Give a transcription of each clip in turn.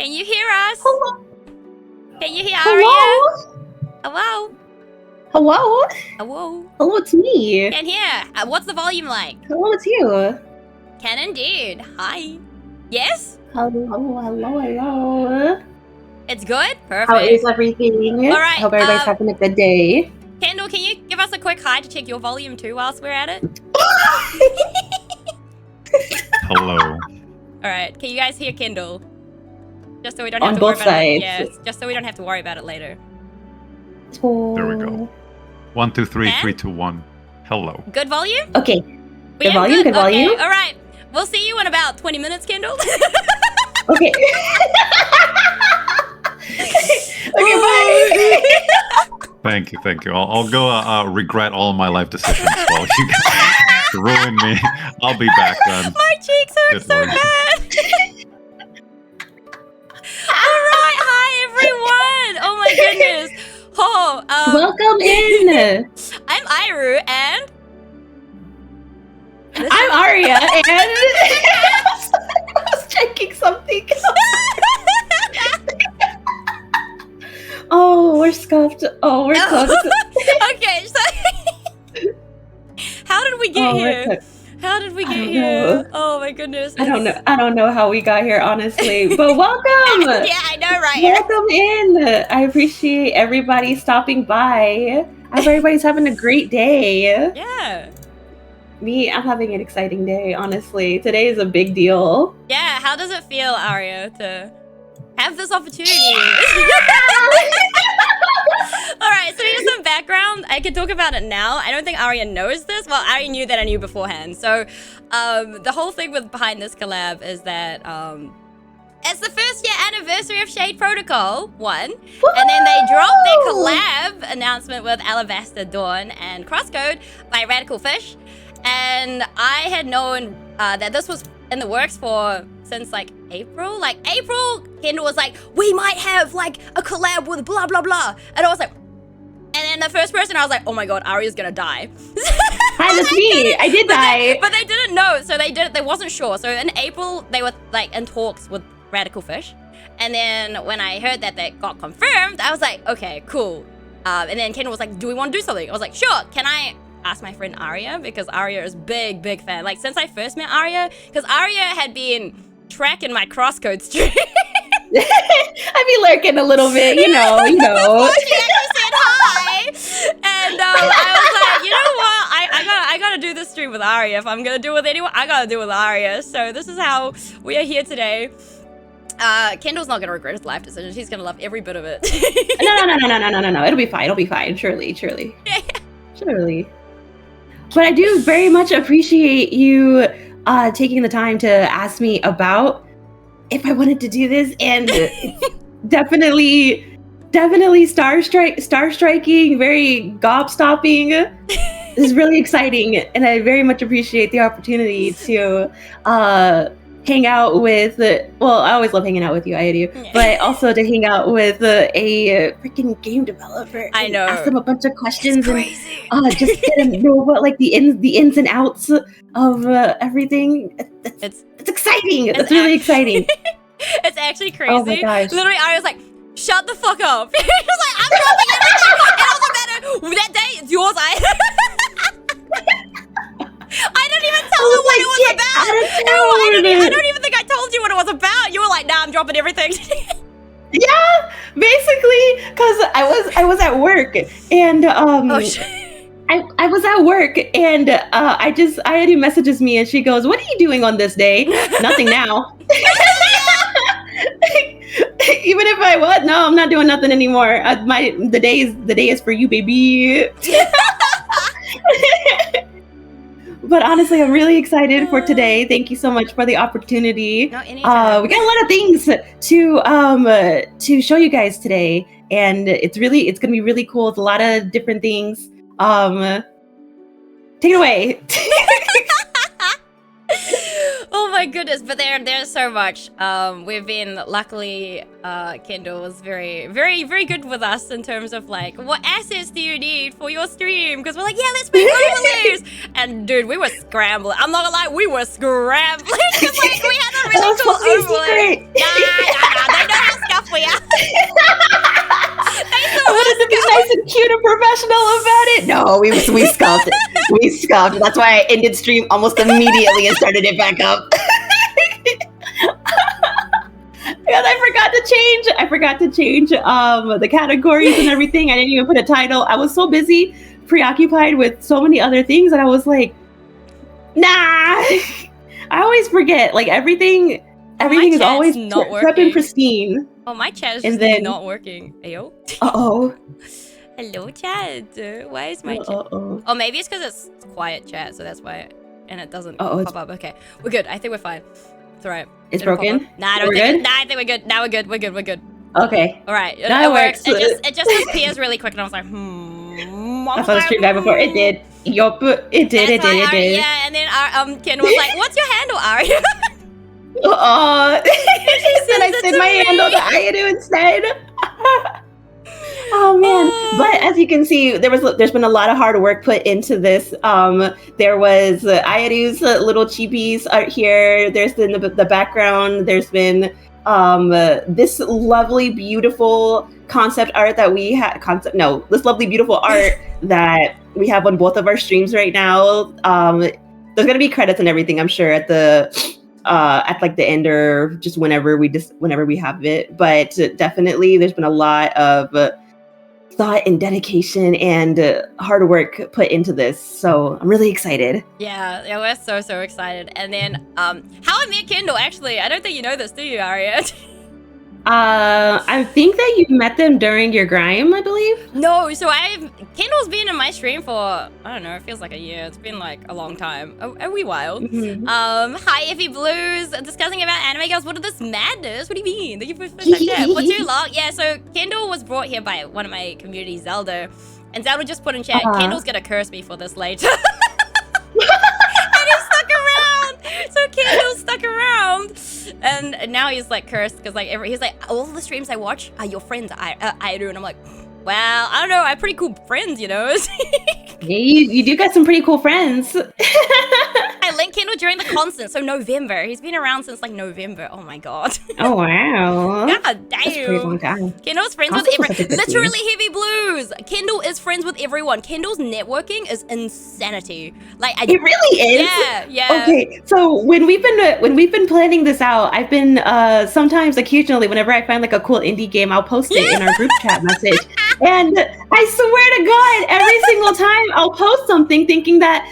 Can you hear us? Hello. Can you hear Hello. Aria? Hello? Hello. Hello? Hello, it's me. Can hear. What's the volume like? Hello, it's you. Can indeed. Hi. Yes? Hello. It's good? Perfect. How is everything? All right, Hope everybody's having a good day. Kendall, can you give us a quick hi to check your volume too whilst we're at it? Hello. All right. Can you guys hear Kendall? Just so we don't have On to worry both about it. sides. Yes. Just so we don't have to worry about it later. There we go. 1, 2, 3, And? 3, 2, 1. Hello. Good volume? Okay. We Good have volume, good volume. Okay. All right. We'll see you in about 20 minutes, Kendall. Okay. Okay, bye. Thank you. I'll go regret all my life decisions while you guys ruin me. I'll be back then. My cheeks hurt Good so lord. bad. All right. Hi, everyone. Oh, my goodness. Oh, Welcome in. I'm Iru, and... I'm Aria, and I was checking something. Oh, we're scuffed. Oh, we're cooked. Okay, so... How did we get We're here? cooked. How did we I get don't here? know. Oh, my goodness. I don't know how we got here, honestly. But welcome. Yeah, I know, right? Welcome in. I appreciate everybody stopping by. I hope everybody's having a great day. Yeah. I'm having an exciting day, honestly. Today is a big deal. Yeah, how does it feel, Aria, to have this opportunity? Alright, so here's some background. I can talk about it now. I don't think Aria knows this. Well, Aria knew that I knew beforehand. So, the whole thing behind this collab is that, it's the first year anniversary of Shade Protocol 1. And then they dropped their collab announcement with Alabaster Dawn and Crosscode by Radical Fish. And I had known that this was in the works since like April. Like April, Kendall was like, we might have like a collab with blah blah blah. And I was like, and then the first person I was like, oh my god, Aria's gonna die. Hi, that's me. I did die. But they didn't know, so they wasn't sure. So in April they were like in talks with Radical Fish. And then when I heard that they got confirmed, I was like, okay, cool. And then Kendall was like, do we want to do something? I was like, sure, can I ask my friend Aria, because Aria is big fan. Like since I first met Aria, because Aria had been tracking my crosscode stream. I be lurking a little bit, you know. She actually said hi, and I was like, you know what? I gotta do this stream with Aria. If I'm gonna do it with anyone, I gotta do it with Aria. So this is how we are here today. Kendall's not gonna regret his life decision. She's gonna love every bit of it. No. It'll be fine. Surely. But I do very much appreciate you taking the time to ask me about if I wanted to do this, and definitely star striking, very gobstopping. This is really exciting, and I very much appreciate the opportunity to hang out with. Well, I always love hanging out with you, I do, but also to hang out with a freaking game developer. I know. Ask them a bunch of questions and just get to know about like the ins and outs of everything. It's exciting. It's really exciting. It's actually crazy. Oh my gosh. Literally, I was like, shut the fuck up. He was like, I'm dropping everything. It doesn't matter. That day, it's yours. I didn't even tell them what it was about. I don't even think I told you what it was about. You were like, nah, I'm dropping everything. Yeah, basically, because I was at work, and I was at work, and Iody messages me, and she goes, "What are you doing on this day?" Nothing now. Even if I was, no, I'm not doing nothing anymore. The day is for you, baby. But honestly, I'm really excited for today. Thank you so much for the opportunity. No, anytime. We got a lot of things to show you guys today, and it's gonna be really cool. It's a lot of different things. Take it away. Oh my goodness, but there's so much. We've been, luckily, Kendall was very good with us in terms of like, what assets do you need for your stream? Because we're like, yeah, let's make overlays. And dude, we were scrambling. I'm not gonna lie, we were scrambling. Like, we had a really cool overlay. Nah, they know professional about it. No, we scuffed it. We scuffed. That's why I ended stream almost immediately and started it back up. Because I forgot to change the categories and everything. I didn't even put a title. I was so busy, preoccupied with so many other things that I was like, nah. I always forget. Like everything is always not prepped and pristine. Oh, my chat is just not working. Ayo. Uh-oh. Hello, chat. Why is my chat? Oh, maybe it's because it's quiet chat, so that's why. And it doesn't pop up. Okay, we're good. I think we're fine. It's all right. It's broken? Nah, I don't think. Nah, I think we're good. Now we're good. We're good. Okay. All right. It works. It just appears really quick, and I was like, I saw the stream guy before. It did. Yup. It did. Yeah, and then our Ken was like, "What's your handle, Aria?" She said I said my handle to Ayadu instead. Oh man! But as you can see, there's been a lot of hard work put into this. There was Ayadu's little chibis art here. There's been the background. There's been this lovely, beautiful concept art that we had. This lovely, beautiful art that we have on both of our streams right now. There's gonna be credits and everything, I'm sure, at like the end or just whenever we have it. But definitely, there's been a lot of thought and dedication and hard work put into this, so I'm really excited. Yeah, we're so excited. And then how I met Kendall, actually, I don't think you know this, do you, Aria? I think that you met them during your grime, I believe. No, so Kendall's been in my stream for, I don't know, it feels like a year. It's been like a long time, a wee while. Mm-hmm. Hi, Effie Blues, discussing about anime girls. What is this madness? What do you mean? Thank you for too long. Yeah, so Kendall was brought here by one of my community, Zelda, and Zelda just put in chat, Kendall's gonna curse me for this later. So Kendall stuck around, and now he's like cursed because like he's like, all the streams I watch are your friends. I do, and I'm like, well, I don't know, I have pretty cool friends, you know. Yeah, you do got some pretty cool friends. I linked Kendall during the constant, so November. He's been around since like November. Oh my god. Oh wow. God damn. That's a pretty long time. Kendall's friends with everyone. Literally Heavy Blues. Kendall is friends with everyone. Kendall's networking is insanity. Like it really is. Yeah. Okay, so when we've been planning this out, I've been sometimes occasionally whenever I find like a cool indie game, I'll post it in our group chat message. And I swear to God, every single time I'll post something thinking that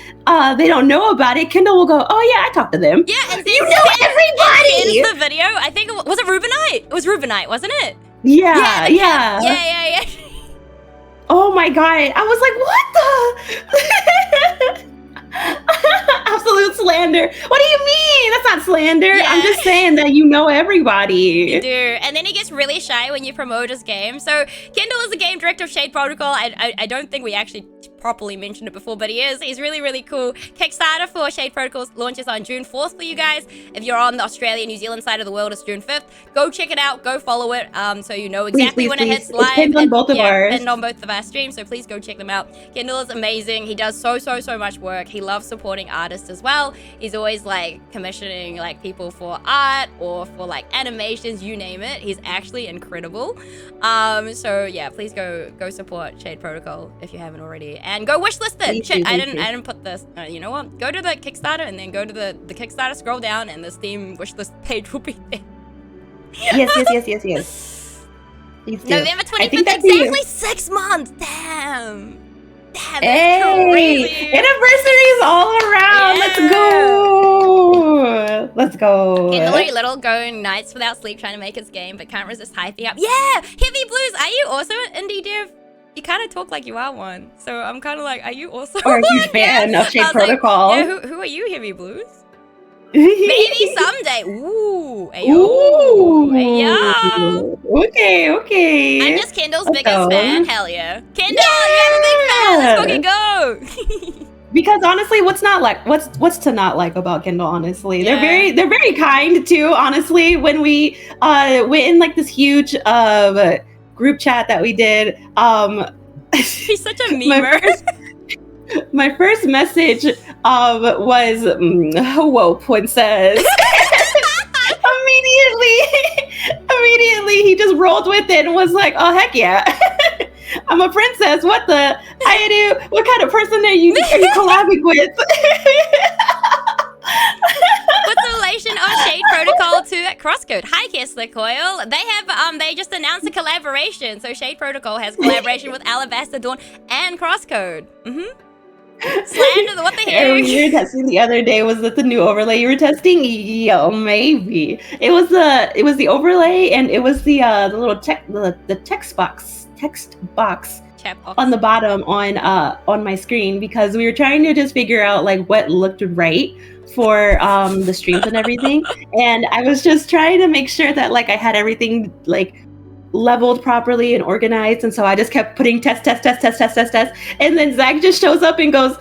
they don't know about it, Kendall will go, "Oh yeah, I talked to them." Yeah, and you know everybody. The video, I think was it Rubinite? It was Rubinite, wasn't it? Yeah. Yeah. Oh my God, I was like, what the? Absolute slander. What do you mean? That's not slander. Yeah. I'm just saying that you know everybody. You do. And then he gets really shy when you promote his game. So Kendall is the game director of Shade Protocol. I don't think we actually properly mentioned it before, but he is. He's really, really cool. Kickstarter for Shade Protocol launches on June 4th for you guys. If you're on the Australia, New Zealand side of the world, it's June 5th. Go check it out. Go follow it so you know exactly when it hits live. It's pinned on both of ours. Pinned on both of our streams, so please go check them out. Kendall is amazing. He does so much work. He loves supporting artists as well. He's always like commissioning like people for art or for like animations, you name it. He's actually incredible. So yeah, please go support Shade Protocol if you haven't already. And go wishlist it. I didn't put this. You know what? Go to the Kickstarter and then go to the Kickstarter. Scroll down and the Steam wishlist page will be there. Yes. November 25th. Exactly 6 months. Damn, that's crazy. Anniversaries all around. Yeah. Let's go. Kendall Little going nights without sleep trying to make his game, but can't resist hyping up. Yeah, Heavy Blues. Are you also an indie dev? You kind of talk like you are one, so I'm kind of like, are you also a huge fan of Shade Protocol? Like, yeah, who are you, Heavy Blues? Maybe someday. Ooh, ayo. Ooh. Ayo. Okay. I'm just Kendall's biggest fan. Hell yeah. Kendall, you're a big fan. Let's fucking go. Because honestly, what's to not like about Kendall? Honestly, Yeah. they're very kind too. Honestly, when we went in like this huge group chat that we did, He's such a memer. My first message was, "Whoa, princess." Immediately he just rolled with it and was like, "Oh heck yeah." I'm a princess. What the? I do. What kind of person are you collabing with? What's the relation of Shade Protocol to Crosscode? Hi, Kessler Coil. They just announced a collaboration. So Shade Protocol has collaboration with Alabaster Dawn and Crosscode. Slander, what the heck? We were testing the other day. Was that the new overlay you were testing? Yo, maybe. It was the overlay, and it was the little the text box on the bottom on my screen, because we were trying to just figure out like what looked right for the streams and everything. And I was just trying to make sure that like I had everything like leveled properly and organized, and so I just kept putting test, and then Zach just shows up and goes,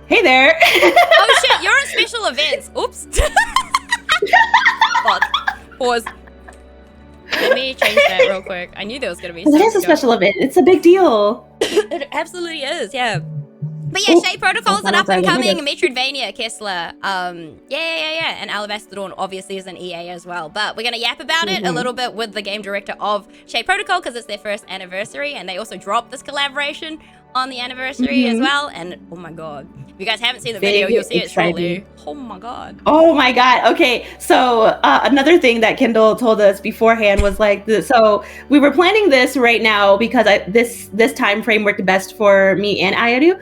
"Hey there." Oh shit, you're on special events. Oops. Pause. Let me change that real quick. I knew there was gonna be It is a special event. It's a big deal. It absolutely is, yeah. But yeah, Shade Protocol's an up-and-coming Metroidvania, Kessler. Yeah. And Alabaster Dawn obviously is an EA as well. But we're going to yap about it a little bit with the game director of Shade Protocol, because it's their first anniversary, and they also dropped this collaboration on the anniversary as well. And oh my god, if you guys haven't seen the video, you'll see it shortly. Oh my god. Oh my god. Okay, so another thing that Kendall told us beforehand was like, so we were planning this right now because this time frame worked best for me and Ayadu.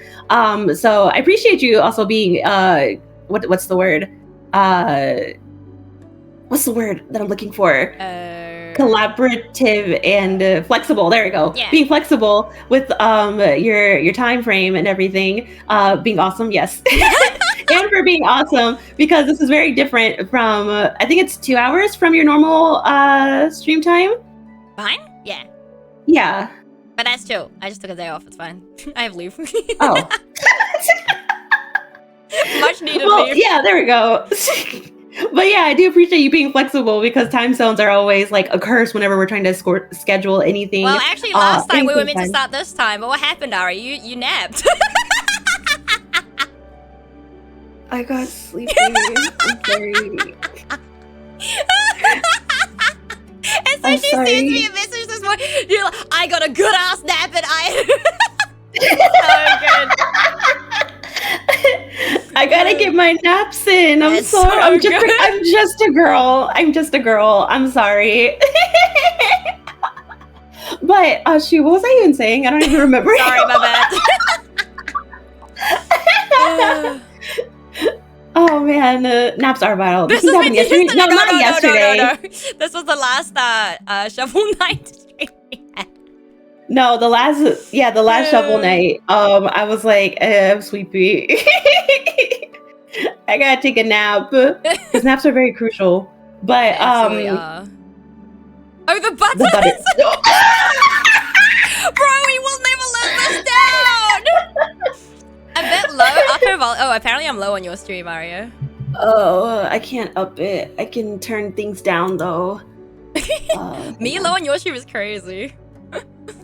So I appreciate you also being what's the word? What's the word that I'm looking for? Collaborative and flexible. There we go. Yeah. Being flexible with your time frame and everything. Being awesome, yes. And for being awesome, because this is very different from I think it's 2 hours from your normal stream time. Fine? Yeah. Yeah. But that's chill. I just took a day off. It's fine. I have leave. Oh. Much needed leave. Yeah, there we go. But yeah, I do appreciate you being flexible, because time zones are always like a curse whenever we're trying to schedule anything. Well, actually, last time we were meant to start this time, but what happened, Ari? You napped. I got sleepy. I'm sorry. And so she sends me a message this morning. You're like, I got a good ass nap and I gotta get my naps in. I'm That's sorry. so I'm good. just a girl. I'm sorry. But shoot, what was I even saying? I don't even remember. Sorry, my bad. Oh man, naps are vital. This This happened yesterday. No, not yesterday. No. This was the last shovel night stream we had. No, the last shovel night. I was like, I'm sleepy. I gotta take a nap, because naps are very crucial. But Absolutely are. Oh, the butter. the butter. Bro, we will never let this down. A bit low upper vol. Oh, apparently I'm low on your stream, Mario. Oh, I can't up it. I can turn things down though. Me low on your stream is crazy.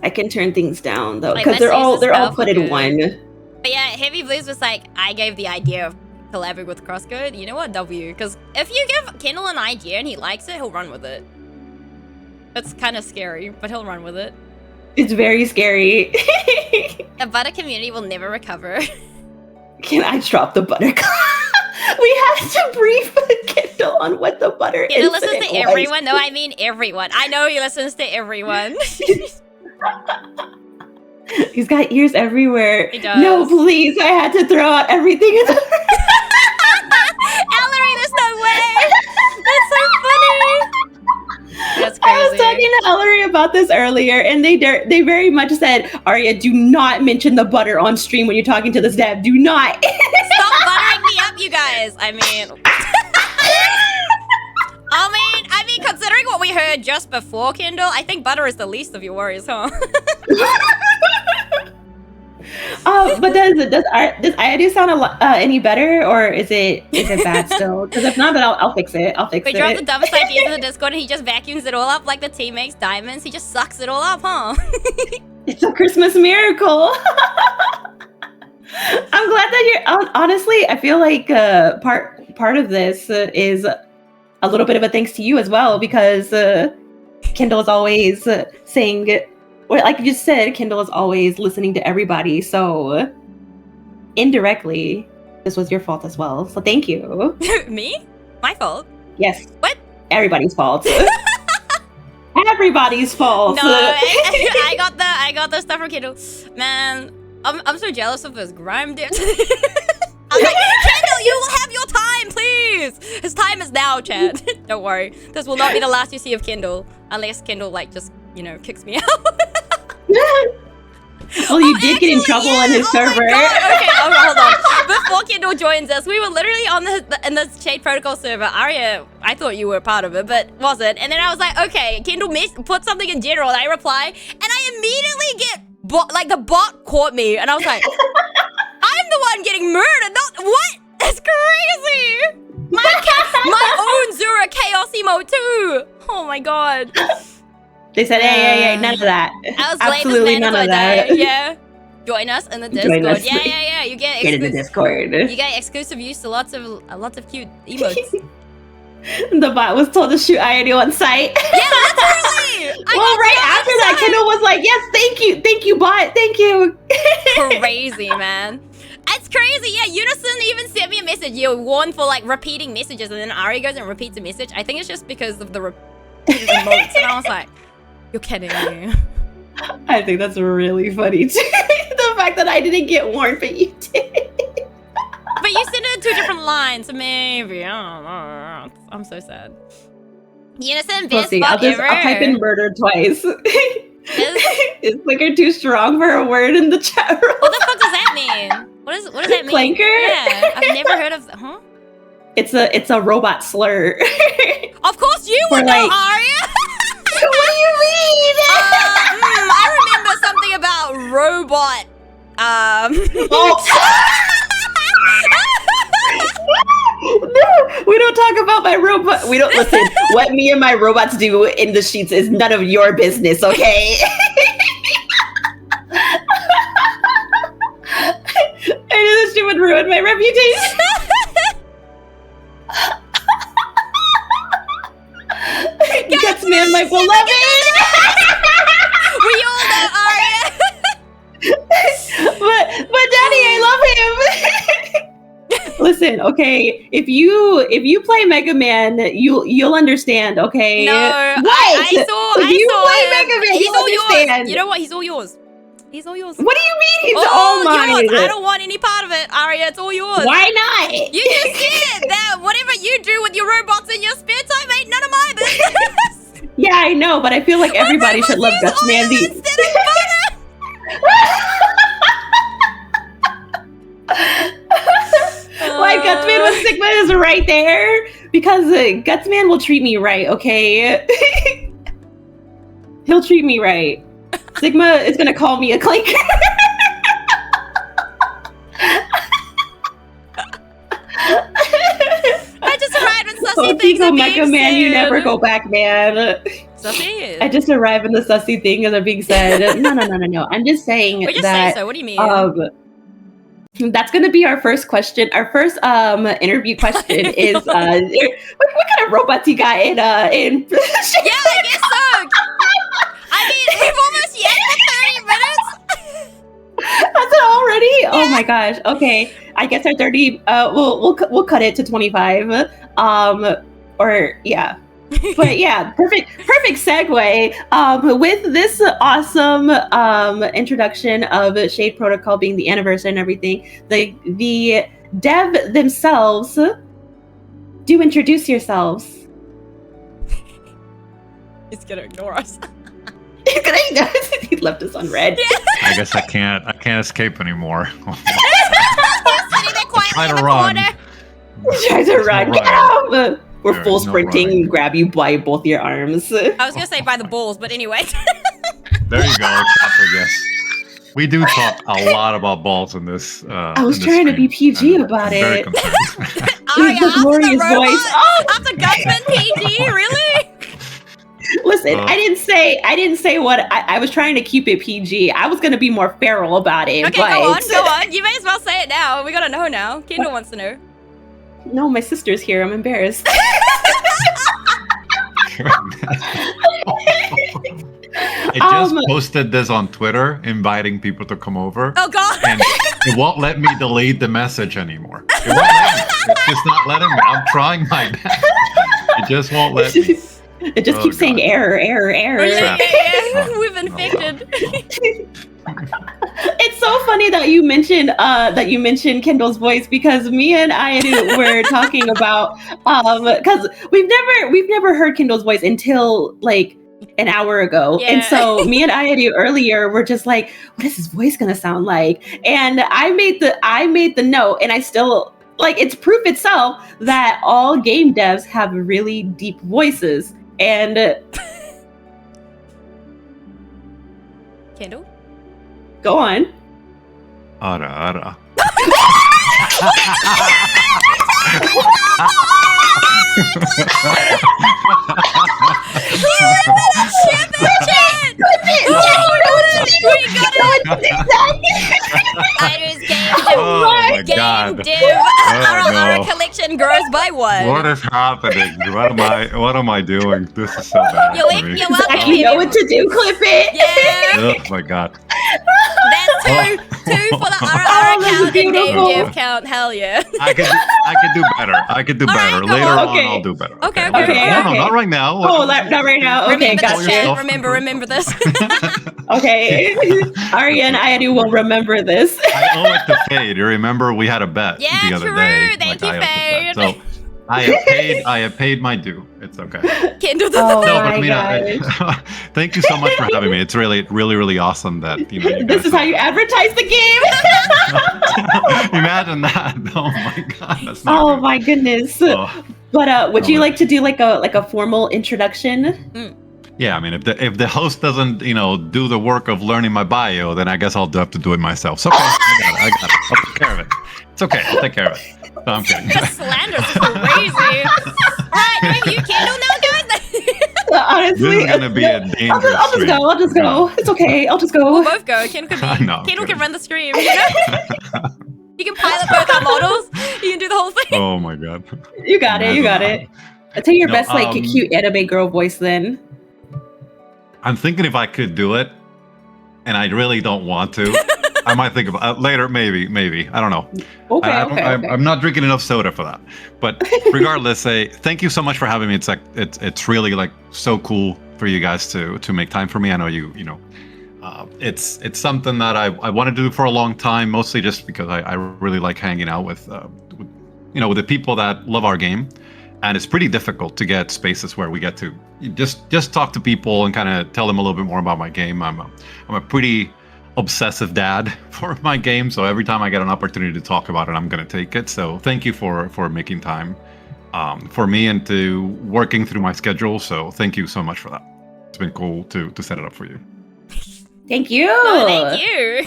I can turn things down though, Like, because let's use they're this all spell put for in good. one. But yeah, Heavy Blues was like, I gave the idea of collabing with Crosscode. You know what, W? Because if you give Kendall an idea and he likes it, he'll run with it. It's kind of scary, but he'll run with it. It's very scary. The butter community will never recover. Can I drop the butter? We had to brief Kendall on what the butter Kendall listens incident to was. everyone. No, I mean everyone. I know he listens to everyone. He's got ears everywhere. He does. No, please. I had to throw out everything. Ellery, there's no way. That's so funny. That's crazy. I was talking to Ellery about this earlier, and they very much said, Arya, do not mention the butter on stream when you're talking to this dev. Do not. Stop buttering me up, you guys. I mean, considering what we heard just before, Kendall, I think butter is the least of your worries, huh? But does Ayadu sound any better, or is it bad still? Because if not, then I'll fix it. We dropped the dumbest ideas in the Discord, and he just vacuums it all up like the tea makes diamonds. He just sucks it all up, huh? It's a Christmas miracle. I'm glad that you're. Honestly, I feel like part of this is a little bit of a thanks to you as well, because Kendall is always saying well, like you said, Kendall is always listening to everybody. So indirectly, this was your fault as well. So thank you. Me? My fault? Yes. What? Everybody's fault. Everybody's fault. No, I got the stuff from Kendall. Man, I'm so jealous of this grime dude. I'm like, Kendall, you will have your time, please. His time is now, Chad. Don't worry, this will not be the last you see of Kendall, unless Kendall like just kicks me out. Well, you did get in trouble on his server. My God. Okay, hold on. Before Kendall joins us, we were literally on in the Shade Protocol server. Arya, I thought you were part of it, but wasn't. And then I was like, okay, Kendall put something in general, and I reply, and I immediately get the bot caught me, and I was like, I'm the one getting murdered, not what? That's crazy. My own Zura Chaos emo too. Oh my God. They said, hey, none of that. I was absolutely none of that. Yeah. Join us in the Discord. Yeah. You get in the Discord. You get exclusive use to lots of cute emotes. The bot was told to shoot Irony on site. Yeah, literally. Well, right after that, Kendall was like, yes, thank you, bot, thank you. Crazy, man. It's crazy. Yeah, Unison even sent me a message. You're warned for like repeating messages, and then Ari goes and repeats a message. I think it's just because of the repeated emotes, and I was like, you're kidding me. I think that's really funny too. The fact that I didn't get warned, but you did. But you sent it in 2 different lines, so maybe. I don't know. I'm so sad. Unison, best spot ever. I'll type in murder twice. Is clicker too strong for a word in the chat room? What the fuck does that mean? What does that mean? Clanker? Yeah, I've never heard of. Huh? It's a robot slur. Of course you would know, Arya. What do you mean? I remember something about robot. No, we don't talk about my robot. We don't listen. What me and my robots do in the sheets is none of your business, okay? I knew this shit would ruin my reputation. Gutsman, my beloved. We all know Arya. but Daddy, I love him. Listen, okay. If you play Mega Man, you'll understand, okay? No, what? I saw Mega Man, he's all understand. yours. You know what? He's all yours. He's all yours. What do you mean he's all mine? Yours. I don't want any part of it, Arya. It's all yours. Why not? You just said that whatever you do with your robots in your spare time ain't none of my business. Yeah, I know, but I feel like everybody should love Gutsman. Why Gutsman with Sigma is right there? Because Gutsman will treat me right, okay? He'll treat me right. Sigma is gonna call me a clanker. I just arrived when sussy things are being Mega Man, said. you never go back, man. Sussy? I just arrived when the sussy things are being said. No. I'm just saying We just that. say so. What do you mean? That's going to be our first question. Our first interview question is what kind of robots you got in Yeah, I guess so. I mean, we've almost yet for 30 minutes. That's it already? Yeah. Oh my gosh. Okay. I guess our 30 we'll cut it to 25. Or yeah. But yeah, perfect segue. With this awesome introduction of Shade Protocol being the anniversary and everything, the dev themselves do introduce yourselves. He's gonna ignore us. He left us on red. Yeah. I guess I can't escape anymore. Sitting there quietly in the corner. Tries to run. Get out! We're There full is no sprinting running. and grab you by both your arms. I was gonna say by the balls, but anyway. There you go. I guess. We do talk a lot about balls in this. I was trying to be PG about I'm very it. concerned. Arya, The after glorious the robot, voice. Oh! after Gutsman PG, really? Listen, I didn't say what I was trying to keep it PG. I was gonna be more feral about it. Okay, but... go on. You may as well say it now. We gotta know now. Kendall wants to know. No, my sister's here. I'm embarrassed. It just posted this on Twitter, inviting people to come over. Oh God! And it won't let me delete the message anymore. It won't let me. It's just not letting me. I'm trying my best. It just won't let me. It just keeps saying error. Yeah. We've infected. It's so funny that you mentioned Kendall's voice, because me and Ayadu were talking about because we've never heard Kendall's voice until like an hour ago. Yeah. And so me and Ayadu earlier were just like, what is his voice gonna sound like? And I made the note, and I still like, it's proof itself that all game devs have really deep voices. And Kendall? Go on. Ara. Game div. Our collection grows by one. What is happening? What am I doing? This is so bad. You're for me. welcome. You know what to do. Clip it. Yeah. Oh my god. That's two for the RR count and game div count. Hell yeah. I could do better. Right, Later on, okay. I'll do better. Okay. No, not right now. Oh, not right now. Okay, Remember gotcha. this, chat. Remember this. Okay. Arya and Ayadu will remember this. I owe it to Fade. You remember we had a bet Yeah, the other true. day. Thank you, I owed the Fade. bet. So I have paid my due. It's okay. Kendall. Oh No, but my I mean, gosh. thank you so much for having me. It's really awesome that you This guys is how you advertise the game. Imagine that. Oh my god. That's not Oh good. my goodness. Oh. But would you like to do like a formal introduction? Yeah, I mean, if the host doesn't, do the work of learning my bio, then I guess I'll have to do it myself. So okay, I got it. I'll take care of it. It's okay. I'll take care of it. No, I'm kidding. The slander's crazy. Alright, maybe you Kendall now, guys. Honestly, This is gonna be a dangerous I'll just go. I'll just go. It's okay. I'll just go. We'll both go. Kendall can No, I'm Kendall can kidding. run the stream. You know? You can pilot both our models. You can do the whole thing. Oh my god. You got it. You got it. I'll take your No, best like cute anime girl voice then. I'm thinking if I could do it, and I really don't want to. I might think about later, maybe. I don't know. Okay. I'm not drinking enough soda for that. But regardless, thank you so much for having me. It's like it's really like so cool for you guys to make time for me. I know it's something that I wanted to do for a long time, mostly just because I really like hanging out with the people that love our game. And it's pretty difficult to get spaces where we get to just talk to people and kind of tell them a little bit more about my game. I'm a pretty obsessive dad for my game, so every time I get an opportunity to talk about it, I'm going to take it. So thank you for making time for me and to working through my schedule. So thank you so much for that. It's been cool to set it up for you. Thank you. Oh, thank you.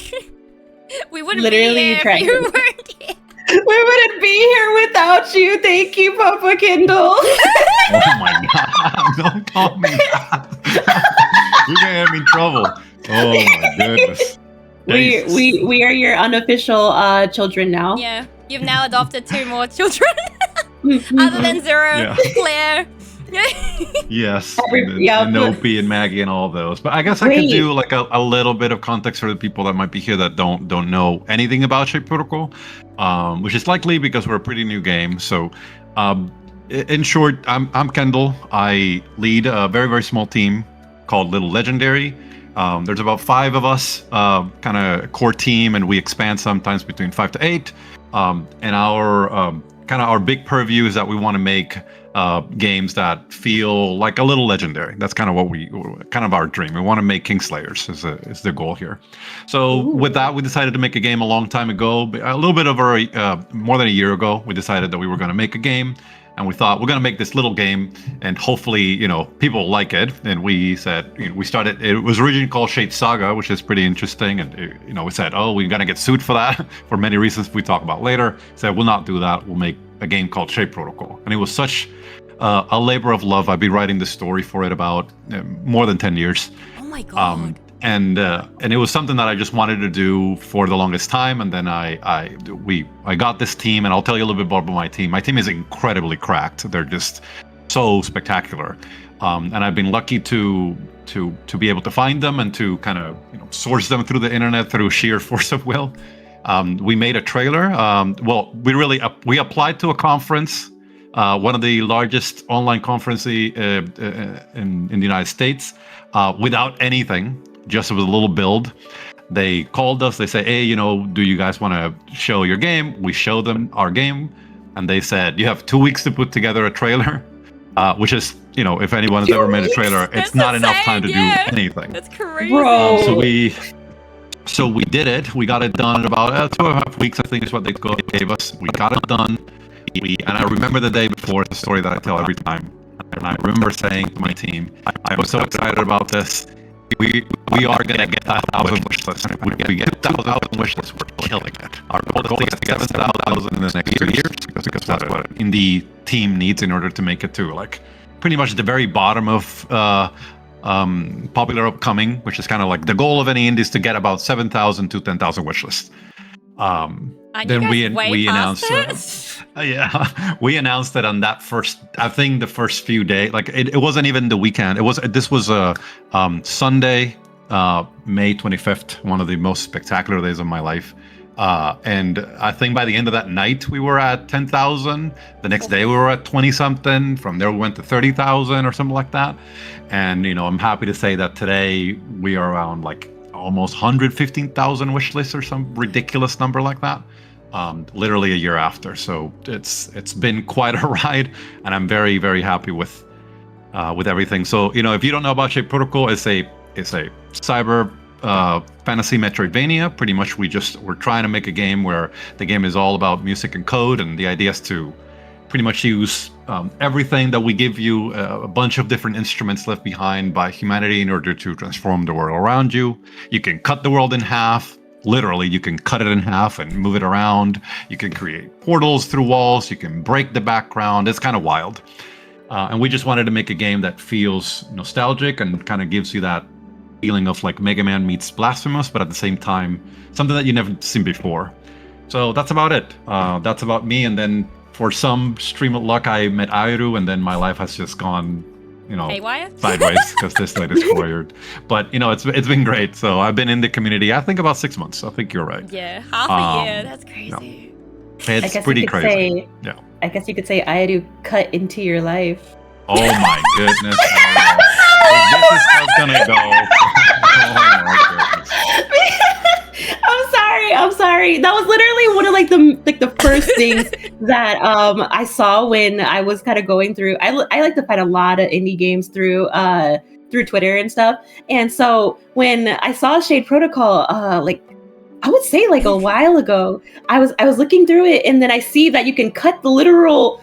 We wouldn't Literally be here trying if you to- weren't here. We wouldn't be here without you. Thank you, Papa Kendall. Oh my god! Don't call me that. You're gonna get me in trouble. Oh my goodness. Jesus. we are your unofficial children now. Yeah, you've now adopted 2 more children, other than Zero, Yeah. Claire. Yes, Yeah, and Opie and Maggie and all those. But I guess I could do like a little bit of context for the people that might be here that don't know anything about Shape Protocol, which is likely because we're a pretty new game. So, in short, I'm Kendall. I lead a very, very small team called Little Legendary. There's about 5 of us, kind of core team, and we expand sometimes between 5 to 8. And our big purview is that we want to make games that feel like a little legendary. That's kind of our dream. We want to make Kingslayers is the goal here. So with that, we decided to make a game a long time ago, a little bit over more than a year ago. We decided that we were going to make a game, and we thought we're going to make this little game, and hopefully, people like it. And we said we started. It was originally called Shade Saga, which is pretty interesting. And we said, oh, we're going to get sued for that for many reasons we talk about later. Said we'll not do that. We'll make a game called Shape Protocol, and it was such a labor of love. I've been writing the story for it about more than 10 years. Oh my god. And it was something that I just wanted to do for the longest time. And then I got this team, and I'll tell you a little bit about my team. My team is incredibly cracked. They're just so spectacular. And I've been lucky to to be able to find them and to kind of source them through the internet through sheer force of will. We made a trailer. We applied to a conference, one of the largest online conferences in the United States, without anything, just with a little build. They called us. They say, hey, do you guys want to show your game? We show them our game, and they said, you have 2 weeks to put together a trailer, which is, if anyone has ever made a trailer, it's not enough time to do anything. That's crazy. Bro. So we did it. We got it done in about 2.5 weeks, I think is what they gave us. We got it done. And I remember the day before, it's a story that I tell every time. And I remember saying to my team, I was so excited about this. We are going to get 1,000 wish lists. If we get 1,000 wish lists, we're killing it. Our goal is to get 7,000 in the next 2 years, because that's what an indie team needs in order to make it to pretty much the very bottom of popular upcoming, which is kind of like the goal of any indie is to get about 7,000 to 10,000 wish lists. Then we announced we announced it on that first, I think the first few days, it wasn't even the weekend. This was a Sunday, May 25th, one of the most spectacular days of my life. And I think by the end of that night, we were at 10,000. The next day, we were at 20 something. From there, we went to 30,000 or something like that. And, I'm happy to say that today we are around almost 115,000 wish lists or some ridiculous number like that. Literally a year after. So it's been quite a ride, and I'm very, very happy with everything. So, if you don't know about Shape Protocol, it's a cyber fantasy Metroidvania. Pretty much we're trying to make a game where the game is all about music and code, and the idea is to pretty much use everything that we give you, a bunch of different instruments left behind by humanity in order to transform the world around you. You can cut the world in half. Literally, you can cut it in half and move it around. You can create portals through walls. You can break the background. It's kind of wild. And we just wanted to make a game that feels nostalgic and kind of gives you that feeling of Mega Man meets Blasphemous, but at the same time, something that you never seen before. So that's about it. That's about me. And then for some stream of luck, I met Airu, and then my life has just gone, sideways because this late is fired. But it's been great. So I've been in the community, I think about 6 months. I think you're right. Yeah, half a year. That's crazy. Yeah. It's pretty crazy. I guess you could say Airu cut into your life. Oh my goodness. This is how it's gonna go. Oh my goodness. I'm sorry. That was literally one of the first things that I saw when I was kind of going through. I like to find a lot of indie games through Twitter and stuff. And so when I saw Shade Protocol, I would say a while ago, I was looking through it, and then I see that you can cut the literal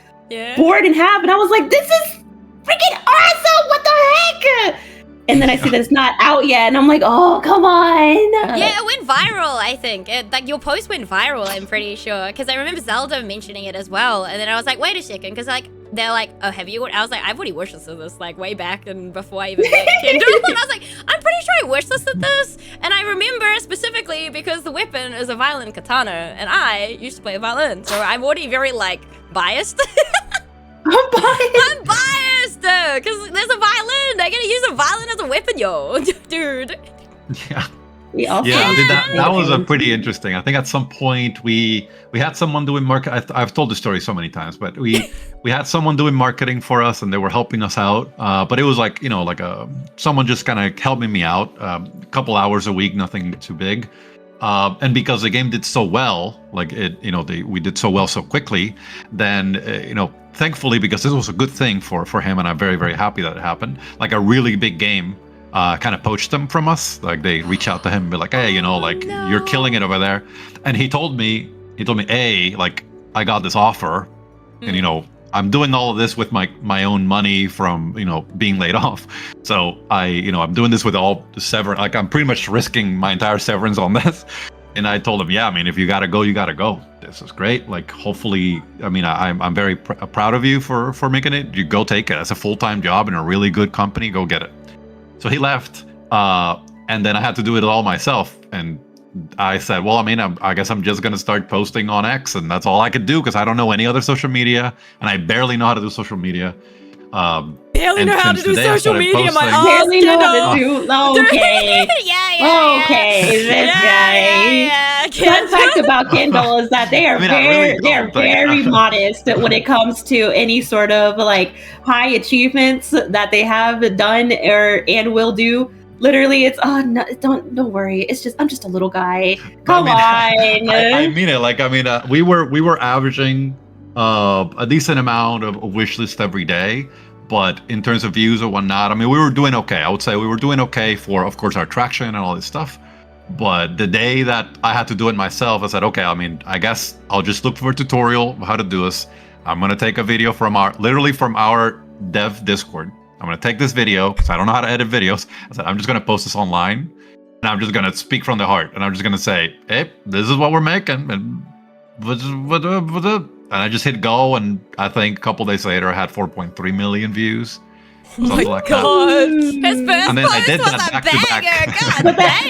board in half, and I was like, this is freaking awesome! What the heck? And then I see that it's not out yet, and I'm like, oh, come on. Yeah, it went viral, I think. Your post went viral, I'm pretty sure. Because I remember Zelda mentioning it as well. And then I was like, wait a second. Because they're like, oh, have you? I was like, I've already wishlisted this way back and before I even met Kendall. And I was like, I'm pretty sure I wishlisted this. And I remember specifically because the weapon is a violin katana. And I used to play a violin. So I'm already very, biased. I'm biased, because there's a violin. I gotta use a violin as a weapon, yo, dude. Yeah. Yeah, that was a pretty interesting. I think at some point we had someone doing market. I've told the story so many times, but we had someone doing marketing for us, and they were helping us out. But it was someone just kind of helping me out, a couple hours a week, nothing too big. And because the game did so well, we did so well so quickly, then thankfully, because this was a good thing for him, and I'm very, very happy that it happened. A really big game kind of poached them from us. They reach out to him and be like, hey, you're killing it over there. And he told me, hey, I got this offer, and I'm doing all of this with my own money from being laid off. So I'm doing this with all the severance. I'm pretty much risking my entire severance on this. And I told him, yeah, if you gotta go, you gotta go. This is great. Hopefully, I'm very proud of you for making it. You go take it. It's a full-time job in a really good company. Go get it. So he left, and then I had to do it all myself. And I said, well, I guess I'm just gonna start posting on X, and that's all I could do because I don't know any other social media, and I barely know how to do social media. barely know how to do social media. My ass, barely know how to Kendall. do. Okay. Yeah. Okay, this guy. Yeah. Fun fact about Kendall is that they are really very modest when it comes to any sort of like high achievements that they have done and will do. Literally, it's no, don't worry. It's just I'm just a little guy. Come on. I mean it. Like we were averaging a decent amount of wish list every day, but in terms of views or whatnot, I mean we were doing okay. I would say we were doing okay for, of course, our traction and all this stuff. But the day that I had to do it myself, I said, okay, I mean, I guess I'll just look for a tutorial of how to do this. I'm gonna take a video from our dev Discord. I'm gonna take this video because I don't know how to edit videos. I said, I'm just gonna post this online, and I'm just gonna speak from the heart, and I'm just gonna say, hey, this is what we're making, and I just hit go, and I think a couple days later I had 4.3 million views. Oh my god! His first and then I did post that was a back to banger. back.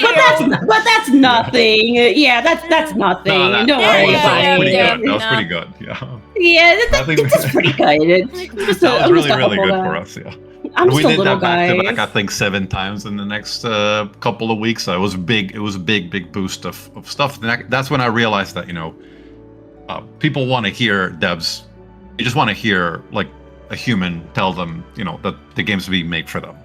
God but that's nothing. Yeah, that's nothing. Don't worry about it. That was pretty good. Yeah. Yeah, that's pretty good. That was really good for us. Yeah. I'm just we a did little that back guy. to back, I think 7 times in the next couple of weeks. So it was big. It was a big boost of stuff. And that's when I realized that people want to hear devs. You just want to hear like a human tell them that the game's being made for them,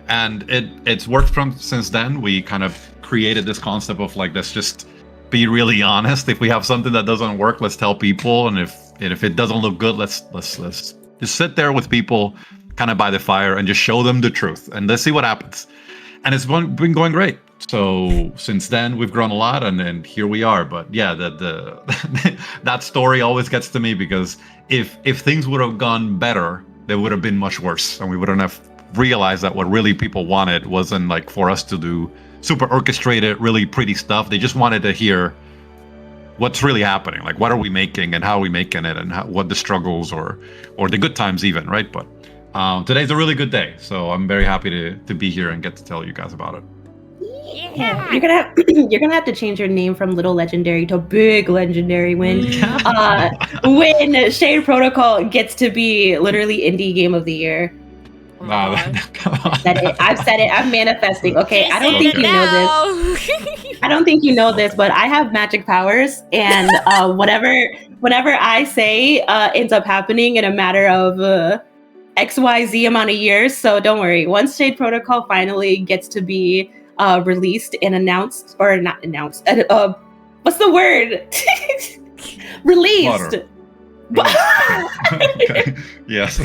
and it's worked since then. We kind of created this concept of like, let's just be really honest. If we have something that doesn't work, let's tell people, and if it doesn't look good, let's just sit there with people kind of by the fire and just show them the truth, and let's see what happens. And it's been going great. So since then we've grown a lot, and here we are. But yeah, that story always gets to me, because if things would have gone better, they would have been much worse, and we wouldn't have realized that what really people wanted wasn't like for us to do super orchestrated, really pretty stuff. They just wanted to hear what's really happening, like what are we making and how are we making it, and what the struggles or the good times even, right? But today's a really good day, so I'm very happy to be here and get to tell you guys about it. Yeah. You're gonna have to change your name from Little Legendary to Big Legendary when Shade Protocol gets to be literally Indie Game of the Year. I've said it. I'm manifesting. Okay, I don't think you know this. I don't think you know this, but I have magic powers, and whatever I say ends up happening in a matter of XYZ amount of years. So don't worry. Once Shade Protocol finally gets to be released and announced, or not announced, what's the word? Released. Okay. Yes.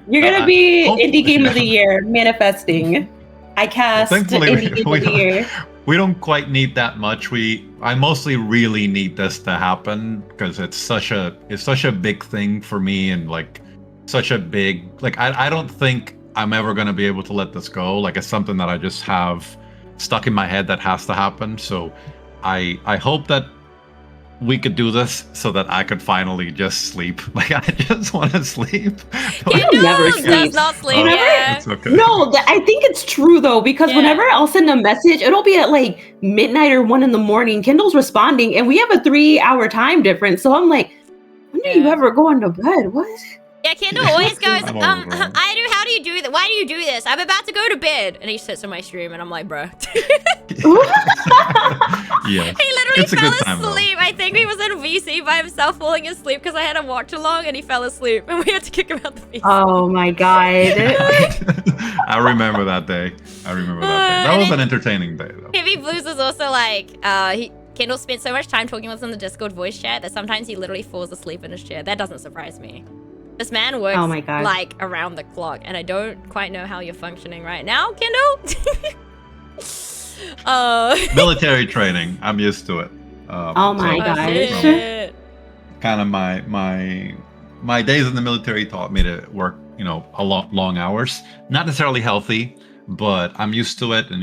You're gonna be Indie Game of the Year, manifesting. I cast Indie Game of the Year. We don't quite need that much. I mostly really need this to happen because it's such a big thing for me, and like such a big, like I don't think I'm ever gonna be able to let this go. Like it's something that I just have stuck in my head that has to happen. So I hope that we could do this so that I could finally just sleep. Like I just want to sleep. Kendall never does not sleep. It's okay. No, I think it's true though, because whenever I'll send a message, it'll be at like midnight or 1 a.m. Kendall's responding, and we have a 3-hour time difference. So I'm like, when do you ever go into bed? What? Yeah, Kendall always goes, how do you do that? Why do you do this? I'm about to go to bed. And he sits on my stream, and I'm like, bro. Yeah. He literally fell asleep. I think he was in VC by himself falling asleep because I had a watch along, and he fell asleep, and we had to kick him out the VC. Oh my god. I remember that day. That was an entertaining day, though. Heavy Blues is also like, Kendall spent so much time talking with us in the Discord voice chat that sometimes he literally falls asleep in his chair. That doesn't surprise me. This man works like around the clock, and I don't quite know how you're functioning right now, Kendall. Military training, I'm used to it. Oh my gosh. Kind of my days in the military taught me to work, a long hours. Not necessarily healthy, but I'm used to it, and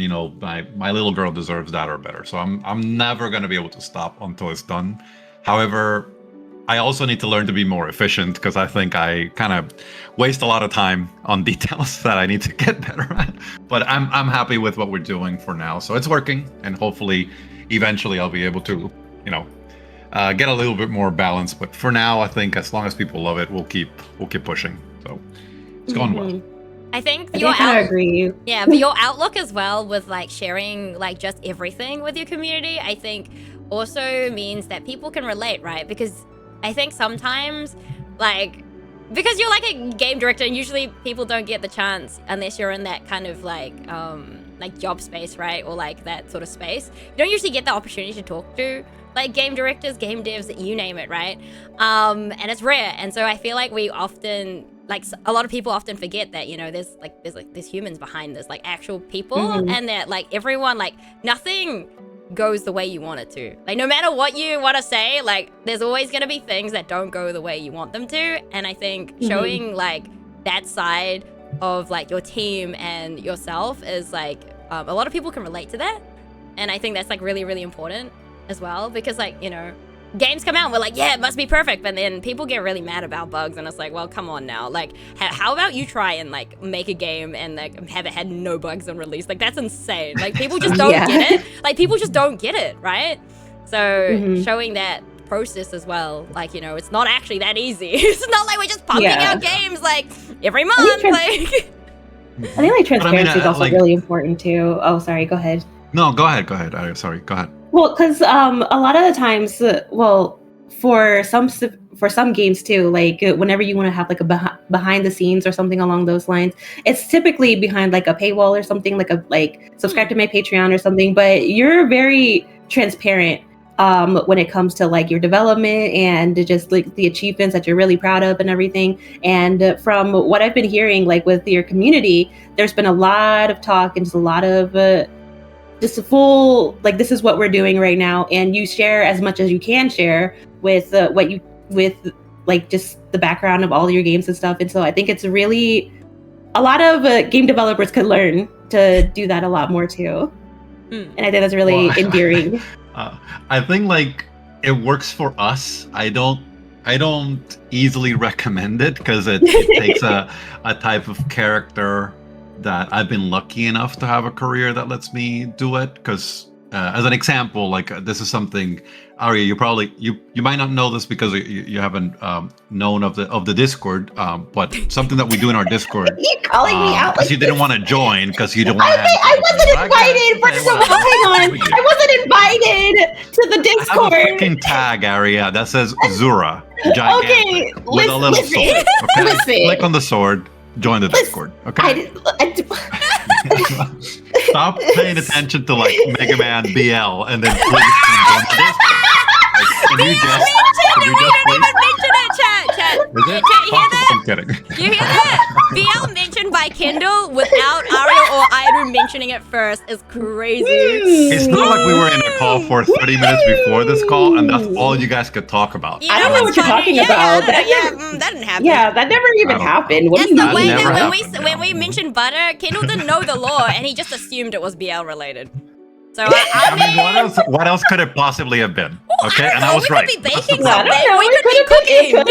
my little girl deserves that or better. So I'm never gonna be able to stop until it's done. However, I also need to learn to be more efficient, because I think I kind of waste a lot of time on details that I need to get better at. But I'm happy with what we're doing for now. So it's working, and hopefully eventually I'll be able to, get a little bit more balance. But for now, I think as long as people love it, we'll keep pushing. So it's going well. I think I kind of agree. Yeah, but your outlook as well with like sharing like just everything with your community, I think also means that people can relate, right? Because I think sometimes like because you're like a game director and usually people don't get the chance unless you're in that kind of like job space, right? Or like that sort of space. You don't usually get the opportunity to talk to like game directors, game devs, you name it, right? And it's rare. And so I feel like we often like a lot of people often forget that, you know, there's humans behind this, like actual people, and that like everyone, like nothing goes the way you want it to. Like no matter what you want to say, like there's always going to be things that don't go the way you want them to. And I think showing like that side of like your team and yourself is like a lot of people can relate to that. And I think that's like really, really important as well, because like, you know, games come out and we're like, yeah, it must be perfect, but then people get really mad about bugs and it's like, well, come on now, like how about you try and like make a game and like have it had no bugs on release? Like that's insane. Like people just don't get it. Like people just don't get it, right? So showing that process as well, like, you know, it's not actually that easy. It's not like we're just pumping out games like every month. I think like transparency is also like, really important too. Oh, sorry, go ahead. No, go ahead. Sorry, go ahead. Well, because a lot of the times, for some games too, like whenever you want to have like a behind the scenes or something along those lines, it's typically behind like a paywall or something, like subscribe to my Patreon or something. But you're very transparent when it comes to like your development and just like the achievements that you're really proud of and everything. And from what I've been hearing, like with your community, there's been a lot of talk and just a lot of just a full, like, this is what we're doing right now. And you share as much as you can share with like just the background of all your games and stuff. And so I think it's really, a lot of game developers could learn to do that a lot more too. And I think that's really endearing. I think like it works for us. I don't easily recommend it because it takes a type of character that I've been lucky enough to have a career that lets me do it. Because as an example, like this is something, Arya, you might not know this because you haven't known of the Discord, but something that we do in our Discord. You're calling me out because you didn't want to join because you didn't want to. I wasn't invited. First of all, hang on. I wasn't invited to the Discord. I have a freaking tag, Arya, that says Zura. Gigantic, with a little sword. Okay? Click on the sword. Join the Discord, okay? Stop paying attention to like Mega Man BL and then please join the Discord. Like, can you just mention it, chat. Is it? Chat, you hear that? I'm kidding. You hear that? BL mentioned by Kendall without Arya or Airu mentioning it first is crazy. It's not like we were in a call for 30 minutes before this call and that's all you guys could talk about. I don't know what you're talking about. That didn't happen. Yeah, that never even happened. That's the way that when we mentioned butter, Kendall didn't know the lore and he just assumed it was BL related. So I mean, what else could it possibly have been? Okay, and I was right. We could be baking something. We could be cooking.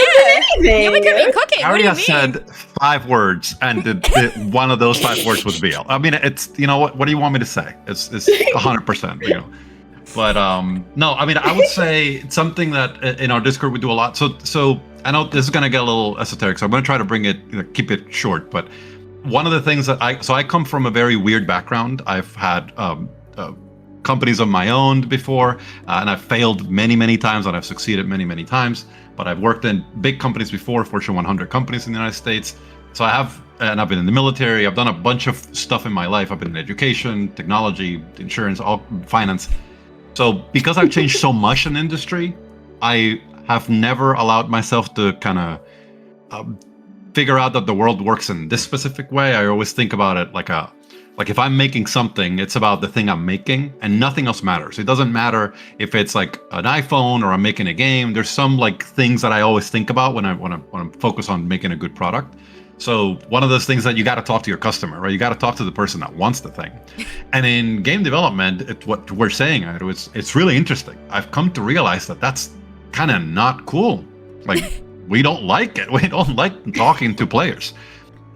Yeah, we could be cooking. Arya said 5 words, and one of those 5 words was BL. I mean, it's, you know what do you want me to say? It's 100%, you know. But no, I mean, I would say something that in our Discord we do a lot. So I know this is gonna get a little esoteric, so I'm gonna try to keep it short. But one of the things that I come from a very weird background. I've had companies of my own before, and I've failed many times, and I've succeeded many times. But I've worked in big companies before, Fortune 100 companies in the United States. So I've been in the military. I've done a bunch of stuff in my life. I've been in education, technology, insurance, all finance. So because I've changed so much in the industry, I have never allowed myself to kind of figure out that the world works in this specific way. I always think about it like if I'm making something, it's about the thing I'm making and nothing else matters. It doesn't matter if it's like an iPhone or I'm making a game. There's some like things that I always think about when I'm focused on making a good product. So one of those things that you got to talk to your customer, right? You got to talk to the person that wants the thing. And in game development, what we're saying, it's really interesting. I've come to realize that that's kind of not cool. Like we don't like it. We don't like talking to players.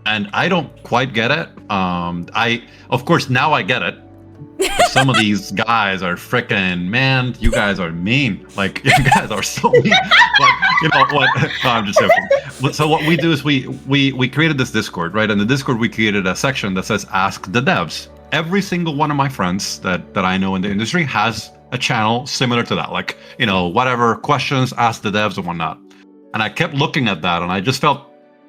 And I don't quite get it. Of course, now I get it. Some of these guys are freaking, man, you guys are mean. Like, you guys are so mean. Like, You know what? No, I'm just joking. So what we do is we created this Discord, right? And the Discord we created a section that says "Ask the Devs." Every single one of my friends that I know in the industry has a channel similar to that, like, you know, whatever questions, ask the devs and whatnot. And I kept looking at that, and I just felt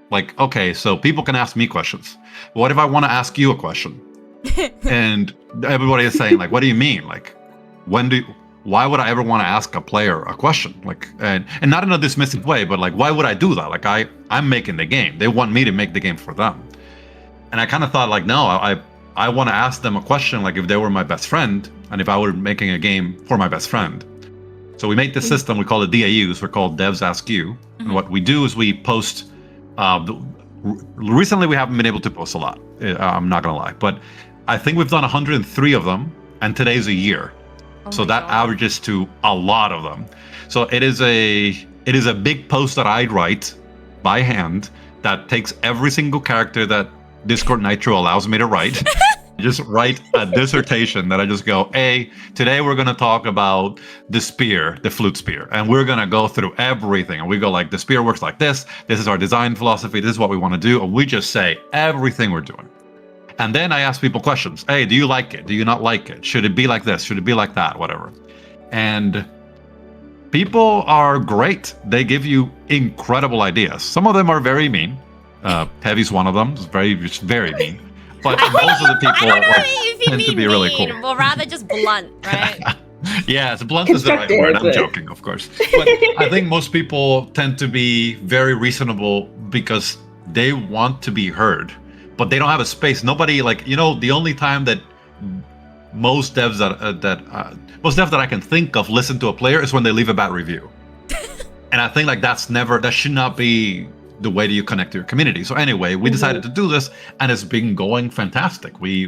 like, okay, so people can ask me questions. What if I want to ask you a question? And everybody is saying, like, what do you mean? Like, why would I ever want to ask a player a question? Like, and not in a dismissive way, but like, why would I do that? Like, I'm making the game. They want me to make the game for them. And I kind of thought, like, no, I want to ask them a question, like if they were my best friend and if I were making a game for my best friend. So we made this system, we call it DAUs, we're called Devs Ask You. And what we do is we post, recently we haven't been able to post a lot, I'm not gonna lie, but I think we've done 103 of them, and today's a year. So that averages to a lot of them. So it is a big post that I write by hand that takes every single character that Discord Nitro allows me to write. Just write a dissertation that I just go, hey, today we're going to talk about the spear, the flute spear, and we're going to go through everything. And we go like, the spear works like this is our design philosophy, this is what we want to do, and we just say everything we're doing. And then I ask people questions. Hey, do you like it? Do you not like it? Should it be like this? Should it be like that? Whatever. And people are great. They give you incredible ideas. Some of them are very mean. Heavy's one of them. It's very mean. But most of the people tend to be really cool. Or rather just blunt, right? Yeah, it's blunt is the right word. I'm joking, of course. But I think most people tend to be very reasonable because they want to be heard, but they don't have a space. Nobody, like, you know, the only time that most devs that I can think of listen to a player is when they leave a bad review. And I think like that should not be the way that you connect to your community. So anyway, we decided to do this, and it's been going fantastic. We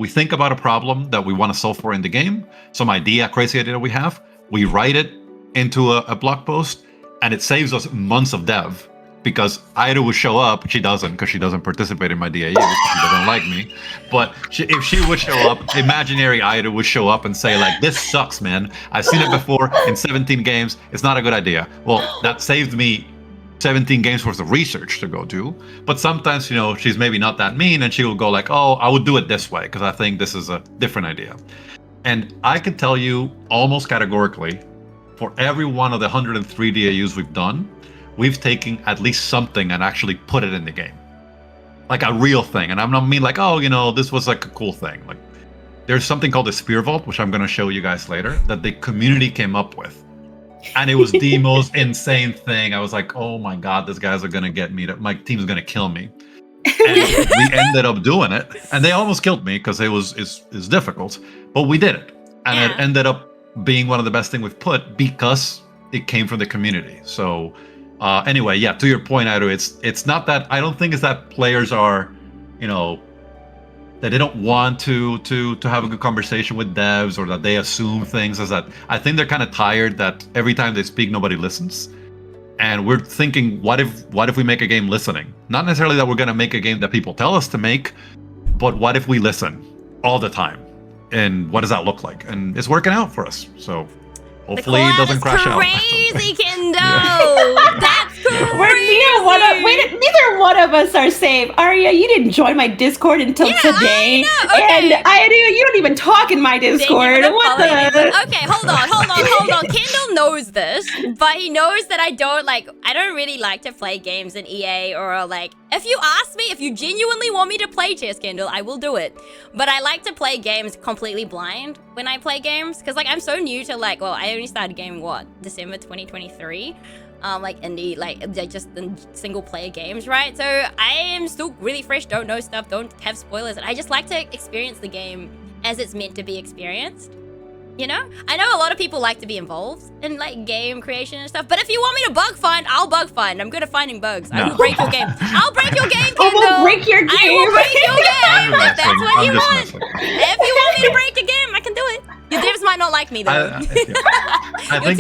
think about a problem that we want to solve for in the game, some crazy idea that we have, we write it into a blog post, and it saves us months of dev, because Ida would show up. She doesn't, because she doesn't participate in my DAU because she doesn't like me. But if she would show up, imaginary Ida would show up and say like, this sucks, man. I've seen it before in 17 games. It's not a good idea. Well, that saved me 17 games worth of research to go do. But sometimes, you know, she's maybe not that mean, and she will go like, oh, I would do it this way because I think this is a different idea. And I can tell you almost categorically, for every one of the 103 DAUs we've done, we've taken at least something and actually put it in the game, like a real thing. And I don't mean like, oh, you know, this was like a cool thing. Like, there's something called the Spear Vault, which I'm going to show you guys later, that the community came up with. And it was the most insane thing. I was like, oh my God, these guys are going to get me. My team's going to kill me. And we ended up doing it. And they almost killed me because it's difficult. But we did it. And it ended up being one of the best things we've put because it came from the community. So anyway, yeah, to your point, Ado, it's not that, I don't think it's that players are, you know, that they don't want to have a good conversation with devs, or that they assume things. Is that I think they're kind of tired that every time they speak, nobody listens. And we're thinking, what if we make a game listening? Not necessarily that we're going to make a game that people tell us to make, but what if we listen all the time? And what does that look like? And it's working out for us. So hopefully it doesn't crash out. Crazy, Kendall. That's crazy. Neither one of us are safe. Arya, you didn't join my Discord until today. Okay. And you don't even talk in my Discord. What the? Okay, hold on. Kendall knows this, but he knows that I don't really like to play games in EA, or like, if you ask me, if you genuinely want me to play chess, Kendall, I will do it. But I like to play games completely blind when I play games, because like I'm so new to like, well, I only started gaming December 2023. Like indie, like just single player games, right? So I am still really fresh, don't know stuff, don't have spoilers, and I just like to experience the game as it's meant to be experienced. You know, I know a lot of people like to be involved in like game creation and stuff, but if you want me to bug find, I'll bug find. I'm good at finding bugs. I will break your game. I'll break your game, Kendall. I will break your game. I will break your game if that's what you want. If you want me to break a game, I can do it. Your devs might not like me though. I think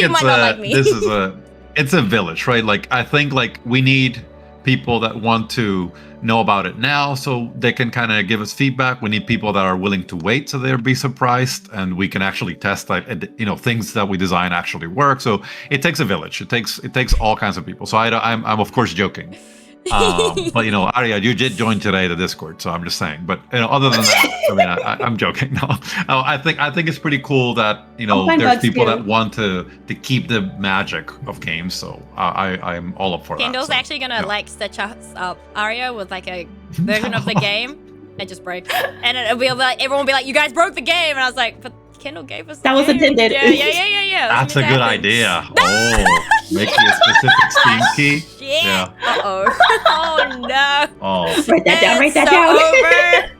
it's a village, right? Like I think like we need people that want to know about it now so they can kind of give us feedback. We need people that are willing to wait so they'll be surprised, and we can actually test things that we design actually work. So it takes a village. It takes all kinds of people. So I'm of course joking. But Arya, you did join today the Discord, so I'm just saying. But other than that, I mean, I'm joking. No, I think it's pretty cool that there's people that want to keep the magic of games. So I'm all up for that. Kendall's actually gonna stitch us up, Arya, with like a version of the game. It just breaks, and it'll be like everyone will be like, "You guys broke the game," and I was like, "But Kendall gave us that was intended." Yeah. That's a good idea. Oh, make you a specific Steam key. Shit. Yeah. Oh no. Oh. Write that down. Write that down. Over.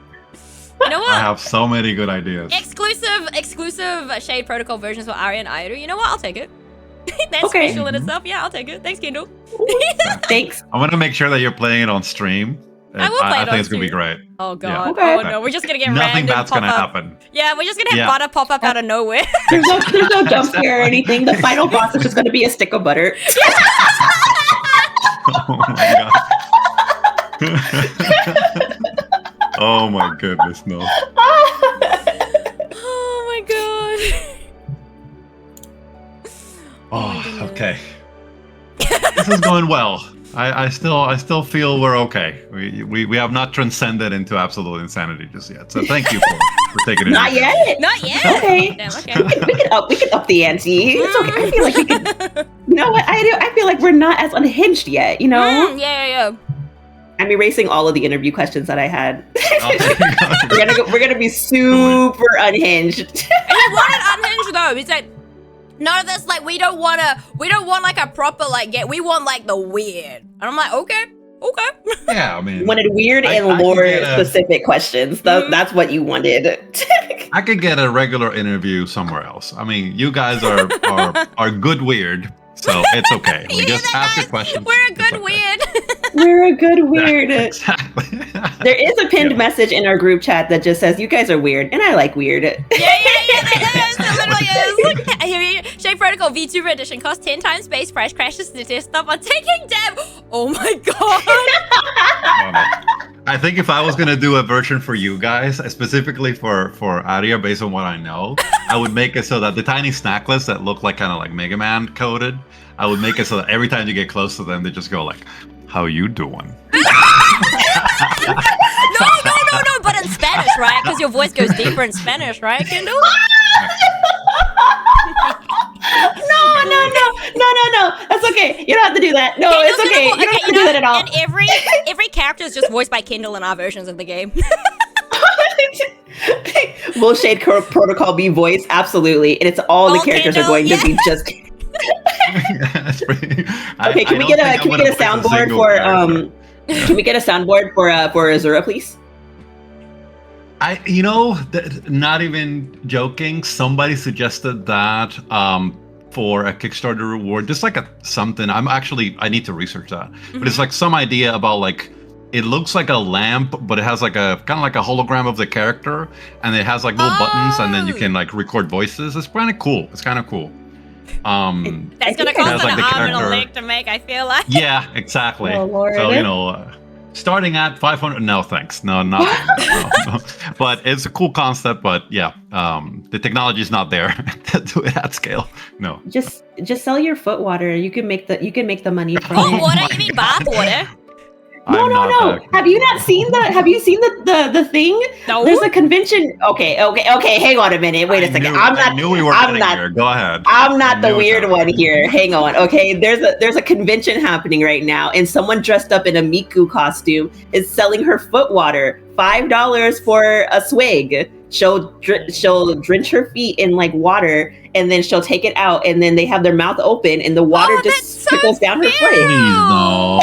You know what? I have so many good ideas. Exclusive Shade Protocol versions for Arya and Airu. You know what? I'll take it. That's Okay. special in itself. Yeah, I'll take it. Thanks, Kendall. Thanks. I'm gonna make sure that you're playing it on stream. I will play it I on think it's gonna be stream. great. Oh god. Yeah. Okay. Oh no, we're just gonna get Nothing random bad's pop gonna up. happen. Yeah, we're just gonna have butter pop up out of nowhere. There's no jump scare or anything. The final boss is just going to be a stick of butter. Oh my god. Oh my goodness, no. Oh my god. Oh, okay. This is going well. I still feel we're okay. We have not transcended into absolute insanity just yet. So thank you for taking it. Not yet. Not yet. Okay. Damn, okay. We can up the ante. It's okay. I feel like we can. You know what? I feel like we're not as unhinged yet. You know. Yeah. I'm erasing all of the interview questions that I had. Oh, we're gonna be super unhinged. You want it unhinged though. It's like none of this. Like we don't want like a proper we want like the weird. And I'm like, okay. Yeah, I mean, You wanted weird and lore specific questions. That's what you wanted. I could get a regular interview somewhere else. I mean, you guys are good weird, so it's okay. We just ask the questions. We're a good weird. We're a good weird. Yeah, exactly. There is a pinned message in our group chat that just says, "You guys are weird," and I like weird. Yeah. It literally is. Here, Shape Protocol VTuber edition costs 10 times base price. Crashes to test stuff on taking dev. Oh my god. I think if I was gonna do a version for you guys, specifically for Arya, based on what I know, I would make it so that the tiny snack lists that look like kind of like Mega Man coded, I would make it so that every time you get close to them, they just go like, "How you doing?" No, but in Spanish, right? Because your voice goes deeper in Spanish, right, Kendall? No. That's okay. You don't have to do that. No, Kendall's it's okay. You don't have to do that at all. And every character is just voiced by Kendall in our versions of the game. Will Shade Protocol be voiced? Absolutely. And it's all the characters Kendall, are going to be just... Okay, can we get a soundboard for can we get a soundboard for Azura, please? Not even joking, somebody suggested that for a Kickstarter reward, just like something. I need to research that. But it's like some idea about like, it looks like a lamp, but it has like a kind of like a hologram of the character, and it has like little buttons, and then you can like record voices. It's kind of cool. That's gonna cost an arm and a leg to make, I feel like. Yeah, exactly. Oh, Lord. So, starting at 500. No, thanks. No, not. no. But it's a cool concept. But yeah, the technology is not there to do it at scale. No. Just sell your foot water. You can make the money from Oh, it. water? You mean bath water? No. Have you not seen the thing? No. There's a convention. Okay. Hang on a minute. Wait a second. I knew we were getting here. Go ahead. I'm not the weird one here. Hang on. Okay. There's a convention happening right now, and someone dressed up in a Miku costume is selling her foot water. $5 for a swig. She'll drench her feet in like water, and then she'll take it out, and then they have their mouth open, and the water just trickles down her foot. Please, no.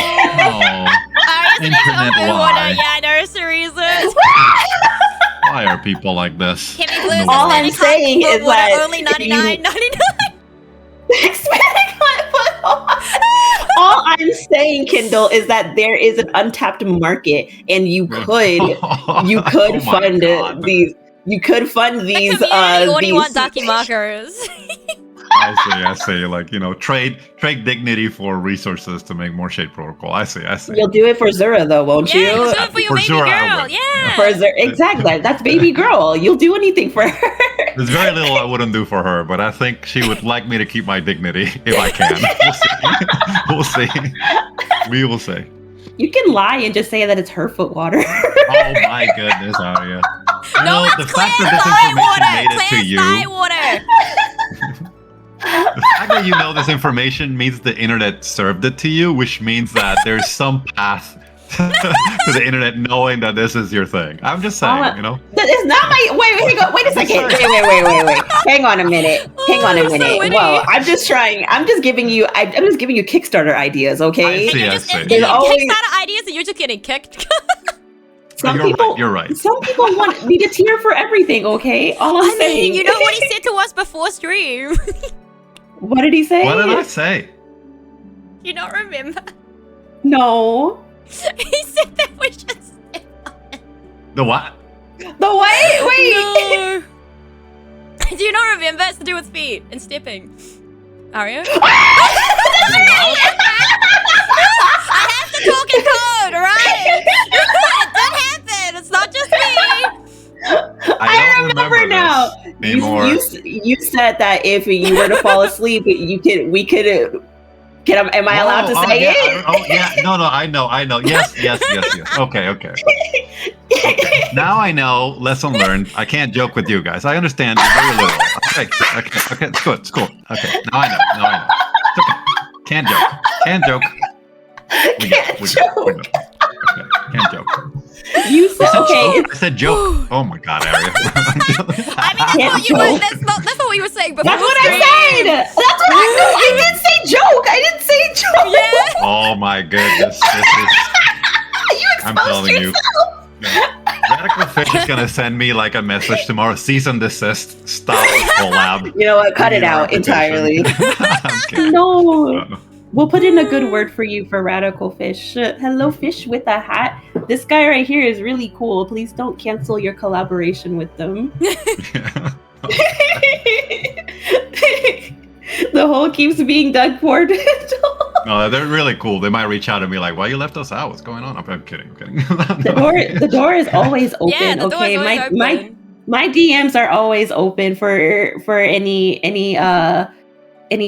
Internet lie. Yeah, there's a reason. Why are people like this? Can we please All I'm saying is that only $99.99. All I'm saying, Kendall, is that there is an untapped market, and you could fund these. You could fund these. What do you want, these- Daki markers? I see. Like, trade dignity for resources to make more Shade Protocol. I see. You'll do it for Zura, though, won't Yeah, you? you'll do it for your baby Zura, girl. Yeah. For Zura, exactly. That's baby girl. You'll do anything for her. There's very little I wouldn't do for her, but I think she would like me to keep my dignity if I can. We'll see. We will see. You can lie and just say that it's her foot water. Oh my goodness, Aria. No, it's the Claire's fact that this thigh information made it to water. you. Claire's thigh water. The fact that you know this information means the internet served it to you, which means that there's some path to the internet knowing that this is your thing. I'm just saying, It's not my. Wait a second. Wait. Hang on a minute. So Well, I'm just giving you Kickstarter ideas, okay? I Just see. There's always- Kickstarter ideas and you're just getting kicked. You're right. Some people want me to tier for everything, okay? All I'm saying. You know what he said to us before stream. What did he say? What did I say? You don't remember? No. He said that we should step on it. The what? The what? Wait. No. Do you not remember? It's to do with feet and stepping. Aria? I have to talk in code, alright? It did happen. It's not just me. I don't remember now. Anymore. You said that if you were to fall asleep, we could. Am I allowed to say it? No, I know. Yes. Okay. Now I know. Lesson learned. I can't joke with you guys. I understand very little. Okay. It's cool. Okay. Now I know. It's okay. Can't joke. We're good. Okay. Can't joke. You said okay. I said joke. Oh my god, Aria. That's what we were saying before. That's what I said. That's what I know. I didn't say joke. Yeah. Oh my goodness. This is. You I'm exposed telling you. yourself. Radical Fish is gonna send me like a message tomorrow. Cease and desist. Stop the collab. You know what? Cut it out entirely. I'm kidding. No. We'll put in a good word for you for Radical Fish. Hello, Fish with a hat. This guy right here is really cool. Please don't cancel your collaboration with them. The hole keeps being dug for. No, they're really cool. They might reach out and be like, "Why you left us out? What's going on?" I'm kidding. The door is always open. Yeah, the door is always open. My DMs are always open for any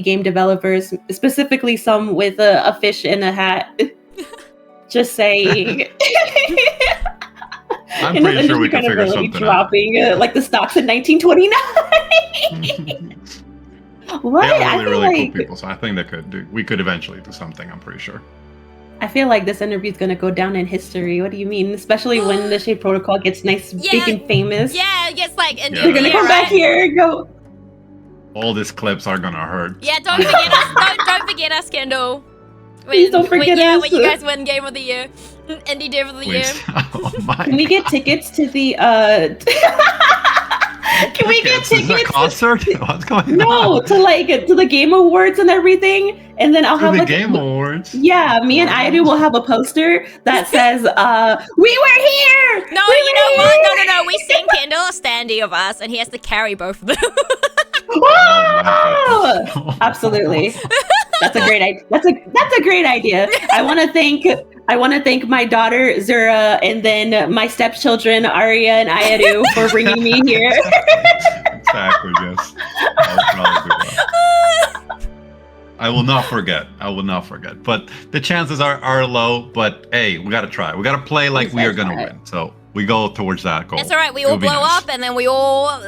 game developers, specifically some with a fish in a hat. Just saying. I'm pretty sure we can figure something dropping, like the stocks in 1929. What? They are I really, feel really like cool people, so I think we could eventually do something, I'm pretty sure. I feel like this interview is going to go down in history. What do you mean? Especially when the Shade Protocol gets nice, big, and famous. Yeah, it gets like into They're going to come back here and go. All these clips are gonna hurt. Yeah, don't forget us. Don't forget us, Kendall. Please don't forget us. When you guys win Game of the Year, Indie Dev of the Year. Oh my Can we get tickets to the? Can we get tickets? Is that a concert? What's going on? No, to the Game Awards and everything, and then I'll have the like Game Awards. Yeah, me and Aidu will have a poster that says, "We were here." No, you know what? No. We send Kendall a standee of us, and he has to carry both of them. Oh, absolutely. That's a great idea. That's a great idea. I want to thank my daughter Zura and then my stepchildren Aria and Ayadu for bringing me here. Exactly. Yes. I will not forget. But the chances are low. But hey, we gotta try. We gotta play like we are gonna win. So we go towards that goal. It's all right. We all blow up, and then we all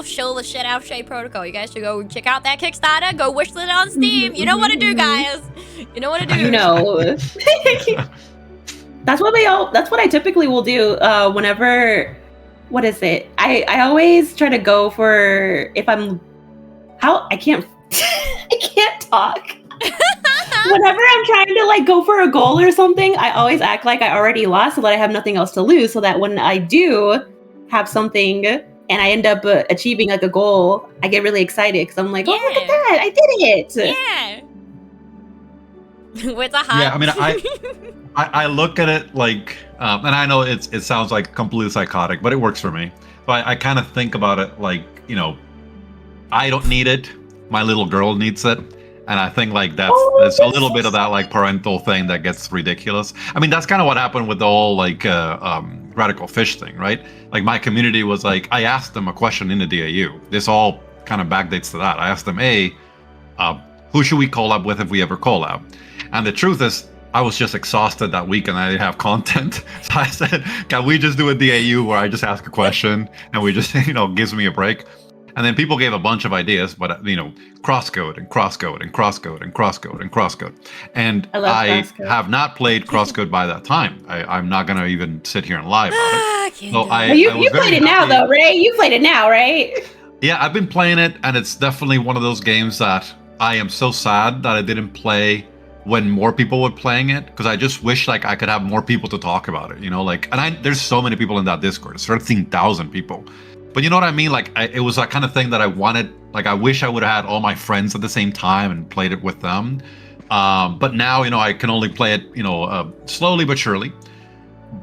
show the shit out of Shade Protocol. You guys should go check out that Kickstarter. Go wish it on Steam. You know what to do, guys. You know what to do. You know. That's what I typically will do. Whenever, what is it? I always try to go for I can't talk. Whenever I'm trying to go for a goal or something, I always act like I already lost so that I have nothing else to lose. So that when I do have something and I end up achieving a goal, I get really excited because I'm like, oh, look at that, I did it. Yeah. With a heart. Yeah, I mean, I look at it and I know it sounds like completely psychotic, but it works for me. So I kind of think about it like, I don't need it. my little girl needs it. And I think like that's a little bit of that like parental thing that gets ridiculous. I mean, that's kind of what happened with the whole like radical fish thing, right? Like my community was like, I asked them a question in the DAU. This all kind of backdates to that. I asked them, who should we collab with if we ever collab? And the truth is, I was just exhausted that week and I didn't have content. So I said, can we just do a DAU where I just ask a question and we just, gives me a break? And then people gave a bunch of ideas, but crosscode and crosscode and crosscode and crosscode and crosscode. And I have not played crosscode by that time. I'm not gonna even sit here and lie about it. So you played it now, though, Ray. You played it now, right? Yeah, I've been playing it, and it's definitely one of those games that I am so sad that I didn't play when more people were playing it, because I just wish like I could have more people to talk about it. There's so many people in that Discord. It's 13,000 people. But you know what I mean? Like, it was that kind of thing that I wanted. Like, I wish I would have had all my friends at the same time and played it with them. But now, I can only play it, slowly but surely.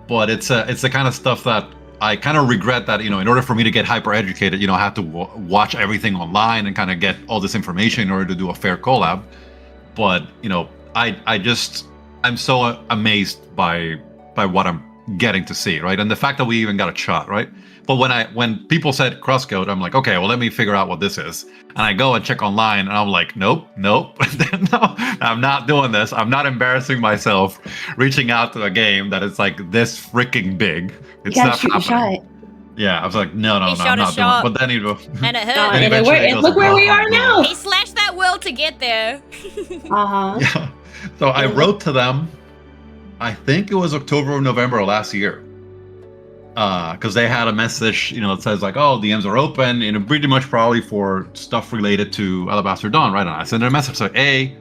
But it's the kind of stuff that I kind of regret that, in order for me to get hyper educated, I have to watch everything online and kind of get all this information in order to do a fair collab. But, I'm so amazed by what I'm getting to see, right? And the fact that we even got a shot, right? But when people said crosscode, I'm like, okay, well, let me figure out what this is. And I go and check online, and I'm like, nope. No, I'm not doing this. I'm not embarrassing myself reaching out to a game that is like this freaking big. It's not happening. Yeah, I was like, no, I'm not doing it. But then and it hurt. And look where we are now. He slashed that will to get there. Yeah. So I wrote to them. I think it was October or November of last year. Because they had a message, that says like, oh, DMs are open, pretty much probably for stuff related to Alabaster Dawn, right? And I sent a message like, hey,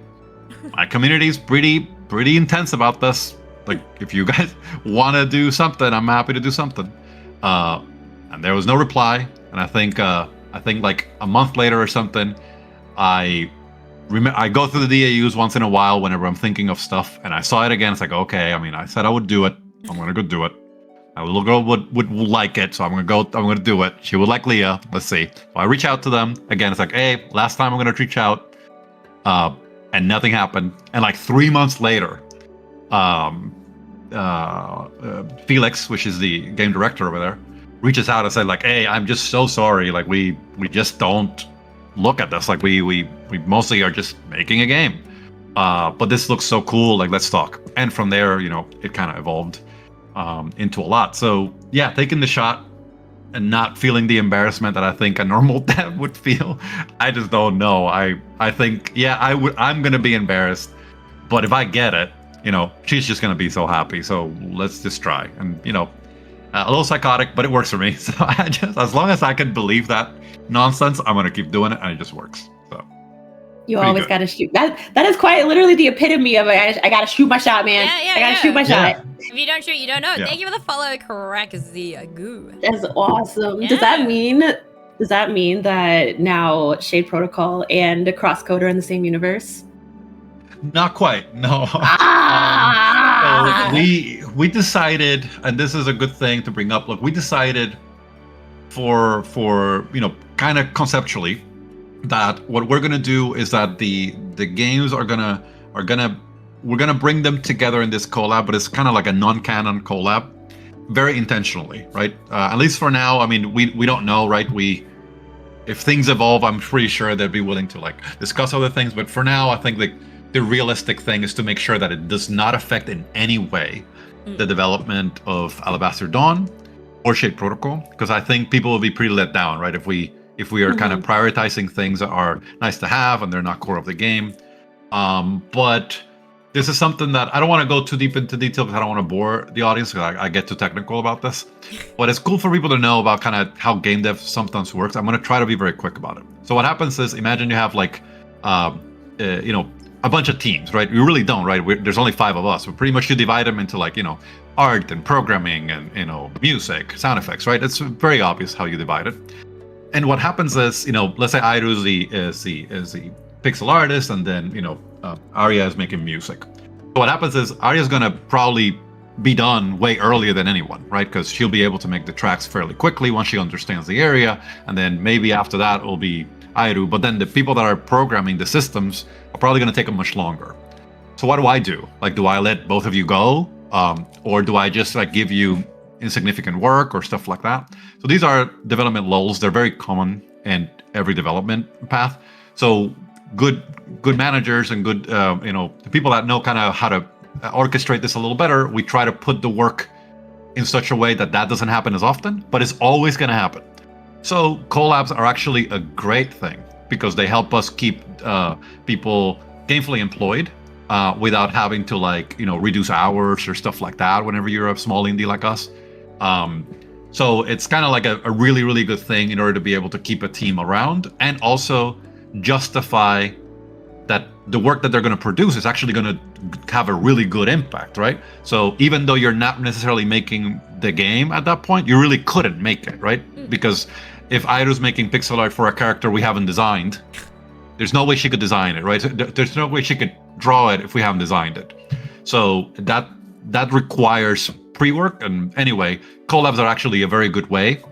my community is pretty intense about this. Like, if you guys want to do something, I'm happy to do something. And there was no reply. And I think like a month later or something, I go through the DAUs once in a while whenever I'm thinking of stuff, and I saw it again. It's like, okay, I mean, I said I would do it. I'm gonna go do it. My little girl would like it, so I'm gonna do it. She would like Leah. Let's see. So I reach out to them again. It's like, hey, last time I'm gonna reach out, and nothing happened. And like 3 months later, Felix, which is the game director over there, reaches out and said like, hey, I'm just so sorry. Like we just don't look at this. Like we mostly are just making a game. But this looks so cool. Like, let's talk. And from there, it kind of evolved into a lot. So yeah, taking the shot and not feeling the embarrassment that I think a normal dev would feel. I just don't know. I think, yeah, I'm gonna be embarrassed, but if I get it, she's just gonna be so happy. So let's just try. And a little psychotic, but it works for me. So as long as I can believe that nonsense, I'm gonna keep doing it, and it just works. So you always gotta shoot. That is quite literally the epitome of I gotta shoot my shot, man. I gotta shoot my shot. If you don't shoot, you don't know. Yeah. Thank you for the follow, Crackzagoo. That's awesome. Yeah. Does that mean that now Shade Protocol and Crosscode are in the same universe? Not quite. No. So we decided, and this is a good thing to bring up. Look, we decided for kind of conceptually that what we're gonna do is that the games we're gonna bring them together in this collab, but it's kind of like a non-canon collab, very intentionally, right? At least for now. I mean, we don't know, right? If things evolve, I'm pretty sure they'd be willing to like discuss other things. But for now, I think the realistic thing is to make sure that it does not affect in any way the development of Alabaster Dawn or Shade Protocol, because I think people will be pretty let down, right? If we are kind of prioritizing things that are nice to have and they're not core of the game. But this is something that I don't want to go too deep into detail because I don't want to bore the audience, because I get too technical about this. But it's cool for people to know about kind of how game dev sometimes works. I'm going to try to be very quick about it. So what happens is, imagine you have like, a bunch of teams, right? We really don't, right? There's only 5 of us. We pretty much you divide them into like, art and programming and, music, sound effects, right? It's very obvious how you divide it. And what happens is, let's say Airu is the pixel artist, and then, Arya is making music. So what happens is Arya's gonna probably be done way earlier than anyone, right? Because she'll be able to make the tracks fairly quickly once she understands the area, and then maybe after that it'll be Airu, but then the people that are programming the systems are probably going to take them much longer. So what do? Like, do I let both of you go? Or do I just like give you insignificant work or stuff like that? So these are development lulls. They're very common in every development path. So good managers and good, the people that know kind of how to orchestrate this a little better, we try to put the work in such a way that doesn't happen as often, but it's always going to happen. So collabs are actually a great thing because they help us keep people gainfully employed without having to reduce hours or stuff like that whenever you're a small indie like us. So it's kind of like a really, really good thing in order to be able to keep a team around and also justify that the work that they're going to produce is actually going to have a really good impact, right? So even though you're not necessarily making the game at that point, you really couldn't make it, right? Because if Airu's making pixel art for a character we haven't designed, there's no way she could design it, right? There's no way she could draw it if we haven't designed it. So that requires pre-work. And anyway, collabs are actually a very good way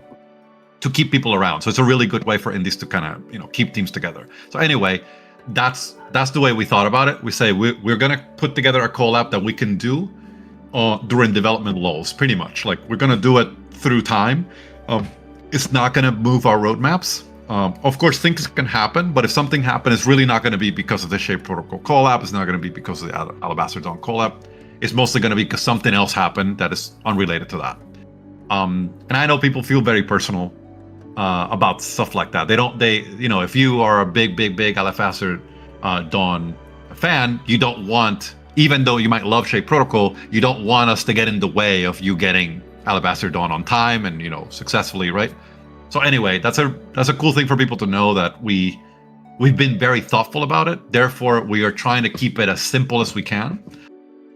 to keep people around. So it's a really good way for indies to kind of, keep teams together. So anyway, that's the way we thought about it. We say we're going to put together a collab that we can do during development lulls, pretty much. Like, we're going to do it through time. It's not going to move our roadmaps. Of course, things can happen, but if something happens, it's really not going to be because of the Shape Protocol collab. It's not going to be because of the Alabaster Dawn collab. It's mostly going to be because something else happened that is unrelated to that. And I know people feel very personal about stuff like that. If you are a big Alabaster Dawn fan, you don't want, even though you might love Shape Protocol, you don't want us to get in the way of you getting Alabaster Dawn on time and successfully, right? So anyway, that's a cool thing for people to know that we've been very thoughtful about it. Therefore, we are trying to keep it as simple as we can.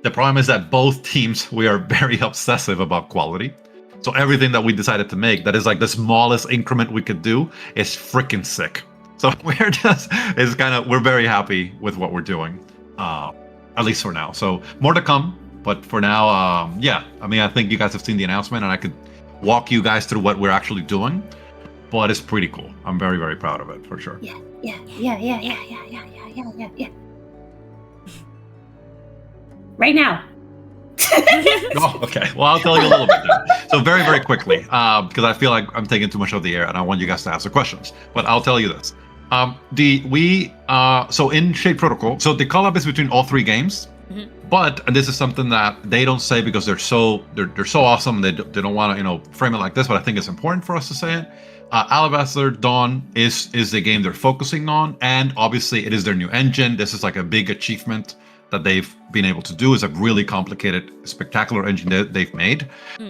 The problem is that both teams, we are very obsessive about quality. So everything that we decided to make, that is like the smallest increment we could do, is freaking sick. So we're very happy with what we're doing, at least for now. So more to come, but for now, I think you guys have seen the announcement, and I could walk you guys through what we're actually doing. But it's pretty cool. I'm very, very proud of it, for sure. Yeah. Right now. Oh, okay. Well, I'll tell you a little bit then. So very, very quickly, because I feel like I'm taking too much of the air and I want you guys to ask the questions. But I'll tell you this. So in Shape Protocol, so the collab is between all three games. But, and this is something that they don't say because they're so awesome. They don't want to frame it like this, but I think it's important for us to say it. Alabaster Dawn is the game they're focusing on, and obviously it is their new engine. This is like a big achievement that they've been able to do. Is a really complicated, spectacular engine that they've made.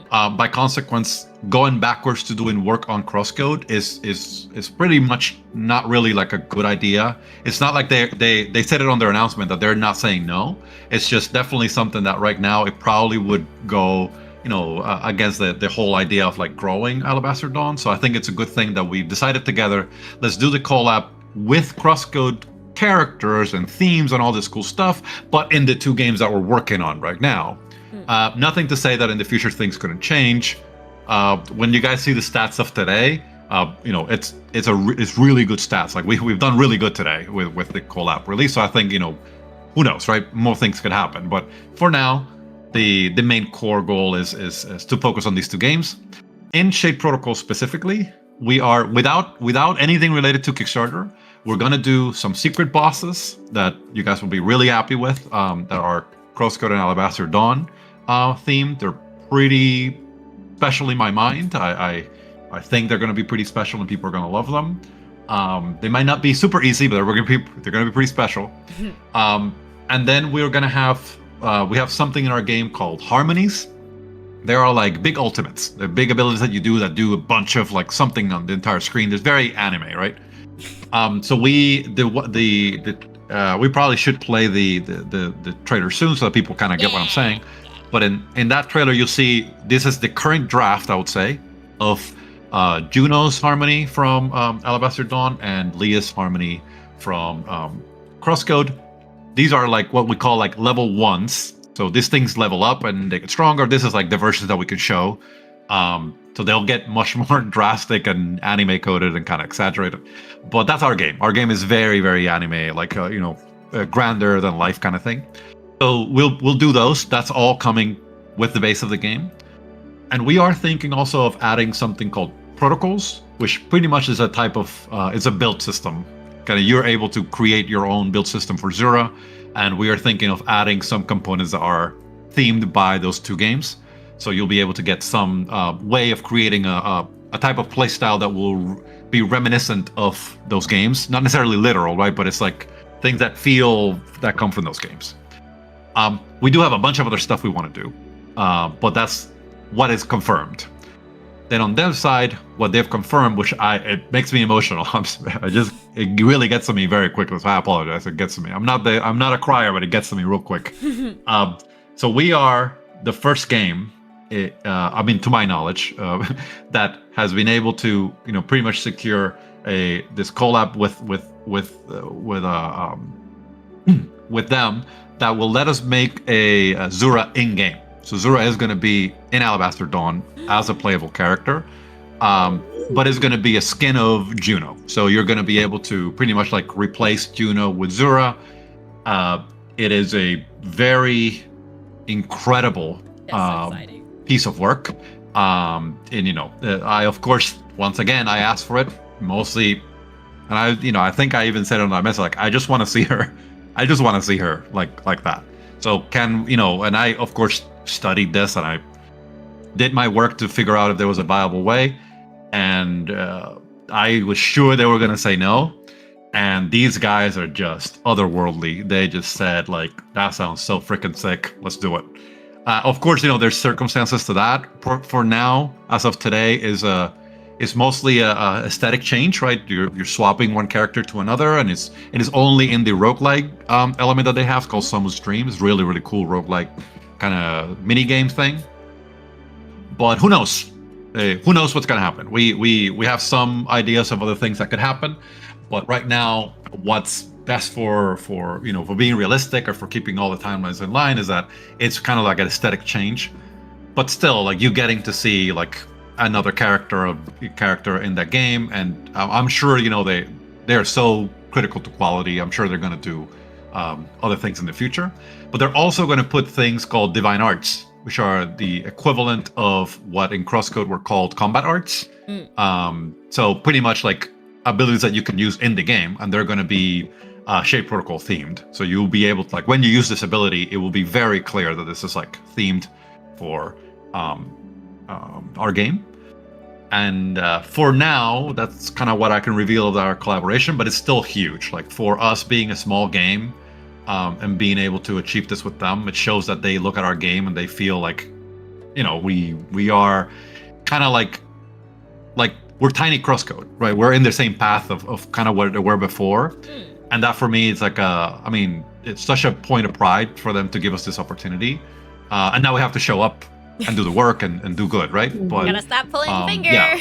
By consequence, going backwards to doing work on crosscode is pretty much not really like a good idea. It's not like they said it on their announcement that they're not saying no. It's just definitely something that right now it probably would go against the whole idea of like growing Alabaster Dawn. So I think it's a good thing that we've decided together, let's do the collab with crosscode characters and themes and all this cool stuff, but in the two games that we're working on right now. Nothing to say that in the future things couldn't change. When you guys see the stats of today, it's really good stats. Like we've done really good today with the collab release. So I think who knows, right? More things could happen, but for now, the main core goal is to focus on these two games. In Shape Protocol specifically, we are without anything related to Kickstarter. We're gonna do some secret bosses that you guys will be really happy with. That are Crosscode and Alabaster Dawn themed. They're pretty special in my mind. I think they're gonna be pretty special and people are gonna love them. They might not be super easy, but they're gonna be pretty special. And then we're gonna have we have something in our game called Harmonies. There are like big ultimates. They're big abilities that you do that do a bunch of like something on the entire screen. There's very anime, right? So we probably should play the trailer soon so that people kind of get what I'm saying. But in that trailer, you'll see this is the current draft, I would say, of Juno's harmony from Alabaster Dawn and Leah's harmony from Crosscode. These are like what we call like level 1s. So these things level up and they get stronger. This is like the versions that we can show. So they'll get much more drastic and anime coded and kind of exaggerated. But that's our game. Our game is very, very anime, like grander than life kind of thing. So we'll do those. That's all coming with the base of the game. And we are thinking also of adding something called protocols, which pretty much is a type of it's a build system. Kind of you're able to create your own build system for Zura, and we are thinking of adding some components that are themed by those two games. So you'll be able to get some way of creating a type of playstyle that will be reminiscent of those games. Not necessarily literal, right? But it's like things that come from those games. We do have a bunch of other stuff we want to do, but that's what is confirmed. Then on their side, what they've confirmed, which it makes me emotional. It really gets to me very quickly. So I apologize. It gets to me. I'm not a crier, but it gets to me real quick. So we are the first game, to my knowledge, that has been able to, pretty much secure this collab with them that will let us make a Zura in-game. So Zura is going to be in Alabaster Dawn as a playable character, but it's going to be a skin of Juno. So you're going to be able to pretty much like replace Juno with Zura. It is a very incredible piece of work. I of course, once again, I asked for it mostly, and I think I even said it on my message, like, I just want to see her. I just want to see her like that. So and I of course studied this and I did my work to figure out if there was a viable way, and I was sure they were going to say no. And these guys are just otherworldly. They just said, like, that sounds so freaking sick. Let's do it. Of course, there's circumstances to that. For now, as of today, is mostly a aesthetic change, right? You're swapping one character to another, and it is only in the roguelike element that they have called Samus Dream. It's really, really cool roguelike kind of mini game thing. But who knows? Who knows what's gonna happen? We have some ideas of other things that could happen, but right now, what's best for being realistic or for keeping all the timelines in line is that it's kind of like an aesthetic change, but still, like, you getting to see like another character in that game, and I'm sure they're so critical to quality. I'm sure they're going to do other things in the future, but they're also going to put things called divine arts, which are the equivalent of what in Crosscode were called combat arts. So pretty much like abilities that you can use in the game, and they're going to be Shape Protocol themed. So you'll be able to, like, when you use this ability, it will be very clear that this is like themed for our game. And for now, that's kind of what I can reveal of our collaboration, but it's still huge. Like, for us being a small game and being able to achieve this with them, it shows that they look at our game and they feel like, we are kind of like we're tiny Crosscode, right? We're in the same path of kind of where they were before. And that for me, it's like it's such a point of pride for them to give us this opportunity. And now we have to show up and do the work and do good, right? But gotta stop pulling finger. Yeah.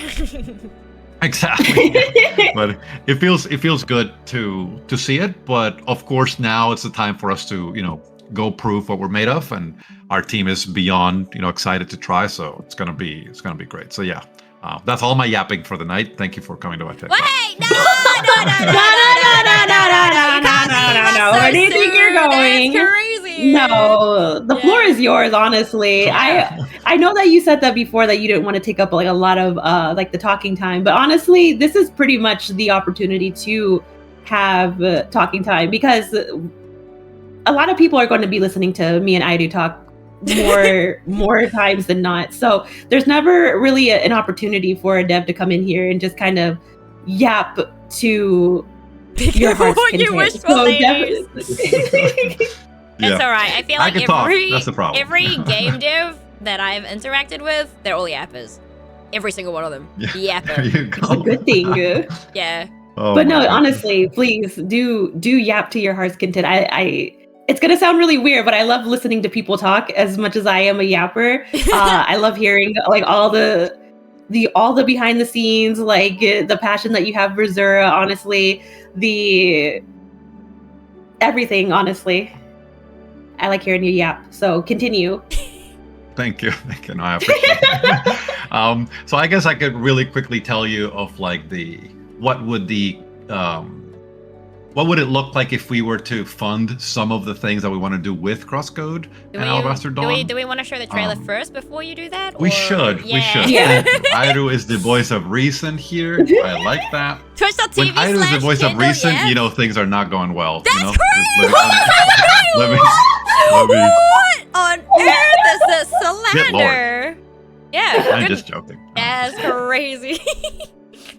Exactly. But it feels good to see it. But of course, now it's the time for us to go prove what we're made of, and our team is beyond excited to try. So it's gonna be great. So yeah. That's all my yapping for the night. Thank you for coming to my TED. Wait, no. Where do you think you're going? That's crazy. No, the floor is yours, honestly. I know that you said that before, that you didn't want to take up like a lot of like the talking time, but honestly, this is pretty much the opportunity to have talking time, because a lot of people are going to be listening to me and Aidu talk more times than not. So there's never really an opportunity for a dev to come in here and just kind of yap to your heart's content. It's all right. I feel like That's the problem. every game dev that I've interacted with, they're all yappers. Every single one of them. Yapper. It's a good thing. Yeah. Oh, but no, honestly, please do yap to your heart's content. It's gonna sound really weird, but I love listening to people talk as much as I am a yapper. I love hearing like all the behind the scenes, like the passion that you have for Zura. Honestly, everything. Honestly, I like hearing you yap. So continue. Thank you. No, I appreciate it. So I guess I could really quickly tell you of like what would it look like if we were to fund some of the things that we want to do with Crosscode and Alabaster Dawn? Do we want to show the trailer first before you do that? We should. Yeah. We should. Yeah. Iru is the voice of reason here. I like that. Twitch.tv When Iru is the voice of Kendall, reason, yes. you know things are not going well. That's you know? crazy! Let me. What on earth is this Good Lord. slander? Yeah. I'm good- just joking. That's crazy.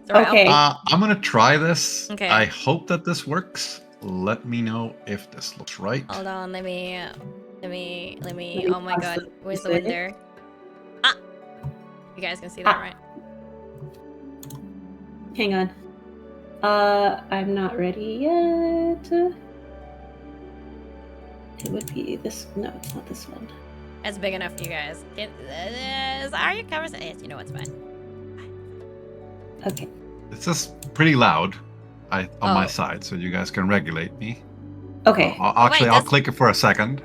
Sorry, Okay. I'm gonna try this. Okay. I hope that this works. Let me know if this looks right. Hold on, let me. me Oh my pause god, the where's the music. window? Ah, you guys can see that, right? Hang on. I'm not ready yet. It would be this. No, it's not this one. That's big enough for you guys. Are you covers? Yes, you know what's fine. Okay. It's just pretty loud on my Oh. side, so you guys can regulate me. Okay. I'll that's- click it for a second.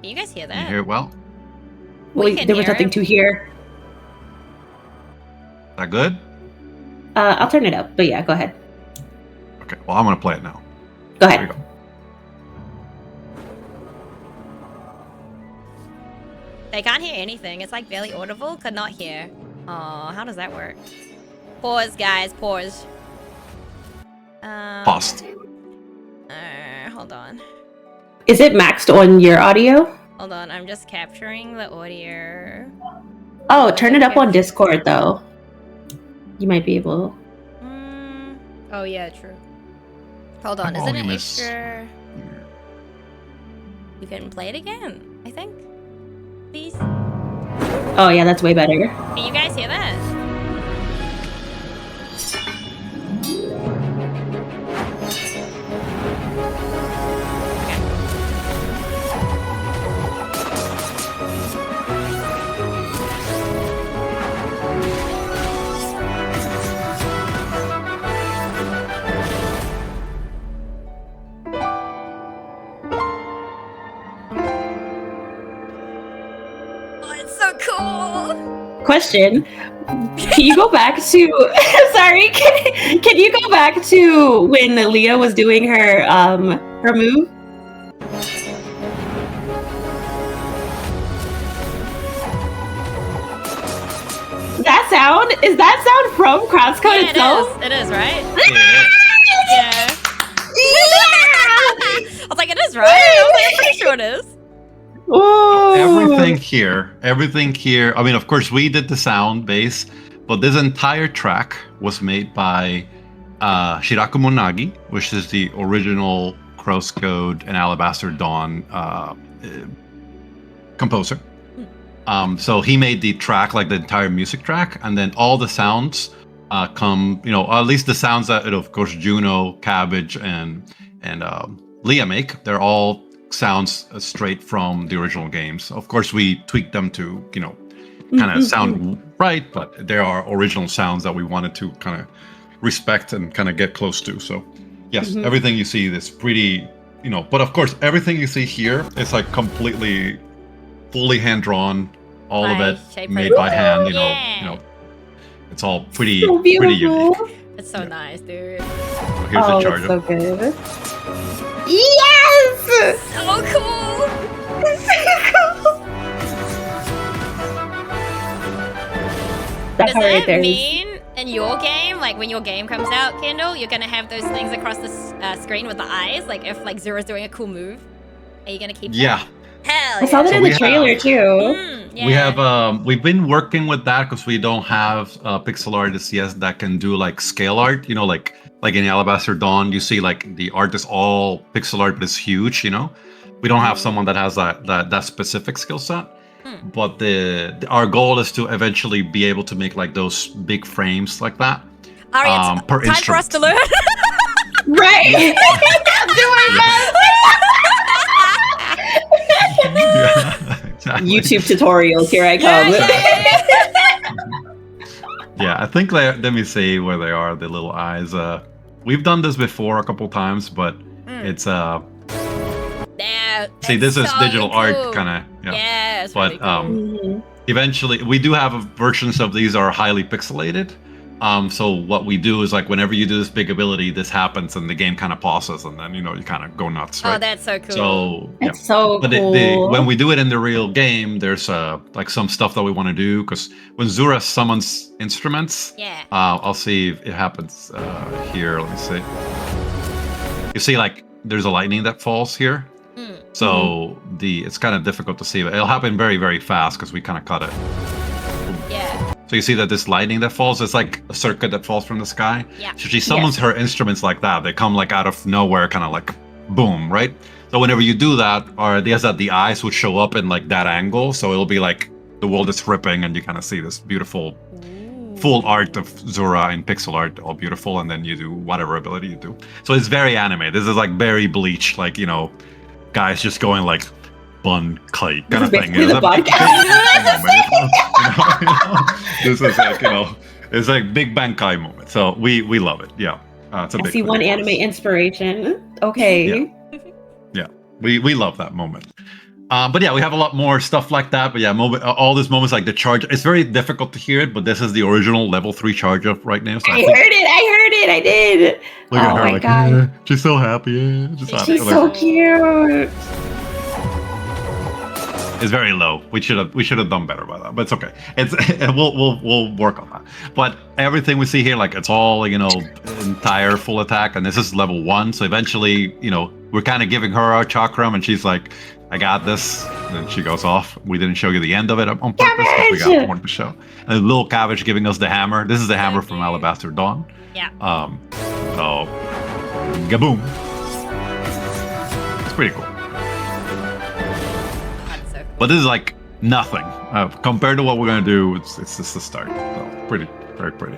Can you guys hear Can you that? hear it well? We can there was hear nothing it. to hear. Is that good? I'll turn it up, but yeah, go ahead. Okay, well, I'm gonna play it now. Go There you ahead. go. They can't hear anything. It's like barely audible. Could not hear. Oh, how does that work? Pause, guys. Pause. Paused. Hold on. Is it maxed on your audio? Hold on. I'm just capturing the audio. Oh, turn it up on Discord though. You might be able. Oh yeah, true. Hold on. Oh, Is it you an miss- extra? You can play it again. I think. Please. Oh yeah, that's way better. Can you guys hear that? Oh, it's so cool. Question: can you go back to? Sorry, can you go back to when Leah was doing her her move? Is that sound from Crosscode Yeah, itself? it is, right? Yeah. Yeah. I was like, it is, right? I was like, I'm pretty sure it is. Whoa. Everything here. I mean, of course, we did the sound base, but this entire track was made by Shiraku Monagi, which is the original Crosscode and Alabaster Dawn composer. So he made the track, like the entire music track, and then all the sounds come, at least the sounds that, of course, Juno, Cabbage, and Leah make. They're all sounds straight from the original games. Of course, we tweaked them to, kind of sound right, but there are original sounds that we wanted to kind of respect and kind of get close to. So, yes, everything you see is pretty, but of course, everything you see here is like completely, fully hand drawn. All of By it Shape made by Protocol. hand, Yeah. it's all pretty So pretty beautiful. unique. It's so nice, dude. So here's the Oh, charger. it's so good. Yes! So cool. That Does part right that there is- mean in your game, like when your game comes out, Kendall, you're gonna have those things across the screen with the eyes? Like if like Zero's doing a cool move, are you gonna keep? Yeah, That? Hell I saw that yeah. in we the have- trailer too. Yeah. we have we've been working with that because we don't have pixel artists yet that can do like scale art. Like in Alabaster Dawn, you see like the art is all pixel art, but it's huge. We don't have someone that has that specific skill set. But our goal is to eventually be able to make like those big frames like that. Alright, it's per time for us to learn. Right. Yeah, exactly. YouTube tutorials. Here I come. Yeah, I think let me see where they are, the little eyes. We've done this before a couple times, but it's Yeah, see, this is so digital art cool. kind of. Yeah. That's but really cool. eventually we do have versions of these are highly pixelated. So what we do is like whenever you do this big ability, this happens and the game kind of pauses and then you kind of go nuts, right? Oh, that's so cool. So It's so but cool. when we do it in the real game, there's like some stuff that we want to do because when Zura summons instruments, Yeah. I'll see if it happens here. Let me see. You see, like there's a lightning that falls here, so it's kind of difficult to see, but it'll happen very, very fast because we kind of cut it. Yeah. So you see that this lightning that falls is like a circuit that falls from the sky. Yeah. So she summons her instruments like that. They come like out of nowhere, kind of like boom, right? So whenever you do that, or ideas that the eyes would show up in like that angle, so it'll be like the world is ripping, and you kind of see this beautiful, full art of Zura in pixel art, all beautiful, and then you do whatever ability you do. So it's very anime. This is like very Bleach, like guys just going like bun kite kind of thing. The This is like it's like Big Bang Kai moment. So we love it. Yeah, it's a I big. see one anime inspiration. Okay. Yeah, we love that moment. But yeah, we have a lot more stuff like that. But yeah, all these moments like the charge. It's very difficult to hear it, but this is the original level 3 charge up right now. So I heard it. I did. Look at her, my like, God. she's so happy. She's so cute. It's very low. We should have done better by that, but it's okay. We'll work on that. But everything we see here, like it's all entire full attack, and this is level 1. So eventually, we're kind of giving her our chakram, and she's like, "I got this." And then she goes off. We didn't show you the end of it on purpose because we got more to show. And little Cabbage giving us the hammer. This is the hammer from Alabaster Dawn. Yeah. So, gaboom. It's pretty cool. But this is like nothing compared to what we're gonna do. It's just the start. So pretty, very pretty.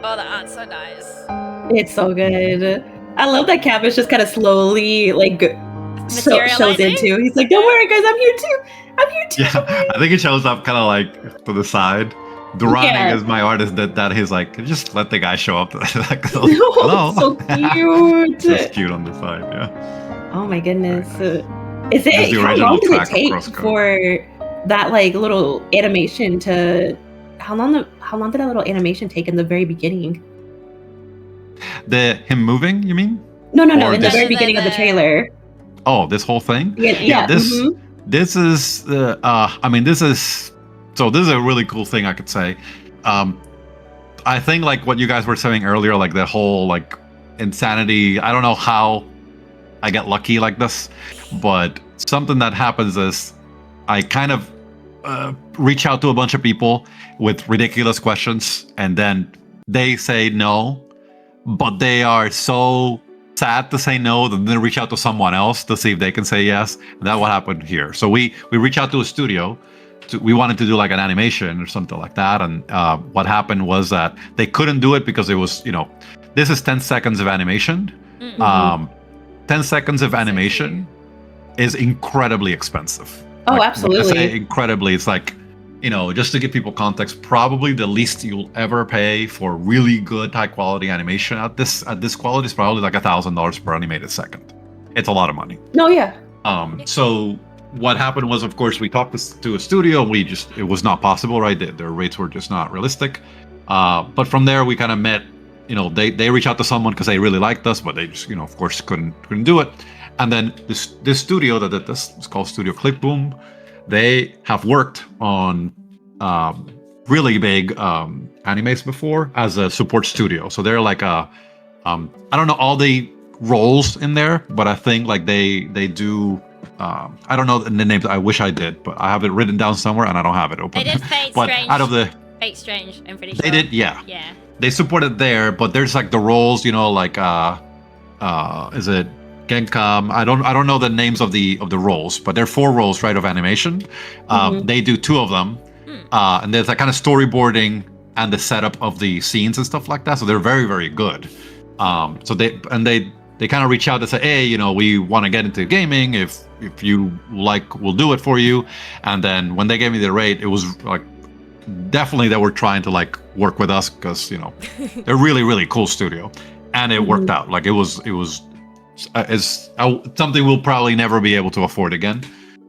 Oh, the art's so nice. It's so good. I love that Cabbage just kind of slowly shows into. He's like, "Don't worry, guys, I'm here too. I'm here too." Yeah, I think it shows up kind of like to the side. Durrani is my artist that he's like, just let the guy show up. Like, hello. So cute. Just cute on the side. Yeah. Oh my goodness. Nice. Is it? How long did it take Crosscode. for that little animation to? How long did that little animation take in the very beginning? Him moving, you mean? No, in the very beginning of the trailer. Oh, this whole thing? Yeah. This is this is a really cool thing I could say. I think like what you guys were saying earlier, like the whole like insanity. I don't know how I get lucky like this, but something that happens is I kind of reach out to a bunch of people with ridiculous questions, and then they say no, but they are so sad to say no that they reach out to someone else to see if they can say yes. And that's what happened here. So we reach out to a studio. We wanted to do like an animation or something like that, and what happened was that they couldn't do it because it was this is 10 seconds of animation. 10 seconds of animation is incredibly expensive. Oh, like, absolutely. When I say incredibly, it's like, just to give people context, probably the least you'll ever pay for really good, high quality animation at this quality is probably like $1,000 per animated second. It's a lot of money. No, yeah. So what happened was, of course, we talked to a studio, and it was not possible, right? Their rates were just not realistic. But from there, we kind of met. They reached out to someone because they really liked us, but they just, of course, couldn't do it. And then this studio that did this is called Studio Clickboom. They have worked on really big animes before as a support studio. So they're like I don't know all the roles in there, but I think like they do. I don't know the names. I wish I did, but I have it written down somewhere, and I don't have it open. They did Fate but Strange. out of the Fate Strange, I'm pretty sure. they did, yeah. Yeah. They supported there, but there's like the roles, like is it Genkam? I don't know the names of the roles, but there are 4 roles, right, of animation. They do 2 of them, and there's that kind of storyboarding and the setup of the scenes and stuff like that. So they're very, very good. So they kind of reach out and say, hey, we want to get into gaming. If you like, we'll do it for you. And then when they gave me the rate, it was like definitely they were trying to like work with us because they're really, really cool studio, and it worked out. Like it was something we'll probably never be able to afford again.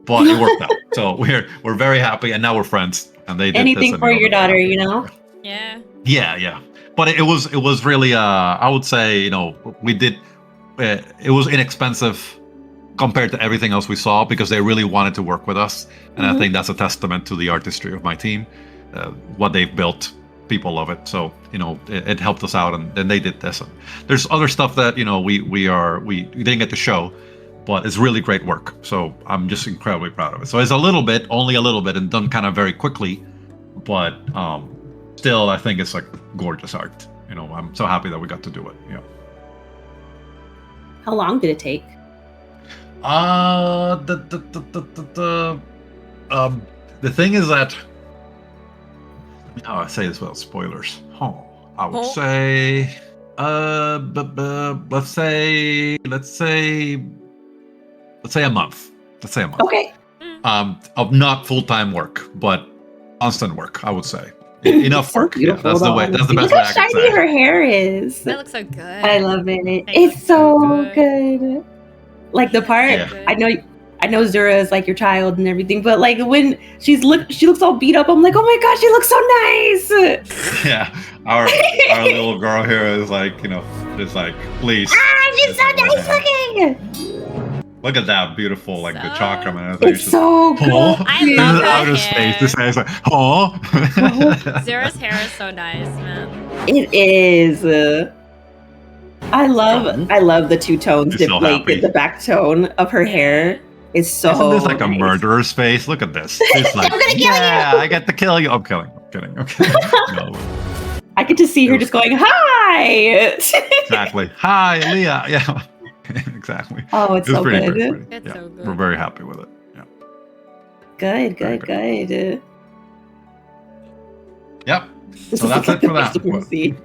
but it worked out. So we're very happy, and now we're friends. And they did Anything this, for your daughter, you know. Yeah. Yeah. But it was really I would say, you know, we did. It was inexpensive compared to everything else we saw because they really wanted to work with us, and I think that's a testament to the artistry of my team, what they've built. People love it, so you know it helped us out, and then they did this. And there's other stuff that you know we didn't get to show, but it's really great work. So I'm just incredibly proud of it. So it's only a little bit, and done kind of very quickly, but still I think it's like gorgeous art. You know, I'm so happy that we got to do it. Yeah. How long did it take? The thing is that, how I say this without spoilers? I would say, let's say a month. Let's say a month. Okay. Of not full-time work, but constant work. I would say enough work. Yeah, that's the way. That's the best Look way how I can shiny say. her hair is. That looks so good. I love it. They It's look so so good. Like the part, Yeah. I know Zura is like your child and everything, but like when she looks all beat up, I'm like, oh my gosh, she looks so nice. Yeah, our little girl here is like, you know, just like, please. She's so nice looking. Look at that beautiful, like the So- chakra, man. It's It's so good. I love her outer hair. space. This guy's like, oh. Zura's hair is so nice, man. It is. I love the two tones, You're so like happy. the back tone of her hair is so. Isn't this like a nice. murderer's face? Look at this. It's like, I'm gonna kill yeah, you. I get to kill you. I'm kidding. No, I get to see her just going, hi. exactly. Hi, Leah. Yeah, exactly. Oh, it's It was so pretty good. pretty. It's Yeah, so good. we're very happy with it. Yeah. Good. Yep. This So is that's like it the for best that. you can see.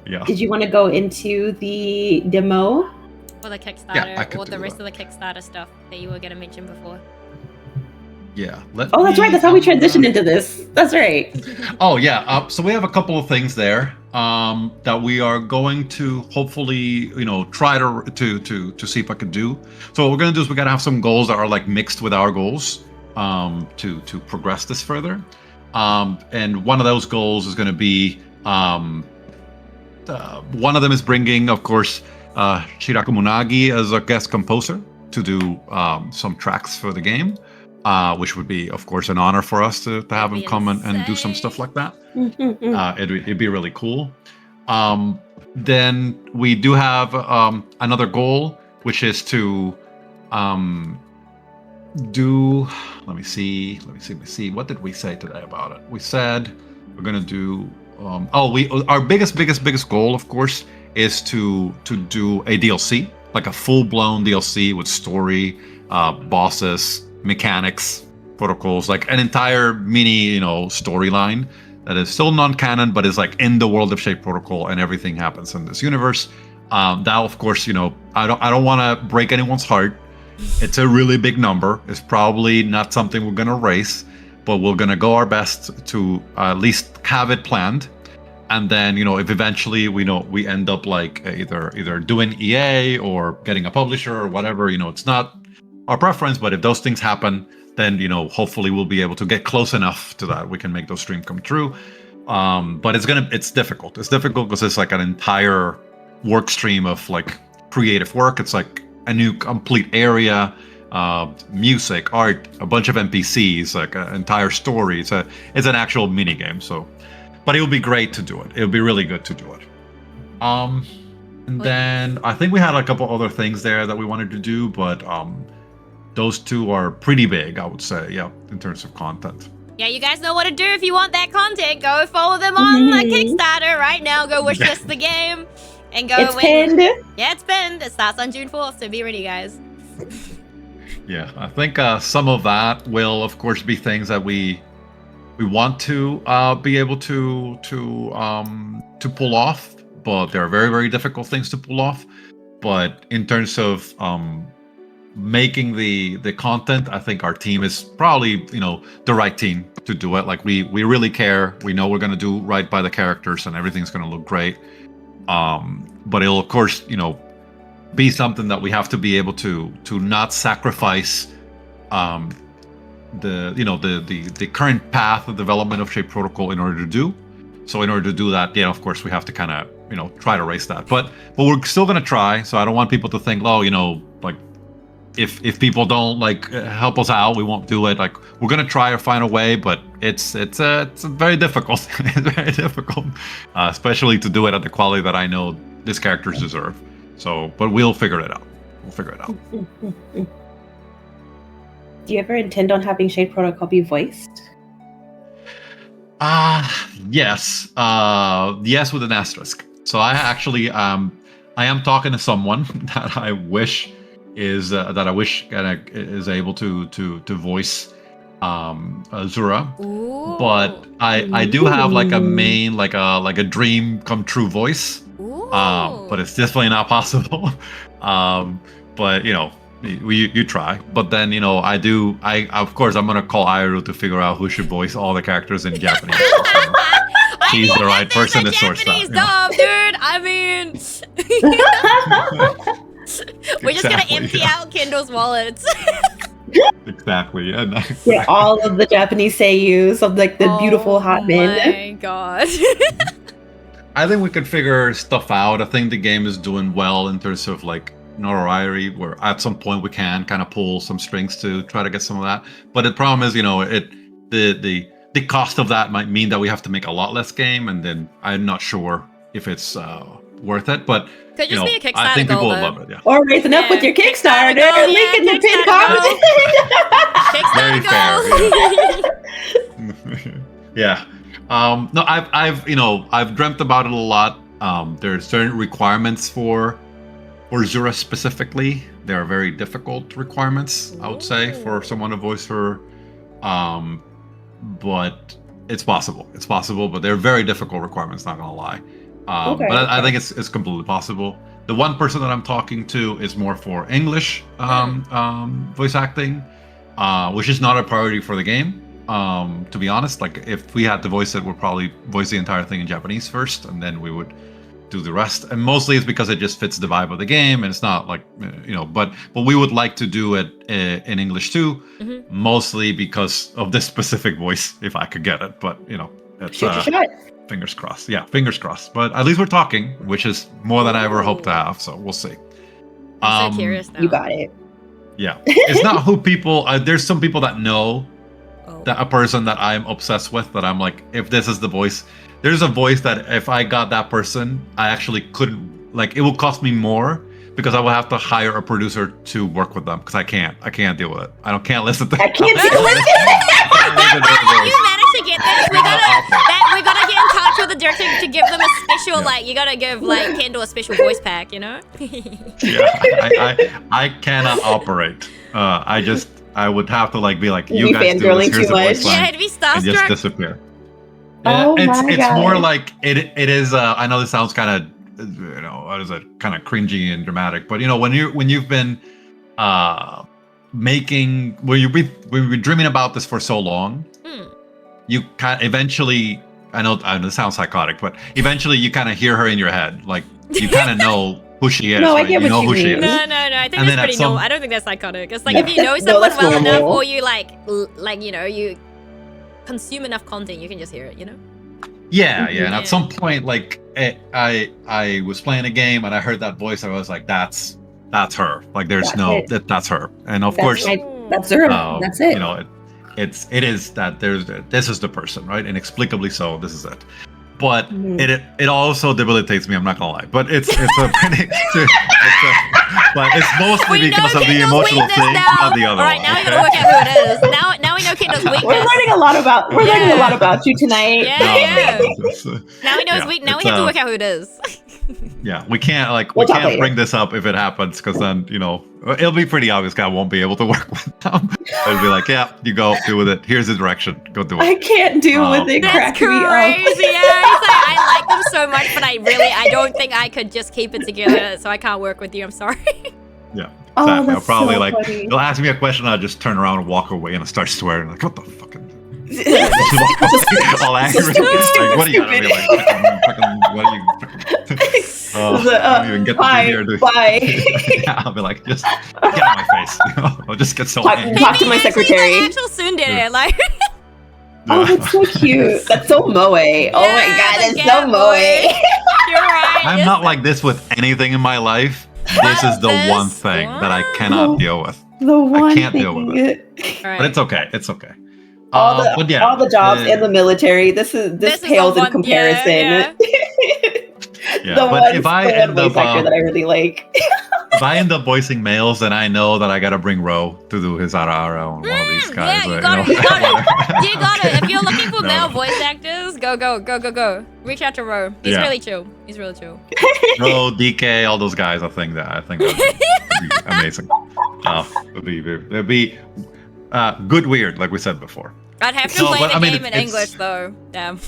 Yeah. Did you want to go into the demo? Or the Kickstarter, Yeah, I could or do the rest that. of the Kickstarter stuff that you were going to mention before. Yeah. Oh, that's right. That's how we transitioned into this. That's right. Oh yeah. So we have a couple of things there that we are going to hopefully, you know, try to see if I could do. So what we're gonna do is we gotta have some goals that are like mixed with our goals to progress this further. And one of those goals is gonna be one of them is bringing, of course, Shiraku Munagi as a guest composer to do some tracks for the game. Which would be, of course, an honor for us to have him That'd be come and do some insane. stuff like that. Mhm. It'd be really cool. Then we do have another goal, which is to do. Let me see. What did we say today about it? We said we're gonna do. Our biggest goal, of course, is to do a DLC, like a full-blown DLC with story, bosses, mechanics, protocols, like an entire mini, you know, storyline that is still non-canon, but is like in the world of Shape Protocol, and everything happens in this universe. That, of course, you know, I don't want to break anyone's heart. It's a really big number. It's probably not something we're gonna race, but we're gonna go our best to at least have it planned. And then, you know, if eventually we end up like either doing EA or getting a publisher or whatever, you know, it's not our preference, but if those things happen, then, you know, hopefully we'll be able to get close enough to that we can make those dreams come true. But it's difficult. It's difficult because it's like an entire work stream of like creative work. It's like a new complete area, music, art, a bunch of NPCs, like an entire story. It's an actual mini game. So, but it would be great to do it. It would be really good to do it. And then I think we had a couple other things there that we wanted to do, but those two are pretty big, I would say, yeah, in terms of content. Yeah, you guys know what to do if you want that content. Go follow them on the Kickstarter right now. Go wishlist the game and go It's win. pinned. Yeah, it's pinned. It starts on June 4th, so be ready, guys. Yeah, I think some of that will, of course, be things that we want to be able to pull off, but they're very, very difficult things to pull off. But in terms of making the content, I think our team is probably, you know, the right team to do it. Like we really care. We know we're gonna do right by the characters and everything's gonna look great. But it'll, of course, you know, be something that we have to be able to not sacrifice the current path of development of Shape Protocol in order to do. So in order to do that, of course, we have to kind of try to race that. But we're still gonna try. So I don't want people to think, oh, like if people don't like help us out, we won't do it. Like we're gonna try to find a way, but it's very difficult. It's very difficult, especially to do it at the quality that I know these characters deserve. So, but we'll figure it out. Do you ever intend on having Shade Protocol be voiced? Yes. Yes, with an asterisk. So I actually I am talking to someone that I wish is able to voice Zura. Ooh. But I do have like a main like a dream come true voice. Ooh. But it's definitely not possible. But you try. But then I of course I'm gonna call Airu to figure out who should voice all the characters in Japanese. She's the right person to source that. Dub, dude. I mean, we're just gonna empty out Kendall's wallets. Exactly. Yeah. Yeah, all of the Japanese seiyus of like the beautiful hot men. Oh my god. I think we could figure stuff out. I think the game is doing well in terms of like notoriety, where at some point we can kind of pull some strings to try to get some of that. But the problem is, the cost of that might mean that we have to make a lot less game, and then I'm not sure if it's worth it. But could just be a Kickstarter I think people goal, will love it. Yeah. Or raising up with your Kickstarter. Link in the pinned comment. Kickstarter goal. Yeah. No, I've dreamt about it a lot. There's certain requirements for Zura specifically. They are very difficult requirements, I would say, for someone to voice her. But it's possible. It's possible, but they're very difficult requirements, not gonna lie. But I think it's completely possible. The one person that I'm talking to is more for English voice acting, which is not a priority for the game. To be honest, like if we had to voice it, we'd probably voice the entire thing in Japanese first, and then we would do the rest. And mostly it's because it just fits the vibe of the game, and it's not like but we would like to do it in English too, mostly because of this specific voice, if I could get it. But it's fingers crossed. Yeah, fingers crossed. But at least we're talking, which is more than I ever hoped to have. So we'll see. I'm so curious now. You got it. Yeah, it's not who people. There's some people that know that a person that I'm obsessed with. That I'm like, if this is the voice, there's a voice that if I got that person, I actually couldn't. Like, it will cost me more because I will have to hire a producer to work with them because I can't deal with it. Can't listen to. I can't deal with it. You managed to get this. We gotta get in touch with the director to give them a special, you gotta give Kendall a special voice pack, Yeah, I cannot operate. I would have to be like, you guys do this, here's the voice line, it'd be starstruck. and just disappear. Oh my God. It's more like it is. I know this sounds kind of what is it? Kind of cringy and dramatic, but when you've been when you've been dreaming about this for so long, you kind of eventually. I know it sounds psychotic, but eventually you kind of hear her in your head, like you kind of know who she is. No, right? I get what you mean. She is. No. I think that's pretty normal. I don't think that's psychotic. It's like if you know No, someone that's well enough, normal. or you you consume enough content, you can just hear it. Yeah. And at some point, I was playing a game and I heard that voice. And I was like, that's her. Like, there's that's her. And of course, that's her. That's it. It is that this is the person, right? Inexplicably so, this is it. But it also debilitates me. I'm not gonna lie. But it's but it's mostly because of the emotional thing, not the other. All right, now we gotta work out who it is. Now we know Kendall's weakness. We're learning a lot about you tonight. Yeah. Now we know his weakness. Now we have to work out who it is. Yeah, we can't can't bring this up if it happens, because then it'll be pretty obvious. I won't be able to work with them. It'll be like, yeah, you go do with it. Here's the direction. Go do it. I can't deal with it. That's crazy. Yeah, he's like, I like them so much, but I don't think I could just keep it together. So I can't work with you. I'm sorry. Yeah. Oh, exactly. that's I'll probably so funny. they'll ask me a question. I'll just turn around and walk away and I'll start swearing like, what the fuck? all angry. Like, what are you gonna be like? What are you? I don't even get to be here. Bye. Yeah, I'll be like, just get out of my face. I'll just get so angry. Talk to my secretary. The actual tsundere, like. Oh, that's so cute. That's so moe. Oh my god, that's so moe. You're right. I'm not like this with anything in my life. This is the one thing that I cannot deal with. The one I can't deal with it. Right. But it's okay. It's okay. All the jobs in the military. This pales in comparison. Yeah, the but one, if I end up that I really like. if I end up voicing males, then I know that I gotta bring Ro to do his ara on one of these guys. Yeah, you got it. You got it. If you're looking for male voice actors, go. Reach out to Ro. He's really chill. Ro, DK, all those guys. I think that'd be amazing. It'd be good weird, like we said before. I'd have to play the game in English though. Damn.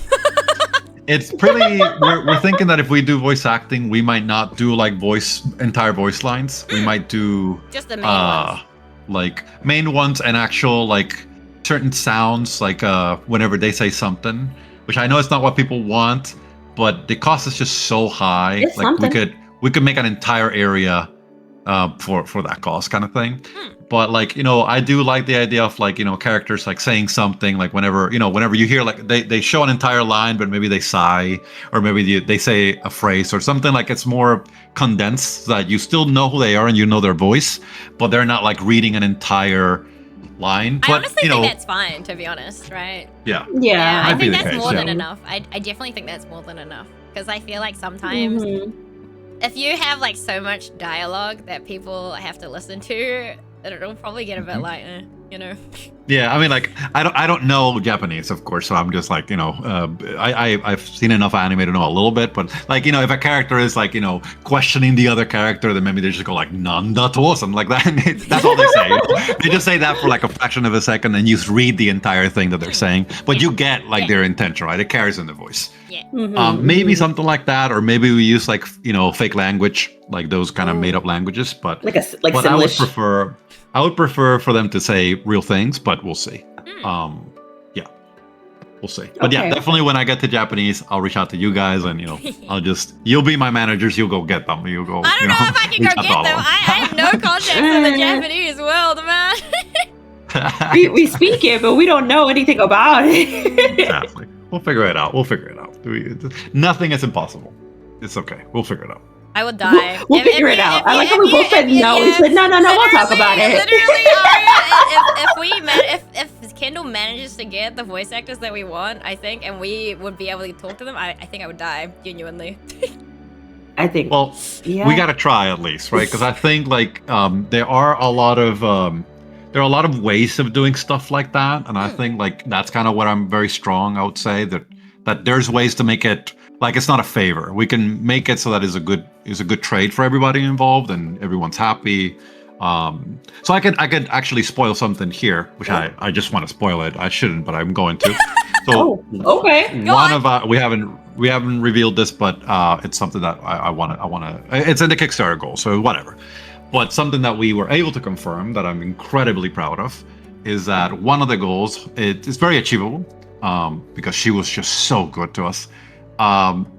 It's pretty. We're thinking that if we do voice acting, we might not do like entire voice lines. We might do just the main ones, like main ones and actual like certain sounds, like whenever they say something, which I know it's not what people want, but the cost is just so high. It's like something. we could make an entire area for that cost kind of thing. But like, I do like the idea of like, characters like saying something, like whenever you hear like they show an entire line, but maybe they sigh, or maybe they say a phrase or something, like it's more condensed so that you still know who they are and you know their voice, but they're not like reading an entire line. I but, honestly think that's fine, to be honest, right? Yeah. I Might be think the that's case, more yeah. than enough. I definitely think that's more than enough. Because I feel like sometimes if you have like so much dialogue that people have to listen to, it'll probably get a bit like, Yeah, I mean, like, I don't know Japanese, of course, so I'm just like, I've seen enough anime to know a little bit, but like, if a character is like, questioning the other character, then maybe they just go like, "Nanda to," something like that. That's all they say. They just say that for like a fraction of a second, and you just read the entire thing that they're saying, but you get like their intention, right? It carries in the voice. Yeah. Maybe something like that, or maybe we use like, fake language, like those kind of made up languages, but like Simlish. I would prefer for them to say real things, but we'll see. We'll see. But yeah, definitely when I get to Japanese, I'll reach out to you guys, and you'll be my managers. You'll go get them. You'll go. I don't know if I can go get them. I have no context in the Japanese world, man. we speak it, but we don't know anything about it. Exactly. We'll figure it out. Nothing is impossible. It's okay. We'll figure it out. I would die. We'll figure it out. I like how we both said no. We said no. We'll talk about it. Literally, if Kendall manages to get the voice actors that we want, I think, and we would be able to talk to them, I think I would die genuinely. I think. Well, we gotta try at least, right? Because I think like there are a lot of ways of doing stuff like that, and I think like that's kind of what I'm very strong. I would say that there's ways to make it. Like it's not a favor. We can make it so that it's a good trade for everybody involved and everyone's happy. So I could actually spoil something here, which I just want to spoil it. I shouldn't, but I'm going to. So okay. We haven't revealed this, but it's something that I want to. It's in the Kickstarter goal, so whatever. But something that we were able to confirm that I'm incredibly proud of is that one of the goals it's very achievable because she was just so good to us.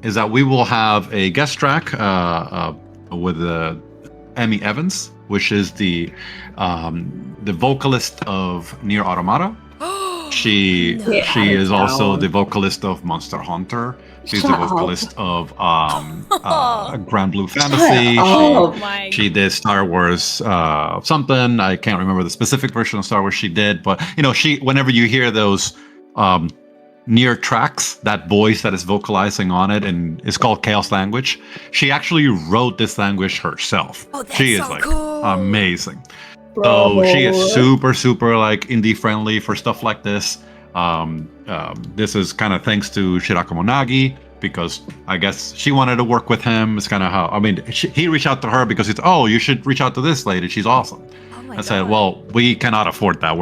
Is that we will have a guest track with Emmy Evans, which is the vocalist of Nier Automata. She is also the vocalist of Monster Hunter. She's the vocalist of Grand Blue Fantasy. She did Star Wars something. I can't remember the specific version of Star Wars she did, but whenever you hear those Nier tracks, that voice that is vocalizing on it, and it's called Chaos Language. She actually wrote this language herself. She is like amazing. So she is super like indie friendly for stuff like this. This is kind of thanks to Shirako Monagi, because I guess she wanted to work with him. It's kind of how he reached out to her because you should reach out to this lady. She's awesome. I said, well, we cannot afford that.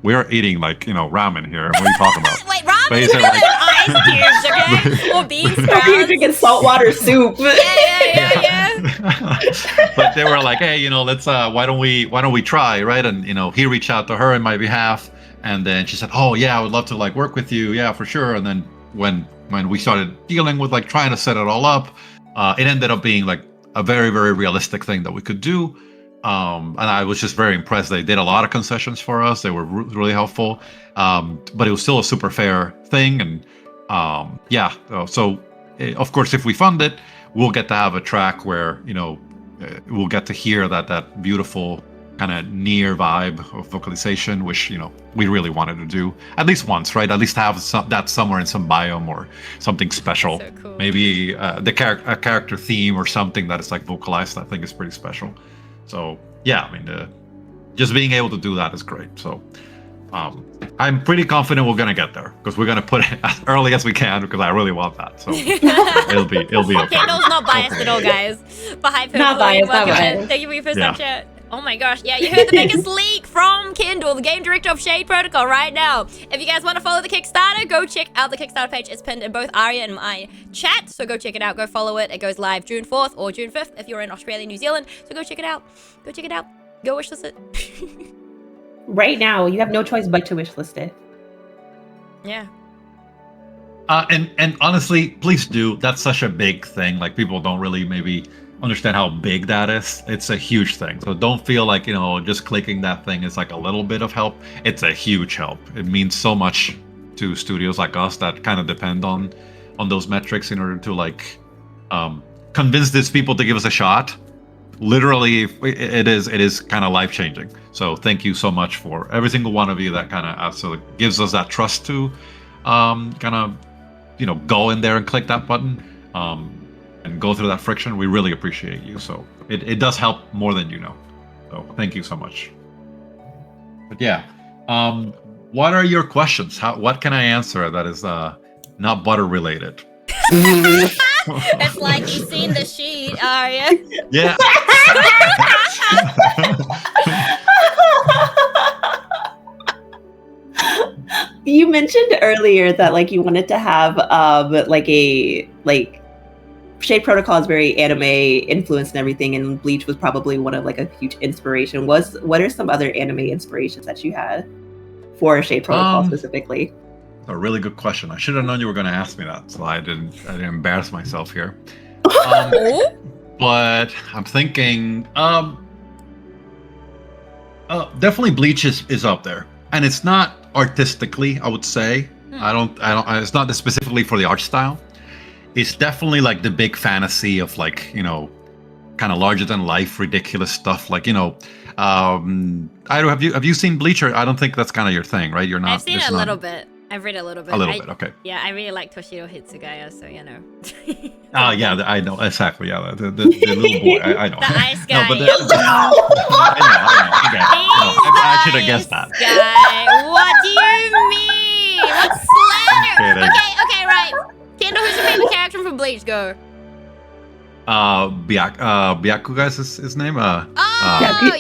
We're eating like ramen here. What are you talking about? Wait, ramen is like, ice cubes, okay? Or bean sprouts. You're drinking saltwater soup. Yeah. but they were like, hey, let's why don't we try, right? And he reached out to her in my behalf, and then she said, oh yeah, I would love to like work with you, yeah, for sure. And then when we started dealing with like trying to set it all up, it ended up being like a very, very realistic thing that we could do. And I was just very impressed. They did a lot of concessions for us. They were really helpful. But it was still a super fair thing. And so of course, if we fund it, we'll get to have a track where, we'll get to hear that beautiful kind of near vibe of vocalization, which, we really wanted to do at least once, right? At least have that somewhere in some biome or something special. So cool. Maybe a character theme or something that is like vocalized, I think is pretty special. So yeah, I mean, just being able to do that is great. So I'm pretty confident we're gonna get there because we're gonna put it as early as we can because I really want that. So it'll be okay. Kendall's not biased at all, guys. But hi, Not biased, not biased. Thank you for your first time chat. Oh my gosh, yeah, you heard the biggest leak from Kendall, the game director of Shade Protocol right now. If you guys want to follow the Kickstarter, go check out the Kickstarter page. It's pinned in both Aria and my chat, so go check it out, go follow it. It goes live June 4th or June 5th if you're in Australia, New Zealand, so go check it out. Go check it out. Go wishlist it. Right now, you have no choice but to wishlist it. Yeah. And honestly, please do. That's such a big thing. Like people don't really maybe understand how big that is. It's a huge thing. So don't feel like, just clicking that thing is like a little bit of help. It's a huge help. It means so much to studios like us that kind of depend on those metrics in order to like convince these people to give us a shot. Literally, it is kind of life-changing. So thank you so much for every single one of you that kind of absolutely gives us that trust to kind of go in there and click that button and go through that friction. We really appreciate you. So it does help more than you know. So thank you so much. But yeah, what are your questions? What can I answer that is not butter related? It's like you've seen the sheet, Aria. Yeah. You mentioned earlier that like you wanted to have Shade Protocol is very anime influenced and everything, and Bleach was probably one of like a huge inspiration. What are some other anime inspirations that you had for Shade Protocol specifically? A really good question. I should have known you were going to ask me that, so I didn't embarrass myself here. But I'm thinking, definitely Bleach is up there, and it's not artistically, I would say. I don't. It's not specifically for the art style. It's definitely like the big fantasy of like kind of larger than life, ridiculous stuff. Like I don't. Have you seen Bleach? Or I don't think that's kind of your thing, right? You're not. I've seen it a little bit. I've read a little bit. A little bit, okay. Yeah, I really like Toshiro Hitsugaya, so yeah, I know exactly. Yeah, the little boy. I know. The ice guy. No, but I should have guessed that. Guy. What do you mean? What's slander? Okay, right. Kendall, who's your favorite character from Bleach? Go. Byakuga is his name. Yep.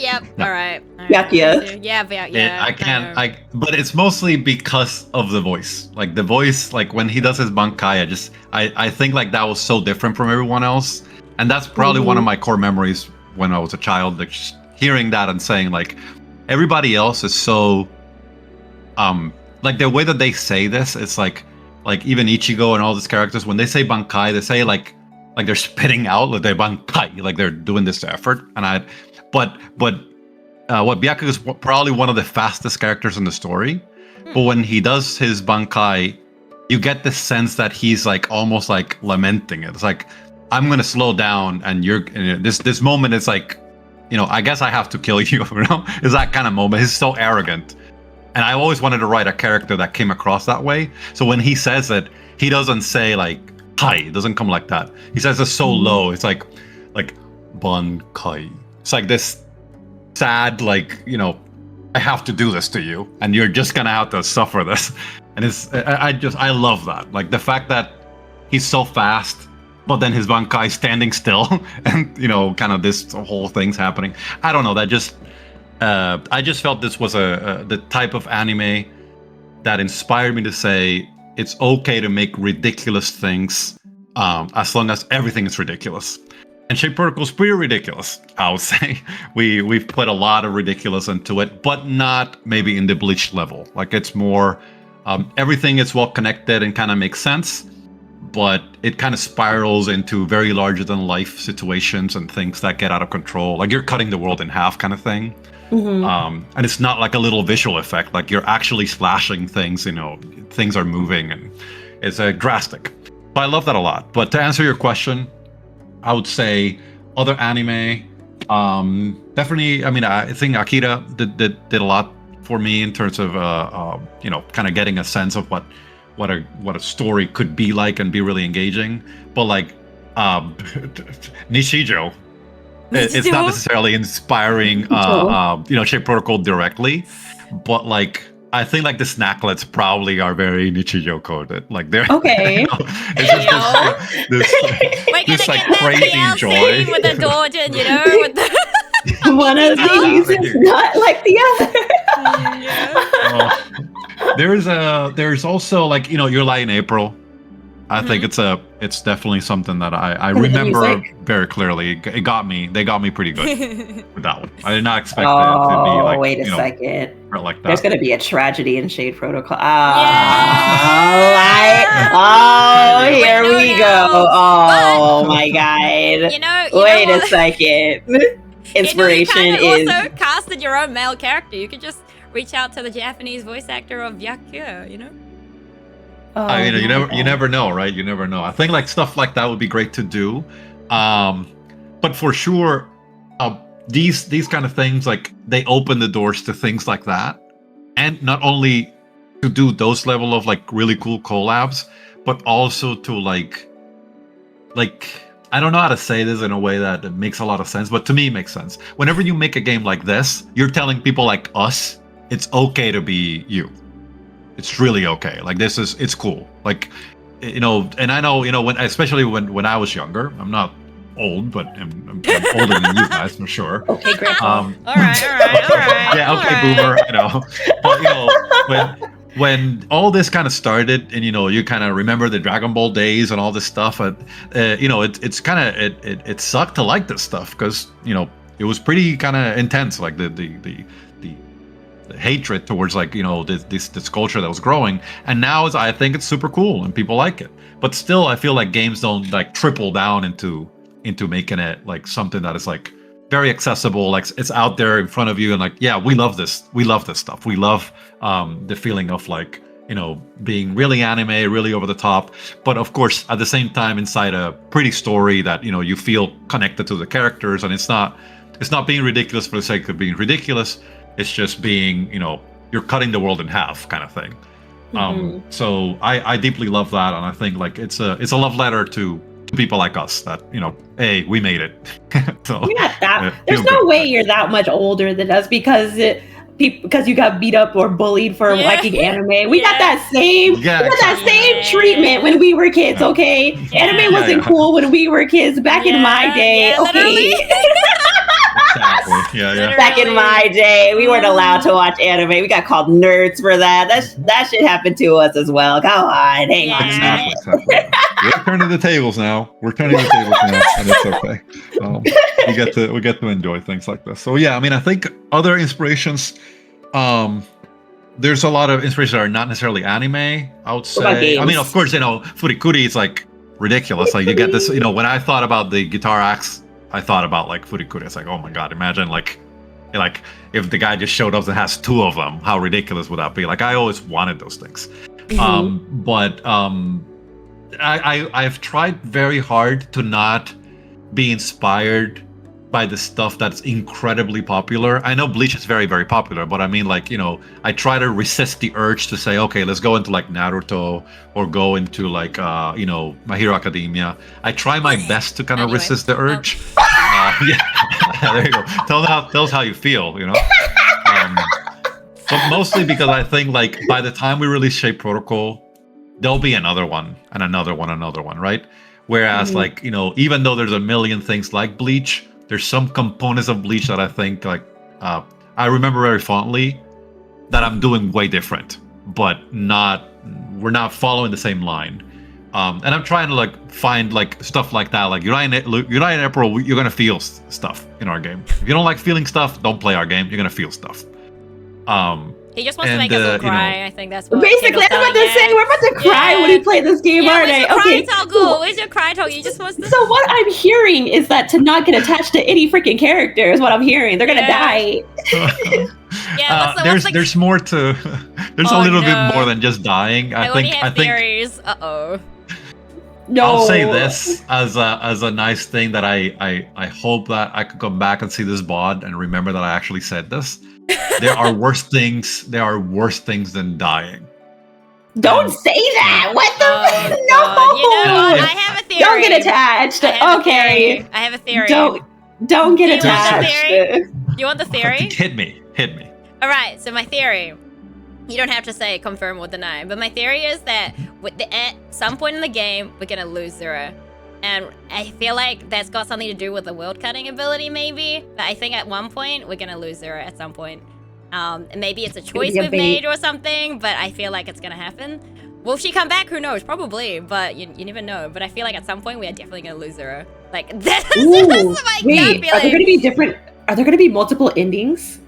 Yeah. All right. Byakuya. Yeah. I can't. But it's mostly because of the voice. Like the voice, like when he does his Bankai, I think like that was so different from everyone else, and that's probably one of my core memories when I was a child. Like just hearing that and saying like everybody else is so, like the way that they say this, it's like even Ichigo and all these characters when they say Bankai, they say like they're spitting out, like they're Bankai, like they're doing this effort. And what Byakuga is probably one of the fastest characters in the story. But when he does his Bankai, you get this sense that he's like almost like lamenting it. It's like, I'm gonna slow down, and this moment is like, I guess I have to kill you. It's that kind of moment. He's so arrogant, and I always wanted to write a character that came across that way. So when he says it, he doesn't say like Kai. It doesn't come like that. He says it so low. It's like Bankai. It's like this sad, like I have to do this to you, and you're just gonna have to suffer this. And I love that. Like the fact that he's so fast, but then his Bankai standing still, and kind of this whole thing's happening. I don't know. That just I just felt this was the type of anime that inspired me to say it's okay to make ridiculous things as long as everything is ridiculous. And Shape Protocol is pretty ridiculous, I would say. We've put a lot of ridiculous into it, but not maybe in the Bleach level. Like it's more, everything is well connected and kind of makes sense, but it kind of spirals into very larger than life situations and things that get out of control. Like you're cutting the world in half kind of thing. And it's not like a little visual effect. Like you're actually slashing things, things are moving and it's drastic. But I love that a lot. But to answer your question, I would say other anime, definitely. I mean, I think Akira did a lot for me in terms of kind of getting a sense of what a story could be like and be really engaging. But like Nishijo, it's not necessarily inspiring Shape Protocol directly, but like I think like the snacklets probably are very Nichijo coded. Like they're okay. It's just this like crazy joy with the Dorton, with the one of these is not like the other. There's also like your Light in April. I think it's definitely something that I remember very clearly. They got me pretty good with that one. I did not expect it to be like. Wait a second. Like that. There's gonna be a tragedy in Shade Protocol. Here we go. Oh my god. Wait a second. Inspiration is also casted your own male character. You could just reach out to the Japanese voice actor of Byakuya, I mean, you never know, right? You never know. I think like stuff like that would be great to do, but for sure, these kind of things like they open the doors to things like that, and not only to do those level of like really cool collabs, but also to like I don't know how to say this in a way that makes a lot of sense, but to me it makes sense. Whenever you make a game like this, you're telling people like us, it's okay to be you. It's really okay. Like it's cool. Like, and I know, especially when I was younger, I'm not old, but I'm older than you guys for sure. Okay, Grandpa. All right. Yeah, okay, Boomer. I know. But when all this kind of started, and you kind of remember the Dragon Ball days and all this stuff, it's kind of it sucked to like this stuff because it was pretty kind of intense, like the hatred towards like this culture that was growing, and now I think it's super cool and people like it. But still, I feel like games don't like triple down into making it like something that is like very accessible, like it's out there in front of you, and like we love this stuff. We love the feeling of like being really anime, really over the top, but of course at the same time inside a pretty story that you feel connected to the characters, and it's not being ridiculous for the sake of being ridiculous. It's just being, you're cutting the world in half kind of thing. So I deeply love that, and I think like it's a love letter to people like us that hey, we made it. So you're not that. There's no way you're that much older than us because you got beat up or bullied for liking anime. We got that same that same treatment when we were kids. Okay, anime wasn't cool when we were kids back in my day. Okay. Exactly. Yeah. Back in my day, we weren't allowed to watch anime. We got called nerds for that. That shit happened to us as well. Come on, hang on. Exactly. We're turning the tables now. And it's okay. We get to enjoy things like this. So yeah, I mean, I think other inspirations. There's a lot of inspirations that are not necessarily anime. I would say. I mean, of course, Furikuri is like ridiculous. Like you get this. When I thought about the guitar axe, I thought about like Furikuri. It's like, oh my god, imagine like if the guy just showed up and has two of them, how ridiculous would that be? Like I always wanted those things. But I've tried very hard to not be inspired by the stuff that's incredibly popular. I know Bleach is very, very popular, but I mean like, I try to resist the urge to say, okay, let's go into like Naruto or go into like, My Hero Academia. I try my best to kind of resist the urge. There you go. Tell us how you feel, But mostly because I think like by the time we release Shape Protocol, there'll be another one and another one, right? Whereas like, even though there's a million things like Bleach, there's some components of Bleach that I think like I remember very fondly that I'm doing way different, but we're not following the same line. And I'm trying to like find like stuff like that. Like United April, you're gonna feel stuff in our game. If you don't like feeling stuff, don't play our game. You're gonna feel stuff. He just wants to make us all cry. I think that's what. Basically, I was about to say we're about to cry when we play this game, aren't I? Okay. Where's your cry toggle? You just wants to. So what I'm hearing is that to not get attached to any freaking character is what I'm hearing. They're gonna die. There's more to. There's a little bit more than just dying. I think. Theories. Uh-oh. No. I'll say this as a nice thing that I hope that I could come back and see this VOD and remember that I actually said this. There are worse things. There are worse things than dying. Don't say that. What the? No. God. You know, I have a theory. Don't get attached. Okay. I have a theory. Don't get attached. You want the theory? Hit me. All right. So my theory. You don't have to say confirm or deny, but my theory is that at some point in the game we're gonna lose Zura. And I feel like that's got something to do with the world cutting ability, maybe. But I think at one point, we're going to lose Zura at some point. Maybe it's a choice we've made or something, but I feel like it's going to happen. Will she come back? Who knows? Probably, but you never know. But I feel like at some point, we are definitely going to lose Zura. Like, that's my gut feeling. Are there going to be different... Are there going to be multiple endings?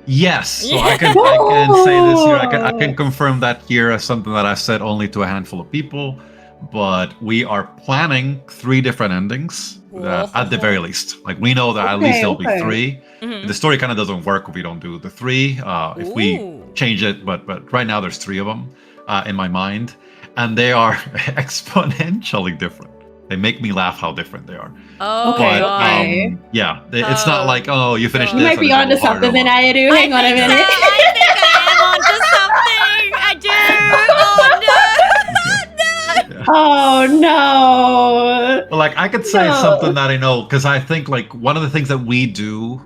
Yes. So I can say this here. I can confirm that here as something that I said only to a handful of people. But we are planning 3 different endings at the very least. Like we know that at least there'll be 3. Mm-hmm. The story kind of doesn't work if we don't do the 3. If we change it, but right now there's 3 of them in my mind, and they are exponentially different. They make me laugh how different they are. Oh, but yeah, it's not like you finished. You might be onto something than I do. Hang on a minute. I think I am onto something. I do. Oh no. Oh no! Well, like I could say something that I know because I think like one of the things that we do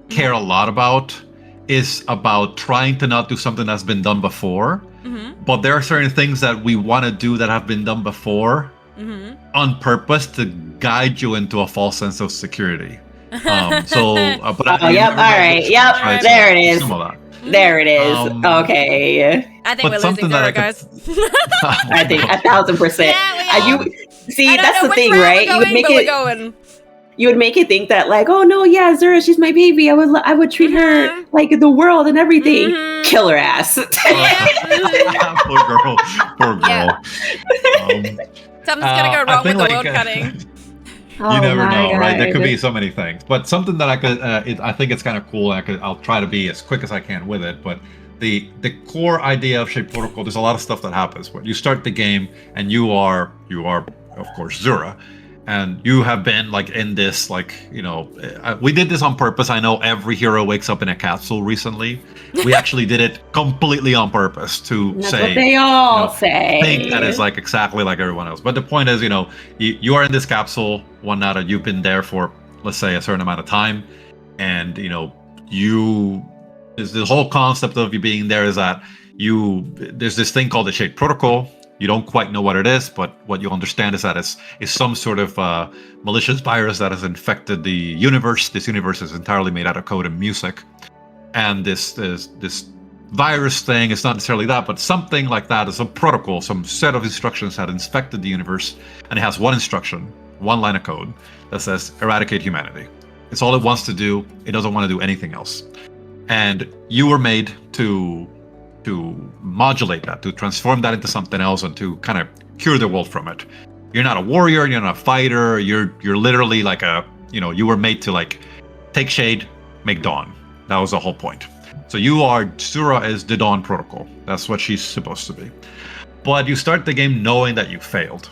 care a lot about is about trying to not do something that's been done before. Mm-hmm. But there are certain things that we want to do that have been done before on purpose to guide you into a false sense of security. But all right, yep, there it is. There it is. Okay. I think we're losing Zura, guys. I think 1,000%. Yeah, that's the thing, right? You would make it think that, like, oh no, yeah, Zura, she's my baby. I would treat her like the world and everything. Kill her ass. Poor girl. Yeah. Something's gonna go wrong with the world cutting. You never know, right? There could be so many things, but something that I could, I think it's kind of cool. I'll try to be as quick as I can with it. But the core idea of Shape Protocol, there's a lot of stuff that happens. When you start the game, and you are of course Zura, and you have been like in this, like we did this on purpose. I know every hero wakes up in a capsule recently. We actually did it completely on purpose to That's say what they all say. Think that is like exactly like everyone else. But the point is, you are in this capsule one night, and you've been there for, let's say, a certain amount of time, and is the whole concept of you being there is that there's this thing called the Shape Protocol. You don't quite know what it is, but what you understand is that it's some sort of malicious virus that has infected the universe. This universe is entirely made out of code and music. And this virus thing is not necessarily that, but something like that is a protocol, some set of instructions that infected the universe. And it has one instruction, one line of code that says eradicate humanity. It's all it wants to do. It doesn't want to do anything else. And you were made to modulate that, to transform that into something else, and to kind of cure the world from it. You're not a warrior, you're not a fighter, you're literally like you were made to like take shade, make dawn. That was the whole point. So Zura is the Dawn Protocol. That's what she's supposed to be. But you start the game knowing that you failed.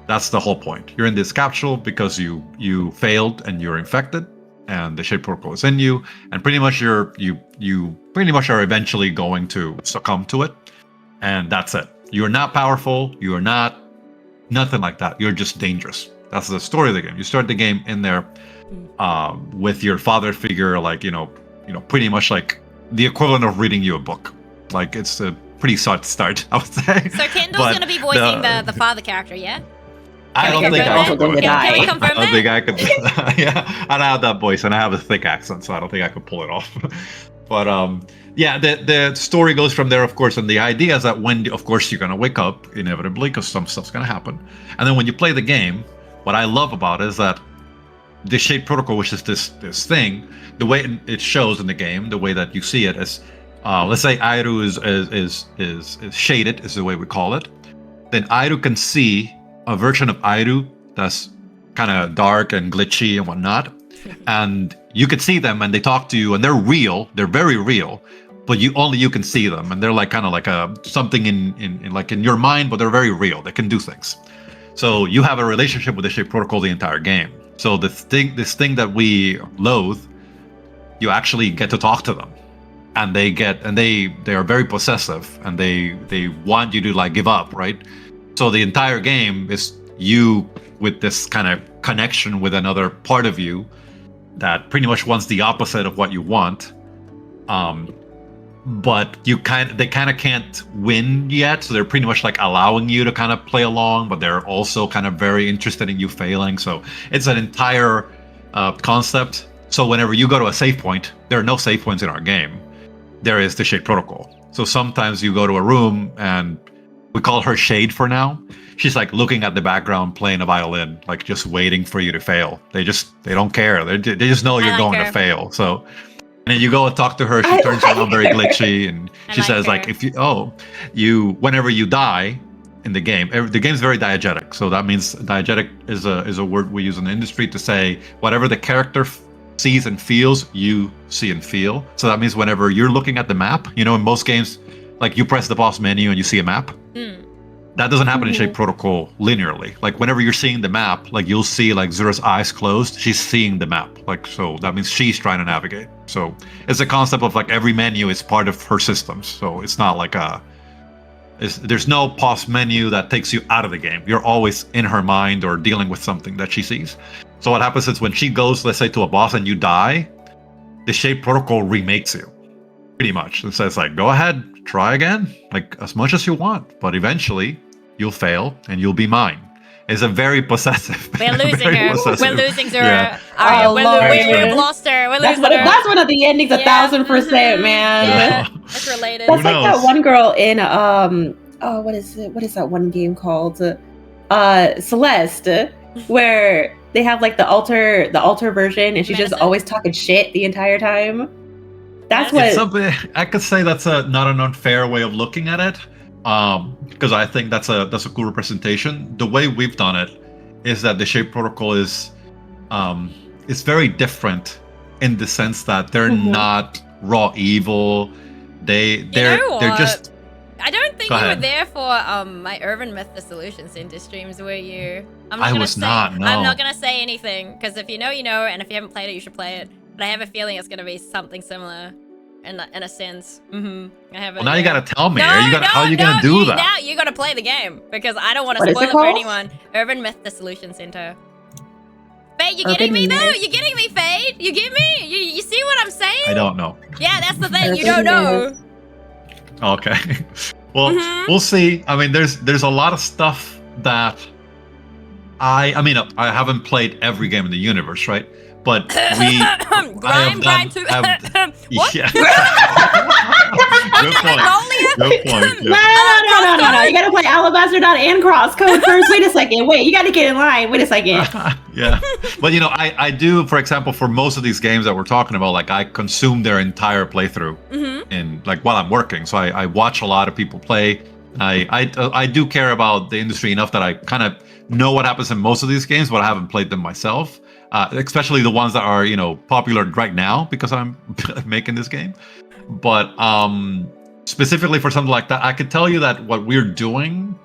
That's the whole point. You're in this capsule because you failed and you're infected, and the Shape Protocol is in you, and pretty much you pretty much are eventually going to succumb to it, and that's it. You're not powerful. You are not nothing like that. You're just dangerous. That's the story of the game. You start the game in there with your father figure, like pretty much like the equivalent of reading you a book. Like it's a pretty soft start, I would say. So Kendall's going to be voicing the father character, yeah? I don't think I could. Can we confirm that? I don't think I could. Yeah, and I have that voice, and I have a thick accent, so I don't think I could pull it off. But yeah, the story goes from there, of course, and the idea is that when, of course, you're gonna wake up inevitably because some stuff's gonna happen, and then when you play the game, what I love about it is that the shape protocol, which is this thing, the way it shows in the game, the way that you see it is, let's say Airu is shaded, is the way we call it. Then Airu can see a version of Airu that's kind of dark and glitchy and whatnot, and you can see them and they talk to you and they're real, they're very real, but you can see them and they're like kind of like a something in like in your mind, but they're very real. They can do things. So you have a relationship with the shape protocol the entire game. So this thing that we loathe, you actually get to talk to them, and they are very possessive, and they want you to like give up, right? So the entire game is you with this kind of connection with another part of you that pretty much wants the opposite of what you want. But they kind of can't win yet, so they're pretty much like allowing you to kind of play along, but they're also kind of very interested in you failing. So it's an entire concept. So whenever you go to a save point, there are no save points in our game. There is the shade protocol. So sometimes you go to a room and we call her Shade for now. She's like looking at the background playing a violin, like just waiting for you to fail. They don't care. They just know you're going to fail. So. And then you go and talk to her. She turns around very glitchy, and she says, like, whenever you die in the game, the game's very diegetic. So that means diegetic is a word we use in the industry to say whatever the character sees and feels, you see and feel. So that means whenever you're looking at the map, in most games, like you press the boss menu and you see a map. That doesn't happen in Shape Protocol linearly. Like whenever you're seeing the map, like you'll see like Zura's eyes closed. She's seeing the map. Like, so that means she's trying to navigate. So it's a concept of like every menu is part of her systems. So it's not like there's no pause menu that takes you out of the game. You're always in her mind or dealing with something that she sees. So what happens is when she goes, let's say, to a boss and you die, the Shape Protocol remakes you. Pretty much. It says like, go ahead, try again, like as much as you want, but eventually you'll fail and you'll be mine. It's a very possessive. We're losing her. We're losing Zura. Yeah. We've lost her. We're losing her. That's one of the endings, 1,000%, man. Yeah, it's related. That's like that one girl in what is that one game called? Celeste, where they have like the alter version, and she's just always talking shit the entire time. That's what. It's something I could say that's not an unfair way of looking at it, because I think that's a cool representation. The way we've done it is that the Shape Protocol is very different in the sense that they're not raw evil. They're just. I don't think you were there for my Urban Myth Dissolution Center streams, were you? I was not. No. I'm not gonna say anything because if you know, you know, and if you haven't played it, you should play it. But I have a feeling it's gonna be something similar, in a sense. I have. Well, now you gotta tell me. How are you gonna do that? Now you gotta play the game because I don't want to spoil it for anyone. Urban Myth Dissolution Center. Fade, you getting me though? You getting me, Fade? You get me? You see what I'm saying? I don't know. Yeah, that's the thing. You don't know. Okay. Well, we'll see. I mean, there's a lot of stuff that I haven't played every game in the universe, right? But grind too. What? Yeah. Good point. Good point. Yeah. No. You gotta play Alabaster Dot and Crosscode first. Wait a second. Wait, you gotta get in line. Wait a second. Yeah. But I do, for example, for most of these games that we're talking about, like I consume their entire playthrough in like while I'm working. So I watch a lot of people play. I do care about the industry enough that I kind of know what happens in most of these games, but I haven't played them myself. Especially the ones that are, popular right now because I'm making this game. But specifically for something like that, I could tell you that what we're doing,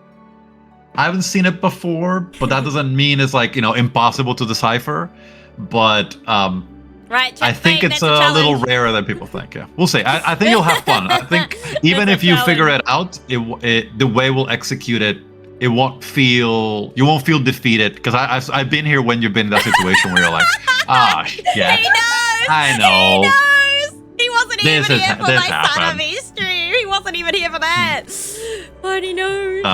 I haven't seen it before, but that doesn't mean it's like, impossible to decipher. But right, I think it's a little rarer than people think. Yeah, we'll see. I think you'll have fun. I think even if you figure it out, the way we'll execute it, you won't feel defeated because I've been here when you've been in that situation where you're like, shit. He knows. I know. He knows. He wasn't even here for my Son of East stream. He wasn't even here for that. But he knows.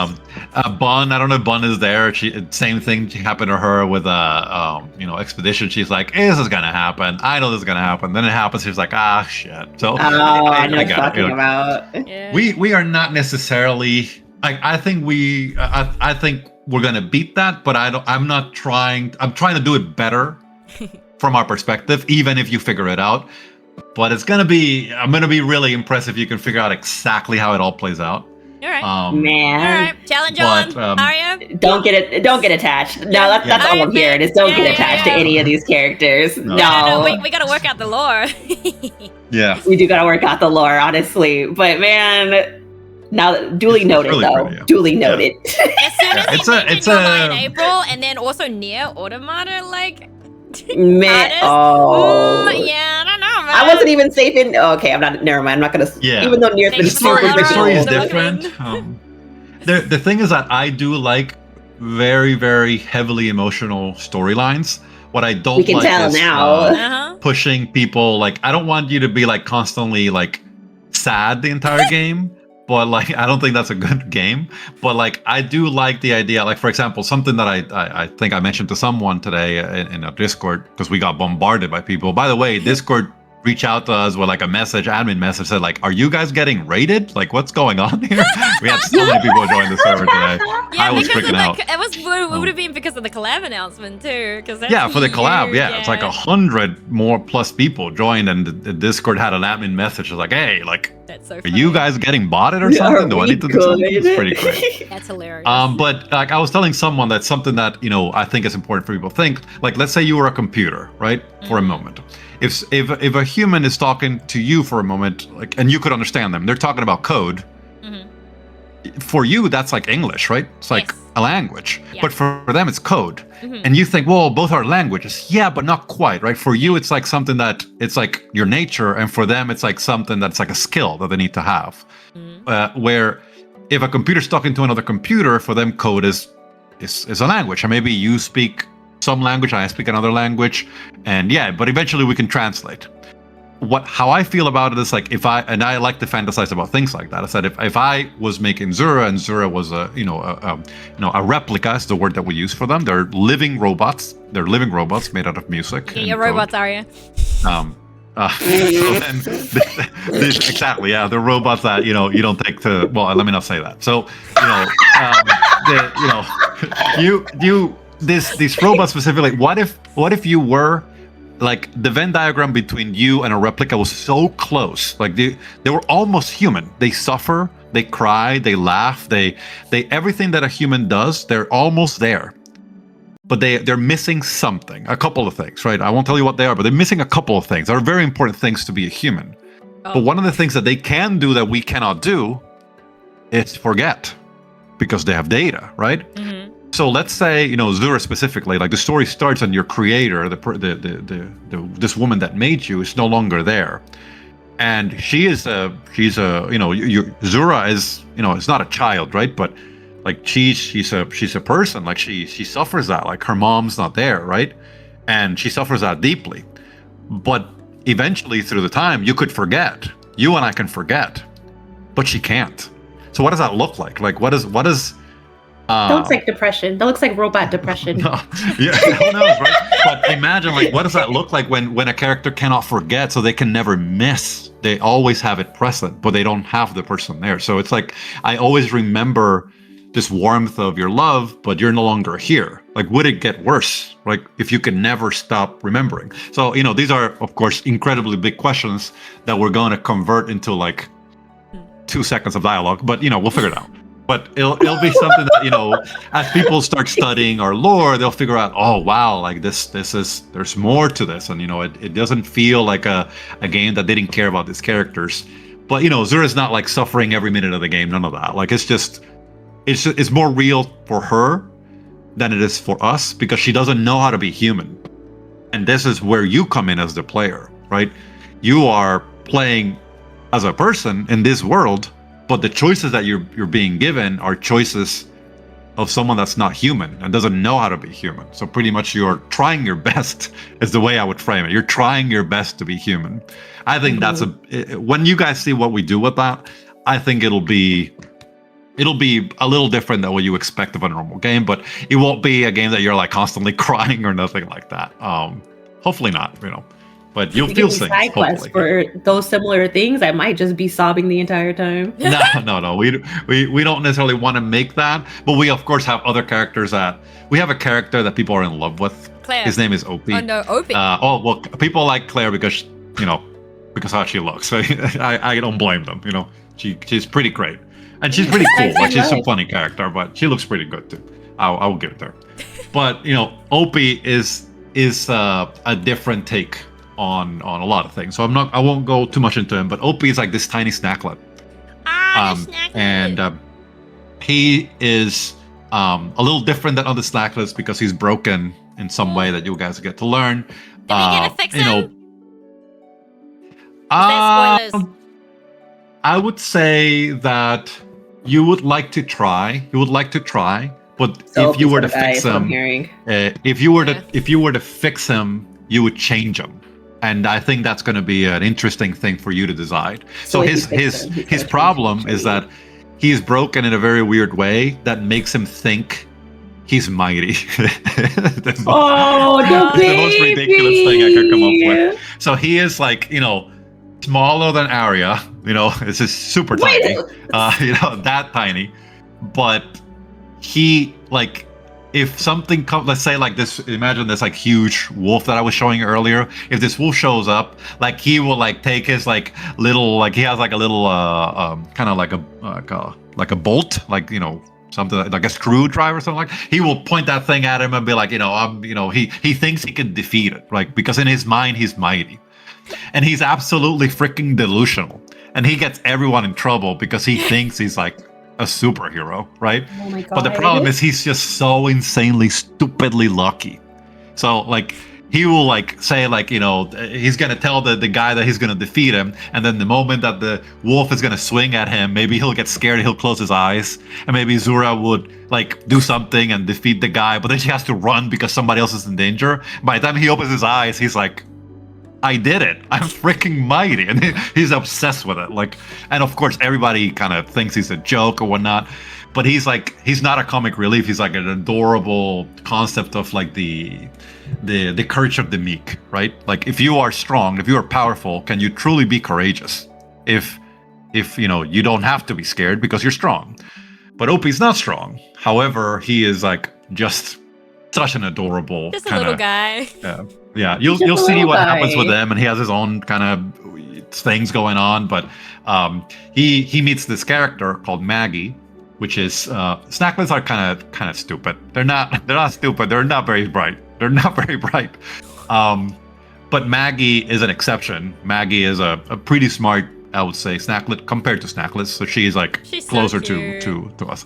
Bun, I don't know if Bun is there. Same thing happened to her with Expedition. She's like, hey, this is gonna happen. I know this is gonna happen. Then it happens. She's like, ah, shit. So I know what you're talking about. Yeah. We are not necessarily. I think we're gonna beat that, but I'm not trying. I'm trying to do it better from our perspective, even if you figure it out. But I'm gonna be really impressed if you can figure out exactly how it all plays out. All right. Man. All right. Challenge on. Arya. Don't get attached. No, that's all I'm hearing is don't get attached to any of these characters. No. We gotta work out the lore. Yeah. We do gotta work out the lore, honestly. But man, now duly noted really though. pretty, yeah. Duly noted. As soon as It's he a- mentioned it's your a- line April, and then also near Automata, like. Man, Artist? oh. Yeah, I don't know, man. I wasn't even safe in. Okay, I'm not. Never mind. I'm not gonna. Yeah. Even though near Thank the you for super the story is Don't look different. at The thing is that I do like very, very heavily emotional storylines. What I don't We can like tell is now. pushing people. Like, I don't want you to be like constantly like sad the entire game. But like, I don't think that's a good game. But like, I do like the idea. Like, for example, something that I think I mentioned to someone today in a Discord, because we got bombarded by people. By the way, Discord reached out to us with like a admin message, said like, "Are you guys getting raided? Like, what's going on here?" We had so many people join the server today. Yeah, I was because freaking out. It would have been because of the collab announcement too. Yeah, for the collab, yeah, it's like 100 more plus people joined, and the Discord had an admin message. It was like, "Hey, like, That's so are funny. you guys getting botted or something? Do I need to do something?" It's pretty great. That's hilarious. But like I was telling someone that something that I think is important for people to think. Like, let's say you were a computer, right? For a moment, if a human is talking to you for a moment, like, and you could understand them, they're talking about code. For you, that's like English, right? It's like Yes. a language. Yeah. But for them, it's code. Mhm. And you think, well, both are languages. Yeah, but not quite, right? For you, it's like something that it's like your nature, and for them, it's like something that's like a skill that they need to have. Where if a computer's talking to another computer, for them, code is a language. And maybe you speak some language, I speak another language, and yeah, but eventually we can translate. How I feel about it is like, I like to fantasize about things like that. I said if I was making Zura, and Zura was a replica is the word that we use for them. They're living robots. They're living robots made out of music. Yeah, and your code. robots, Arya. So then, exactly, yeah, they're robots that you don't take to. Well, let me not say that. So these robots specifically. What if you were like the Venn diagram between you and a replica was so close, like they were almost human. They suffer, they cry, they laugh, they everything that a human does, they're almost there. But they're missing something, a couple of things, right? I won't tell you what they are, but they're missing a couple of things. They're very important things to be a human. Oh. But one of the things that they can do that we cannot do is forget, because they have data, right? So let's say, Zura specifically, like the story starts and your creator, this woman that made you is no longer there. And she's Zura is, it's not a child, right? But like she's a person, like she suffers that, like her mom's not there, right? And she suffers that deeply. But eventually through the time, you could forget. You and I can forget, but she can't. So what does that look like? Like what is That looks like depression. That looks like robot depression. No, yeah, who knows, right? But imagine, like, what does that look like when a character cannot forget, so they can never miss? They always have it present, but they don't have the person there. So it's like, I always remember this warmth of your love, but you're no longer here. Like, would it get worse? Like, if you can never stop remembering? So, these are, of course, incredibly big questions that we're going to convert into like 2 seconds of dialogue, but, we'll figure it out. But it'll be something that, as people start studying our lore, they'll figure out, oh, wow, like there's more to this. And, it doesn't feel like a game that didn't care about these characters. But, Zura's not like suffering every minute of the game, none of that. Like, it's more real for her than it is for us, because she doesn't know how to be human. And this is where you come in as the player, right? You are playing as a person in this world, but the choices that you're being given are choices of someone that's not human and doesn't know how to be human. So pretty much you're trying your best is the way I would frame it. You're trying your best to be human. I think that's when you guys see what we do with that, I think it'll be it'll be a little different than what you expect of a normal game, but it won't be a game that you're like constantly crying or nothing like that. Hopefully not, but you'll feel things. Side quests for those similar things, I might just be sobbing the entire time. No. We don't necessarily want to make that, but we of course have other characters that we have a character that people are in love with. Claire. His name is Opie. Oh no, Opie. Well, people like Claire because because how she looks. So I don't blame them. She's pretty great, and she's pretty cool. Like she's a funny character, but she looks pretty good too. I'll give it to her. But Opie is a different take on a lot of things. So I won't go too much into him. But Opie is like this tiny snacklet. Snacklet. And he is a little different than other snacklets because he's broken in some way that you guys get to learn. Did we get to fix him? Spoilers? I would say that you would like to try. But So if you were to guy, fix I'm him, hearing. if you were to fix him, you would change him. And I think that's going to be an interesting thing for you to decide. So his problem is that he's broken in a very weird way that makes him think he's mighty. The most ridiculous thing I could come up with. So he is like, smaller than Arya. It's just super tiny. That tiny. But he like, if something comes, let's say like this, imagine this like huge wolf that I was showing you earlier. If this wolf shows up, like he will like take his like little, like he has like a little kind of like a bolt, like something like a screwdriver or something like. He will point that thing at him and be like, he thinks he can defeat it, like because in his mind he's mighty, and he's absolutely freaking delusional, and he gets everyone in trouble because he thinks he's like a superhero, right? Oh my God. But the problem is he's just so insanely, stupidly lucky. So like he will like say like he's gonna tell the guy that he's gonna defeat him, and then the moment that the wolf is gonna swing at him, maybe he'll get scared, he'll close his eyes, and maybe Zura would like do something and defeat the guy, but then she has to run because somebody else is in danger. By the time he opens his eyes, he's like, I did it. I'm freaking mighty. And he's obsessed with it. Like, and of course, everybody kind of thinks he's a joke or whatnot. But he's not a comic relief. He's like an adorable concept of like the courage of the meek, right? Like, if you are strong, if you are powerful, can you truly be courageous? If you don't have to be scared because you're strong. But Opie's not strong. However, he is like just such an adorable just a little guy. Yeah, you'll see what happens with him, and he has his own kind of things going on. But he meets this character called Maggie, which is snacklets are kind of stupid. They're not stupid. They're not very bright. But Maggie is an exception. Maggie is a pretty smart, I would say, snacklet compared to snacklets. So she's closer to us.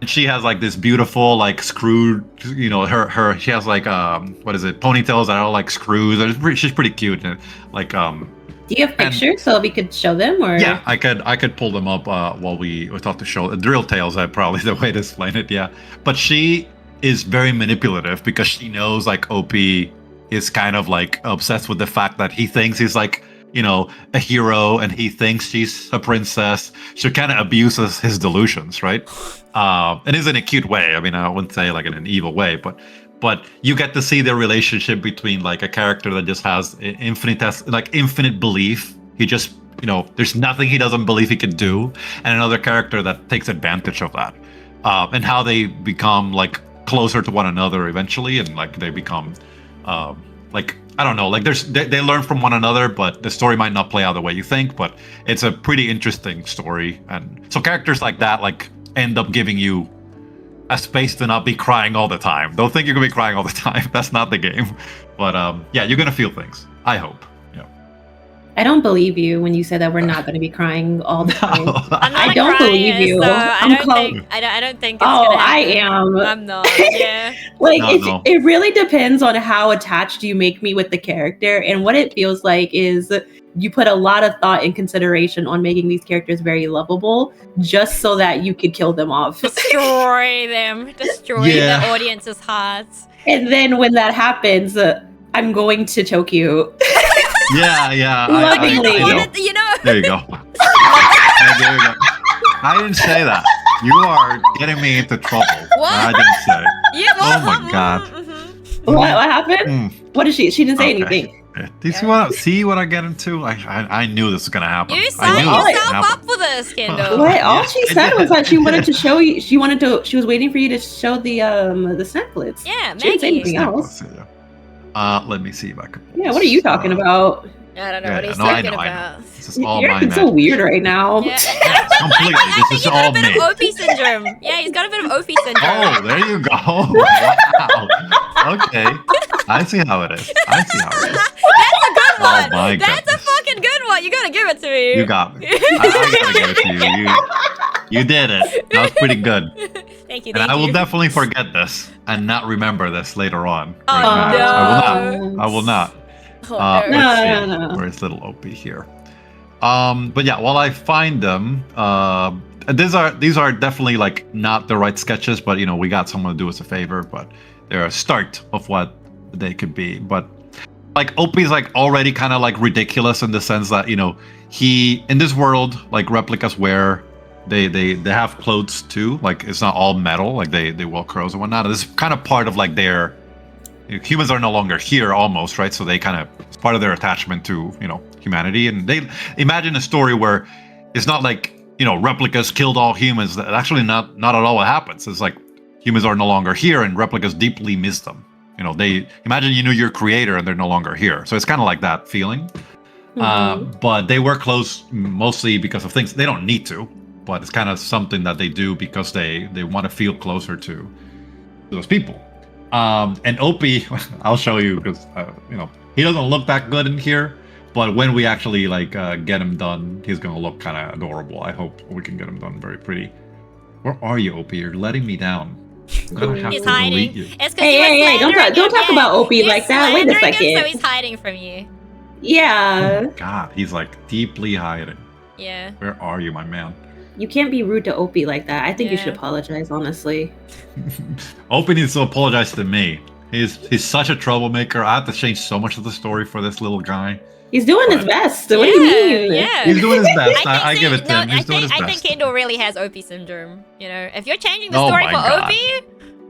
And she has like this beautiful like screwed, her she has like ponytails that are like screws. She's pretty cute. And, like do you have pictures so we could show them? Or yeah, I could pull them up while we talk to show drill tails. That probably the way to explain it. Yeah, but she is very manipulative because she knows like Opie is kind of like obsessed with the fact that he thinks he's like a hero, and he thinks she's a princess. She kind of abuses his delusions, right? And is in a cute way. I mean, I wouldn't say like in an evil way, but you get to see the relationship between like a character that just has infinite belief. He just, there's nothing he doesn't believe he can do, and another character that takes advantage of that, and how they become like closer to one another eventually, and like they become like, I don't know, like they learn from one another, but the story might not play out the way you think, but it's a pretty interesting story. And so characters like that like end up giving you a space to not be crying all the time. Don't think you're gonna be crying all the time. That's not the game. But yeah, you're gonna feel things, I hope. I don't believe you when you said that we're not going to be crying all the time. I don't believe you. So I don't think it's gonna happen. I am. I'm not. Yeah. It really depends on how attached you make me with the character, and what it feels like is you put a lot of thought and consideration on making these characters very lovable, just so that you could kill them off. Destroy the audience's hearts. And then when that happens, I'm going to choke you. Yeah. Lovingly. There you go. There you go. I didn't say that. You are getting me into trouble. What? I didn't say. Yeah, Oh my god. What happened? What did she? She didn't say anything. Do you see what I get into? I knew this was gonna happen. You I signed knew this was yourself gonna up for this, Kendall. What? All Yeah, she I said did. was that she wanted to show you. She was waiting for you to show the snacklets. Yeah, She didn't say Maggie. anything else. Let me see if I can. Yeah. What are you talking about? I don't know Yeah, what he's no, I talking know. about. This is all You're my acting so magic. weird right now. Yeah. Completely. I This think is he's got all a bit me. of Opie syndrome. Yeah, he's got a bit of Opie syndrome. Oh, there you go. Wow. Okay. I see how it is. That's a good Oh one. my That's a goodness. fucking good one. You gotta give it to me. You got me. I gotta give it to you. You did it. That was pretty good. Thank you. And Thank I will you. definitely forget this and not remember this later on. Oh, Where's Max? no. I will not. Oh, Let's no. see. No. Where's little Opie here? But yeah, while I find them, these are definitely like not the right sketches, but we got someone to do us a favor, but they're a start of what they could be. But like Opie's like already kind of like ridiculous in the sense that he in this world like replicas wear they have clothes too, like it's not all metal, like they wear clothes and whatnot. This is kind of part of like their humans are no longer here almost, right? So they kind of it's part of their attachment to humanity, and they imagine a story where it's not like replicas killed all humans. That actually not at all what happens. It's like humans are no longer here and replicas deeply miss them. They imagine you knew your creator and they're no longer here. So it's kind of like that feeling. But they wear clothes mostly because of things they don't need to, but it's kind of something that they do because they want to feel closer to those people. And Opie, I'll show you because he doesn't look that good in here, but when we actually like get him done, he's gonna look kind of adorable. I hope we can get him done very pretty. Where are you, Opie? You're letting me down. I'm gonna have He's to delete hiding. you. It's 'cause you were Hey, slandering don't him. talk about Opie You're like that. Wait a slandering him, second. so he's hiding from you. Yeah. God, he's like deeply hiding. Yeah. Where are you, my man? You can't be rude to Opie like that. I think you Yeah. should apologize, honestly. Opie needs to apologize to me. He's such a troublemaker. I have to change so much of the story for this little guy. He's doing his But- best. What do you mean? Yeah. He's doing his best. I see, give it to him. He's doing his I best. think Kendall really has Opie syndrome. If you're changing the Oh story my for God. Opie,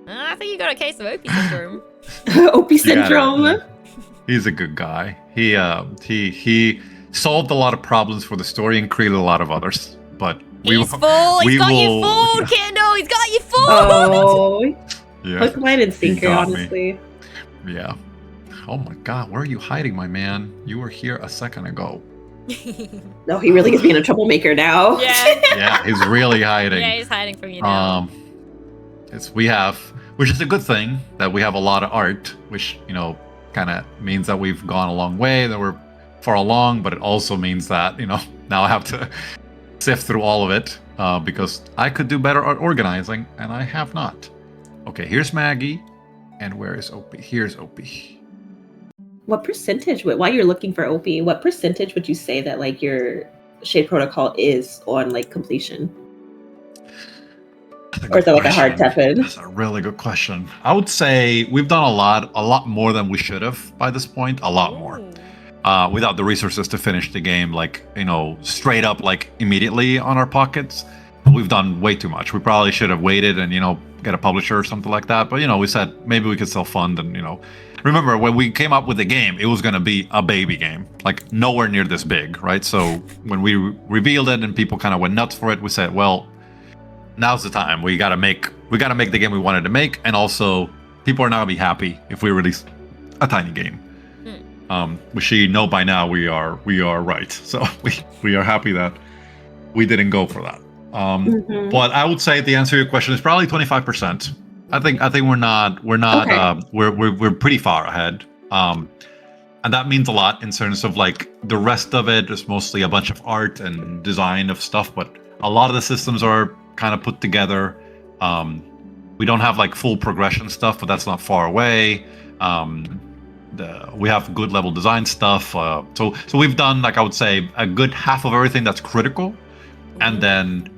I think you got a case of Opie syndrome. Opie You gotta- syndrome. He's a good guy. He solved a lot of problems for the story and created a lot of others. But He's full. we He's got you will- fooled, Kendall. He's got you fooled. Oh, yeah, hook, line, and sinker, got me. honestly. yeah. Oh my God, where are you hiding, my man? You were here a second ago. No, he really is being a troublemaker now. Yeah. Yeah, he's really hiding. Yeah, he's hiding from you now. Which is a good thing that we have a lot of art, which kind of means that we've gone a long way, that we're far along, but it also means that now I have to sift through all of it because I could do better at organizing, and I have not. Okay, here's Maggie, and where is Opie? Here's Opie. What percentage, while you're looking for Opie, what percentage would you say that like your Shade Protocol is on like completion? Or is that like a hard tap-in? That's a really good question. I would say we've done a lot more than we should have by this point. A lot more. Without the resources to finish the game, like straight up, like immediately on our pockets. We've done way too much. We probably should have waited and get a publisher or something like that. But we said maybe we could self-fund and remember when we came up with the game, it was going to be a baby game, like nowhere near this big, right? So when we revealed it and people kind of went nuts for it, we said, well, now's the time. We got to make the game we wanted to make, and also people are not going to be happy if we release a tiny game. Which you know by now we are right. So we are happy that we didn't go for that. But I would say the answer to your question is probably 25%. I think we're not Okay. We're pretty far ahead. And that means a lot in terms of like the rest of it is mostly a bunch of art and design of stuff, but a lot of the systems are kind of put together. We don't have like full progression stuff, but that's not far away. We have good level design stuff. So we've done, like, I would say a good half of everything that's critical, and then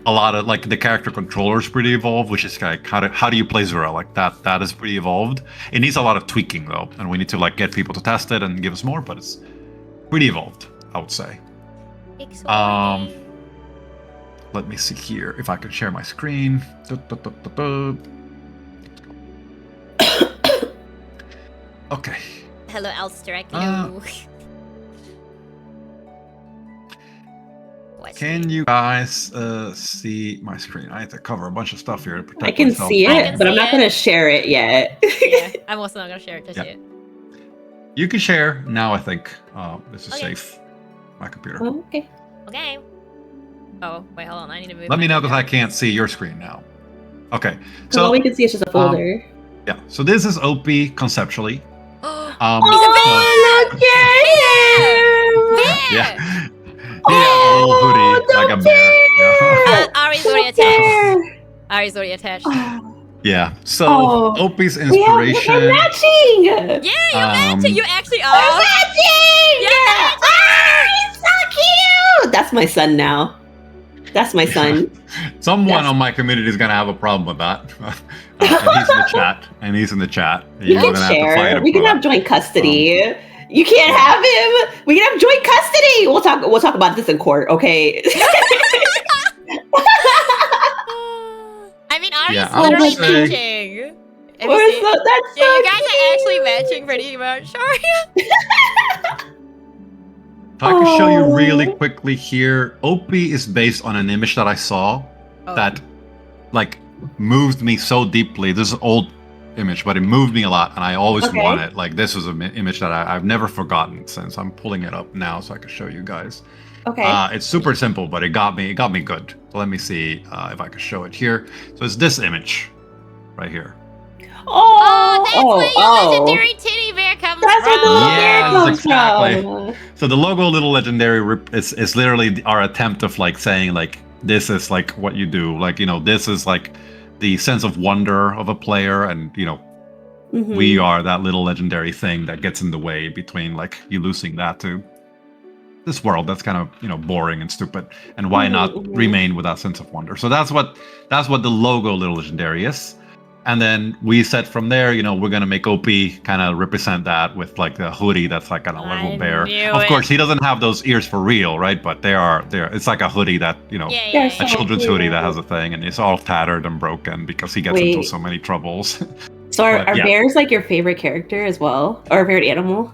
a lot of like the character controller is pretty evolved, which is like how do you play Zero, like that is pretty evolved. It needs a lot of tweaking though, and we need to like get people to test it and give us more, but it's pretty evolved, I would say. Exciting. let me see here if I can share my screen. Okay. Hello, Alstracio. Can you guys see my screen? I have to cover a bunch of stuff here to protect I can myself. see it, but I'm not going to share it yet. Yeah, I'm also not going to share it just yet. You can share now, I think. This is safe. My computer. Oh, okay. Okay. Oh, wait, hold on. I need to move. Let me know because I can't see your screen now. Okay. So all we can see is just a folder. Yeah. So this is OP conceptually. Look at him! Yeah. Little hoodie, like a bear. Yeah. Ari's already attached. Ari's already attached. Yeah. So OP's inspiration. We're matching. Yeah, you're matching. You actually are. We're matching. Yeah. He's so cute. That's my son now. That's my son. Someone on my community is gonna have a problem with that. And he's in the chat. We can share. We can have joint custody. You can't have him. We can have joint custody. We'll talk about this in court, okay? I mean, Ari's literally matching. That's so you guys are actually matching pretty much. Sorry. If I can show you really quickly here, OP is based on an image that I saw that like moved me so deeply. This is an old image, but it moved me a lot, and I always wanted, like, this was an image that I've never forgotten since. I'm pulling it up now so I can show you guys. Okay. It's super simple, but it got me good. So let me see if I can show it here. So it's this image right here. That's where your legendary teddy bear comes That's from. Where the little bear comes exactly. from. So the logo Little Legendary is literally our attempt of like saying like this is like what you do, like, you know, this is like the sense of wonder of a player, and you know, we are that little legendary thing that gets in the way between like you losing that to this world that's kind of, you know, boring and stupid, and why not remain with that sense of wonder. So that's what the logo Little Legendary is. And then we said from there, you know, we're gonna make OP kind of represent that with like the hoodie that's like a little bear. Of course, he doesn't have those ears for real, right? But they're it's like a hoodie that, you know, a children's hoodie that has a thing, and it's all tattered and broken because he gets into so many troubles. So are bears like your favorite character as well, or favorite animal?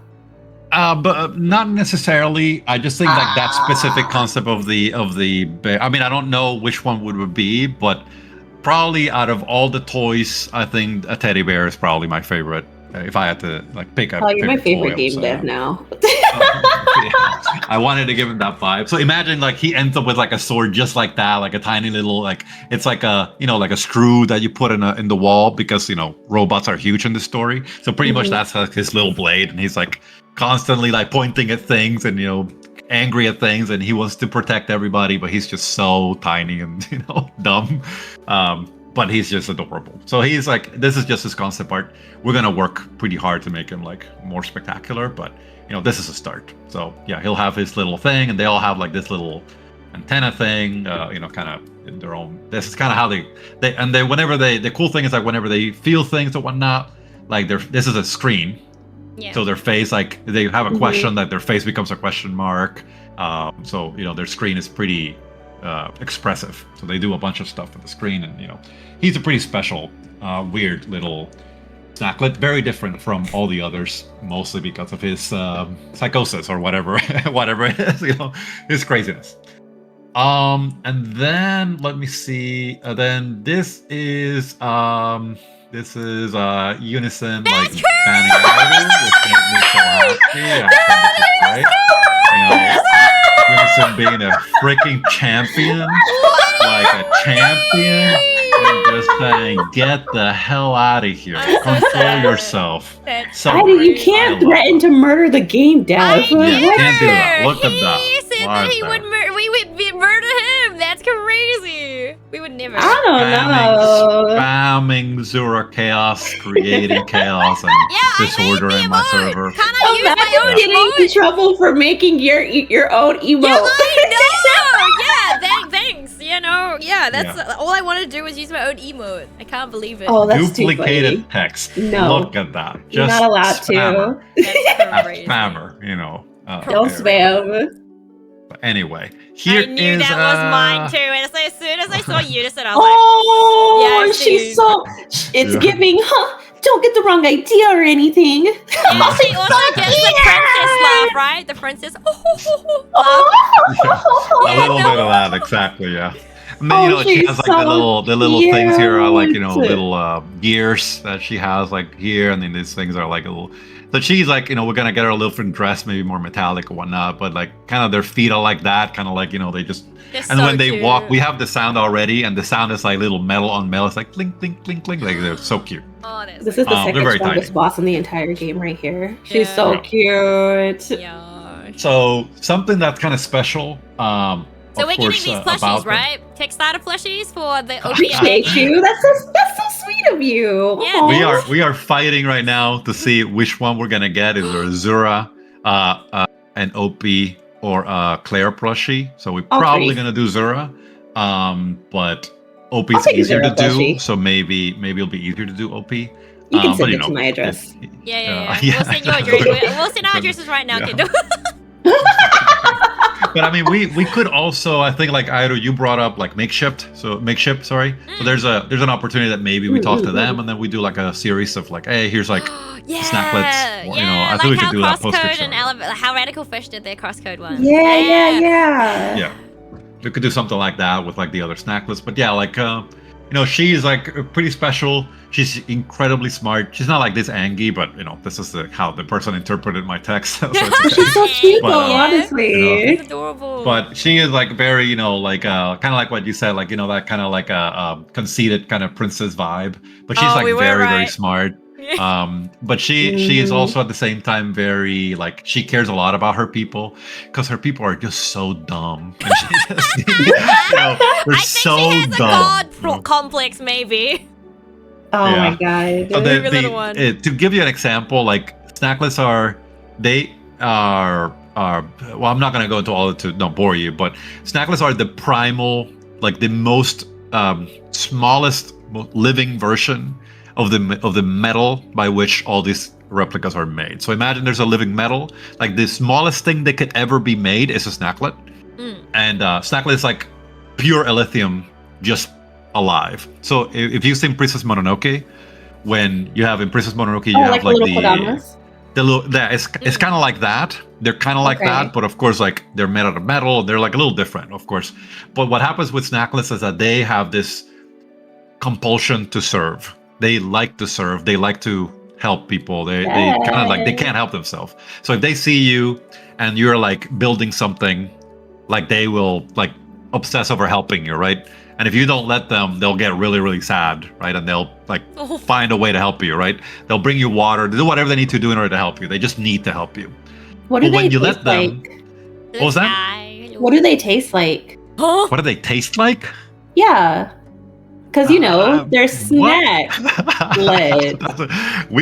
But not necessarily. I just think like that specific concept of the bear. I mean, I don't know which one would be, but probably out of all the toys, I think a teddy bear is probably my favorite. If I had to like pick a you're my favorite game dev now. I wanted to give him that vibe. So imagine like he ends up with like a sword just like that, like a tiny little, like it's like a, you know, like a screw that you put in the wall, because, you know, robots are huge in this story. So pretty much that's like his little blade, and he's like constantly like pointing at things and, you know, angry at things, and he wants to protect everybody, but he's just so tiny and, you know, dumb. But he's just adorable. So he's like, this is just his concept art. We're gonna work pretty hard to make him like more spectacular, but you know, this is a start. So yeah, he'll have his little thing, and they all have like this little antenna thing, you know, kind of in their own. This is kind of how they whenever the cool thing is like whenever they feel things or whatnot, like this is a screen. Yeah. So their face, like they have a question, that their face becomes a question mark. So, you know, their screen is pretty expressive. So they do a bunch of stuff with the screen, and, you know, he's a pretty special, weird little snacklet. Very different from all the others, mostly because of his psychosis or whatever it is, you know, his craziness. And then let me see. Then this is Unison like banning Idol, which made me so happy. I think this is great. You know, Unison being a freaking champion, like a champion, and just saying, "Get the hell out of here! Control yourself." So you can't threaten to murder the game, Dev. Yeah, can't do that. Look at that. He said that he would we would murder him. That's crazy. We would never. I don't know. Spamming Zura chaos, creating chaos and disorder in my server. Can I use my own getting in trouble for making your own emote? Yeah, I know. Yeah, thanks. You know, that's all I want to do is use my own emote. I can't believe it. Oh, that's duplicated too funny. text. No, look at that. Just you're not allowed spammer. to. That's crazy. Spammer, you know. Don't spam. But anyway, here I knew is, that was mine too. And so as soon as I saw Unison, I was Oh, Yeah, she's dude. so. It's Yeah. giving. Huh? Don't get the wrong idea or anything. like, yeah, she also gets the princess laugh, right? The princess laugh. a little bit of that, exactly, yeah. And then, Oh, she she's has like so the little things here are like, cute. little gears that she has like here, and then these things are like a little. So she's like, we're gonna get her a little different dress, maybe more metallic or whatnot, but like kind of their feet are like that, kind of like, they just. They're And so when they cute. walk, we have the sound already, and the sound is like little metal on metal. It's like clink, clink, clink, clink. Like they're so cute. Oh, that's This is the they're second very strongest tiny. boss in the entire game right here. She's Yeah. so Yeah. cute. Yeah. So something that's kind of special. So of we're course, getting these about plushies, them. right? Kickstarter plushies for the OP. Appreciate you. That's so sweet of you. Yeah, Aw. We are fighting right now to see which one we're gonna get. Is there Zura, an OP, or Claire plushie? So we're All probably three. gonna do Zura. But OP I'll is take a easier to Zura do, plushie. so maybe it'll be easier to do OP. You can But, send it to my address. Yeah. yeah. We'll send your address. We'll send our addresses right now, Yeah. Kendall. But I mean, we could also, I think, like Ido, you brought up like makeshift. So sorry. So there's an opportunity that maybe we talk to them, and then we do like a series of like, hey, here's like yeah, snacklets. Or, yeah, I think we like could how do that post Crosscode and how Radical Fish did their Crosscode one. Yeah. Yeah, we could do something like that with like the other snacklets. But yeah, like she's like pretty special. She's incredibly smart. She's not like this Angie, but this is how the person interpreted my text. So it's She's so cute But, though, honestly. It's adorable. But she is like very, like kind of like what you said, like that kind of like a conceited kind of princess vibe. But she's Oh, like we were very right. smart. But she is also at the same time very like she cares a lot about her people because her people are just so dumb. And she just, they're I think so she has a dumb. god complex, maybe. Oh Yeah. my god. So Maybe a little one. to give you an example, like snacklets are well, I'm not gonna go into all of it to not bore you, but snacklets are the primal, like the most smallest living version of the metal by which all these replicas are made. So imagine there's a living metal, like the smallest thing that could ever be made is a snacklet, and snacklet is like pure lithium, just alive. So if you've seen Princess Mononoke, when you have in Princess Mononoke, you have like like little the kodamas? little that it's kind of like that. They're kind of like Okay. that, but of course, like they're made out of metal. They're like a little different, of course. But what happens with snacklets is that they have this compulsion to serve. They like to serve. They like to help people. They kind of like they can't help themselves. So if they see you and you're like building something, like they will like obsess over helping you, right? And if you don't let them, they'll get really, really sad, right? And they'll like find a way to help you, right? They'll bring you water, do whatever they need to do in order to help you. They just need to help you. What do But they when you taste let them, like? what was that? What do they taste like? Huh? What do they taste like? Yeah. Because they're snack. Lit.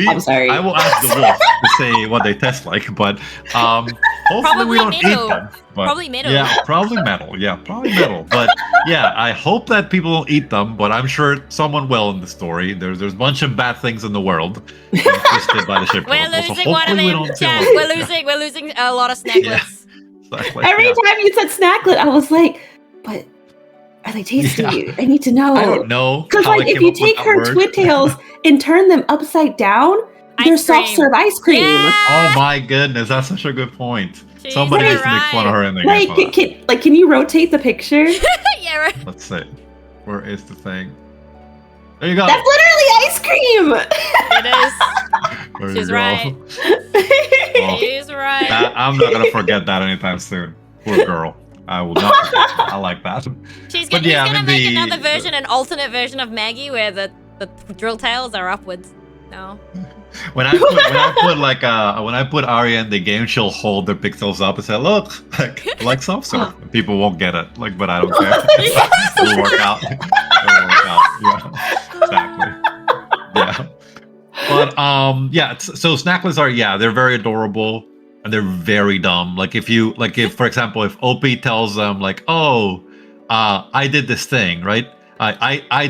I'm sorry. I will ask the wolf to say what they taste like, but hopefully Probably we don't eat metal. them. But, Probably metal. Yeah, probably metal. Yeah, probably metal. But yeah, I hope that people don't eat them, but I'm sure someone will in the story. There's a bunch of bad things in the world twisted by the ship. We're protocol, so losing one of hopefully we them. don't Chat. kill We're losing a lot of snacklets. Exactly, Every yeah. time you said snacklet, I was like, but are they tasty? Yeah. I need to know. I don't know. Because how I like if came you up with take that her word. twin tails and turn them upside down, they're Ice soft cream. serve ice cream. Yeah. Oh my goodness, that's such a good point. She's Somebody so needs to make fun of her in the game. for that. Can you rotate the picture? Yeah, right. Let's see. Where is the thing? There you go. That's literally ice cream. It is. There you She's go. right. Well, She's right. I'm not gonna forget that anytime soon. Poor girl. I will not. I like that. He's But gonna, yeah, he's gonna I make mean, another version, an alternate version of Maggie where the drill tails are upwards. No. When I put Arya in the game, she'll hold the pixels up and say, "Look, like soft serve." And people won't get it. Like, but I don't care. It'll work out. It'll work out. Yeah, exactly. Yeah. But yeah. So snacklets are they're very adorable and they're very dumb. Like if for example, if OP tells them like, "Oh, I did this thing," right? I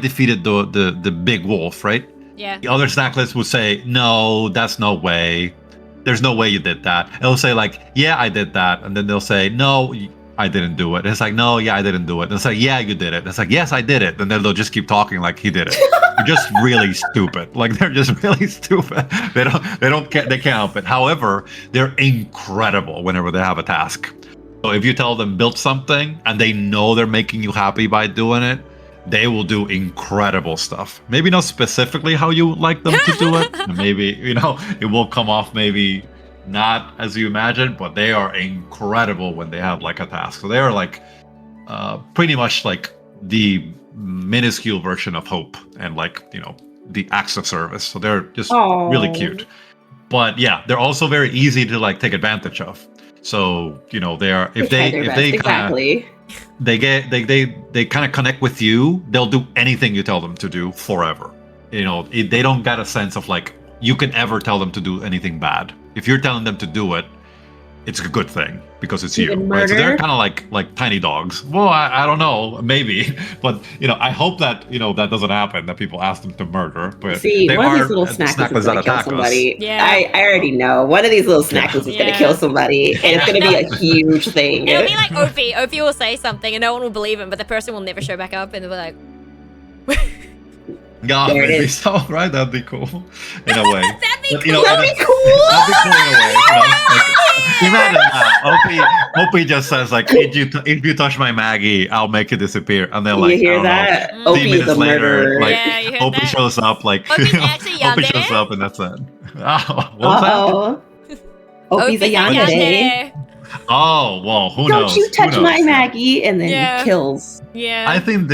defeated the big wolf, right? Yeah. The other snacklets would say, "No, that's no way. there's no way you did that. It'll say like, yeah, I did that. And then they'll say, no, I didn't do it. And it's like, no, yeah, I didn't do it. And it's like, yeah, you did it. And it's like, yes, I did it. And then they'll just keep talking like he did it. They're just really stupid. Like they're just really stupid. They can't help it. However, they're incredible whenever they have a task. So if you tell them build something and they know they're making you happy by doing it, they will do incredible stuff. Maybe not specifically how you would like them to do it. Maybe, it will come off maybe not as you imagine, but they are incredible when they have like a task. So they are like pretty much like the minuscule version of Hope and like, the acts of service. So they're just really cute. But yeah, they're also very easy to like take advantage of. So, they are, if they kind of connect with you, they'll do anything you tell them to do forever. They don't get a sense of like, you can ever tell them to do anything bad. If you're telling them to do it, it's a good thing because it's you. Right? So they're kind of like tiny dogs. Well, I don't know, maybe, but I hope that that doesn't happen. That people ask them to murder. But see, one of these little snackers is gonna kill somebody. Yeah. I already know one of these little snackers is gonna kill somebody, and it's gonna be a huge thing. It'll be like Opie. Opie will say something, and no one will believe him, but the person will never show back up, and they'll be like. Yeah, maybe so, right? That'd be cool in a way. That'd be But, cool. That'd be cool in a way. Imagine that. Opie just says like, if you touch my Maggie, I'll make it disappear. And then like, you hear that? Opie's a murderer. Like, yeah, you heard Opie that? shows up, like, Opie's actually Opie yandere. shows up, and that's it. Oh, what's that? Opie's a yandere. Oh, well, who knows? Don't you touch Who knows? my Maggie, and then he kills. Yeah. I think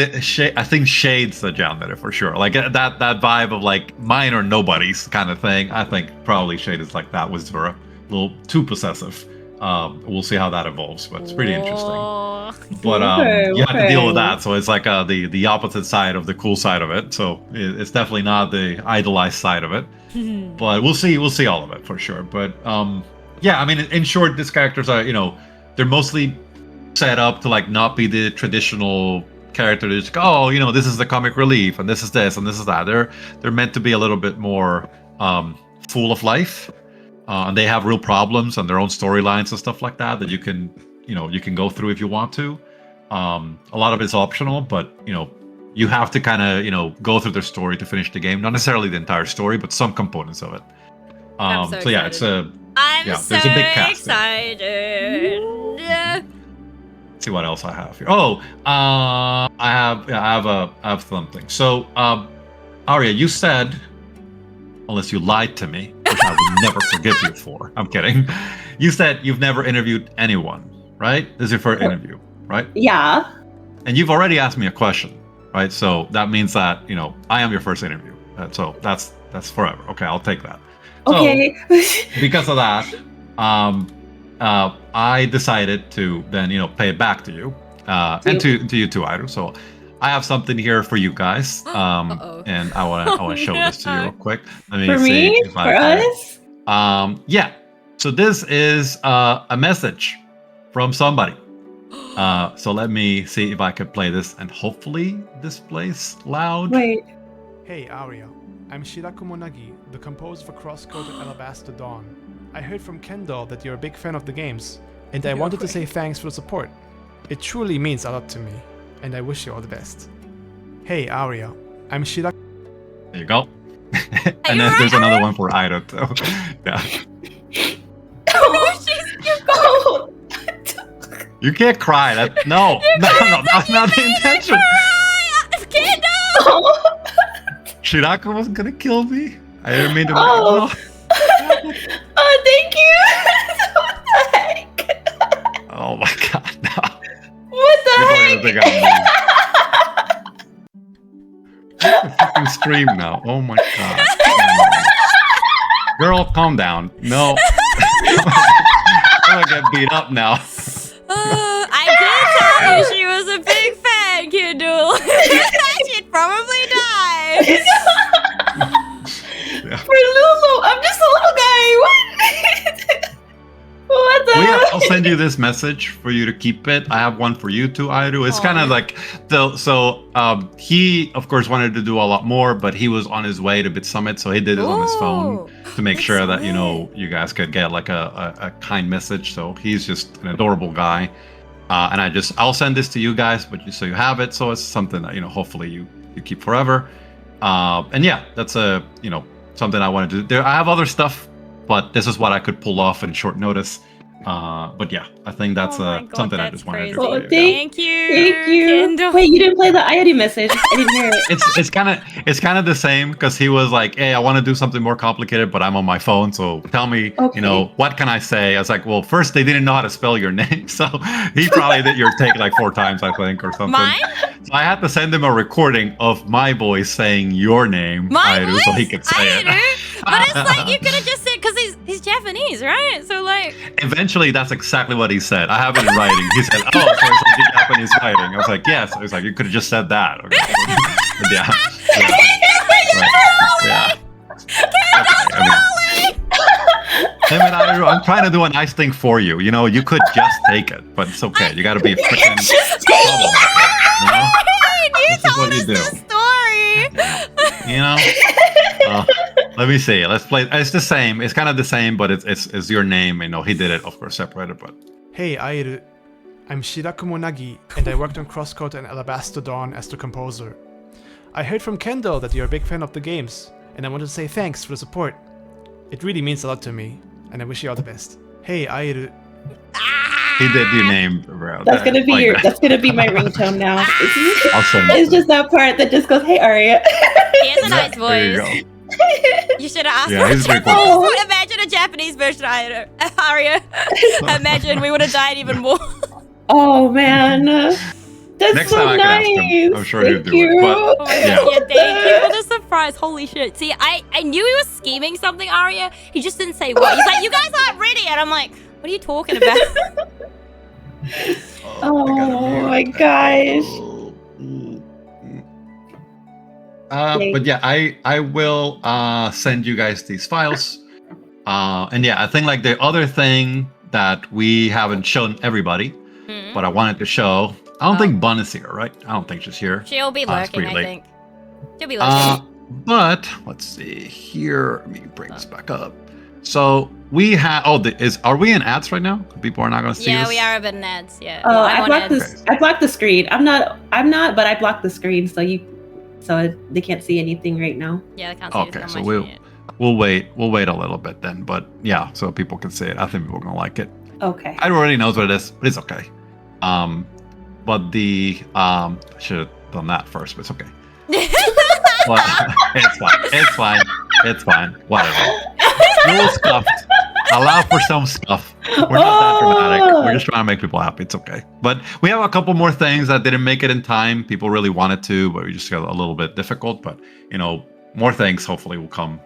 Shade's the yandere for sure. Like that vibe of like mine or nobody's kind of thing. I think probably Shade is like that with Zura. A little too possessive. We'll see how that evolves, but it's pretty interesting. But you have to deal with that. So it's like the opposite side of the cool side of it. So it's definitely not the idolized side of it. But we'll see all of it for sure. But yeah, I mean, in short, these characters are they're mostly set up to like not be the traditional character that's like, this is the comic relief and this is this and this is that. They're meant to be a little bit more full of life. And they have real problems and their own storylines and stuff like that you can go through if you want to. A lot of it's optional, but you have to kind of go through their story to finish the game. Not necessarily the entire story, but some components of it. So yeah, it's a I'm there's a big cast excited. Let's see what else I have here. I have something. So Arya, you said, unless you lied to me, which I would never forgive you for. I'm kidding. You said you've never interviewed anyone, right? This is your first interview, right? Yeah. And you've already asked me a question, right? So that means that, I am your first interview. So that's forever. Okay, I'll take that. Okay. So, because of that, I decided to then, pay it back to you. And to you too, Iru. So I have something here for you guys, and I want to show this to you real quick. Let me for see me? if For I us? can. Yeah. So this is a message from somebody. So let me see if I can play this, and hopefully this plays loud. Wait. Hey Aria, I'm Shiraku Monagi, the composer for Crosscode and Alabaster Dawn. I heard from Kendall that you're a big fan of the games, and I wanted to say thanks for the support. It truly means a lot to me, and I wish you all the best. Hey Aria, I'm Shiraku. There you go. And then there's another one for Ida too. Yeah. Oh. You can't cry. No, that's not the intention. Kendall! Shirako was gonna kill me. I didn't mean to. Oh, thank you. What the heck? Oh my god, no. What the People are heck? gonna think I'm mean. I fucking scream now. Oh my god. Girl, calm down. No. I'm gonna get beat up now. I did tell you she was a big fan, Kendall. She'd probably die. Yeah. For Lulu, I'm just a little guy. What? What the? Well, yeah, send you this message for you to keep it. I have one for you too, Airu. It's kind of like he of course wanted to do a lot more, but he was on his way to Bit Summit, so he did it on his phone to make sure that you guys could get like a kind message. So he's just an adorable guy. And I'll send this to you guys, but so you have it. So it's something that hopefully you keep forever. And yeah, that's something I wanted to do. I have other stuff, but this is what I could pull off in short notice. But yeah, I think that's something I just wanted to do. Well, thank you. Thank you. Kendall. Wait, you didn't play the Iody message. I didn't hear it. It's kind of the same because he was like, "Hey, I want to do something more complicated, but I'm on my phone. So tell me, what can I say?" I was like, "Well, first they didn't know how to spell your name, so he probably did your take like 4 times, I think, or something." Mine? So I had to send him a recording of my voice saying your name, Airu, so he could say it. But it's like you could have just said because he's Japanese, right? So like. Eventually, that's exactly what he said. I have it in writing. He said, "Oh, so it's like Japanese writing." I was like, "Yes." I was like, "You could have just said that." Okay. Yeah. I'm trying to do a nice thing for you. You could just take it, but it's okay. You got to be a freaking troublemaker. You told us the story. Let me see. Let's play. It's the same. It's kind of the same, but it's your name. He did it, of course, separated. But hey, Airu. I'm Shirakumo Nagi, and I worked on Crosscode and Alabaster Dawn as the composer. I heard from Kendall that you're a big fan of the games, and I want to say thanks for the support. It really means a lot to me, and I wish you all the best. Hey, Airu. He did your name, bro. That's gonna be that's gonna be my ringtone now. Awesome. It's just that part that just goes, "Hey, Aria." He has a nice voice. You should have asked he's him. cool. Imagine a Japanese version of Aria. Imagine we would have died even more. Oh man, that's Next so time I nice. can ask him. I'm sure he'll Thank do it. But, Oh my God. Yeah, thank you for the surprise. Holy shit. See, I knew he was scheming something, Aria. He just didn't say what. He's like, "You guys aren't ready," and I'm like, "What are you talking about?" Oh my gosh. But yeah, I will send you guys these files. And yeah, I think like the other thing that we haven't shown everybody, but I wanted to show. I don't think Bun is here, right? I don't think she's here. She'll be lurking, I think. She'll be lurking. But let's see here. Let me bring this back up. So we have. Are we in ads right now? People are not going to see us. Yeah, we are a bit in ads. Yeah. Oh, I blocked the screen. I'm not, but I blocked the screen so they can't see anything right now. Yeah, they can't see anything. Okay, so we'll wait a little bit then. But yeah, so people can see it. I think people are going to like it. Okay. I already knows what it is, but it's okay. But I should have done that first, but it's okay. But it's fine. Whatever. Little scuffed. Allow for some scuff. We're not that dramatic. We're just trying to make people happy. It's okay. But we have a couple more things that didn't make it in time. People really wanted to, but we just got a little bit difficult. But more things hopefully will come.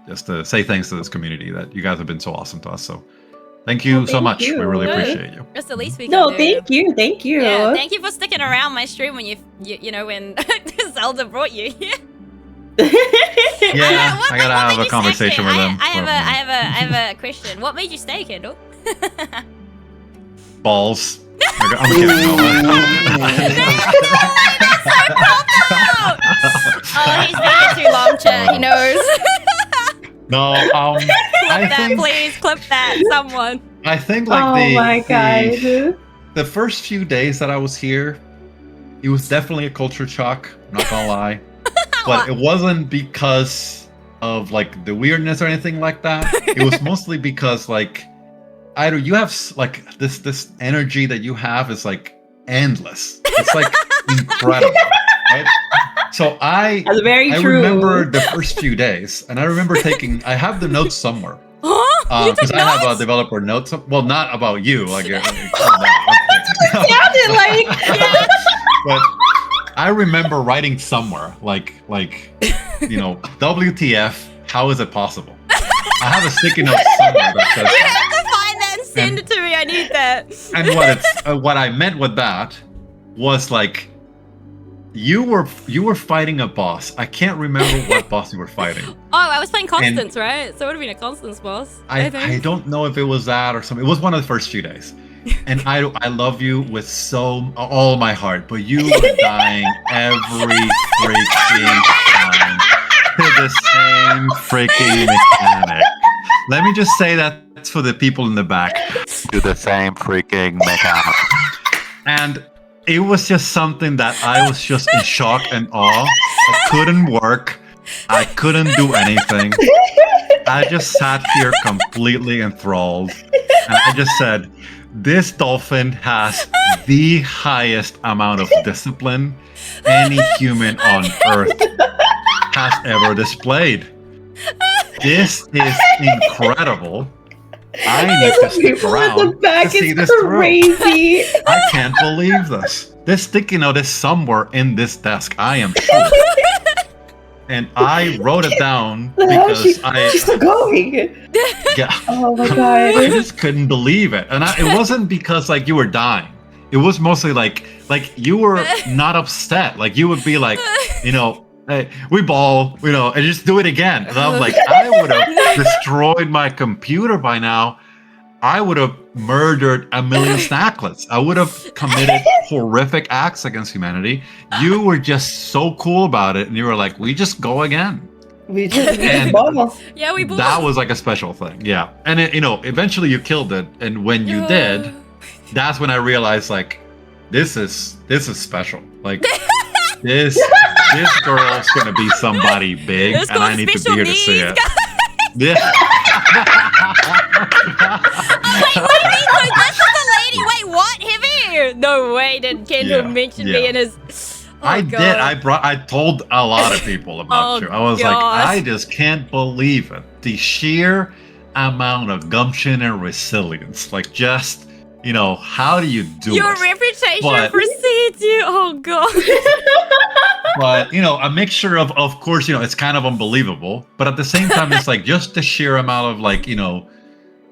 Just to say thanks to this community that you guys have been so awesome to us. So thank you so much. We really appreciate you. That's the least we can No, do. thank you. Yeah, thank you for sticking around my stream when when Zelda brought you here. Yeah, I gotta have a conversation with them. I have a question. What made you stay, Kendall? Balls. I'm kidding. Oh, he's been here too long, chat. He knows. No, Please clip that, someone. I think the first few days that I was here, it was definitely a culture shock. I'm not gonna lie, but it wasn't because of like the weirdness or anything like that. It was mostly because you have like this energy that you have is like endless. It's like incredible, right? So That's very true. remember the first few days, and I remember I have the notes somewhere. Because I have a developer notes. Well, not about you. Like, That's what it sounded like. But I remember writing somewhere, WTF? How is it possible? I have a sticky note somewhere that says. You have to find that and send it to me. I need that. And what I meant with that was like, you were fighting a boss. I can't remember what boss you were fighting. Oh, I was playing Constance, right? So it would have been a Constance boss. I don't know if it was that or something. It was one of the first few days. And I love you with all my heart, but you were dying every freaking time to the same freaking mechanic. Let me just say that's for the people in the back. To the same freaking mechanic. And it was just something that I was just in shock and awe. It couldn't work. I couldn't do anything. I just sat here completely enthralled. And I just said, this dolphin has the highest amount of discipline any human on Earth has ever displayed. This is incredible. I need to stick around to see this crazy. through. I can't believe this. This sticky note is somewhere in this desk, I am sure. And I wrote it down because she's still going. Yeah. Oh my god! I just couldn't believe it, and it wasn't because like you were dying. It was mostly like you were not upset. Like you would be like, hey, we ball, and just do it again. And I'm like, I would have destroyed my computer by now. I would have murdered a million snacklets. I would have committed horrific acts against humanity. You were just so cool about it, and you were like, we just go again. We just ball. Yeah, we ball. That was like a special thing, yeah. And eventually you killed it, and when you did, that's when I realized like, this is special. Like this girl's gonna be somebody big, and I need to be here to see it. Yeah. Wait, this is the lady. Wait, what? Him? No way did Kendall mention me in his... I did. I told a lot of people about you. I was like, I just can't believe it. The sheer amount of gumption and resilience. Like just, how do you do it? Your reputation precedes you. Oh god. But, a mixture of course, it's kind of unbelievable. But at the same time, it's like just the sheer amount of like,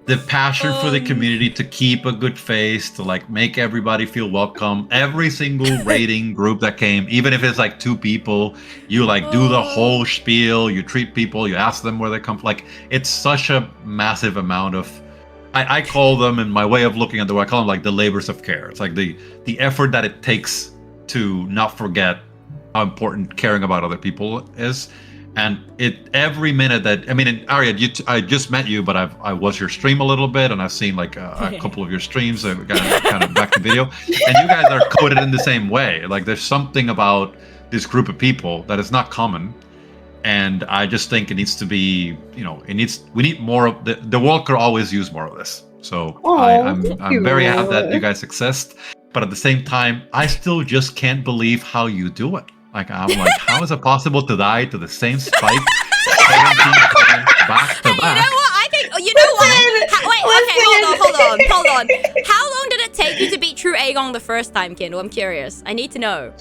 the passion for the community to keep a good face, to like make everybody feel welcome. Every single raiding group that came, even if it's like 2 people, you like do the whole spiel, you treat people, you ask them where they come from. Like it's such a massive amount of, I call them, in my way of looking at the way, I call them like the labors of care. It's like the effort that it takes to not forget how important caring about other people is. And every minute that, Aria, I just met you, but I watched your stream a little bit, and I've seen like a couple of your streams, kind of back to video, and you guys are coded in the same way. Like there's something about this group of people that is not common, and I just think it needs to be, we need more of the world could always use more of this. So I'm very happy that you guys exist, but at the same time, I still just can't believe how you do it. Like, I'm like, how is it possible to die to the same spike 17 times back to back? You know what? Wait, hold on. How long did it take you to beat True Aegon the first time, Kendall? I'm curious. I need to know.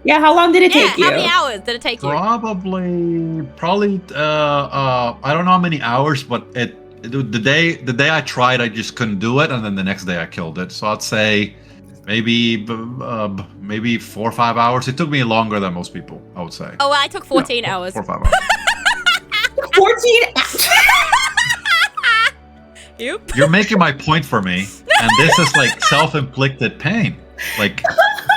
Yeah, how long did it take you? How many hours did it take you? Probably, I don't know how many hours, but the day I tried, I just couldn't do it, and then the next day I killed it. So I'd say maybe 4 or 5 hours. It took me longer than most people, I would say. Oh, well, I took 14 hours. 4 or 5 hours. 14 hours. Yep. You're making my point for me, and this is like self-inflicted pain. Like,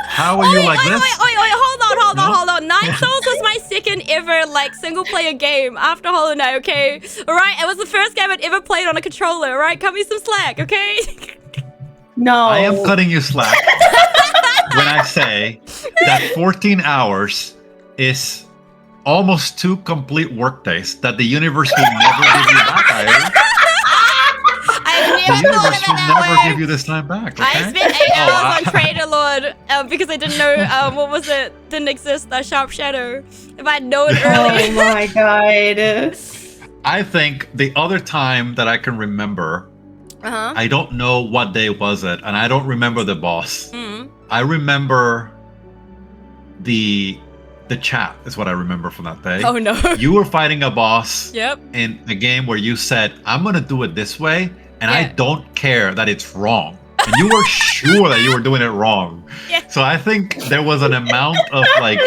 how are you like this? Hold on. Night Souls was my second ever single player game after Hollow Knight, okay? Alright, it was the first game I'd ever played on a controller, alright? Cut me some slack, okay? No. I am cutting you slack when I say that 14 hours is almost 2 complete workdays that the universe will never give you back, Iron. The universe will never give you this time back, okay? I spent 8 hours on Trader Lord because I didn't know, didn't exist, Sharp Shadow. If I'd known early. Oh my god. I think the other time that I can remember, I don't know what day was it, and I don't remember the boss. I remember the chat is what I remember from that day. Oh no. You were fighting a boss in a game where you said, I'm going to do it this way, and I don't care that it's wrong. and you were sure that you were doing it wrong. Yeah. So I think there was an amount of like,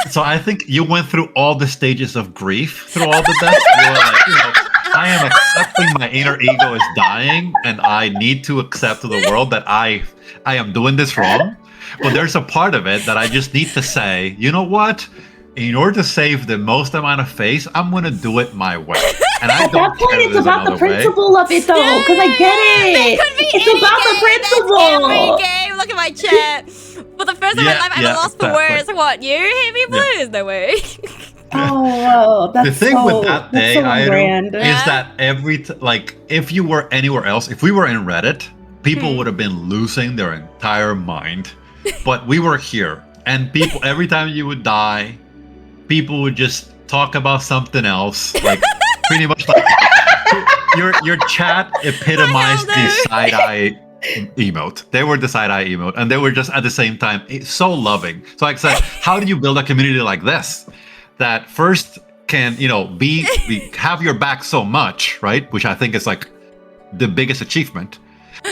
so I think you went through all the stages of grief through all the deaths. You were like, I am accepting my inner ego is dying, and I need to accept to the world that I am doing this wrong. But there's a part of it that I just need to say, you know what? In order to save the most amount of face, I'm going to do it my way. And I At that point, it's about the principle of it, though, because I get it. It's about the principle. Every game. Look at my chat. For the first time in my life, I have a loss for words. What, you? Heavy Blues? No way. Oh, that's the thing with that day, is that if you were anywhere else, if we were in Reddit, people would have been losing their entire mind. But we were here, and people, every time you would die, people would just talk about something else, like pretty much like your chat epitomized the side-eye emote. They were the side-eye emote, and they were just at the same time so loving. So like I said, how do you build a community like this that first can be have your back so much, right? Which I think is like the biggest achievement.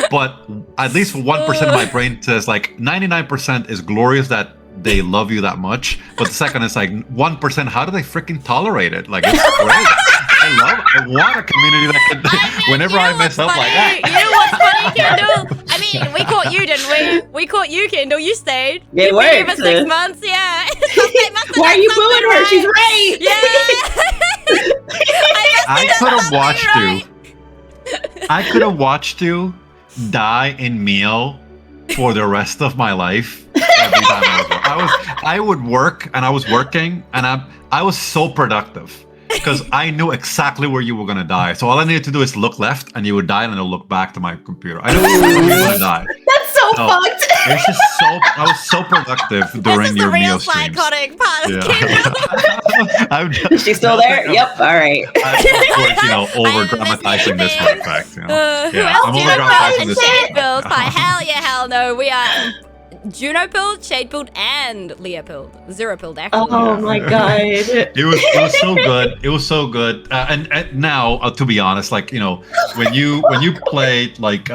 But at least 1% of my brain says like 99% is glorious that they love you that much. But the second is like 1%, how do they freaking tolerate it? Like, it's great. I want a community that can, whenever I mess up like that. You know what's funny, Kendall? I mean, we caught you, didn't we? We caught you, Kendall. You stayed. It worked. For 6 months, yeah. Why are you booing her? She's right. Yeah. I could have watched you. I could have watched you die in meal for the rest of my life. Every time I would work, and I was working, and I was so productive because I knew exactly where you were gonna die. So all I needed to do is look left, and you would die, and I'll look back to my computer. I knew exactly where you were gonna die. That's so fucked. It's just I was so productive during your meal streams. This is the real psychotic part of Kendall. Is she still there? Yep. All right. I'm, of course, over dramatizing this for effect. Who else I'm do you over know dramatizing this. Shade build? Hell yeah, hell no. We are Juno build, Shade build, and Leah build. Zero build, actually. Oh my god. It was so good. It was so good. And now, to be honest, like when you played like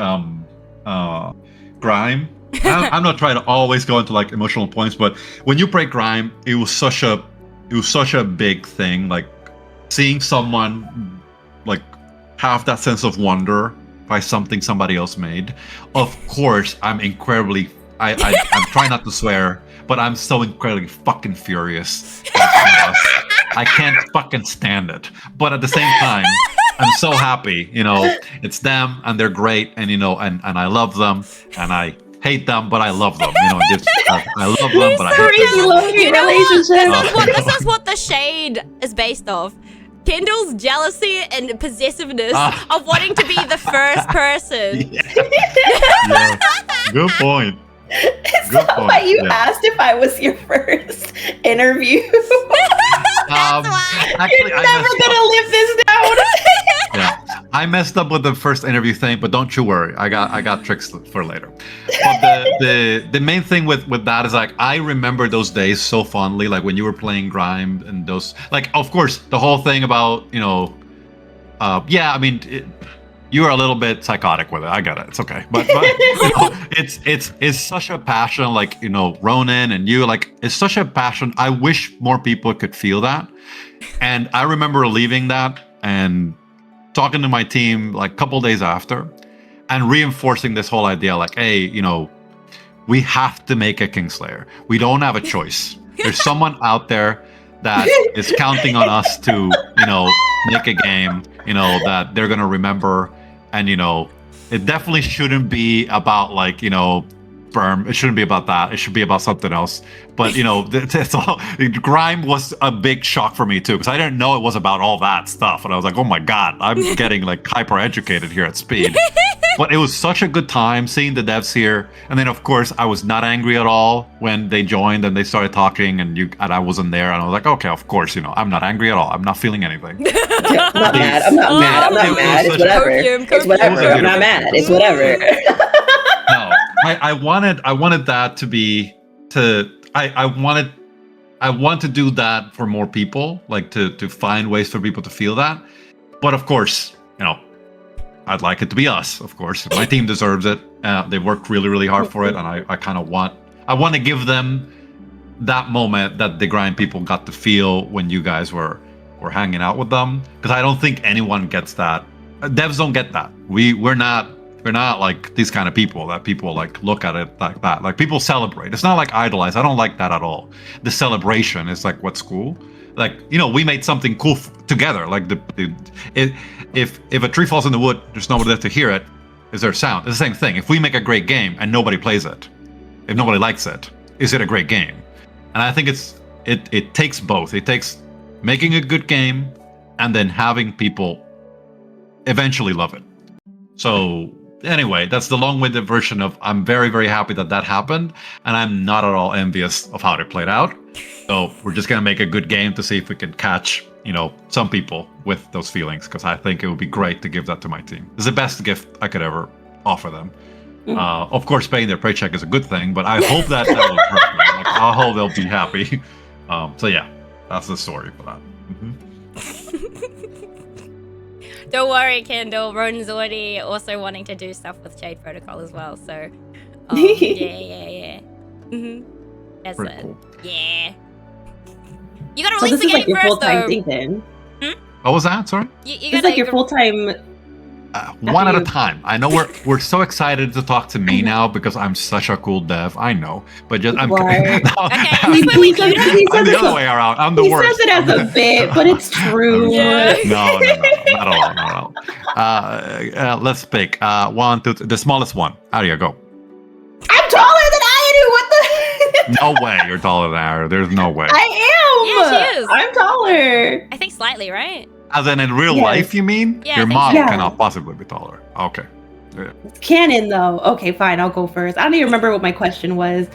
Grime. I'm not trying to always go into like emotional points, but when you play Grime, it was such a big thing. Like seeing someone like have that sense of wonder by something somebody else made. Of course, I'm incredibly. I'm trying not to swear, but I'm so incredibly fucking furious. I can't fucking stand it. But at the same time, I'm so happy. It's them, and they're great, and and I love them, and I hate them, but I love them. I love them, but I hate them. This is what the Shade is based off. Kendall's jealousy and possessiveness of wanting to be the first person. Yeah. Good point. Is that why you asked if I was your first interview? Actually, You're never gonna live this down. Yeah, I messed up with the first interview thing, but don't you worry, I got tricks for later. But the main thing with that is like I remember those days so fondly, like when you were playing Grime and those, like of course the whole thing about you were a little bit psychotic with it. I get it. It's okay. But it's such a passion, like, Ronan and you, like, it's such a passion. I wish more people could feel that. And I remember leaving that and talking to my team like a couple days after and reinforcing this whole idea, like, hey, we have to make a Kingslayer. We don't have a choice. There's someone out there that is counting on us to, make a game, that they're going to remember. And, it definitely shouldn't be about like, Berm. It shouldn't be about that. It should be about something else. But, it's all, Grime was a big shock for me too, because I didn't know it was about all that stuff. And I was like, oh my God, I'm getting like hyper educated here at Speed. But it was such a good time seeing the devs here. And then, of course, I was not angry at all when they joined and they started talking and I wasn't there. And I was like, okay, of course, I'm not angry at all. I'm not feeling anything. I'm not mad. I'm not mad. It's whatever. It's whatever. I'm not mad. It's whatever. No, I wanted that to be I want to do that for more people, like to find ways for people to feel that. But of course, I'd like it to be us, of course. My team deserves it. They worked really, really hard for it, and I kind of want to give them that moment that the grind people got to feel when you guys were hanging out with them, because I don't think anyone gets that. Devs don't get that. We're not like these kind of people that people like look at it like that. Like people celebrate. It's not like idolize. I don't like that at all. The celebration is like what's cool. Like, you know, we made something cool together. Like if a tree falls in the wood, there's nobody there to hear it. Is there sound? It's the same thing. If we make a great game and nobody plays it, if nobody likes it, is it a great game? And I think it takes both. It takes making a good game and then having people eventually love it. So anyway, that's the long-winded version of I'm very, very happy that happened, and I'm not at all envious of how it played out. So we're just gonna make a good game to see if we can catch, you know, some people with those feelings, because I think it would be great to give that to my team. It's the best gift I could ever offer them. Of course, paying their paycheck is a good thing, but I hope that will hurt them. Like, I hope they'll be happy. So yeah, that's the story for that. Don't worry, Kendall. Ron's already also wanting to do stuff with Jade Protocol as well. So, yeah. That's Pretty it. cool. Yeah. You gotta So release this the is game like your first, full-time though. thing then. What was that? Sorry. You This gotta is like your full-time. One at a you- time. I know we're so excited to talk to me now because I'm such a cool dev. I know, but just I'm You are. kidding. No, Okay, He, Wait, he wait, says, you he I'm says the it, other way around. I'm the he worst. says it as a bit, but it's true. Yeah. No, not at all. Let's pick 1, 2, 3, the smallest one. Aria, go. I'm taller than I do. What the? No way you're taller than Aria. There's no way. I am. Yeah, she is. I'm taller. I think slightly, right? As in real Yes. life, you mean? Yeah, I Your think mom so. Yeah. cannot possibly be taller. Okay. It's canon though. Okay, fine. I'll go first. I don't even remember what my question was.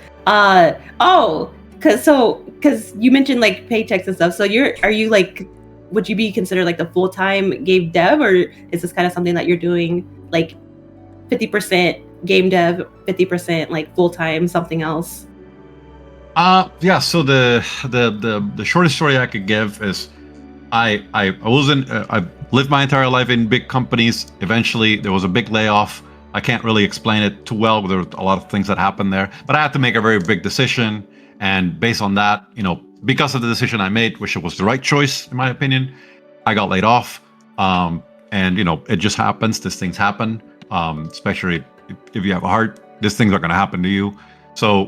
Because you mentioned like paychecks and stuff. So are you like, would you be considered like the full-time game dev, or is this kind of something that you're doing like 50% game dev, 50% like full-time something else? Yeah. So the shortest story I could give is I lived my entire life in big companies. Eventually, there was a big layoff. I can't really explain it too well, but there were a lot of things that happened there. But I had to make a very big decision, and based on that, you know, because of the decision I made, which was the right choice in my opinion, I got laid off. And you know, it just happens. These things happen, especially if you have a heart. These things are going to happen to you. So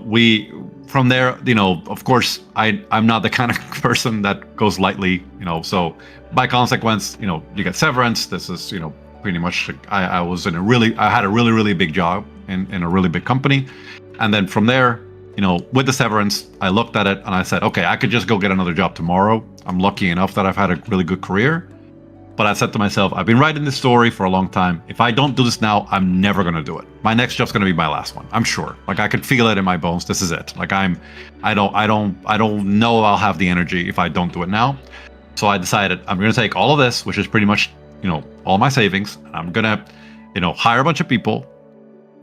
from there, you know, of course, I'm not the kind of person that goes lightly, you know. So by consequence, you know, you get severance. This is, you know, pretty much. I had a really big job in a really big company, and then from there, you know, with the severance, I looked at it and I said, okay, I could just go get another job tomorrow. I'm lucky enough that I've had a really good career. But I said to myself, I've been writing this story for a long time. If I don't do this now, I'm never going to do it. My next job's going to be my last one. I'm sure. Like I could feel it in my bones. This is it. Like I don't know I'll have the energy if I don't do it now. So I decided I'm going to take all of this, which is pretty much, you know, all my savings, and I'm going to, you know, hire a bunch of people,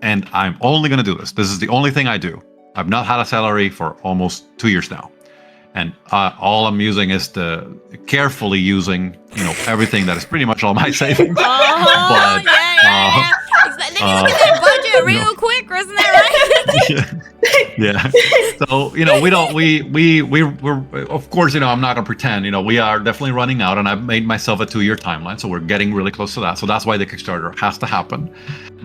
and I'm only going to do this. This is the only thing I do. I've not had a salary for almost 2 years now. And all I'm using is carefully using, you know, everything that is pretty much all my savings. Oh, But, yeah. Then you look at that budget real quick, isn't that right? yeah. So, you know, we're of course, you know, I'm not gonna pretend, you know, we are definitely running out, and I've made myself a 2-year timeline, so we're getting really close to that. So that's why the Kickstarter has to happen.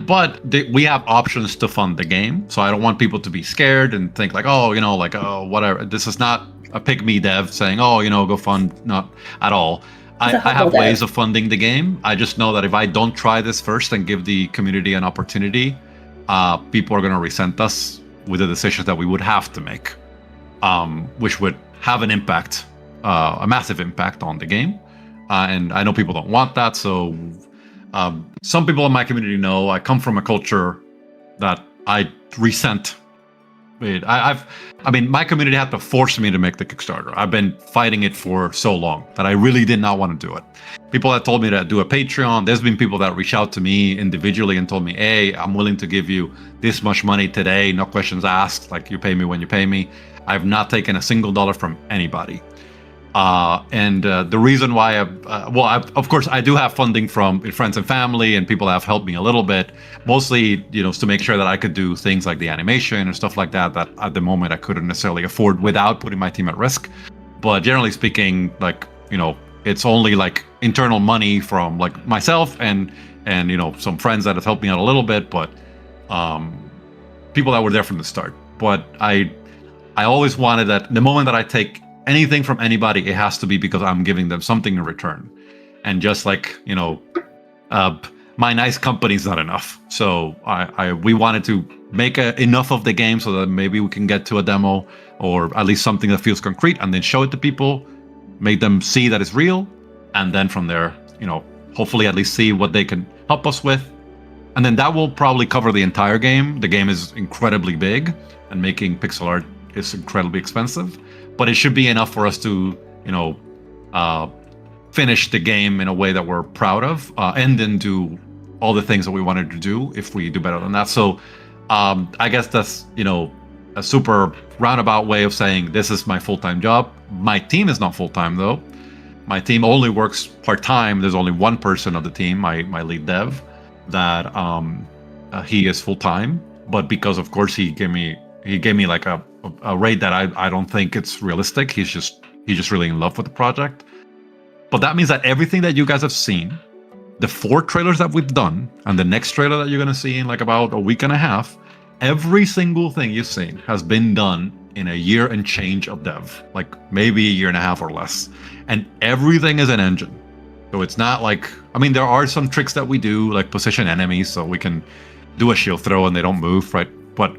But we have options to fund the game, so I don't want people to be scared and think like, oh, you know, like, oh, whatever. This is not a pygmy dev saying, oh, you know, go fund. Not at all. I have ways of funding the game. I just know that if I don't try this first and give the community an opportunity, people are going to resent us with the decisions that we would have to make, which would have an impact, a massive impact on the game. And I know people don't want that. So some people in my community know I come from a culture that I resent. I mean, my community had to force me to make the Kickstarter. I've been fighting it for so long that I really did not want to do it. People that told me to do a Patreon, there's been people that reached out to me individually and told me, hey, I'm willing to give you this much money today, no questions asked, like you pay me when you pay me. I've not taken a single dollar from anybody. And the reason why of course, I do have funding from friends and family, and people have helped me a little bit. Mostly, to make sure that I could do things like the animation and stuff like that at the moment I couldn't necessarily afford without putting my team at risk. But generally speaking, like, it's only like internal money from like myself and some friends that have helped me out a little bit, but people that were there from the start. But I always wanted that the moment that I take anything from anybody, it has to be because I'm giving them something in return. And just like, my nice company is not enough. So we wanted to make enough of the game so that maybe we can get to a demo or at least something that feels concrete, and then show it to people, make them see that it's real. And then from there, hopefully at least see what they can help us with. And then that will probably cover the entire game. The game is incredibly big, and making pixel art is incredibly expensive. But it should be enough for us to, finish the game in a way that we're proud of, and then do all the things that we wanted to do if we do better than that. So I guess that's, a super roundabout way of saying this is my full-time job. My team is not full-time though. My team only works part-time. There's only one person of the team, my lead dev, that he is full-time. But because of course he gave me like a rate that I don't think it's realistic. He's just really in love with the project. But that means that everything that you guys have seen, the 4 trailers that we've done, and the next trailer that you're gonna see in like about a week and a half, every single thing you've seen has been done in a year and change of dev, like maybe a year and a half or less. And everything is an engine. So it's not like, there are some tricks that we do, like position enemies so we can do a shield throw and they don't move, right? But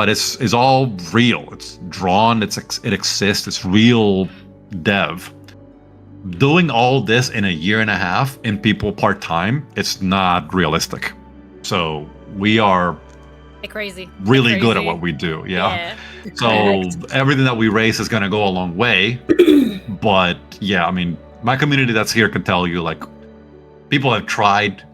it's all real. It's drawn, it exists, it's real dev. Doing all this in a year and a half in people part-time, it's not realistic. So we are crazy. Really good at what we do. Yeah. So everything that we raise is going to go a long way. But yeah, my community that's here can tell you, like, people have tried,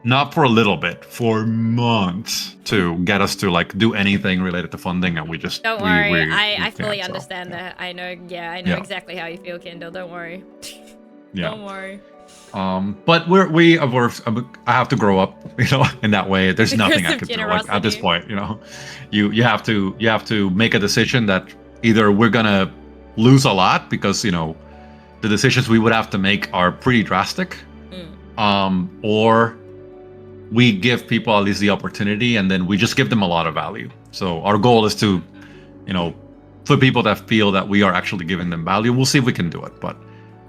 not for a little bit, for months to get us to like do anything related to funding, and we just don't worry. We I fully understand that. I know exactly how you feel, Kendall. Don't worry. Yeah. Don't worry. But we of course, I have to grow up, in that way. There's nothing I could do at this point. You have to make a decision that either we're gonna lose a lot because the decisions we would have to make are pretty drastic, or we give people at least the opportunity, and then we just give them a lot of value. So our goal is to, for people that feel that we are actually giving them value. We'll see if we can do it, but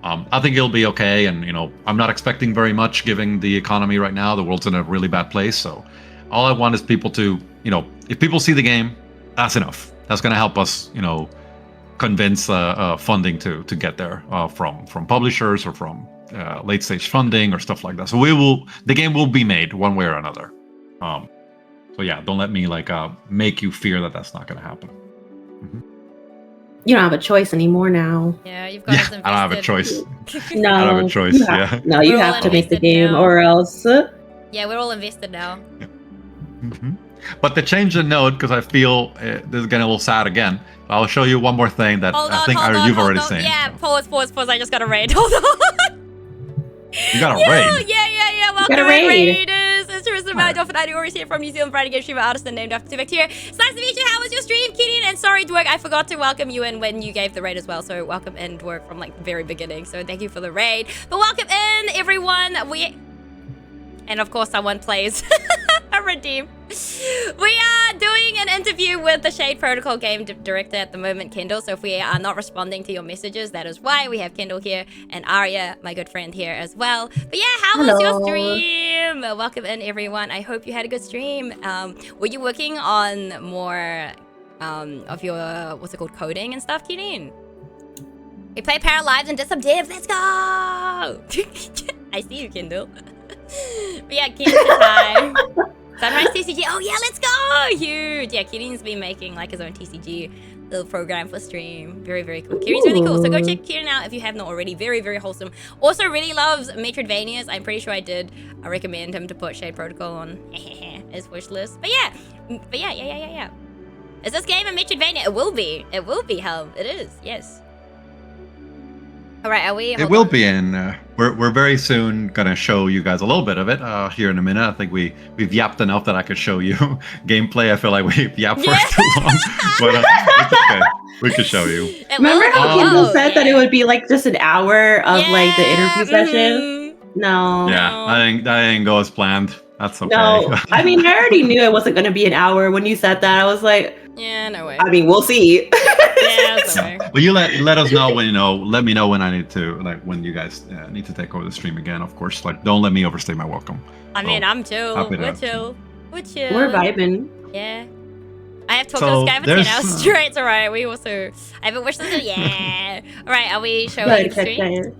I think it'll be okay. And I'm not expecting very much given the economy right now. The world's in a really bad place. So all I want is people to, if people see the game, that's enough. That's going to help us, convince funding to get there from publishers or from late stage funding or stuff like that. So the game will be made one way or another. So yeah, don't let me make you fear that that's not going to happen. Mm-hmm. You don't have a choice anymore now. Yeah, you've got us invested. I don't have a choice. No, I don't have a choice. You have to make the game, now. or else. Yeah, we're all invested now. Yeah. Mm-hmm. But to change the note, because I feel this is getting a little sad again, I'll show you one more thing that I think you've already seen. Yeah, pause. I just got a raid. Hold on. You got a raid? Yeah. Welcome to Raiders. It's Tristan Validor and I always here from New Zealand, Friday game streamer artist and named after two bacteria. It's nice to meet you. How was your stream, Keenan? And sorry, Dwerg, I forgot to welcome you in when you gave the raid as well. So welcome in, Dwerg, from like the very beginning. So thank you for the raid. But welcome in, everyone. And of course, someone plays a redeem. We are doing an interview with the Shade Protocol game director at the moment, Kendall. So if we are not responding to your messages, that is why. We have Kendall here and Arya, my good friend, here as well. But yeah, how was your stream? Welcome in, everyone. I hope you had a good stream. Were you working on more of your, coding and stuff, Keenan? We play Paralives and did some div. Let's go! I see you, Kendall. But yeah, Keenan says hi. Sunrise TCG. Oh yeah, let's go! Huge. Yeah, Keenan's been making like his own TCG little program for stream. Very, very cool. Kieran's really cool. So go check Kieran out if you have not already. Very, very wholesome. Also really loves Metroidvanias. I'm pretty sure I recommend him to put Shade Protocol on his wish list. But yeah. Is this game a Metroidvania? It will be. It will be, hell. It is. Yes. All right, are we? It will be in. We're very soon gonna show you guys a little bit of it here in a minute. I think we've yapped enough that I could show you gameplay. I feel like we've yapped for too long, but it's okay. We could show you. Remember how Kendall said that it would be like just an hour of like the interview session? No. Yeah, that didn't go as planned. That's okay. No, I mean, I already knew it wasn't going to be an hour when you said that. I was like, yeah, no way. I mean, we'll see. Yeah, that's okay. Well, you let us know when let me know when I need to, like, when you guys need to take over the stream again. Of course, like, don't let me overstay my welcome. I mean, I'm chill. We're chill. We're vibing. Yeah. I have talked to this guy for 10 hours straight. It's alright. We also, I haven't wished this. Yeah. Alright, are we showing the stream?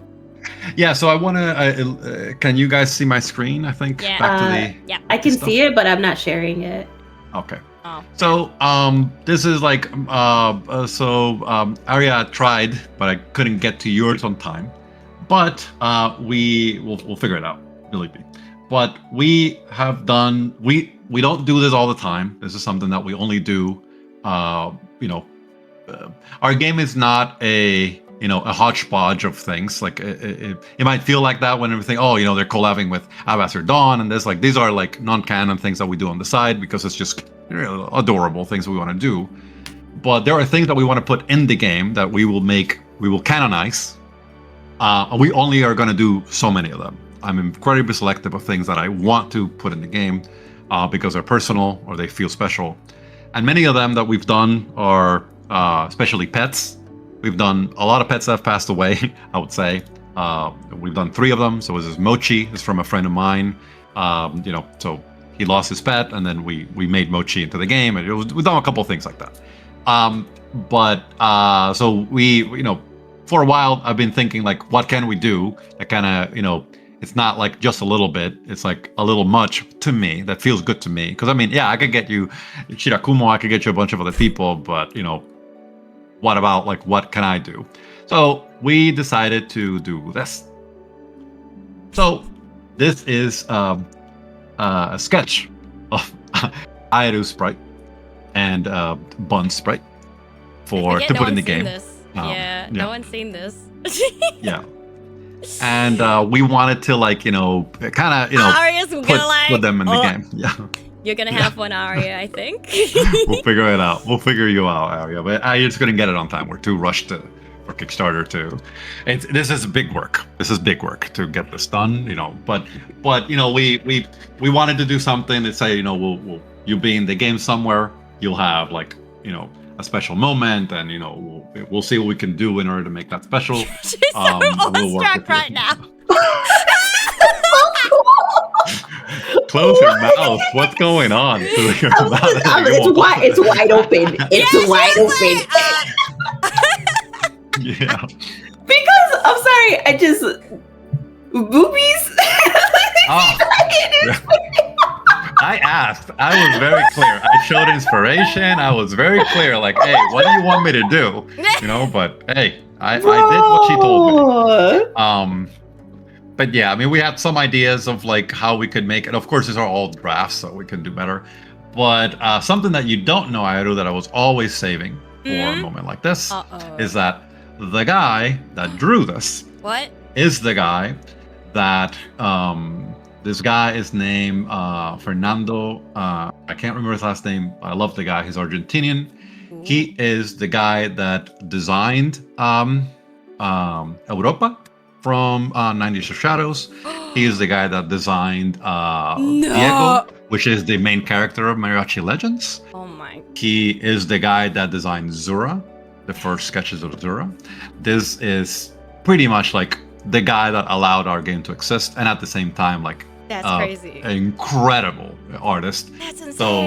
Yeah, so I want to. Can you guys see my screen? I think. Yeah. Back to the. Yeah. I can see it, but I'm not sharing it. Okay. Oh. So this is like Arya tried, but I couldn't get to yours on time. But we'll figure it out. Believe me. But we have done. We don't do this all the time. This is something that we only do. Our game is not a hodgepodge of things. Like it might feel like that when everything, they're collabing with Ambassador Dawn and this, like, these are like non-canon things that we do on the side because it's just adorable things we want to do. But there are things that we want to put in the game that we will canonize. We only are going to do so many of them. I'm incredibly selective of things that I want to put in the game because they're personal or they feel special. And many of them that we've done are especially pets. We've done a lot of pets that have passed away, I would say. We've done 3 of them. So this is Mochi. It's from a friend of mine. So he lost his pet, and then we made Mochi into the game, and we've done a couple of things like that. So we for a while I've been thinking, like, what can we do that kind of it's not like just a little bit. It's like a little much to me that feels good to me. Because I mean, yeah, I could get you Shirakumo, I could get you a bunch of other people, but what about, like, what can I do? So we decided to do this. So this is a sketch of Aeru sprite and Bun sprite to put in the game. No one's seen this. Yeah. And we wanted to, like, put them in the game. Yeah. You're gonna have one, Arya, I think. We'll figure it out. We'll figure you out, Arya. But I just couldn't get it on time. We're too rushed for Kickstarter too. This is big work. This is big work to get this done. But we wanted to do something to say, you'll be in the game somewhere. You'll have, like, a special moment, and we'll see what we can do in order to make that special. She's so awestruck right now. Close your mouth. What's going on? It's wide open. It's wide open. Yeah. Because I'm sorry, I just boobies. I asked. I was very clear. I showed inspiration. I was very clear. Like, hey, what do you want me to do? But hey, I did what she told me. But yeah, I mean, we had some ideas of, like, how we could make it. Of course, these are all drafts, so we can do better. But something that you don't know, Aeru, that I was always saving for a moment like this is that the guy that drew this is the guy that this guy is named Fernando. I can't remember his last name. I love the guy. He's Argentinian. Ooh. He is the guy that designed Europa from 90 Years of Shadows. He is the guy that designed Diego, which is the main character of Mariachi Legends. Oh my. He is the guy that designed Zura, the first sketches of Zura. This is pretty much like the guy that allowed our game to exist, and at the same time, like, that's crazy. An incredible artist. That's insane. So,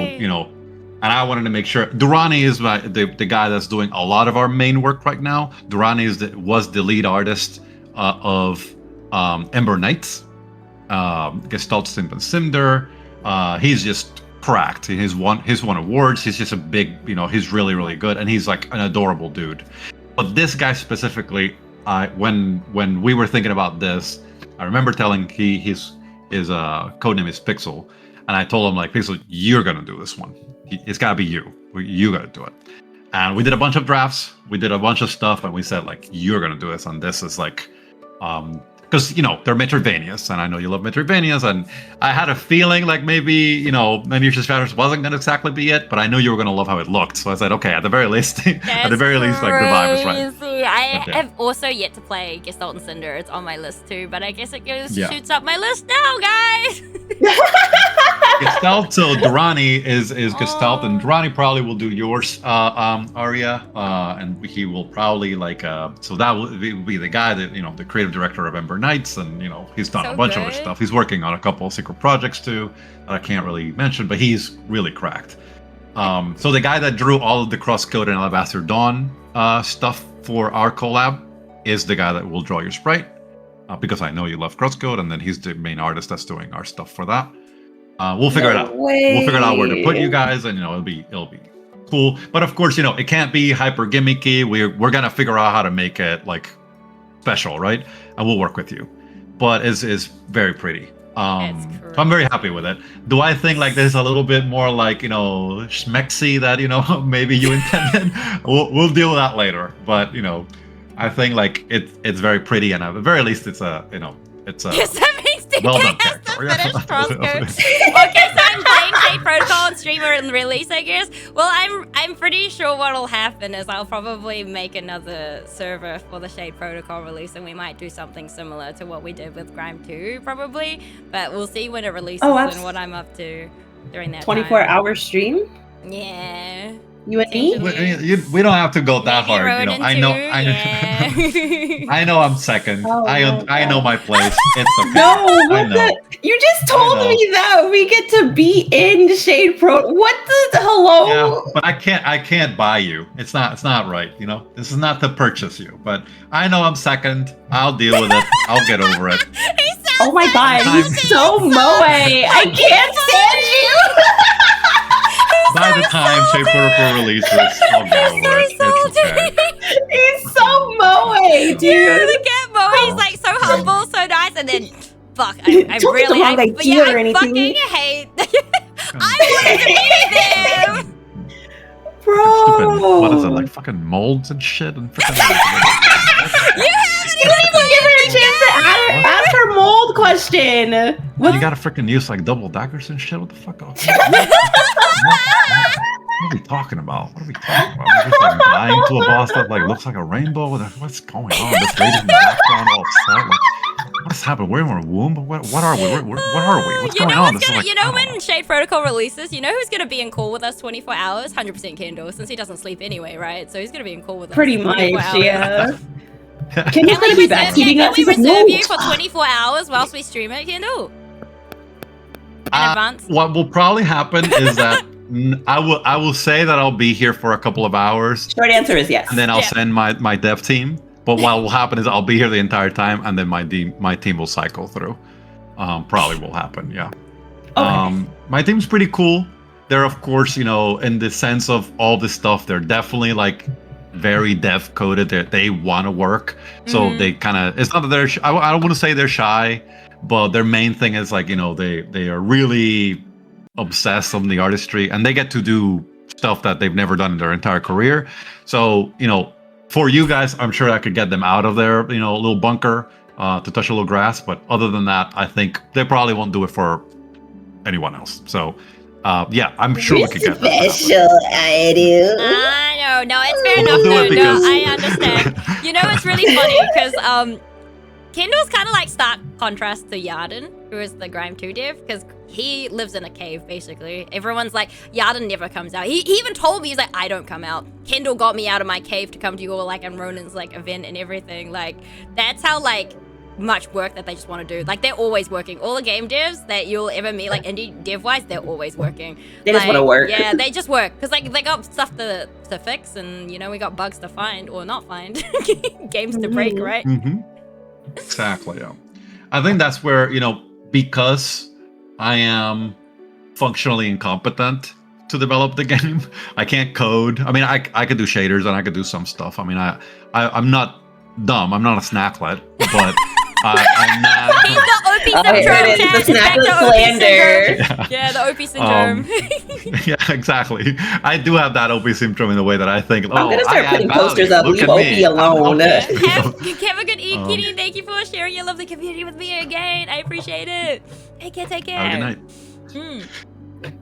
and I wanted to make sure Durrani is the guy that's doing a lot of our main work right now. Durrani was the lead artist of Ember Knights, Gestalt Simp and Cinder. He's just cracked. He's won awards. He's just a big, he's really, really good, and he's like an adorable dude. But this guy specifically, when we were thinking about this, I remember telling his codename is Pixel, and I told him, like, Pixel, you're gonna do this one. It's gotta be you. You gotta do it. And we did a bunch of drafts. We did a bunch of stuff, and we said like, you're gonna do this, and this is like, because they're Metroidvanias, and I know you love Metroidvanias, and I had a feeling like maybe Miniature Shatters wasn't gonna exactly be it, but I knew you were gonna love how it looked. So I said, okay, at the very least, like the vibe is right. I have also yet to play Gestalt and Cinder. It's on my list too, but I guess it shoots up my list now, guys. Gestalt, so Durrani is Gestalt, and Durrani probably will do yours, Arya, and he will probably so that will be the guy that the creative director of Ember Knights, and he's done a bunch of other stuff. He's working on a couple of secret projects too that I can't really mention, but he's really cracked. So the guy that drew all of the Crosscode and Alabaster Dawn stuff for our collab is the guy that will draw your sprite, because I know you love Crosscode, and then he's the main artist that's doing our stuff for that. We'll figure it out. We'll figure out where to put you guys, and it'll be cool. But of course, it can't be hyper gimmicky. We're gonna figure out how to make it like special, right? And we'll work with you. But it's very pretty. So I'm very happy with it. Do I think like there's a little bit more like schmexy that maybe you intended? we'll deal with that later. But I think like it's very pretty, and at the very least it's a well done character. Okay, so I'm playing Shade Protocol on streamer and release, I guess. Well, I'm pretty sure what'll happen is I'll probably make another server for the Shade Protocol release, and we might do something similar to what we did with Grime 2, probably. But we'll see when it releases and what I'm up to during that 24-hour stream? Yeah. You and me? We don't have to go that hard. I know. I know I'm second. I know my place. It's okay. No, you just told me that we get to be in Shade Pro. What the hello? Yeah, but I can't buy you. It's not right. This is not to purchase you. But I know I'm second. I'll deal with it. I'll get over it. Oh my god, he's so moe. I can't stand you. By the time Shade Protocol releases, I'll get over it. It's okay. He's so moe, dude. Look at Moe. He's like so humble, so nice, and then fuck. I really fucking hate. I wanted to be them. Bro. What is it, like fucking molds and shit and freaking You didn't even give her a chance to ask her mold question. You gotta freaking use like double daggers and shit. What the fuck? What are we talking about? We're just like dying to a boss that like looks like a rainbow. What's going on? This lady in the background all upset. Like, what has happened? We're in a womb? What are we? What are we? What's going on? When Shade Protocol releases, who's gonna be in call with us 24 hours? 100% Kendall, since he doesn't sleep anyway, right? So he's gonna be in call with us. Pretty much, yeah. Kendall's gonna be backseating us. Can we reserve you for 24 hours whilst we stream it, Kendall? In advance? What will probably happen is that I will say that I'll be here for a couple of hours. Short answer is yes. And then I'll send my dev team. But what will happen is I'll be here the entire time, and then my team will cycle through. Probably will happen, yeah. Okay. My team's pretty cool. They're, of course, in the sense of all this stuff, they're definitely like very dev coded. They want to work. So they kind of, it's not that they're, I don't want to say they're shy, but their main thing is like, they are really obsessed on the artistry, and they get to do stuff that they've never done in their entire career. So, for you guys, I'm sure I could get them out of their, little bunker to touch a little grass. But other than that, I think they probably won't do it for anyone else. So, I'm sure we could get that. Special, I do. No, it's fair enough. No, I understand. It's really funny because Kendall's kind of like stark contrast to Yarden, who is the Grime 2 dev, because he lives in a cave, basically. Everyone's like, Yarden never comes out. He even told me, he's like, I don't come out. Kendall got me out of my cave to come to your, like, and Ronan's, like, event and everything. Like, that's how, like, much work that they just want to do. Like, they're always working. All the game devs that you'll ever meet, like, indie dev-wise, they're always working. They just want to work. Yeah, they just work. Because, like, they got stuff to fix, and, we got bugs to find, or not find. Games to break, right? Mm-hmm. Exactly, yeah. I think that's where, because I am functionally incompetent to develop the game, I can't code. I mean, I could do shaders and I could do some stuff. I mean, I'm not dumb. I'm not a snacklet, but I'm not. He's the OP Oh, here syndrome, it is, chat. the It's back snack to of OP slander. syndrome. Yeah, the OP syndrome. Yeah, exactly. I do have that OP syndrome in the way that I think. I'm gonna I start add putting posters value. up. Look Leave at OP me. alone. Have a good eat, Um, Kitty. Thank you for sharing your lovely community with me again. I appreciate it. Take care. Take care. Have a good night. Mm.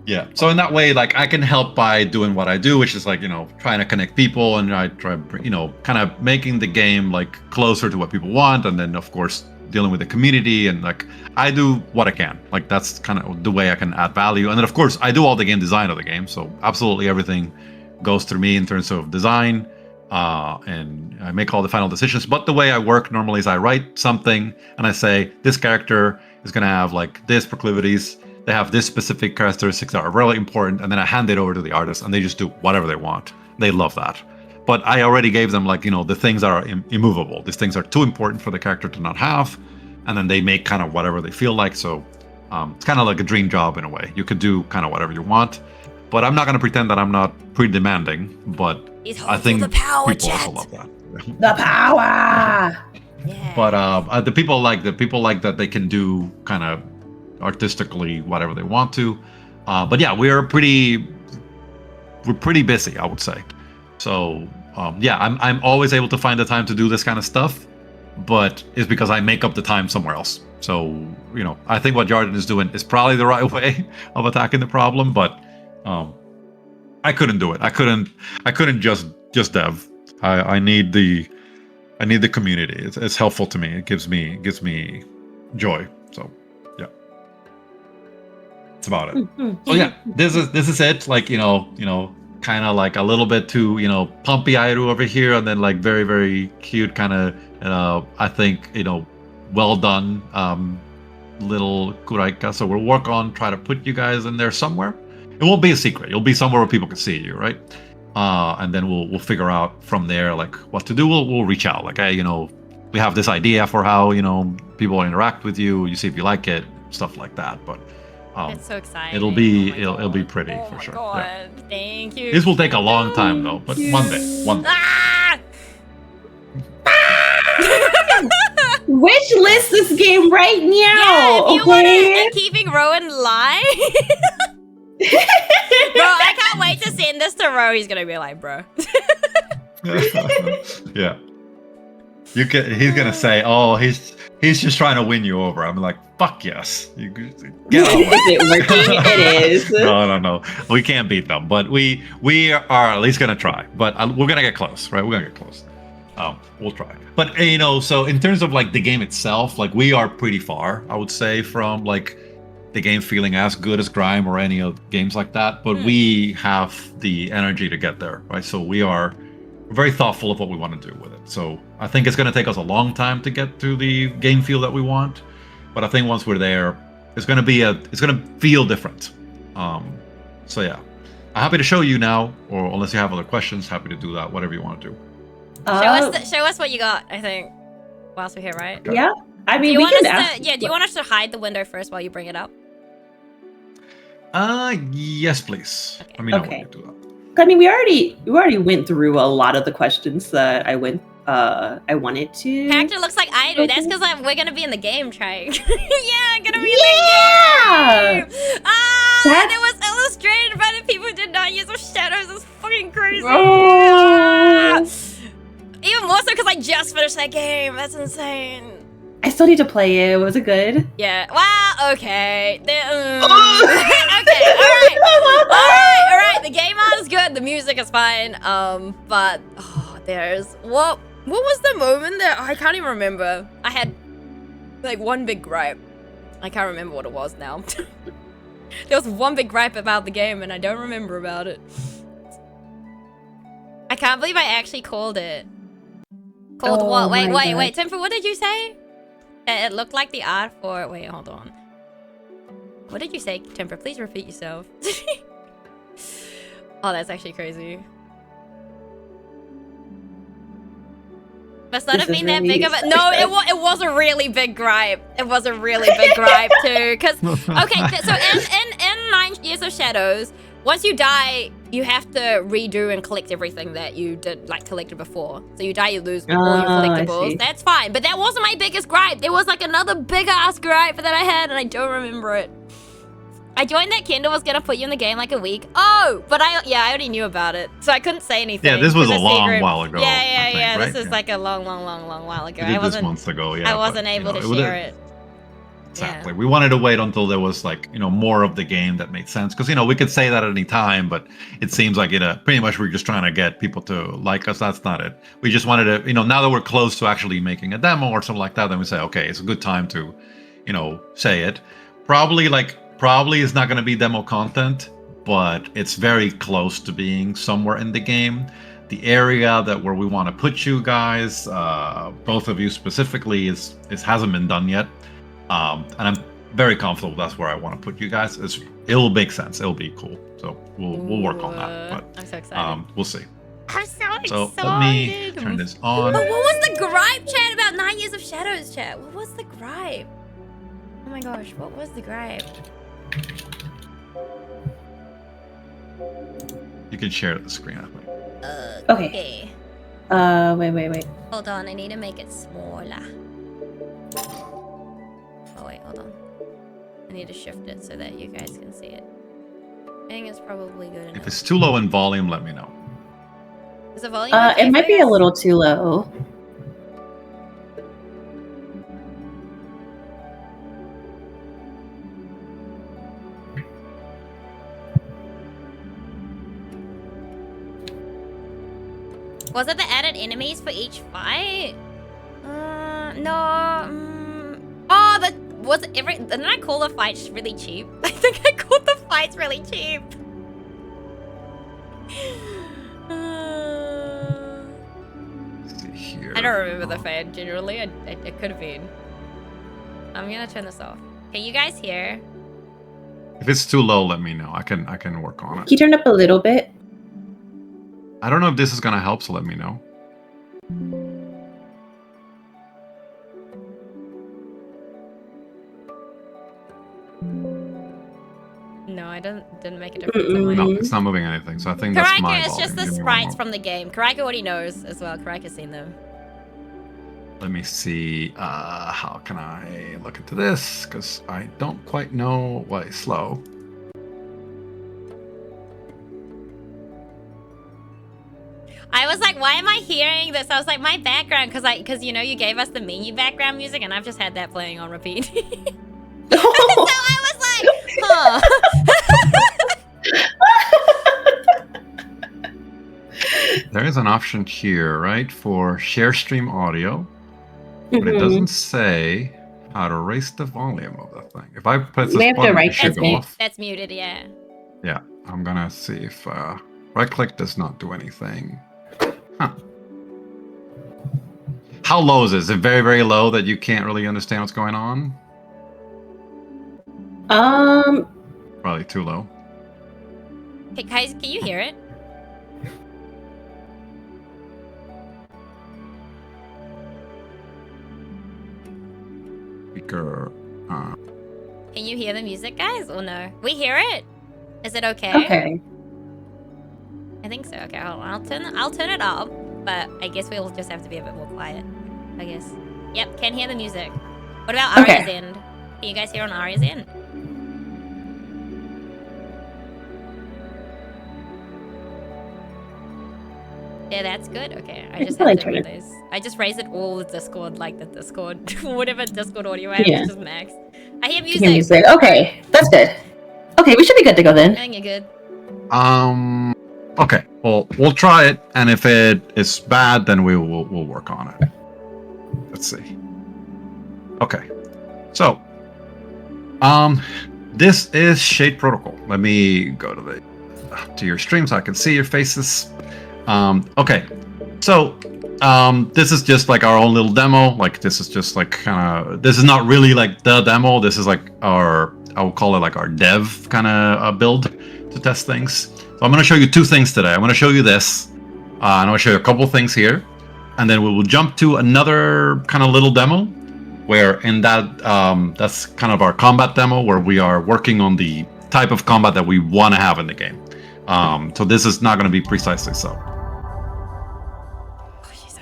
Yeah. So in that way, like I can help by doing what I do, which is like, trying to connect people and I try, kind of making the game like closer to what people want. And then of course, dealing with the community and like I do what I can. Like that's kind of the way I can add value. And then of course, I do all the game design of the game. So absolutely everything goes through me in terms of design. And I make all the final decisions. But the way I work normally is I write something and I say, this character is going to have like this proclivities. They have this specific characteristics that are really important, and then I hand it over to the artist, and they just do whatever they want. They love that. But I already gave them like, the things that are immovable. These things are too important for the character to not have, and then they make kind of whatever they feel like. So it's kind of like a dream job in a way. You could do kind of whatever you want, but I'm not going to pretend that I'm not pretty demanding. But I think the power, people chat. also love that. The power. Yeah. But the people like that they can do kind of artistically whatever they want to. But yeah, we're pretty busy, I would say. So yeah, I'm always able to find the time to do this kind of stuff, but it's because I make up the time somewhere else. So I think what Jarden is doing is probably the right way of attacking the problem, but I couldn't do it. I couldn't just dev. I need the community. It's helpful to me. It gives me joy. So yeah, that's about it. So yeah, this is it. Like kind of like a little bit too pumpy Airu over here, and then like very very cute kind of I think well done little Kuraika. So we'll work on try to put you guys in there somewhere. It won't be a secret. You'll be somewhere where people can see you, right? And then we'll figure out from there like what to do. We'll reach out like, hey, we have this idea for how people interact with you. You see if you like it, stuff like that. But it's so exciting. It'll be pretty for sure. God. Yeah. Thank you. This will take a long time though, but one day. Ah! Wish list this game right now. Yeah, if you okay? want to keeping Rowan live. Bro, I can't wait to send this to Ro. He's gonna be like, bro. Yeah. He's gonna say, oh, he's just trying to win you over. I'm like, fuck yes. You get on. Is it working? It is. No. We can't beat them, but we are at least gonna try. But we're gonna get close, right? We're gonna get close. We'll try. But so in terms of like the game itself, like we are pretty far, I would say, from like the game feeling as good as Grime or any of games like that. But we have the energy to get there, right? So we're very thoughtful of what we want to do with it. So I think it's going to take us a long time to get to the game feel that we want. But I think once we're there, it's going to feel different. So yeah, I'm happy to show you now, or unless you have other questions, happy to do that, whatever you want to do. Show us what you got, I think, whilst we're here, right? Yeah. I mean, do we can you want us to hide the window first while you bring it up? Yes, please. Okay. Let me know Okay. when you do that. I mean, we already went through a lot of the questions that I wanted to. Character looks like I do. That's because we're gonna be in the game, trying. Yeah, gonna be Yeah! in the game. And it was illustrated by the people who did not use those shadows. It's fucking crazy. Oh. Even more so because I just finished that game. That's insane. I still need to play it. Was it good? Yeah. Wow. Okay. Okay. All right. The game art is good. The music is fine. But there's what was the moment that I can't even remember. I had like one big gripe. I can't remember what it was now. There was one big gripe about the game, and I don't remember about it. I can't believe I actually called it. Called what? Wait, Timfer, what did you say? That it looked like the art for... Wait, hold on. What did you say, Timfer? Please repeat yourself. Oh, that's actually crazy. Must not have been that big of a... No, it was a really big gripe. It was a really big gripe, too. Because, okay, so in 9 Years of Shadows, once you die, you have to redo and collect everything that you did, like, collected before. So you die, you lose all your collectibles. That's fine, but that wasn't my biggest gripe. There was, like, another big-ass gripe that I had, and I don't remember it. I joined that Kendall was gonna put you in the game like a week. Oh, but I already knew about it, so I couldn't say anything. Yeah, this was a long while ago. Yeah. Right? This is like a long while ago. We did this months ago. Yeah, I wasn't able to share it. Exactly. Yeah. We wanted to wait until there was like more of the game that made sense, because we could say that at any time, but it seems like pretty much we're just trying to get people to like us. That's not it. We just wanted to now that we're close to actually making a demo or something like that, then we say, okay, it's a good time to say it. Probably it's not going to be demo content, but it's very close to being somewhere in the game. The area where we want to put you guys, both of you specifically, hasn't been done yet, and I'm very comfortable that's where I want to put you guys. It'll make sense. It'll be cool. So we'll work on that. But I'm so excited. We'll see. I'm so excited. So let me turn this on. But what was the gripe, chat, about 9 Years of Shadows, chat? What was the gripe? Oh my gosh, what was the gripe? You can share the screen, I think. Okay. Wait. Hold on, I need to make it smaller. Oh wait, hold on. I need to shift it so that you guys can see it. I think it's probably good enough. If it's too low in volume, let me know. Is the volume okay it might for be you? a little too low. Was it the added enemies for each fight? No. Didn't I call the fights really cheap? I think I called the fights really cheap. Let's see here. I don't remember the fight generally. It could have been. I'm gonna turn this off. Can you guys hear? If it's too low, let me know. I can work on it. Can you turn up a little bit? I don't know if this is gonna help, so let me know. No, I didn't make a difference. On my No, it's not moving anything, so I think that's my Karaka, it's volume. just the Give me one sprites moment. from the game. Karaka already knows as well. Karaka's seen them. Let me see. How can I look into this? Because I don't quite know why it's slow. I was like, why am I hearing this? I was like, my background, because you gave us the menu background music, and I've just had that playing on repeat. So I was like, huh. There is an option here, right, for share stream audio, but it doesn't say how to raise the volume of that thing. If I press this button, it should go off. That's muted, yeah. Yeah, I'm gonna see if right click does not do anything. Huh. How low is this? Is it very, very low that you can't really understand what's going on? Probably too low. Hey, guys, can you hear it? Speaker. Can you hear the music, guys, or no? We hear it. Is it okay? Okay. I think so. Okay, hold on. I'll turn it up, but I guess we'll just have to be a bit more quiet. I guess. Yep, can hear the music. What about Arya's end? Can you guys hear on Arya's end? Yeah, that's good. Okay, I just have to raise. I just raised it all the Discord, like the Discord, whatever Discord audio I have, is just max. I hear music. Okay, that's good. Okay, we should be good to go then. I think you're good. Okay. Well, we'll try it, and if it is bad, then we'll work on it. Let's see. Okay. So, this is Shade Protocol. Let me go to your stream so I can see your faces. Okay. So, this is just like our own little demo. Like, this is just like this is not really like the demo. This is like I will call it like our dev kind of build to test things. So I'm going to show you two things today. I'm going to show you this, and I'm going to show you a couple things here, and then we will jump to another kind of little demo, where in that that's kind of our combat demo, where we are working on the type of combat that we want to have in the game. So this is not going to be precisely so.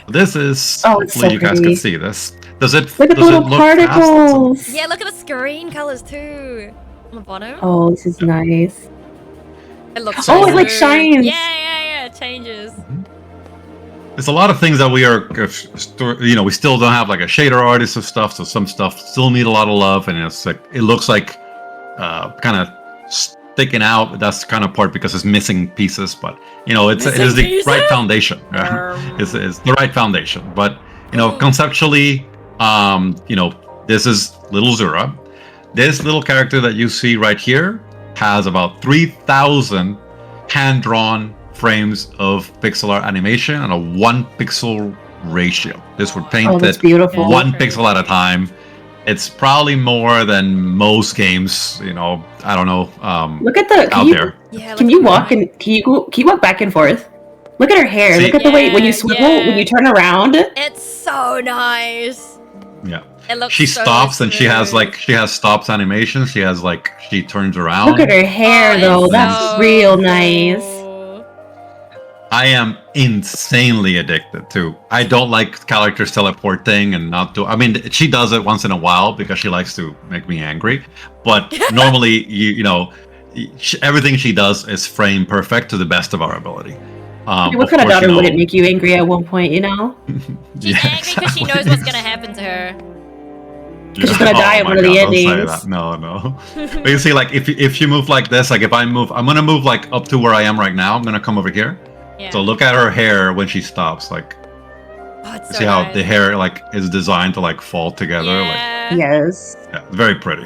This is it's hopefully so you guys pretty. can see this. Does it Look at the does it little look particles. Yeah, look at the screen colors too on the bottom. Oh, this is nice. It looks Oh, so it like smooth. shines. Yeah, it changes. There's a lot of things that we are, we still don't have like a shader artist of stuff, so some stuff still need a lot of love, and it's like it looks like kind of sticking out. That's kind of part because it's missing pieces, but it is the right foundation. It's the right foundation, but conceptually, this is little Zura. This little character that you see right here has about 3,000 hand-drawn frames of pixel art animation and a 1 pixel ratio. This would paint that's it beautiful. 1 pixel at a time. It's probably more than most games, I don't know, Look at the out there. Yeah, Can you walk back and forth? Look at her hair. See? Look at the way when you swivel, when you turn around. It's so nice. Yeah. It looks She so stops and she has smooth. stops animation. She turns around. Look at her hair, though. it's That's so real cool. nice. I am insanely addicted to. I don't like characters teleporting and not do. I mean, she does it once in a while because she likes to make me angry. But normally, everything she does is frame perfect to the best of our ability. What kind of daughter wouldn't make you angry at one point, She's angry because she knows what's gonna happen to her. She's gonna die in one of the endings. No. But you see, like if you move like this, like if I move, I'm gonna move like up to where I am right now. I'm gonna come over here. Yeah. So look at her hair when she stops. Like, It's so see how nice. the hair like is designed to like fall together. Yeah. Yes. Like, yeah, very pretty.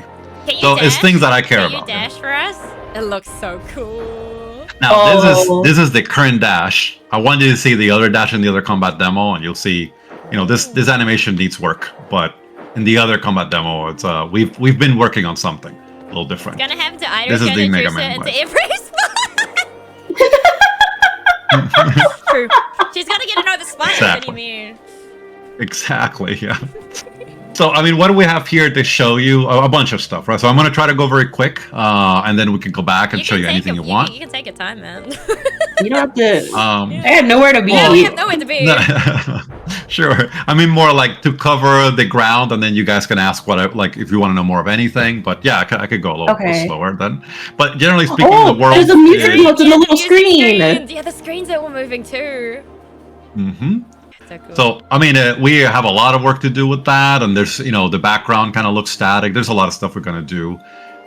Can you So it's dash? things that I care Can you about. dash for us? It looks so cool. Now Oh. this is the current dash. I want you to see the other dash in the other combat demo, and you'll see, this animation needs work. But in the other combat demo, it's we've been working on something a little different. It's gonna happen to Iris. This is the Mega introduce Man her way. into every spot. True. She's gonna get to know the spot. Exactly. What do you mean? Exactly, yeah. So, I mean, what do we have here to show you? A bunch of stuff, right? So I'm going to try to go very quick, and then we can go back and show you anything you want. You can take your time, man. You don't have to. Um, I had nowhere to be. Yeah, we have nowhere to be. Sure. I mean, more like to cover the ground, and then you guys can ask if you want to know more of anything. But yeah, I could go a little slower then. But generally speaking, the world. There's a music is- note in the little music screen. screens. Yeah, the screens are all moving too. Mhm. So cool. So, I mean, we have a lot of work to do with that, and there's, the background kind of looks static. There's a lot of stuff we're going to do.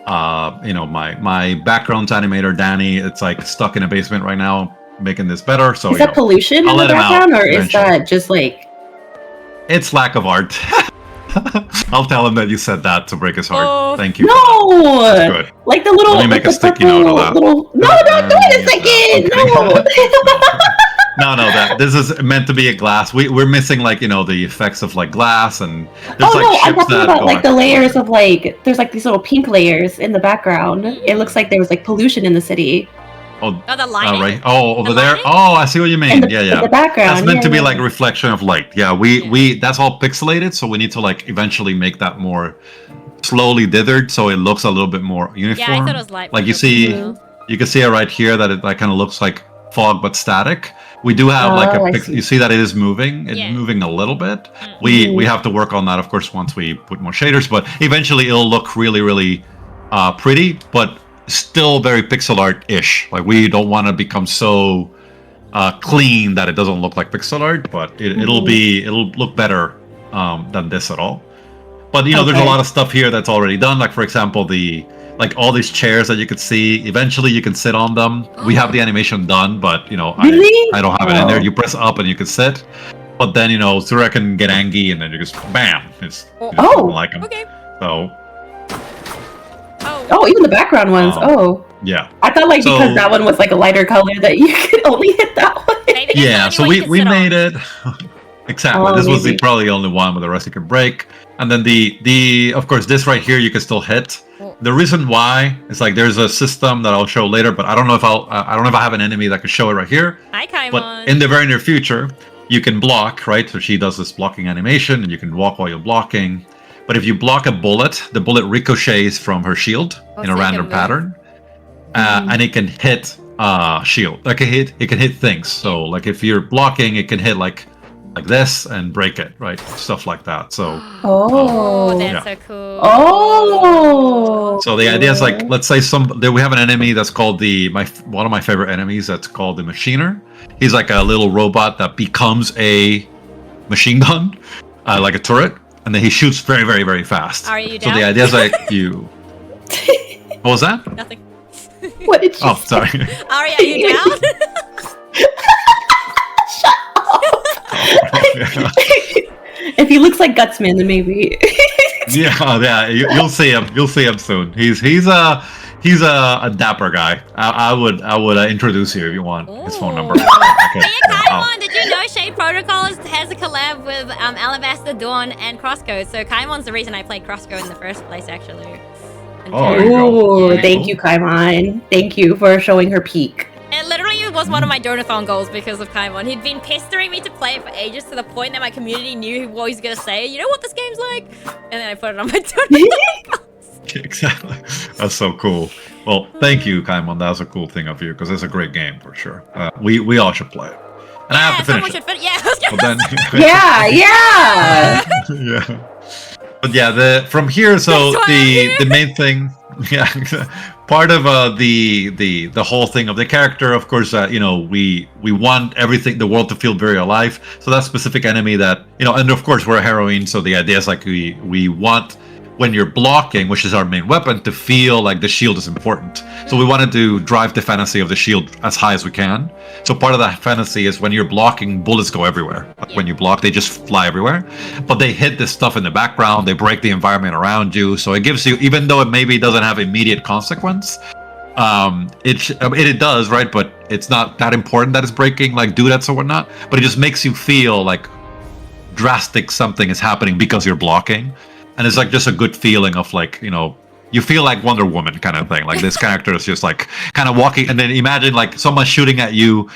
My background animator, Danny, it's like stuck in a basement right now, making this better. So, Is that pollution in I'll the let him out background, or is eventually. that just like? It's lack of art. I'll tell him that you said that to break his heart. Oh. Thank you. No, That's good. like the little. Let me make like a the sticky note of that. Little, no, don't do it a second. No. No, that this is meant to be a glass. We're missing the effects of like glass, and there's Oh no, I'm ships talking that about go like the back- layers of there's like these little pink layers in the background. It looks like there was like pollution in the city. Oh, Oh, the lighting. right. Oh, over The there. lighting? Oh, I see what you In mean. the, Yeah. in the background. That's meant to be yeah. like a reflection of light. Yeah, we that's all pixelated, so we need to like eventually make that more slowly dithered, so it looks a little bit more uniform. Yeah, I thought it was light. Like you see, you can see it right here that it like kind of looks like fog but static. We do have I see. you see that it is moving. It's Yeah. moving a little bit. Mm. We have to work on that, of course, once we put more shaders. But eventually, it'll look really, really pretty, but still very pixel art-ish. Like we don't want to become so clean that it doesn't look like pixel art, but it'll look better than this at all. But there's a lot of stuff here that's already done. Like for example, all these chairs that you could see. Eventually, you can sit on them. We have the animation done, but Really? I don't have it in there. Oh. You press up and you can sit. But then Zura can get angry, and then you just bam. You don't like him. Okay. So Oh, even the background ones. yeah. I thought So- because that one was like a lighter color that you could only hit that one. Maybe that's Yeah, the so only one we you can sit made it exactly. Oh, This was maybe. probably the only one, but the rest you could break. And then the of course this right here you can still hit. Oh. The reason why is like there's a system that I'll show later, but I don't know if I don't know if I have an enemy that could show it right here. on. Hi, Kaimon. But in the very near future, you can block, right? So she does this blocking animation, and you can walk while you're blocking. But if you block a bullet, the bullet ricochets from her shield Oh, in so a you can random move. pattern, and it can hit shield. Like it can hit things. So like if you're blocking, it can hit like this and break it, right? Stuff like that. So that's so cool. So the idea is like, let's say we have an enemy that's called one of my favorite enemies that's called the Machiner. He's like a little robot that becomes a machine gun, like a turret, and then he shoots very, very, very fast. Are you So down? the idea is like you. What was that? Nothing. What did you Oh, say? sorry. Ari, are you down? If he looks like Gutsman, then maybe. Yeah. You'll see him. You'll see him soon. He's a dapper guy. I would introduce you if you want his phone number. Hey, Kaimon, did you know Shade Protocol has a collab with Alabaster Dawn and Crosscode? So Kaimon's the reason I played Crosscode in the first place, actually. There you go. Ooh, Very thank cool. you, Kaimon. Thank you for showing her peak. It literally was one of my Donathon goals because of Kaimon. He'd been pestering me to play it for ages to the point that my community knew what he was going to say. You know what this game's like? And then I put it on my Donathon. Exactly. That's so cool. Well, thank you, Kaimon. That was a cool thing of you because it's a great game for sure. We all should play it. And I have to finish it. Yeah, I was gonna But then, Yeah. yeah. But yeah, from here, so That's why the main thing, yeah, part of the whole thing of the character, of course, we want the world to feel very alive. So that specific enemy that and of course we're a heroine, so the idea is like we want, when you're blocking, which is our main weapon, to feel like the shield is important. So we wanted to drive the fantasy of the shield as high as we can. So part of that fantasy is when you're blocking, bullets go everywhere. Like when you block, they just fly everywhere. But they hit this stuff in the background, they break the environment around you. So it gives you, even though it maybe doesn't have immediate consequence, it does, right? But it's not that important that it's breaking like dudettes or whatnot. But it just makes you feel like drastic something is happening because you're blocking. And it's like just a good feeling of like, you feel like Wonder Woman kind of thing. Like this character is just like kind of walking, and then imagine like someone shooting at you,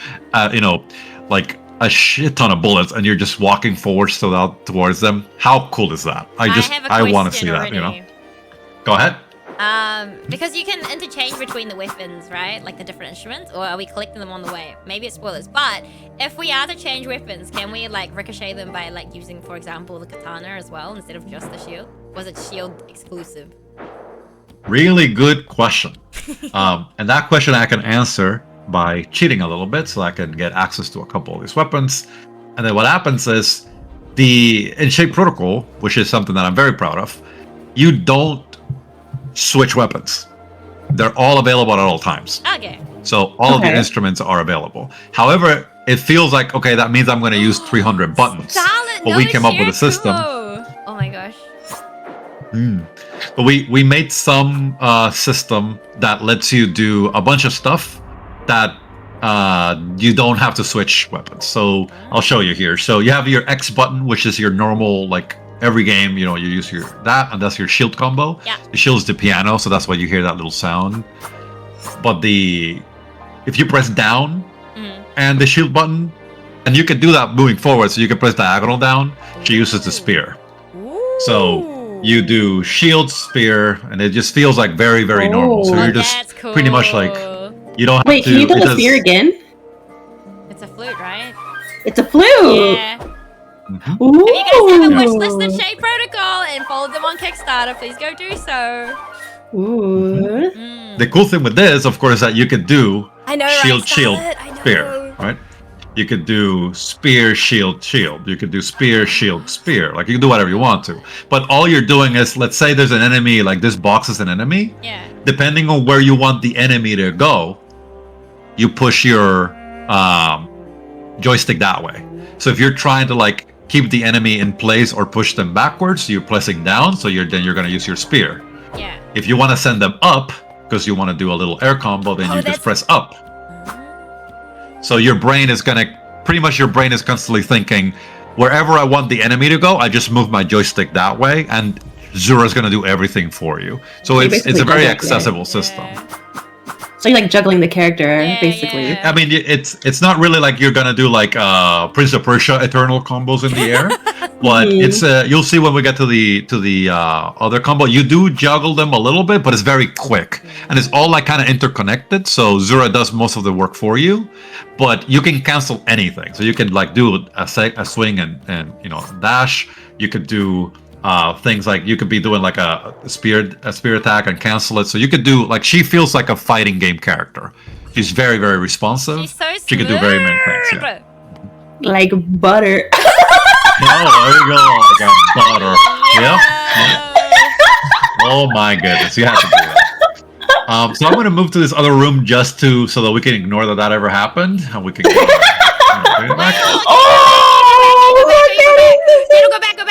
like a shit ton of bullets, and you're just walking forward towards them. How cool is that? I want to see that. Go ahead. Because you can interchange between the weapons, right? Like the different instruments, or are we collecting them on the way? Maybe it's spoilers, but if we are to change weapons, can we like ricochet them by like using, for example, the katana as well instead of just the shield? Was it shield exclusive? Really good question. And that question I can answer by cheating a little bit, so I can get access to a couple of these weapons. And then what happens is in Shape Protocol, which is something that I'm very proud of, you don't switch weapons. They're all available at all times. Okay. So all of your instruments are available. However, it feels like, okay, that means I'm going to use 300 buttons. But we came up with a system. Oh my gosh. But we made some system that lets you do a bunch of stuff that you don't have to switch weapons. So I'll show you here. So you have your X button, which is your normal, like every game, you use that, and that's your shield combo. Yeah. The shield's the piano, so that's why you hear that little sound. But if you press down and the shield button, and you can do that moving forward, so you can press diagonal down, she uses the spear. So you do shield, spear, and it just feels like very, very normal. So you're just pretty much like, you don't have Wait, to... can you do the spear again? It's a flute, right? It's a flute! Yeah. Mm-hmm. Ooh. If you guys haven't watched Listed Shape Protocol and followed them on Kickstarter, please go do so. Ooh. The cool thing with this, of course, is that you could do shield, I know. spear, right? You could do spear, shield, shield. You could do spear, shield, spear. Like, you can do whatever you want to. But all you're doing is, let's say there's an enemy, like this box is an enemy. Yeah. Depending on where you want the enemy to go, you push your joystick that way. So if you're trying to, like, keep the enemy in place or push them backwards, you're pressing down, so you're going to use your spear. Yeah. If you want to send them up, because you want to do a little air combo, then you just press up. So your brain is constantly thinking, wherever I want the enemy to go, I just move my joystick that way, and Zura's going to do everything for you. So it's a very accessible system. So you're like juggling the character, Yeah, basically. yeah. I mean, it's not really like you're gonna do like Prince of Persia Eternal combos in the air, but it's you'll see when we get to the other combo. You do juggle them a little bit, but it's very quick, and it's all like kind of interconnected. So Zura does most of the work for you, but you can cancel anything. So you can like do a swing and dash. You could do things like you could be doing like a spear attack and cancel it. So you could do like she feels like a fighting game character. She's very, very responsive. She's so She can do very many things. Yeah. Like butter. Oh, there you go, like a butter. Yep. Oh my goodness, you have to do that. So I'm going to move to this other room just so that we can ignore that ever happened, and we can bring it back.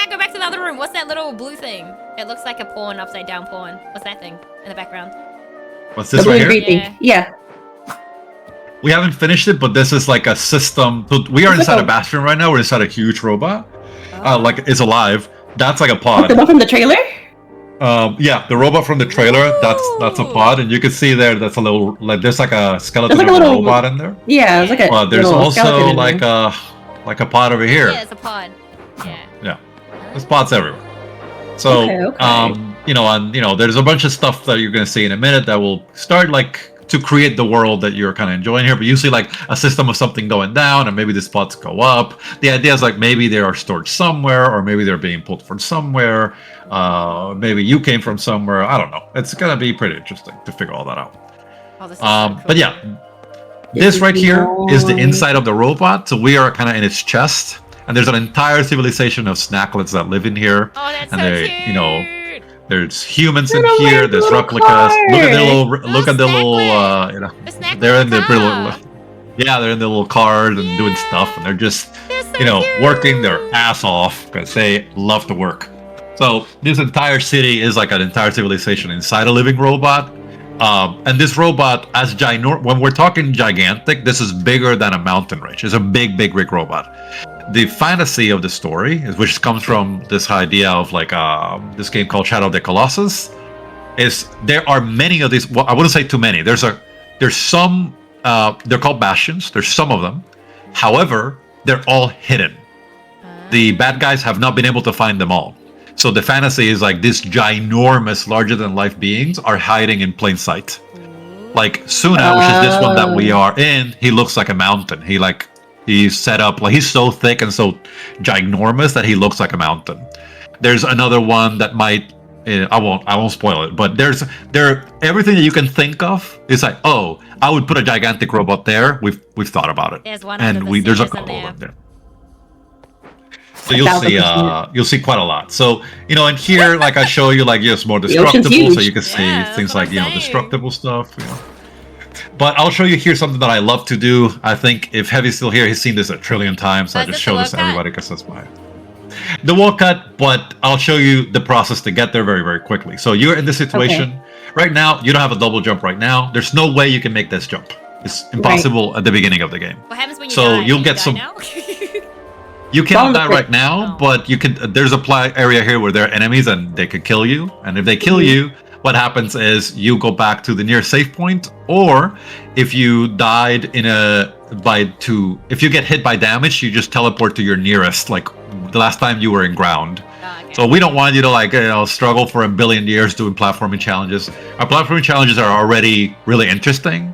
Go back to the other room. What's that little blue thing? It looks like a pawn, upside down pawn. What's that thing in the background? What's this right here? Yeah. We haven't finished it, but this is like a system. So we are inside a bastion right now. We're inside a huge robot. Like it's alive. That's like a pod. The one from the trailer? Yeah, the robot from the trailer. That's a pod, and you can see there. That's a little like there's like a skeleton like a little robot in there. Yeah, it's like a. There's also like a pod over here. Yeah, it's a pod. Yeah. Yeah, there's pods everywhere. So there's a bunch of stuff that you're gonna see in a minute that will start like to create the world that you're kind of enjoying here. But you see like a system of something going down, and maybe the spots go up. The idea is like maybe they are stored somewhere, or maybe they're being pulled from somewhere. Maybe you came from somewhere. I don't know. It's gonna be pretty interesting to figure all that out. Oh, this is so cool. But yeah, this right here is the inside of the robot. So we are kind of in its chest, and there's an entire civilization of snacklets that live in here. Oh, that's and so they, cute. There's humans in here. There's replicas. Look at the little. They're in the little. Yeah, they're in the little cars and doing stuff, and they're just, working their ass off because they love to work. So this entire city is like an entire civilization inside a living robot. And this robot, when we're talking gigantic, this is bigger than a mountain range. It's a big, big, big robot. The fantasy of the story, which comes from this idea of like this game called Shadow of the Colossus, is there are many of these. Well, I wouldn't say too many. There's some. They're called bastions. There's some of them. However, they're all hidden. The bad guys have not been able to find them all. So the fantasy is like these ginormous, larger than life beings are hiding in plain sight. Like Suna, which is this one that we are in, he looks like a mountain. He's set up like he's so thick and so ginormous that he looks like a mountain. There's another one that might I won't spoil it, but there everything that you can think of is like, oh, I would put a gigantic robot there. We've thought about it. There's one and there's a couple of them there. So you'll see quite a lot. So and here, like I show you, like more destructible, so you can see things like destructible stuff. But I'll show you here something that I love to do. I think if Heavy's still here, he's seen this a trillion times. I just show this to everybody because that's my the wall cut. But I'll show you the process to get there very, very quickly. So you're in this situation right now. You don't have a double jump right now. There's no way you can make this jump. It's impossible at the beginning of the game. What happens when you die? You'll get some. You can't die right now, but you can. There's a area here where there are enemies and they could kill you. And if they kill you, what happens is you go back to the nearest save point, or if you died if you get hit by damage, you just teleport to your nearest, like the last time you were in ground. Okay. So we don't want you to struggle for a billion years doing platforming challenges. Our platforming challenges are already really interesting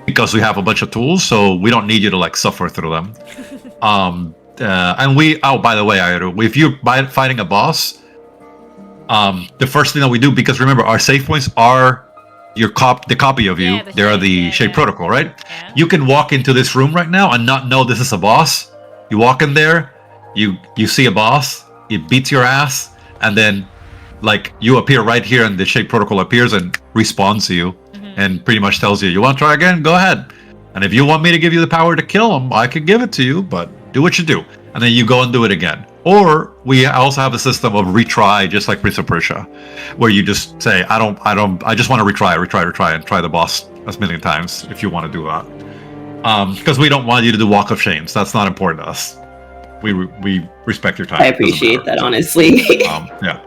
because we have a bunch of tools, so we don't need you to suffer through them. And by the way, if you're fighting a boss, the first thing that we do, because remember, our save points are the copy of you. They are the shape protocol, right? Yeah. You can walk into this room right now and not know this is a boss. You walk in there, you see a boss, it beats your ass, and then you appear right here, and the shape protocol appears and respawns to you, and pretty much tells you, you want to try again? Go ahead. And if you want me to give you the power to kill him, I could give it to you, but do what you do. And then you go and do it again. Or we also have a system of retry, just like Prince of Persia, where you just say, I just want to retry, and try the boss a million times if you want to do that. Because we don't want you to do Walk of Shames. That's not important to us. We respect your time. I appreciate that, honestly. Yeah.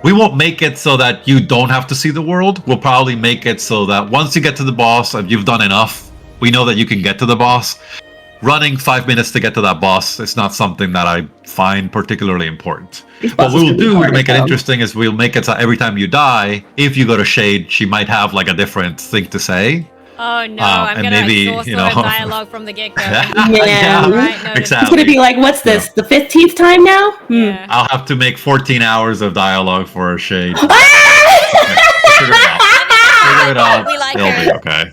we won't make it so that you don't have to see the world. We'll probably make it so that once you get to the boss and you've done enough, we know that you can get to the boss. Running 5 minutes to get to that boss is not something that I find particularly important. What we'll do to make it interesting is we'll make it so every time you die, if you go to Shade, she might have like a different thing to say. Oh no, I'm gonna exhaust her dialogue from the get-go. Yeah, right, no, exactly. It's gonna be like, what's this, the 15th time now? Yeah. I'll have to make 14 hours of dialogue for a Shade. Figure it out. We like It'll her. be okay.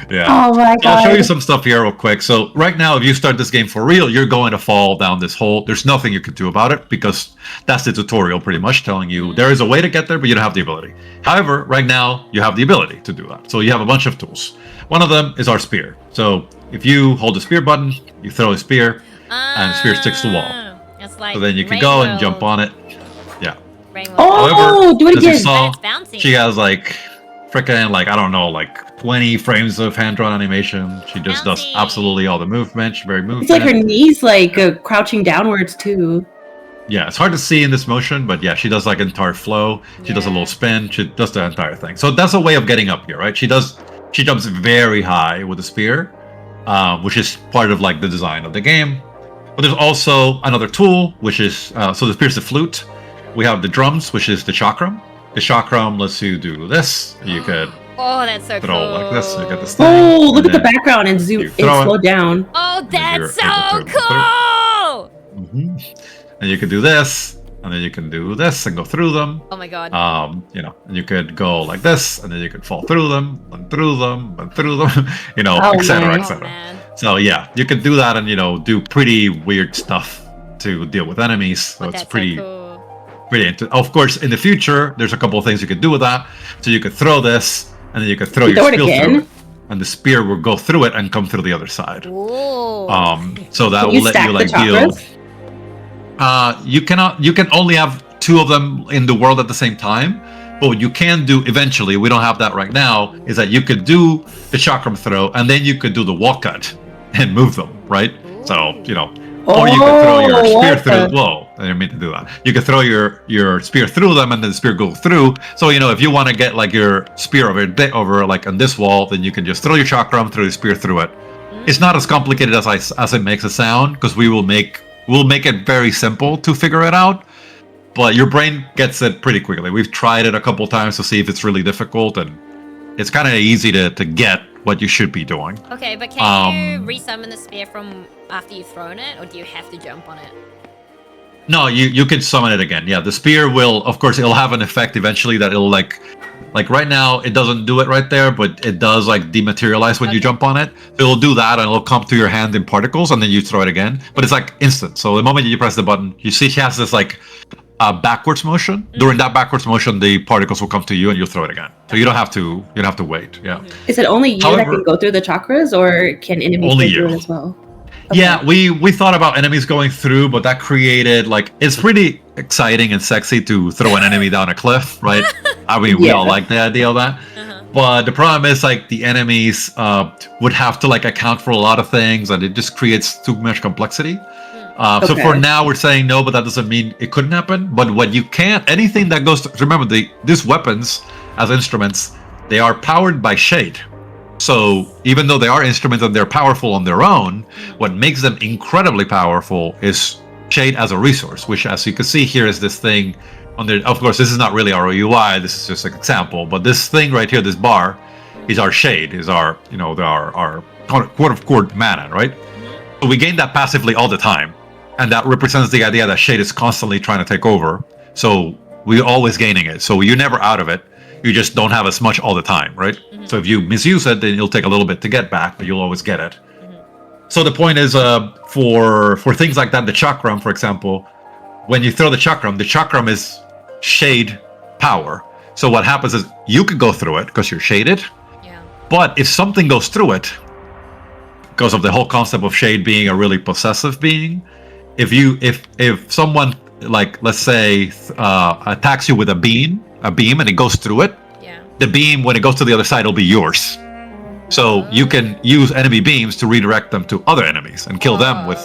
Yeah. Oh my god. I'll show you some stuff here real quick. So right now, if you start this game for real, you're going to fall down this hole. There's nothing you can do about it because that's the tutorial pretty much telling you there is a way to get there, but you don't have the ability. However, right now, you have the ability to do that. So you have a bunch of tools. One of them is our spear. So if you hold the spear button, you throw a spear, and the spear sticks to the wall. It's like So then you can go and jump on it. Yeah. Oh, do it as you again. saw, But it's bouncy. she has like freaking like I don't know, like 20 frames of hand-drawn animation. She just does Bouncy. absolutely all the movement. She's very movement. It's like her knees like crouching downwards too. Yeah, it's hard to see in this motion, but yeah, she does like entire flow. She does a Yeah. little spin. She does the entire thing. So that's a way of getting up here, right? She jumps very high with the spear, which is part of like the design of the game. But there's also another tool, which is so the spear's the flute. We have the drums, which is the chakram. The chakram lets you do this. You could Oh, that's so throw cool. like this. You get this thing. Oh, look and at the then- background and zoom you and throw it. slow down. Oh, that's you're able so to go cool! And you can do this, and then you can do this and go through them. Oh my god. And you could go like this, and then you could fall through them, and through them, and through them, Oh, etc., man. Oh, etc. man. So yeah, you can do that and do pretty weird stuff to deal with enemies. So Oh, it's that's pretty so cool. Of course, in the future, there's a couple of things you could do with that. So you could throw this, and then you could throw You your throw it spear again? through it, and the spear will go through it and come through the other side. Ooh. So that Can will you let stack you the like deal. chakras? You cannot. You can only have 2 of them in the world at the same time. But what you can do eventually, we don't have that right now, is that you could do the chakram throw, and then you could do the wall cut and move them, right? So or you could throw your spear through. Whoa, I didn't mean to do that. You could throw your spear through them, and then the spear goes through. So if you want to get like your spear over like on this wall, then you can just throw your chakram, throw your spear through it. It's not as complicated as it makes it sound, because we'll make it very simple to figure it out. But your brain gets it pretty quickly. We've tried it a couple times to see if it's really difficult, and it's kind of easy to get what you should be doing. Okay, but can you resummon the spear from after you've thrown it, or do you have to jump on it? No, you can summon it again. Yeah, the spear will, of course, it'll have an effect eventually that it'll like right now it doesn't do it right there, but it does like dematerialize when you jump on it. So it'll do that, and it'll come to your hand in particles, and then you throw it again. But it's like instant. So the moment you press the button, you see she has this like backwards motion. During that backwards motion, the particles will come to you, and you'll throw it again. So you don't have to wait. Yeah. Is it only you that However- can go through the chakras, or can enemies Only go through you. it as well? Yeah, we thought about enemies going through, but that created like it's pretty exciting and sexy to throw an enemy down a cliff, right? I mean, we all Yeah. like the idea of that. But the problem is like the enemies would have to like account for a lot of things, and it just creates too much complexity. So for Okay. now, we're saying no, but that doesn't mean it couldn't happen. But what you can't, anything that goes, remember, these weapons as instruments, they are powered by shade. So even though they are instruments and they're powerful on their own, what makes them incredibly powerful is shade as a resource, which, as you can see here, is this thing. Of course, this is not really our UI. This is just an example. But this thing right here, this bar, is our shade, is our our quote-unquote mana, right? So we gain that passively all the time. And that represents the idea that shade is constantly trying to take over. So we're always gaining it. So you're never out of it. You just don't have as much all the time, right? So if you misuse it, then you'll take a little bit to get back, but you'll always get it. So the point is, for things like that, the chakram, for example, when you throw the chakram is shade power. So what happens is you could go through it because you're shaded. Yeah. But if something goes through it, because of the whole concept of shade being a really possessive being, if someone, like, let's say attacks you with a beam and it goes through it, the beam, when it goes to the other side, will be yours. So you can use enemy beams to redirect them to other enemies and kill them with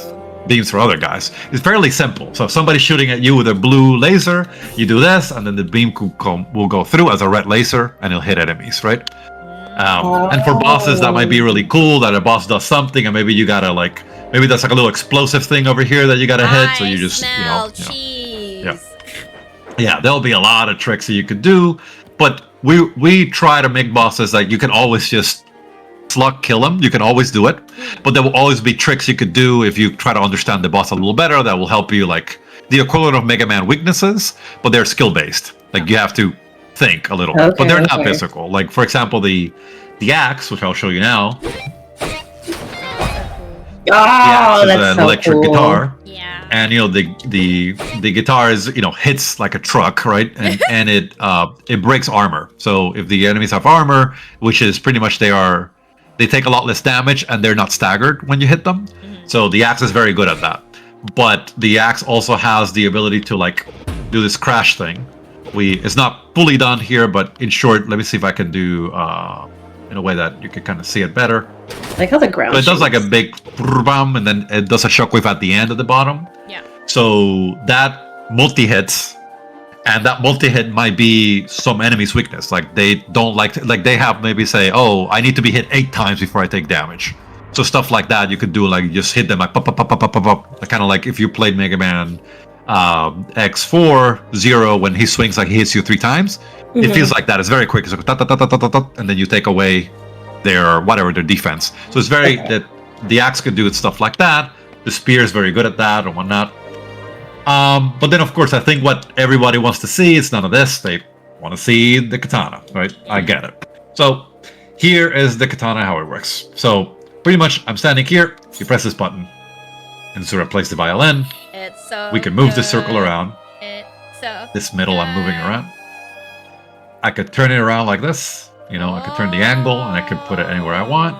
beams for other guys. It's fairly simple. So if somebody's shooting at you with a blue laser, you do this, and then the beam will go through as a red laser, and it'll hit enemies, right? And for bosses, that might be really cool, that a boss does something, and maybe you gotta like, maybe that's like a little explosive thing over here that you gotta hit, so you just, cheese. Yeah, there'll be a lot of tricks that you could do, but we try to make bosses like you can always just slug kill them. You can always do it, but there will always be tricks you could do if you try to understand the boss a little better that will help you, like the equivalent of Mega Man weaknesses, but they're skill based. Like you have to think a little bit, but they're not physical. Like for example, the axe, which I'll show you now. Oh, that's an electric guitar. Yeah. And the guitar is hits like a truck, right? And it breaks armor. So if the enemies have armor, which is pretty much they take a lot less damage and they're not staggered when you hit them. So the axe is very good at that. But the axe also has the ability to like do this crash thing. It's not fully done here, but in short, let me see if I can do in a way that you can kind of see it better. Like how the ground. So it does like a big bam, and then it does a shockwave at the end at the bottom. Yeah. So that multi-hits, and that multi-hit might be some enemy's weakness. Like they don't like they have maybe say, oh, I need to be hit 8 times before I take damage. So stuff like that you could do, like just hit them like pop, pop, pop, pop, pop, pop, pop. Kind of like if you played Mega Man X4 Zero, when he swings, like he hits you 3 times. It feels like that. It's very quick. It's like and then you take away their defense. So it's very that the axe could do stuff like that. The spear is very good at that or whatnot. But then of course I think what everybody wants to see is none of this. They want to see the katana, right? I get it. So here is the katana, how it works. So pretty much I'm standing here, you press this button, and sort of plays the violin. It's so we can move the circle around. It's so this middle I'm moving around. I could turn it around like this. I could turn the angle and I could put it anywhere I want.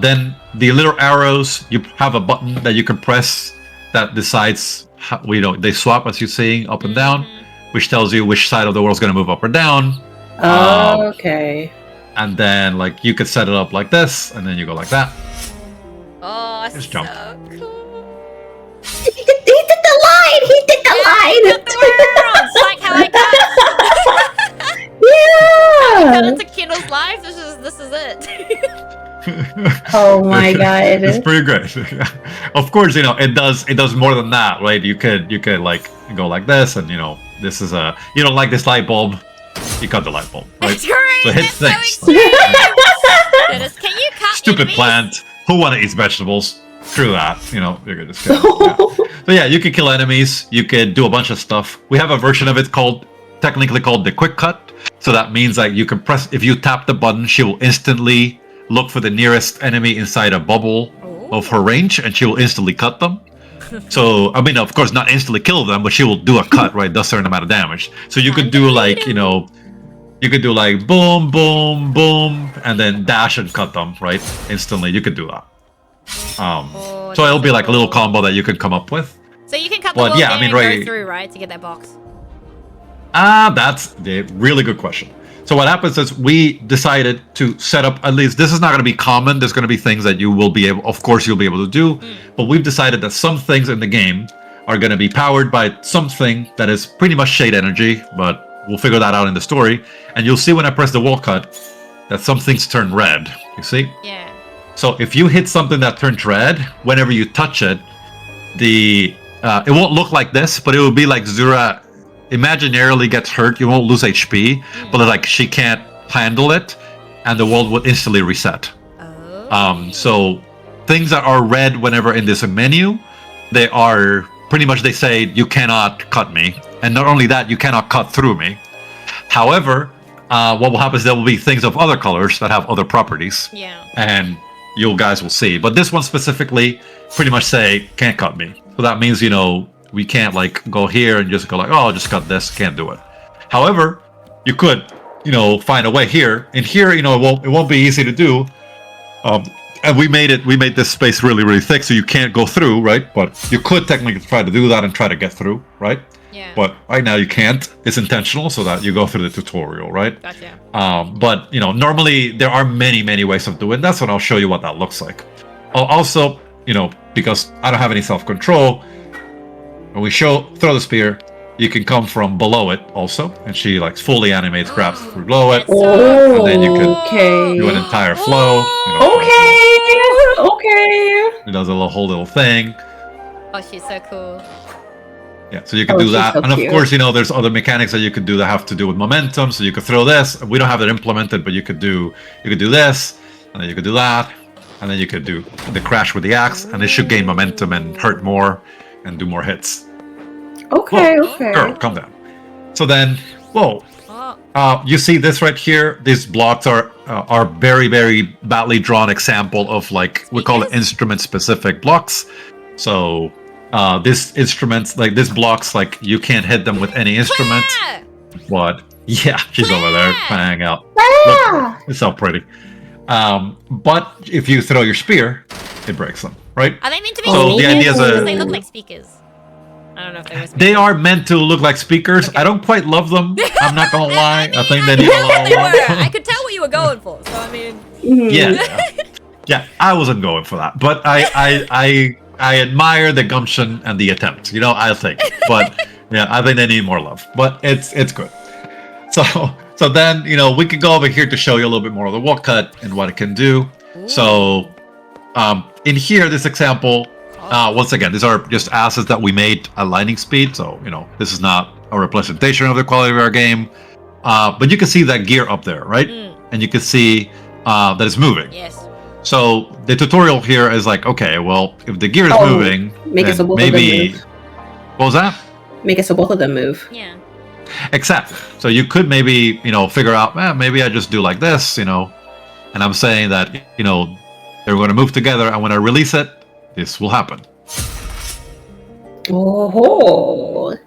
Then the little arrows, you have a button that you can press that decides how, they swap as you're seeing up and down, which tells you which side of the world is going to move up or down. Okay. And then like you could set it up like this, and then you go like that. Oh, just so jump. Cool. He did the line! He did the line! Cut the world! It's like how I cut. Yeah! Cut into Kendall's life. This is it. Oh my god. It's pretty great. Of course, it does more than that, right? You could like go like this, and this is you don't like this light bulb, you cut the light bulb, right? That's great. So hit That's things. so extreme. Can you cut Stupid enemies? plant. Who want to eat vegetables? Screw that. You're gonna just kill them. So yeah, you could kill enemies. You could do a bunch of stuff. We have a version of it technically called the quick cut. So that means like you can press, if you tap the button, she will instantly look for the nearest enemy inside a bubble of her range, and she will instantly cut them. So I mean, of course, not instantly kill them, but she will do a cut, right? Does a certain amount of damage. So you could do like you could do like boom, boom, boom, and then dash and cut them, right? Instantly, you could do that. So it'll be like a little combo that you could come up with. So you can cut the wall there and go through, right, to get that box? That's a really good question. So what happens is we decided to set up, at least this is not going to be common. There's going to be things that you will be able, of course, you'll be able to do. But we've decided that some things in the game are going to be powered by something that is pretty much shade energy, but we'll figure that out in the story. And you'll see when I press the wall cut that some things turn red. You see? Yeah. So if you hit something that turns red, whenever you touch it, it won't look like this, but it will be like Zura imaginarily gets hurt. You won't lose HP, but like she can't handle it, and the world will instantly reset. So things that are red whenever in this menu, they are pretty much, they say you cannot cut me, and not only that, you cannot cut through me. However, what will happen is there will be things of other colors that have other properties. Yeah. And you guys will see. But this one specifically pretty much say can't cut me. So that means, we can't like go here and just go like, oh, I'll just cut this. Can't do it. However, you could, find a way here. And here, it won't be easy to do. And we made this space really, really thick, so you can't go through, right? But you could technically try to do that and try to get through, right? Yeah. But right now you can't. It's intentional so that you go through the tutorial, right? Gotcha. But normally there are many, many ways of doing that, so I'll show you what that looks like. Also, because I don't have any self-control, when we throw the spear, you can come from below it also, and she like fully animates, grabs through below it, Oh, and then you can okay. do an entire flow. Okay. It does a whole little thing. Oh, she's so cool. Yeah, so you can do that. So and of cute. course, there's other mechanics that you could do that have to do with momentum. So you could throw this. We don't have it implemented, but you could do this, and then you could do that, and then you could do the crash with the axe, and it should gain momentum and hurt more and do more hits. Okay, Whoa, okay. Girl, calm down. So then, Oh. you see this right here? These blocks are very, very badly drawn example of we call it instrument-specific blocks. So this instruments, like this blocks, like you can't hit them with any instrument. But yeah, she's over there hanging out. Look, it's so pretty. But if you throw your spear, it breaks them, right? Are they meant to be So the speakers? idea is Because they look like speakers. I don't know if they were speakers. They are meant to look like speakers. Okay. I don't quite love them. I'm not gonna lie. I think they need a little they were. I could tell what you were going for. So I mean. Yeah. I wasn't going for that, but I admire the gumption and the attempt. I think, but yeah, I think they need more love. But it's good. So then we could go over here to show you a little bit more of the wall cut and what it can do. Ooh. So in here, this example. Once again, these are just assets that we made at lightning speed, so this is not a representation of the quality of our game. But you can see that gear up there, right? And you can see that it's moving. Yes. So the tutorial here is like, okay, well, if the gear is moving, make it so both maybe. of them move. What was that? Make it so both of them move. Yeah. Exactly. So you could maybe figure out, maybe I just do like this, and I'm saying that they're going to move together, and when I release it, this will happen. Oh.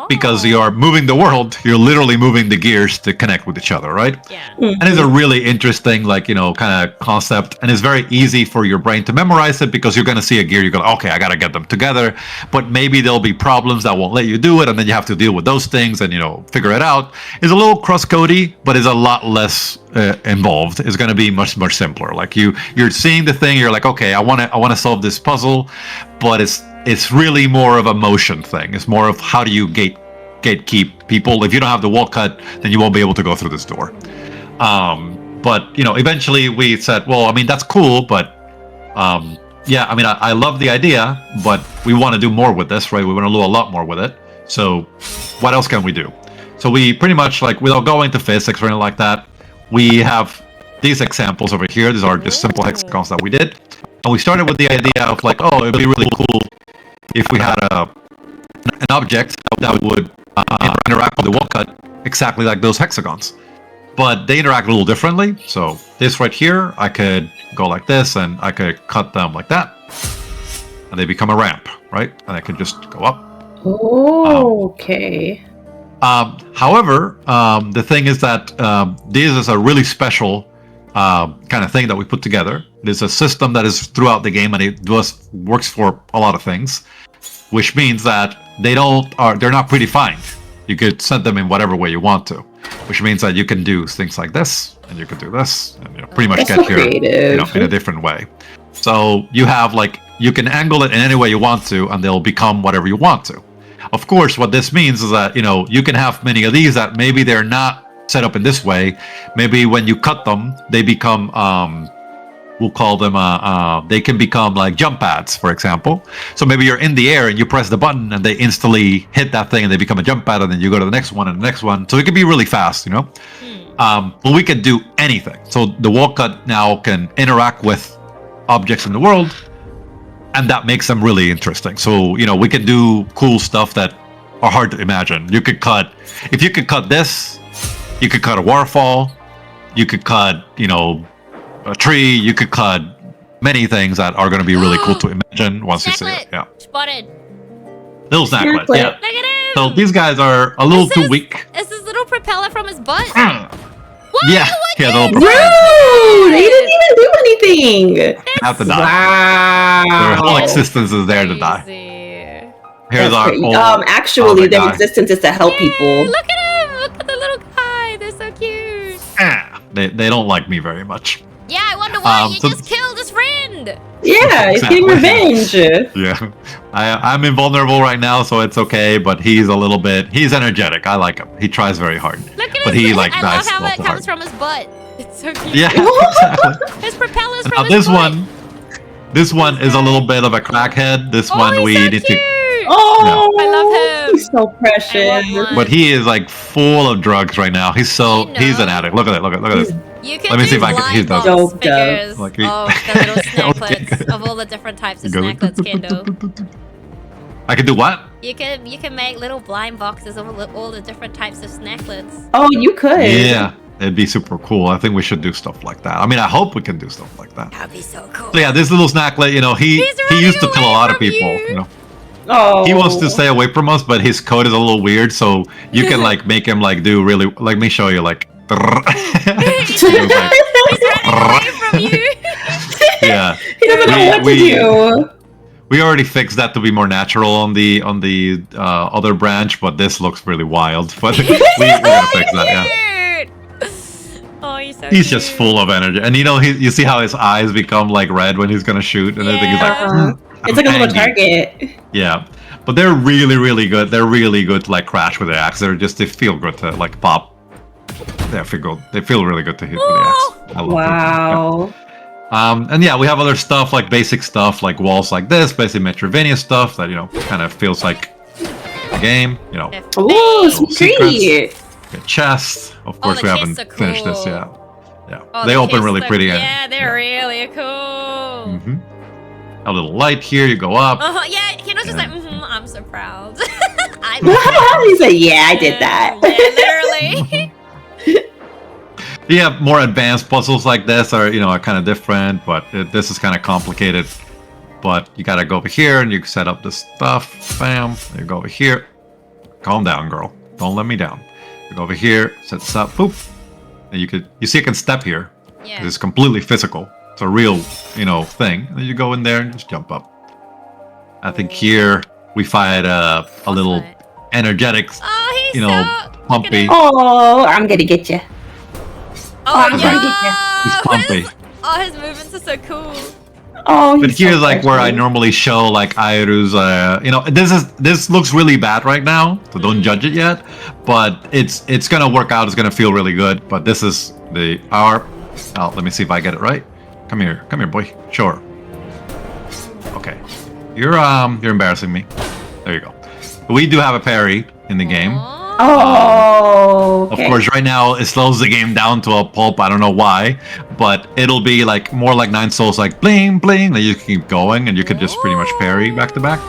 Because you are moving the world, you're literally moving the gears to connect with each other, right? Yeah. And it's a really interesting, kind of concept, and it's very easy for your brain to memorize it because you're going to see a gear, you go, okay, I got to get them together, but maybe there'll be problems that won't let you do it, and then you have to deal with those things and figure it out. It's a little cross-codey, but it's a lot less involved. It's going to be much simpler. Like you're seeing the thing, you're like, okay, I want to solve this puzzle, but it's really more of a motion thing. It's more of how do you gatekeep people. If you don't have the wall cut, then you won't be able to go through this door. But eventually we said, well, I mean, that's cool, but yeah, I mean, I love the idea, but we want to do more with this, right? We want to do a lot more with it. So what else can we do? So we pretty much, without going to physics or anything like that, we have these examples over here. These are just simple hexagons that we did. And we started with the idea of it'd be really cool if we had an object that would interact with the wall cut exactly like those hexagons. But they interact a little differently. So this right here, I could go like this, and I could cut them like that. And they become a ramp, right? And I could just go up. Oh, okay. However, the thing is that this is a really special kind of thing that we put together. It is a system that is throughout the game, and it works for a lot of things, which means that they're not predefined. You could set them in whatever way you want to, which means that you can do things like this, and you can do this, and pretty much get here in a different way. So you have you can angle it in any way you want to, and they'll become whatever you want to. Of course, what this means is that you can have many of these that maybe they're not set up in this way. Maybe when you cut them, they become we'll call them they can become like jump pads, for example. So maybe you're in the air and you press the button and they instantly hit that thing and they become a jump pad, and then you go to the next one and the next one. So it can be really fast, but we can do anything. So the wall cut now can interact with objects in the world, and that makes them really interesting. So we can do cool stuff that are hard to imagine. If you could cut this, you could cut a waterfall, you could cut a tree, you could cut many things that are going to be really cool to imagine once you see it. Yeah. Spotted. Little snacklet. Yeah. Look at him. So these guys are a little too weak. Is this little propeller from his butt? Yeah. Yeah. Rude! They didn't even do anything. Have to die. Wow. Their whole existence is there to die. Here's That's crazy. our actually, their existence is to help people. Look at him! Look at the little guy. They're so cute. They don't like me very much. Yeah, I wonder why you so- just killed his friend. Yeah, he's getting revenge. Yeah, I'm invulnerable right now, so it's okay. But he's energetic. I like him. He tries very hard. Look at But his he, I dies love how it also comes hard. from his butt. It's so cute. Yeah, exactly. His propellers Now from his this butt. this one is a little bit of a crackhead. This one he's we so need cute. to. Oh, I love him. He's so precious. I want one. But he is like full of drugs right now. He's You he's an know. addict. Look at this. You can Let me do see if I can- blind he does. box Dope, figures Like of he- the little Okay, snacklets, good. of all the different types of He goes, snacklets, Kendall. I can do what? You can make little blind boxes of all the different types of snacklets. Oh, you could. Yeah, it'd be super cool. I think we should do stuff like that. I mean, I hope we can do stuff like that. That'd be so cool. So yeah, this little snacklet, he He's used to running kill a away lot of from people. you. Oh. He wants to stay away from us, but his code is a little weird. So you can make him do really. Let me show you He's running away from you. yeah. He doesn't know what to do. We already fixed that to be more natural on the other branch, but this looks really wild. But we're gonna fix that. Yeah. Cute. Oh, he's so He's cute. just full of energy, and you see how his eyes become red when he's gonna shoot, and I think he's like, Yeah. It's like a little angry. target. Yeah, but they're really, really good. They're really good to crash with the axe. They feel good to pop. They feel really good to hit with the axe. I love Wow. it. And yeah, we have other stuff basic stuff like walls like this, basic Metroidvania stuff that kind of feels like a game. Ooh, Secrets. sweet. A chest. Of course, the we chests haven't are finished this cool. yet. Yeah, Oh, they the open chests really look- pretty. Yeah, they're really cool. hmm A little light here. You go up. Yeah, Kendall's just Yeah. like, I'm so proud. I He said, "Yeah, I did that." Yeah, literally. Yeah, more advanced puzzles like this are kind of different, but this is kind of complicated. But you gotta go over here and you set up this stuff. Bam. You go over here. Calm down, girl. Don't let me down. You go over here. Set this up. Boop. And you see I can step here. Yeah. It's completely physical. It's a real thing. And then you go in there and just jump up. I think here we find a little What? energetic, Oh, he's so pumpy. Oh, I'm gonna get you. Oh, I'm yeah. gonna He's pumpy. His movements are so cool. Oh, But he's so here's where I precious. normally show Airu's this looks really bad right now, so don't judge it yet. But it's gonna work out, it's gonna feel really good. But this is let me see if I get it right. Come here, boy. Sure. Okay. You're embarrassing me. There you go. We do have a parry in the game. Oh, okay. Of course, right now it slows the game down to a pulp. I don't know why, but it'll be more like Nine Souls, bling bling. Then you can keep going, and you could just pretty much parry back to back.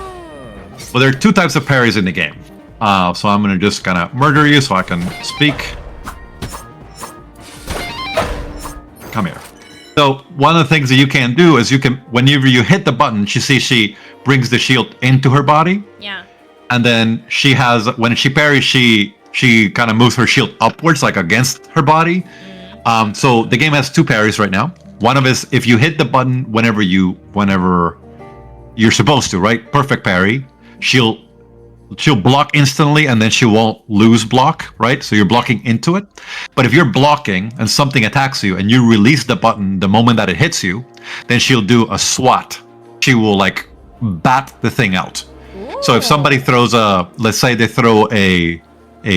But there are two types of parries in the game. So I'm gonna just kind of murder you so I can speak. Come here. So one of the things that you can do is whenever you hit the button, she brings the shield into her body. Yeah. And then when she parries, she kind of moves her shield upwards, against her body. So the game has two parries right now. One of is if you hit the button whenever you're supposed to, right? Perfect parry. She'll block instantly, and then she won't lose block, right? So you're blocking into it. But if you're blocking and something attacks you, and you release the button the moment that it hits you, then she'll do a swat. She will bat the thing out. So if somebody throws let's say they throw a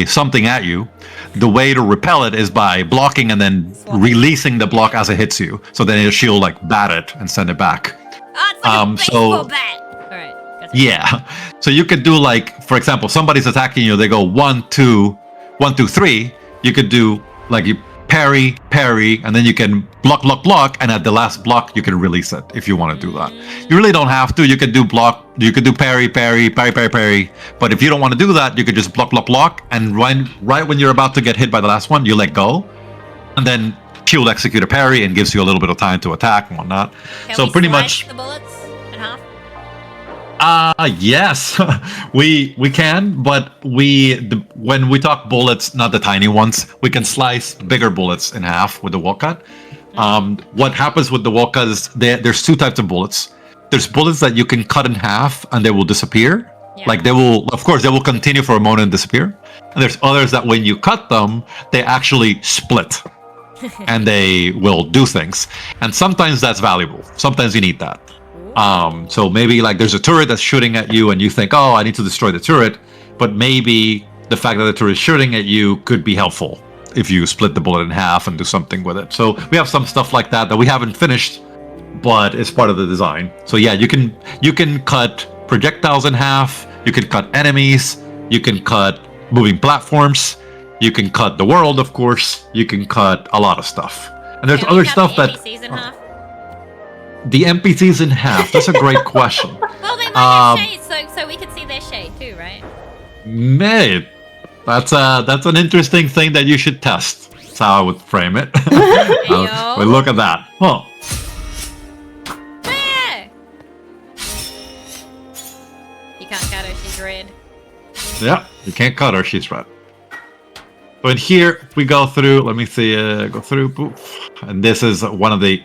something at you, the way to repel it is by blocking and then releasing the block as it hits you. So then she'll bat it and send it back. Oh, it's like a baseball bat. All right. Gotcha. Yeah. So you could do for example, somebody's attacking you. They go 1, 2, 1, 2, 3. You could do you parry, and then you can block, and at the last block you can release it if you want to do that. You really don't have to. You could do block, you could do parry. But if you don't want to do that, you could just block, and right when you're about to get hit by the last one, you let go, and then she'll execute a parry and gives you a little bit of time to attack and whatnot. Can So we pretty slice much. the bullets in half? Yes, we can, but when we talk bullets, not the tiny ones, we can slice bigger bullets in half with the wall cut. What happens with the wall cut is there's two types of bullets. There's bullets that you can cut in half and they will disappear. Yeah. They will continue for a moment and disappear. And there's others that when you cut them, they actually split. and they will do things. And sometimes that's valuable. Sometimes you need that. So maybe like there's a turret that's shooting at you and you think, oh, I need to destroy the turret. But maybe the fact that the turret is shooting at you could be helpful if you split the bullet in half and do something with it. So we have some stuff like that we haven't finished, but it's part of the design. So yeah, you can cut projectiles in half, you can cut enemies, you can cut moving platforms, you can cut the world, of course, you can cut a lot of stuff. And there's other stuff that the NPCs in half. That's a great question. Well, they might have shades, so we could see their shade too, right? Maybe. That's an interesting thing that you should test. That's how I would frame it. But look at that. Oh. You can't cut her, she's red. Yeah, you can't cut her, she's red. But here, if we go through, let me see, go through, poof. And this is one of the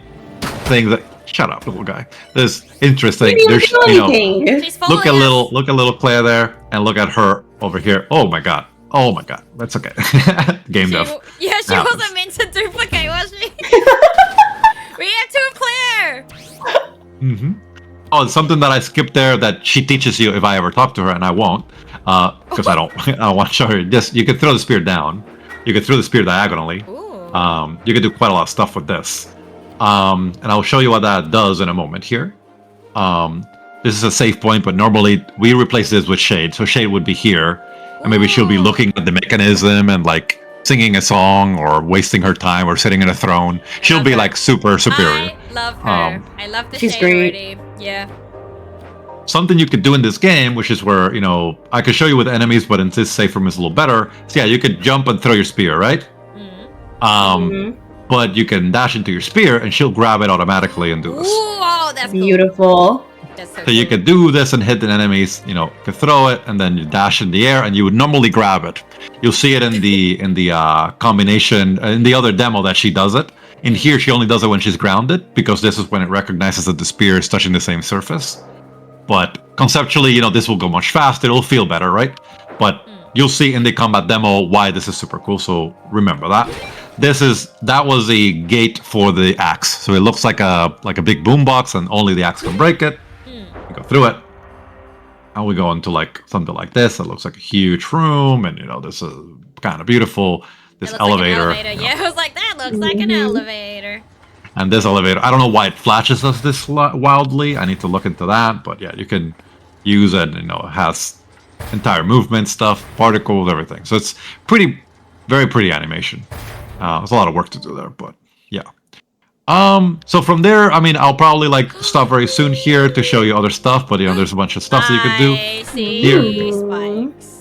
things that, shut up, little guy. This is interesting. There's, look at little Claire there, and look at her over here. Oh my god. That's okay. Game dev. Yeah, she wasn't meant to duplicate, was she? We have two of Claire! Mm-hmm. Oh, it's something that I skipped there that she teaches you if I ever talk to her, and I won't. Because I don't want to show her. Just, you can throw the spear down. You can throw the spear diagonally. Ooh. You can do quite a lot of stuff with this. And I'll show you what that does in a moment here. This is a save point, but normally we replace this with Shade. So Shade would be here. And maybe she'll be looking at the mechanism and like singing a song or wasting her time or sitting in a throne. She'll be like super superior. I love her. I love the she's Shade great. already. Yeah. Something you could do in this game, which is where, I could show you with enemies, but in this save room is a little better. So yeah, you could jump and throw your spear, right? But you can dash into your spear and she'll grab it automatically and do this. Ooh, oh, that's beautiful. Cool. That's So you could do this and hit the enemies, you could throw it and then you dash in the air and you would normally grab it. You'll see it in the combination, in the other demo that she does it. In here, she only does it when she's grounded because this is when it recognizes that the spear is touching the same surface. But conceptually, this will go much faster. It'll feel better, right? But you'll see in the combat demo why this is super cool. So remember that. That was the gate for the axe. So it looks like a big boombox, and only the axe can break it. We go through it, and we go into like something like this. It looks like a huge room, and this is kind of beautiful. This elevator. Like an elevator. Yeah, I was like, that looks like an elevator. And this elevator, I don't know why it flashes us this wildly. I need to look into that. But yeah, you can use it. It has entire movement stuff, particles, everything. So it's very pretty animation. There's a lot of work to do there, but yeah. So from there, I'll probably stop very soon here to show you other stuff. But there's a bunch of stuff that you can do. I see here. Spikes.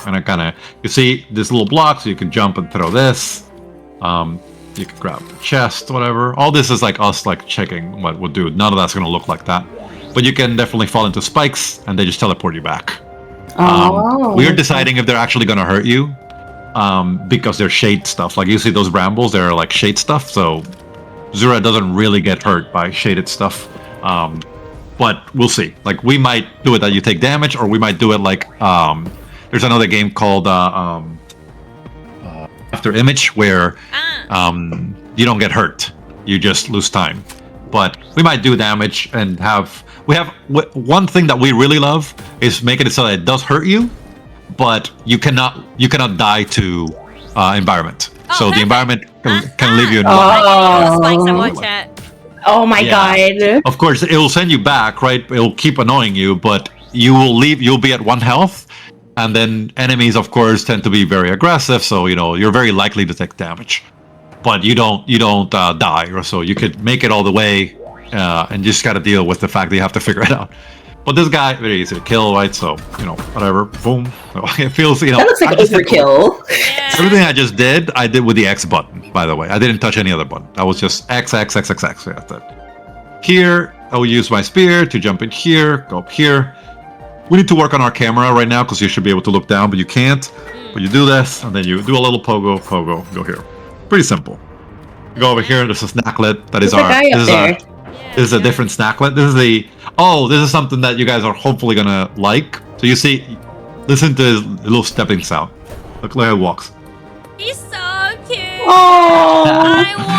And you see this little block, so you can jump and throw this. You can grab the chest, whatever. All this is us checking what we'll do. None of that's going to look like that. But you can definitely fall into spikes, and they just teleport you back. We're deciding if they're actually going to hurt you, because they're shade stuff. Like you see those brambles, they're like shade stuff. So Zura doesn't really get hurt by shaded stuff. But we'll see. We might do it that you take damage, or we might do it there's another game called After Image where you don't get hurt, you just lose time. But we might do damage and we have one thing that we really love is making it so that it does hurt you, but you cannot die to environment. So the environment can leave you in one. Oh my god. Of course, it will send you back, right? It will keep annoying you, but you'll be at 1 health. And then enemies, of course, tend to be very aggressive, so you're very likely to take damage. But you don't die, or so you could make it all the way, and you just got to deal with the fact that you have to figure it out. But this guy, very easy to kill, right? So whatever, boom. It feels that looks like overkill. Everything I just did, I did with the X button. By the way, I didn't touch any other button. That was just X. Yeah, that's it. Here, I will use my spear to jump in here, go up here. We need to work on our camera right now because you should be able to look down, but you can't. But you do this, and then you do a little pogo, go here. Pretty simple. You go over here, there's a snacklet. That is this is a different snacklet. This is something that you guys are hopefully gonna like. So you see, listen to his little stepping sound. Look how he walks. He's so cute. Oh.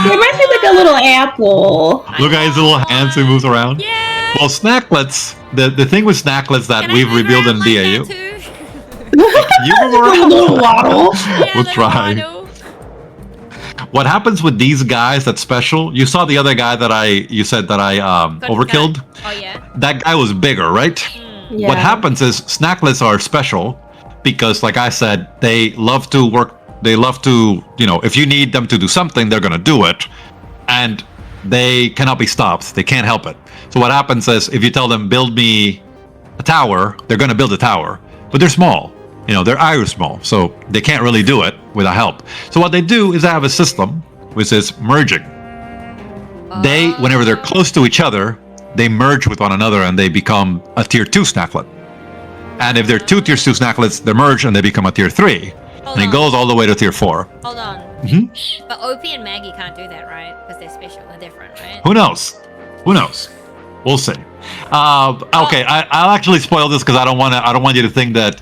reminds me like a little apple. Look at his little hands he moves around. Yeah. Well, snacklets. The thing with snacklets that Can I we've move revealed in around like DAU. that too? You move around. A little waddle. Yeah, We'll little try. waddle. What happens with these guys that's special? You saw the other guy that you said that I Got overkilled. cut. Oh yeah. That guy was bigger, right? Yeah. What happens is snacklets are special because, like I said, they love to work. They love to, if you need them to do something, they're gonna do it, and they cannot be stopped. They can't help it. So what happens is, if you tell them build me a tower, they're gonna build a tower, but they're small. They're either small, so they can't really do it without help. So what they do is they have a system which is merging. They, whenever they're close to each other, they merge with one another and they become a tier 2 snacklet. And if they're two tier 2 snacklets, they merge and they become a tier 3. Hold And it on. goes all the way to tier 4. Hold on. Mhm. But OP and Maggie can't do that, right? Because they're special. They're different, right? Who knows? Who knows? We'll see. Okay, I'll actually spoil this because I don't want you to think that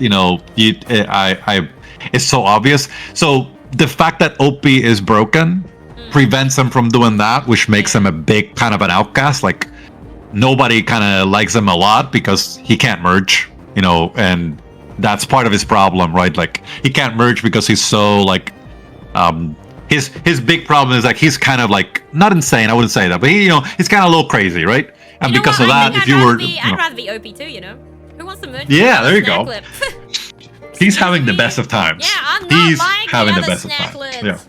it's so obvious. So the fact that OP is broken prevents him from doing that, which makes him a big kind of an outcast. Like nobody kind of likes him a lot because he can't merge, and that's part of his problem, right? Like he can't merge because he's so like his big problem is like he's kind of like not insane, I wouldn't say that, but he's kind of a little crazy, right? And You know because what? of I that, think if you were I'd rather be OP too, Who wants to merge? Yeah, there you go. Snacklet? he's having the best of times. Yeah, I'm not He's like having the the other best of times. snacklets.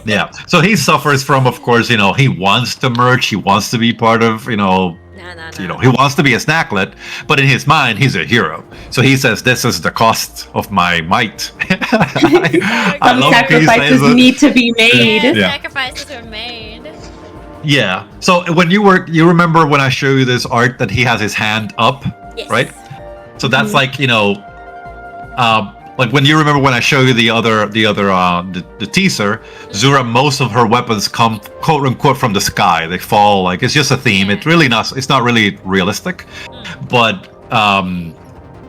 Yeah. So he suffers from, of course, he wants to merge, he wants to be part of, Nah. he wants to be a snacklet, but in his mind, he's a hero. So he says, "This is the cost of my might." Some sacrifices need to be made. Yeah, Yeah. sacrifices were made. Yeah. So when you remember when I show you this art that he has his hand up, Yes. right? So that's like like when you remember when I show you the teaser, Zura, most of her weapons come quote unquote from the sky. They fall, like it's just a theme. Yeah. It's not really realistic. But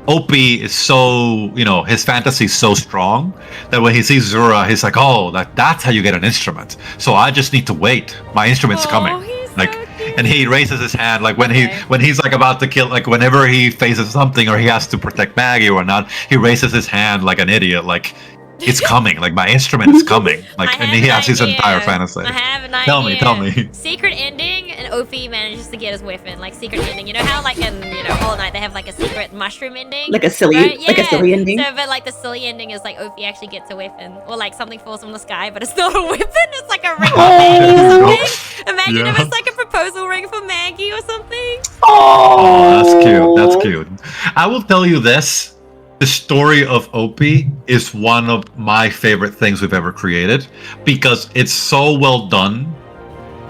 OP is so, his fantasy is so strong that when he sees Zura, he's like, oh, that's how you get an instrument. So I just need to wait. My instrument's coming. He's so Like, cute. and he raises his hand like when Okay. he's like about to kill, like whenever he faces something or he has to protect Maggie or not, he raises his hand like an idiot, like it's coming, like my instrument is coming, like, I and have he an has his idea. entire fantasy. I have an Tell idea. me, tell me. Secret ending, and OP manages to get his weapon. Like secret ending. You know how like in Hollow Knight they have like a secret mushroom ending. Like a silly, Right? like a Yeah. silly ending. So, but like the silly ending is like OP actually gets a weapon, or like something falls from the sky, but it's not a weapon. It's like a ring of Maggie or something. Imagine if Yeah. it's like a proposal ring for Maggie or something. Oh, that's cute. That's cute. I will tell you this. The story of OP is one of my favorite things we've ever created because it's so well done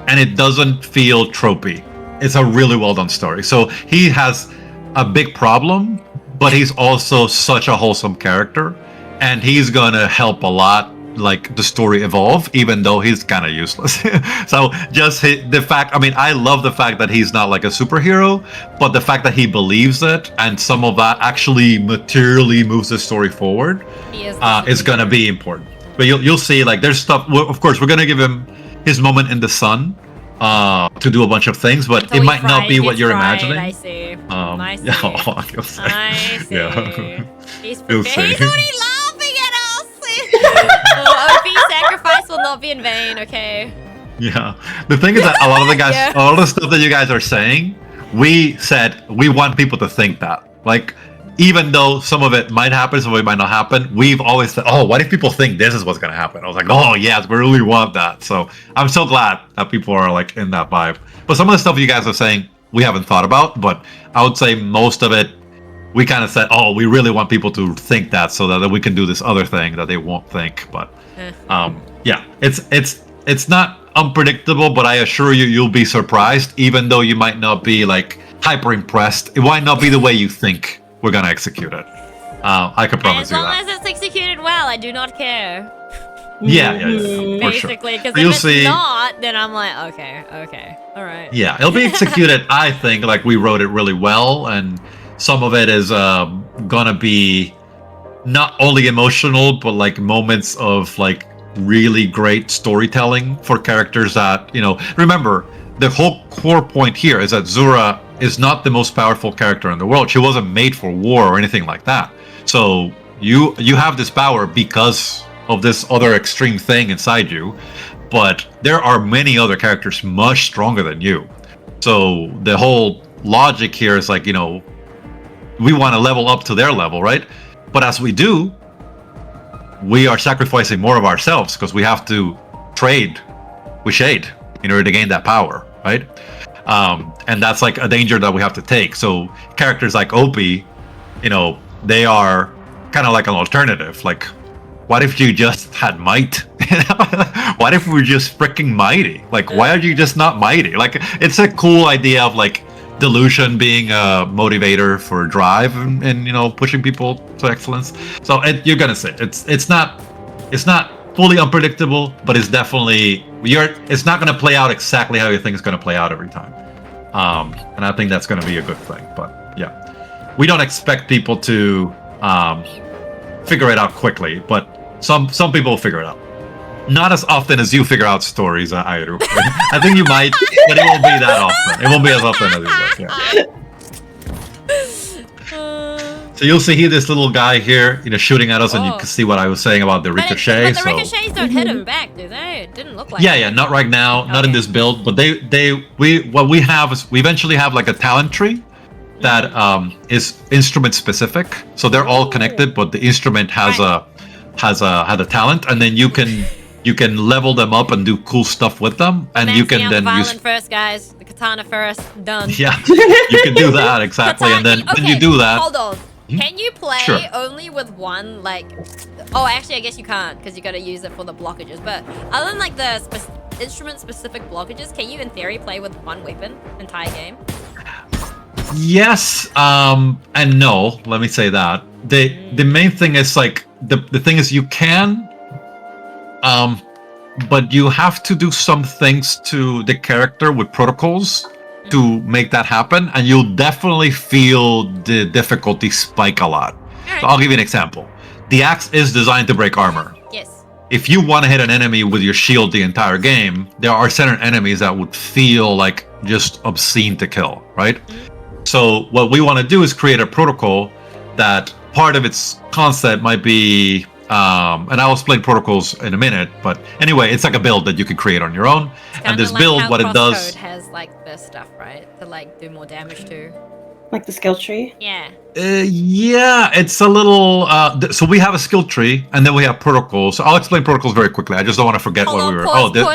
and it doesn't feel tropey. It's a really well done story. So he has a big problem, but he's also such a wholesome character and he's gonna help a lot, like the story evolve, even though he's kind of useless. So just the fact, I love the fact that he's not like a superhero, but the fact that he believes it and some of that actually materially moves the story forward He is the is gonna be important. But you'll see, like there's stuff. Of course, we're gonna give him his moment in the sun to do a bunch of things, but Until it he might not be gets what you're fried, imagining. I see. I see. Yeah, you'll see. I see. Yeah. He's You'll prepared. He's see. already laughing at us. Well, OP sacrifice will not be in vain, okay? Yeah. The thing is that a lot of the guys, Yeah. a lot of the stuff that you guys are saying, we said we want people to think that. Like, even though some of it might happen, some of it might not happen, we've always said, oh, what if people think this is what's going to happen? I was like, oh, yes, we really want that. So I'm so glad that people are like in that vibe. But some of the stuff you guys are saying, we haven't thought about, but I would say most of it, we kind of said, oh, we really want people to think that so that we can do this other thing that they won't think. But yeah, it's not unpredictable, but I assure you, you'll be surprised, even though you might not be like hyper impressed. It might not be the way you think we're gonna execute it. I can promise As you long that. as it's executed well, I do not care. Yeah, for sure. Basically, because You'll if it's see. not, then I'm like, okay, all right. Yeah, it'll be executed. I think like we wrote it really well, and some of it is gonna be not only emotional, but like moments of like really great storytelling for characters that, remember, the whole core point here is that Zura is not the most powerful character in the world. She wasn't made for war or anything like that. So you have this power because of this other extreme thing inside you, but there are many other characters much stronger than you. So the whole logic here is like, we want to level up to their level, right? But as we do, we are sacrificing more of ourselves because we have to trade with Shade in order to gain that power, right? And that's like a danger that we have to take. So characters like Opie, they are kind of like an alternative. Like, what if you just had might? What if we're just freaking mighty? Like, why are you just not mighty? Like, it's a cool idea of like delusion being a motivator for drive and pushing people to excellence. So you're gonna say it's not fully unpredictable, but it's definitely it's not gonna play out exactly how you think it's gonna play out every time. And I think that's gonna be a good thing. But yeah, we don't expect people to figure it out quickly, but some people will figure it out. Not as often as you figure out stories, Airu. I think you might, but it won't be that often. It won't be as often as you would. Yeah. So you'll see this little guy here, shooting at us, and you can see what I was saying about the ricochet. But the ricochets don't hit him back, do they? It didn't look like. Yeah, not right now, not in this build. But what we have is we eventually have like a talent tree that is instrument specific. So they're all connected, but the instrument has a talent, and then you can level them up and do cool stuff with them, and you can then the use violin first, guys. The katana first, done. Yeah, you can do that exactly, and then when you do that, hold on. Can you play Sure. only with one, like... Oh, actually, I guess you can't, because you got to use it for the blockages. But other than, like, the instrument-specific blockages, can you, in theory, play with one weapon entire game? yes, and no. Let me say that the main thing is like the thing is you can, but you have to do some things to the character with protocols to make that happen, and you'll definitely feel the difficulty spike a lot. Right. So I'll give you an example. The axe is designed to break armor. Yes. If you want to hit an enemy with your shield the entire game, there are certain enemies that would feel like just obscene to kill, right? So what we want to do is create a protocol that part of its concept might be, and I'll explain protocols in a minute, but anyway, it's like a build that you can create on your own. And this like build, how what it does... Crosscode has like this stuff, right? To like do more damage to. Like the skill tree? Yeah. Yeah, it's a little... so we have a skill tree, and then we have protocols. So I'll explain protocols very quickly. I just don't want to forget what we were...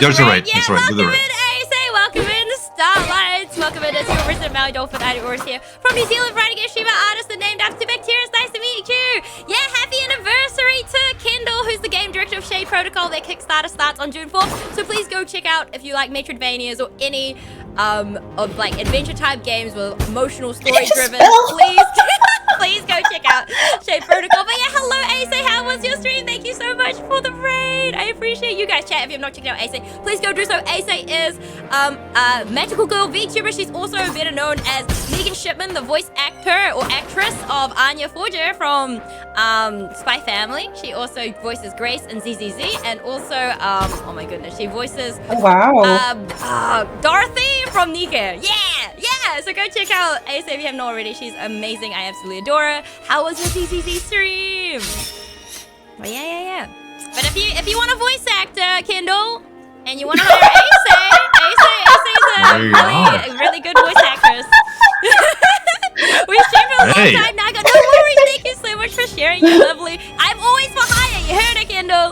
There's a right. Yeah, That's right. welcome in, Ace. Welcome in, Starlights. Welcome in, it's your original Maui Dolphin. Ors here from New Zealand, writing a streamer artist and named after bacteria. It's nice to meet you. Yeah, happy anniversary to Kendall, who's the game director of Shade Protocol. Their Kickstarter starts on June 4th. So please go check out if you like Metroidvanias or any of like adventure type games with emotional story driven. Please go check out Shade Protocol. But yeah, hello Ace, how was your stream? Thank you so much for the raid. I appreciate you guys. Chat, if you have not checked out Ace, please go do so. Ace is a magical girl VTuber. She's also better known as Megan Shipman, the voice actor or actress of Anya Forger from Spy Family. She also voices Grace in ZZZ, and also oh my goodness, she voices Dorothy from Nika. Yeah. So go check out Ace if you have not already. She's amazing. I absolutely adore her. How was your ZZZ stream? But yeah. But if you want a voice actor, Kendall, and you want to hire Ace is a really good voice actress. We streamed for a long time now. No worries. Thank you so much for sharing. You're lovely. I'm always for hire. You heard it, Kendall.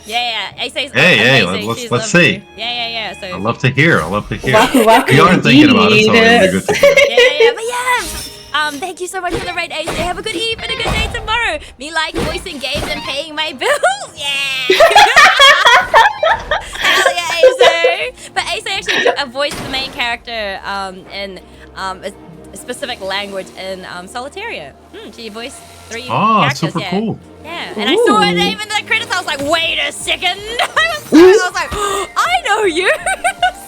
Yeah. Ace is amazing. Let's see. Yeah. So I'd love to hear. Welcome we are thinking about it, so it'll be good to hear. But yeah. Thank you so much for the raid, Ace. Have a good eve and a good day tomorrow. Me like voicing games and paying my bills. Yeah. Hell yeah, Ace. But Ace actually voiced the main character in a specific language in Solitaria. She voiced 3 characters. Super cool. Yeah, and I saw her name in the credits. I was like, wait a second. I was like, I know you.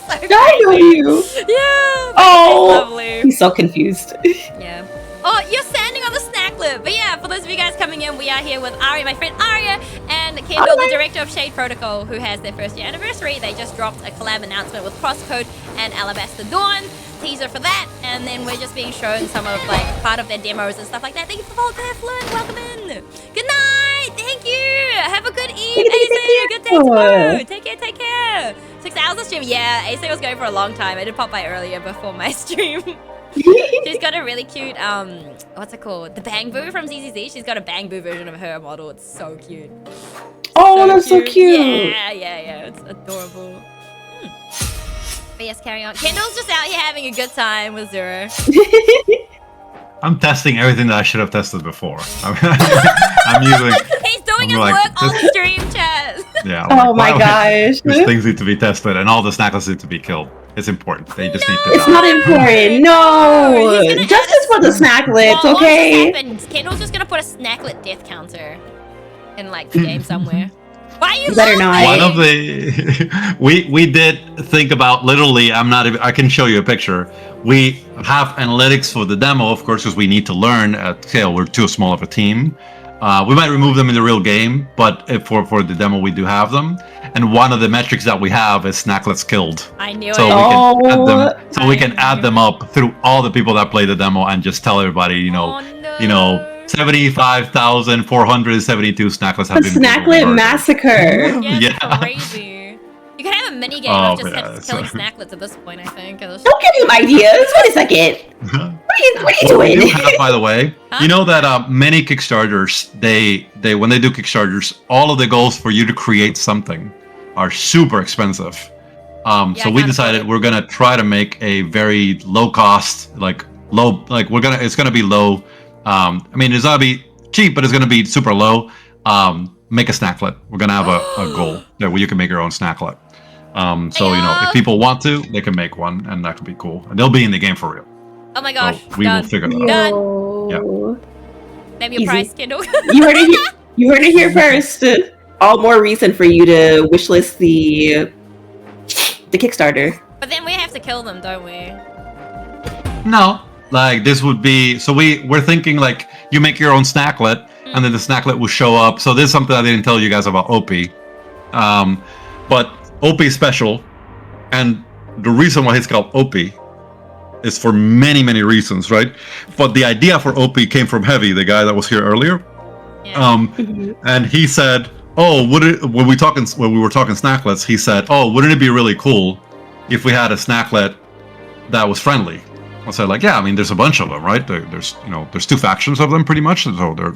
I know you. Yeah. Oh, lovely. he's so confused. Yeah. Oh, you're standing on the snack list. But yeah, for those of you guys coming in, we are here with Aria, my friend Aria, and Kendall, the director of Shade Protocol, who has their first year anniversary. They just dropped a collab announcement with Crosscode and Alabaster Dawn. Teaser for that, and then we're just being shown some of like part of their demos and stuff like that. Thank you for following, Flynn. Welcome in. Good night. Thank you. Have a good eve, AC. Good day tomorrow. Take care. 6 hours of stream. Yeah, AC was going for a long time. I did pop by earlier before my stream. She's got a really cute what's it called? The Bang Boo from ZZZ. She's got a Bang Boo version of her model. It's so cute. Oh, that's so cute. Yeah. It's adorable. But yes, carry on. Kendall's just out here having a good time with Zero. I'm testing everything that I should have tested before. I'm using. He's doing his work on the stream, chat. Yeah. Oh my gosh. These things need to be tested, and all the snacklets need to be killed. It's important. They just need to die. It's not important. No. Justice for the snacklets, okay? Kendall's just gonna put a snacklet death counter in like the game somewhere. Why are you better not. One of the we did think about literally. I can show you a picture. We have analytics for the demo, of course, because we need to learn at scale. We're too small of a team. We might remove them in the real game, but for the demo, we do have them. And one of the metrics that we have is snacklets killed. I knew so it. We can add them up through all the people that play the demo and just tell everybody, you know, 75,472 snacklets have been snacklet massacre. Yeah, crazy. You can have a mini game of just killing snacklets at this point, I think. Don't give him ideas. Wait a second. What are you doing? We do have, by the way, you know that many Kickstarters, they when they do Kickstarters, all of the goals for you to create something are super expensive. So we decided we're gonna try to make a very low cost, it's gonna be low. I mean, it's gonna be cheap, but it's gonna be super low. Make a snacklet. We're gonna have a goal that where you can make your own snacklet. So you know, if people want to, they can make one, and that could be cool. And they'll be in the game for real. Oh my gosh! So we will figure that out. Done. Name your price, Kendall. You heard it here first. All more reason for you to wishlist the Kickstarter. But then we have to kill them, don't we? No, like this would be. So we're thinking like you make your own snacklet, and then the snacklet will show up. So this is something I didn't tell you guys about OP. But OP is special, and the reason why it's called OP is for many, many reasons, right? But the idea for OP came from Heavy, the guy that was here earlier. Yeah. And he said, "Oh, when we were talking snacklets, he said, oh, wouldn't it be really cool if we had a snacklet that was friendly?" I said, like, yeah, I mean, there's a bunch of them, right? There's 2 factions of them, pretty much, so they're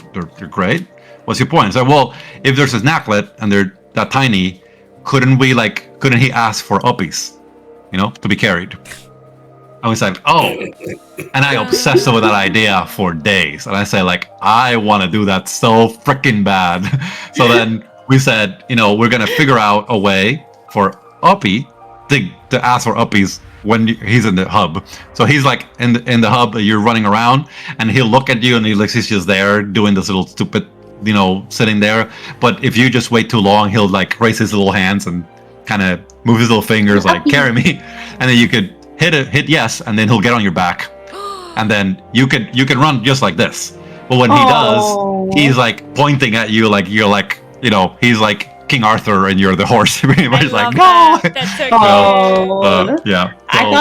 great. What's your point? I said, well, if there's a snacklet and they're that tiny, couldn't he ask for uppies, to be carried? And we said, oh, and I obsessed over that idea for days. And I said, like, I want to do that so freaking bad. So then we said, we're going to figure out a way for Uppy to ask for uppies when he's in the hub. So he's like in the hub, you're running around, and he'll look at you and he's just there doing this little stupid, sitting there. But if you just wait too long, he'll like raise his little hands and kind of move his little fingers like, carry me. And then you could hit yes, and then he'll get on your back. And then you can run just like this. But when he does, he's like pointing at you like you're like, he's like King Arthur and you're the horse. He's like, no. That's so cool. Yeah. So,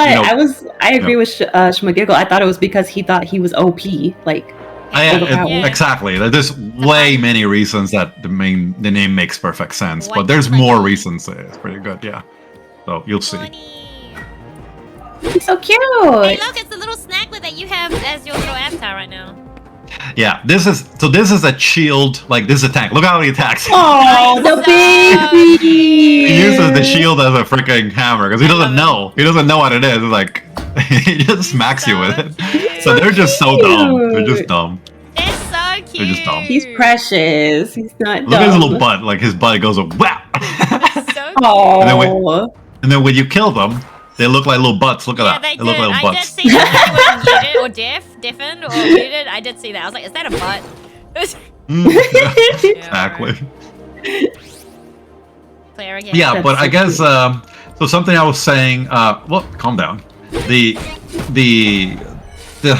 I agree with Shmagiggle. I thought it was because he thought he was OP. Like, exactly. There's way many reasons that the name makes perfect sense, but there's more reasons. It's pretty good. Yeah. So you'll see. He's so cute. Hey, look, it's the little snacklet that you have as your little avatar right now. Yeah, this is a shield, like this is a tank. Look how he attacks. Oh, the baby! He uses the shield as a freaking hammer because he doesn't know. He doesn't know what it is. It's like he just smacks you with it. So they're just so dumb. They're just dumb. It's so cute. They're just dumb. He's precious. He's not dumb. Look at his little butt. Like his butt goes up. Wow. So cute. And then when you kill them, they look like little butts. Look at that. They look like little butts. I did see that when muted or deafened or muted. I did see that. I was like, is that a butt? Exactly. Player again. Yeah, but I guess so. Something I was saying. Well, calm down. The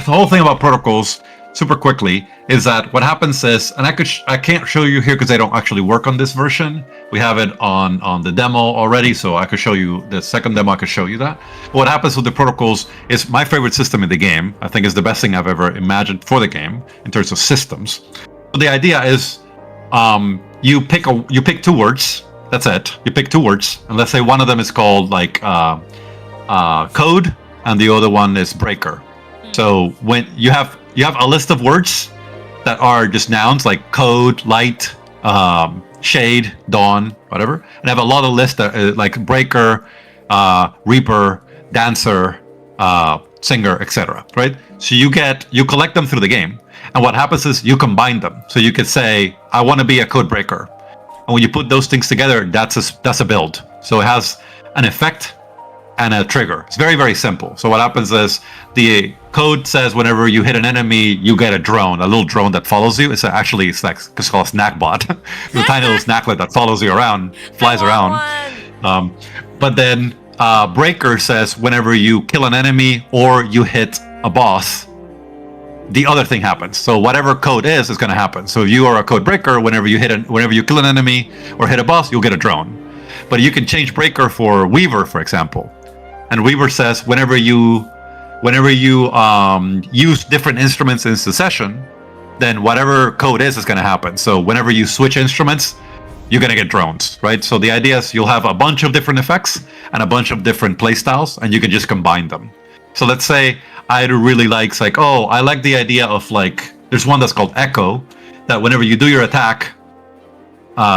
whole thing about protocols. super quickly, is that what happens is, and I can't show you here because they don't actually work on this version. We have it on the demo already, so I could show you the second demo. I could show you that. But what happens with the protocols is my favorite system in the game. I think is the best thing I've ever imagined for the game in terms of systems. So the idea is, you pick 2 words. That's it. You pick 2 words, and let's say one of them is called like code, and the other one is breaker. So when you have a list of words that are just nouns like code, light, shade, dawn, whatever, and have a lot of lists that like breaker, reaper, dancer, singer, etc. Right? So you collect them through the game, and what happens is you combine them. So you could say, I want to be a code breaker, and when you put those things together, that's a build. So it has an effect and a trigger. It's very, very simple. So what happens is the code says whenever you hit an enemy, you get a drone, a little drone that follows you. It's called a snack bot. It's a tiny little snacklet that follows you around, flies around. But then breaker says whenever you kill an enemy or you hit a boss, the other thing happens. So whatever code is going to happen. So if you are a code breaker, whenever you kill an enemy or hit a boss, you'll get a drone. But you can change breaker for weaver, for example. And weaver says whenever you use different instruments in succession, then whatever code is going to happen. So whenever you switch instruments, you're going to get drones, right? So the idea is you'll have a bunch of different effects and a bunch of different playstyles, and you can just combine them. So let's say I really likes like, oh, I like the idea of like, there's one that's called Echo, that whenever you do your attack,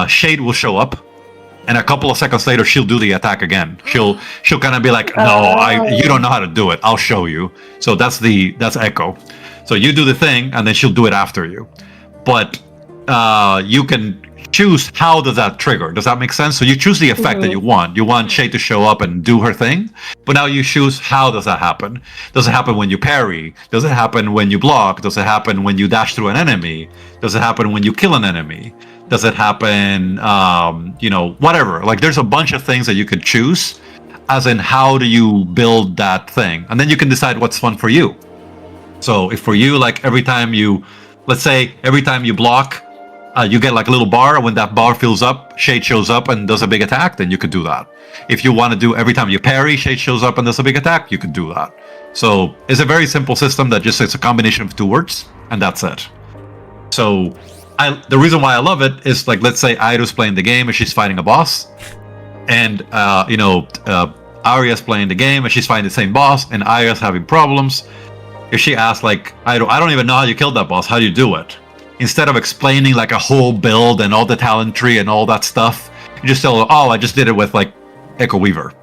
Shade will show up, and a couple of seconds later she'll do the attack again. She'll kind of be like, no, you don't know how to do it, I'll show you. So that's Echo. So you do the thing and then she'll do it after you. But you can choose how does that trigger. Does that make sense? So you choose the effect that you want. You want Shade to show up and do her thing, but now you choose how does that happen. Does it happen when you parry? Does it happen when you block? Does it happen when you dash through an enemy? Does it happen when you kill an enemy? Does it happen, whatever. Like there's a bunch of things that you could choose, as in how do you build that thing? And then you can decide what's fun for you. So if for you, like every time you block, you get like a little bar, and when that bar fills up, Shade shows up and does a big attack, then you could do that. If you want to do every time you parry, Shade shows up and does a big attack, you could do that. So it's a very simple system that just it's a combination of 2 words, and that's it. So the reason why I love it is, like, let's say Airu's playing the game and she's fighting a boss, and Arya's playing the game and she's fighting the same boss, and Arya's having problems. If she asks, like, I don't even know how you killed that boss, how do you do it? Instead of explaining like a whole build and all the talent tree and all that stuff, you just tell her, oh, I just did it with like Echo Weaver.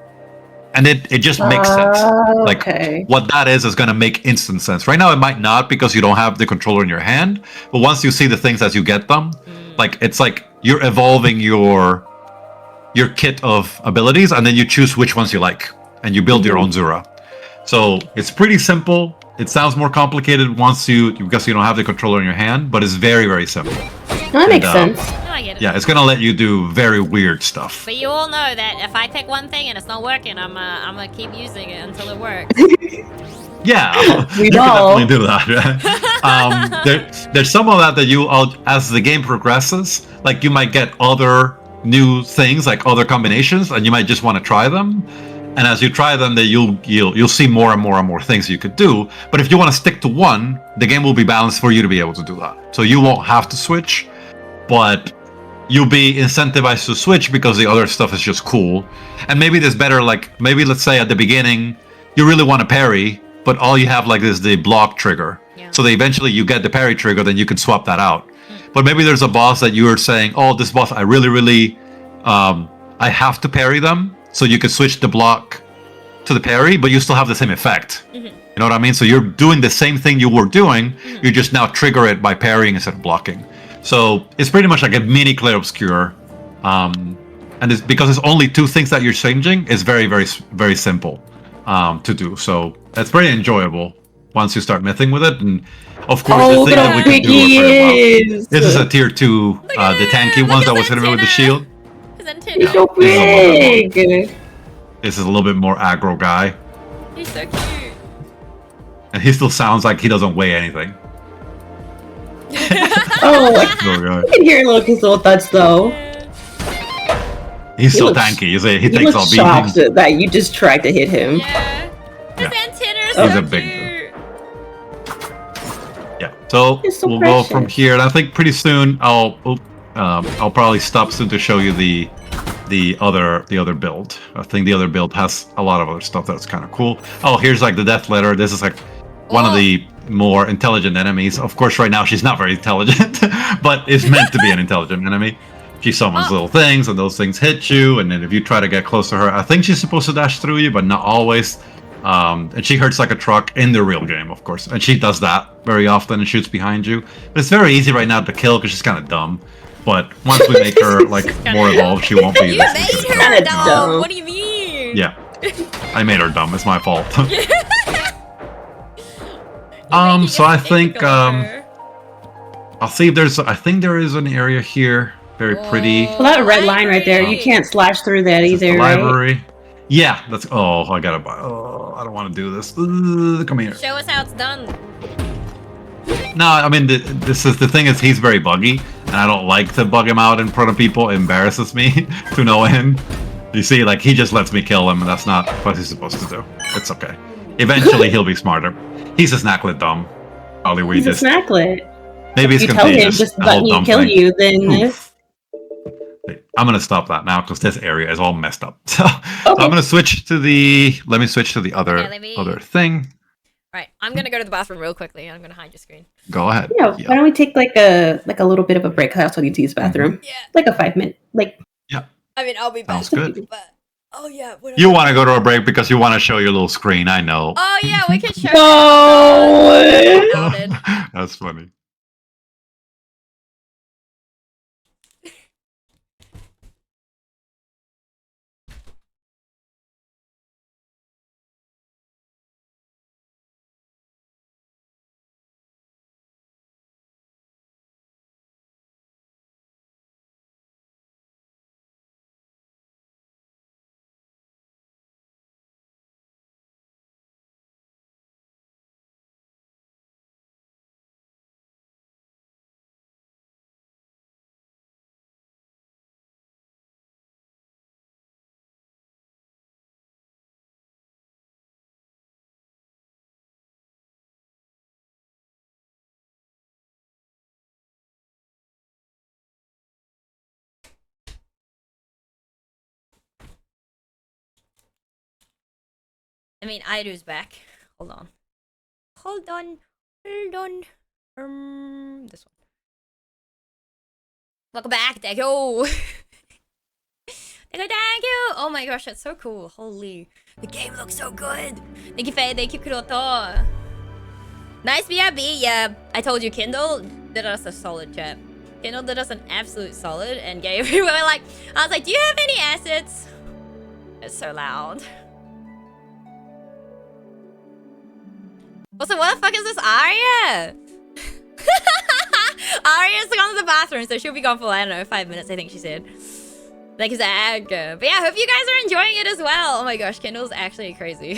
And it just makes sense. Like what that is going to make instant sense. Right now it might not, because you don't have the controller in your hand, but once you see the things as you get them, like it's like you're evolving your kit of abilities, and then you choose which ones you like, and you build your own Zura. So it's pretty simple. It sounds more complicated because you don't have the controller in your hand, but it's very, very simple. That makes sense. No, I get it. Yeah, it's gonna let you do very weird stuff. But you all know that if I pick one thing and it's not working, I'm gonna keep using it until it works. Yeah, you can definitely do that. There's some of that as the game progresses, like you might get other new things, like other combinations, and you might just want to try them. And as you try them, you'll see more and more and more things you could do. But if you want to stick to one, the game will be balanced for you to be able to do that. So you won't have to switch, but you'll be incentivized to switch because the other stuff is just cool. And maybe there's better, like maybe let's say at the beginning you really want to parry, but all you have like is the block trigger. Yeah. So that eventually you get the parry trigger, then you can swap that out. But maybe there's a boss that you are saying, oh, this boss I really I have to parry them. So you could switch the block to the parry, but you still have the same effect. You know what I mean? So you're doing the same thing you were doing, you just now trigger it by parrying instead of blocking. So it's pretty much like a mini Clair Obscur. And it's, because it's only 2 things that you're changing, it's very, very, very simple to do. So it's very enjoyable once you start messing with it. And of course, the thing that we can do it very well. This is a tier 2, the tanky ones that was hitting me with the shield. He's so big. This is a little bit more aggro guy. He's so cute. And he still sounds like he doesn't weigh anything. Oh, Poor I guy. can hear his little thuds though. He's He so looks- tanky. He He takes all looks shocked beating. that you just tried to hit him. Yeah. His Yeah. antennas Oh. are He's so a big cute. Yeah. So It's so we'll go from precious. here, and I think pretty soon I'll probably stop soon to show you the other build. I think the other build has a lot of other stuff that's kind of cool. Oh, here's like the death letter. This is like one of the more intelligent enemies. Of course, right now she's not very intelligent, but it's meant to be an intelligent enemy. She summons little things, and those things hit you. And then if you try to get close to her, I think she's supposed to dash through you, but not always. And she hurts like a truck in the real game, of course. And she does that very often and shoots behind you. But it's very easy right now to kill because she's kind of dumb. But once we make her like more evolved, she won't be You this made easy to her kill. dumb. dumb. What do you mean? Yeah, I made her dumb. It's my fault. You're making So it I think difficult on her. I'll see if there's. I think there is an area here, very pretty. Oh, Well, that red line right there, you library. can't slash through that This is the either, right? library. Yeah, that's. Oh, I gotta buy. Oh, I don't want to do this. Come here. Show us how it's done. No, I mean this is the thing is he's very buggy, and I don't like to bug him out in front of people. It embarrasses me to no end. You see, like he just lets me kill him, and that's not what he's supposed to do. It's okay. Eventually, he'll be smarter. He's a snacklet dumb. Probably we He's a just snacklet. maybe it's You tell him contagious. just the let whole me dumb kill thing. you, then Oof. I'm gonna stop that now because this area is all messed up. So I'm Okay. gonna switch to the. Let me switch to the other Okay, let me- other thing. Right, I'm gonna go to the bathroom real quickly. I'm gonna hide your screen. Go ahead. Yeah, why don't we take like a little bit of a break? I also need to use the bathroom. Yeah. Like a 5 minute. Like I mean, I'll be back. Sounds good. But oh yeah. What You want to go to a break because you want to show your little screen. I know. Oh yeah, we could show. no. Noted. That's funny. I mean, Iru's back. Hold on. Hold on. Hold on. This one. Welcome back. Thank you. Thank you. Oh my gosh, that's so cool. Holy. The game looks so good. Thank you, Faye. Thank you, Kuroto. Nice BRB. Yeah, I told you, Kendall did us a solid chat. Kendall did us an absolute solid and gave we were like, I was like, do you have any assets? It's so loud. Also, what the fuck is this Arya? Arya's gone to the bathroom, so she'll be gone for, I don't know, 5 minutes, I think she said. Like Zag. But yeah, hope you guys are enjoying it as well. Oh my gosh, Kendall's actually crazy.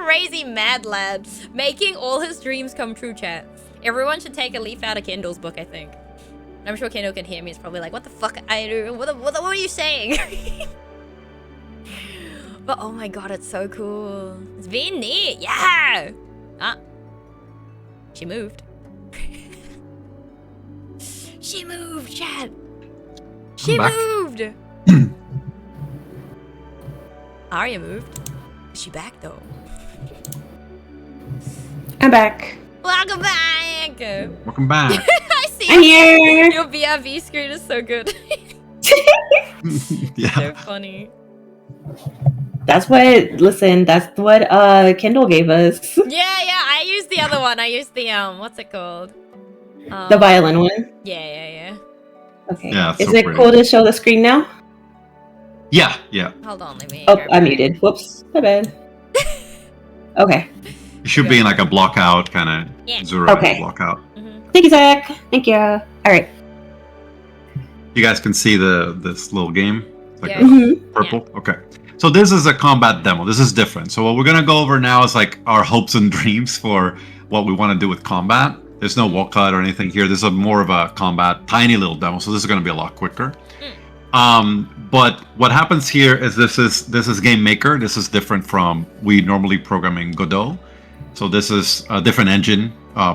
Crazy mad lad. Making all his dreams come true, chat. Everyone should take a leaf out of Kendall's book, I think. I'm sure Kendall can hear me. He's probably like, what the fuck, I do? What are you saying? But oh my god, it's so cool. It's being neat. Yeah! Ah. She moved. She moved, Chad. She back. moved. Arya moved. Is she back though? I'm back. Welcome back. Welcome back. I see. I'm here. Your BRV screen is so good. Yeah. So funny. That's what Kendall gave us. Yeah, I used the other one. I used the what's it called? The violin one. Yeah. Okay. Yeah, it's Is so it pretty. cool to show the screen now? Yeah. Hold on, let me. Oh, grab I'm my- muted. Whoops. My bad. Okay. It should be in like a block out kind of Yeah. Zura Okay. block out. Mhm. Thank you, Zach. Thank you. All right. You guys can see this little game. It's like Yeah. a Mm-hmm. purple. Okay. So this is a combat demo. This is different. So what we're gonna go over now is like our hopes and dreams for what we want to do with combat. There's no walk cut or anything here. This is more of a combat, tiny little demo, so this is going to be a lot quicker. But what happens here is this is Game Maker. This is different from we normally program in Godot. So this is a different engine,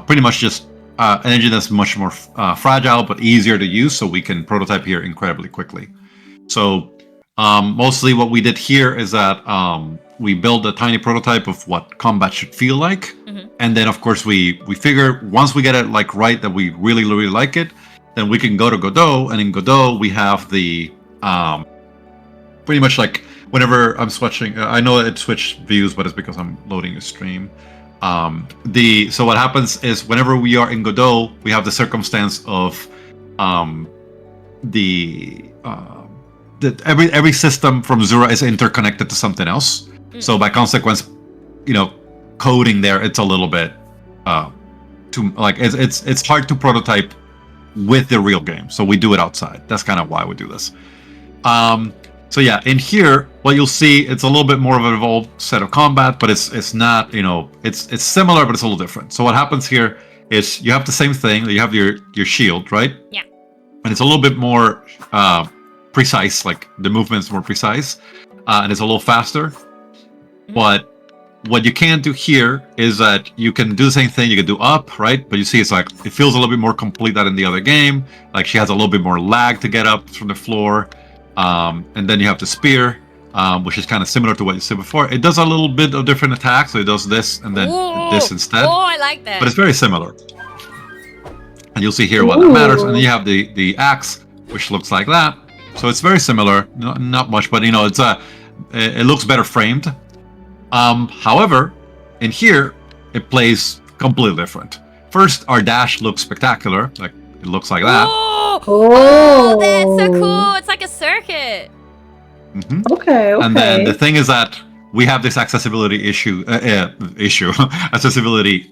pretty much just an engine that's much more fragile but easier to use, so we can prototype here incredibly quickly. So mostly what we did here is that we build a tiny prototype of what combat should feel like, and then of course we figure once we get it like right that we really like it, then we can go to Godot, and in Godot we have the pretty much like whenever I'm switching, I know it switched views, but it's because I'm loading a stream. So what happens is whenever we are in Godot, we have the circumstance of every system from Zura is interconnected to something else. So by consequence, coding there, it's a little bit too like it's hard to prototype with the real game. So we do it outside. That's kind of why we do this. So yeah, in here, what you'll see, it's a little bit more of an evolved set of combat, but it's not, it's similar, but it's a little different. So what happens here is you have the same thing. You have your shield, right? Yeah. And it's a little bit more precise, like the movement's more precise, and it's a little faster. But what you can't do here is that you can do the same thing. You can do up, right? But you see, it's like it feels a little bit more complete than in the other game. Like she has a little bit more lag to get up from the floor. And then you have the spear, which is kind of similar to what you said before. It does a little bit of different attacks, so it does this and then this instead. Oh, I like that. But it's very similar. And you'll see here what that matters. And then you have the axe, which looks like that. So it's very similar, not much, but it looks better framed. However, in here, it plays completely different. First, our dash looks spectacular, like it looks like that. Oh, that's so cool. It's like a circuit. Okay. And then the thing is that we have this accessibility accessibility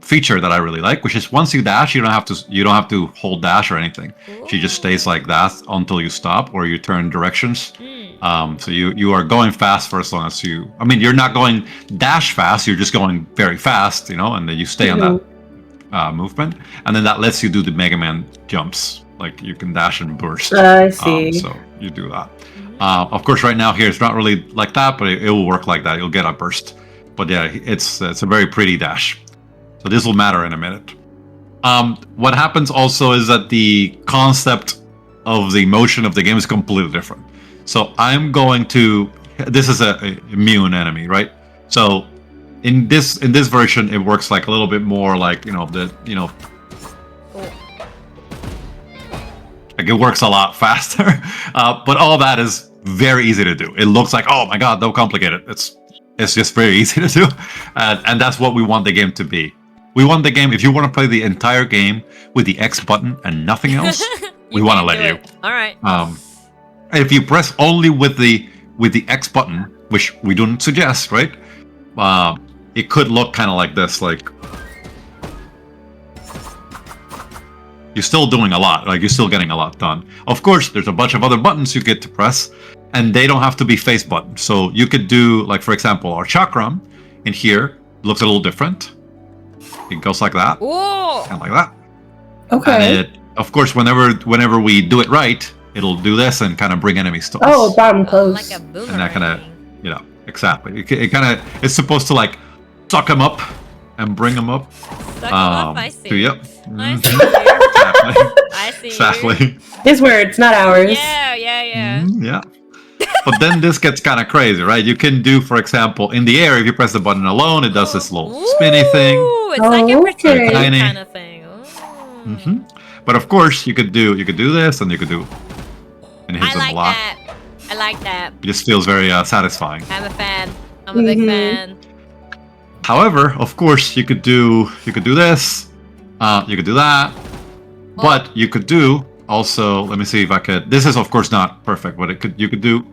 feature that I really like, which is once you dash, you don't have to hold dash or anything. She just stays like that until you stop or you turn directions. So you are going fast for as long as you're not going dash fast, you're just going very fast, and then you stay on that movement, and then that lets you do the Mega Man jumps, like you can dash and burst. I see. So you do that. Of course, right now here it's not really like that, but it will work like that. You'll get a burst. But yeah, it's a very pretty dash. So this will matter in a minute. What happens also is that the concept of the motion of the game is completely different. So I'm going to. This is a immune enemy, right? So in this version, it works like a little bit more like like it works a lot faster. But all that is very easy to do. It looks like, oh my god, don't complicate it. It's just very easy to do, and that's what we want the game to be. We want the game. If you want to play the entire game with the X button and nothing else, we want to let you. All right. If you press only with the X button, which we don't suggest, right? It could look kind of like this, like you're still doing a lot, like you're still getting a lot done. Of course, there's a bunch of other buttons you get to press, and they don't have to be face buttons. So you could do, like for example, our chakram in here looks a little different. It goes like that, and like that. Okay. And of course, whenever we do it right, it'll do this and kind of bring enemies to us. Oh, bottom close. Like a boomerang. And that kind of, exactly. It's supposed to like suck them up and bring them up. Suck 'em up, I see. To you. I see you. I see Exactly. His words, not ours. Yeah. Yeah. But then this gets kind of crazy, right? You can do, for example, in the air, if you press the button alone, it does this little spinny thing. It's like a pretend Tiny. kind of thing. But of course, you could do this, and you could do, and it hits them a lot. I like that. It just feels very satisfying. I'm a fan. I'm a big fan. However, of course, you could do this, you could do that, but you could do also. Let me see if I could. This is of course not perfect, but you could do.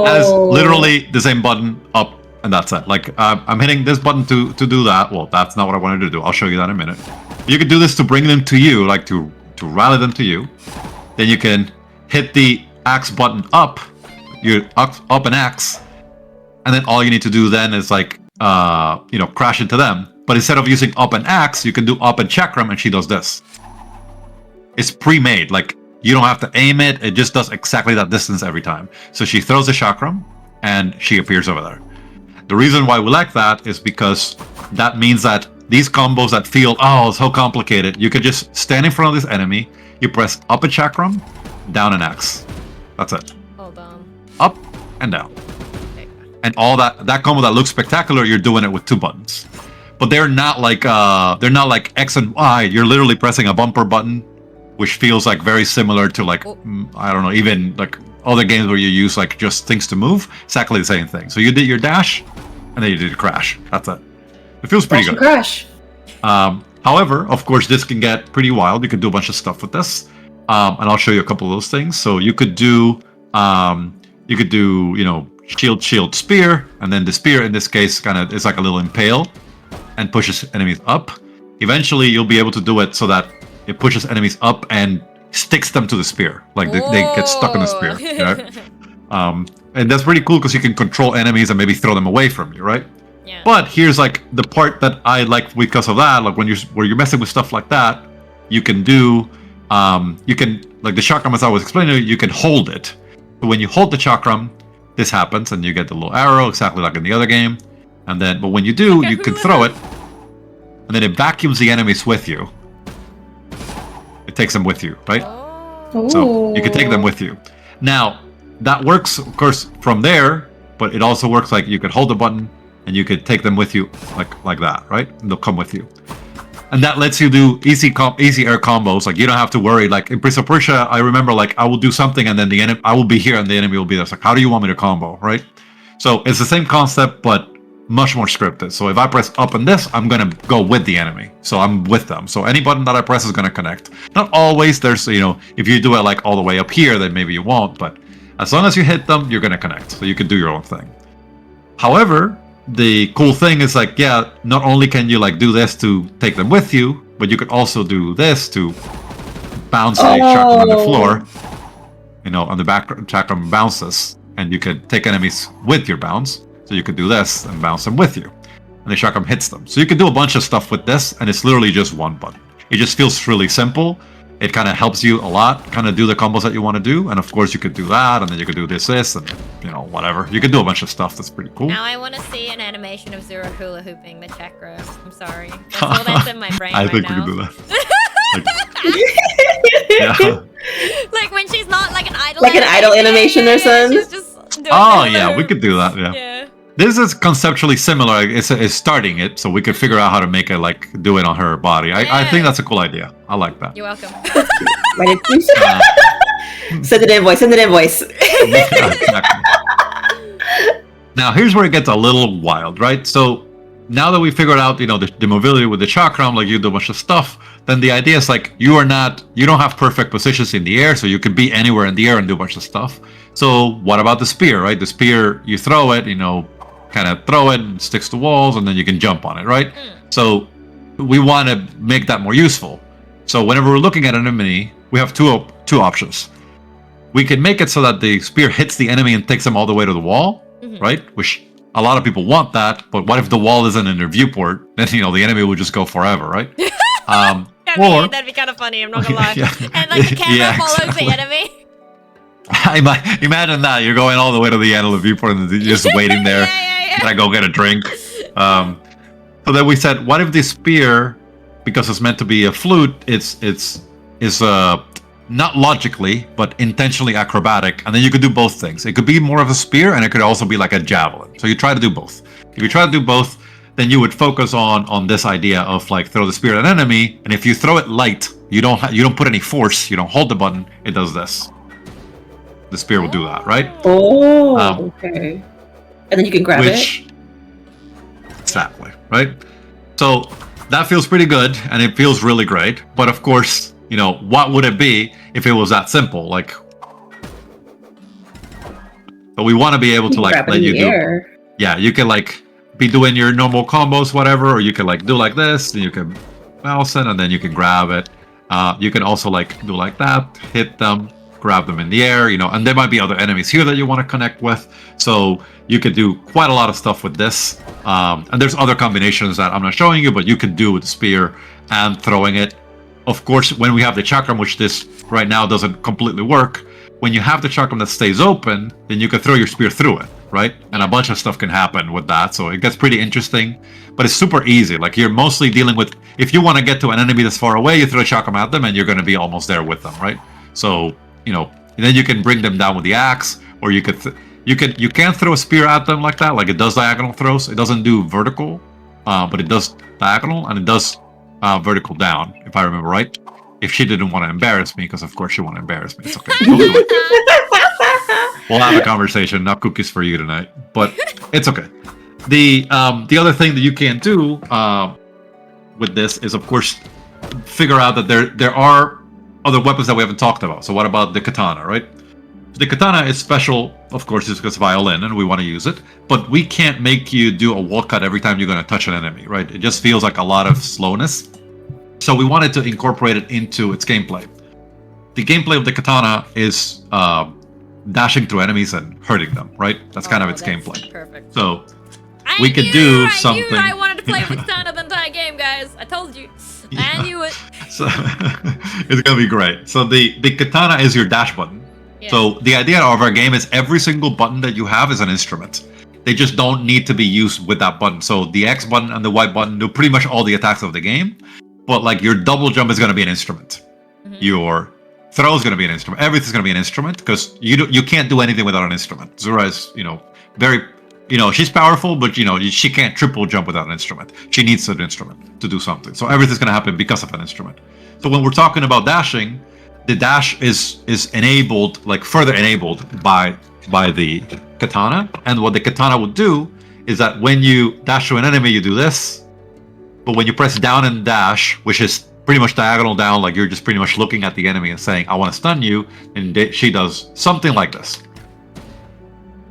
That is literally the same button up, and that's it. Like I'm hitting this button to do that. Well, that's not what I wanted to do. I'll show you that in a minute. You could do this to bring them to you, like to rally them to you. Then you can hit the axe button up. You up an axe, and then all you need to do then is like crash into them. But instead of using up and axe, you can do up and chakram, and she does this. It's pre-made. Like, you don't have to aim it. It just does exactly that distance every time. So she throws the chakram, and she appears over there. The reason why we like that is because that means that these combos that feel, so complicated, you could just stand in front of this enemy, you press up and chakram, down and axe. That's it. Hold on. Up and down. Okay. And all that combo that looks spectacular, you're doing it with 2 buttons. But they're not like X and Y. You're literally pressing a bumper button, which feels like very similar to like I don't know, even like other games where you use like just things to move. Exactly the same thing. So you did your dash, and then you did your crash. That's it. It feels pretty good. Crash. However, of course, this can get pretty wild. You could do a bunch of stuff with this, and I'll show you a couple of those things. So you could do shield, spear, and then the spear in this case kind of is like a little impale and pushes enemies up. Eventually, you'll be able to do it so that it pushes enemies up and sticks them to the spear, like they get stuck in the spear. Right? And that's pretty cool because you can control enemies and maybe throw them away from you, right? Yeah. But here's like the part that I like because of that, like when you're messing with stuff like that, you can do like the chakram, as I was explaining to you, you can hold it. So when you hold the chakram, this happens and you get the little arrow exactly like in the other game. And then, but when you do, you can throw it, and then it vacuums the enemies with you. It takes them with you, right? Oh. So you can take them with you. Now, that works, of course, from there, but it also works like you could hold the button and you could take them with you like that, right? And they'll come with you. And that lets you do easy air combos. Like, you don't have to worry. Like in Prince of Persia, I remember like I will do something and then the enemy, I will be here and the enemy will be there. It's like, how do you want me to combo, right? So it's the same concept, but much more scripted. So if I press up on this, I'm gonna go with the enemy. So I'm with them. So any button that I press is gonna connect. Not always. There's, if you do it like all the way up here, then maybe you won't. But as long as you hit them, you're gonna connect. So you can do your own thing. However, the cool thing is like, not only can you like do this to take them with you, but you could also do this to bounce a chakram on the floor. On the back chakram bounces, and you can take enemies with your bounce. So you could do this and bounce them with you. And the chakram hits them. So you can do a bunch of stuff with this, and it's literally just one button. It just feels really simple. It kind of helps you a lot, kind of do the combos that you want to do. And of course, you could do that, and then you could do this, and, whatever. You can do a bunch of stuff that's pretty cool. Now I want to see an animation of Zero hula hooping the chakra. I'm sorry. That's all that's in my brain I right think now. we can do that. Yeah. Like when she's not like an idol. Like an idol animation or something? She's just doing We could do that, Yeah. This is conceptually similar. It's starting it, so we could figure out how to make it like do it on her body. I think that's a cool idea. I like that. You're welcome. Send an invoice. Send an invoice. Exactly. Now here's where it gets a little wild, right? So now that we figured out, the mobility with the chakram, like you do a bunch of stuff, then the idea is like you don't have perfect positions in the air, so you can be anywhere in the air and do a bunch of stuff. So what about the spear, right? The spear, you throw it, kind of throw it and sticks to walls, and then you can jump on it, right? So we want to make that more useful. So whenever we're looking at an enemy, we have two options. We can make it so that the spear hits the enemy and takes them all the way to the wall, right? Which a lot of people want that, but what if the wall isn't in their viewport? Then the enemy will just go forever, right? That'd be kind of funny. I'm not gonna lie. And like the camera follows the enemy. Imagine that you're going all the way to the end of the viewport and you're just waiting there. Can I go get a drink? So then we said, what if the spear, because it's meant to be a flute, is not logically but intentionally acrobatic, and then you could do both things. It could be more of a spear, and it could also be like a javelin. So you try to do both. If you try to do both, then you would focus on this idea of like throw the spear at an enemy, and if you throw it light, you don't put any force. You don't hold the button. It does this. The spear will do that, right? Oh, okay. And then you can grab it. Exactly, right? So that feels pretty good, and it feels really great. But of course, what would it be if it was that simple? Like, but we want to be able to like let you do. Yeah, you can like be doing your normal combos, whatever, or you can like do like this, and you can mouse it, and then you can grab it. You can also like do like that, hit them, grab them in the air, and there might be other enemies here that you want to connect with. So you could do quite a lot of stuff with this. And there's other combinations that I'm not showing you, but you could do with the spear and throwing it. Of course, when we have the chakram, which this right now doesn't completely work, when you have the chakram that stays open, then you can throw your spear through it, right? And a bunch of stuff can happen with that. So it gets pretty interesting, but it's super easy. Like you're mostly dealing with, if you want to get to an enemy that's far away, you throw a chakram at them and you're going to be almost there with them, right? So, then you can bring them down with the axe, or you can't throw a spear at them like that. Like it does diagonal throws. It doesn't do vertical, but it does diagonal, and it does vertical down, if I remember right. If she didn't want to embarrass me, because of course she want to embarrass me. It's okay. We'll have a conversation. Not cookies for you tonight, but it's okay. The other thing that you can do with this is, of course, figure out that there are other weapons that we haven't talked about. So what about the katana, right? The katana is special, of course, it's because violin, and we want to use it. But we can't make you do a wall cut every time you're going to touch an enemy, right? It just feels like a lot of slowness. So we wanted to incorporate it into its gameplay. The gameplay of the katana is dashing through enemies and hurting them, right? That's kind of its gameplay. Perfect. So we could do something. I knew I wanted to play with katana the entire game, guys. I told you. I knew it. So it's gonna be great. So the katana is your dash button. Yeah. So the idea of our game is every single button that you have is an instrument. They just don't need to be used with that button. So the X button and the Y button do pretty much all the attacks of the game. But like your double jump is going to be an instrument. Mm-hmm. Your throw is going to be an instrument. Everything's going to be an instrument because you can't do anything without an instrument. Zura is, very, she's powerful, but she can't triple jump without an instrument. She needs an instrument to do something. So everything's going to happen because of an instrument. So when we're talking about dashing, the dash is enabled, like further enabled by the katana. And what the katana will do is that when you dash to an enemy, you do this. But when you press down and dash, which is pretty much diagonal down, like you're just pretty much looking at the enemy and saying, I want to stun you, and she does something like this.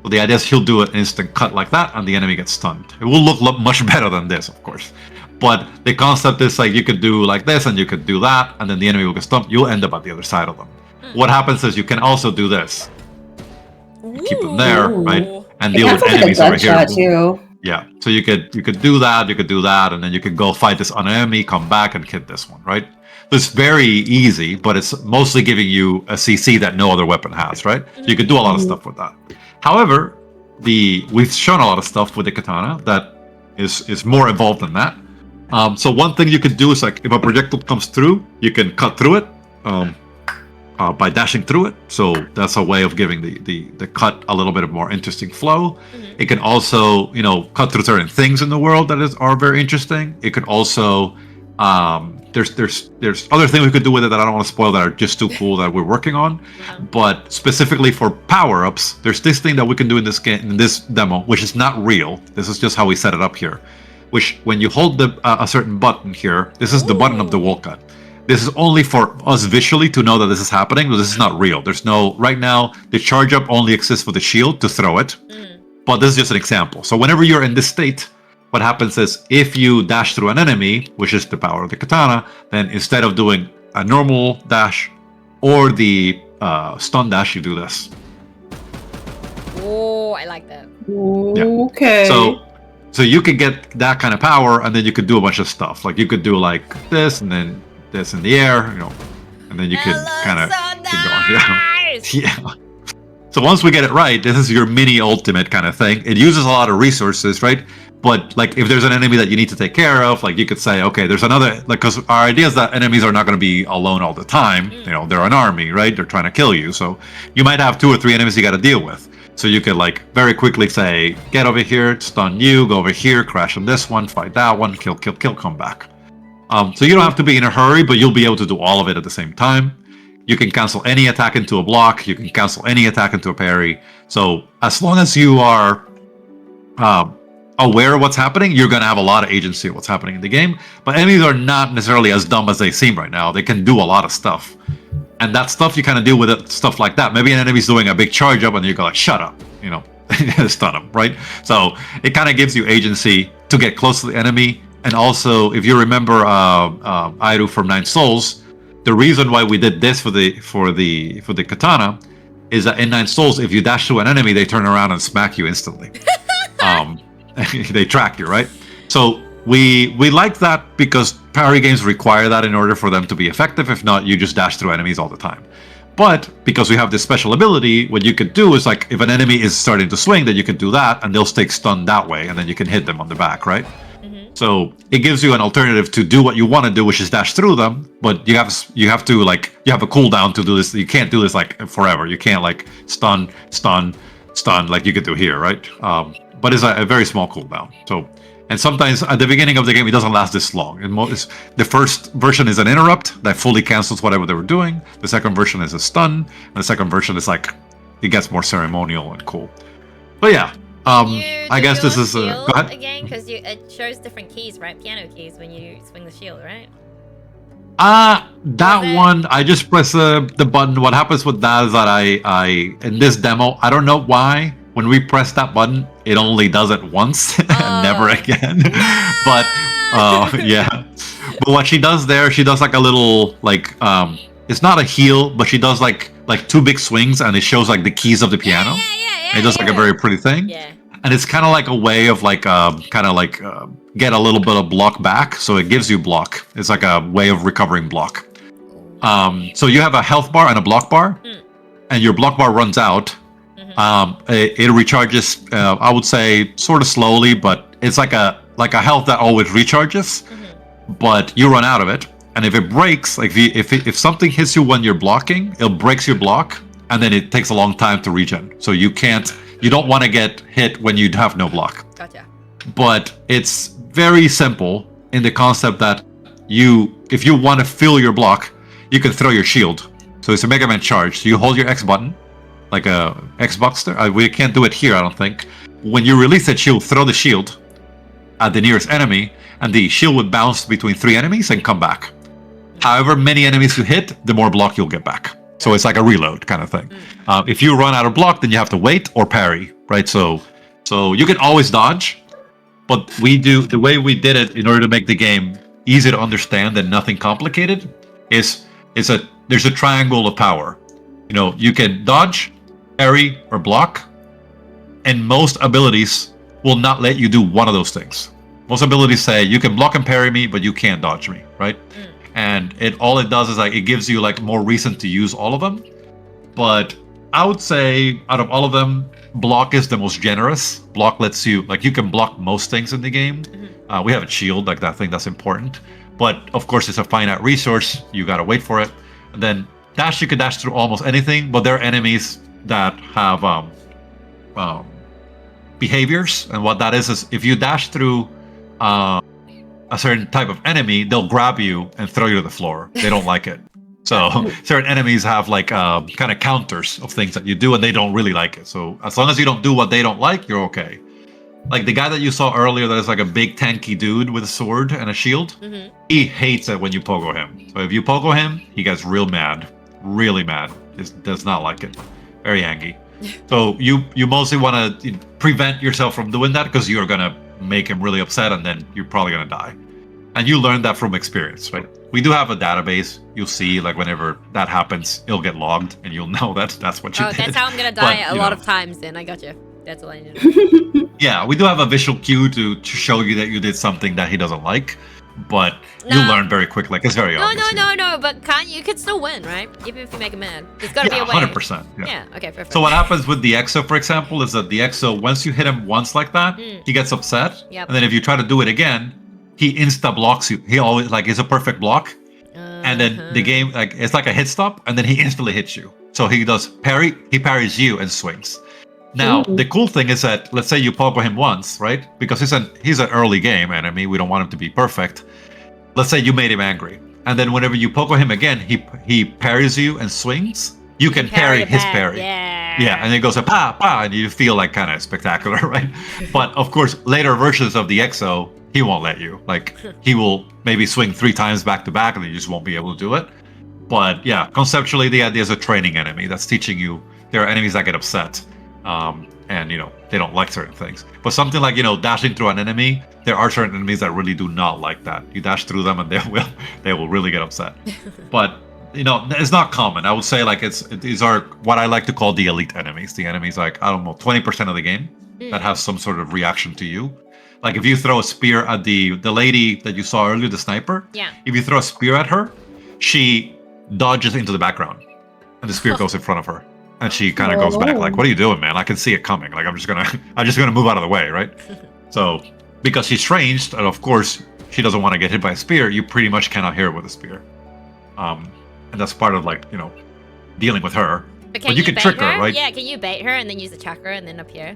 So the idea is she'll do an instant cut like that, and the enemy gets stunned. It will look much better than this, of course. But the concept is like you could do like this, and you could do that, and then the enemy will get stunned. You'll end up at the other side of them. What happens is you can also do this. You keep them there, right? And deal with enemies over here. Too. Yeah, so you could do that, and then you could go fight this enemy, come back and hit this one, right? So it's very easy, but it's mostly giving you a CC that no other weapon has, right? So you could do a lot of stuff with that. However, we've shown a lot of stuff with the katana that is more involved than that. So one thing you could do is like if a projectile comes through, you can cut through it by dashing through it. So that's a way of giving the cut a little bit of more interesting flow. Mm-hmm. It can also, cut through certain things in the world that are very interesting. It could also, there's other things we could do with it that I don't want to spoil that are just too cool that we're working on. Yeah. But specifically for power-ups, there's this thing that we can do in this game, in this demo, which is not real. This is just how we set it up here. Which when you hold a certain button here, this is the button of the wall cut. This is only for us visually to know that this is happening, but this is not real. There's no, right now, the charge up only exists for the shield to throw it. But this is just an example. So whenever you're in this state, what happens is if you dash through an enemy, which is the power of the katana, then instead of doing a normal dash or the stun dash, you do this. Oh, I like that. Yeah. Okay. So you could get that kind of power, and then you could do a bunch of stuff. Like you could do like this, and then this in the air, and then you could kind of keep going. Yeah. So once we get it right, this is your mini ultimate kind of thing. It uses a lot of resources, right? But like if there's an enemy that you need to take care of, like you could say, okay, there's another, like, because our idea is that enemies are not going to be alone all the time. They're an army, right? They're trying to kill you. So you might have 2 or 3 enemies you got to deal with. So you could like very quickly say, get over here, stun you, go over here, crash on this one, fight that one, kill, come back. So you don't have to be in a hurry, but you'll be able to do all of it at the same time. You can cancel any attack into a block. You can cancel any attack into a parry. So as long as you are aware of what's happening, you're going to have a lot of agency of what's happening in the game. But enemies are not necessarily as dumb as they seem right now. They can do a lot of stuff. And that stuff you kind of deal with it, stuff like that. Maybe an enemy's doing a big charge up and you go like, shut up, stun them, right? So it kind of gives you agency to get close to the enemy. And also, if you remember Airu from 9 Souls, the reason why we did this for the katana is that in Nine Souls, if you dash to an enemy, they turn around and smack you instantly. They track you, right? So we like that because parry games require that in order for them to be effective. If not, you just dash through enemies all the time. But because we have this special ability, what you could do is like if an enemy is starting to swing, then you can do that and they'll stay stunned that way, and then you can hit them on the back, right? So it gives you an alternative to do what you want to do, which is dash through them. But you have to like you have a cooldown to do this. You can't do this like forever. You can't like stun like you could do here, right? But it's a very small cooldown. So, and sometimes at the beginning of the game, it doesn't last this long. The first version is an interrupt that fully cancels whatever they were doing. The second version is a stun, and the second version is like it gets more ceremonial and cool. But yeah. I guess this is shield go ahead. again because it shows different keys, right? Piano keys when you swing the shield, right? That one I just press the button. What happens with that is that I in this demo, I don't know why when we press that button it only does it once and never again. But yeah. But what she does there, she does like a little like it's not a heal, but she does like 2 big swings and it shows like the keys of the piano. It does like a very pretty thing. Yeah. And it's kind of like a way of like get a little bit of block back. So it gives you block. It's like a way of recovering block. So you have a health bar and a block bar, and your block bar runs out. It recharges. I would say sort of slowly, but it's like a health that always recharges. But you run out of it, and if it breaks, like if something hits you when you're blocking, it breaks your block. And then it takes a long time to regen. So you don't want to get hit when you have no block. Gotcha. But it's very simple in the concept that if you want to fill your block, you can throw your shield. So it's a Mega Man charge. So you hold your X button, like a Xbox there. We can't do it here, I don't think. When you release that shield, throw the shield at the nearest enemy, and the shield would bounce between 3 enemies and come back. However many enemies you hit, the more block you'll get back. So it's like a reload kind of thing. If you run out of block, then you have to wait or parry, right? So you can always dodge, but the way we did it in order to make the game easy to understand and nothing complicated is there's a triangle of power. You know, you can dodge, parry, or block, and most abilities will not let you do one of those things. Most abilities say you can block and parry me, but you can't dodge me, right? And all it does is like it gives you like more reason to use all of them. But I would say out of all of them, block is the most generous. Block lets you you can block most things in the game. We have a shield, like that thing that's important. But of course, it's a finite resource. You gotta wait for it. And then dash, you can dash through almost anything. But there are enemies that have behaviors, and what that is if you dash through a certain type of enemy, they'll grab you and throw you to the floor. They don't like it. So certain enemies have like kind of counters of things that you do, and they don't really like it. So as long as you don't do what they don't like, you're okay. Like the guy that you saw earlier that is like a big tanky dude with a sword and a shield, he hates it when you pogo him. So if you pogo him, he gets real mad. Really mad. He does not like it. Very angry. So you mostly want to prevent yourself from doing that because you're going to make him really upset, and then you're probably going to die. And you learn that from experience, right? We do have a database. You'll see, like, whenever that happens, it'll get logged, and you'll know that's what you did. That's how I'm going to die a lot of times, then. I got you. That's all I need to know. Yeah, we do have a visual cue to show you that you did something that he doesn't like, but you learn very quick. Like, it's very obvious. No, but you could still win, right? Even if you make him mad. There's got to be a way. 100%. Yeah, okay, perfect. So what happens with the EXO, for example, is that the EXO, once you hit him once like that, he gets upset. Yep. And then if you try to do it again, he insta-blocks you. He always, like, it's a perfect block. And then the game, like, it's like a hit stop, and then he instantly hits you. So he does parry, he parries you and swings. Now, the cool thing is that, let's say you pogo him once, right? Because he's an early game enemy. We don't want him to be perfect. Let's say you made him angry. And then whenever you pogo him again, he parries you and swings. You can parry his parry. Yeah, and it goes a pa, and you feel like kind of spectacular, right? But of course, later versions of the EXO, he won't let you. Like, he will maybe swing 3 times back to back, and you just won't be able to do it. But yeah, conceptually, the idea is a training enemy that's teaching you there are enemies that get upset. And they don't like certain things. But something like dashing through an enemy, there are certain enemies that really do not like that. You dash through them and they will really get upset. But it's not common. I would say like these are what I like to call the elite enemies. The enemies like, I don't know, 20% of the game that have some sort of reaction to you. Like if you throw a spear at the lady that you saw earlier, the sniper. Yeah. If you throw a spear at her, she dodges into the background, and the spear goes in front of her, and she kind of goes back. Like, what are you doing, man? I can see it coming. Like I'm just gonna move out of the way, right? So because she's ranged, and of course she doesn't want to get hit by a spear, you pretty much cannot hit her with a spear. And that's part of like dealing with her. But you can trick her, right? Yeah, can you bait her and then use the chakra and then appear?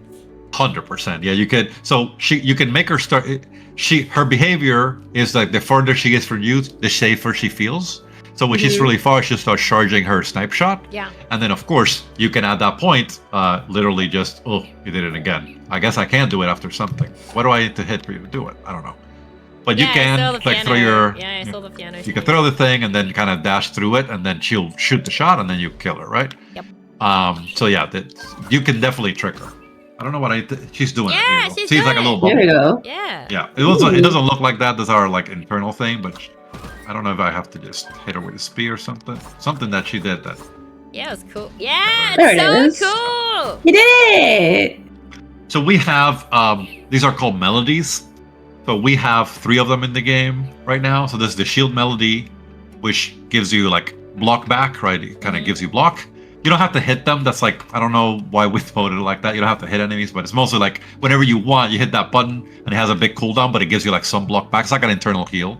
100%. Yeah, you could. So you can make her start. Her behavior is like the further she gets from you, the safer she feels. So when she's really far, she'll start charging her snipe shot. Yeah. And then of course you can at that point, literally just, oh, you did it again. I guess I can't do it after something. What do I need to hit for you to do it? I don't know. But you can like throw your. Yeah, I saw the piano. You can throw the thing and then kind of dash through it, and then she'll shoot the shot, and then you kill her, right? Yep. So yeah, you can definitely trick her. I don't know what she's doing. Yeah, she's like a little bubble. There we go. Yeah. Yeah, it doesn't look like that. That's our like internal thing, but I don't know if I have to just hit her with a spear or something. Something that she did that. Yeah, it was cool. Yeah, There it's it so is. cool. You did it! So we have these are called melodies. So we have 3 of them in the game right now. So there's the shield melody, which gives you like block back, right? It kind of gives you block. You don't have to hit them. That's like, I don't know why we voted it like that. You don't have to hit enemies, but it's mostly like whenever you want, you hit that button and it has a big cooldown, but it gives you like some block back. It's like an internal heal,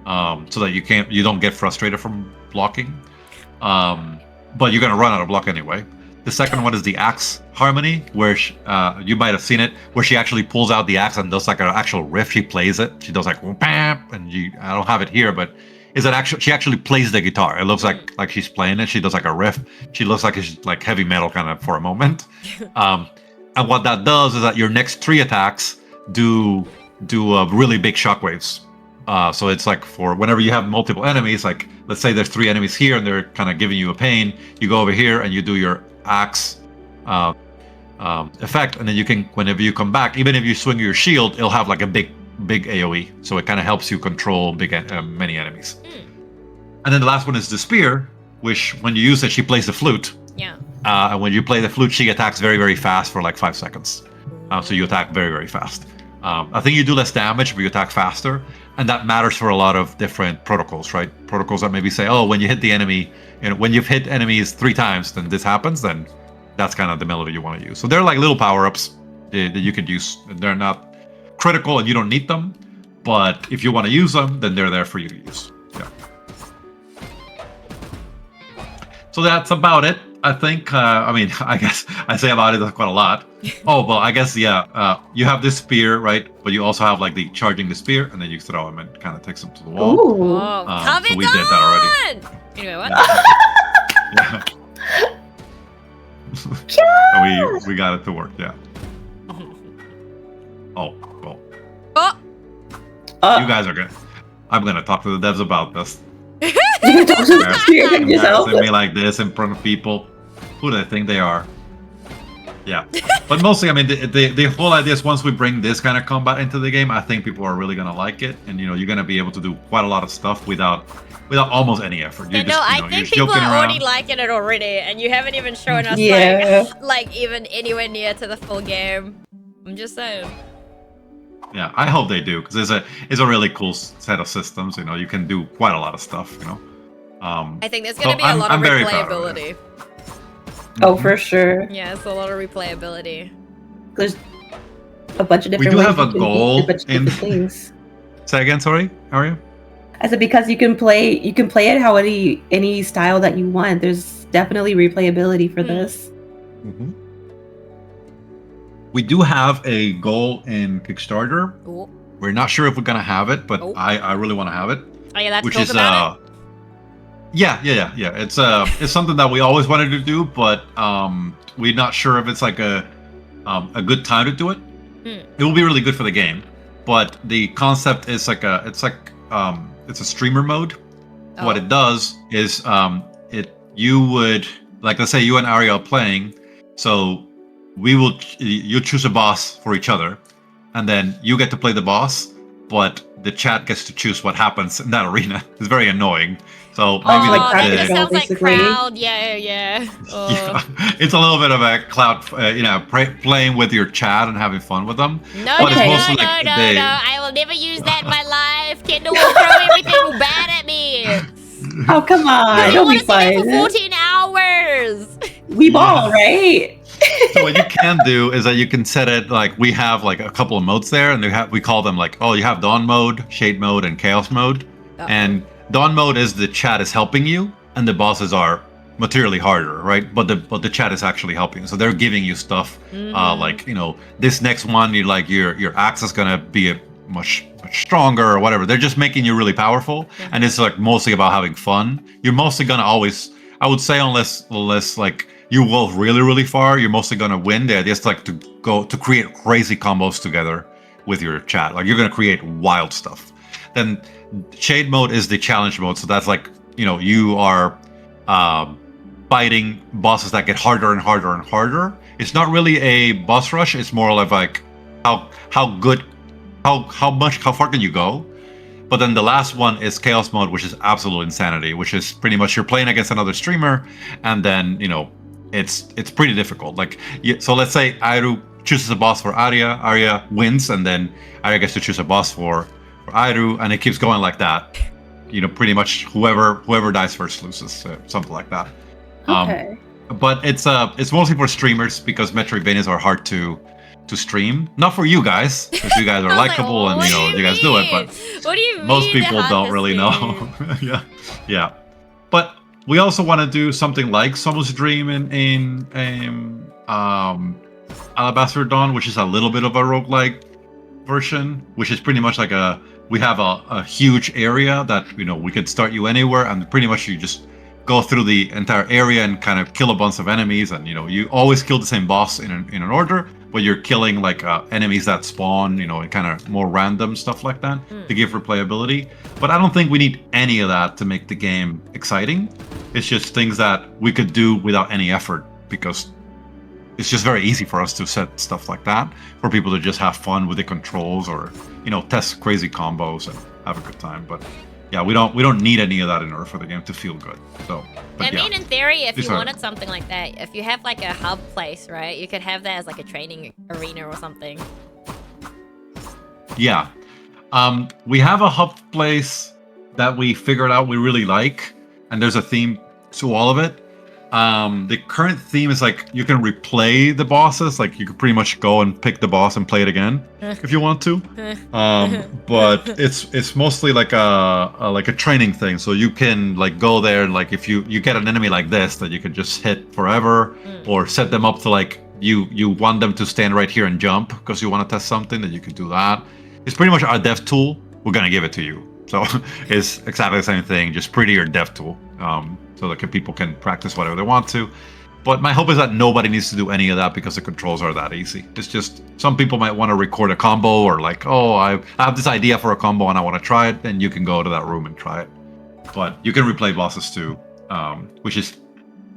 so that you don't get frustrated from blocking. But you're gonna run out of block anyway. The second one is the axe harmony, where you might have seen it, where she actually pulls out the axe and does like an actual riff. She plays it. She does like bam, and I don't have it here, but she actually plays the guitar. It looks like she's playing it. She does like a riff. She looks like it's like heavy metal kind of for a moment. And what that does is that your next 3 attacks do really big shockwaves. So it's like for whenever you have multiple enemies, like let's say there's 3 enemies here and they're kind of giving you a pain, you go over here and you do your axe effect, and then you can, whenever you come back, even if you swing your shield, it'll have like a big AoE, so it kind of helps you control many enemies. And then the last one is the spear, which when you use it, she plays the flute. Yeah. And when you play the flute, she attacks very, very fast for like 5 seconds. So you attack very, very fast. I think you do less damage, but you attack faster. And that matters for a lot of different protocols, right? Protocols that maybe say, oh, when you hit the enemy, when you've hit enemies 3 times, then this happens, then that's kind of the melody you want to use. So they're like little power-ups that you could use. They're not critical and you don't need them, but if you want to use them, then they're there for you to use. Yeah. So that's about it. I think, I guess I say about it quite a lot. Oh, well, I guess, yeah, you have this spear, right? But you also have like the charging the spear, and then you throw him and it kind of takes him to the wall. Ooh. Oh, So we did that already. Anyway, what? Yeah. So we got it to work, yeah. Oh, well. Oh, You guys are good. I'm gonna talk to the devs about this. You can talk to the spear yourself. Embarrassing me like this in front of people. Who do they think they are? Yeah, but mostly, I mean, the whole idea is once we bring this kind of combat into the game, I think people are really gonna like it, and you're gonna be able to do quite a lot of stuff without almost any effort. I think people are already liking it already, and you haven't even shown us like even anywhere near to the full game. I'm just saying. Yeah, I hope they do, because it's a really cool set of systems. You can do quite a lot of stuff. I think there's gonna be a lot of replayability. Oh, for sure. Yeah, it's a lot of replayability. There's a bunch of different. We do ways have a you can goal do a bunch of different things. Say again, sorry, Aria? I said because you can play it how any style that you want. There's definitely replayability for this. Mm-hmm. We do have a goal in Kickstarter. Ooh. We're not sure if we're gonna have it, but I really want to have it. Oh yeah, that's which talk is about it. Yeah. It's something that we always wanted to do, but we're not sure if it's like a good time to do it. It will be really good for the game, but the concept is it's a streamer mode. Oh. What it does is you would, like, let's say you and Aria are playing, so you choose a boss for each other, and then you get to play the boss, but the chat gets to choose what happens in that arena. It's very annoying. So maybe Oh, like that sounds like basically. crowd. Yeah. Oh. yeah, it's a little bit of a cloud, playing with your chat and having fun with them. No, But no, it's no, mostly no, like no, they- no. I will never use that in my life. Kendall will throw everything bad at me. Oh, come on. I Don't want be to sit there for fun. 14 hours. We ball, right? So what you can do is that you can set it like we have like a couple of modes there, and we call them like, oh, you have dawn mode, shade mode, and chaos mode. Uh-oh. And dawn mode is the chat is helping you, and the bosses are materially harder, right? But the chat is actually helping you, so they're giving you stuff like this next one, your axe is gonna be a much stronger or whatever. They're just making you really powerful, and it's like mostly about having fun. You're mostly gonna always, I would say, unless like you go really far, you're mostly gonna win. The idea is like to create crazy combos together with your chat. Like you're gonna create wild stuff. Then shade mode is the challenge mode, so that's like you are fighting bosses that get harder and harder and harder. It's not really a boss rush. It's more like how far can you go? But then the last one is chaos mode, which is absolute insanity, which is pretty much you're playing against another streamer, and then it's pretty difficult. Like so, let's say Airu chooses a boss for Arya, Arya wins, and then Arya gets to choose a boss for Airu, and it keeps going like that. Pretty much whoever dies first loses, something like that. Okay. But it's mostly for streamers because Metroidvanias are hard to stream. Not for you guys, because you guys are likable and you guys do it. But what do you mean? most people don't really know. yeah. But we also want to do something like Someone's Dream in Alabaster Dawn, which is a little bit of a roguelike version, which is pretty much like we have a huge area that we could start you anywhere, and pretty much you just go through the entire area and kind of kill a bunch of enemies, and you always kill the same boss in an order, but you're killing like enemies that spawn, and kind of more random stuff like that to give replayability. But I don't think we need any of that to make the game exciting. It's just things that we could do without any effort, because it's just very easy for us to set stuff like that for people to just have fun with the controls, or test crazy combos and have a good time. But yeah, we don't need any of that in order for the game to feel good. So, but I mean, in theory, if you are- wanted something like that, if you have like a hub place, right, you could have that as like a training arena or something. Yeah, we have a hub place that we figured out we really like, and there's a theme to all of it. The current theme is like you can replay the bosses. Like you could pretty much go and pick the boss and play it again if you want to. But it's mostly like a training thing. So you can like go there and like if you get an enemy like this that you can just hit forever, or set them up to like you want them to stand right here and jump because you want to test something, that you can do that. It's pretty much our dev tool. We're gonna give it to you. So it's exactly the same thing, just prettier dev tool. So that people can practice whatever they want to. But my hope is that nobody needs to do any of that because the controls are that easy. It's just some people might want to record a combo, or like, oh, I have this idea for a combo and I want to try it, then you can go to that room and try it. But you can replay bosses too, which is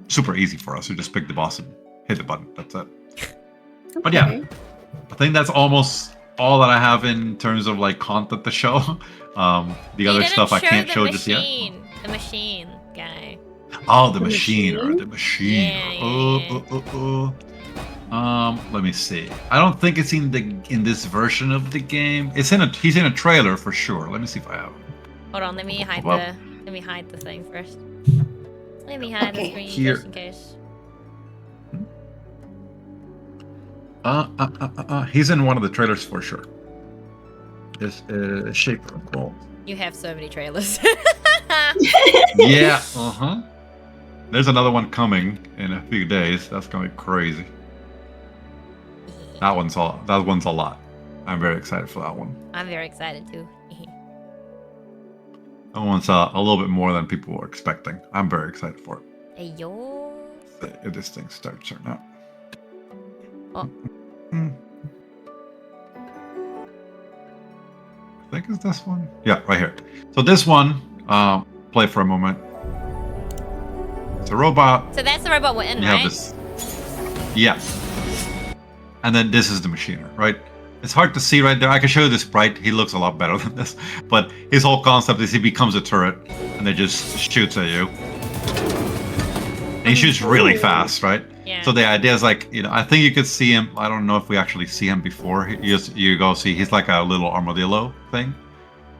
super easy for us. You just pick the boss and hit the button. That's it. Okay. But yeah, I think that's almost all that I have in terms of like content to show. The other stuff I can't show just yet. The machine guy. Oh, the machine. Yeah. Let me see. I don't think it's in this version of the game. He's in a trailer for sure. Let me see if I have it. Hold on, let me hide Well- the thing first. Let me hide the screen Here. just in case. He's in one of the trailers for sure. It's Shape Protocol. You have so many trailers. Yeah. There's another one coming in a few days. That's gonna be crazy. That one's a lot. I'm very excited for that one. I'm very excited too. That one's a little bit more than people were expecting. I'm very excited for it. Hey yo. If this thing starts or not. Oh. I think it's this one. Yeah, right here. So this one, play for a moment. It's a robot. So that's the robot we're in, You right? have this. Yes. And then this is the machinery, right? it's hard to see right there. I can show you the sprite. He looks a lot better than this. But his whole concept is he becomes a turret and then just shoots at you. And he shoots really fast, right? Yeah. So the idea is like, I think you could see him. I don't know if we actually see him before. You go see, he's like a little armadillo thing.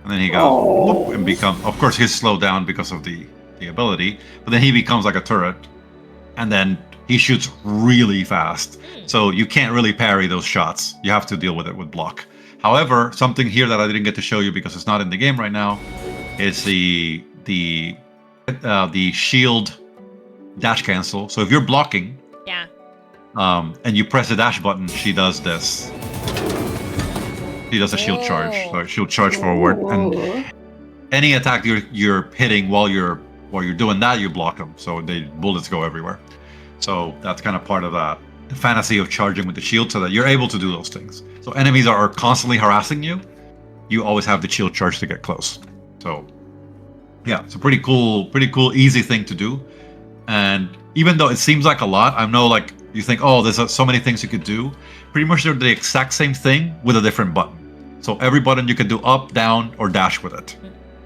And then he goes whoop, and becomes, of course, he's slowed down because of the ability. But then he becomes like a turret. And then he shoots really fast. So you can't really parry those shots. You have to deal with it with block. However, something here that I didn't get to show you because it's not in the game right now is the shield dash cancel. So if you're blocking, and you press the dash button, she does this. She does a shield charge. So she'll charge forward, and any attack you're hitting while you're doing that, you block them. So the bullets go everywhere. So that's kind of part of that fantasy of charging with the shield, so that you're able to do those things. So enemies are constantly harassing you. You always have the shield charge to get close. So yeah, it's a pretty cool, easy thing to do. And even though it seems like a lot, I know like you think, oh, there's so many things you could do. Pretty much they're the exact same thing with a different button. So every button you can do up, down, or dash with it.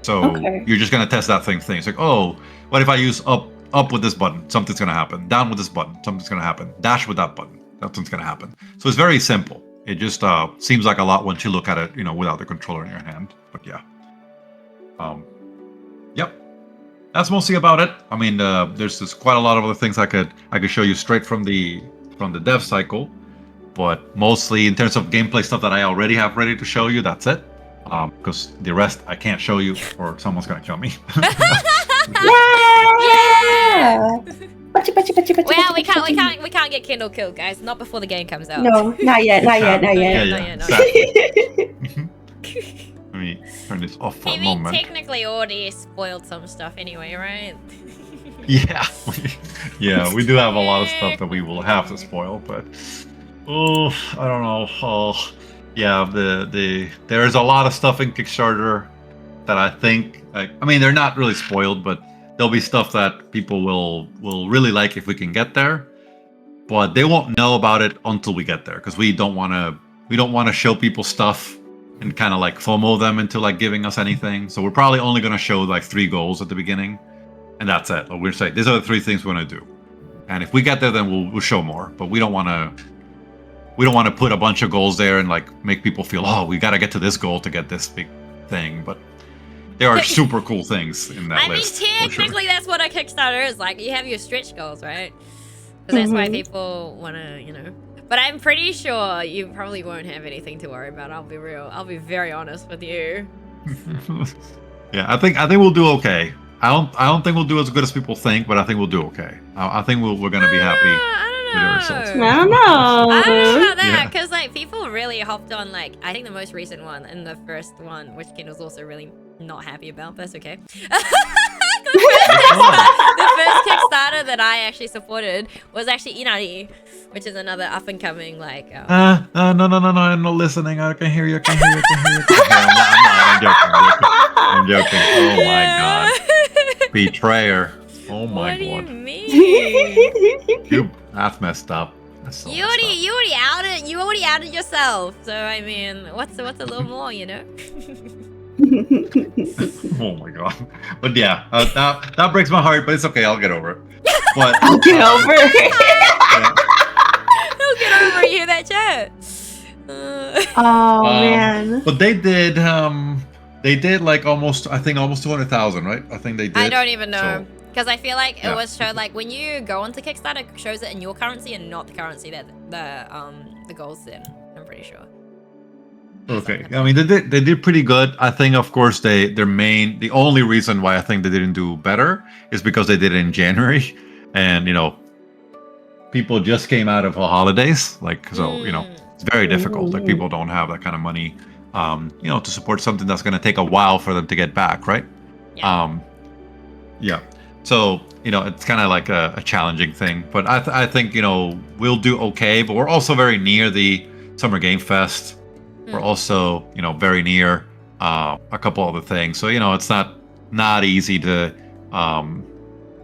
So you're just gonna test that thing. It's like, oh, what if I use up with this button? Something's gonna happen. Down with this button, something's gonna happen. Dash with that button, something's gonna happen. So it's very simple. It just seems like a lot once you look at it, without the controller in your hand. But yeah. Yep. That's mostly about it. I mean, there's just quite a lot of other things I could show you straight from the dev cycle, but mostly in terms of gameplay stuff that I already have ready to show you, that's it. Because the rest I can't show you, or someone's gonna kill me. Yeah! Well, we can't get Kendall killed, guys. Not before the game comes out. No, not yet. Not Yeah. yet. Let me turn this off for a Hey, we moment. technically already spoiled some stuff anyway, right? Yeah, we do have a lot of stuff that we will have to spoil, but I don't know. Yeah, there's a lot of stuff in Kickstarter that I think, I mean, they're not really spoiled, but there'll be stuff that people will really like if we can get there, but they won't know about it until we get there, because we don't want to show people stuff and kind of like FOMO them into like giving us anything. So we're probably only going to show like 3 goals at the beginning, and that's it. Or we'll say these are the 3 things we're going to do, and if we get there, then we'll show more. But we don't want to put a bunch of goals there and like make people feel, oh, we got to get to this goal to get this big thing. But there are super cool things in that list. I mean, technically, that's what a Kickstarter is like. You have your stretch goals, right? Because that's why people want to, But I'm pretty sure you probably won't have anything to worry about. I'll be real. I'll be very honest with you. Yeah, I think we'll do okay. I don't think we'll do as good as people think, but I think we'll do okay. I think we're gonna be happy with the results. I don't know. I don't know about that, because like people really hopped on, like, I think the most recent one and the first one, which Kendall's also really not happy about, but that's okay. The first Kickstarter that I actually supported was actually Inari, which is another up and coming like. No, I'm not listening. I can hear you. I'm joking. Oh my god, betrayer. Oh my god. What do you mean? That's messed up. That's so You already outed yourself. So I mean, what's a little more, Oh my god. But yeah, that breaks my heart, but it's okay. I'll get over it. But I'll get over it. I'll get over it. You hear that chat? Oh man. But they did like almost 200,000, right? I think they did. I don't even know. So, because I feel like it yeah. was showed like when you go onto Kickstarter, it shows it in your currency and not the currency that the goal's in. I'm pretty sure. Okay, I mean they did pretty good. I think, of course, the only reason why I think they didn't do better is because they did it in January, and people just came out of the holidays, like, so it's very difficult. Like, people don't have that kind of money, to support something that's going to take a while for them to get back, right? Yeah. Yeah. So it's kind of like a challenging thing, but I think we'll do okay. But we're also very near the Summer Game Fest. We're also, very near a couple other things. So, it's not easy to,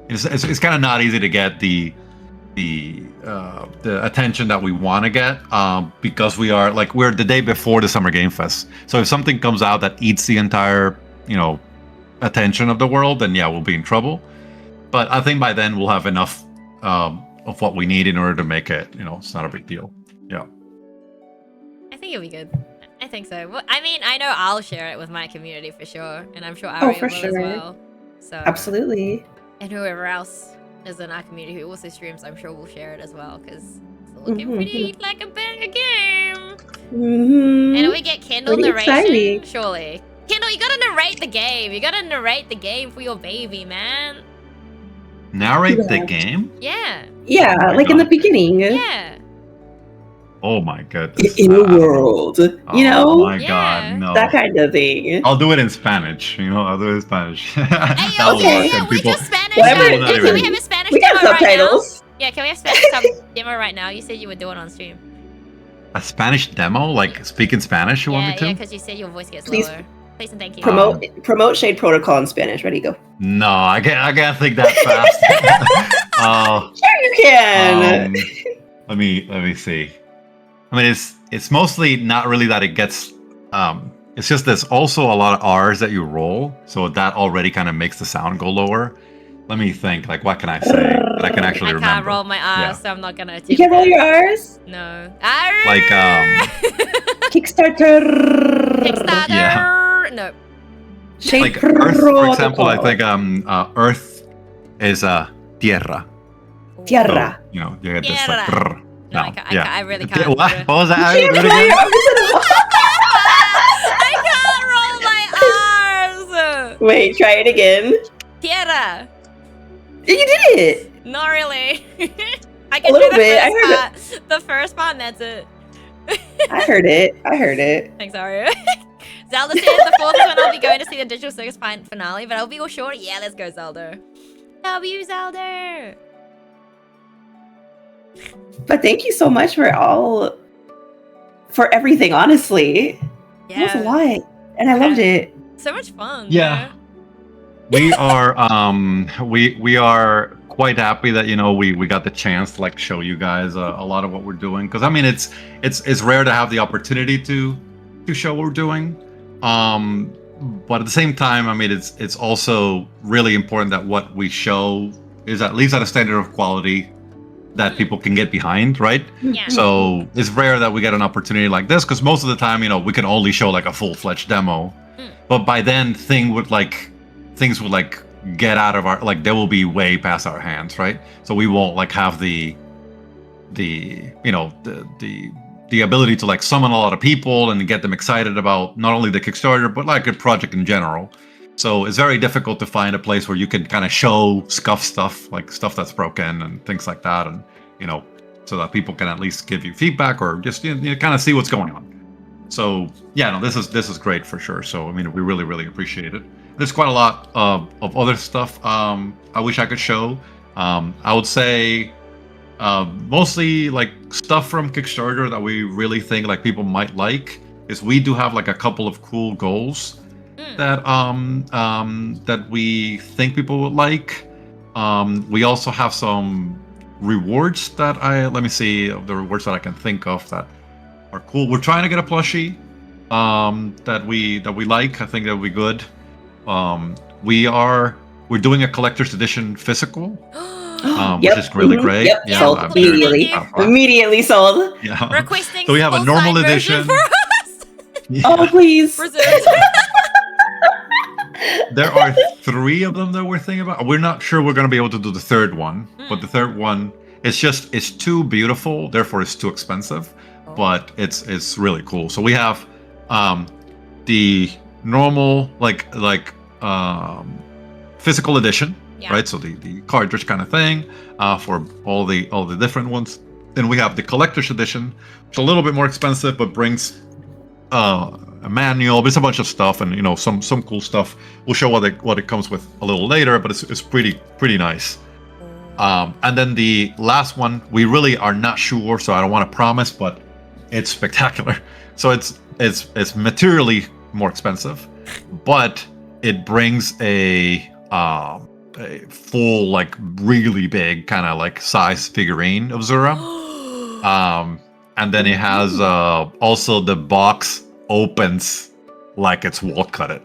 it's kind of not easy to get the the attention that we want to get, because we're the day before the Summer Game Fest. So if something comes out that eats the entire attention of the world, then yeah, we'll be in trouble. But I think by then we'll have enough of what we need in order to make it. It's not a big deal. Yeah. I think it'll be good. I think so. Well, I mean, I know I'll share it with my community for sure, and I'm sure Aria will as well. So absolutely. And whoever else is in our community who also streams, I'm sure will share it as well, because it's looking pretty like a banger game. And if we get Kendall pretty narration, exciting. surely. Kendall, you gotta narrate the game. You gotta narrate the game for your baby, man. Narrate the game? Yeah. Yeah, like in the beginning. Yeah. Oh my goodness. In a world, Oh my god, no. That kind of thing. I'll do it in Spanish. I'll do it in Spanish. Hey, we just Spanish. Can we have a Spanish we got demo subtitles. right now? Yeah, can we have Spanish demo right now? You said you would do it on stream. A Spanish demo? Like speaking Spanish you want me to? Yeah, because you said your voice gets Please. lower. Please and thank you. Promote Shade Protocol in Spanish. Ready, go. No, I can't think that fast. Sure you can. Let me see. I mean, it's mostly not really that it gets. It's just there's also a lot of R's that you roll, so that already kind of makes the sound go lower. Let me think. Like, what can I say that I can actually remember? I can't roll my R's, so I'm not gonna. You can't roll your R's. No. Like Kickstarter. Kickstarter. Yeah. No. Shade like Earth, for example. I Protocol. think Earth is tierra. Tierra. So, you get this like. Tierra. No, I really can't. What? What was that? You can't roll your I can't roll my R's. Wait, try it again. Tierra. You did it. Not really. I can A little do bit. I heard it. The first part, and that's it. I heard it. Thanks, Aria. Zelda says the 4th is when I'll be going to see the Digital Circus finale, but I'll be all short. Yeah, let's go, Zelda. W, Zelda. But thank you so much for everything, honestly. Yeah. That was a lot. And I loved it. So much fun. Yeah. We are we are quite happy that we got the chance to like show you guys a lot of what we're doing, because I mean it's rare to have the opportunity to show what we're doing, but at the same time I mean it's also really important that what we show is at least at a standard of quality that people can get behind, right? Yeah. So it's rare that we get an opportunity like this, because most of the time we can only show like a full-fledged demo, but by then things would get out of our, like they will be way past our hands, right? So we won't like have the ability to like summon a lot of people and get them excited about not only the Kickstarter but like a project in general. So it's very difficult to find a place where you can kind of show stuff like stuff that's broken and things like that, and so that people can at least give you feedback or just kind of see what's going on. So yeah, no, this is great for sure. So I mean, we really appreciate it. There's quite a lot of other stuff I wish I could show. I would say mostly like stuff from Kickstarter that we really think like people might like is we do have like a couple of cool goals that that we think people would like. We also have some rewards that let me see the rewards that I can think of that are cool. We're trying to get a plushie that we like. I think that would be good. We're doing a collector's edition physical, which is really great. Yep. Yeah, Sold immediately. Immediately sold. Yeah. Requesting So we have a normal full-size edition. version for us. Yeah. Oh, please. Reserved. There are 3 of them that we're thinking about. We're not sure we're going to be able to do the third one, but the third one it's too beautiful, therefore it's too expensive. But it's really cool. So we have the normal physical edition, right? So the cartridge kind of thing for all the different ones. Then we have the collector's edition, which is a little bit more expensive, but brings a manual. But it's a bunch of stuff, and some cool stuff. We'll show what it comes with a little later, but it's pretty nice. And then the last one, we really are not sure, so I don't want to promise, but it's spectacular. So it's materially more expensive, but it brings a a full, like really big kind of like size figurine of Zura. And then it has also the box opens like it's wall cut it.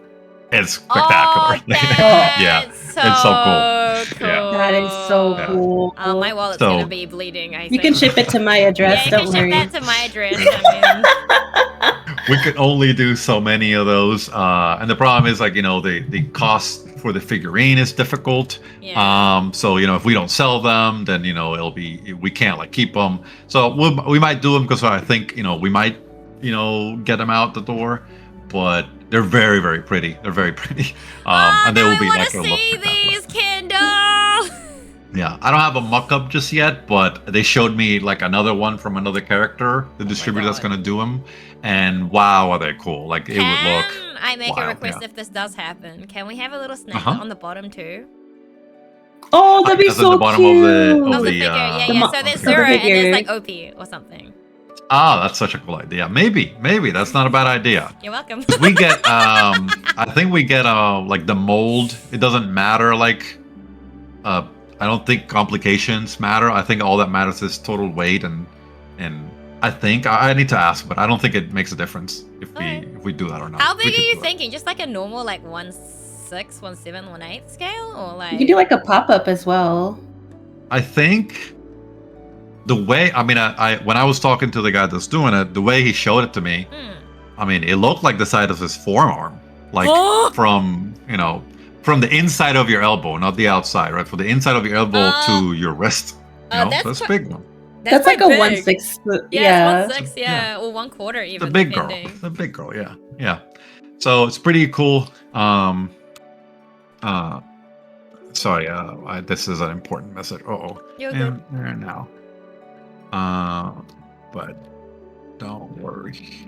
It's spectacular. Yeah, so it's so cool. cool. Yeah. That is so cool. My wallet's gonna be bleeding. I think You can ship it to my address. Yeah, you don't can worry. ship that to my address. I mean, We could only do so many of those, and the problem is like the cost for the figurine is difficult. Yeah. So if we don't sell them, then we can't like keep them. So we might do them because I think we might get them out the door, but they're very, very pretty. They're very pretty, and they will be like a look. See these, Kendall. Yeah, I don't have a mock-up just yet, but they showed me like another one from another character, the distributor that's gonna do them, and wow, are they cool! Like it would look. Can I make a wild, request yeah. if this does happen? Can we have a little snack on the bottom too? Oh, that'd be That's at so the bottom cute. Of the figure, yeah. the So mo- there's the Zura and figure. there's like OP or something. Ah, that's such a cool idea. Maybe that's not a bad idea. You're welcome. We get, I think we get like the mold. It doesn't matter. Like, I don't think complications matter. I think all that matters is total weight and I think I need to ask, but I don't think it makes a difference if we do that or not. How We big are could you do it. thinking? Just like a normal like 1/6, 1/7, 1/8 scale, or like? You can do like a pop-up as well. I think the way, I mean, I when I was talking to the guy that's doing it, the way he showed it to me, I mean, it looked like the size of his forearm, like from the inside of your elbow, not the outside, right? From the inside of your elbow to your wrist. That's a big one. That's like a big. 1/6. Yeah, it's 1/6, yeah, or 1/4 even. The big girl. depending. The big girl, yeah. So it's pretty cool. Sorry, this is an important message. You're good. And now. But don't worry.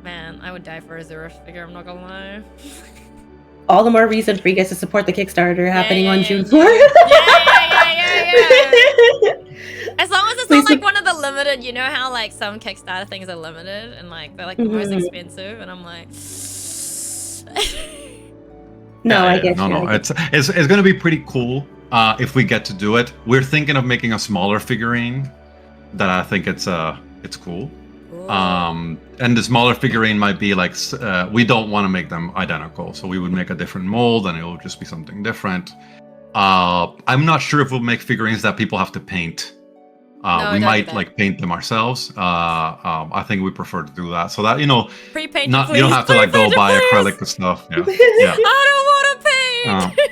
Man, I would die for a Zura figure, I'm not gonna lie. All the more reason for you guys to support the Kickstarter happening on June 4th. Yeah. As long as it's not Please like one of the limited, you know how like some Kickstarter things are limited and like they're like the most expensive, and I'm like, No, I get you. No, it's going to be pretty cool if we get to do it. We're thinking of making a smaller figurine that I think it's cool. And the smaller figurine might be like we don't want to make them identical, so we would make a different mold and it will just be something different. I'm not sure if we'll make figurines that people have to paint. We might like paint them ourselves. I think we prefer to do that, so that pre-paint. you don't have to like go buy acrylic and stuff. Yeah. I don't want to paint.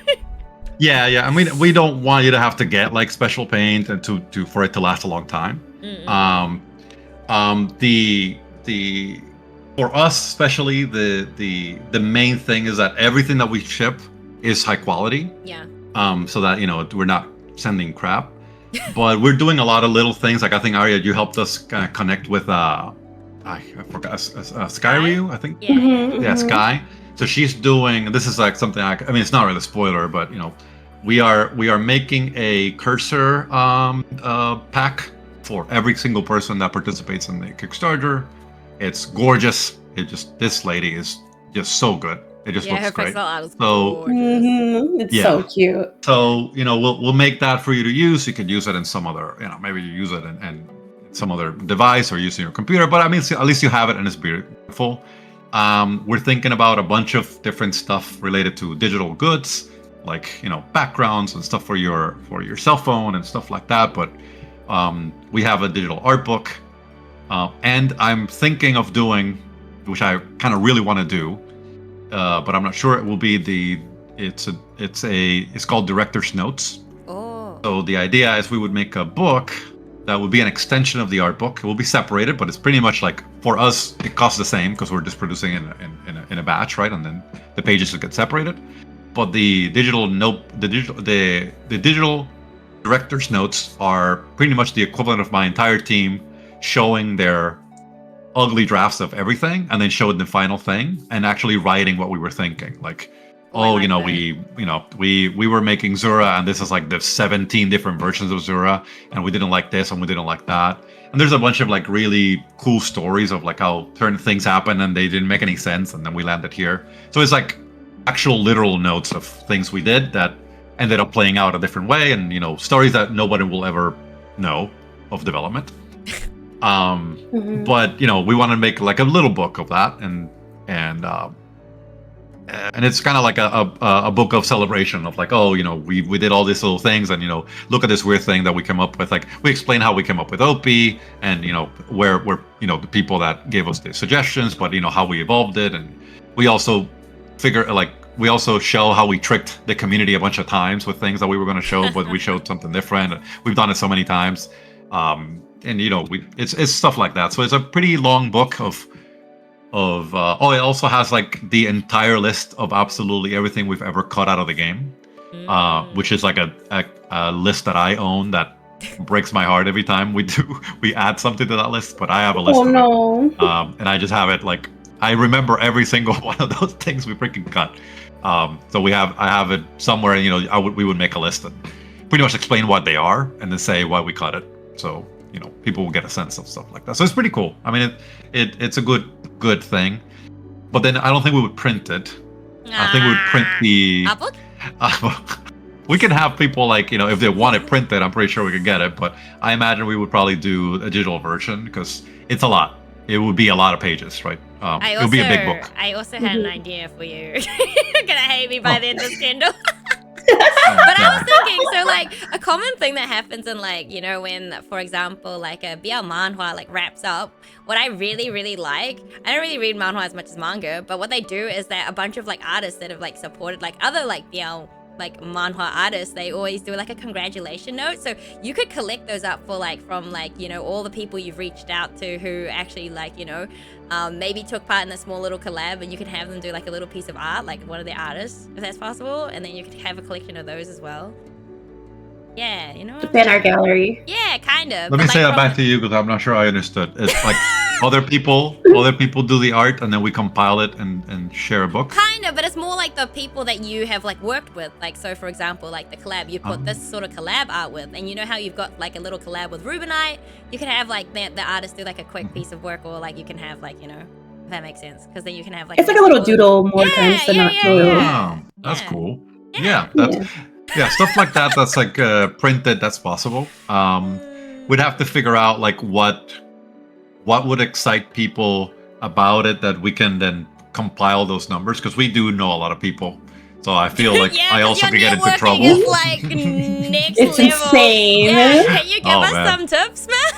Yeah. I mean, we don't want you to have to get like special paint and to for it to last a long time. The for us especially the main thing is that everything that we ship is high quality. Yeah. So that we're not sending crap. But we're doing a lot of little things. Like I think Arya, you helped us kind of connect with I forgot Skyryu, I think. Yeah, Sky. So she's doing. This is like something. I mean, it's not really a spoiler, but we are making a cursor pack for every single person that participates in the Kickstarter. It's gorgeous. This lady is just so good. It just looks her great. pixel art is So it's so cute. So we'll make that for you to use. You could use it in some other, maybe you use it in some other device or using your computer. But I mean, at least you have it and it's beautiful. We're thinking about a bunch of different stuff related to digital goods, like backgrounds and stuff for your cell phone and stuff like that. But we have a digital art book, and I'm thinking of doing, which I kind of really want to do. But I'm not sure it will be it's called Director's Notes. Oh. So the idea is we would make a book that would be an extension of the art book. It will be separated, but it's pretty much like for us it costs the same because we're just producing in a batch, right? And then the pages will get separated. But the digital Director's Notes are pretty much the equivalent of my entire team showing their ugly drafts of everything and then showing the final thing and actually writing what we were thinking. Like, we were making Zura and this is like the 17 different versions of Zura and we didn't like this and we didn't like that. And there's a bunch of like really cool stories of like how certain things happen and they didn't make any sense and then we landed here. So it's like actual literal notes of things we did that ended up playing out a different way, and stories that nobody will ever know of development. But we want to make like a little book of that, and it's kind of like a book of celebration of like, we did all these little things, and look at this weird thing that we came up with. Like, we explain how we came up with Opie, and where the people that gave us the suggestions, but how we evolved it, and we also we also show how we tricked the community a bunch of times with things that we were going to show, but we showed something different. We've done it so many times, and it's stuff like that. So it's a pretty long book of it also has like the entire list of absolutely everything we've ever cut out of the game, which is like a list that I own that breaks my heart every time we add something to that list. But I have a list. And I just have it like, I remember every single one of those things we freaking cut. So I have it somewhere. We would make a list and pretty much explain what they are and then say why we cut it. So people will get a sense of stuff like that. So it's pretty cool. I mean, it's a good thing. But then I don't think we would print it. I think we would print the book. We can have people like if they want it printed, I'm pretty sure we could get it. But I imagine we would probably do a digital version because it's a lot. It would be a lot of pages, right? It would be a big book. I also had an idea for you. You're gonna hate me by the end of this, Kendall. But I was thinking, so like a common thing that happens in like when, for example, like a BL manhwa like wraps up. What I really really like, I don't really read manhwa as much as manga, but what they do is that a bunch of like artists that have like supported like other like BL like manhwa artists, they always do like a congratulation note. So you could collect those up for like from like all the people you've reached out to who actually like maybe took part in a small little collab, and you could have them do like a little piece of art, like one of the artists, if that's possible, and then you could have a collection of those as well. Yeah, Within our gallery. Yeah, kind of. Let me say that back to you because I'm not sure I understood. It's like other people do the art and then we compile it and share a book. Kind of, but it's more like the people that you have like worked with. Like, so for example, like the collab you put this sort of collab art with, and how you've got like a little collab with Rubinite, you can have like the artist do like a quick piece of work, or like you can have like if that makes sense, because then you can have like it's like a little doodle more times than not two. Wow, that's cool. Yeah, stuff like that. That's like printed. That's possible. We'd have to figure out like what would excite people about it that we can then compile those numbers, because we do know a lot of people. So I feel like I also could get into trouble. Is like next it's level. Insane. Yeah, can you give us some tips, man?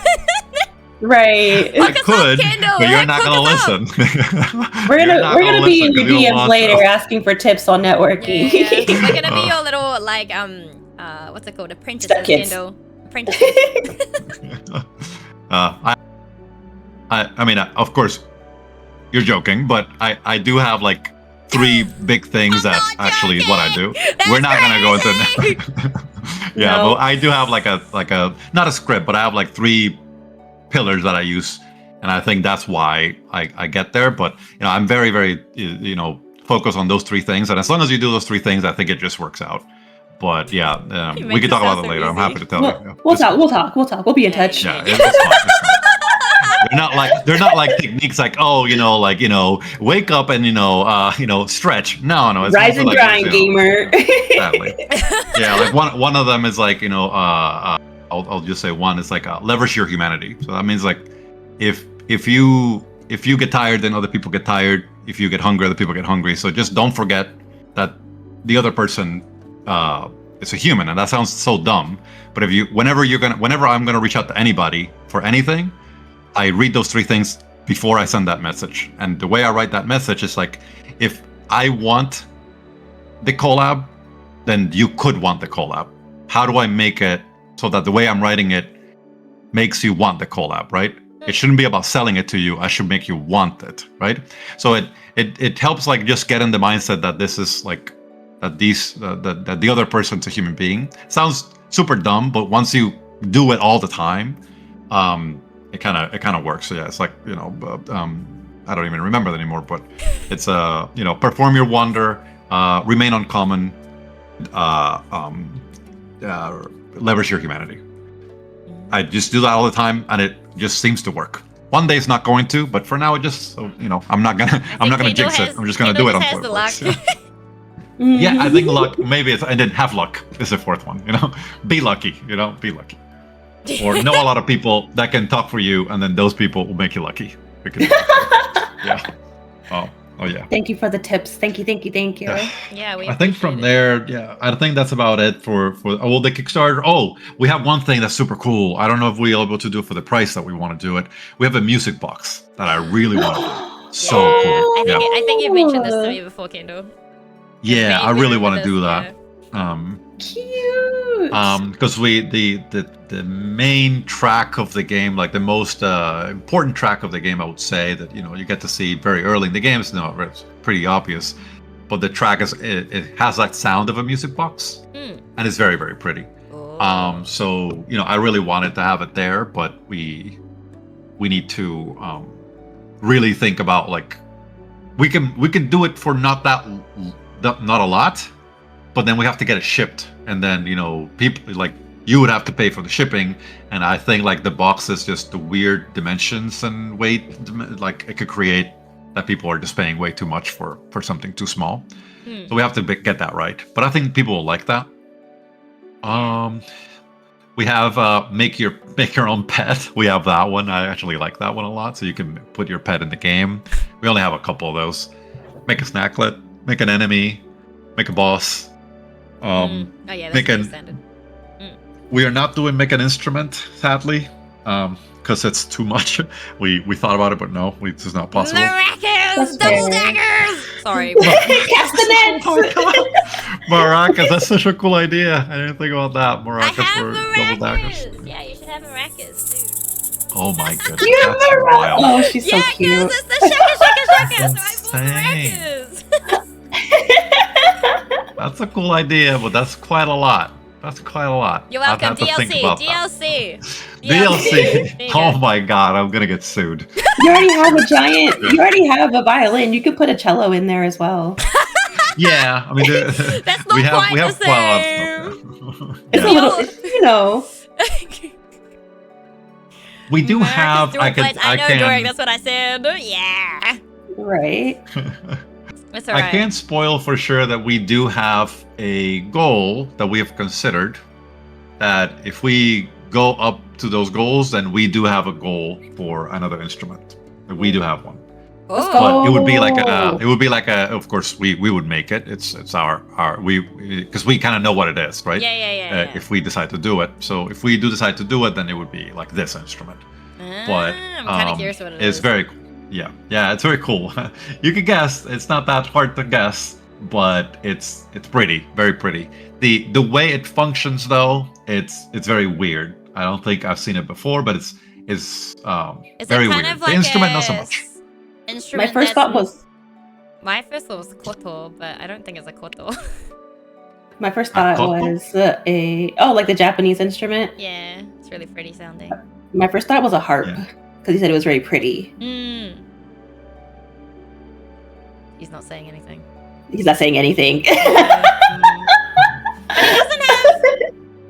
Right. I could, but you're not gonna listen. We're gonna be in your DMs later asking for tips on networking. Yeah. We're gonna be your little like what's it called? Apprentices, Kendall. Apprentices. I mean, of course, you're joking, but I do have like 3 big things that actually is what I do. We're not gonna go into yeah, no. But I do have like a not a script, but I have like 3 pillars that I use, and I think that's why I get there. But I'm very very focused on those 3 things, and as long as you do those 3 things, I think it just works out. But yeah, we can talk about it later. I'm happy to tell you. We'll talk. We'll be in touch. Yeah, it's fine. They're not like techniques like wake up and stretch. No, it's rise and grind, gamer. Exactly. Yeah, like one of them is like I'll just say one is like leverage your humanity. So that means like if you get tired, then other people get tired. If you get hungry, other people get hungry. So just don't forget that the other person is a human, and that sounds so dumb. But whenever I'm gonna reach out to anybody for anything, I read those 3 things before I send that message. And the way I write that message is like, if I want the collab, then you could want the collab. How do I make it so that the way I'm writing it makes you want the collab, right? It shouldn't be about selling it to you. I should make you want it, right? So it helps like just get in the mindset that this is like that the other person's a human being. Sounds super dumb, but once you do it all the time, it kind of works. So yeah, it's like I don't even remember it anymore, but it's perform your wonder, remain uncommon, leverage your humanity. I just do that all the time, and it just seems to work. One day it's not going to, but for now it just I'm not gonna jinx it. I'm just gonna do it on purpose. Yeah, I think luck. Maybe it's and then have luck is the fourth one. Be lucky. Be lucky. Or know a lot of people that can talk for you, and then those people will make you lucky. Yeah. Oh yeah. Thank you for the tips. Thank you. Yeah, I think from there, I think that's about it for the Kickstarter. Oh, we have one thing that's super cool. I don't know if we're able to do it for the price that we want to do it. We have a music box that I really want to do. So cool. I think you've mentioned this to me before, Kendall. Yeah, I really want to do that. Cute. Because the main track of the game, like the most important track of the game, I would say that you get to see very early in the game. It's pretty obvious, but the track it has that sound of a music box, and it's very, very pretty. Oh. So I really wanted to have it there, but we need to really think about like we can do it for not a lot. But then we have to get it shipped, and then people like you would have to pay for the shipping, and I think like the box is just the weird dimensions and weight, like it could create that people are just paying way too much for something too small. So we have to get that right. But I think people will like that. We have make your own pet. We have that one. I actually like that one a lot. So you can put your pet in the game. We only have a couple of those. Make a snacklet. Make an enemy. Make a boss. Oh yeah, that's pretty standard. We are not doing make an instrument, sadly, because it's too much. We thought about it, but no, it's just not possible. Maracas! Double daggers! Sorry. Castanets! Oh my god! Maracas, that's such a cool idea. I didn't think about that. I Maracas have for double daggers. maracas! Yeah, you should have maracas too. Oh my goodness, You have that's wild. Oh, she's so Yeah, cute. because it's the shaka, so I That's bought maracas. That's a cool idea, but that's quite a lot. You're welcome. I'd have to think about that. DLC. Oh my god, I'm gonna get sued. You already have a violin. You could put a cello in there as well. Yeah, I mean, That's not we have quite the quite a lot same. of stuff. It's a little, We do have. I know, Doric. That's what I said. Yeah. right. That's alright. I can't spoil for sure that we do have a goal that we have considered. That if we go up to those goals, then we do have a goal for another instrument. We do have one. Let's Oh. go. But it would be like a. Of course, we would make it. It's our because we kind of know what it is, right? Yeah. If we decide to do it, so if we do decide to do it, then it would be like this instrument. But I'm kind of curious what it it's is. very cool. Yeah, it's very cool. You can guess. It's not that hard to guess, but it's pretty, very pretty. The way it functions though, it's very weird. I don't think I've seen it before, but it's Is very it kind weird. of like The instrument, not so much. Instrument My first thought was koto, but I don't think it's a koto. like the Japanese instrument. Yeah, it's really pretty sounding. My first thought was a harp Yeah. because he said it was very pretty. He's not saying anything. He's not saying anything. But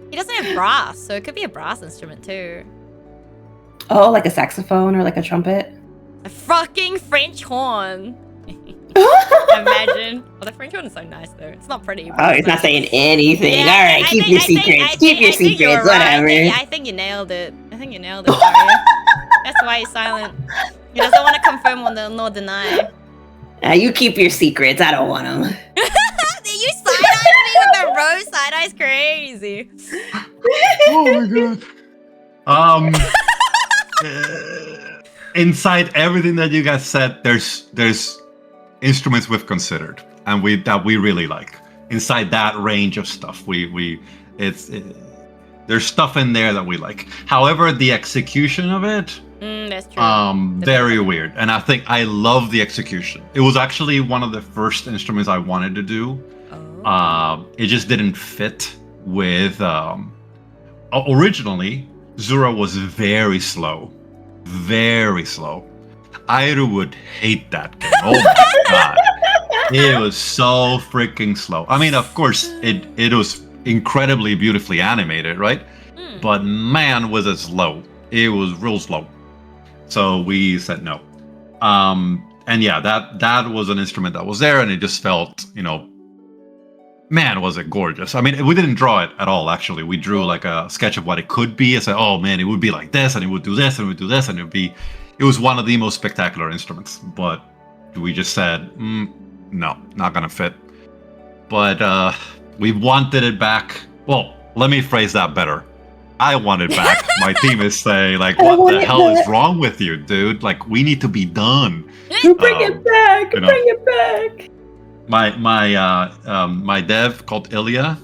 he doesn't have brass, so it could be a brass instrument too. Oh, like a saxophone or like a trumpet. A fucking French horn. Imagine. Well, the French horn is so nice though. It's not pretty. Oh, he's not saying anything. Yeah, All right, keep your secrets. Keep your secrets. Whatever. I think you nailed it. Daria. That's why he's silent. He doesn't want to confirm nor deny. You keep your secrets. I don't want them. You side-eyed me with the rose side-eye's crazy. Oh my god. Inside everything that you guys said, there's instruments we've considered and that we really like. Inside that range of stuff, there's stuff in there that we like. However, the execution of it, that's true. very weird. And I think I love the execution. It was actually one of the first instruments I wanted to do. It just didn't fit with. Originally, Zura was very slow. I would hate that game. Oh my god. It was so freaking slow. I mean, of course, it was incredibly beautifully animated, right? But man, was it slow. It was real slow. So we said no. And yeah, that was an instrument that was there, and it just felt, man, was it gorgeous. I mean, we didn't draw it at all, actually. We drew like a sketch of what it could be. It's like, oh man, it would be like this, and it would do this, and it would do this, and it was one of the most spectacular instruments. But we just said, no, not gonna fit. But we wanted it back. Well, let me phrase that better. I want it back. My team is saying, like, what the hell is wrong with you, dude? Like, we need to be done. Bring it back. Bring it back. My dev called Ilya.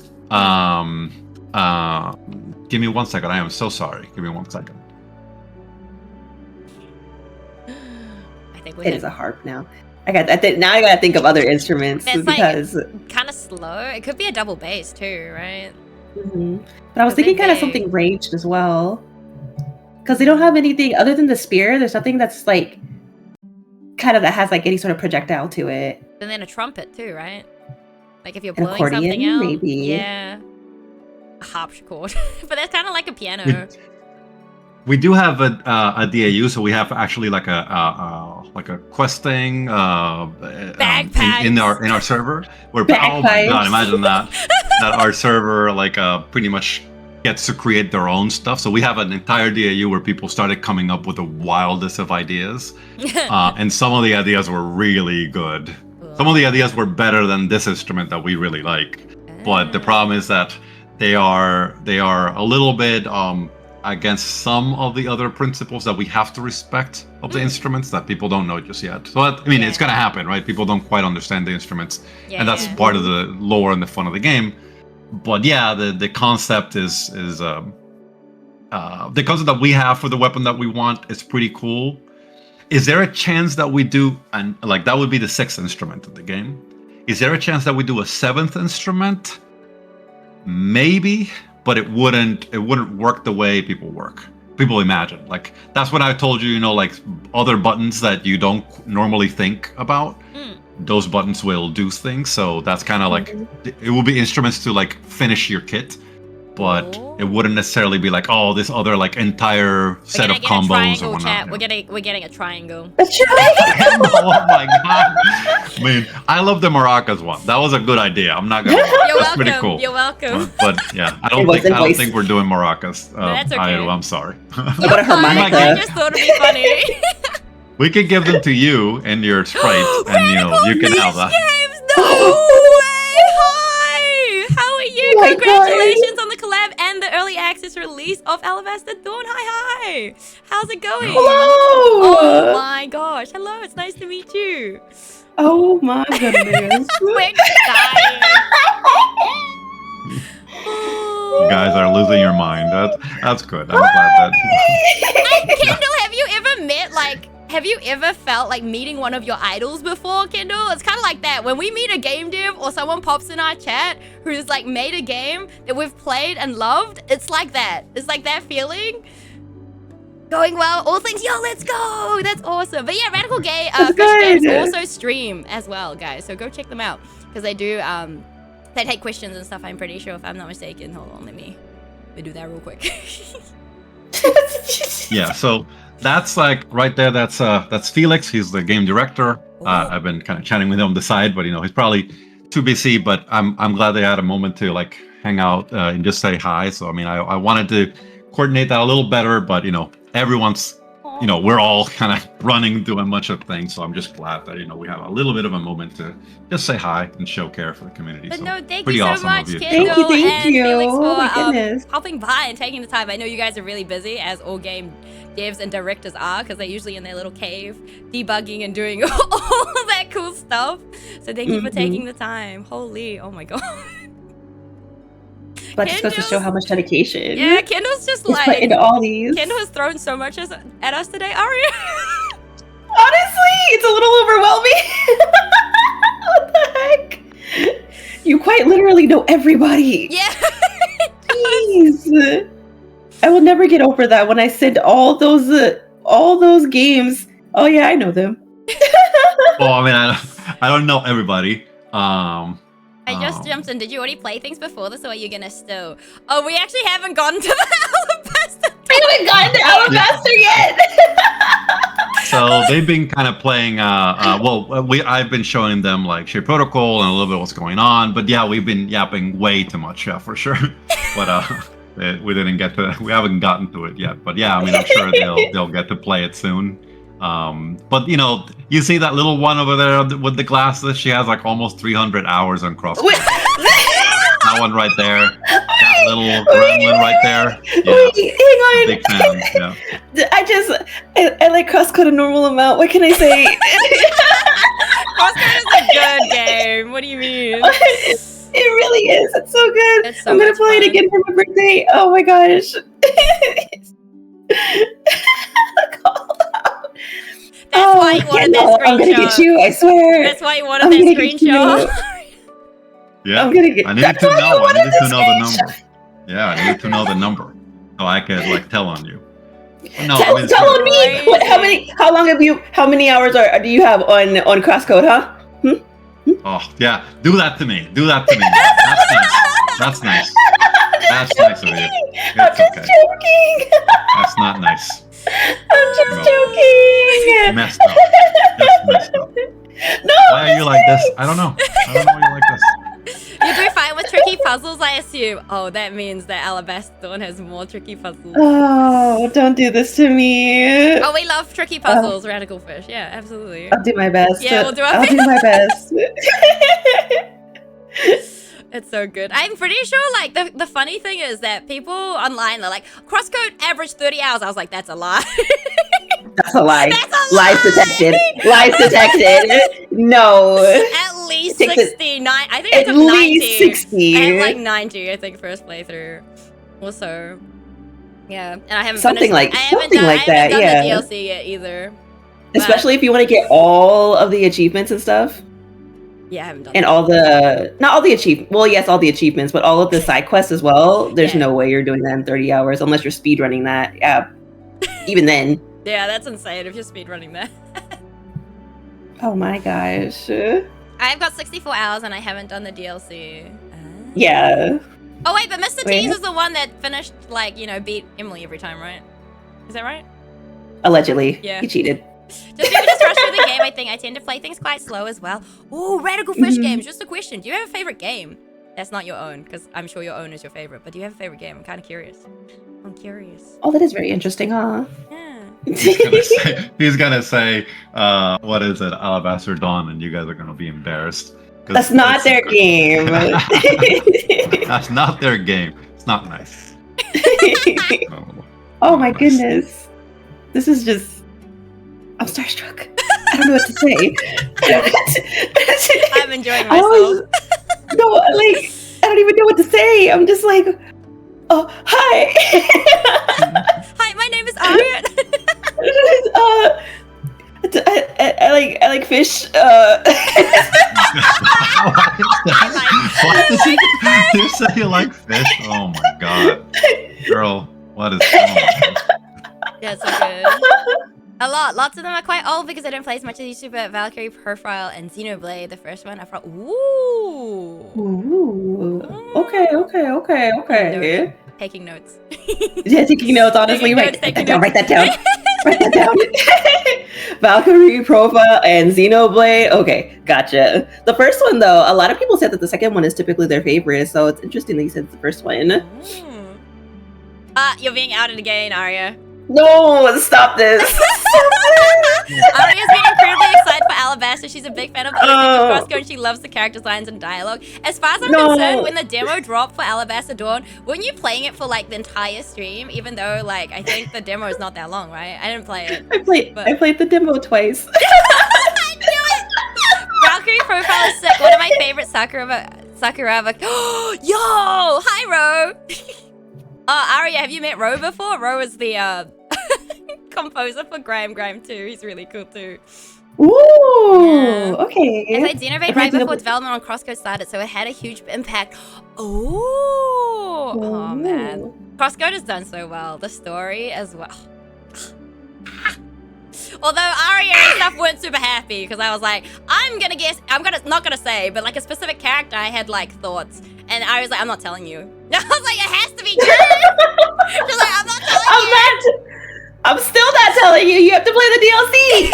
Give me 1 second. I am so sorry. Give me 1 second. I think it is a harp now. Now I gotta think of other instruments because kind of slow. It could be a double bass too, right? Mm-hmm. But I was thinking kind of something ranged as well, because they don't have anything other than the spear. There's nothing that's like kind of that has like any sort of projectile to it. And then a trumpet too, right? Like if you're An blowing something out, maybe. Yeah, a harpsichord. But that's kind of like a piano. We do have a DAU, so we have actually like a questing in our server. Where oh my god, imagine that our server like pretty much gets to create their own stuff. So we have an entire DAU where people started coming up with the wildest of ideas, and some of the ideas were really good. Some of the ideas were better than this instrument that we really like. But the problem is that they are a little bit against some of the other principles that we have to respect of the instruments that people don't know just yet. So I mean, it's gonna happen, right? People don't quite understand the instruments, and that's part of the lore and the fun of the game. But yeah, the concept is the concept that we have for the weapon that we want is pretty cool. Is there a chance that we do, and like that would be the 6th instrument of the game? Is there a chance that we do a 7th instrument? Maybe. But it wouldn't work the way people imagine. Like that's when I told you, like other buttons that you don't normally think about. Those buttons will do things. So that's kind of like it will be instruments to like finish your kit, but it wouldn't necessarily be like, oh, this other like entire set of combos or whatnot. We're getting a triangle. A triangle. Oh my god! I mean, I love the maracas one. That was a good idea. I'm not gonna. That's pretty cool. You're welcome. But yeah, I don't think we're doing maracas. That's okay. I'm sorry. What a harmonica. I just thought it'd be funny. We could give them to you and your sprite, and you can have that. Games? No way! Hi! How are you? Oh Congratulations on the collab and the early access release of Alabaster Dawn. Hi! How's it going? Hello! Oh my gosh! Hello, it's nice to meet you. Oh my goodness! Quick dying. You guys are losing your mind. That's good. I'm glad that. Kendall, have you ever felt like meeting one of your idols before, Kendall? It's kind of like that. When we meet a game dev or someone pops in our chat who's like made a game that we've played and loved, it's like that. It's like that feeling. Going well, all things, yo, let's go. That's awesome. But yeah, Radical Gay Fish Games also stream as well, guys. So go check them out because they do, they take questions and stuff, I'm pretty sure, if I'm not mistaken. Hold on, let me do that real quick. Yeah, so that's like right there. That's Felix. He's the game director. I've been kind of chatting with him on the side, but he's probably too busy. But I'm glad they had a moment to like hang out and just say hi. So I mean, I wanted to coordinate that a little better, but everyone's we're all kind of running through a bunch of things. So I'm just glad that we have a little bit of a moment to just say hi and show care for the community. But so no, thank pretty you so awesome much, of you. Kendall Thank you. and Felix Oh my for goodness. hopping by and taking the time. I know you guys are really busy, as all game devs and directors are, because they're usually in their little cave debugging and doing all that cool stuff. So thank you for taking the time. Holy, oh my god. But just goes to show how much dedication. Yeah, Kendall's just He's put into all these. Kendall has thrown so much at us today, Aria. Honestly, it's a little overwhelming. What the heck? You quite literally know everybody. Yeah. Jeez. I will never get over that when I send all those games. Oh yeah, I know them. Well, I mean, I don't know everybody. I just jumped in. Did you already play things before this, or are you gonna still? Oh, we actually haven't gotten to the Alabaster. We haven't gotten to Alabaster yet. So So they've been kind of playing. I've been showing them like Shape Protocol and a little bit what's going on. But yeah, we've been yapping way too much, yeah, for sure. But we haven't gotten to it yet. But yeah, I mean, I'm sure they'll get to play it soon. But you see that little one over there with the glasses? She has like almost 300 hours on crosscode. That one right there. That little gremlin right there. Yeah. Wait, hang on. Big fan. Yeah. I like crosscode a normal amount. What can I say? Crosscode is a good game. What do you mean? It really is. It's so good. It's so I'm gonna much play fun. it again for my birthday. Oh my gosh. That's why you wanted that Kendall, screenshot. I'm gonna get you, I swear. That's why you wanted I'm that gonna get you. screenshot. Yeah. I'm gonna get. I needed to know. I needed to know the number. Yeah, I needed to know the number so I could like tell on you. No, I mean, tell on me. crazy. What, how many hours do you have on crosscode, huh? Oh yeah, do that to me. Do that to me. That's nice. That's nice of you. I'm It's just okay. joking. That's not nice. I'm just No. joking. Messed up. Just messed up. No. Why are you like this? I don't know. I don't know why you're like this. You do fine with tricky puzzles, I assume. Oh, that means that Alabaster Dawn has more tricky puzzles. Oh, don't do this to me. Oh, we love tricky puzzles, Radical Fish. Yeah, absolutely. I'll do my best. Yeah, we'll do our I'll do my best. It's so good. I'm pretty sure, like, the funny thing is that people online, they're like, crosscode average 30 hours. I was like, that's a lie. That's a lie. That's a Lies lie. detected. Lies detected. No. At least Takes it- 69. I think At it took 90. least 60. I had like 90, I think, first playthrough. Also, yeah. And I haven't Something finished, like- I haven't something done, like I haven't that, done yeah. the DLC yet either. Especially if you want to get all of the achievements and stuff. Yeah, I haven't done And that. all the, not all the achievements, well, yes, all the achievements, but all of the side quests as well. There's Yeah. no way you're doing that in 30 hours unless you're speedrunning that. Yeah. Even then. Yeah, that's insane if you're speedrunning that. Oh my gosh. I've got 64 hours and I haven't done the DLC. Yeah. Oh, wait, but Mr. Wait. T's is the one that finished, like, beat Emily every time, right? Is that right? Allegedly. Yeah. He cheated. Just maybe just rush through the game, I think. I tend to play things quite slow as well. Ooh, Radical Fish Mhm. games. Just a question. Do you have a favorite game? That's not your own, because I'm sure your own is your favorite. But do you have a favorite game? I'm kind of curious. I'm curious. Oh, that is very interesting, huh? Yeah. He's gonna say, what is it, Alabaster Dawn, and you guys are gonna be embarrassed. 'Cause That's not it's their secret. game. That's not their game. It's not nice. No. Oh my Nice. goodness. This is just, I'm starstruck. I don't know what to say. I'm enjoying I always, myself. no, like, I don't even know what to say. I'm just like, oh, hi. Hi, my name is Arya. I like fish. What does he you say you like fish? Oh my god. Girl, what is going on? Yeah, it's so good. A lot. Lots of them are quite old because I don't play as much as I used to, but Valkyrie Profile and Xenoblade, the first one, I thought, ooh. Ooh. Okay. Taking notes. Yeah, taking notes, honestly. Taking notes, Write that down. Write that down. Valkyrie Profile and Xenoblade. Okay, gotcha. The first one, though, a lot of people said that the second one is typically their favorite, so it's interesting that you said it's the first one. You're being outed again, Arya. No, stop this. Arya's been incredibly excited for Alabaster. She's a big fan of the Oh. Crosscode and she loves the character designs and dialogue. As far as I'm No. concerned, when the demo dropped for Alabaster Dawn, weren't you playing it for like the entire stream? Even though, like, I think the demo is not that long, right? I didn't play it. I played the demo twice. I knew it! Valkyrie Profile is sick. One of my favorite Sakuraba. Yo! Hi, Ro! Arya, have you met Ro before? Ro is the composer for Graham 2. He's really cool too. Ooh, okay. I played Xenoblade I right played before Xenoblade- development on Crosscode started, so it had a huge impact. Oh man. Crosscode has done so well. The story as well. Although Arya and stuff weren't super happy because I was like, not gonna say, but like a specific character I had like thoughts. And I was like, I'm not telling you. I was like, it has to be true. She's like, I'm not telling you. I'm still not telling you. You have to play the DLC.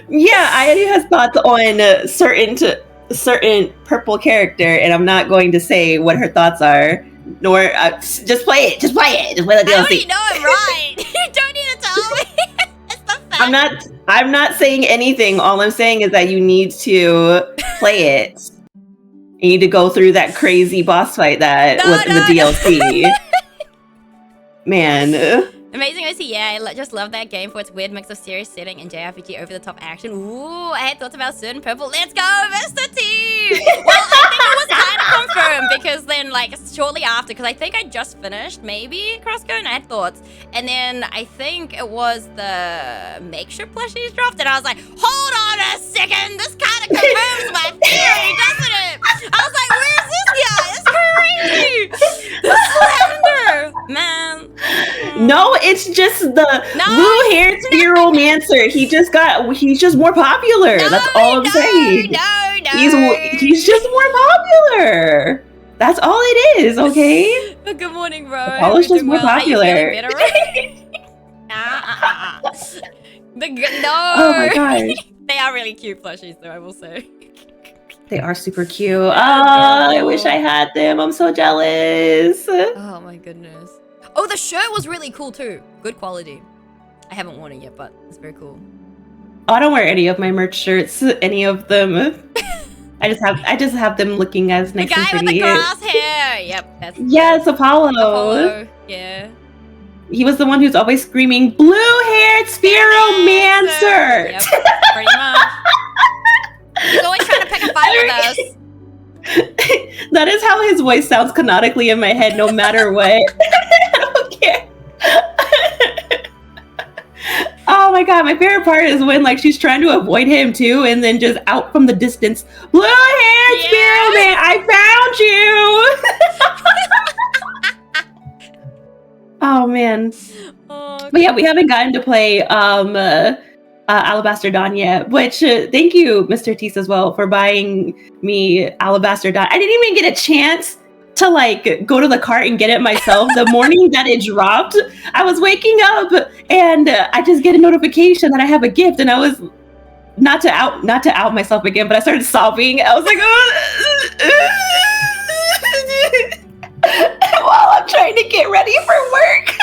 Yeah, Aya has thoughts on certain purple character, and I'm not going to say what her thoughts are. Nor just play it. Just play it. Just play the DLC. I already know it, right? You don't need to tell me. It's the fact. I'm not saying anything. All I'm saying is that you need to play it. You need to go through that crazy boss fight that was in the DLC. Man. Amazing OC, yeah, I just love that game for its weird mix of serious setting and JRPG over-the-top action. Ooh, I had thoughts about certain purple. Let's go, Mr. T! Well, I think it was kind of confirmed because then, like, shortly after, because I think I just finished, maybe, Crosscode, and I had thoughts. And then I think it was the makeshift plushies dropped, and I was like, hold on a second, this kind of confirms my theory, doesn't it? I was like, where's this guy? It's crazy! The slender! Man. No, it's just the blue-haired Spearomancer. He's just more popular. That's all I'm saying. He's just more popular. That's all it is, okay? Good morning, bro. Apollo's just more popular. No. Oh my gosh. They are really cute plushies, though, I will say. They are super cute. Oh, I wish I had them. I'm so jealous. Oh my goodness. Oh, the shirt was really cool too. Good quality. I haven't worn it yet, but it's very cool. Oh, I don't wear any of my merch shirts. Any of them. I just have them looking as nice and pretty. The guy with the grass hair. Yep. Yes, Apollo. Yeah. He was the one who's always screaming, blue-haired Spearomancer. Yep, pretty much. He's always trying to pick a fight with us. That is how his voice sounds canonically in my head, no matter what. I don't care. Oh my god, my favorite part is when like she's trying to avoid him too, and then just out from the distance, blue-haired Spearoman, I found you. Oh man. Oh, but yeah, we haven't gotten to play Alabaster Dawn yet, which thank you, Mr. Tease, as well, for buying me Alabaster Dawn. I didn't even get a chance to like go to the cart and get it myself. The morning that it dropped, I was waking up and I just get a notification that I have a gift, and I was not to out myself again, but I started sobbing. I was like, while I'm trying to get ready for work.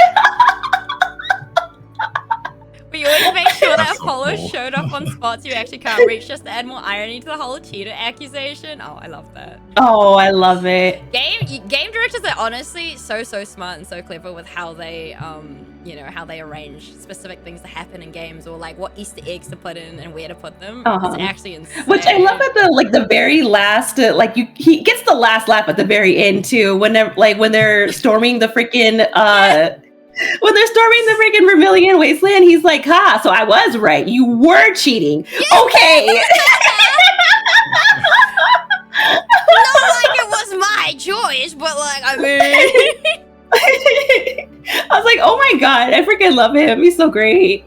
We always make sure that So Apollo cool. showed up on spots you actually can't reach, just to add more irony to the whole cheater accusation. Oh, I love that. Oh, I love it. Game directors are honestly so smart and so clever with how they how they arrange specific things to happen in games, or like what Easter eggs to put in and where to put them. It's actually insane. Which I love at the very last, he gets the last laugh at the very end too. When they're storming the freaking when they're storming the freaking Vermilion Wasteland, he's like, "Ha! So I was right. You were cheating. Okay." Not like it was my choice, but like I mean. I was like, "Oh my god, I freaking love him. He's so great."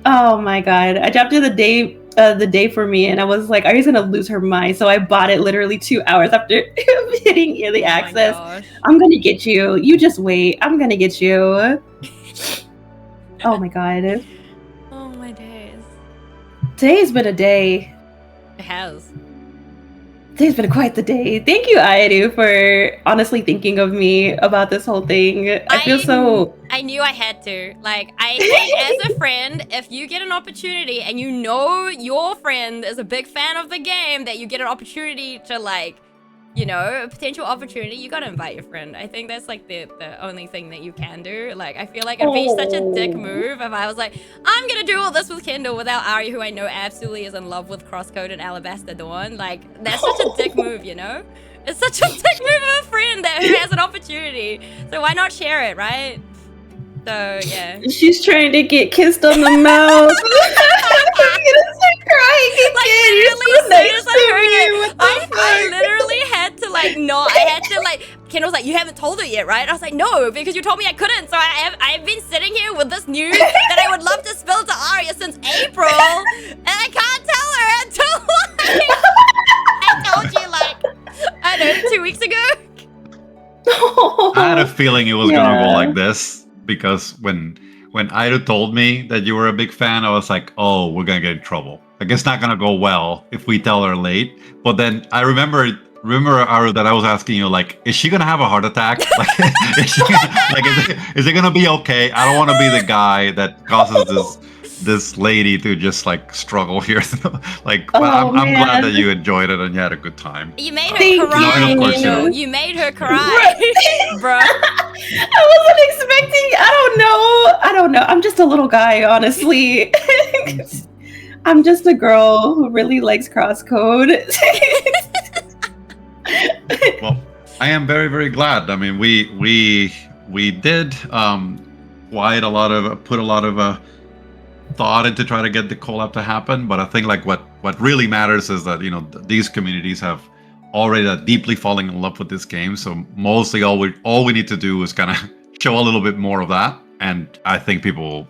Oh my god, I dropped it the day for me, and I was like, Ari's gonna lose her mind, so I bought it literally 2 hours after hitting early access. I'm gonna get you. You just wait. I'm gonna get you. Oh my god. Oh my days. Today's been a day. It has. Today's been quite the day. Thank you, Aidu, for honestly thinking of me about this whole thing. I feel so... I knew I had to. Like, I think as a friend, if you get an opportunity and you know your friend is a big fan of the game, that you get an opportunity to, like, you know, a potential opportunity, you gotta invite your friend. I think that's, like, the only thing that you can do. Like, I feel like it'd be such a dick move if I was like, I'm gonna do all this with Kendall without Ari, who I know absolutely is in love with Crosscode and Alabaster Dawn. Like, that's such a dick move, you know? It's such a dick move of a friend who has an opportunity. So why not share it, right? So, yeah. She's trying to get kissed on the mouth. I'm gonna start crying again. Like, literally, as soon as I heard it, I literally had to, like, Kendall was like, you haven't told her yet, right? I was like, no, because you told me I couldn't. So I've been sitting here with this news that I would love to spill to Arya since April, and I can't tell her until, like, I told you, like, I don't know, 2 weeks ago. I had a feeling it was gonna go like this because when Ida told me that you were a big fan, I was like, oh, we're gonna get in trouble. Like it's not gonna go well if we tell her late. But then I remember Aru, that I was asking you, like, is she gonna have a heart attack? Like, is it gonna be okay? I don't want to be the guy that causes this lady to just like struggle here. Like, I'm glad that you enjoyed it and you had a good time. You made her cry. You made her cry, bro. I wasn't expecting. I don't know. I'm just a little guy, honestly. I'm just a girl who really likes crosscode. Well, I am very, very glad. I mean, we did put a lot of thought into try to get the collab to happen, but I think like what really matters is that these communities have already deeply falling in love with this game. So mostly all we need to do is kind of show a little bit more of that, and I think people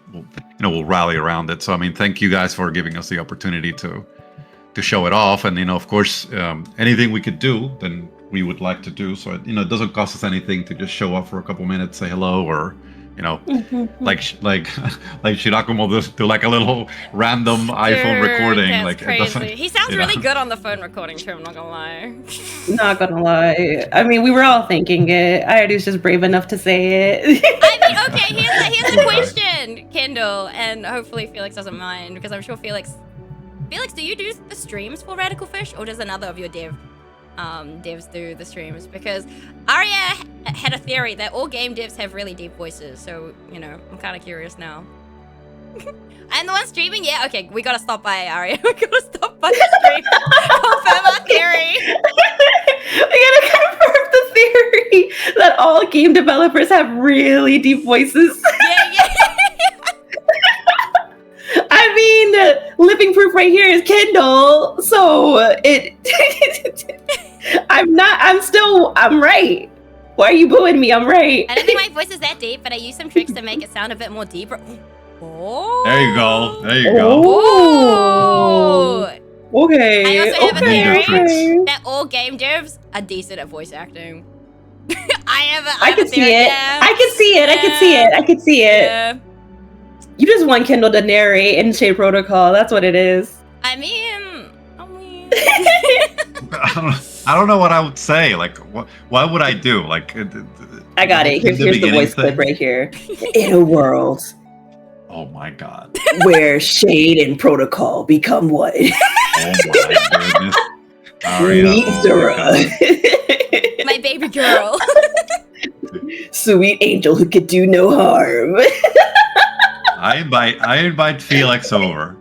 will rally around it. So I mean, thank you guys for giving us the opportunity to show it off, and of course, anything we could do, then we would like to do. So it doesn't cost us anything to just show up for a couple minutes, say hello, or like Shirakumo do like a little random iPhone recording. That's like crazy. It doesn't, he sounds really good on the phone recording too. I'm not gonna lie. Not gonna lie. I mean, we were all thinking it. Iradu's just brave enough to say it. I mean, okay. Here's the question, Kendall, and hopefully Felix doesn't mind, because I'm sure Felix, do you do the streams for Radical Fish, or does another of your devs do the streams? Because Arya had a theory that all game devs have really deep voices, so I'm kind of curious now. And the one streaming, yeah, okay, we gotta stop by Arya. We gotta stop by the stream. Confirm our theory. We gotta confirm the theory that all game developers have really deep voices. Yeah. I mean, living proof right here is Kendall. So I'm right. Why are you booing me? I'm right. I don't think my voice is that deep, but I use some tricks to make it sound a bit more deeper. Oh. There you go. Oh. Okay. I also have a theory okay. that all game devs are decent at voice acting. I can see it. I can see it. Yeah. You just want Kendall to narrate in Shape Protocol. That's what it is. I mean. I don't know what I would say. Like, what would I do? Like, I got it. Here's the voice clip right here. In a world. Oh my god. Where Shade and Protocol become one. Oh my goodness. Meet Zura. My baby girl. Sweet angel who could do no harm. I invite Felix over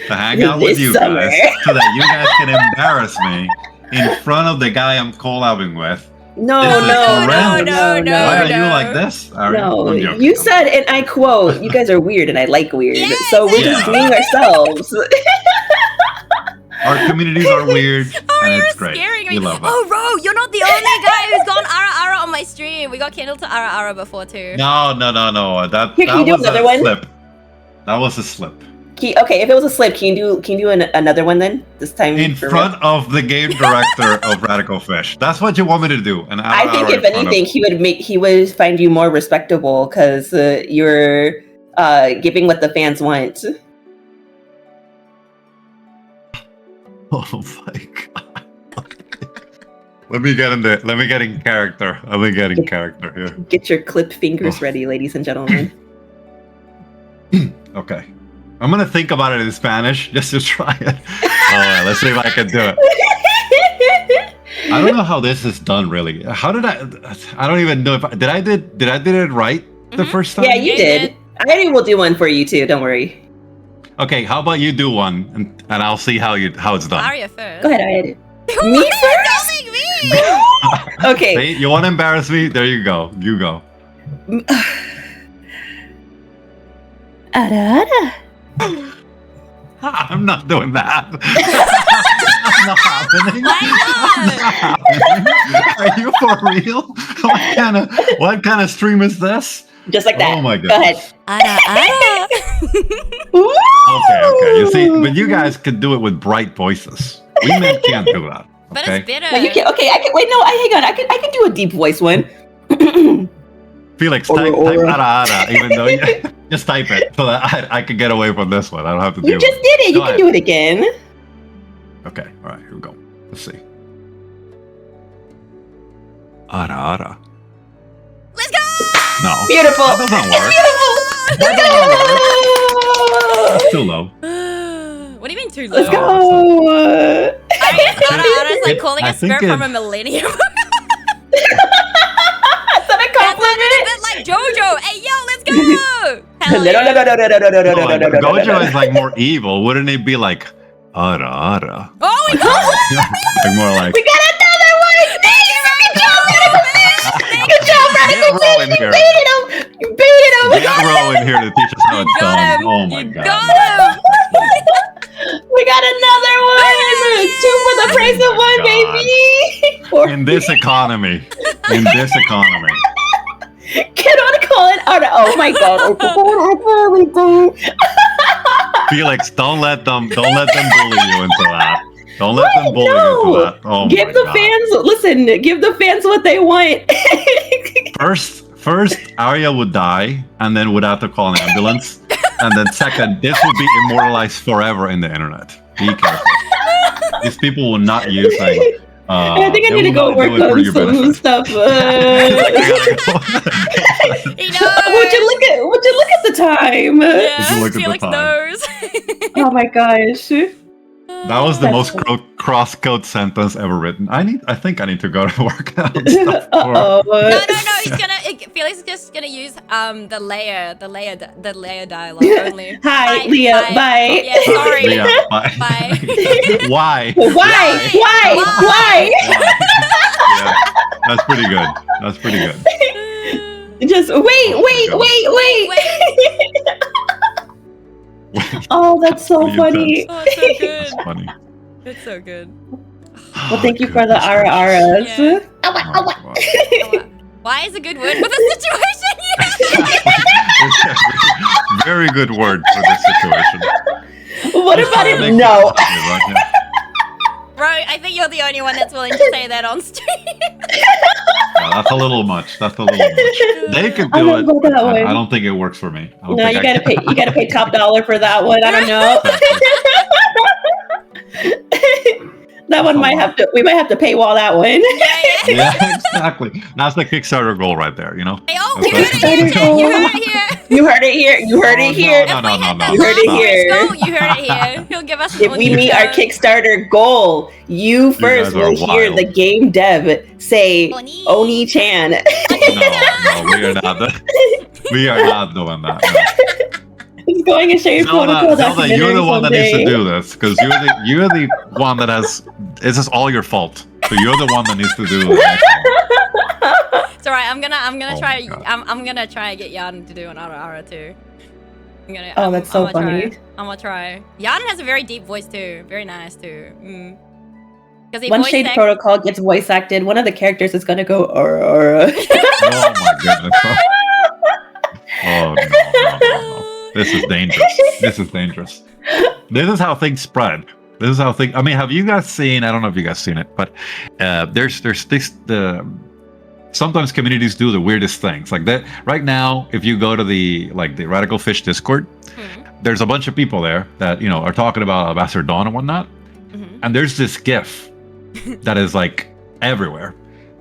to hang out with you summer. guys so that you guys can embarrass me in front of the guy I'm collabing with. No. Why are you like this? No, you said, and I quote, "You guys are weird, and I like weird." Yeah, so we're just being ourselves. Our communities are weird, and it's great. Scaring me. We love it. Oh, Ro, you're not the only guy who's gone ara on my stream. We got Kendall to ara before too. No. That Here, can you do was another a one? slip. That was a slip. Okay, if it was a slip, can you do another one then? This time in front of the game director of Radical Fish. That's what you want me to do. And I think if anything, he would find you more respectable because you're giving what the fans want. Oh my god! Let me get in character. Character here. Get your clip fingers ready, ladies and gentlemen. Okay. I'm gonna think about it in Spanish just to try it. Alright, let's see if I can do it. I don't know how this is done really. How did I don't even know if did I did it right the first time? Yeah, you did. I will do one for you too, don't worry. Okay, how about you do one and I'll see how it's done. Arya first. Go ahead, Arya. Me first? Don't make me! Okay. See, you wanna embarrass me? There you go. You go. Ara. I'm not doing that. That's not happening. Are you for real? What kind of stream is this? Just like that. Oh my god. Go ahead. Ara. Okay. You see, but you guys could do it with bright voices. We men can't do that. But Okay? it's bitter. No, you can't. Okay, I can. Wait, no. Hang on. I can do a deep voice one. Felix, Aura, type aura. ara, even though just type it so that I can get away from this one. I don't have to do You just did it. You can do it again. Okay, all right, here we go. Let's see. Ara. Let's go! No. Beautiful. That doesn't work. Let's Too low. What do you mean too low? Let's go. Ara's like calling I a spirit think from a millennium. Is that a That's like a compliment? bit like JoJo. Hey, yo, let's go! No, Hell no, yeah. no, no, no, no, no, no, no, no, Like, no, no, no, Gojo no. is like more evil. Wouldn't it be like ara? Oh, we got Like more like We got another one. Good job, Radical Get Ro Fish. in here. You baited him. Get Ro in here to teach us how it's got done. him. Oh my You god. got him. We got another one. Two for the price of one, God. baby. Four. In this economy. Can I call it? Oh my god. Felix, don't let them bully you into that. Don't let them bully you into that. Oh Give my the God. fans, listen, give the fans what they want. First, Arya would die, and then would have to call an ambulance. And then second, this will be immortalized forever in the internet. Be careful. These people will not use like. I think I they need to will go not work do it for on your some benefit. stuff. He knows. Would you look at the time? Yeah, look at the Felix time. knows. Oh my gosh. That was the That's most cross-code sentence ever written. I think I need to go to work now. and stuff. Uh-oh. No. He's gonna. Felix is just gonna use the layer dialogue only. Hi, Leah. Bye. Yeah, sorry. Leah, bye. Bye. Why? Why? Yeah, that's pretty good. Just wait. Oh, that's so Pretty funny. Oh, it's so good. It's funny. It's so good. Well, thank you for the ara-aras. Yeah. Oh, God. Why is a good word for the situation? It's a very good word for this situation. What about it? No. Bro, I think you're the only one that's willing to say that on stream. Yeah, that's a little much. They could I do don't it. know that but one. I don't think it works for me. I don't No, think you I gotta can. pay. You gotta pay top dollar for that one. I don't know. That one might have to. We might have to paywall that one. Yeah. Yeah, exactly. That's the Kickstarter goal right there. You know. Hey, oh, That's you heard it here, chat. You heard it here. You heard it here. No. You heard it here. You heard it here. He'll give us. If we meet our Kickstarter goal, you first guys are will hear wild. the game dev say Oni. Oni-chan. No, we are not. We are not doing that. No. It's going to shave protocol Zelda, you're the documentary one that needs to someday. do this because you're the one that has. This is all your fault. So you're the one that needs to do the next one. It's alright. I'm gonna Oh try. my God. I'm gonna try and get Yarn to do an ara too. Oh, that's so I'm gonna funny. Try. I'm gonna try. Yarn has a very deep voice too. Very nice too. Because Once Shade Protocol gets voice acted, one of the characters is gonna go Oh aura. my goodness. Oh no. This is dangerous. This is how things spread. I mean, have you guys seen? I don't know if you guys seen it, but there's this sometimes communities do the weirdest things like that. Right now, if you go to the Radical Fish Discord, there's a bunch of people there that are talking about Ambassador Dawn and whatnot, and there's this GIF that is like everywhere,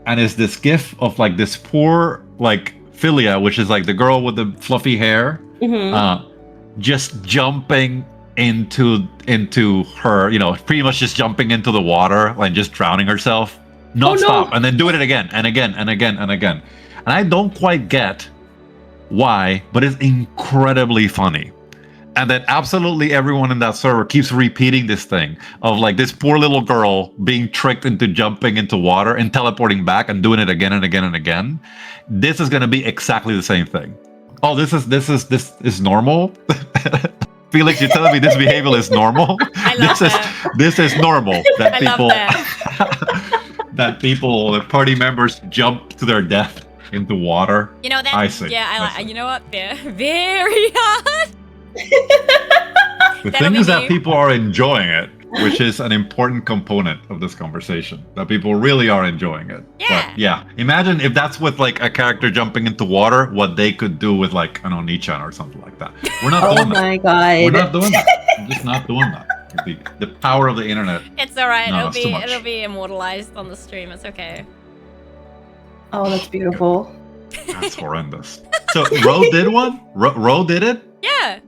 and it's this GIF of like this poor like Philia, which is like the girl with the fluffy hair. Just jumping into her, pretty much just jumping into the water, like just drowning herself, non-stop, and then doing it again and again and again and again. And I don't quite get why, but it's incredibly funny. And then absolutely everyone in that server keeps repeating this thing of like this poor little girl being tricked into jumping into water and teleporting back and doing it again and again and again. This is going to be exactly the same thing. Oh, this is normal. Felix, you're telling me this behavior is normal? I love that. This is normal that I love people that. that people, the party members jump to their death into water. That. I see. Yeah, I see. you know what? Very hard. The That'll thing be is me. that people are enjoying it. which is an important component of this conversation. That people really are enjoying it. Yeah. But yeah, imagine if that's with like a character jumping into water, what they could do with like an Onichan or something like that. We're not doing that. Oh my god. We're not doing that. We're just not doing that. The power of the internet. It's alright. No, it's too much. It'll be immortalized on the stream. It's okay. Oh, that's beautiful. That's horrendous. So Ro did one? Ro did it? Yeah.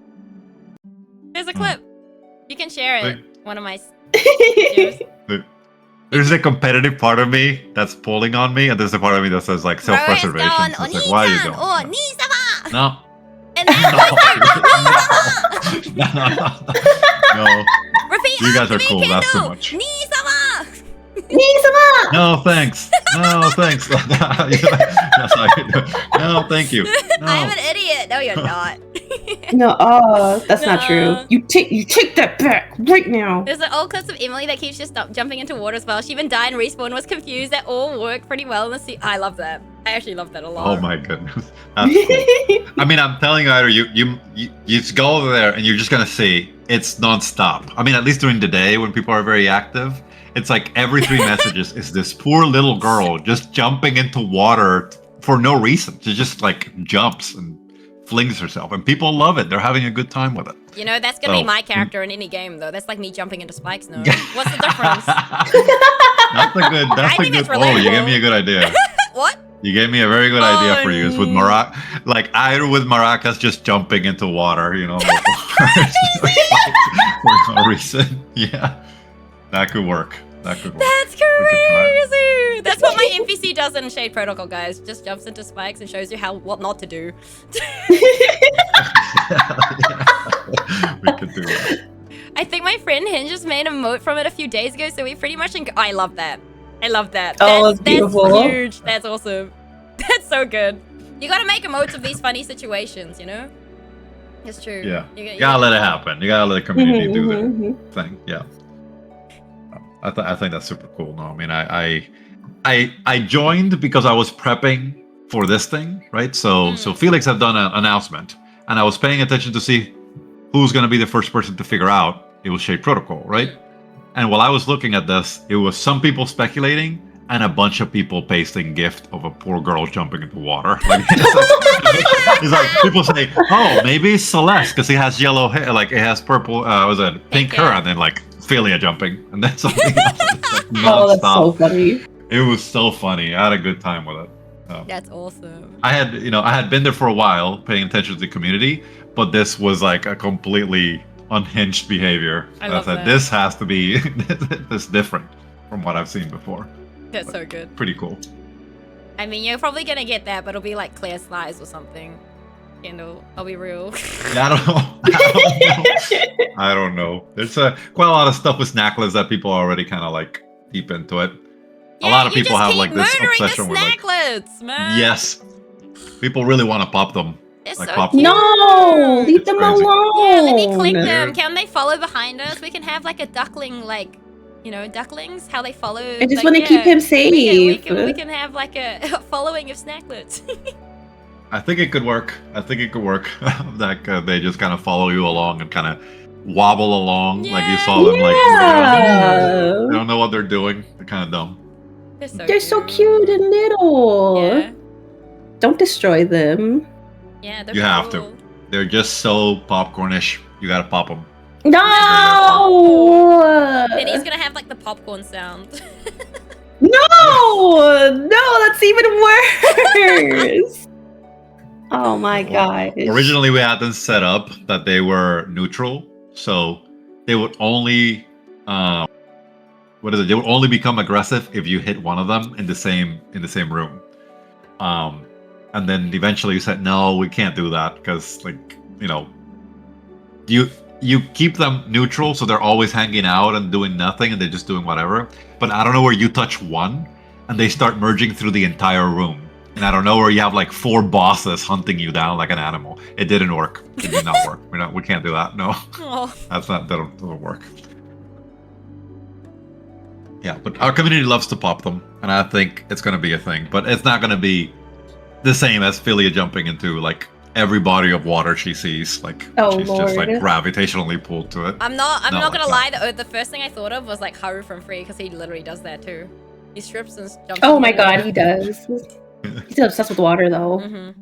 Here's a clip. You can share it. One of my. There's a competitive part of me that's pulling on me, and there's a part of me that says like self-preservation. So it's like, why are you doing that? No. And No. Repeat. You guys are after me, cool. Kendall. That's too much. Ni-sama. Nisama! No, thanks. No, thanks. That's how you do it. No, thank you. No. I'm an idiot. No, you're not. No, that's not true. You take that back right now. There's an old clip of Emily that keeps just jumping into water as well. She even died and respawned, was confused. That all worked pretty well in the sea. I love that. I actually love that a lot. Oh my goodness. That's cool. I mean, I'm telling you, you just go over there and you're just gonna see it's nonstop. I mean, at least during the day when people are very active, it's like every 3 messages is this poor little girl just jumping into water for no reason. She just like jumps and flings herself, and people love it. They're having a good time with it. You know, that's gonna be my character in any game, though. That's like me jumping into spikes. No, what's the difference? That's a good. That's a good. Oh, you gave me a good idea. What? You gave me a very good idea for you. It's with like either with maracas just jumping into water, you know, for no reason. Yeah, that could work. That could work. That's crazy. That's what my NPC does in Shade Protocol, guys. Just jumps into spikes and shows you what not to do. We could do that. I think my friend Hinge just made a emote from it a few days ago, so we pretty much. I love that. I love that. Oh, that's beautiful. That's huge. That's awesome. That's so good. You gotta make emotes of these funny situations, you know? It's true. Yeah. You gotta let it happen. You gotta let the community do their thing. Yeah. I think that's super cool. No, I mean, I joined because I was prepping for this thing, right? So Felix had done an announcement, and I was paying attention to see who's gonna be the first person to figure out it was Shade Protocol, right? And while I was looking at this, it was some people speculating and a bunch of people pasting gift of a poor girl jumping into water. Like, it's like people say, "Oh, maybe it's Celeste because he has yellow hair, like it has purple, was it pink hair?" And then like Philia jumping, and then something else. Like, oh, that's so funny. It was so funny. I had a good time with it. That's awesome. I had been there for a while, paying attention to the community, but this was like a completely unhinged behavior. I said, this has to be this different from what I've seen before. That's so good. Pretty cool. I mean, you're probably gonna get that, but it'll be like Claire Slides or something. Kendall, I'll be real. Yeah, I don't know. There's quite a lot of stuff with snacklets that people are already kind of like deep into it. Yeah, a lot of people have like this obsession with like snacklets, man. Yes, people really want to pop them. They're Like so pop cute. No, leave them crazy. alone. Yeah, let me click them. Can they follow behind us? We can have like a duckling, like, you know, ducklings, how they follow. I just like, want to keep him safe. We can have like a following of snacklets. I think it could work. Like they just kind of follow you along and kind of wobble along, like you saw them. Like they don't know what they're doing. They're kind of dumb. They're so cute and little. Yeah. Don't destroy them. Yeah, they're You have cool. to. They're just so popcornish. You gotta pop them. No! And he's gonna have like the popcorn sound. No! That's even worse. Oh my god. Originally, we had them set up that they were neutral, so they would only They would only become aggressive if you hit one of them in the same room. And then eventually you said, no, we can't do that because, like, you know, you keep them neutral, so they're always hanging out and doing nothing, and they're just doing whatever. But I don't know where you touch one, and they start merging through the entire room. And I don't know where you have like 4 bosses hunting you down like an animal. It didn't work. It did not work. We can't do that. No, that doesn't work. Yeah, but our community loves to pop them, and I think it's gonna be a thing. But it's not gonna be the same as Philia jumping into like every body of water she sees. Like she's just like gravitationally pulled to it. I'm not gonna lie. The first thing I thought of was like Haru from Free, because he literally does that too. He strips and jumps. Oh my god, he does. He's obsessed with water though.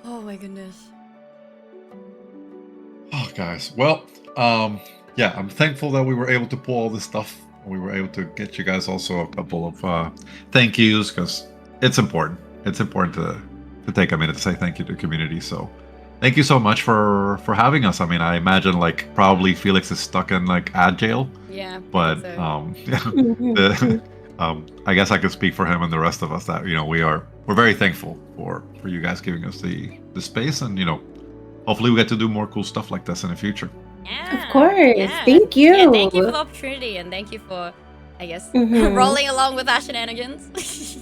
Oh my goodness. Oh, guys. Well, yeah, I'm thankful that we were able to pull all this stuff. We were able to get you guys also a couple of thank yous, because it's important. It's important to take a minute to say thank you to the community. So thank you so much for having us. I mean, I imagine like probably Felix is stuck in like ad jail. Yeah. But I guess I could speak for him and the rest of us that, you know, we're very thankful for you guys giving us the space, and, you know, hopefully we get to do more cool stuff like this in the future. Yeah, of course. Yeah. Thank you. Yeah, thank you for the opportunity, and thank you for, I guess, rolling along with our shenanigans.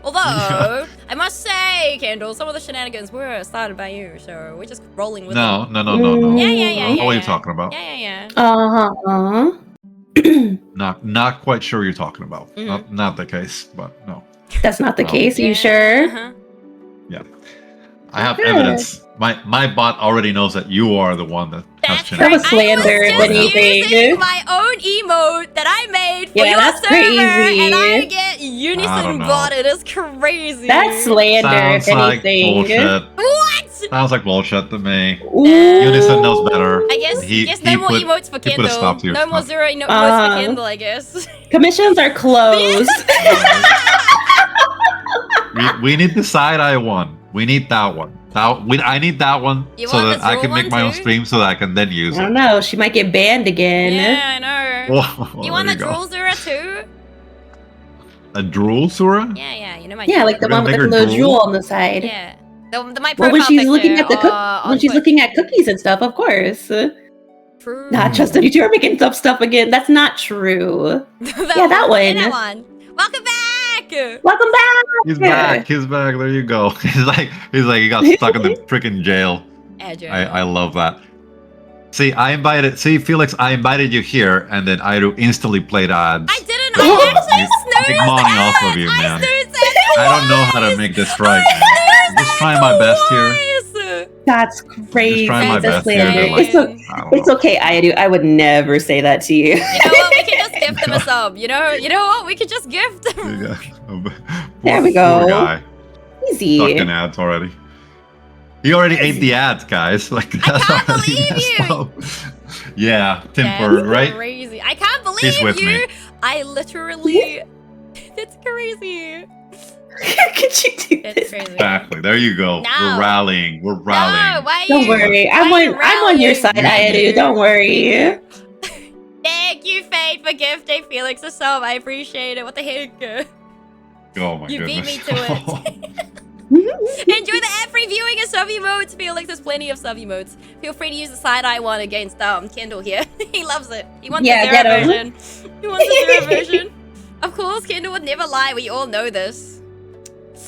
Although, I must say, Kendall, some of the shenanigans were started by you, so we're just rolling with No. them. No. Yeah. What are you talking about? Yeah. Not quite sure you're talking about. Not the case, but no. That's not the case. Are you sure? Yeah. I have evidence. My bot already knows that you are the one that has That was slander, if anything. My own emote that I made for your that's server, crazy. and I get Unison bot. It is crazy. That's slander, Sounds if like anything. bullshit. What? Sounds like bullshit to me. Ooh. Unison knows better. I guess no more emotes for he put a stop Kendall. to your No more stuff. zero emotes for Kendall, I guess. Commissions are closed. we need the side-eye one. We need that one. I need that one You so want that the I Drool can make one my own too? stream so that I can then use I it. don't know. She might get banned again. Yeah, I know. Whoa, You want the there go. Drool Zura too? A drool, Sura? Yeah, you know my Yeah, Drool. like the We're one gonna with the make her little drool? jewel on the side. Yeah. My Well, when profile she's looking picture at the on when she's Twitch. looking at cookies and stuff, of course. True. Not just that you're making up stuff again. That's not true. Yeah, that one. That one. Welcome back. Welcome back. He's back. There you go. He's like he got stuck in the freaking jail. I love that. See, Felix, I invited you here, and then Iru instantly played ads. I didn't. I actually snoozed Big money off of you, I man. snoozed I don't know how to make this right. I'm just trying my best here. That's crazy. trying my That's best here, slander. like, It's okay, I would never say that to you. You know what? We can just gift him a sub. You know what? We could just gift him. There we go. Poor guy. Easy. Stuck in ads already. He already ate the ads, guys. Like that's can't already believe you. messed up. Yeah, That's Timper, right? crazy. I can't believe He's with you. me. I literally. That's crazy. Could you do That's this? crazy. Exactly. There you go. No. We're rallying. No, why Don't you? worry. I'm on your side, Ayadu. Don't worry. Thank you, Fate, for gifting Felix a sub. I appreciate it. What the heck? Oh my You goodness. beat me to it. Enjoy the ad-free viewing of sub emotes. Felix, there's plenty of sub emotes. Feel free to use the side-eye one against Kendall here. He loves it. He wants the get zero him. version. He wants the zero version. Of course, Kendall would never lie. We all know this.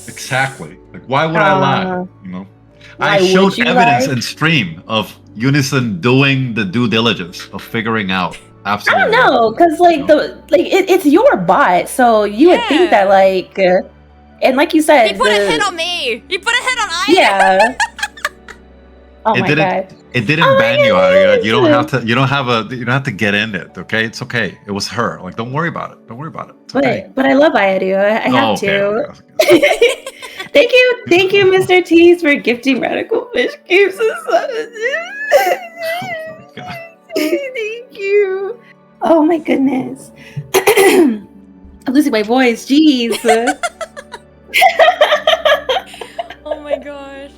Exactly. Like, why would I lie? You know, why I would showed you evidence lie? in stream of Unison doing the due diligence of figuring out. I Absolutely. don't know, because it's your bot, so you would think that and like you said, He put a hit on me. He put a hit on Ida. Yeah. Oh It my didn't. god. It didn't Oh my ban you, Aria. You don't goodness. have to. You don't have to get in it. Okay, it's okay. It was her. Like, don't worry about it. Don't worry about it. It's okay. But I love Ayadu. I have okay, to. okay. Thank you, Mr. Tease, for gifting Radical Fish Cubes. Oh my god. Thank you. Oh my goodness. I'm losing my voice. Jeez. Oh my gosh.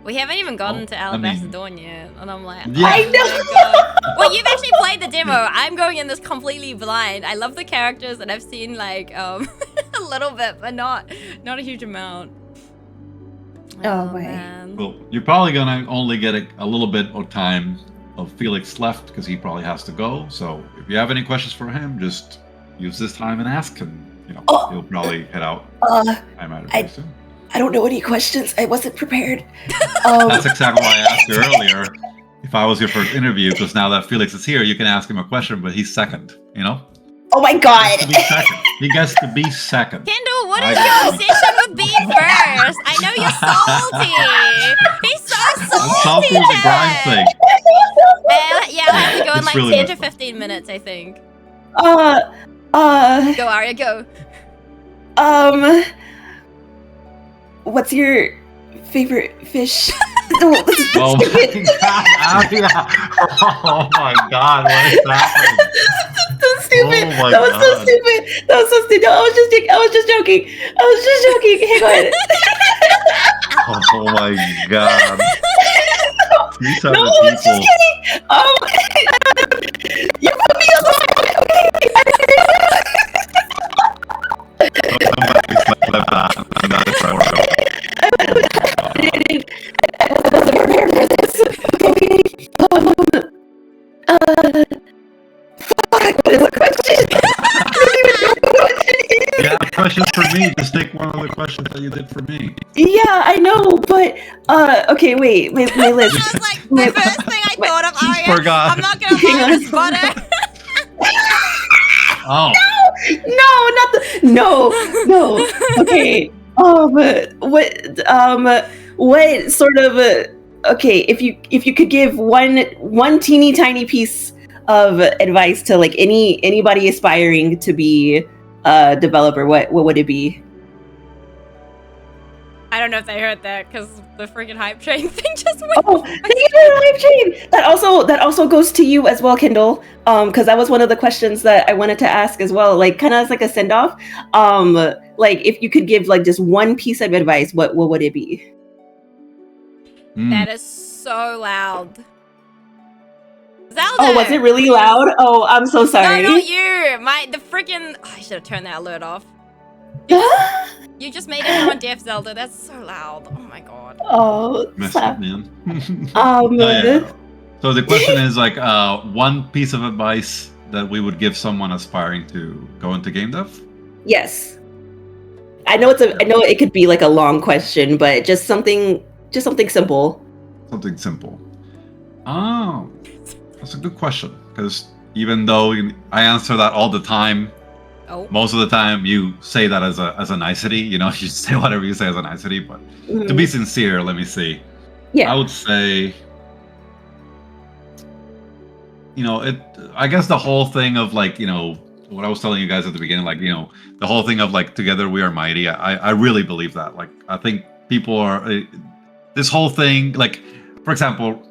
We haven't even gotten to Alabaster mean- Dawn yet, and I'm like, Yeah. I know. oh my God. Well, you've actually played the demo. I'm going in this completely blind. I love the characters, and I've seen like a little bit, but not a huge amount. Oh, my. man. Well, you're probably gonna only get a little bit of time of Felix left because he probably has to go. So if you have any questions for him, just use this time and ask him. You know, Oh. he'll probably head out. I I imagine pretty soon. don't know any questions. I wasn't prepared. That's exactly why I asked you earlier if I was your first interview, because now that Felix is here, you can ask him a question, but he's second, you know? Oh my god. He's second. He gets to be second. Kendall, what is your obsession with being first? I know you're salty. He's so salty. Salty is a grind thing. Yeah, I'll have to go in It's like really 10 to messed up. 15 minutes, I think. Go, Arya, go. What's your favorite fish? Oh my god, Aria. Oh my god, what is happening? So stupid. Oh my that was so God. stupid. That was so stupid. No, I was just joking. Hey, go ahead. Oh my god. These are No, I the was just people. kidding. You put me on the What is the question? Yeah, questions for me. Just take one of the questions that you did for me. Yeah, I know, but okay, wait, my list. That was like the first thing I thought of, Arya. forgot. I'm not gonna lie, this butter. Oh. No. Okay. What sort of okay, if you could give one teeny tiny piece of advice to like anybody aspiring to be a developer, what would it be? I don't know if they heard that because the freaking hype train thing just went. Oh, thank you for the live chain. That also goes to you as well, Kendall. Because that was one of the questions that I wanted to ask as well. Like, kind of as like a send off. Like if you could give like just one piece of advice, what would it be? That is so loud. Zelda! Oh, was it really loud? Oh, I'm so sorry. No, not you. The freaking. Oh, I should have turned that alert off. You just made everyone deaf, Zelda. That's so loud. Oh my god. Oh, Messed slap. up, man. Oh, yeah. So the question is like one piece of advice that we would give someone aspiring to go into game dev? Yes. I know it could be like a long question, but just something simple. Something simple. Oh, that's a good question. Because even though I answer that all the time, most of the time you say that as a nicety. You know, you say whatever you say as a nicety. But to be sincere, let me see. Yeah. I would say, I guess the whole thing of like, what I was telling you guys at the beginning, like, the whole thing of like, together we are mighty. I really believe that. Like, I think people are, this whole thing, like, for example,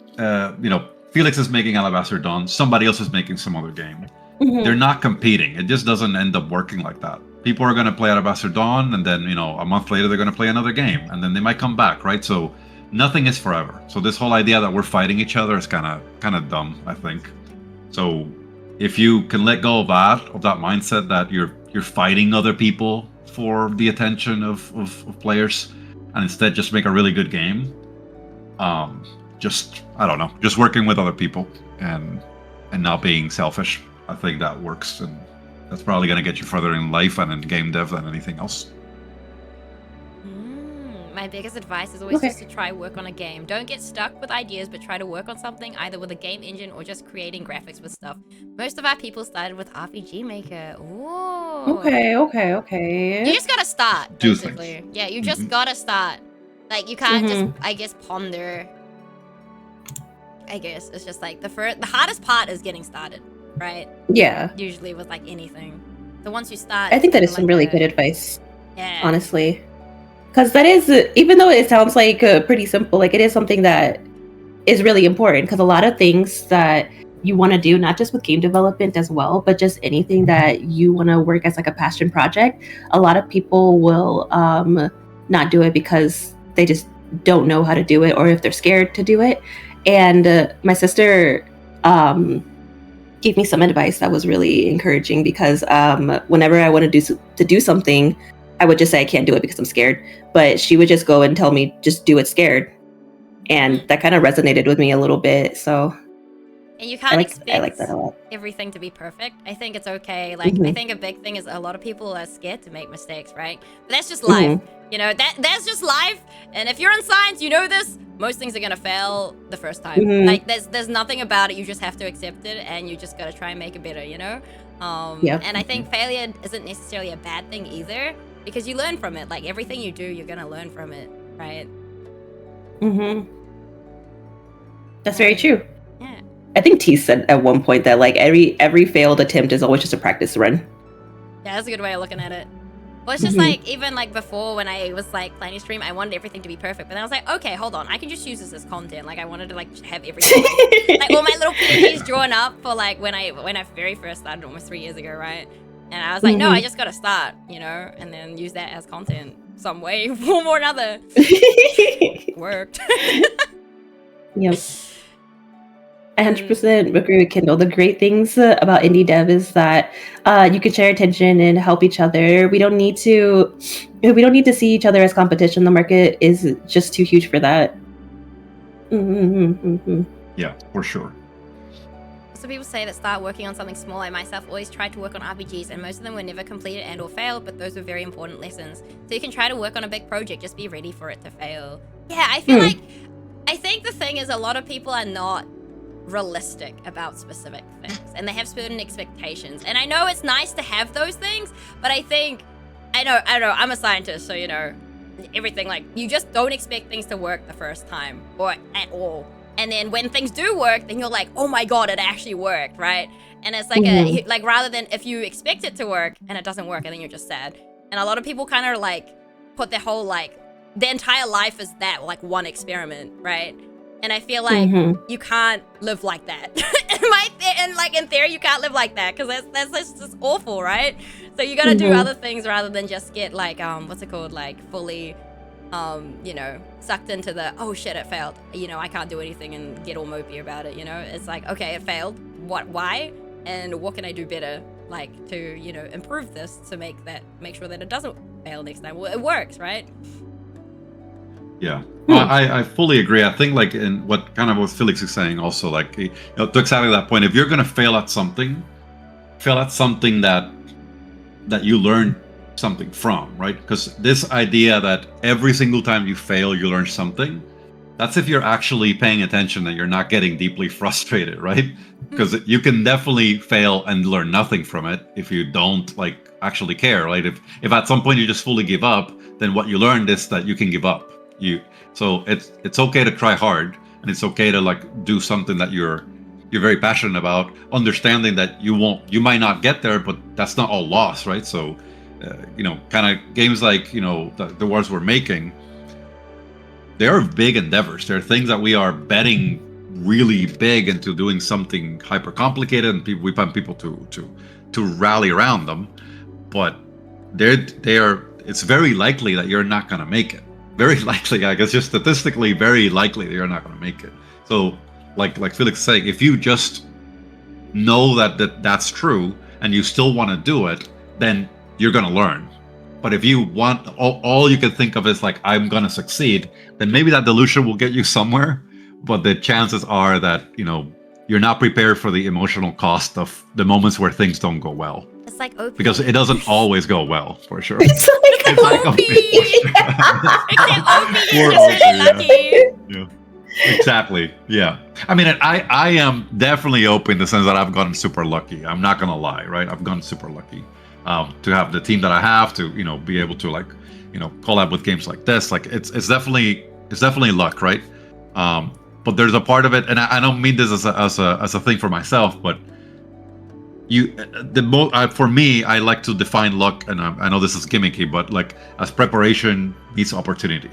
Felix is making Alabaster Dawn. Somebody else is making some other game. They're not competing. It just doesn't end up working like that. People are going to play Alabaster Dawn, and then, a month later, they're going to play another game, and then they might come back, right? So nothing is forever. So this whole idea that we're fighting each other is kind of dumb, I think. So if you can let go of that mindset that you're fighting other people for the attention of players, and instead just make a really good game, just working with other people and not being selfish, I think that works, and that's probably going to get you further in life and in game dev than anything else. My biggest advice is always just to try work on a game. Don't get stuck with ideas, but try to work on something either with a game engine or just creating graphics with stuff. Most of our people started with RPG Maker. Ooh. Okay. You just gotta start, Do basically. things. Yeah, you just gotta start. Like, you can't just, I guess, ponder. I guess it's just like the hardest part is getting started, right? Yeah. Usually with like anything. So once you start, I think that is some like really good advice. Yeah. Honestly. Because that is, even though it sounds like pretty simple, like it is something that is really important. Because a lot of things that you want to do, not just with game development as well, but just anything that you want to work as like a passion project, a lot of people will not do it because they just don't know how to do it, or if they're scared to do it. And my sister gave me some advice that was really encouraging, because whenever I wanted to do something, I would just say I can't do it because I'm scared. But she would just go and tell me, just do it scared. And that kind of resonated with me a little bit. So and you can't expect I like that a lot. everything to be perfect. I think it's okay. Like, I think a big thing is a lot of people are scared to make mistakes, right? But that's just life. You know, that's just life. And if you're in science, you know this. Most things are gonna fail the first time. Like, there's nothing about it. You just have to accept it, and you just gotta try and make it better, you know? And I think failure isn't necessarily a bad thing either, because you learn from it. Like everything you do, you're gonna learn from it, right? That's very true. Yeah. I think T said at one point that like every failed attempt is always just a practice run. Yeah, that's a good way of looking at it. Well, it's just like, even like before when I was like planning to stream, I wanted everything to be perfect. But then I was like, okay, hold on. I can just use this as content. Like I wanted to like have everything like all my little PNGs drawn up for like when I very first started almost 3 years ago, right? And I was like, no, I just gotta start, and then use that as content some way, one or another. Worked. Yep. I 100% agree with Kendall. The great things about indie dev is that you can share attention and help each other. We don't need to see each other as competition. The market is just too huge for that. Yeah, for sure. So people say that start working on something small. I myself always tried to work on RPGs, and most of them were never completed and or failed, but those were very important lessons. So you can try to work on a big project, just be ready for it to fail. Yeah, I feel like, I think the thing is a lot of people are not realistic about specific things, and they have certain expectations. And I know it's nice to have those things, but I think, I know, I'm a scientist, so everything, like, you just don't expect things to work the first time, or at all. And then when things do work, then you're like, oh my god, it actually worked, right? And it's like like rather than if you expect it to work and it doesn't work, and then you're just sad. And a lot of people kind of like put their whole their entire life is that like one experiment, right? And I feel like you can't live like that. In theory, you can't live like that, because that's just awful, right? So you gotta do other things rather than just get like what's it called, like fully sucked into the, oh shit, it failed, I can't do anything, and get all mopey about it. It's like, okay, it failed, why, and what can I do better, like, to improve this to make sure that it doesn't fail next time. Well, it works, right? Yeah, I fully agree. I think like in what Felix is saying also, like, to exactly that point, if you're gonna fail at something that you learn something from, right? Because this idea that every single time you fail you learn something, that's if you're actually paying attention and you're not getting deeply frustrated, right? Because you can definitely fail and learn nothing from it if you don't like actually care, right? If at some point you just fully give up, then what you learned is that you can give up. So it's okay to try hard, and it's okay to like do something that you're very passionate about, understanding that you might not get there, but that's not all lost, right? So kind of games like the ones we're making, they are big endeavors. They're things that we are betting really big into doing something hyper complicated, and we want people to rally around them, but it's very likely that you're not going to make it. Very likely, I guess, just statistically very likely that you're not going to make it. So like Felix is saying, if you just know that's true and you still want to do it, then you're going to learn. But if you want, all you can think of is like, I'm going to succeed, then maybe that delusion will get you somewhere. But the chances are that, you're not prepared for the emotional cost of the moments where things don't go well. It's like OP. Because it doesn't always go well, for sure. It's like OP. Except OP is just really lucky. Yeah. Exactly. Yeah. I mean, I am definitely open in the sense that I've gotten super lucky. I'm not gonna lie, right? I've gotten super lucky to have the team that I have, to be able to like collab with games like this. Like it's definitely luck, right? But there's a part of it, and I don't mean this as a thing for myself, but for me, I like to define luck, and I know this is gimmicky, but like as preparation meets opportunity.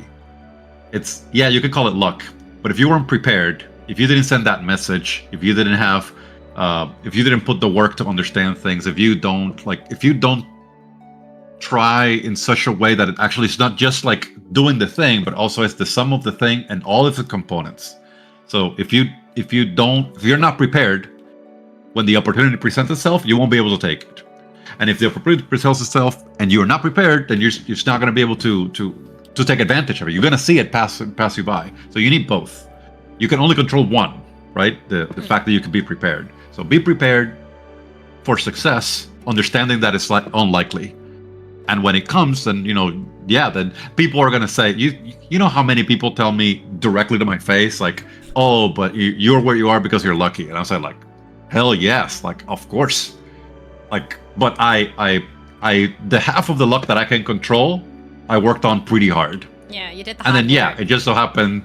It's, yeah, you could call it luck, but if you weren't prepared, if you didn't send that message, if you didn't have, if you didn't put the work to understand things, if you don't try in such a way that it actually is not just like doing the thing, but also it's the sum of the thing and all of its components. So if you're not prepared, when the opportunity presents itself, you won't be able to take it. And if the opportunity presents itself and you're not prepared, then you're just not going to be able to take advantage of it. You're going to see it pass you by. So you need both. You can only control one, right? The fact that you can be prepared. So be prepared for success, understanding that it's unlikely. And when it comes, then then people are going to say, you know how many people tell me directly to my face, like, oh, but you're where you are because you're lucky. And I say, like, hell yes, like, of course. Like, but the half of the luck that I can control, I worked on pretty hard. Yeah, you did the And hard then work. it just so happened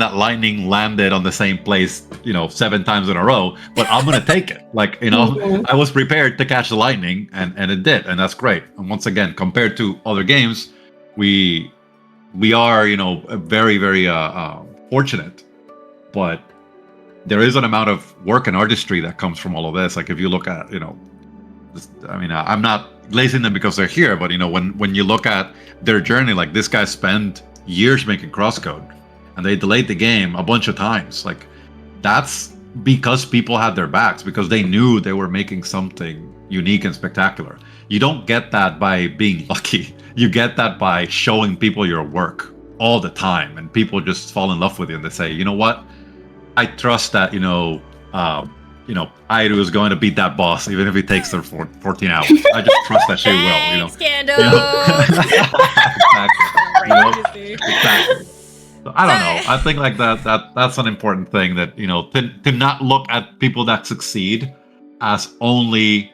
that lightning landed on the same place, 7 times in a row. But I'm gonna take it. Like, I was prepared to catch the lightning, and it did, and that's great. And once again, compared to other games, we are, very, very fortunate. But there is an amount of work and artistry that comes from all of this. Like, if you look at, I'm not glazing them because they're here, but when you look at their journey, like this guy spent years making crosscode, and they delayed the game a bunch of times. Like, that's because people had their backs, because they knew they were making something unique and spectacular. You don't get that by being lucky. You get that by showing people your work all the time, and people just fall in love with you, and they say, you know what? I trust that, Airu is going to beat that boss, even if it takes her 14 hours. I just trust that she will, Kendall. Exactly. So I don't know. I think like that's an important thing, that, to not look at people that succeed as only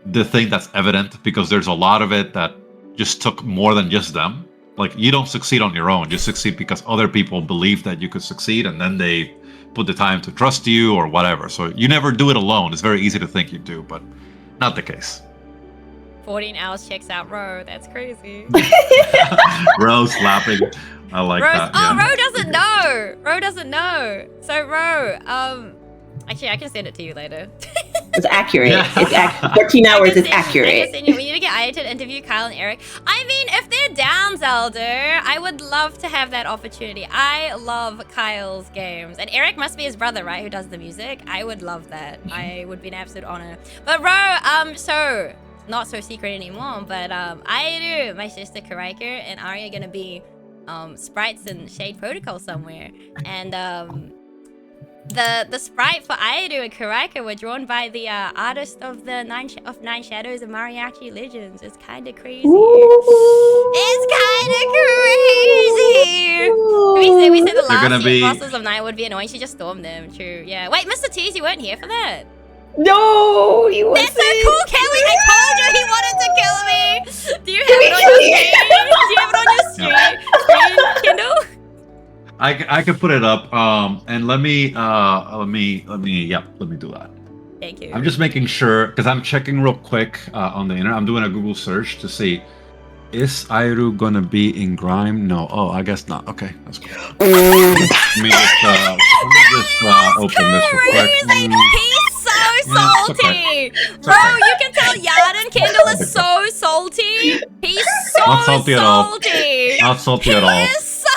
the thing that's evident, because there's a lot of it that just took more than just them. Like, you don't succeed on your own. You succeed because other people believe that you could succeed, and then they put the time to trust you or whatever. So you never do it alone. It's very easy to think you do, but not the case. 14 hours checks out Ro. That's crazy. Ro slapping. I like that. Oh, Yeah. Ro doesn't know. Ro doesn't know. So Ro, actually, I can send it to you later. It's accurate. Yeah. 14 hours is I accurate. can send you. We need to get Aya to interview Kyle and Eric. I mean, if they're down, Zelda, I would love to have that opportunity. I love Kyle's games. And Eric must be his brother, right, who does the music? I would love that. I would be an absolute honor. But Ro, so, not so secret anymore, but Aya, my sister Karaika, and Ari are going to be sprites in Shade Protocol somewhere. And the sprite for Airu and Karaika were drawn by the artist of the Nine Shadows of Mariachi Legends. It's kind of crazy. It's kind of crazy. We said the last bosses of night would be annoying. She just stormed them. True. Yeah. Wait, Mr. Tease, you weren't here for that. No, he wasn't. That's so cool, Kelly. I told you he wanted to kill me. Do you have it on your screen? Do you have it on your screen, Kendall? I could put it up. And let me do that. Thank you. I'm just making sure, because I'm checking real quick on the internet. I'm doing a Google search to see, is Airu gonna be in Grime? No. Oh, I guess not. Okay, that's cool. let me just open this real quick. He's so salty. Okay. Bro, you can tell Yarden Kendall is so salty. He's so Not salty at all. salty. Not salty at all. He is so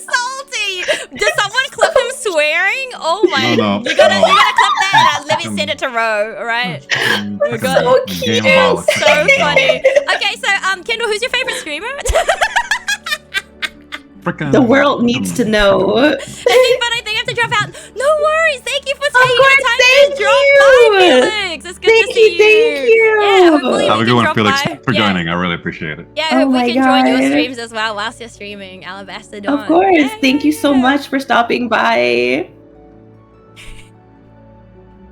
salty. Did someone clip him swearing? Oh my! No. You gotta clip that and let me send it to Ro. All right. Oh god. So cute. So funny. Okay, so Kendall, who's your favorite streamer? The world needs to know. I think I have to drop out. No worries. Thank you for taking course, the time thank to drop you. by, Felix. It's good to see you. Thank you. Yeah, hopefully Have we a can good one, drop Felix, by. for joining. I really appreciate it. Yeah, I Oh hope we my can join your God. streams as well whilst you're streaming Alabaster Dawn. Of course. Yeah, Thank you so yeah. much for stopping by.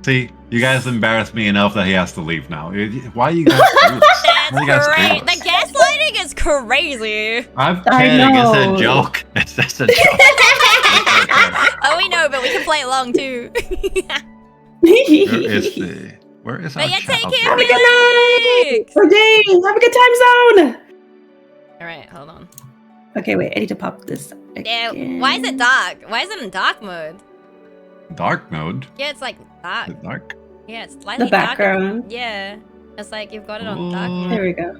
See, you guys embarrassed me enough that he has to leave now. Why you guys do this? Why you guys That's do great. this? The gaslighting is crazy. I'm I kidding. It's know. a joke. It's just a joke. Oh, we know, but we can play along too. Where is our But yeah, chat? take Okay. care, Have a good night. Felix. Oh, dang. Have a good time zone. All right, hold on. Okay, wait. I need to pop this. Yeah, again. why is it dark? Why is it in dark mode? Dark mode. Yeah, it's like dark. Is it dark? Yeah, it's slightly The darker. background. Yeah, it's like you've got it on dark Oh. mode. There we go.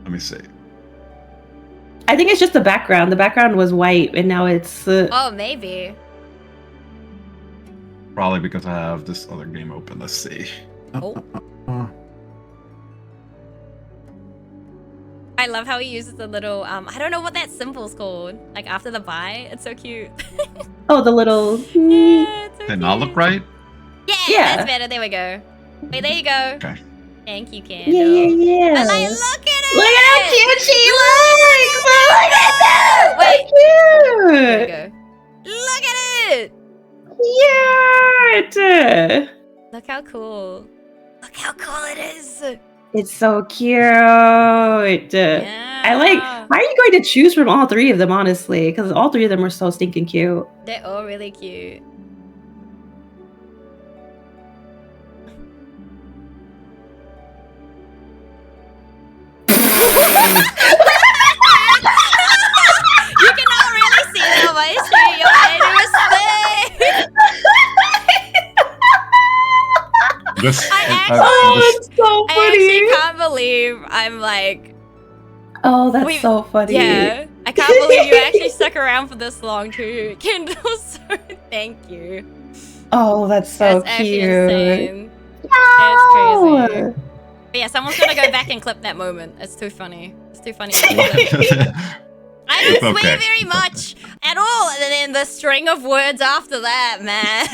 Let me see. I think it's just the background. The background was white, and now it's. Oh, maybe. Probably because I have this other game open. Let's see. Oh. I love how he uses the little, I don't know what that symbol's called. Like after the buy, it's so cute. Oh, the little. Yeah, it's so Did not look cute. right? Yeah, that's better. There we go. Wait, there you go. Okay. Thank you, Kendall. Yeah. But like, look at it! Look at how cute she looks! Look at that! Wait. There So you go. Look at it! cute! Look how cool. Look how cool it is. It's so cute. Yeah. I like. How are you going to choose from all three of them? Honestly, because all three of them are so stinking cute. They're all really cute. You cannot really see that on my screen. Your head was This, I actually can't believe I'm like. Oh, that's so funny. Yeah, I can't believe you actually stuck around for this long too, Kendall. So thank you. Oh, that's so That's cute. actually insane. Wow. That's crazy. But yeah, someone's gonna go back and clip that moment. It's too funny. It's too funny. I don't swear very much at all, and then the string of words after that, man.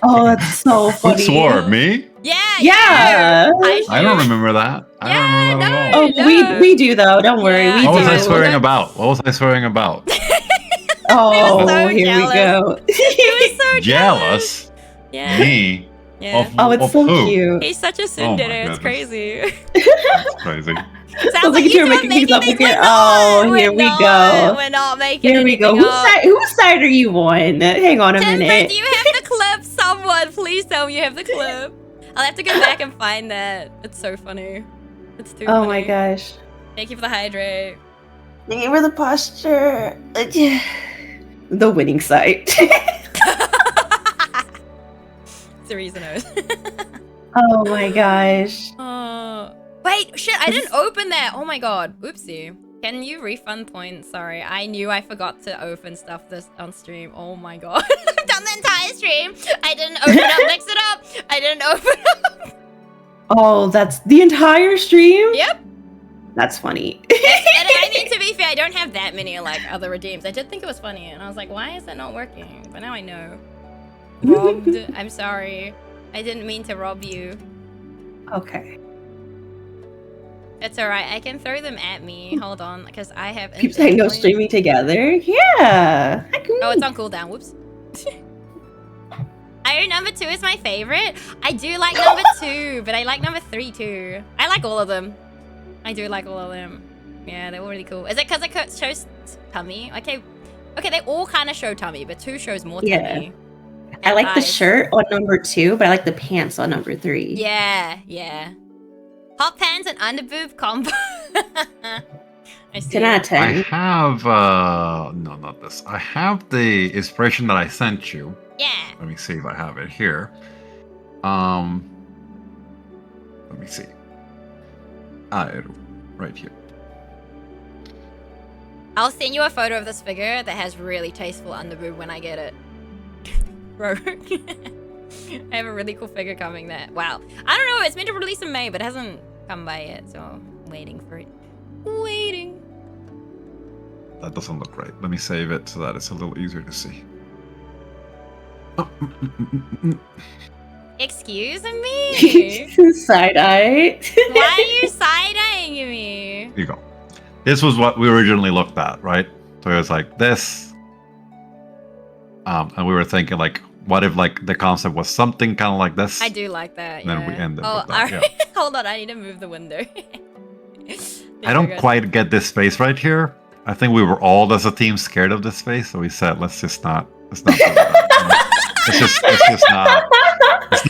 Oh, that's so funny. Who swore? Me? Yeah. I don't remember that. I don't remember that at all. Oh, we do though. Don't worry. Yeah. We What was do. I swearing about? What was I swearing about? Oh, so here jealous. we go. He was so Jealous? Yeah. Me? Yeah. Oh, it's Of so who? cute. He's such a Oh my tsundere. It's goodness. crazy. That's crazy. Sounds like you're you two are making things making up things. again. We're not. Oh, here we We're go. not. We're not making Here we go. anything up. Whose side are you on? Hang on a Timber, minute. do you have the clip? Someone, please tell me you have the clip. I'll have to go back and find that. It's so funny. It's too funny. Oh my gosh. Thank you for the hydrate. Thank you for the posture. The winning side. Teresa knows. Oh my gosh. Wait, shit, I didn't open that. Oh my god. Oopsie. Can you refund points? Sorry, I knew I forgot to open stuff this on stream. Oh my god. I've done the entire stream. I didn't open up, mix it up. I didn't open up. Oh, that's the entire stream? Yep. That's funny. And I mean, to be fair, I don't have that many like other redeems. I did think it was funny, and I was like, why is that not working? But now I know. Robbed. I'm sorry. I didn't mean to rob you. Okay. It's alright. I can throw them at me. Hold on, because I have. Keep saying no points. streaming together. Yeah. Oh, it's on cooldown. Whoops. Oh, number 2 is my favorite. I do like number 2, but I like number 3 too. I like all of them. I do like all of them. Yeah, they're all really cool. Is it because it shows tummy? Okay, they all kind of show tummy, but 2 shows more tummy. I like the thighs. shirt on number 2, but I like the pants on number 3. Yeah. Hot pants and underboob combo. I see. 10 out of 10. I have, no, not this. I have the inspiration that I sent you. Yeah. Let me see if I have it here. Let me see. Right here. I'll send you a photo of this figure that has really tasteful underboob when I get it. Bro. I have a really cool figure coming that, wow. I don't know, it's meant to release in May, but it hasn't come by yet, so I'm waiting for it. Waiting. That doesn't look right. Let me save it so that it's a little easier to see. Excuse me? Side-eye. Why are you side-eyeing me? Here you go. This was what we originally looked at, right? So it was like this. And we were thinking like, what if like the concept was something kind of like this? I do like that, And then we ended with that, alright. yeah. Hold on, I need to move the window. I don't quite get this space right here. I think we were all as a team scared of this space, so we said let's not do that. You know? Let's just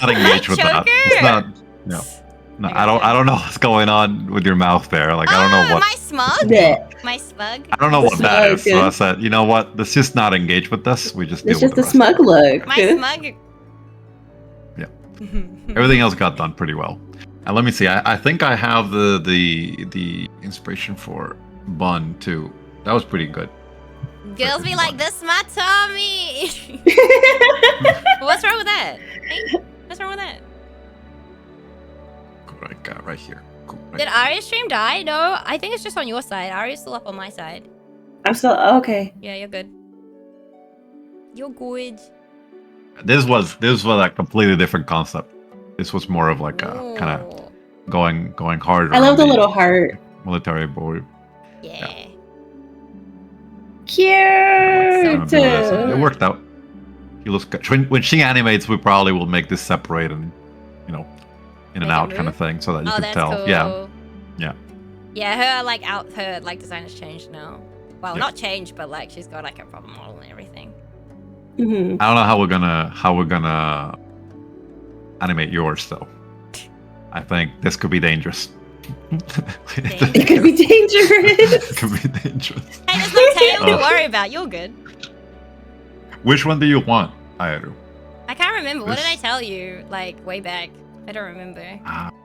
not engage with that. It's not, no, I don't know what's going on with your mouth there. Like I don't know what. My smug? Yeah. My smug? I don't know what that is. So Smug. I said, you know what? Let's just not engage with this. We just deal It's with just the a rest. smug look. My smug? Yeah. Everything else got done pretty well. And let me see. I think I have the inspiration for Bun too. That was pretty good. Girls be like, this my tummy. What's wrong with that? Hey, what's wrong with that? Right here. Cool. Right Did Arya's stream die? No, I think it's just on your side. Arya's still up on my side. I'm still okay. Yeah, you're good. You're good. This was a completely different concept. This was more of like a kind of going harder. I love on the little heart. military board. Yeah. Cute. It worked out. He looks good. When she animates, we probably will make this separate and in and Make it out kind of move? thing, so that you Oh, could that's tell. cool. Yeah. Yeah, her design has changed now. Well, Yeah. not changed, but like she's got like a proper model and everything. Mhm. I don't know how we're gonna animate yours though. I think this could be dangerous. It could be dangerous. It could be dangerous. Hey, there's no tail to worry about. You're good. Which one do you want, Ayaru? I can't remember. What did I This- tell you? Like way back. I don't remember.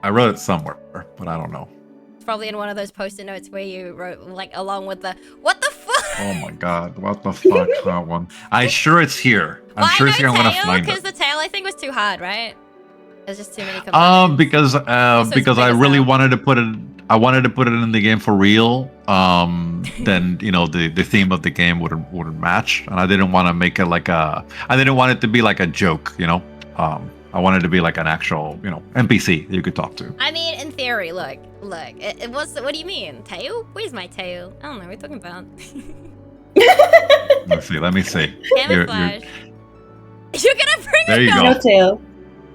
I wrote it somewhere, but I don't know. It's probably in one of those post-it notes where you wrote like along with the what the fuck. Oh my god, what the fuck, that one? I'm sure it's here. I'm sure it's here. I'm gonna find because it. the tail I think was too hard, right? There's just too many components. Because it's because I big as really hell. wanted to put it. I wanted to put it in the game for real. Then the theme of the game wouldn't match, and I didn't want to make it like a. I didn't want it to be like a joke, I wanted to be like an actual, NPC that you could talk to. I mean, in theory, look. It was. What do you mean, tail? Where's my tail? I don't know. What are you talking about? Let me see. Camouflage. You're gonna bring There it you up. go. No tail.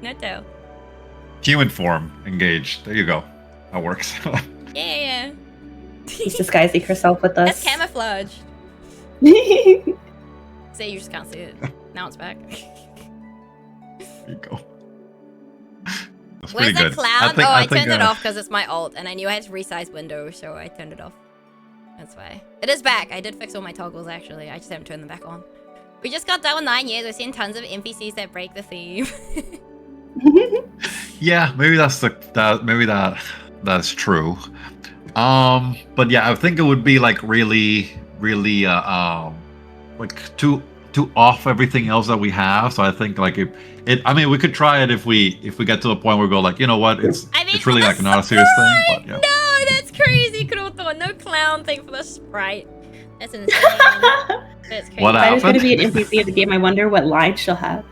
No tail. Human form engaged. There you go. That works. Yeah. She's disguising herself with That's us. camouflage. See, you just can't see it. Now it's back. There you go. That's Where's pretty the good. cloud? I Turned it off because it's my alt, and I knew I had to resize windows, so I turned it off. That's why. It is back. I did fix all my toggles, actually. I just haven't turned them back on. We just got done with 9 years. We've seen tons of NPCs that break the theme. Yeah, maybe that's true. But yeah, I think it would be like really like too off everything else that we have. So I think like I mean, we could try it if we get to the point where we go like, you know what, it's really like not a serious thing. But yeah. No, that's crazy, Kuroto. No clown thing for the sprite. That's insane. That's crazy. What If I was going to happened? be an NPC of the game, I wonder what line she'll have.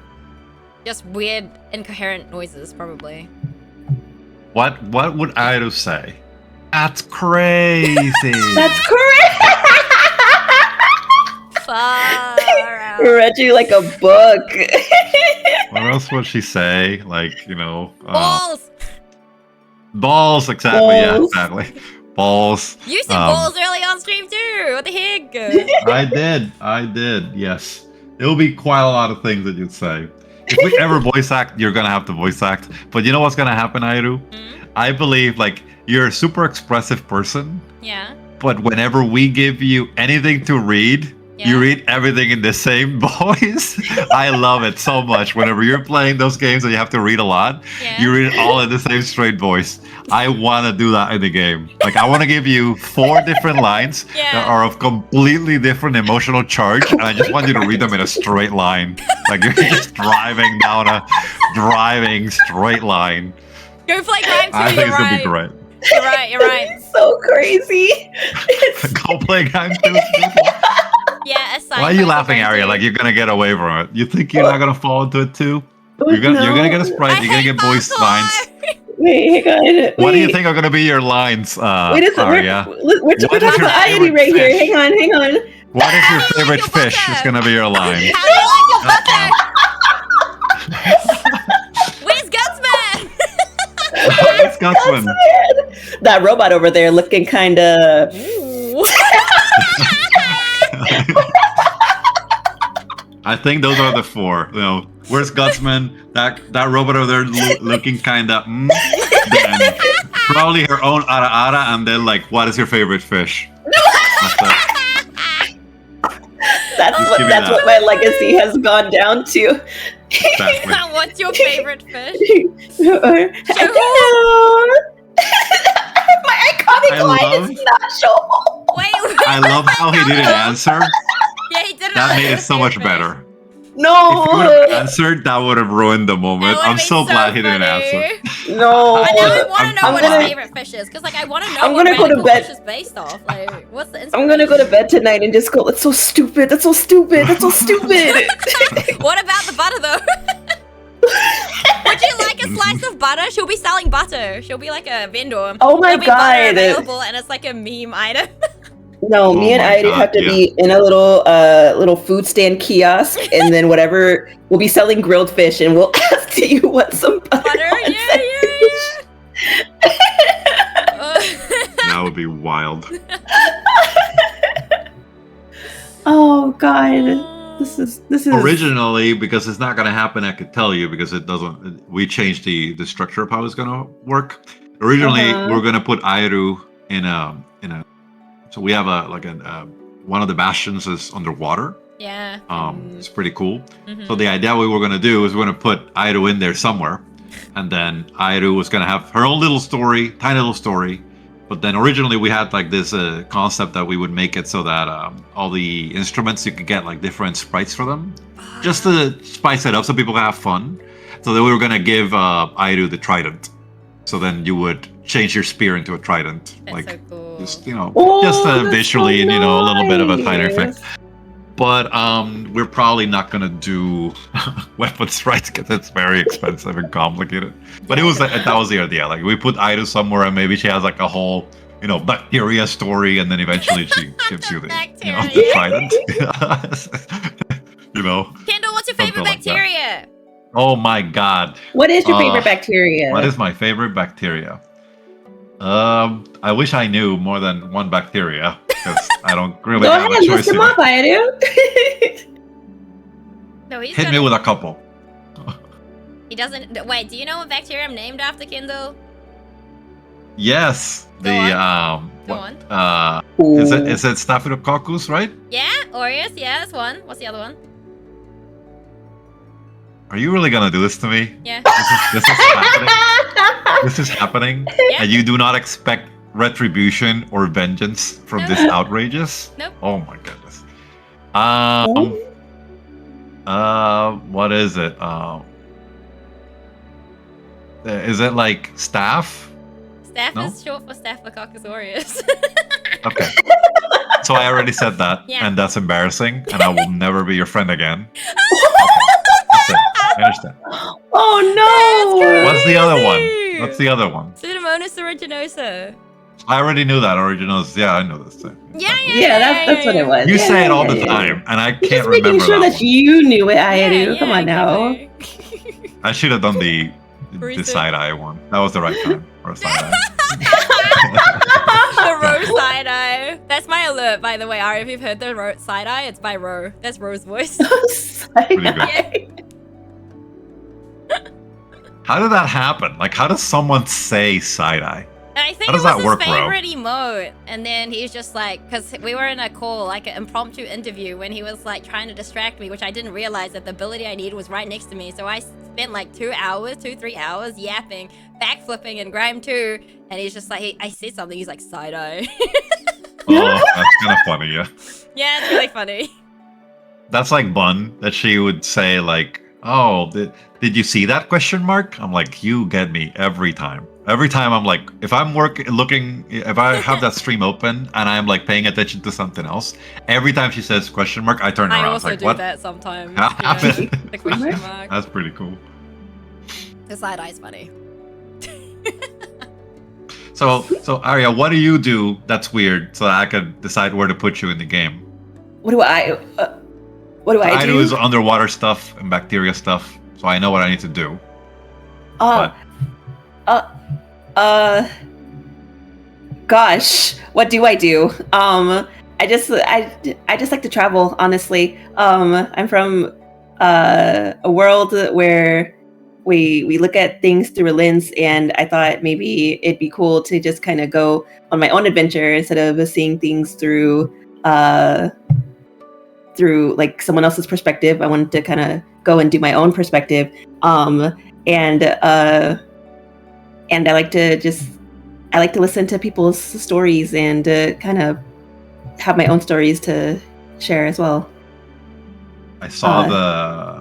Just weird, incoherent noises, probably. What would Aido say? That's crazy. That's correct. Far out. Read you like a book. What else would she say? Like, Balls! balls, exactly. Yeah, Balls. exactly. Balls. You said balls early on stream too. What the heck? I did. Yes. It'll be quite a lot of things that you'd say. If we ever voice act, you're gonna have to voice act. But you know what's gonna happen, Airu? I believe like you're a super expressive person, Yeah. but whenever we give you anything to read, you read everything in the same voice. I love it so much. Whenever you're playing those games and you have to read a lot, you read it all in the same straight voice. I want to do that in the game. Like, I want to give you 4 different lines that are of completely different emotional charge, and I just want you to read them in a straight line. Like, you're just driving down a straight line. Go play Grime 2, I think you're it's going to right. be great. You're right. It's so crazy. Go play Grime 2. Yeah, aside. Why are you laughing, Aria? Like, you're going to get away from it. You think you're not going to fall into it too? You're gonna get a sprite. You're gonna get voice lines. Wait, hang on. What do you think are gonna be your lines, Wait a second. Aria? We're talking about Iody right fish? here. Hang on. What is your How do you favorite like your fish? butter? Is gonna be your line. How do you like your butter? Where's Gutsman? It's Gutsman. That robot over there looking kind of. I think those are the 4. Where's Gutsman? That robot over there looking kind of. Then probably her own ara ara, and then like, what is your favorite fish? That's Just give me that. what my legacy has gone down to. Exactly. What's your favorite fish? Hello. My iconic I line love- is not show. Wait. I love how he didn't answer. Yeah, he didn't. That made it so much better. No. If he would have answered, that would have ruined the moment. I'm so glad he didn't answer. No. I know. I want to know I'm what gonna- his favorite fish is, because like I want to know I'm what gonna go to radical bed. fish is based off. Like, what's the? I'm gonna go to bed tonight and just go. That's so stupid. That's so stupid. That's so stupid. What about the butter though? Would you like a slice of butter? She'll be selling butter. She'll be like a vendor. Oh my There'll be butter God. available, and it's like a meme item. No, me Oh and my Iody God, have to yeah. be in a little food stand kiosk, and then whatever we'll be selling grilled fish, and we'll ask, do you want some butter? Butter? on Yeah, said yeah, fish?" would be wild. Oh God, this is Originally, because it's not going to happen, I could tell you because it doesn't. We changed the structure of how it's going to work. Originally, we were going to put Airu in a. So we have one of the bastions is underwater. Yeah. It's pretty cool. So the idea we were going to do is we're going to put Airu in there somewhere, and then Airu was going to have her own little story, tiny little story. But then originally we had like this concept that we would make it so that all the instruments you could get like different sprites for them, just to spice it up so people can have fun. So then we were going to give Airu the trident. So then you would change your spear into a trident. That's like so cool. just that's visually so and a little bit of a tighter nice. effect. But we're probably not gonna do weapons right because it's very expensive and complicated. But it was that was the idea. Like we put Ida somewhere and maybe she has like a whole bacteria story, and then eventually she gives you the trident. Kendall, what's your favorite bacteria? Oh my God! What is your favorite bacteria? What is my favorite bacteria? I wish I knew more than one bacteria because I don't really have a choice. Go ahead, list them up, Airu. No, he's Hit me with a couple. He doesn't. Wait, do you know what bacteria I'm named after, Kendall? Yes, Go on. is it Staphylococcus, right? Yeah, Aureus. Yeah, that's one. What's the other one? Are you really gonna do this to me? Yeah. This is happening. This is happening, Yeah. and you do not expect retribution or vengeance from this outrageous? Nope. Oh my goodness. What is it? Is it like staff? Staff No? is short for Staphylococcus aureus. Okay. So I already said that, Yeah. and that's embarrassing, and I will never be your friend again. Okay. I understand. Oh no! What's the other one? Crazy. What's the other one? Pseudomonas aeruginosa. I already knew that originals. Yeah, I know this thing. Yeah. That's what it was. You Yeah, say it all the yeah. time, and I Just can't making remember sure that one. you knew it, Airu. Come on now. exactly. I should have done the Research. side eye one. That was the right time for a side eye. The Ro side eye. That's my alert, by the way, Ari. If you've heard the Ro side eye, it's by Ro. That's Ro's voice. Pretty good. Yeah. How did that happen? Like, how does someone say side eye? I think How it does was that his work, bro? favorite emote, and then he's just like, because we were in a call, like an impromptu interview, when he was like trying to distract me, which I didn't realize that the ability I needed was right next to me. So I spent like 3 hours yapping, backflipping in Grime 2, and he's just like, I said something, he's like, side eye. Oh, that's kind of funny, yeah. Yeah, it's really funny. That's like Bun, that she would say like, oh, did you see that question mark? I'm like, you get me every time. Every time I'm like, if I'm if I have that stream open and I'm like paying attention to something else, every time she says question mark, I turn I around. also Like, do what? that sometimes. How Yeah. happened? The question mark. That's pretty cool. The side eye's funny. So Arya, what do you do that's weird so that I could decide where to put you in the game? What do I I do? do is underwater stuff and bacteria stuff, so I know what I need to do. Gosh, what do I do? I just like to travel, honestly. I'm from a world where we look at things through a lens, and I thought maybe it'd be cool to just kind of go on my own adventure instead of seeing things through like someone else's perspective. I wanted to kind of go and do my own perspective. And I like to listen to people's stories and kind of have my own stories to share as well. I saw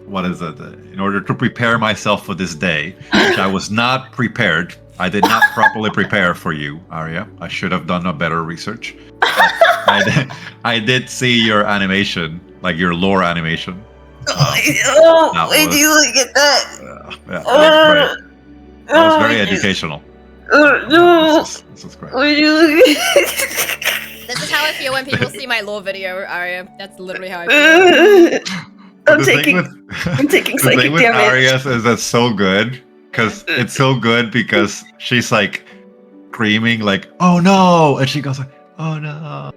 in order to prepare myself for this day, which I was not prepared. I did not properly prepare for you, Arya. I should have done a better research. I did see your animation, like your lore animation. Wait, do you look at that? Yeah, that was very educational. This is great. Would you look at This is how I feel when people see my lore video, Arya. That's literally how I feel. I'm taking The psychic thing with damage. Arias is that's so good because it's so good because she's like, screaming like, "Oh no!" And she goes like, "Oh no."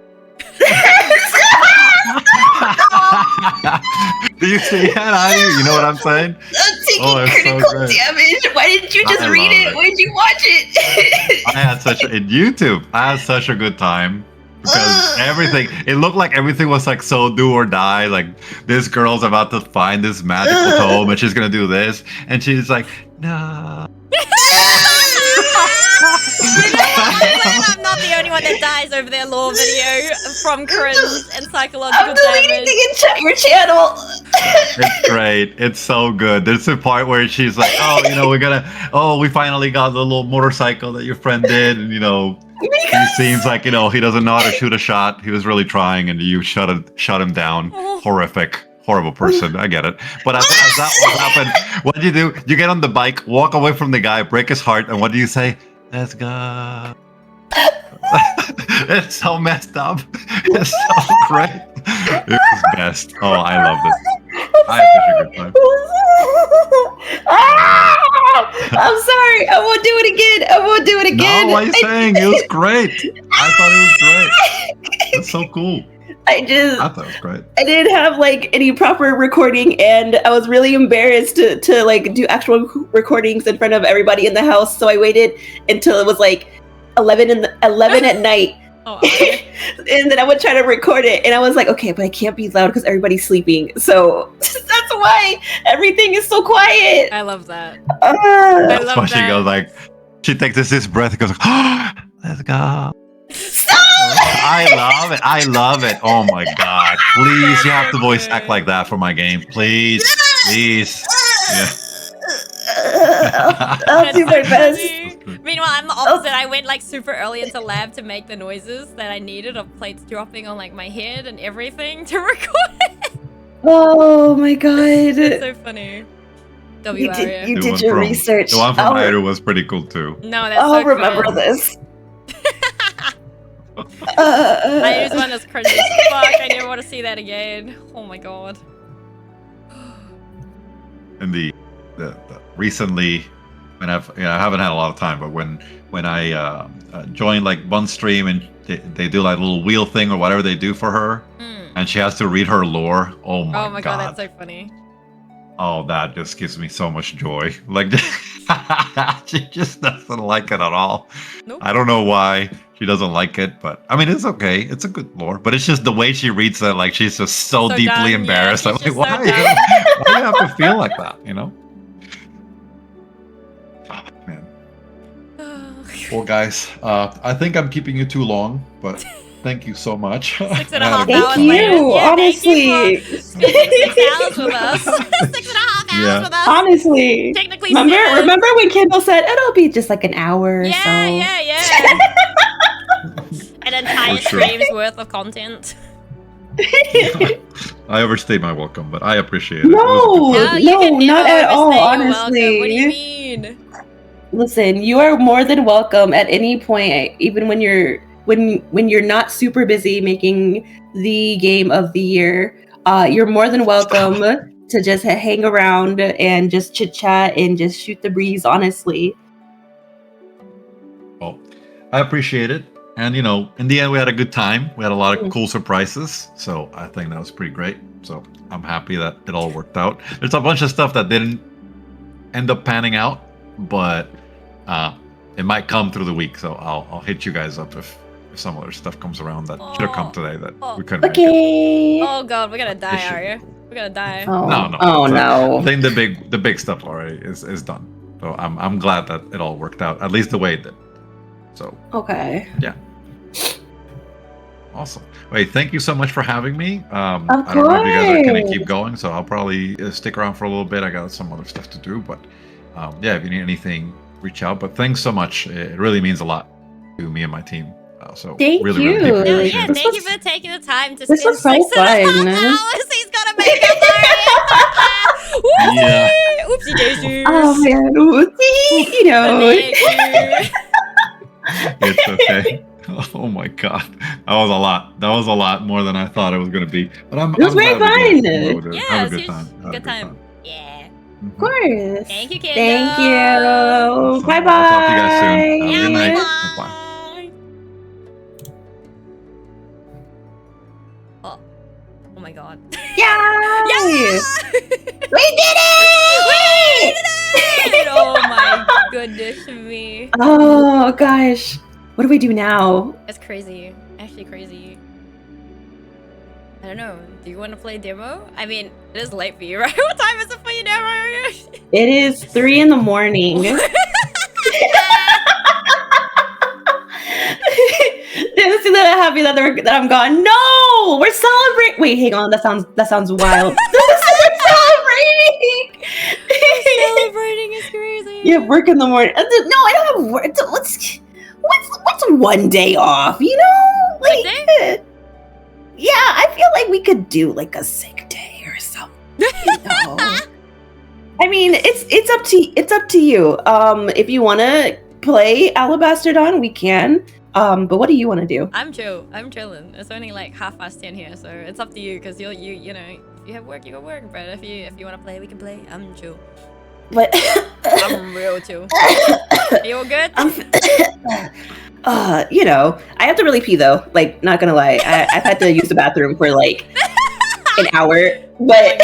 Do you see that, Adi? You know what I'm saying? I'm taking it's so critical great. damage. Why didn't you just I read love it? it. Why did you watch it? I had such a good time because everything, it looked like everything was like so do or die. Like this girl's about to find this magical tome and she's gonna do this, and she's like, no. I'm glad I'm not the only one that dies over their lore video from cringe and psychological I'm damage. deleting your channel. It's great. It's so good. There's a part where she's like, we finally got the little motorcycle that your friend did. And, he seems like, he doesn't know how to shoot a shot. He was really trying and you shut him down. Horrible person. I get it. But as that all happened, what do? You get on the bike, walk away from the guy, break his heart. And what do you say? Let's go. It's so messed up. It's so great. It was best. Oh, I loved it. I had such a good time. I'm sorry. I won't do it again. No, what are you saying? It was great. I thought it was great. That's so cool. I thought it was great. I didn't have like any proper recording, and I was really embarrassed to like do actual recordings in front of everybody in the house. So I waited until it was like 11 at night. Oh, and then I would try to record it, and I was like, okay, but I can't be loud because everybody's sleeping. So that's why everything is so quiet. I love that. That's why she goes like, she takes this breath and goes like, oh, let's go. Stop! I love it. Oh my god. Please, you have to voice act like that for my game. Please. Yeah. I'll do my best. Meanwhile, I'm the opposite. I went like super early into lab to make the noises that I needed of plates dropping on like my head and everything to record it. Oh my god. It's so funny. You did your research. The one from Iru was pretty cool too. No, that's I'll so remember cool. this. I use one that's cringe as fuck. I never want to see that again. Oh my god. And the recently, when I haven't had a lot of time, but when I joined like one stream and they do like a little wheel thing or whatever they do for her, and she has to read her lore. Oh my god, that's so funny. Oh, that just gives me so much joy. Like, she just doesn't like it at all. Nope. I don't know why she doesn't like it, but I mean, it's okay. It's a good lore, but it's just the way she reads it. Like, she's just so deeply dumb. embarrassed. Yeah, I'm she's like, just why? Why do you have to feel like that? Oh, man. Well, guys, I think I'm keeping you too long, but thank you so much. 6.5 hours. Thank you, honestly. Thank you for spending 6 hours with us. 6.5 hours with us. Honestly. Technically, remember when Kendall said it'll be just like an hour or so? Yeah. An entire stream's worth of content. I overstayed my welcome, but I appreciate it. No, you can never not at all, overstay your honestly. welcome. What do you mean? Listen, you are more than welcome at any point, even when you're not super busy making the game of the year. You're more than welcome to just hang around and just chit chat and just shoot the breeze, honestly. Well, I appreciate it. And, in the end, we had a good time. We had a lot of cool surprises. So I think that was pretty great. So I'm happy that it all worked out. There's a bunch of stuff that didn't end up panning out, but it might come through the week. So I'll hit you guys up if some other stuff comes around that should have come today that we couldn't make it. Okay. Oh god, we're gonna die, are you? We're gonna die. Oh. No. Oh, So no. I think the big stuff already is done. So I'm glad that it all worked out, at least the way it did. So Okay. yeah. Awesome. Wait, thank you so much for having me. I Of don't know if you guys are going to course. keep going, so I'll probably stick around for a little bit. I got some other stuff to do, but yeah, if you need anything, reach out. But thanks so much. It really means a lot to me and my team. So Thank really, you. really deeply No, appreciate yeah, it. thank you for taking the time to This spend was so 6.5 fun. hours. He's gonna make it there. Whoopsie! Yeah. Oopsie daisies. Oh man, Thank you. It's okay. Oh my god, that was a lot more than I thought it was going to be. But I'm. It was very glad we did it. fun. Have Yeah, a good it's time. Have a good time. Yeah. Of course. Thank you, Kendall. Thank you. Awesome. Bye I'll talk to you guys soon. bye. Have a good Yeah, night. bye. Bye. Oh my god. Yeah! Yeah! We did it! Oh my goodness me. Oh gosh. What do we do now? That's crazy. Actually crazy. I don't know. Do you want to play demo? I mean, it is late for you, right? What time is it for you now, Mario? It is 3 in the morning. They're see that I'm happy that I'm gone. No, we're celebrating. Wait, hang on. That sounds wild. We're celebrating. Celebrating is crazy. You have work in the morning. No, I don't have work. What's one day off? You know, like yeah, I feel like we could do like a sick day or something. You know? I mean, it's up to you. If you want to play Alabaster Dawn, we can. But what do you want to do? I'm chilling. It's only like 10:30 here, so it's up to you. Cause you know, if you have work, you go work. But if you want to play, we can play. I'm chill. But I'm real chill. Are you all good? You know, I have to really pee though. Like, not gonna lie, I've had to use the bathroom for like an hour. But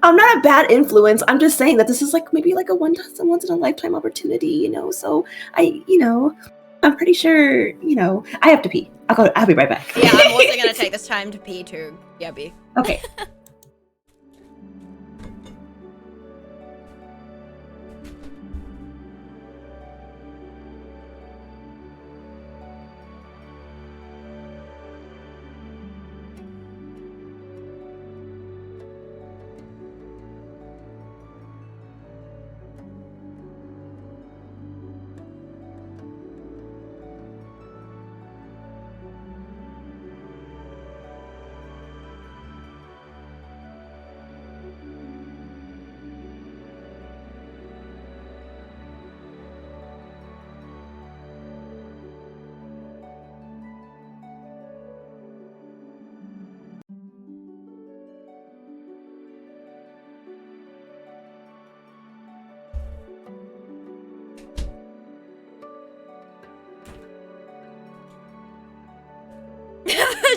I'm not a bad influence. I'm just saying that this is like maybe like a once in a lifetime opportunity, you know. So I'm pretty sure, you know, I have to pee. I'll be right back. Yeah, I'm also gonna take this time to pee too. Yeah, B. Okay.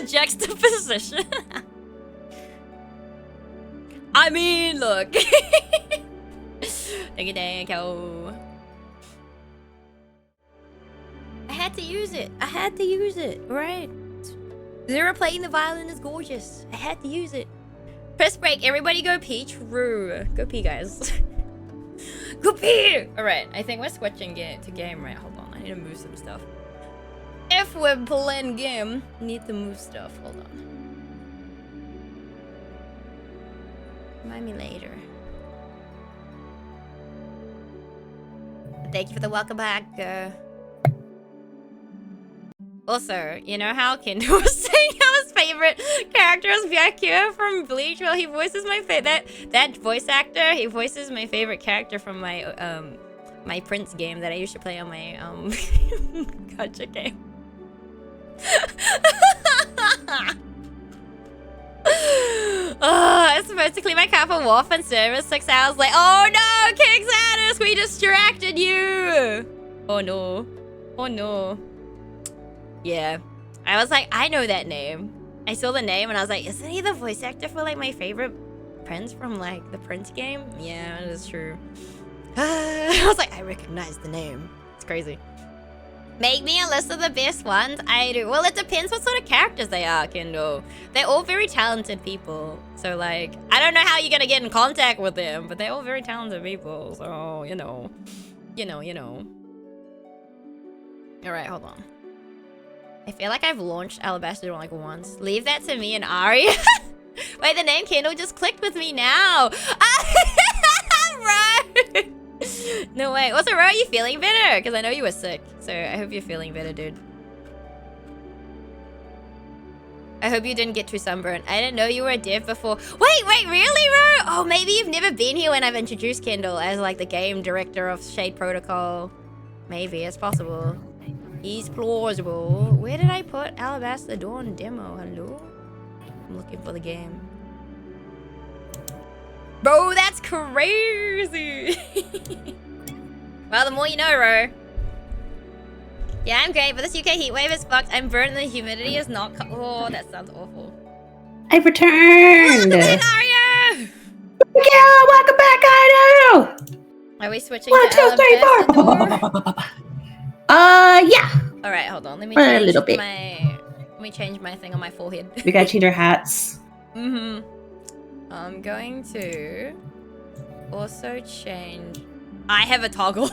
Juxtaposition. I mean, look. Thank you. I had to use it. Right? Zero playing the violin is gorgeous. I had to use it. Press break. Everybody go pee. True. Go pee, guys. Go pee. All right. I think we're switching to game. Right. Hold on. I need to move some stuff. If we're playing game, need to move stuff. Hold on. Remind me later. Thank you for the welcome back. Also, you know how Kendall was saying how his favorite character is Byakuya from Bleach? Well, he voices my that voice actor. He voices my favorite character from my my Prince game that I used to play on my gacha game. I'm supposed to clean my car for Wolf and service 6 hours late. Oh no, King Satus, we distracted you. Oh no. Oh no. Yeah. I was like, I know that name. I saw the name and I was like, isn't he the voice actor for like my favorite Prince from like the Prince game? Yeah, it is true. I was like, I recognize the name. It's crazy. Make me a list of the best ones. I do. Well, it depends what sort of characters they are, Kendall. They're all very talented people. So, like, I don't know how you're gonna get in contact with them, but they're all very talented people. So, you know. Alright, hold on. I feel like I've launched Alabaster like once. Leave that to me and Ari. Wait, the name Kendall just clicked with me now. Right. No way. Also, Ro, are you feeling better? Because I know you were sick. So I hope you're feeling better, dude. I hope you didn't get too sunburned. I didn't know you were a dev before. Wait, really, Ro? Oh, maybe you've never been here when I've introduced Kendall as like the game director of Shade Protocol. Maybe, it's possible. He's plausible. Where did I put Alabaster Dawn demo? Hello? I'm looking for the game. Bro, that's crazy. Well, the more you know, Ro. Yeah, I'm great, but this UK heat wave is fucked. I'm burnt and the humidity is not. Oh, that sounds awful. I've returned. Welcome back, Aria! Yeah, welcome back, Ido. Are we switching 1, to 2, 3, 4. Alabastador? Yeah. All right, hold on. Let me A change little bit. my thing on my forehead. We gotta change our hats. Mm-hmm. I'm going to also change. I have a toggle.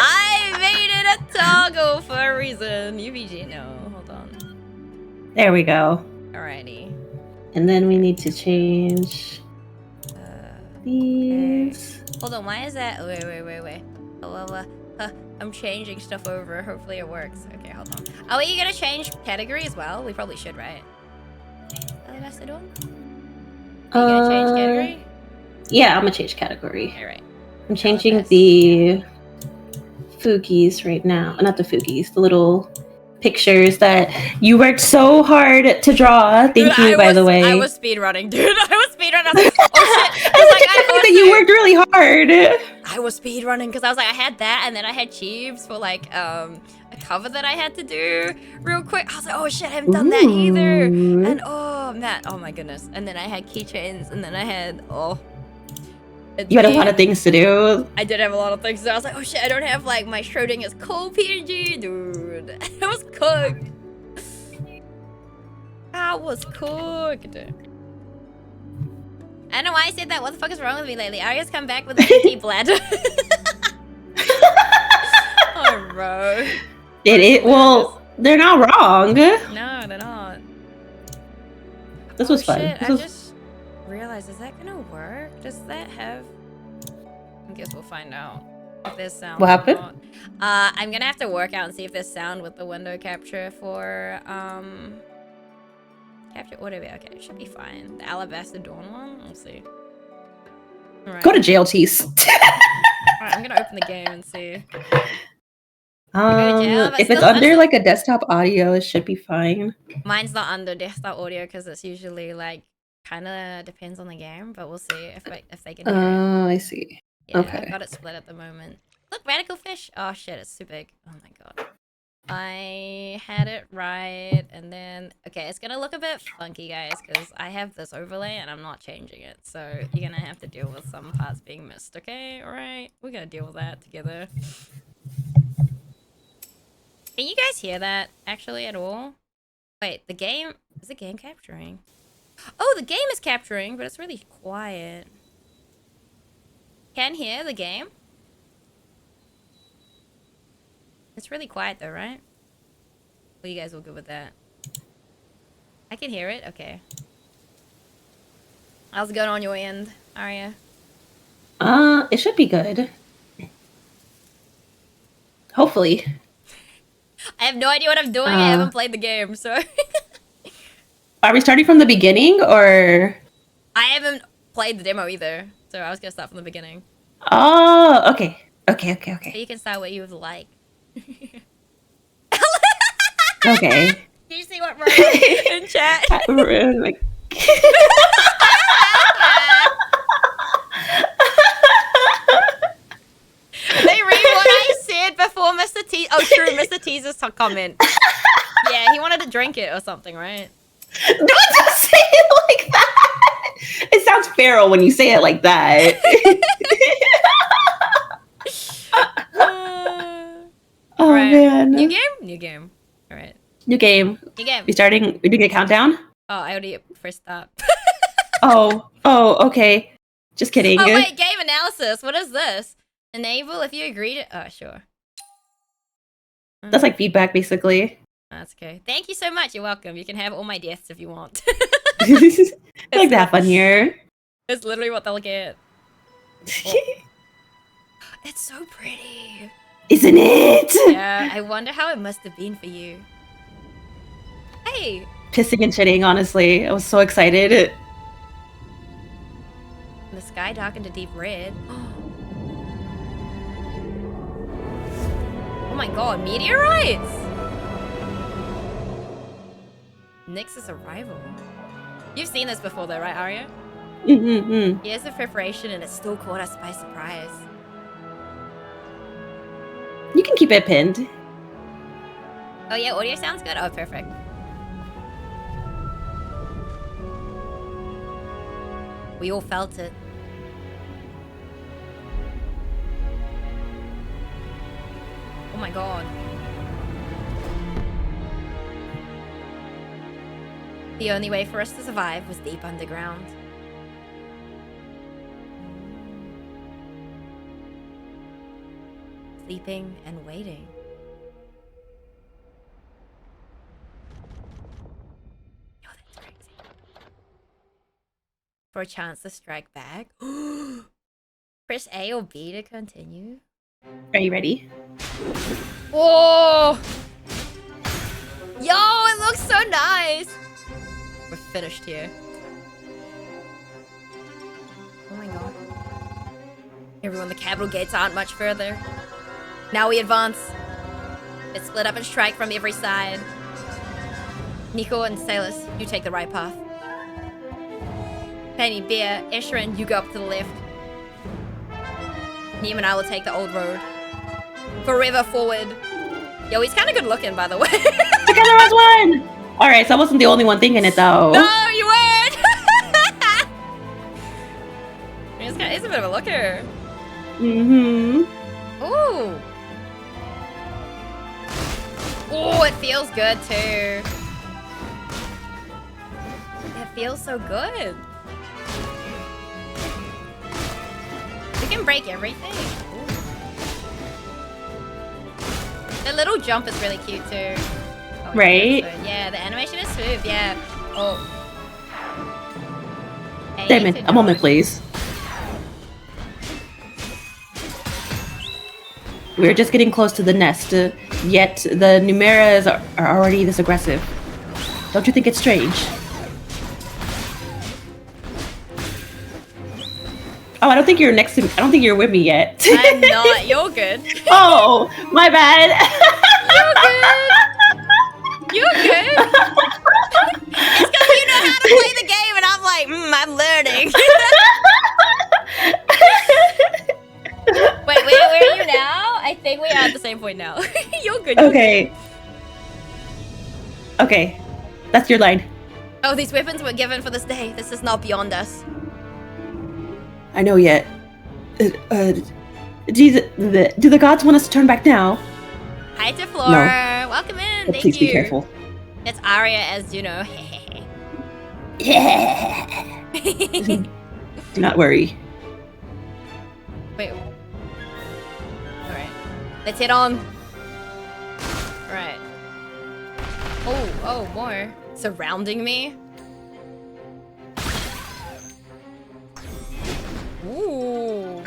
I made it a toggle for a reason. UVG, no. Hold on. There we go. Alrighty. And then we need to change these. Okay. Hold on, why is that? Wait. I'm changing stuff over. Hopefully it works. Okay, hold on. Are we gonna change category as well? We probably should, right? Mastodon? Are you gonna change category? Yeah, I'm gonna change category. Alright. I'm changing the Fugies right now. Not the Fugies, the little pictures that you worked so hard to draw. Thank you, by the way. I was speedrunning, dude. I was speedrunning. I was like, oh shit. I was like, that you worked really hard. I was speedrunning because I was like, I had that, and then I had Chiefs for like a cover that I had to do real quick. I was like, oh shit, I haven't done that either. And oh man, oh my goodness. And then I had keychains, and then I had you had a lot of things to do. I did have a lot of things. So I was like, oh shit, I don't have like my Schrodinger's cold PNG, dude. I was cooked. I was cooked. I don't know why I said that. What the fuck is wrong with me lately? Aria's come back with an empty bladder. Oh, bro. Well, they're not wrong. No, they're not. This was fun. Shit, I just realized, is that gonna work? Does that have... I guess we'll find out if there's sound. What happened? I'm gonna have to work out and see if there's sound with the window capture for, capture audio. Okay, it should be fine. The Alabaster Dawn one? We'll see. Right. Go to jail, Tease. Alright, I'm gonna open the game and see. If it's under like a desktop audio, it should be fine. Mine's not under desktop audio because it's usually like kind of depends on the game, but we'll see if they can hear it. Oh, I see. Yeah, okay. I've got it split at the moment. Look, radical fish. Oh shit, it's too big. Oh my god. I had it right, and then okay, it's gonna look a bit funky, guys, because I have this overlay and I'm not changing it. So you're gonna have to deal with some parts being missed. Okay, all right, we're gonna deal with that together. Can you guys hear that actually at all? Wait, the game is the game capturing? Oh, the game is capturing, but it's really quiet. Can hear the game? It's really quiet though, right? Well, you guys all good with that? I can hear it. Okay. How's it going on your end, Aria? It should be good. Hopefully. I have no idea what I'm doing. I haven't played the game, so. Are we starting from the beginning, or? I haven't played the demo either, so I was gonna start from the beginning. Oh, okay. Okay. So you can start what you would like. Okay. Do you see what wrote in chat? Like... They read what I said before Mr. T. Oh, true, Mr. T's comment. Yeah, he wanted to drink it or something, right? Don't say it like that. It sounds feral when you say it like that. Oh right. man. New game? New game. All right. New game. New game. We're doing a countdown? Oh, I already pressed stop. Oh, okay. Just kidding. Oh wait, game analysis. What is this? Enable if you agree to. Oh, sure. That's like feedback, basically. That's okay. Thank you so much. You're welcome. You can have all my deaths if you want. I like to have fun here. It's literally what they'll get. Oh. It's so pretty. Isn't it? Yeah, I wonder how it must have been for you. Hey. Pissing and shitting, honestly. I was so excited. The sky darkened to deep red. Oh my god, meteorites! Nix's arrival. You've seen this before though, right, Aria? Mm-hmm. Years of preparation and it still caught us by surprise. You keep it pinned. Oh yeah, audio sounds good. Oh, perfect. We all felt it. Oh my god. The only way for us to survive was deep underground. Sleeping and waiting. Yo, that's crazy. For a chance to strike back. Press A or B to continue. Are you ready? Oh! Yo, it looks so nice! We're finished here. Oh my god. Everyone, the capital gates aren't much further. Now we advance. It's split up and strike from every side. Nico and Salus, you take the right path. Penny, Bear, Esherin, you go up to the left. Neem and I will take the old road. Forever forward. Yo, he's kind of good looking, by the way. Together as one! Alright, so I wasn't the only one thinking it, though. No, you weren't! He's a bit of a looker. Mm-hmm. Ooh. Ooh, it feels good, too. It feels so good. We can break everything. Ooh. The little jump is really cute, too. Oh, right? Yeah, the animation is smooth, yeah. Oh. Damn it, a moment, please. We're just getting close to the nest, yet the Numeras are already this aggressive. Don't you think it's strange? Oh, I don't think you're next to me. I don't think you're with me yet. I'm not. You're good. Oh, my bad. You're good. It's because you know how to play the game, and I'm like, I'm learning. Wait, where are you now? I think we are at the same point now. You're good. Okay. Okay. That's your line. Oh, these weapons were given for this day. This is not beyond us. I know yet. Do the gods want us to turn back now? Hi to Flora. No. Welcome in. But Thank please you. be careful. It's Arya as Juno. Yeah. Do not worry. Wait. Alright. Let's hit on. Alright. Oh, more. Surrounding me. Ooh.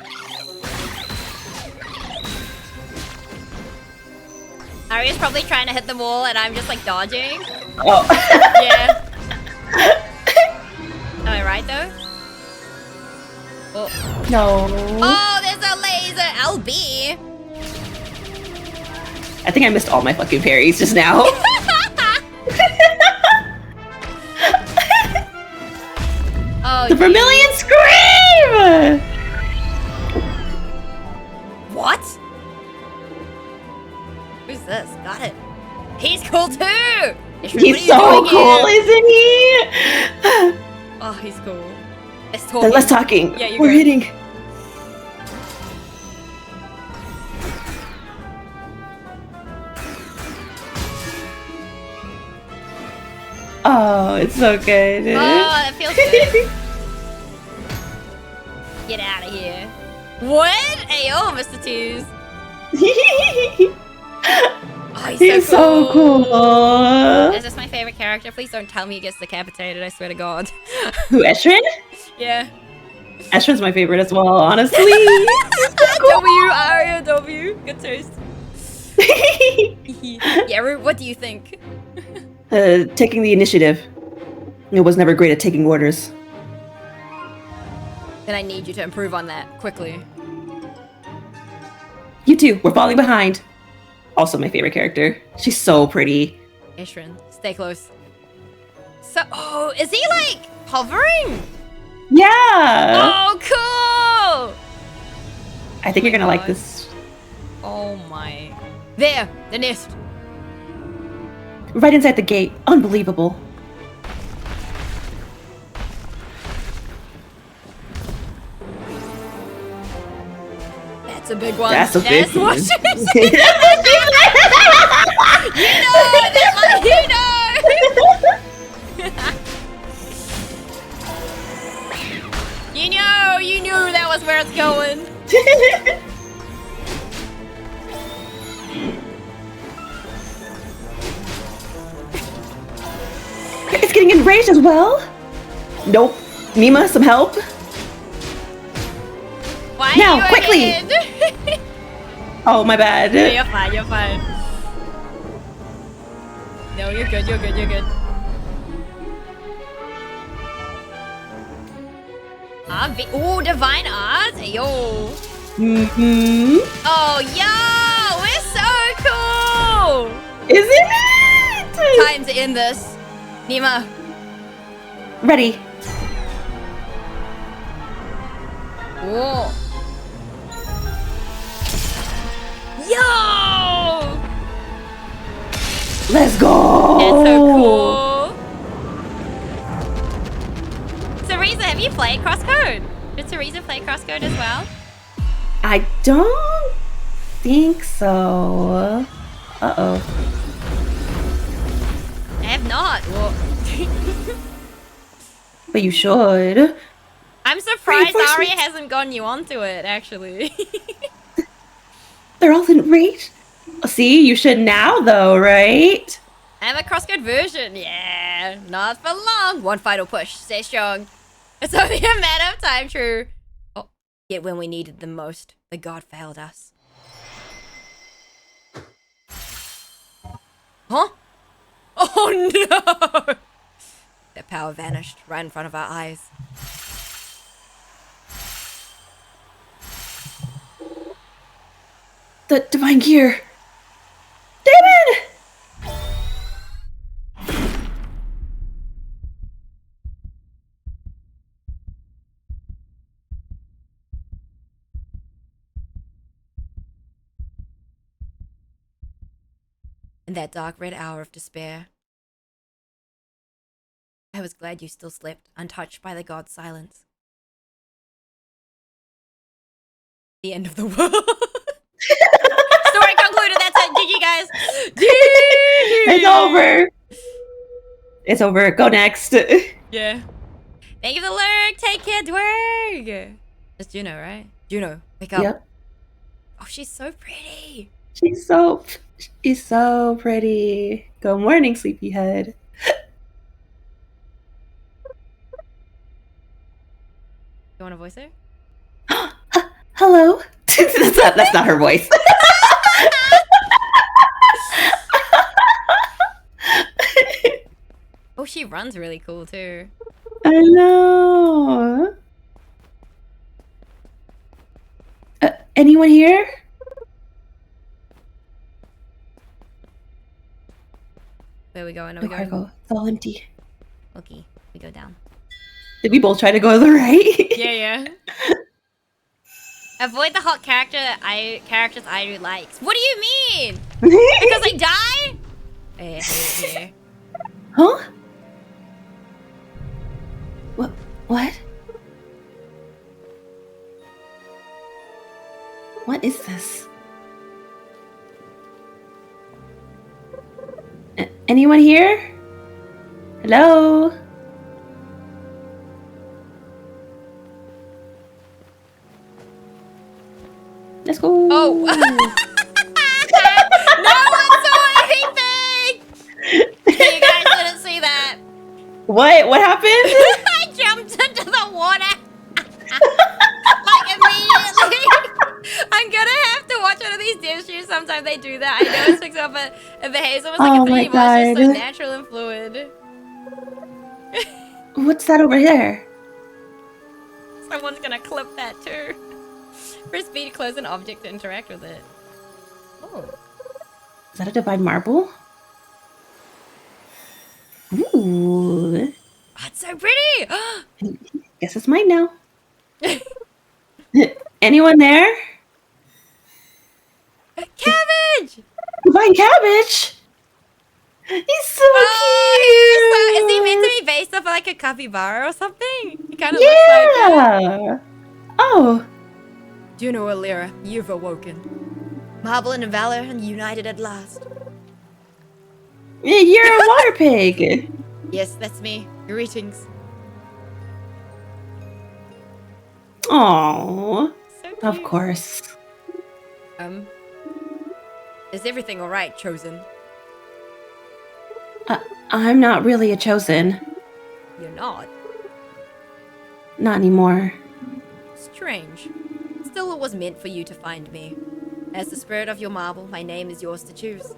Arya's probably trying to hit the wall and I'm just like dodging. Oh. Yeah. Am I right though? Oh. No. Oh, there's a laser LB. I think I missed all my fucking parries just now. Oh, the Vermilion Scream! What? Who's this? Got it. He's cool too! He's so cool, isn't he? Oh, he's cool. Let's talk. Less talking. Yeah, we're hitting. Oh, it's so good. Oh, it feels good. Get out of here. What? Ayo, Mr. Twos. Oh, he's so cool. Is this my favorite character? Please don't tell me he gets decapitated, I swear to God. Who, Esherin? Yeah. Esrin's my favorite as well, honestly. W, Arya, W. Good taste. Yeah, what do you think? Taking the initiative. It was never great at taking orders. Then I need you to improve on that, quickly. You too, we're falling behind. Also my favorite character. She's so pretty. Esherin, stay close. So, oh, is he like hovering? Yeah! Oh, cool! I think you're gonna like this. Oh my. There, the nest. Right inside the gate. Unbelievable. That's a big one. That's a big What one. she said. You know, that's like, you know. You knew that was where it's going. It's getting enraged as well. Nope. Nima, some help. Why Now, are you quickly. ahead? Oh, my bad. Yeah, you're fine, you're fine. No, you're good, you're good, you're good. Ooh, divine art? Yo. Mm-hmm. Oh, yo, we're so cool. Isn't it? Time to end this. Nima. Ready. Whoa. Yo! Let's go. That's so cool. Teresa, have you played Crosscode? Did Teresa play Crosscode as well? I don't think so. Uh-oh. I have not. Well, But you should. I'm surprised Reinforcements. Aria hasn't gotten you onto it, actually. They're all enraged. See, you should now, though, right? I have a Crosscode version. Yeah, not for long. One final push. Stay strong. It's only a matter of time, true. Oh, yet when we needed them most, the god failed us. Huh? Oh no! Their power vanished right in front of our eyes. The divine gear. David! In that dark red hour of despair, I was glad you still slept, untouched by the god's silence. The end of the world. Story concluded. That's it. GG, guys. It's over. It's over. Go next. Yeah. Thank you for the lurk. Take care, Dwerg. That's Juno, right? Juno, wake up. Yep. Oh, she's so pretty. She's so pretty. Good morning, sleepyhead. You want to voice her? Hello. that's not her voice. Oh, she runs really cool too. I know. Anyone here? Where are we going? Are No we going? cargo. It's all empty. Okay, we go down. Did we both try to go to the right? Yeah. Avoid the hot characters I likes. What do you mean? Because I die? Yeah. Huh? What? What is this? Anyone here? Hello? Let's go. Oh. No one saw anything! You guys didn't see that. What happened? I jumped into the water. Like immediately. I'm gonna have to watch one of these dev streams sometime. They do that. I know it's fixed up, but it behaves almost like Oh a 3D my monster, so God. natural and fluid. What's that over there? Someone's gonna clip that too. Press B to close an object to interact with it. Oh. Is that a divine marble? Ooh. Oh, it's so pretty! Guess it's mine now. Anyone there? Cabbage! Divine Cabbage! He's so Oh, cute! is he meant to be based off like a capybara or something? He kind of looks like it. Yeah! Oh, Juno Alira, you've awoken. Marble and valor and united at last. you're a water pig! Yes, that's me. Greetings. Aww. So cute. Of course. Is everything alright, Chosen? I'm not really a chosen. You're not. Not anymore. Strange. Still, it was meant for you to find me. As the spirit of your marble, my name is yours to choose.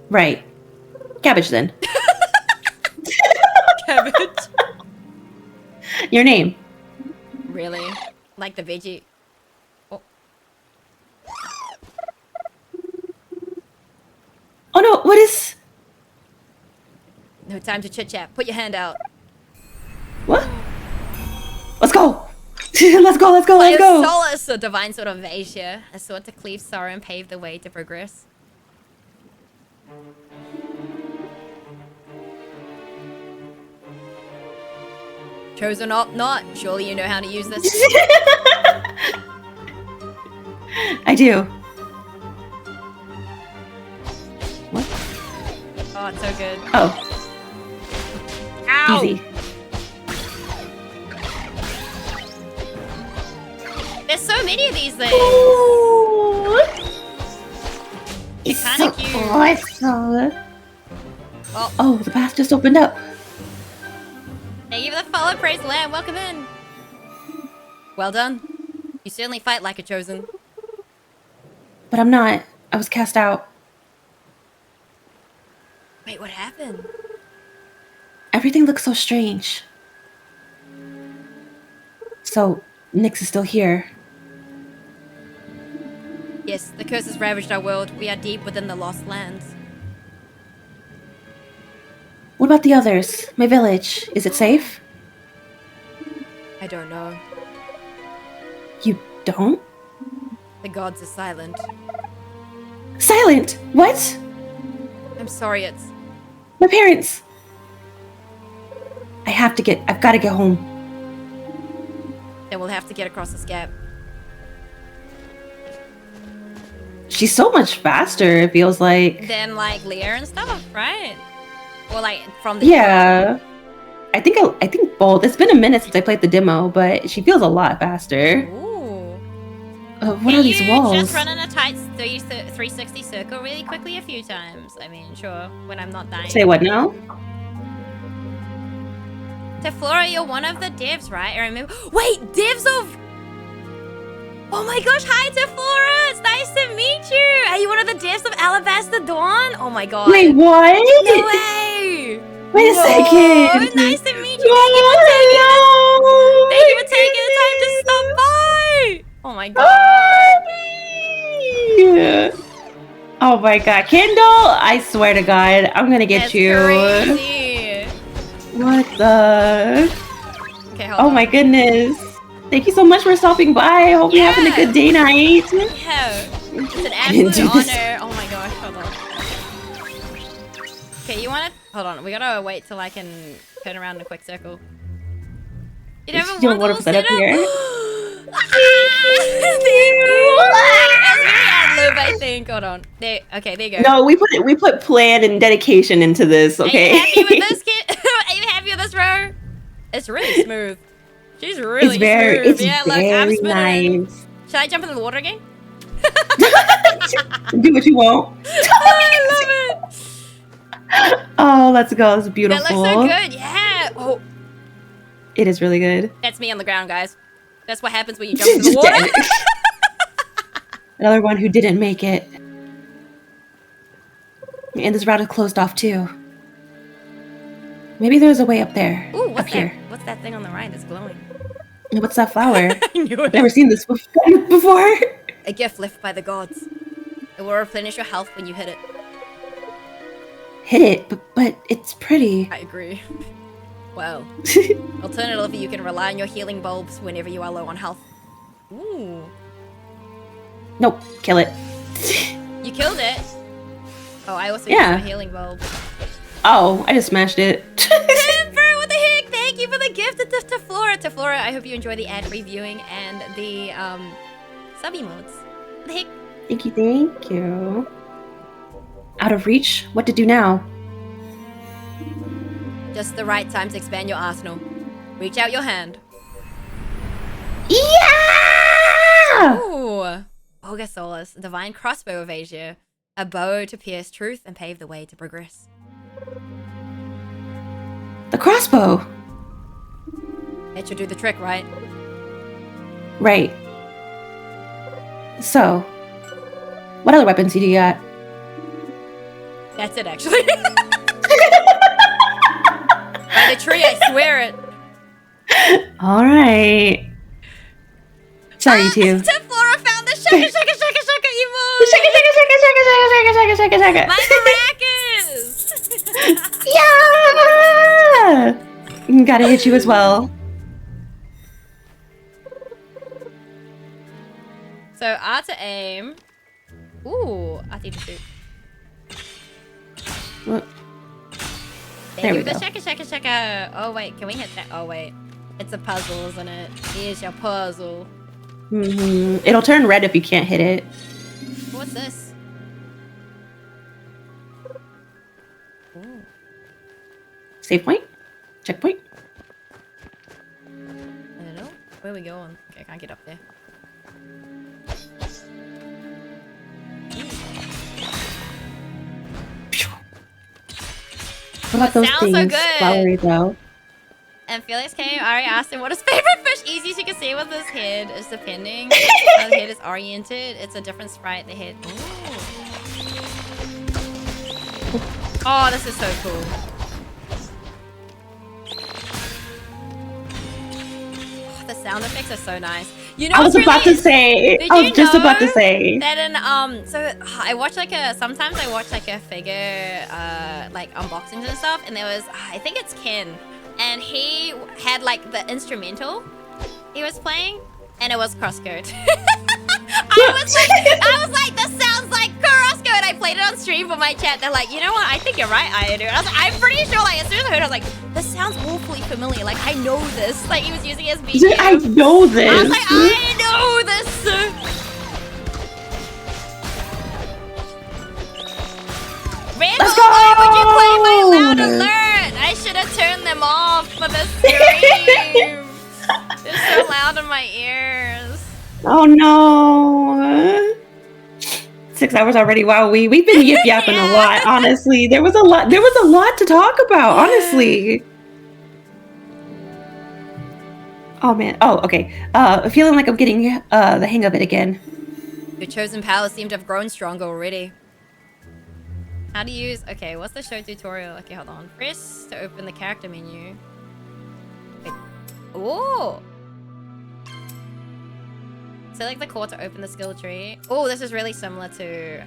Right. Cabbage then. Cabbage. Your name. Really? Like the veggie? Oh. Oh no, what is... No time to chit chat. Put your hand out. What? Let's go! Let's go, let's go, let's go! Solace, a divine sword of Asia, a sword to cleave sorrow and pave the way to progress. Chosen or not, surely you know how to use this. I do. What? Oh, it's so good. Oh, Ow! easy. There's so many of these things. Ooh. It's It's kinda so cute. awesome. Oh, Oh, the path just opened up. thank you for the follow, praise the land. Welcome in. Well done. You certainly fight like a chosen. But I'm not. I was cast out. Wait, what happened? Everything looks so strange. So, Nyx is still here. Yes, the curse has ravaged our world. We are deep within the lost lands. What about the others? My village. Is it safe? I don't know. You don't? The gods are silent. Silent! What? I'm sorry, it's... My parents! I've gotta get home. Then we'll have to get across this gap. She's so much faster, it feels like. Then, like, Lear and stuff, right? Or, like, from the... Yeah. I think both. It's been a minute since I played the demo, but she feels a lot faster. Ooh. What are these walls? Just run in a tight 360 circle really quickly a few times? I mean, sure, when I'm not dying. Say what now? Teflora, you're one of the devs, right? I remember... Wait, devs of... Oh my gosh, hi Teflora! It's nice to meet you! Are you one of the devs of Alabaster Dawn? Oh my god. Wait, what? No way! Wait a second. Nice to meet you! No, Thank you for taking the time to stop by! Oh my god. Yeah. Oh my god. Kendall, I swear to god, I'm gonna get That's you. crazy. What the? Okay, hold Oh on. my goodness. Thank you so much for stopping by. I hope you're having a good day night. Yeah. It's an I didn't absolute do this. honor. Oh my gosh, hold on. Okay, you wanna... Hold on, we gotta wait till I can turn around in a quick circle. You never You want want to to set up here? Thank you! That's very ad-lib, I think. Hold on. There, okay, there you go. No, we put plan and dedication into this, okay? Are you happy with this, kid? Are you happy with this, bro? It's really smooth. She's really smooth. It's Yeah, look, I'm very spinning. nice. Should I jump in the water again? Do what you want. I love it. Oh, let's go. It's That beautiful. looks so good. Yeah. Oh, It is really good. that's me on the ground, guys. That's what happens when you jump in the Just water. dead. Another one who didn't make it. And this route is closed off too. Maybe there's a way up there. Ooh, up what's that? here. What's that thing on the right that's glowing? What's that flower? I knew I've it. never seen this before. A gift left by the gods. It will replenish your health when you hit it. Hit it, but it's pretty. I agree. Well, alternatively, you can rely on your healing bulbs whenever you are low on health. Ooh. Nope, kill it. I also Yeah. used my healing bulb. Oh, I just smashed it. Timber, what the heck? Thank you for the gift to Flora. To Flora, I hope you enjoy the ad-free viewing and the sub emotes. What the heck? Thank you, thank you. Out of reach? What to do now? Just the right time to expand your arsenal. Reach out your hand. Yeah! Ooh. Olga Solus, divine crossbow of Asia. A bow to pierce truth and pave the way to progress. The crossbow. That should do the trick, right? Right. So, what other weapons do you got? That's it, actually. By the tree, I swear it. All right. Sorry, too. Tip Flora found the shaka shaka shaka shaka emote. Shaka, shaka, shaka, shaka, shaka, shaka, shaka, shaka. My maracas. Yeah! Gotta hit you as well. So R to aim. Ooh, R to shoot. Well, Thank there you we for the go. shaka shaka shaka. Oh wait, can we hit that? Oh wait, it's a puzzle, isn't it? Here's your puzzle. It'll turn red if you can't hit it. What's this? Ooh. Save point? Checkpoint? I don't know. Where are we going? Okay, I can't get up there. What about those sounds so things? good. Flowery though. And Felix came, Ari asked him what his favorite fish easiest you can see with his head is depending how the head is oriented. It's a different sprite, the head. Ooh. Oh, this is so cool. Oh, the sound effects are so nice. You know, I was about to say. Did I you was just know about to say. that in so I watch sometimes I watch like a figure like unboxings and stuff, and there was I think it's Ken, and he had like the instrumental he was playing, and it was crosscode. I was like, this sounds like crosscode. I played it on stream for my chat. They're like, you know what? I think you're right, I do. I was like, I'm pretty sure. Like as soon as I heard, it, I was like, this sounds awfully familiar. Like I know this. Like he was using his BGM. I know this. I was like, I know this. Randall, Let's go! why would you play my loud alert? I should have turned them off for the stream. They're so loud in my ears. Oh no. 6 hours already. Wow, we've been yip yapping a lot, honestly. There was a lot to talk about, honestly. Oh man. Oh, okay. Feeling like I'm getting the hang of it again. Your chosen powers seem to have grown stronger already. How to use... Okay, what's the show tutorial? Okay, hold on. Press to open the character menu. Okay. Ooh! Select the core to open the skill tree. Oh, this is really similar to...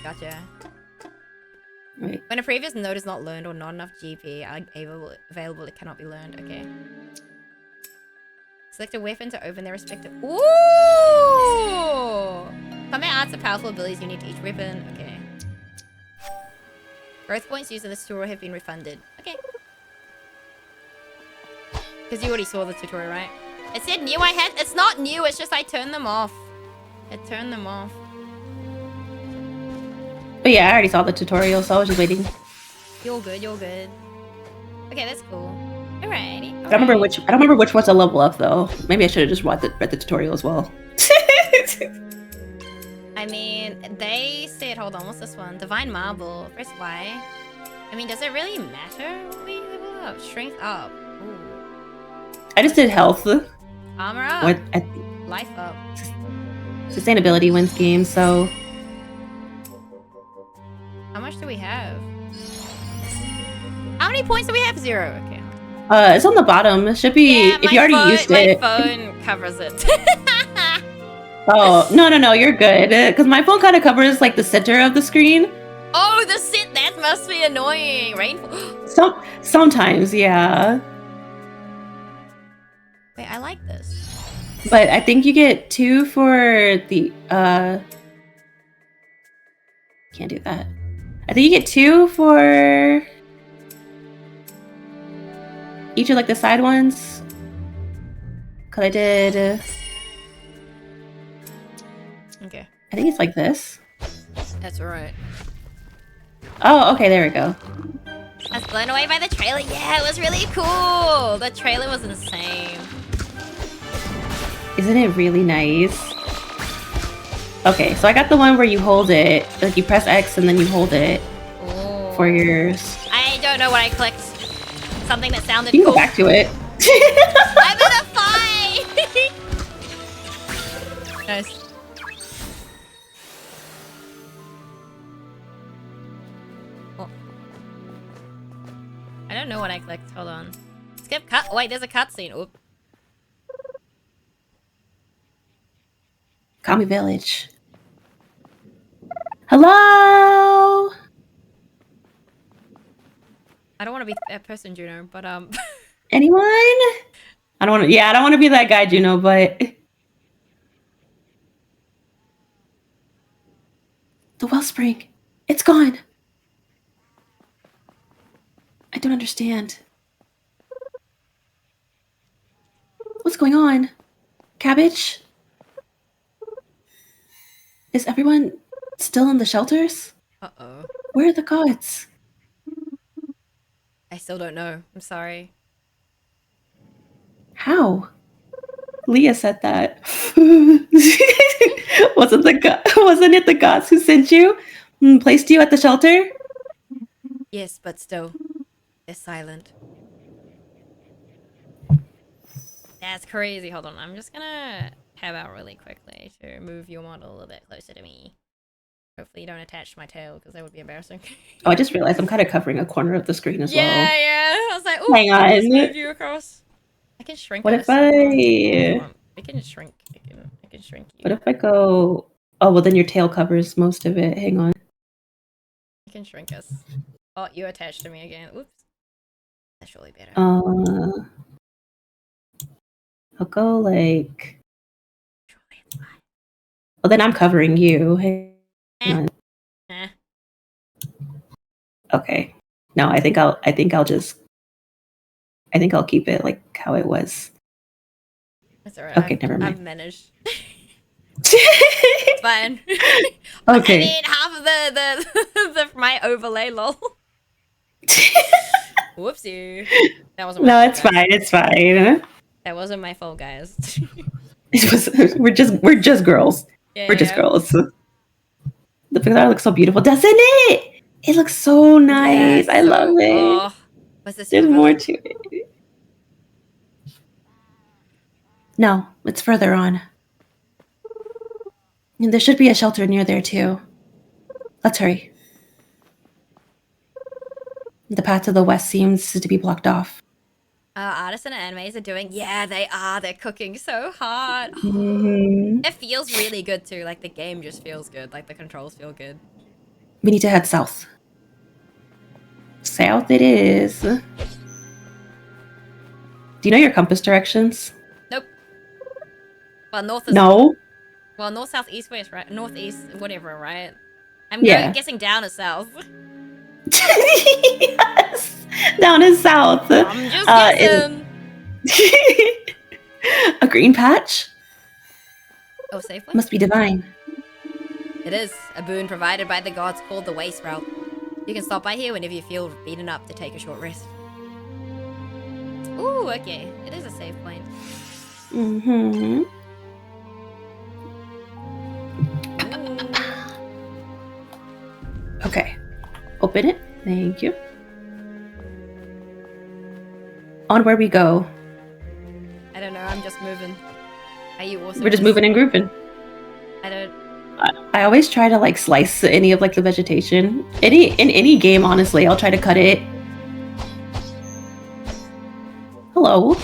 Gotcha. Right. When a previous node is not learned or not enough GP are available, it cannot be learned. Okay. Select a weapon to open their respective... Ooh! Combat arts are powerful abilities unique to each weapon. Okay. Growth points used in this tutorial have been refunded. Okay. Because you already saw the tutorial, right? It said new I had... It's not new, it's just I turned them off. I turned them off. But yeah, I already saw the tutorial, so I was just waiting. You're good, you're good. Okay, that's cool. Alrighty. I don't remember which one's a level up though. Maybe I should have just read the tutorial as well. I mean, they said, hold on, what's this one? Divine Marble. Press Y. I mean, does it really matter when we level up? Strength up. Ooh. I just did health. Armor up. What? Life up. Sustainability wins games, so... How much do we have? How many points do we have? 0. Okay. It's on the bottom. It should be, Yeah, if you already used it. My phone covers it. Oh, no, you're good. Because my phone kind of covers, like, the center of the screen. Oh, that must be annoying. Rainfall. Sometimes, yeah. Wait, I like this. But I think you get 2 for the, Can't do that. I think you get 2 for each of like the side ones. Cause I did. Okay. I think it's like this. That's right. Oh, okay, there we go. I was blown away by the trailer. Yeah, it was really cool. The trailer was insane. Isn't it really nice? Okay, so I got the one where you hold it, like you press X and then you hold it for yours. I don't know what I clicked. Something that sounded You can cool. go back to it. I'm in a fight! Nice. Oh. I don't know what I clicked. Hold on. Skip cut. Wait, there's a cutscene. Oop. Kami Village. Hello. I don't want to be that person, Juno, but Anyone? I don't want to. Yeah, I don't want to be that guy, Juno. But the wellspring, it's gone. I don't understand. What's going on? Cabbage? Is everyone still in the shelters? uh-oh. Where are the gods? I still don't know. I'm sorry. How? Leah said that. Wasn't it the gods who sent you? Placed you at the shelter? Yes, but still. They're silent. That's crazy. Hold on. I'm just gonna tab out really quickly to move your model a little bit closer to me. Hopefully you don't attach my tail, because that would be embarrassing. Oh, I just realized I'm kind of covering a corner of the screen as well. Yeah. I was like, ooh, Hang on. just move you across. I can shrink What us. if I... We can shrink. I can shrink you. What if I go... Oh, well, then your tail covers most of it. Hang on. You can shrink us. Oh, you attached to me again. Oops. That's surely better. I'll go like... Surely it's fine. Well, then I'm covering you. Hang on. Okay. No, I think I'll keep it like how it was. That's alright. Okay, never mind. I've managed. It's fine. Okay. I mean, half of the my overlay, lol. Whoopsie. That wasn't my No, fault, it's guys. fine. It's fine. That wasn't my fault, guys. We're just girls. Yeah, We're just girls. The Pixar looks so beautiful, doesn't it? It looks so nice. I love it. Oh, what's this? There's more to it. No, it's further on. And there should be a shelter near there too. Let's hurry. The path to the west seems to be blocked off. Artists and animes are doing. Yeah, they are. They're cooking so hard. Mm-hmm. It feels really good too. Like the game just feels good. Like the controls feel good. We need to head south. South it is. Do you know your compass directions? Nope. Well, north is No. Well, north, south, east, west, right? Northeast, whatever, right? I'm guessing down is south. Yes. Down is south. I'm just guessing. A green patch? Oh, safely? Must be divine. It is a boon provided by the gods called the Waste Route. You can stop by here whenever you feel beaten up to take a short rest. Ooh, okay. It is a save point. Mm-hmm. Okay. Open it. Thank you. On where we go. I don't know. I'm just moving. Are you also? We're just moving and grouping. I don't. I always try to like slice any of like the vegetation. In any game, honestly, I'll try to cut it. Hello.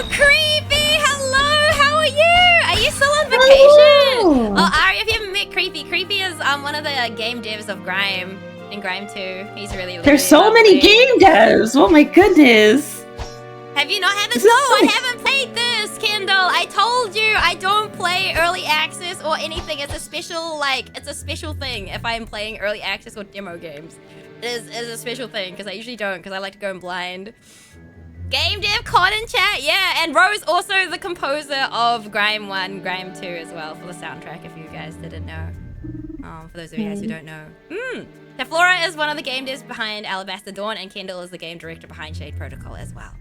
Creepy! Hello! How are you? Are you still on vacation? Hello. Oh, Ari, if you haven't met Creepy, Creepy is one of the game devs of Grime in Grime 2. He's really There's so lovely. many game devs. Oh my goodness. Have you not had this? No, I haven't played this, Kendall. I told you I don't play early access games or anything. It's a special, like, it's a special thing if I'm playing early access or demo games. It is a special thing, because I usually don't, because I like to go in blind. Game dev con in chat, yeah, and Rose also the composer of Grime 1, Grime 2 as well for the soundtrack, if you guys didn't know. For those of you guys who don't know. Teflora is one of the game devs behind Alabaster Dawn, and Kendall is the game director behind Shade Protocol as well.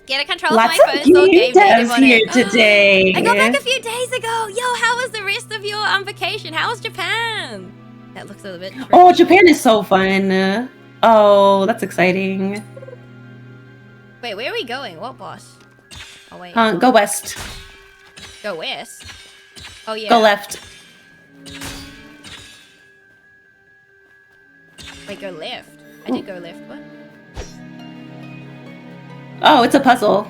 Get a control Lots of my phone, of so game game dev devs on here it. today. I got back a few days ago. Yo, how was the rest of your vacation? How was Japan? That looks a little bit tricky. Oh, Japan is so fun. Oh, that's exciting. Wait, where are we going? What boss? Oh, wait. Go west. Go west? Oh, yeah. Go left. Wait, go left. I did go left. What? Oh, it's a puzzle.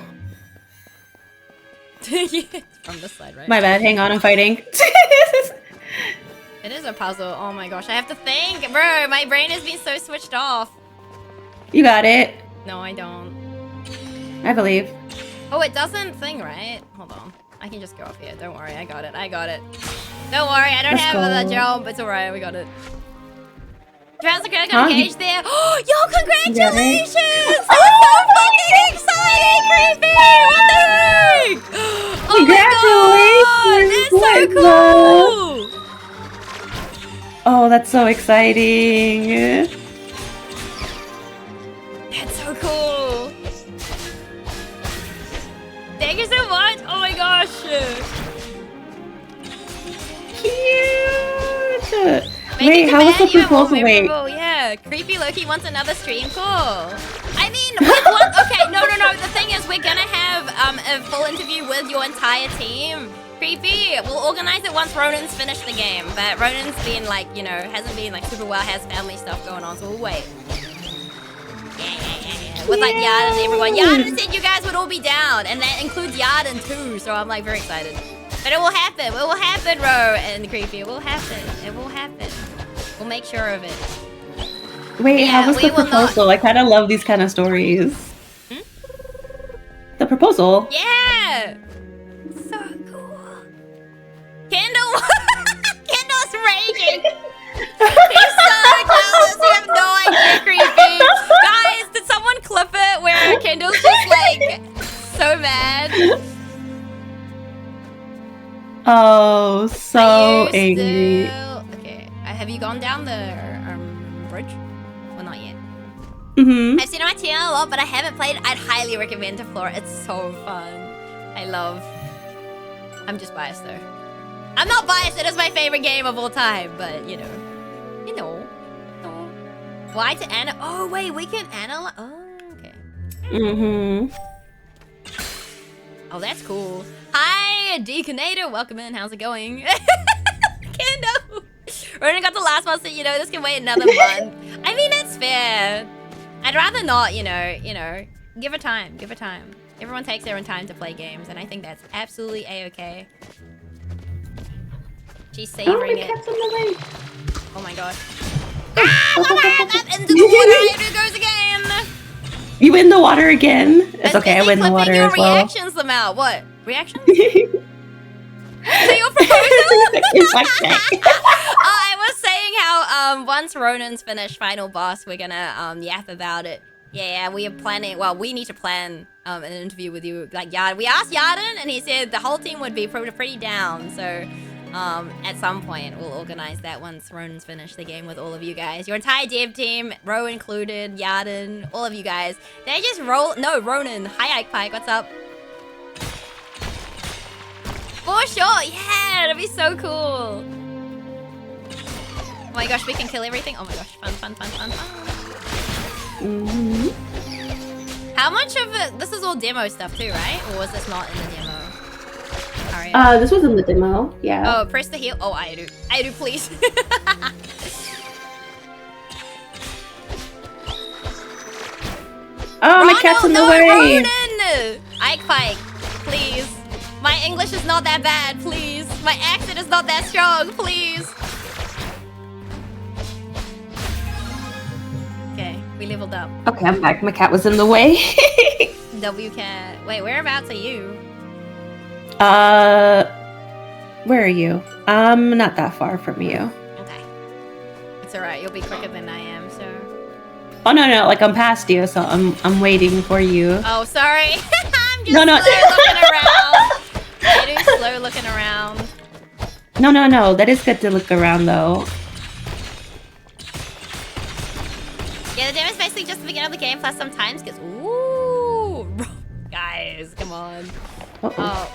Yeah, from this side, right? My bad. Hang on, I'm fighting. It is a puzzle. Oh my gosh, I have to think. Bro, my brain has been so switched off. You got it. No, I don't. I believe. Oh, it doesn't thing, right? Hold on. I can just go up here. Don't worry, I got it. I got it. Don't worry, I don't Let's have go. the jump. It's alright, we got it. Japan's got a cage there. Oh, yo, congratulations! That's so fucking exciting, Creepy! What the heck? Oh Congratulations! my god! That's so cool! Oh, that's so exciting. That's so cool! Thank you so much! Oh my gosh! Cute. Make Wait, it how was the even more proposal? Wait. memorable, yeah. Creepy Loki wants another stream call. I mean, okay, no. The thing is, we're gonna have a full interview with your entire team. Creepy, we'll organize it once Ronan's finished the game. But Ronan's been like, you know, hasn't been like super well, has family stuff going on, so we'll wait. Yeah. With like Yarden and everyone. Yarden said you guys would all be down, and that includes Yarden too, so I'm like very excited. But it will happen. It will happen, Ro and Creepy. It will happen. It will happen. We'll make sure of it. Wait, Yeah, how was the we will proposal? I kind of love these kind of stories. The proposal. Yeah! So cool. Kendall! Kendall's raging! He's so jealous! You have no idea, Creepy! Guys, did someone clip it where Kendall's just like so mad? Oh, so Are you angry. still... Okay, have you gone down the bridge? Well, not yet. Mm-hmm. I've seen it on my channel a lot, but I haven't played. I'd highly recommend Teflora. It's so fun. I'm just biased though. I'm not biased. It is my favorite game of all time, but you know. Why to Anna? Oh wait, we can analyze. Oh, okay. Mm-hmm. Oh, that's cool. Hi, Deaconator. Welcome in. How's it going? Kendall. Ronan got the last one, so this can wait another month. I mean, that's fair. I'd rather not, give her time. Give her time. Everyone takes their own time to play games, and I think that's absolutely a-okay. She's savoring it. Oh my gosh. Into the water, here it goes again. You win the water again? It's okay, I win the water your as well. reactions them out. What? Reactions? To your proposal? I was saying how once Ronan's finished Final Boss, we're gonna yap about it. Yeah, we are planning. Well, we need to plan an interview with you. Like Yarden, we asked Yarden, and he said the whole team would be pretty down. So at some point we'll organize that once Ronan's finished the game with all of you guys. Your entire dev team, Ro included, Yarden, all of you guys. Did I just roll? No, Ronan. Hi, Ike Pike. What's up? For sure, yeah, that'd be so cool. Oh my gosh, we can kill everything. Oh my gosh, fun. Mm-hmm. How much of it? This is all demo stuff too, right? Or was this not in the demo? Alright. This was in the demo, yeah. Oh, press the heal. Oh, I do, please. Oh, my cat's in the way. Ronan! Ike Pike, please. My English is not that bad, please. My accent is not that strong, please. Okay, we leveled up. Okay, I'm back. My cat was in the way. W cat. Wait, whereabouts are you? Where are you? Not that far from you. Okay. It's alright, you'll be quicker than I am, so... Oh no, like I'm past you, so I'm waiting for you. Oh, sorry. I'm just No. slow looking around. I do slow looking around. No. That is good to look around though. Yeah, the demo is basically just the beginning of the game, plus sometimes gets... Ooh! Guys, come on. Uh-oh. Oh.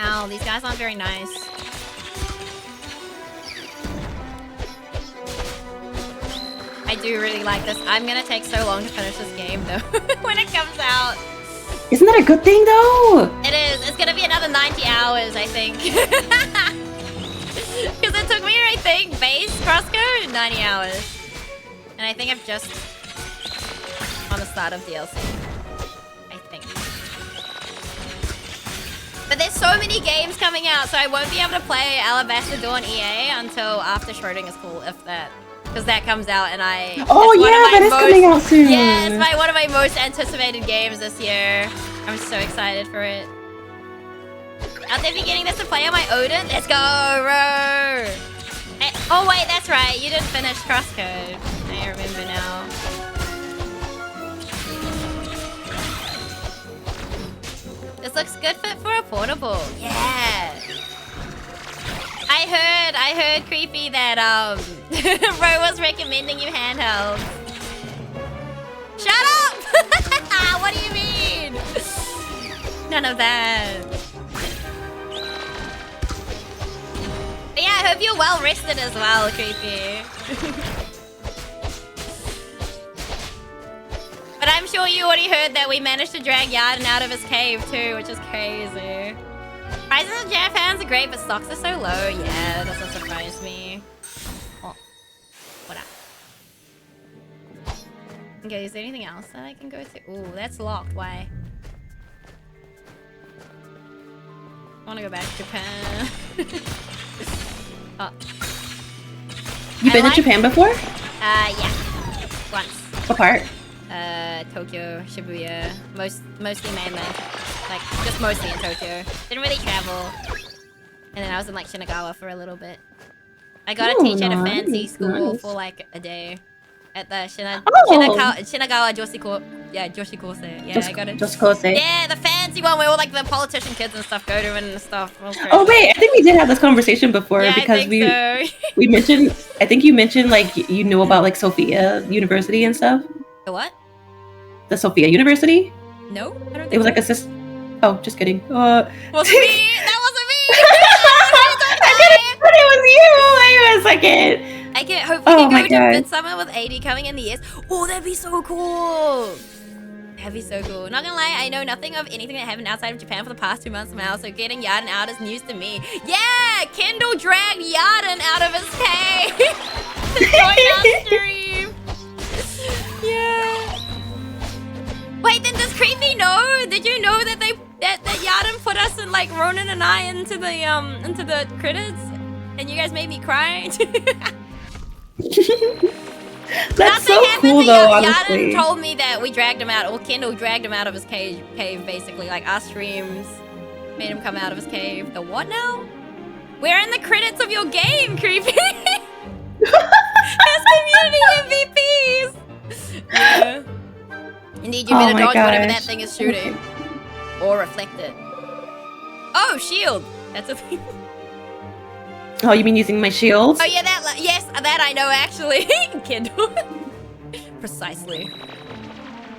Ow, these guys aren't very nice. I do really like this. I'm gonna take so long to finish this game though, when it comes out. Isn't that a good thing though? It is. It's gonna be another 90 hours, I think. Because it took me, I think, base crosscode 90 hours. And I think I'm just on the start of DLC. I think. But there's so many games coming out, so I won't be able to play Alabaster Dawn EA until after Schrodinger's Cool, if that. Because that comes out and I... Oh yeah, that is coming out soon. Yeah, it's one of my most anticipated games this year. I'm so excited for it. Out there beginning this to play on my Odin? Let's go, bro! Oh wait, that's right. You didn't finish Crosscode. I remember now. This looks good fit for a portable. Yeah. I heard creepy that Ro was recommending you handheld. Shut up! What do you mean? None of that. But yeah, I hope you're well rested as well, creepy. But I'm sure you already heard that we managed to drag Yarden out of his cave too, which is crazy. Prices of Jam fans are great, but stocks are so low. Yeah, that doesn't surprise me. Oh, what up? Okay, is there anything else that I can go to? Ooh, that's locked. Why? I want to go back to Japan. Oh. You been to Japan before? Yeah. Once. What part? Tokyo, Shibuya, mostly mainland. Like, just mostly in Tokyo. Didn't really travel. And then I was in, like, Shinagawa for a little bit. I got to teach at a fancy school for, like, a day. At the Shinagawa Joshiko... Yeah, Joshikose. Yeah, I got it. Joshikose. Yeah, the fancy one where all, like, the politician kids and stuff go to and stuff. Oh, wait, I think we did have this conversation before because we mentioned... I think you mentioned, like, you knew about, like, Sophia University and stuff. The what? The Sophia University? No, I don't think it was like a Oh, just kidding. Wasn't me. That wasn't me. I didn't, but it was you. Wait a second. I can hopefully go to Midsummer with AD coming in the years. Oh, that'd be so cool. That'd be so cool. Not gonna lie, I know nothing of anything that happened outside of Japan for the past 2 months now, so getting Yarden out is news to me. Yeah, Kendall dragged Yarden out of his cave to join our stream. Yeah. Wait, then does Creepy know? Did you know that that Yarden put us in, like, Ronan and I into the credits, and you guys made me cry? That's so cool, though. Honestly, Yarden told me that we dragged him out, or Kendall dragged him out of his cave, basically. Like, our streams made him come out of his cave. The what now? We're in the credits of your game, Creepy. As community MVPs. Yeah. Indeed, you better dodge whatever that thing is shooting. Or reflect it. Oh, shield! That's a thing. Oh, you mean using my shield? Oh, yeah, that I know, actually. Kendall. Precisely.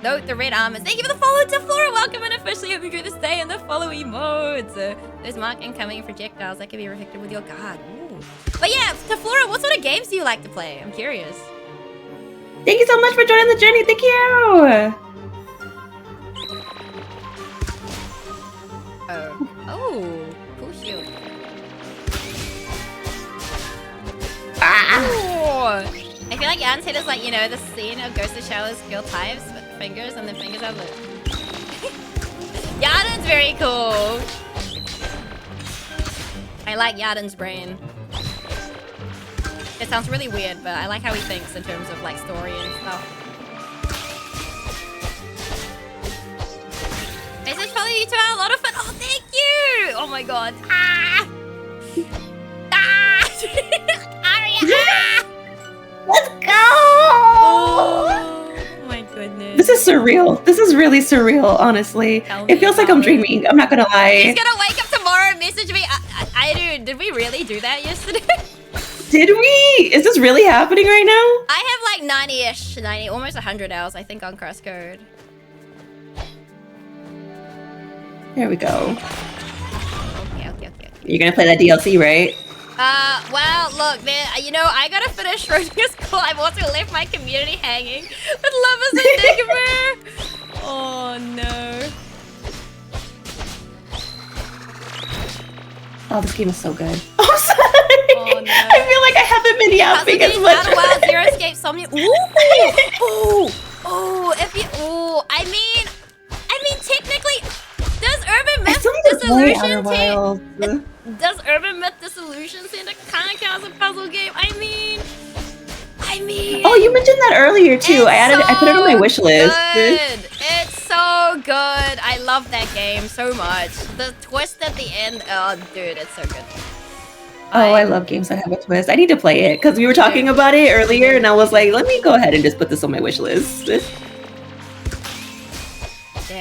Note the red armors. Thank you for the follow, Teflora. Welcome and officially hope you enjoy this day in the follow emotes. There's mark incoming projectiles that can be reflected with your guard. Ooh. But yeah, Teflora, what sort of games do you like to play? I'm curious. Thank you so much for joining the journey. Thank you. Oh, cool shield. Ah. I feel like Jan's head is like, you know, the scene of Ghost of Shadow's girl types with fingers and the fingers are like... Yarden's very cool. I like Yarden's brain. It sounds really weird, but I like how he thinks in terms of, like, story and stuff. Message follow you two are a lot of fun. Oh, thank you! Oh my my god. Ah! Ah! Aria! Ah! Let's go! Oh my goodness. This is surreal. This is really surreal, honestly. Tell me It feels like I'm about it. dreaming. I'm not gonna He's lie. gonna wake up tomorrow and message me. Did we really do that yesterday? Did we? Is this really happening right now? I have like 90-ish, 90, almost 100 hours, I think, on Crosscode. There we go. Okay. You're gonna play that DLC, right? Well, look, man, you know, I gotta finish Schrodinger's School. I've also left my community hanging with Lovers and Enigma. Oh, no. Oh, this game is so good. I'm sorry. Oh, no. I feel like I haven't been yapping as much. Outer Wild, Zero Escape, Somnia. Ooh, I mean, technically, does Urban I Myth still need to play Outer Dissolution Wilds. Does Urban Myth Dissolution Center kind of count as a puzzle game? I mean. Oh, you mentioned that earlier too. I put it on my wish list. Good. It's so good. I love that game so much. The twist at the end, oh, dude, it's so good. Oh, I love games that have a twist. I need to play it because we were talking about it earlier, and I was like, let me go ahead and just put this on my wish list. There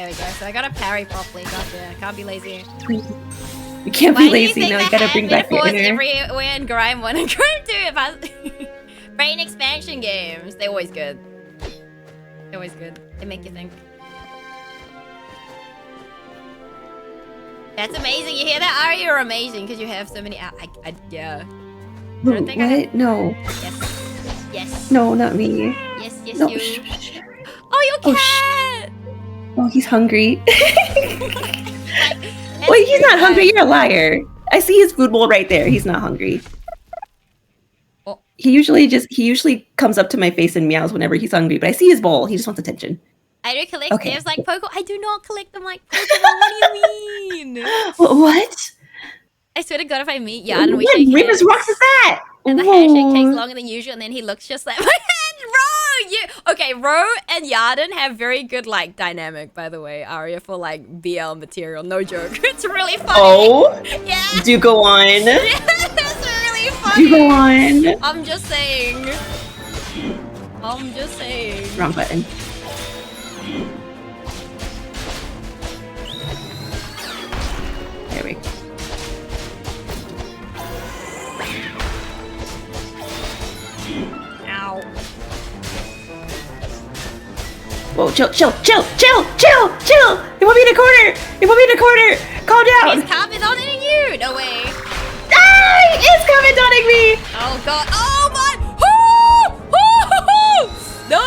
we go. So I gotta parry properly. Gotcha. I can't be lazy. You can't be lazy. No, you gotta bring back your metaphors inner. everywhere in Grime 1 and Grime 2. If I brain expansion games, they're always good. They're always good. They make you think. That's amazing. You hear that, Ari? You're amazing because you have so many. Yeah. What? No. Yes. No, not me. Yes. No. You. Oh, your cat. Oh, he's hungry. Like, Wait, he's not hungry. You're a liar. I see his food bowl right there. He's not hungry. Oh. He usually comes up to my face and meows whenever he's hungry, but I see his bowl. He just wants attention. I do collect Okay. things like Pokemon. I do not collect them like Pokemon. What do you mean? What? I swear to God, if I meet Yarden, we What shake Remus hands. rocks is that? And the handshake takes Whoa. longer than usual, and then he looks just like my hand. Ro and Yarden have very good like dynamic, by the way, Aria, for like BL material. No joke. It's really funny. Oh, Yeah. do go on. It's really funny. Do go on. I'm just saying. Wrong button. There we go. Ow. Whoa, chill. You put me in a corner. Calm down. He's commenting you. No way. Ah, it's commenting me. Oh God. Oh my. Hoo! No.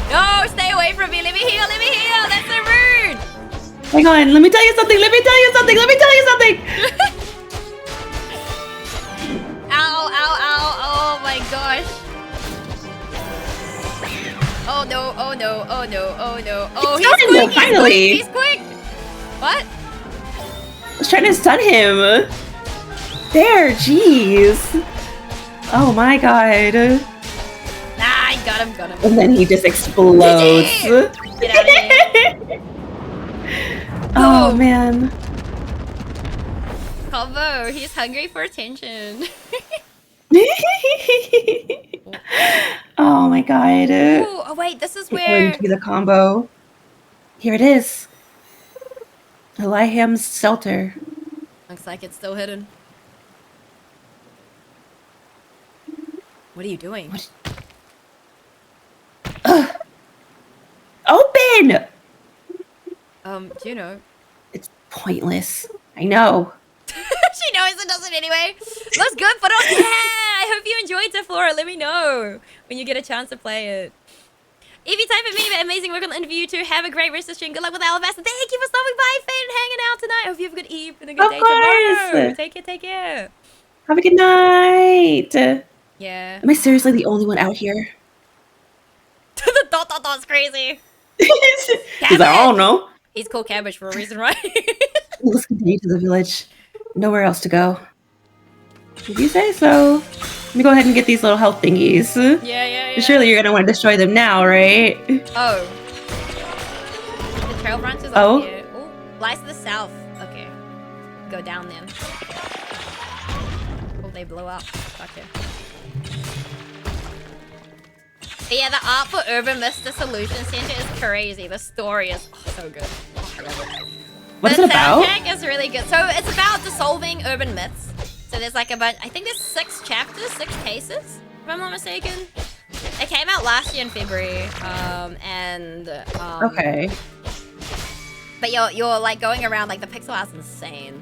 No, stay away from me. Let me heal. That's so rude. Hang on, let me tell you something. Ow. Oh my gosh. Oh no. Oh, He's done, though, finally. He's quick. What? I was trying to stun him. There, jeez. Oh my god. Nah, I got him. And then he just explodes. Get out of here. Oh man. Combo, he's hungry for attention. Oh my god. Ooh, oh wait, this is where... Into the combo. Here it is. Eliham's shelter. Looks like it's still hidden. What are you doing? Open! Do you know? It's pointless. I know. She knows and does it anyway. Looks good, but yeah! I hope you enjoyed Deflora. Let me know when you get a chance to play it. If you type at me, amazing work on the interview too. Have a great rest of the stream. Good luck with Alabaster. Thank you for stopping by, Fate, and hanging out tonight. Hope you have a good eve and a good Of day course. tomorrow. Take care. Have a good night. Yeah. Am I seriously the only one out here? The dot's crazy. He's like, I don't know. He's called Cabbage for a reason, right? Let's continue to the village. Nowhere else to go. Did you say so? Let me go ahead and get these little health thingies. Yeah. Surely you're gonna want to destroy them now, right? Oh. The trail branches Oh. up here. Oh, lies to the south. Okay. go down then. Oh, they blew up. Gotcha. But yeah, the art for Urban Mist Dissolution Center is crazy. The story is so good. Oh, I love it. What is it about? The soundtrack is really good. So it's about dissolving urban myths. So there's like a bunch, I think there's 6 chapters, 6 cases, if I'm not mistaken. It came out last year in February, okay. But you're like going around, like the pixel art's insane,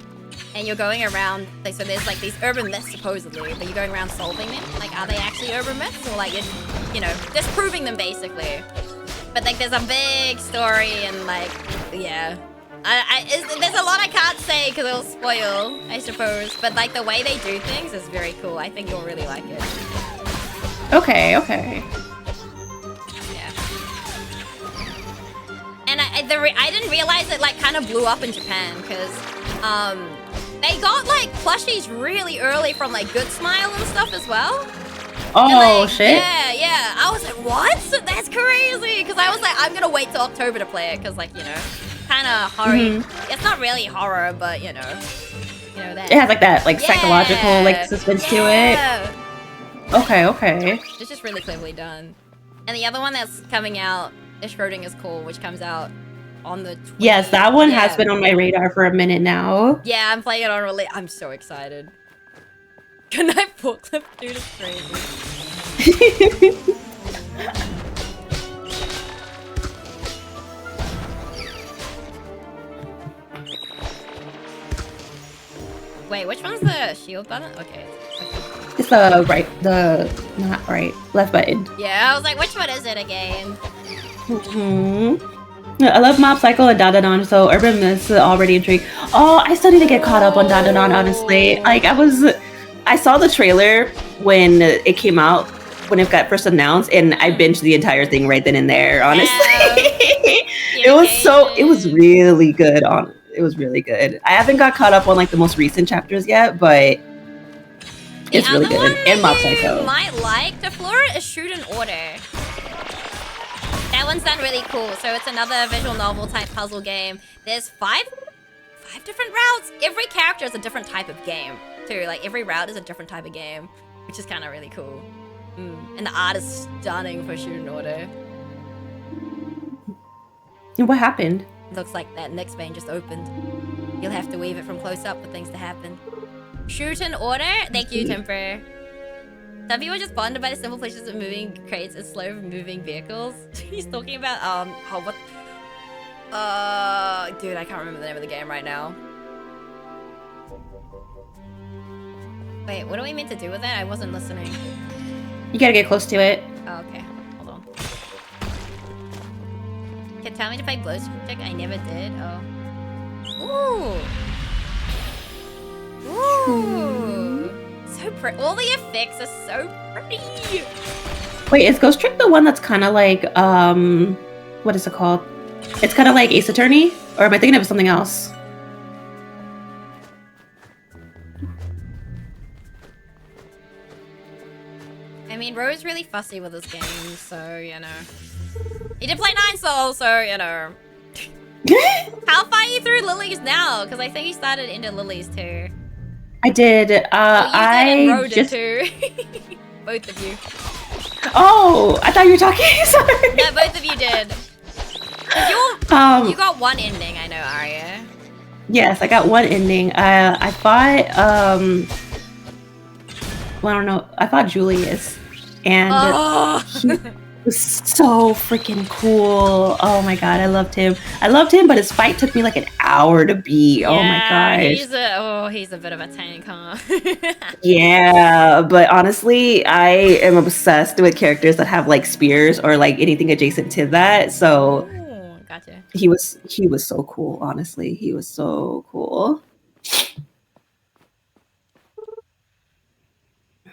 and you're going around. Like, so there's like these urban myths supposedly, but you're going around solving them. Like, are they actually urban myths, or like you know, disproving them basically? But like, there's a big story, and like, yeah. There's a lot I can't say because it'll spoil, I suppose. But like the way they do things is very cool. I think you'll really like it. Okay. Yeah. And I didn't realize it like kind of blew up in Japan because they got like plushies really early from like Good Smile and stuff as well. Oh, like, shit. Yeah. I was like, what? That's crazy. Because I was like, I'm gonna wait till October to play it because like, you know, kind of horror. It's not really horror, but you know that. It has like that like psychological like suspense to it. Okay. It's just really cleverly done. And the other one that's coming out is Schrodinger's Call, which comes out on the 20th. Yes, that one has been on my radar for a minute now. Yeah, I'm playing it on release. I'm so excited. Good night, forklift dude is crazy. Wait, which one's the shield button? Okay. It's not right, left button. Yeah, I was like, which one is it again? I love Mob Psycho and Dandadan, so Urban Myths already intrigued. Oh, I still need to get caught up on Dandadan, honestly. Like, I saw the trailer when it came out, when it got first announced, and I binged the entire thing right then and there, honestly. It was really good. It was really good. I haven't got caught up on like the most recent chapters yet, but it's really good. And Mob Psycho. Might like the floor is Shoot and Order. That one's done really cool. So it's another visual novel type puzzle game. There's five different routes. Every character is a different type of game too. Like every route is a different type of game, which is kind of really cool. And the art is stunning for Shoot and Order. And what happened? Looks like that next vein just opened. You'll have to weave it from close up for things to happen. Shoot and Order? Thank you, Temper. Some people are just bonded by the simple pleasures of moving crates and slow moving vehicles. He's talking about, dude, I can't remember the name of the game right now. Wait, what are we meant to do with that? I wasn't listening. You gotta get close to it. Oh, okay. Hold on. Can tell me to play Blowstick? I never did. Oh. Ooh. So pretty. All the effects are so pretty. Wait, is Ghost Trick the one that's kind of like, what is it called? It's kind of like Ace Attorney? Or am I thinking of something else? I mean, Ro's really fussy with his games, so, you know. He did play 9 Souls, so, you know. How far are you through Lilies now? Because I think he started into Lilies too. I did. I did too. Both of you. Oh, I thought you were talking. Sorry. No, both of you did. You got one ending, I know, Arya. Yes, I got one ending. I fought, well, I don't know. I fought Julius, and he was so freaking cool. Oh my god, I loved him. But his fight took me like an hour to beat. Oh my gosh. He's a bit of a tank, huh? Yeah, but honestly, I am obsessed with characters that have like spears or like anything adjacent to that. So gotcha. He was so cool, honestly. He was so cool.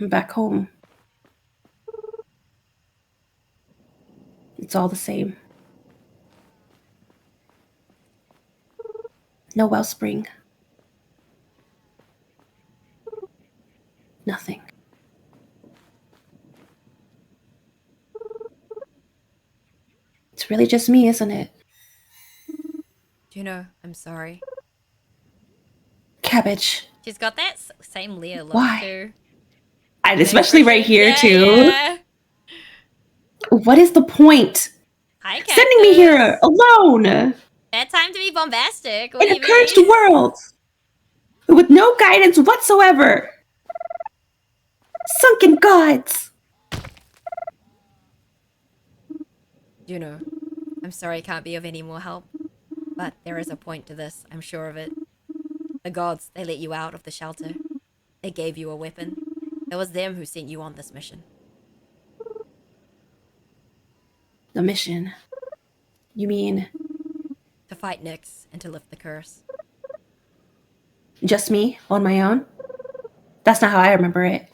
I'm back home. It's all the same. No wellspring. Nothing. It's really just me, isn't it? Juno, I'm sorry. Cabbage. She's got that same Leah look Why? too. And especially right here, Yeah, too. yeah. What is the point? Hi, Sending me here Cactus. alone Bad time to be bombastic. What in do a you cursed mean? world with no guidance whatsoever. Sunken gods. Juno, I'm sorry I can't be of any more help, but there is a point to this, I'm sure of it. The gods, they let you out of the shelter. They gave you a weapon. It was them who sent you on this mission. The mission. You mean To fight Nyx and to lift the curse. just me on my own? That's not how I remember it.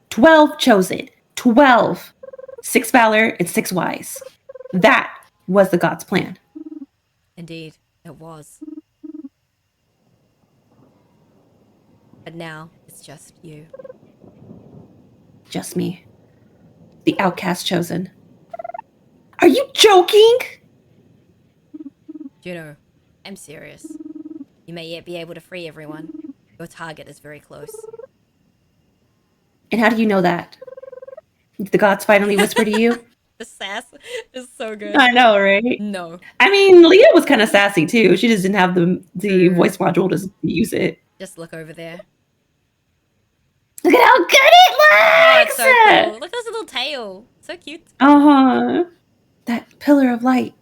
12 chosen. 12. 6 valor and 6 wise. That was the god's plan. Indeed, it was. But now, it's just you. Just me. The outcast chosen. Are you joking? Juno, I'm serious. You may yet be able to free everyone. Your target is very close. And how do you know that? Did the gods finally whisper to you? The sass is so good. I know, right? No. I mean, Leah was kind of sassy too. She just didn't have the True. voice module to use it. Just look over there. Look at how good it Oh, looks! it's so cool. Look at this little tail. So cute. Uh-huh. That pillar of light.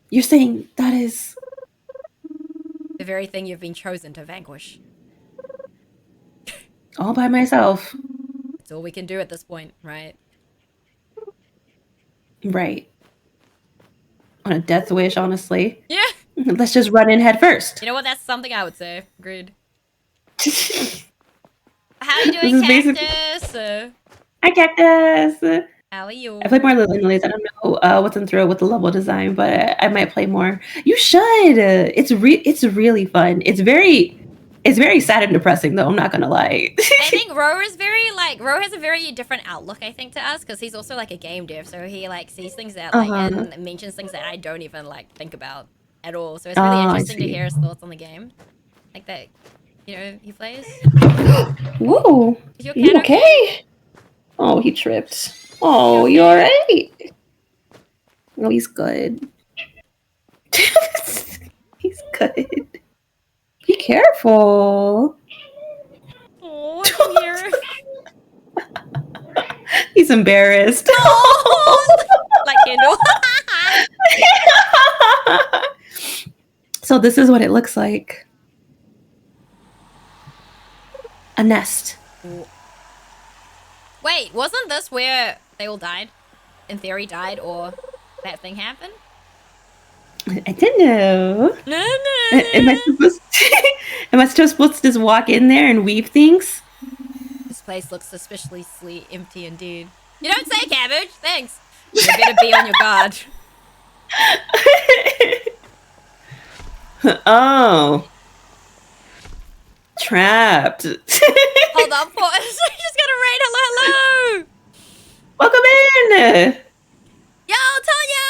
You're saying that is... The very thing you've been chosen to vanquish. all by myself. That's all we can do at this point, right? Right. On a death wish, honestly. Yeah. Let's just run in head first. You know what? That's something I would say. Agreed. How are you This doing, is basically- Cactus? Hi, Cactus! How are you? I played more Lilies. I don't know what's in through with the level design, but I might play more. You should. It's really fun. It's very sad and depressing, though. I'm not gonna lie. I think Ro is Ro has a very different outlook, I think, to us, because he's also like a game dev, so he like sees things that like and mentions things that I don't even like think about at all. So it's really interesting to hear his thoughts on the game, like that. You know, he plays. Whoa! Is your You cat okay? Oh, he tripped. Oh, you alright? Oh, he's good. He's good. Be careful. Oh, I can hear it. He's embarrassed. Oh, like Kendall. So this is what it looks like. A nest. Wait, wasn't this where they all died? In theory, died, or that thing happened? I didn't know. No. Am I supposed to just walk in there and weave things? This place looks suspiciously empty indeed. You don't say, Cabbage. Thanks. You better be on your guard. Oh. Trapped. Hold on, pause. I just got a raid. Hello. Welcome in. Yo, Tanya!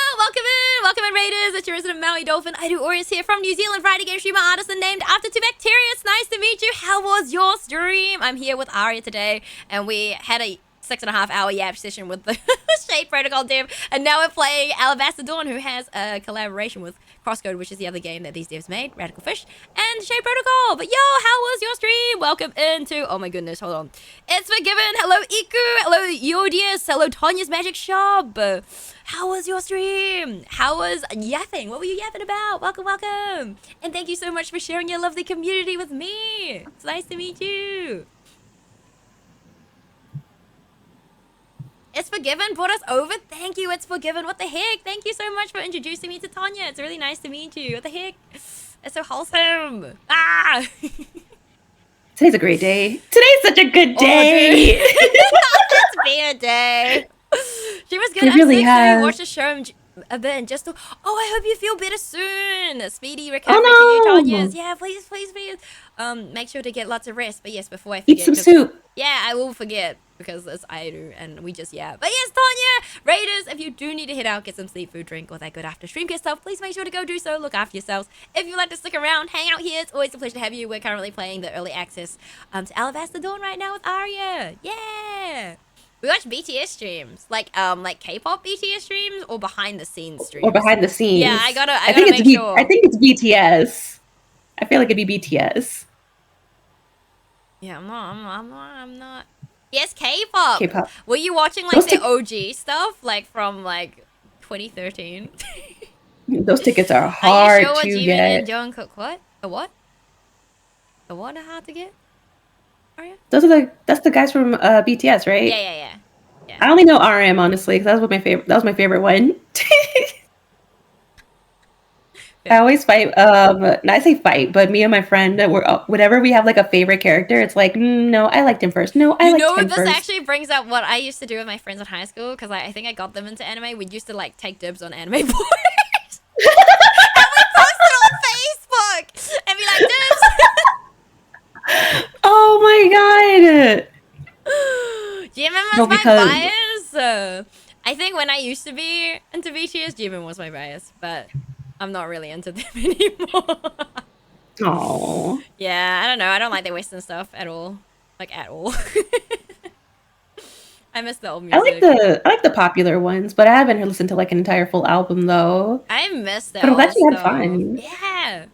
Welcome in, Raiders. It's your resident Maui Dolphin. I do Aureus here from New Zealand, Friday game streamer, artist, and named after two bacteria. It's nice to meet you. How was your stream? I'm here with Aria today, and we had a 6.5-hour yap session with the Shade Protocol dev, and now we're playing Alabaster Dawn, who has a collaboration with Crosscode, which is the other game that these devs made, Radical Fish, and Shade Protocol. But yo, how was your stream? Welcome into, oh my goodness, hold on. It's Forgiven. Hello, Iku. Hello, Yodius. Hello, Tanya's Magic Shop. How was your stream? How was yapping? What were you yapping about? Welcome. And thank you so much for sharing your lovely community with me. It's nice to meet you. It's Forgiven brought us over. Thank you, It's Forgiven. What the heck? Thank you so much for introducing me to Tanya. It's really nice to meet you. What the heck? It's so wholesome. Ah! Today's a great day. Today's such a good day. It's been a day. She was good. It really has. Watch the show a bit and just. Oh, I hope you feel better soon. Speedy recovery Oh, no. to you, Tanya. Yeah, please. Make sure to get lots of rest. But yes, before I Eat forget. some soup. Yeah, I will forget because it's Airu and we just But yes, Tanya, Raiders, if you do need to head out, get some sleep, food, drink, or that good after stream stuff, please make sure to go do so. Look after yourselves. If you'd like to stick around, hang out here. It's always a pleasure to have you. We're currently playing the early access to Alabaster Dawn right now with Arya. Yeah. We watch BTS streams, like K-pop BTS streams or behind the scenes streams. Or behind the scenes. Yeah, I gotta make sure. I think it's BTS. I feel like it'd be BTS. Yeah, I'm not. Yes, K-pop. K-pop. Were you watching like the OG stuff, like from like 2013? Those tickets are hard Are you sure to get. And Jungkook, what? A what? A what are hard to get? That's the guys from BTS, right? Yeah. I only know RM honestly, because that was my favorite one. I always fight. Not I say fight, but me and my friend, whenever we have like a favorite character, it's like, no, I liked him first. No, I liked him first. This actually brings up what I used to do with my friends in high school, because I think I got them into anime. We used to like take dibs on anime boys. And we post it on Facebook and be like, dibs. Oh my god! Jimin was my bias. I think when I used to be into BTS, Jimin was my bias, but I'm not really into them anymore. Oh. Yeah, I don't know. I don't like the Western stuff at all. Like at all. I miss the old music. I like the popular ones, but I haven't listened to like an entire full album though. I miss that. But I'm glad you had fun. Yeah.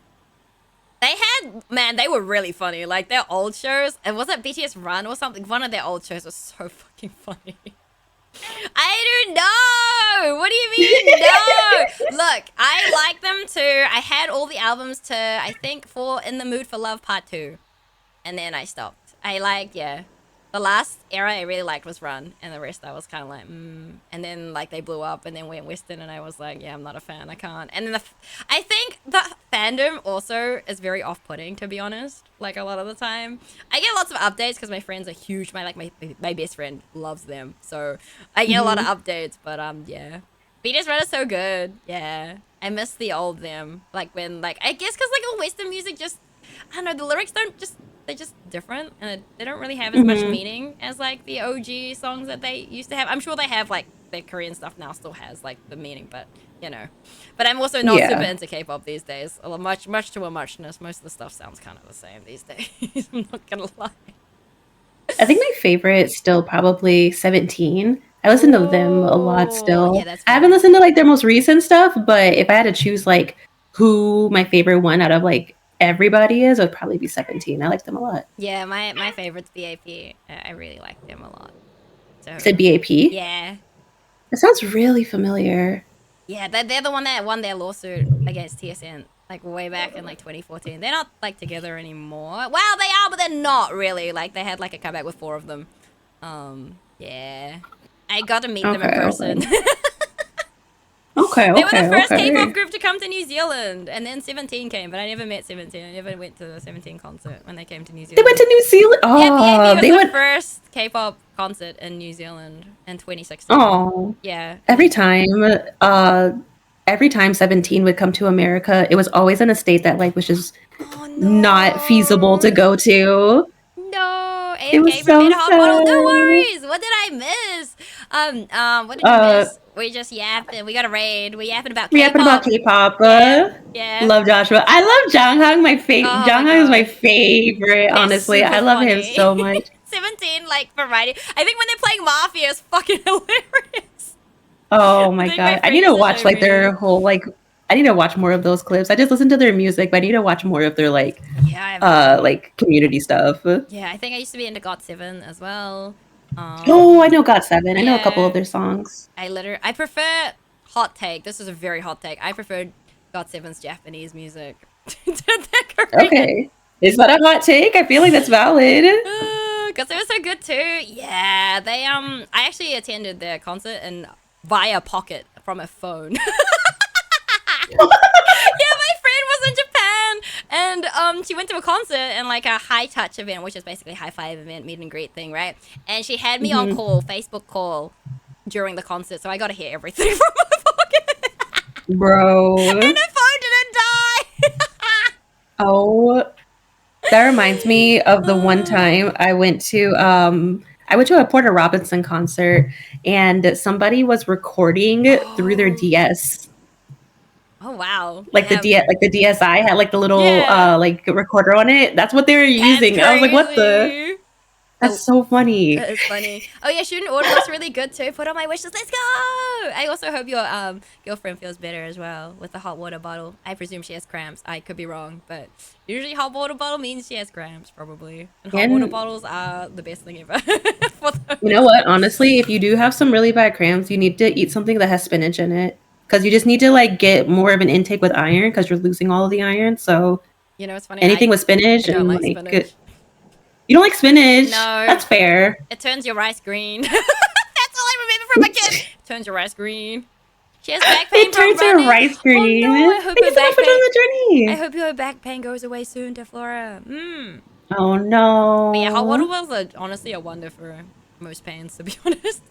They were really funny. Like their old shows, and was it BTS Run or something? One of their old shows was so fucking funny. I don't know. What do you mean? No. Look, I like them too. I had all the albums to, I think, for In the Mood for Love Part 2. And then I stopped. The last era I really liked was Run, and the rest I was kind of like, And then like they blew up and then went Western, and I was like, yeah, I'm not a fan. I can't. And then I think the fandom also is very off-putting, to be honest. Like a lot of the time, I get lots of updates because my friends are huge. My best friend loves them, so I get a lot of updates. But yeah, BTS Run is so good. Yeah, I miss the old them. Like when I guess because like all Western music just, I don't know, the lyrics they're just different, and they don't really have as much meaning as like the OG songs that they used to have. I'm sure they have like their Korean stuff now still has like the meaning, but you know. But I'm also not super into K-pop these days. Much to a muchness. Most of the stuff sounds kind of the same these days. I'm not gonna lie. I think my favorite is still probably 17. I listen to them a lot still. Yeah, that's I haven't listened to like their most recent stuff, but if I had to choose like who my favorite one out of like everybody is, it would probably be 17. I like them a lot. Yeah, my favorite's BAP. I really like them a lot. So, said BAP? Yeah. It sounds really familiar. Yeah, they're the one that won their lawsuit against TSN like way back in like 2014. They're not like together anymore. Well, they are, but they're not really. Like they had like a comeback with 4 of them. Yeah. I got to meet them in person. Okay. They were the first K-pop group to come to New Zealand, and then 17 came, but I never met 17. I never went to the 17 concert when they came to New Zealand. They went to New Zealand? Oh, yeah, BAP was the first K-pop concert in New Zealand in 2016. Oh. Yeah. Every time 17 would come to America, it was always in a state that like was just not feasible to go to. No, it was so sad. No worries. What did I miss? What did I miss? We just yapping. We got a raid. We yapping about K-pop. We yapping about K-pop. Yeah. Love Joshua. I love Jonghyun. Jonghyun is my favorite. Honestly, I love him so much. 17, like variety. I think when they're playing Mafia, is fucking hilarious. Oh my god! I need to watch like their whole like. I need to watch more of those clips. I just listen to their music, but I need to watch more of their like community stuff. Yeah, I think I used to be into GOT7 as well. I know GOT7. I know a couple of their songs. I prefer hot take. This is a very hot take. I prefer GOT7's Japanese music to their Korean. Okay, is that a hot take? I feel like that's valid. Because it was so good too. Yeah, they I actually attended their concert and via Pocket from a phone. Yeah, my friend was in Japan, and she went to a concert and like a high touch event, which is basically a high five event, meet and greet thing, right? And she had me on call, Facebook call, during the concert, so I got to hear everything from my pocket. Bro. And the phone didn't die. Oh, that reminds me of the one time I went to I went to a Porter Robinson concert, and somebody was recording through their DS. Oh wow! Like the DSi had like the little like recorder on it. That's what they were using. Crazy. I was like, what the? That's so funny. That is funny. Oh yeah, Student Order was really good too. Put on my wishes. Let's go! I also hope your girlfriend feels better as well with the hot water bottle. I presume she has cramps. I could be wrong, but usually hot water bottle means she has cramps probably. And hot water bottles are the best thing ever. You know what? Honestly, if you do have some really bad cramps, you need to eat something that has spinach in it. Because you just need to like get more of an intake with iron because you're losing all of the iron. So you know, it's funny. Anything with spinach I don't and like spinach. You don't like spinach? No. That's fair. It turns your rice green. That's all I remember from a kid. Turns your rice green. She has back pain. It turns her rice green. Oh, no, I hope Thank you so much for doing the journey. I hope your back pain goes away soon, Deflora. Oh no. But yeah, hot water bottles are honestly a wonder for most pains, to be honest.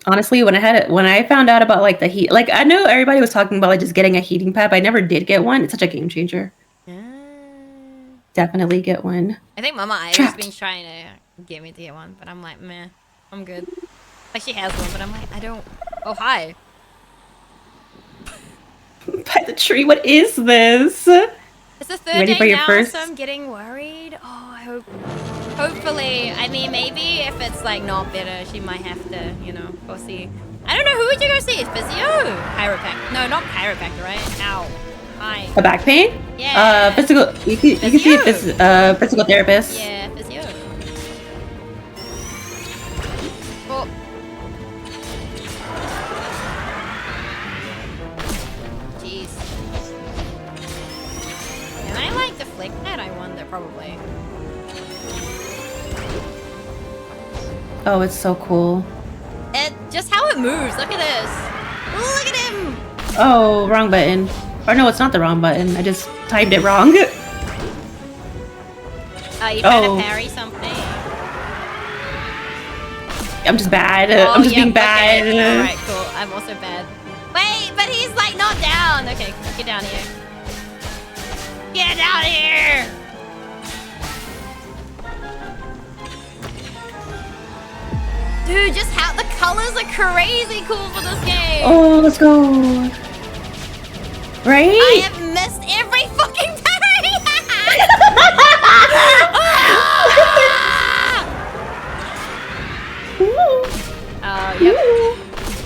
Honestly, when I found out about like the heat, like I know everybody was talking about like just getting a heating pad, but I never did get one. It's such a game changer. Definitely get one. I think Mama Ivy's been trying to get me to get one, but I'm like, meh, I'm good. Like she has one, but I'm like, I don't. Oh hi. By the tree, what is this? It's the third Ready day for your now, first? so I'm getting worried. Oh, I hope. Hopefully, I mean, maybe if it's like not better, she might have to, you know, go see. I don't know, who would you go see? Physio? Chiropractor? No, not chiropractor, right? Ow. Hi. A back pain? Yeah. Physical. You can see a physical therapist. Yeah, physio. Oh. Jeez. Can I like deflect that? I wonder, probably. Oh, it's so cool. Just how it moves. Look at this. Look at him. Oh, wrong button. Or no, it's not the wrong button. I just timed it wrong. You trying to parry something? I'm just bad. I'm just being bad. Okay. Alright, cool. I'm also bad. Wait, but he's like not down. Okay, get down here. Get down here! Dude, just how the colors are crazy cool for this game. Oh, let's go. Right? I have missed every fucking parry. Oh, yep.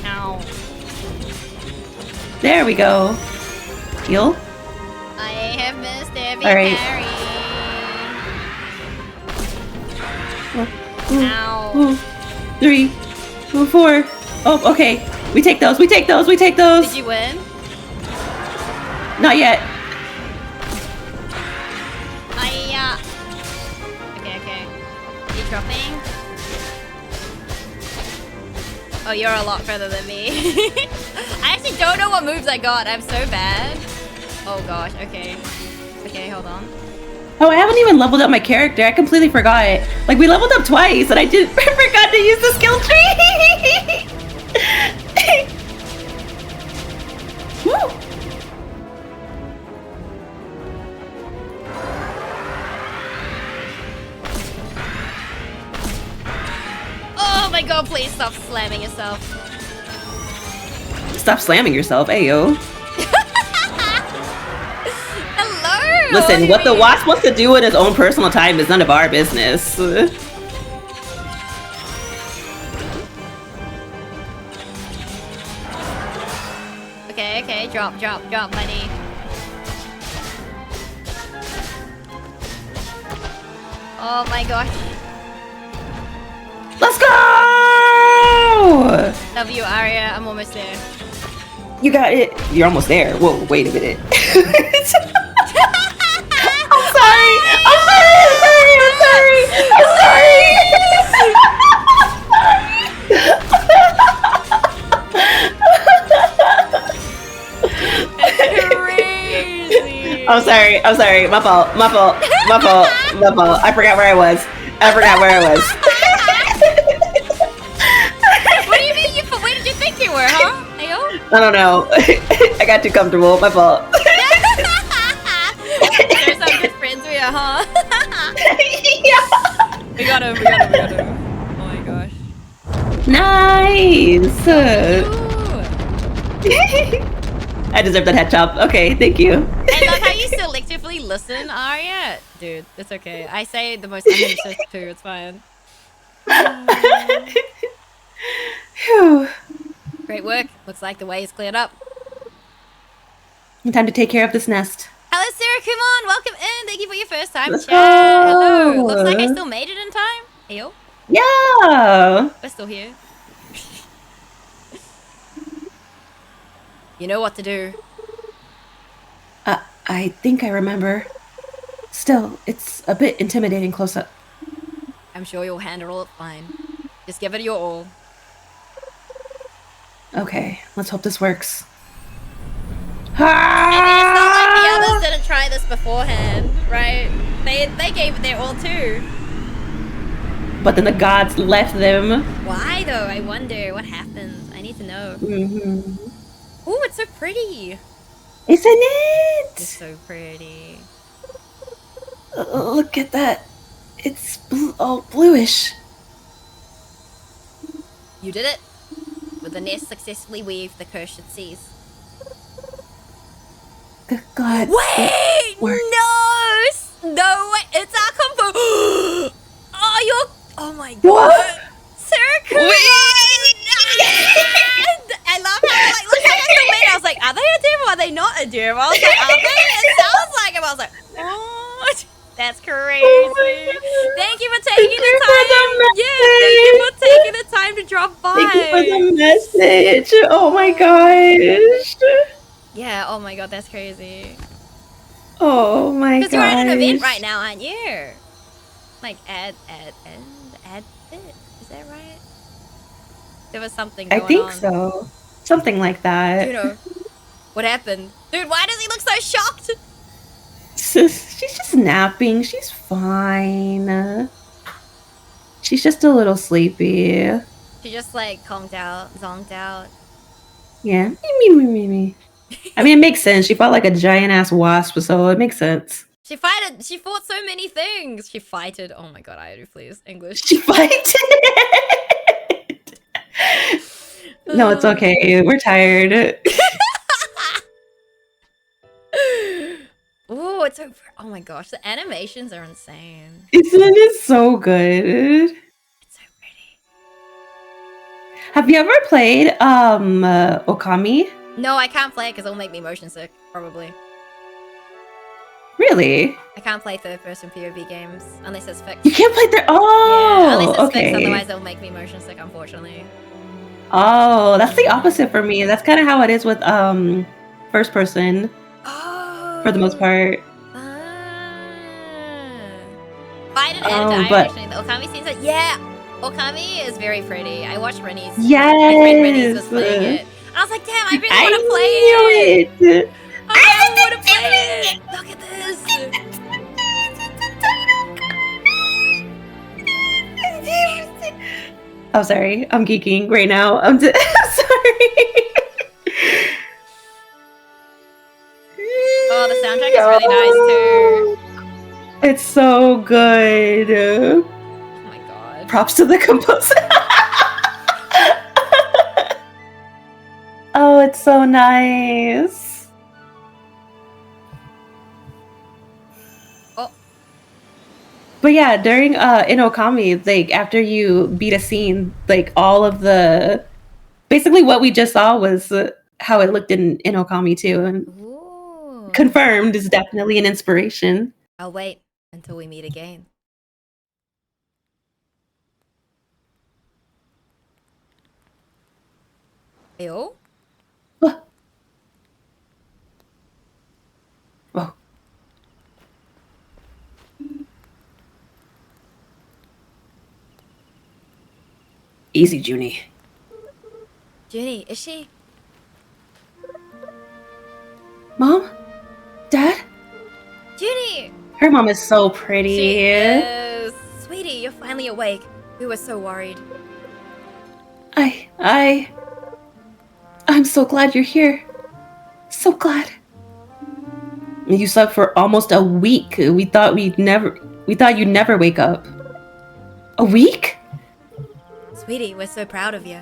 Ow. There we go. Heal. I have missed every parry. Ow. 3, 4. Oh, okay. We take those. Did you win? Not yet. Okay. You dropping? Oh, you're a lot further than me. I actually don't know what moves I got. I'm so bad. Oh gosh, okay. Okay, hold on. Oh, I haven't even leveled up my character. I completely forgot. Like, we leveled up twice, and I forgot to use the skill tree. Woo! Oh my god, please stop slamming yourself. Stop slamming yourself, ayo. Hello! Listen, what the Wasp wants to do in his own personal time is none of our business. Okay, drop, buddy. Oh my gosh. Let's go! Love you, Arya. I'm almost there. You got it. You're almost there. Whoa, wait a minute. I'm sorry. Crazy. I'm sorry. My fault. I forgot where I was. What do you mean? Where did you think you were, huh? Ayo? I don't know. I got too comfortable. My fault. There's some good friends we are, huh? Yeah. We got him. Nice. I deserve that head chop. Okay, thank you. I love how you selectively listen, Arya. Dude, it's okay. I say the most uninterested too. It's fine. Phew. Great work. Looks like the way is cleared up. Time to take care of this nest. Hello, Sarah. Come on. Welcome in. Thank you for your first time Let's chat. go. Hello. Looks like I still made it in time. Heyo. Yeah. We're still here. You know what to do. I think I remember. Still, it's a bit intimidating close up. I'm sure you'll handle it fine. Just give it your all. Okay, let's hope this works. I mean, it's not like the others didn't try this beforehand, right? They gave it their all too. But then the gods left them. Why though? I wonder what happens. I need to know. Mm-hmm. Ooh, it's so pretty. Isn't it? It's so pretty. Look at that. It's all bluish. You did it. With the nest successfully weaved, the curse should cease. Good God. Wait! No, wait, it's our combo. Oh, you're. Oh my God. What? Sarah, come on. I love how like, look how I still made. I was like, are they a dim or are they not a dim? I was like, are they? It sounds like him. I was like, what? That's crazy. Oh thank you for taking the time. Thank you for taking the time to drop by. Thank you for the message. Oh my gosh. Yeah, oh my God, that's crazy. Oh my gosh. Because you're at an event right now, aren't you? Like, add fit. Is that right? There was something going on. I think so. Something like that. You know, what happened? Dude, why does he look so shocked? She's just napping. She's fine. She's just a little sleepy. She just like calmed out, zonked out. Yeah. Me. I mean, it makes sense. She fought like a giant ass wasp, so it makes sense. She fought so many things. She fighted. Oh my God, Iodu, please. English. She fighted. No, it's okay. We're tired. Ooh, it's so. Oh my gosh, the animations are insane. Isn't it so good? It's so pretty. Have you ever played Okami? No, I can't play it because it'll make me motion sick, probably. Really? I can't play third-person POV games unless it's fixed. You can't play there. Oh, yeah, unless it's okay. fixed, otherwise it'll make me motion sick, unfortunately. Oh, that's the opposite for me. That's kind of how it is with first person Oh. for the most part. I didn't edit it. I but actually, the Okami scenes. Yeah, Okami is very pretty. I watched Rennie's. yes, My friend Rennie's was playing it. And I was like, damn, I really want to play it. knew it. I want to play it. Look at this. I'm sorry. I'm geeking right now. I'm sorry. Oh, the soundtrack is really nice too. It's so good. Oh my God. Props to the composer. Oh, it's so nice. Oh. But yeah, during in Okami, like after you beat a scene, like all of the basically what we just saw was how it looked in Okami too, and Ooh. confirmed is definitely an inspiration. I'll wait until we meet again. Ew. Oh. Easy, Junie. Junie, is she? Mom? Dad? Junie! Her mom is so pretty. She is. Sweetie, you're finally awake. We were so worried. I'm so glad you're here. So glad. You slept for almost a week. We thought you'd never wake up. A week? Sweetie, we're so proud of you.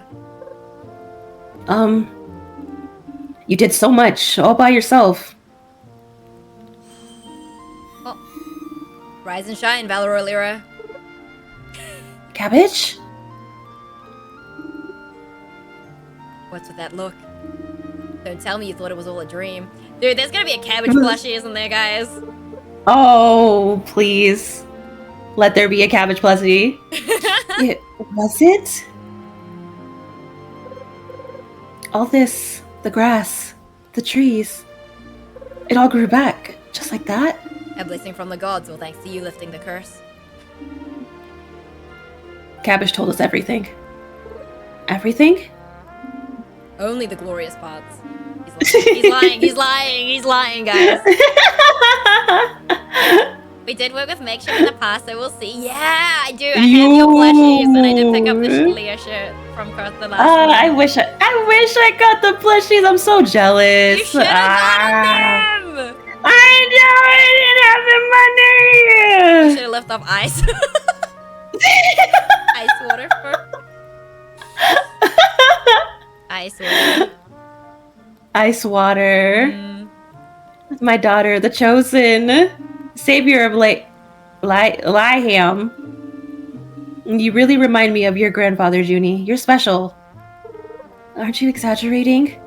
You did so much all by yourself. Oh. Rise and shine, Valor Lyra. Cabbage? What's with that look? Don't tell me you thought it was all a dream. Dude, there's gonna be a cabbage plushie, isn't there, guys? Oh, please. Let there be a cabbage plushie. Was it? All this, the grass, the trees, it all grew back, just like that? A blessing from the gods, all thanks to you lifting the curse. Cabbage told us everything. Everything? Only the glorious parts. He's lying, he's lying, he's lying, guys. We did work with makeshift in the past, so we'll see. Yeah, I do. I have your plushies, and I did pick up the Leah shirt from across the last one. I wish I got the plushies. I'm so jealous. You should have gotten them! I know, I didn't have the money. You should have left off ice. Ice water for... Ice water. Ice water. My daughter, the chosen. Savior of Lyham. You really remind me of your grandfather, Junie. You're special. Aren't you exaggerating?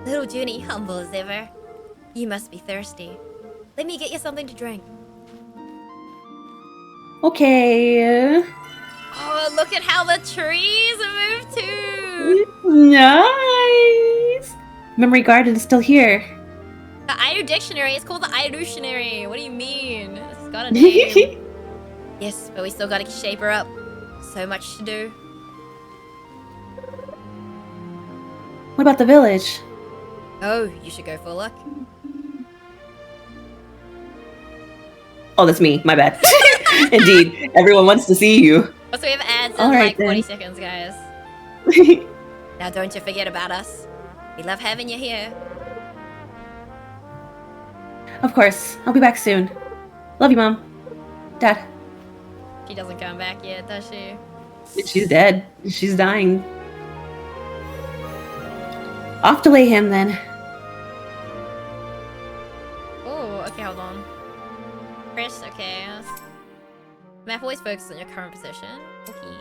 Little Junie, humble as ever. You must be thirsty. Let me get you something to drink. Okay. Oh, look at how the trees moved too. Nice. Memory Garden's still here. The Aidu Dictionary. It's called the Aidu Dictionary. What do you mean? It's got a name. Yes, but we still gotta shape her up. So much to do. What about the village? Oh, you should go for a look. Oh, that's me. My bad. Indeed. Everyone wants to see you. Also, we have ads in All right, like 40 then. seconds, guys. Now, don't you forget about us. We love having you here. Of course. I'll be back soon. Love you, Mom. Dad. She doesn't come back yet, does she? She's dead. She's dying. Off to lay him, then. Oh, okay, hold on. Chris, okay. Map always focuses on your current position. Okay.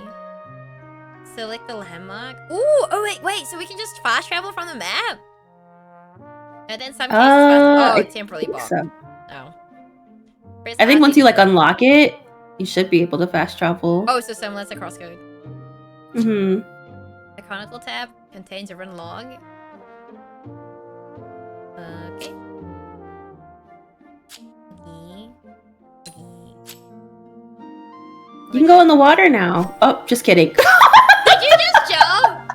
Select the landmark. Ooh, oh wait, so we can just fast travel from the map? And then some cases temporarily blocked. So. Oh. I think once you like unlock it, you should be able to fast travel. Oh, so similar to crosscode. Mm-hmm. The chronicle tab contains a written log. Okay. You can go in the water now. Oh, just kidding. Did you just jump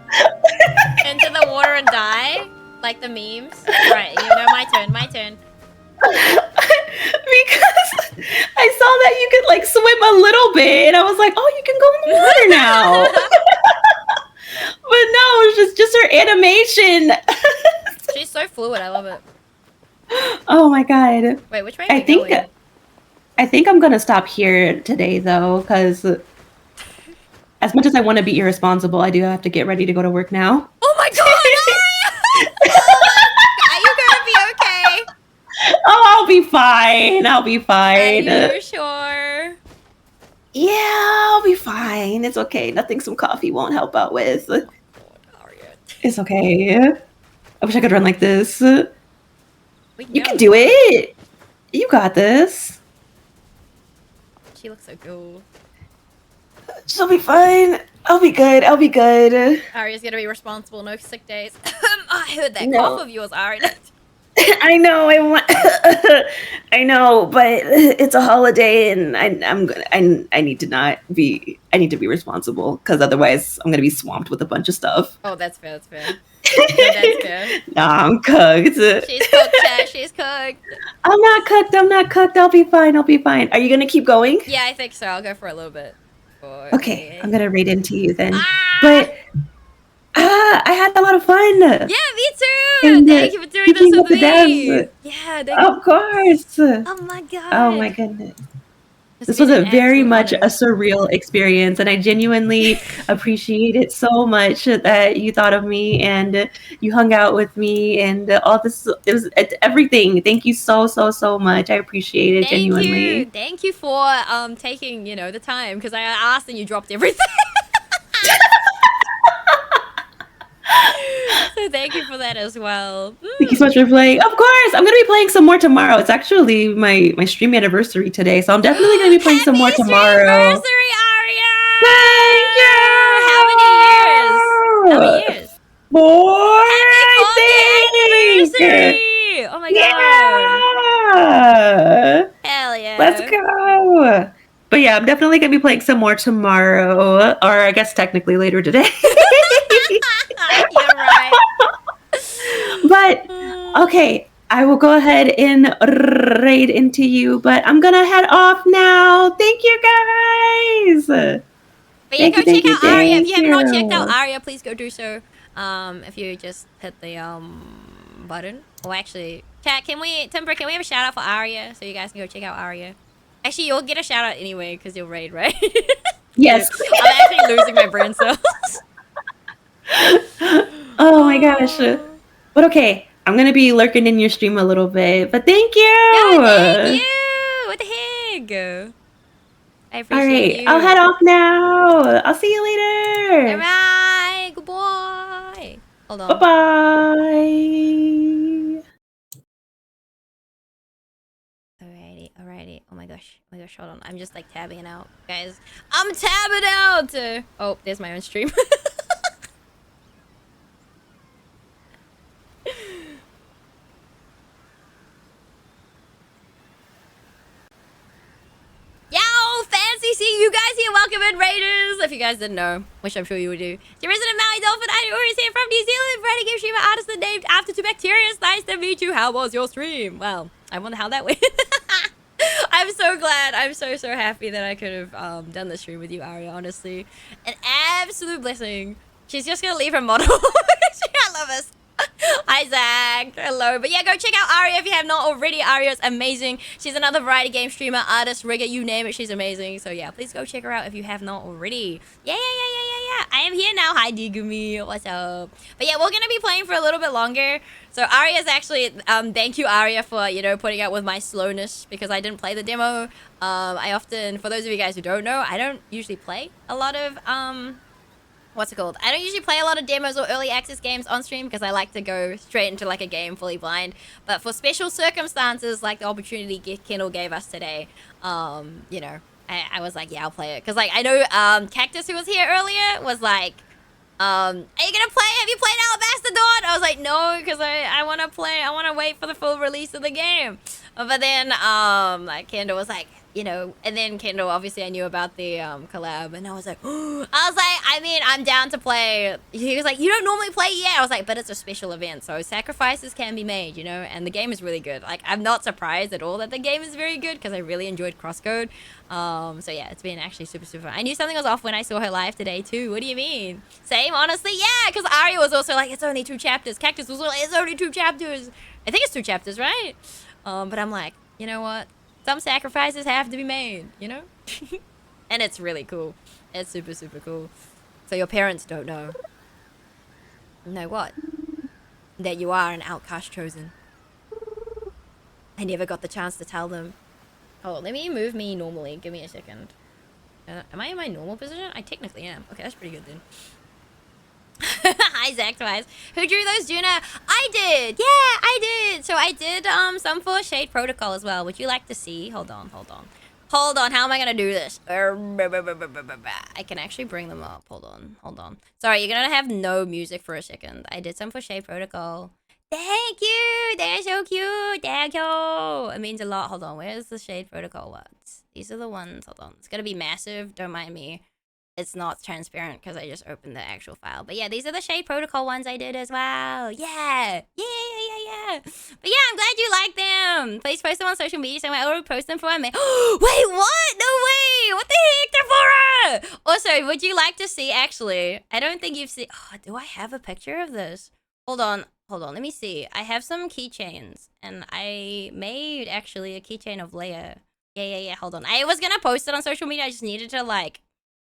into the water and die? Like the memes? Right, you know, my turn. Because I saw that you could like swim a little bit, and I was like, oh, you can go in the water now. But no, it's just her animation. She's so fluid, I love it. Oh my god. Wait, which way are we going? I think I'm gonna stop here today though, because as much as I want to be irresponsible, I do have to get ready to go to work now. Oh my god! Are you gonna be okay? Oh, I'll be fine. I'll be fine. Are you sure? Yeah, I'll be fine. It's okay. Nothing some coffee won't help out with. It's okay. I wish I could run like this. You can do it. You got this. She looks so cool. She'll be fine. I'll be good. I'll be good. Ari's gonna be responsible. No sick days. I heard that No. cough of yours, Ari. I know. I know, but it's a holiday, and I need to be responsible, because otherwise I'm gonna be swamped with a bunch of stuff. Oh, that's fair. That's fair. No, that's fair. Nah, I'm cooked. She's cooked, Chat. She's cooked. I'm not cooked. I'll be fine. Are you gonna keep going? Yeah, I think so. I'll go for a little bit. Okay, I'm gonna raid into you then. Ah! But I had a lot of fun. Yeah, me too. And, Thank you for doing this keeping with up the me. devs. Yeah, thank Of course. Oh my god. Oh my goodness. This was a very absolute much honor. a surreal experience, and I genuinely appreciate it so much that you thought of me and you hung out with me and all this. It was everything. Thank you so much. I appreciate it genuinely. Thank you for taking the time, because I asked and you dropped everything. So thank you for that as well. Thank you so much for playing. Of course, I'm gonna be playing some more tomorrow. It's actually my stream anniversary today, so I'm definitely gonna be playing some more tomorrow. Anniversary, Aria! Thank you. How many years? How many years? 4. Happy 40th anniversary! Oh my god! Yeah. Hell yeah! Let's go. But yeah, I'm definitely gonna be playing some more tomorrow, or I guess technically later today. You're right. But okay, I will go ahead and raid into you, but I'm gonna head off now. Thank you guys. But yeah, go check out Aria. If you have not checked out Aria, please go do so. If you just hit the button. Oh, actually, chat. Timber? Can we have a shout out for Aria so you guys can go check out Aria? Actually, you'll get a shout out anyway because you'll raid, right? Yes. I'm actually losing my brain cells. Oh my gosh. But okay, I'm gonna be lurking in your stream a little bit. But thank you. No, thank you. What the heck? I appreciate you. I'll head off now. I'll see you later. All right. Goodbye. Hold on. Bye-bye. Alrighty. Oh my gosh. Hold on. I'm just like tabbing it out, guys. I'm tabbing out. Oh, there's my own stream. Yo, fancy seeing you guys here. Welcome in, Raiders. If you guys didn't know, which I'm sure you would do. The resident Maui Dolphin, I know is here from New Zealand. Friday game streamer, artist named after two bacteria. Nice to meet you. How was your stream? Well, I wonder how that went. I'm so glad. I'm so happy that I could have done the stream with you, Aria. Honestly, an absolute blessing. She's just gonna leave her model. I love us. Hi Zach, hello. But yeah, go check out Aria if you have not already. Aria's amazing. She's another variety game streamer, artist, rigger, you name it, she's amazing. So yeah, please go check her out if you have not already. Yeah. I am here now. Hi Digumi, what's up? But yeah, we're gonna be playing for a little bit longer. So Aria's actually, thank you Aria for, putting up with my slowness because I didn't play the demo. I often, for those of you guys who don't know, I don't usually play a lot of, what's it called? I don't usually play a lot of demos or early access games on stream because I like to go straight into like a game fully blind. But for special circumstances like the opportunity Kendall gave us today, I was like, yeah, I'll play it. Because like I know Cactus, who was here earlier, was like, are you gonna play? Have you played Alabaster Dawn? I was like, no, because I want to play. I want to wait for the full release of the game. But then like Kendall was like, and then Kendall, obviously I knew about the collab, and I was like, I'm down to play. He was like, you don't normally play yet. I was like, but it's a special event, so sacrifices can be made, and the game is really good. Like, I'm not surprised at all that the game is very good, because I really enjoyed Crosscode. So yeah, it's been actually super fun. I knew something was off when I saw her live today too. What do you mean? Same, honestly, yeah, because Aria was also like, it's only 2 chapters. Cactus was like, it's only 2 chapters. I think it's 2 chapters, right? But I'm like, you know what? Some sacrifices have to be made, And it's really cool. It's super cool. So your parents don't know. Know what? That you are an outcast chosen. I never got the chance to tell them. Oh, let me move me normally. Give me a second. Am I in my normal position? I technically am. Okay, that's pretty good then. Hi Zach twice. Who drew those, Juna? I did. Yeah, I did. So I did some for Shade Protocol as well. Would you like to see? Hold on. How am I gonna do this? I can actually bring them up. Hold on. Sorry, you're gonna have no music for a second. I did some for Shade Protocol. Thank you. They're so cute. Thank you. It means a lot. Hold on. Where's the Shade Protocol ones? These are the ones. Hold on. It's gonna be massive. Don't mind me. It's not transparent because I just opened the actual file. But yeah, these are the Shade Protocol ones I did as well. Yeah. But yeah, I'm glad you like them. Please post them on social media somewhere. I will post them for a minute. Wait, what? No way. What the heck, Deborah? Also, would you like to see, actually, I don't think you've seen, do I have a picture of this? Hold on. Let me see. I have some keychains. And I made, actually, a keychain of Leia. Yeah. Hold on. I was gonna post it on social media. I just needed to like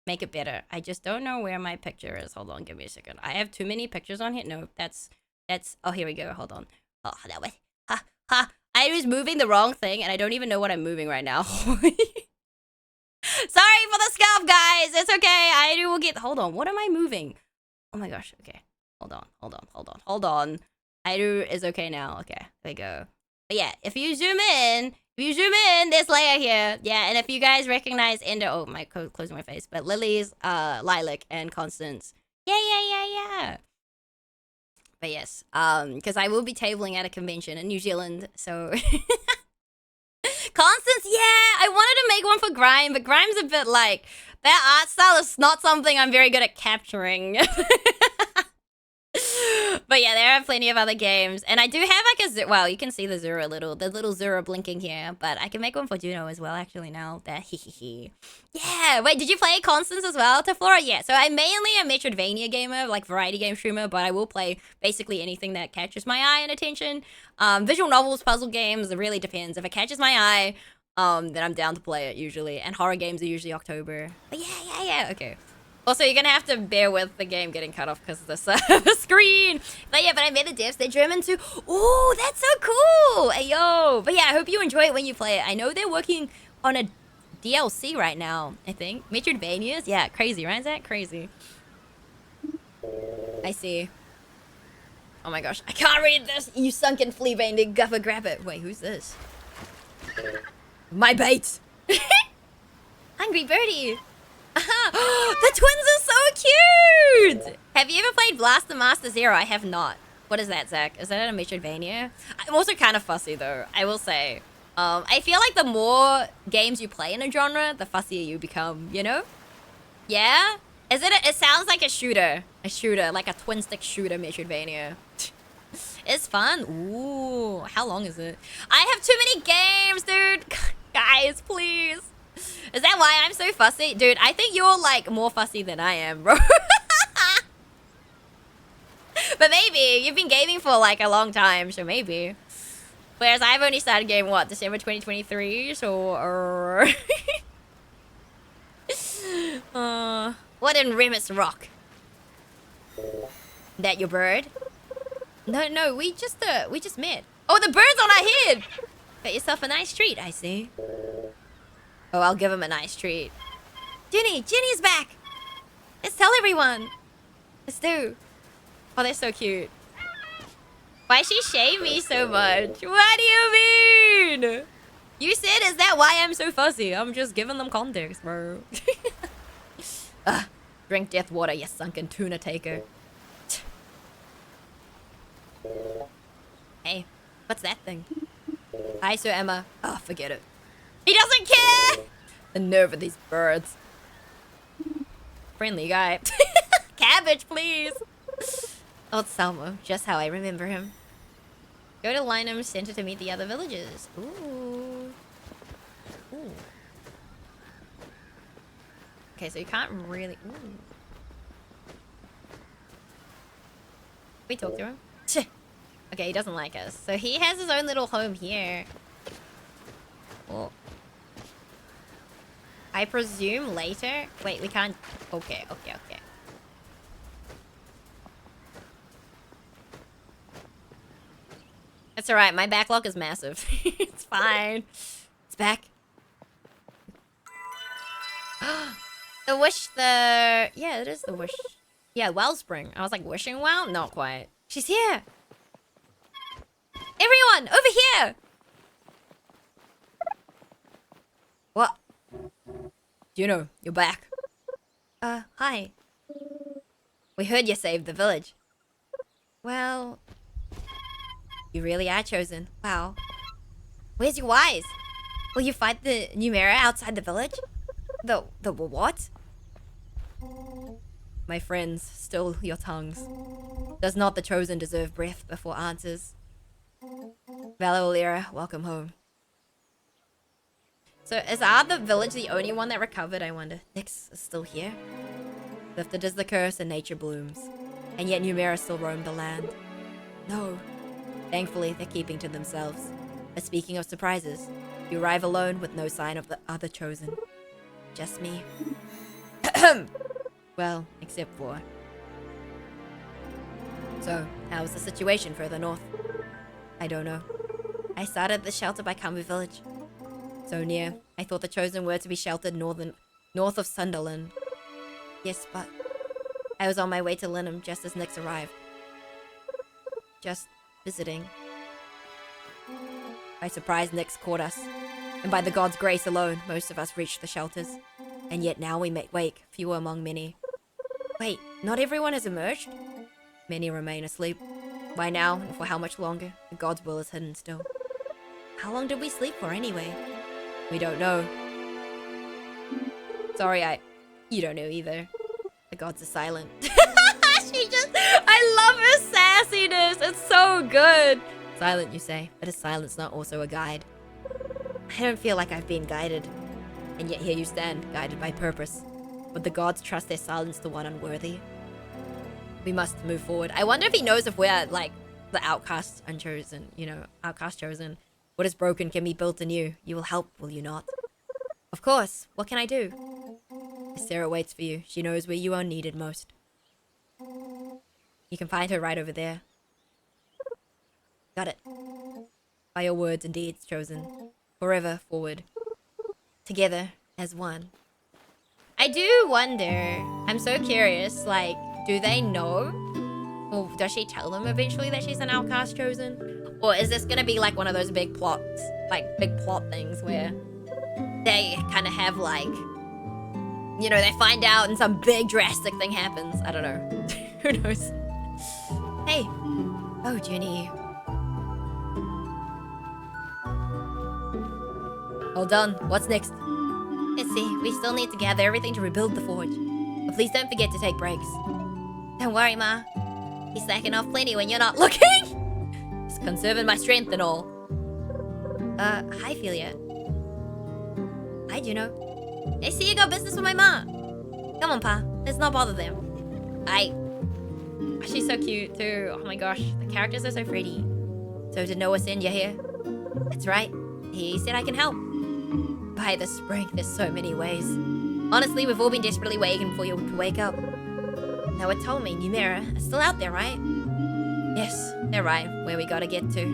make it better. I just don't know where my picture is. Hold on. Give me a second. I have too many pictures on here. No, that's. Oh, here we go. Hold on. Oh, that way. Ha. I was moving the wrong thing, and I don't even know what I'm moving right now. Sorry for the scuff, guys. It's okay. I will get. Hold on. What am I moving? Oh my gosh. Okay. Hold on. Airu is okay now. Okay. There we go. But yeah, if you zoom in, there's Leia here. Yeah, and if you guys recognize Ender, oh my, closing my face, but Lily's, Lilac, and Constance. Yeah. But yes, because I will be tabling at a convention in New Zealand, so. Constance, yeah, I wanted to make one for Grime, but Grime's a bit like, that art style is not something I'm very good at capturing. But yeah, there are plenty of other games, and I do have like a well, you can see the little Zura blinking here, but I can make one for Juno as well. Actually, now that yeah. Wait, did you play Constance as well, Teflora? Yeah. So I'm mainly a Metroidvania gamer, like variety game streamer, but I will play basically anything that catches my eye and attention. Visual novels, puzzle games, it really depends. If it catches my eye, then I'm down to play it usually, and horror games are usually October. But yeah. Okay. Also, you're gonna have to bear with the game getting cut off because of the screen. But yeah, I made the devs. They're German too. Ooh, that's so cool. Hey, yo. But yeah, I hope you enjoy it when you play it. I know they're working on a DLC right now, I think. Metroidvanias? Yeah, crazy, right, Zach? Crazy. I see. Oh my gosh, I can't read this. You sunken flea bane, guffer grab it. Wait, who's this? My bait. Hungry birdie. The twins are so cute! Have you ever played Blaster Master Zero? I have not. What is that, Zach? Is that a Metroidvania? I'm also kind of fussy, though, I will say. I feel like the more games you play in a genre, the fussier you become, you know? Yeah? Is it? It sounds like a shooter. Like a twin-stick shooter Metroidvania. It's fun. Ooh, how long is it? I have too many games, dude! Guys, please. Is that why I'm so fussy? Dude, I think you're, like, more fussy than I am, bro. But maybe. You've been gaming for, like, a long time, so maybe. Whereas I've only started gaming, what, December 2023? So, what in Remus Rock? That your bird? No, we just met. Oh, the bird's on our head! Got yourself a nice treat, I see. Oh, I'll give him a nice treat. Ginny's back! Let's tell everyone! Let's do. Oh, they're so cute. Why she shame me so much? What do you mean? You said, is that why I'm so fussy? I'm just giving them context, bro. Drink death water, you sunken tuna taker. Hey, what's that thing? Hi, Sir Emma. Oh, forget it. He doesn't care! The nerve of these birds. Friendly guy. Cabbage, please. Old Salmo, just how I remember him. Go to Lynham Center to meet the other villagers. Ooh. Okay, so you can't really... Ooh. We talk to him? Okay, he doesn't like us. So he has his own little home here. Oh. I presume later... Wait, we can't... Okay. It's alright, my backlog is massive. It's fine. It's back. The wish, Yeah, it is the wish. Yeah, Wellspring. I was like, wishing well? Not quite. She's here! Everyone, over here! What? Juno, you're back. Hi. We heard you saved the village. Well... You really are chosen. Wow. Where's your wise? Will you fight the Numera outside the village? The what? My friends, still your tongues. Does not the chosen deserve breath before answers? Valolira, welcome home. So is the village the only one that recovered, I wonder? Nyx is still here? Lifted is the curse and nature blooms. And yet Numera still roam the land. No. Thankfully, they're keeping to themselves. But speaking of surprises, You arrive alone with no sign of the other chosen. Just me. Well, except for... So, how's the situation further north? I don't know. I started the shelter by Kambu village. So near. I thought the chosen were to be sheltered north of Sunderland. Yes, but I was on my way to Linham just as Nyx arrived. Just visiting. By surprise, Nyx caught us. And by the god's grace alone, most of us reached the shelters. And yet now we make wake, few among many. Wait, not everyone has emerged? Many remain asleep. Why now, and for how much longer? The god's will is hidden still. How long did we sleep for anyway? We don't know. Sorry, you don't know either. The gods are silent. I love her sassiness. It's so good. Silent, you say, but is silence not also a guide? I don't feel like I've been guided. And yet here you stand, guided by purpose. Would the gods trust their silence to one unworthy? We must move forward. I wonder if he knows if we're, like, the outcast unchosen, you know, outcast chosen. What is broken can be built anew. You will help, will you not? Of course. What can I do? Sarah waits for you. She knows where you are needed most. You can find her right over there. Got it. By your words and deeds, chosen. Forever forward. Together as one. I do wonder. I'm so curious. Like, do they know? Or does she tell them eventually that she's an outcast chosen? Or is this gonna be like one of those big plots, like big plot things where they kind of have like, you know, they find out and some big drastic thing happens. I don't know. Who knows? Hey. Oh, Junie. All done. What's next? Let's see. We still need to gather everything to rebuild the forge. But please don't forget to take breaks. Don't worry, Ma. He's slacking off plenty when you're not looking. Just conserving my strength and all. Hi, Philia. Hi, Juno. I see you got business with my ma. Come on, Pa. Let's not bother them. She's so cute, too. Oh my gosh. The characters are so pretty. So did Noah send you here? That's right. He said I can help. By the spring, there's so many ways. Honestly, we've all been desperately waiting for you to wake up. Noah told me Numera is still out there, right? Yes, they're right. Where we gotta get to.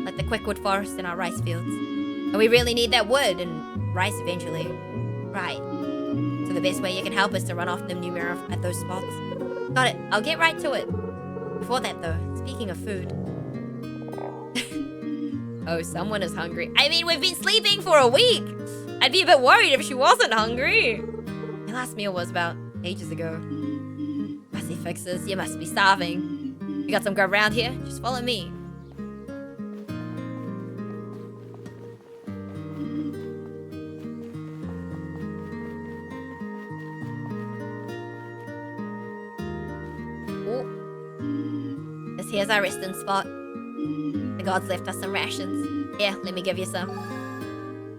Like the quickwood forest and our rice fields. And we really need that wood and rice eventually. Right. So the best way you can help is to run off them Numera at those spots. Got it. I'll get right to it. Before that, though, speaking of food. Oh, someone is hungry. I mean, we've been sleeping for a week. I'd be a bit worried if she wasn't hungry. My last meal was about ages ago. Messy fixes, you must be starving. You got some grub around here? Just follow me. Oh. This here's our resting spot. The gods left us some rations. Here, let me give you some.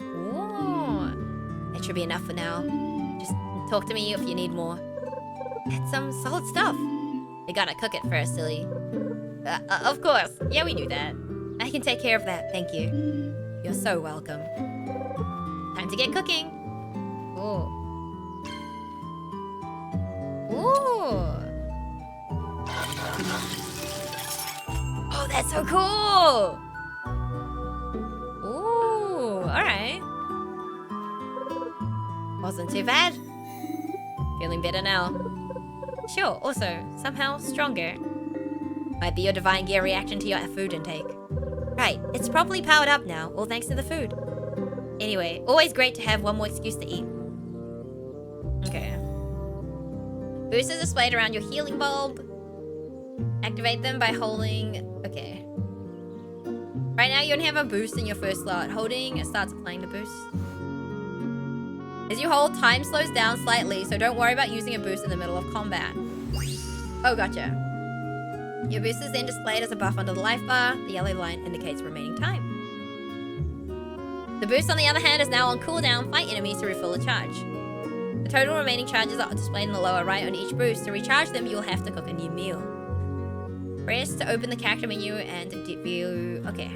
Ooh. That should be enough for now. Just talk to me if you need more. That's some solid stuff. We gotta cook it first, silly. Of course. Yeah, we knew that. I can take care of that, thank you. You're so welcome. Time to get cooking. Ooh. Ooh. Oh, that's so cool! Ooh, alright. Wasn't too bad. Feeling better now. Sure, also, somehow stronger. Might be your divine gear reaction to your food intake. Right, it's properly powered up now, all thanks to the food. Anyway, always great to have one more excuse to eat. Okay. Boosts are displayed around your healing bulb. Activate them by holding... Okay. Right now you only have a boost in your first slot. Holding, it starts applying the boost. As you hold, time slows down slightly, so don't worry about using a boost in the middle of combat. Oh, gotcha. Your boost is then displayed as a buff under the life bar. The yellow line indicates remaining time. The boost, on the other hand, is now on cooldown. Fight enemies to refill a charge. The total remaining charges are displayed in the lower right on each boost. To recharge them, you will have to cook a new meal. Press to open the character menu and view... Okay.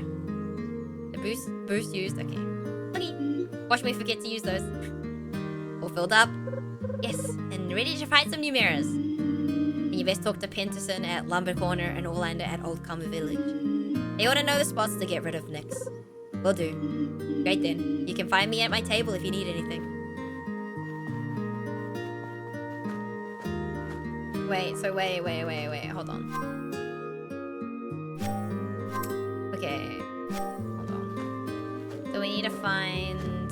The boost used... Okay. Okay. Watch me forget to use those. All filled up. Yes, and ready to find some new mirrors. And you best talk to Penterson at Lumber Corner and Orlando at Old Common Village. They ought to know the spots to get rid of next. Will do. Great then. You can find me at my table if you need anything. Wait, hold on. Okay. Hold on. So we need to find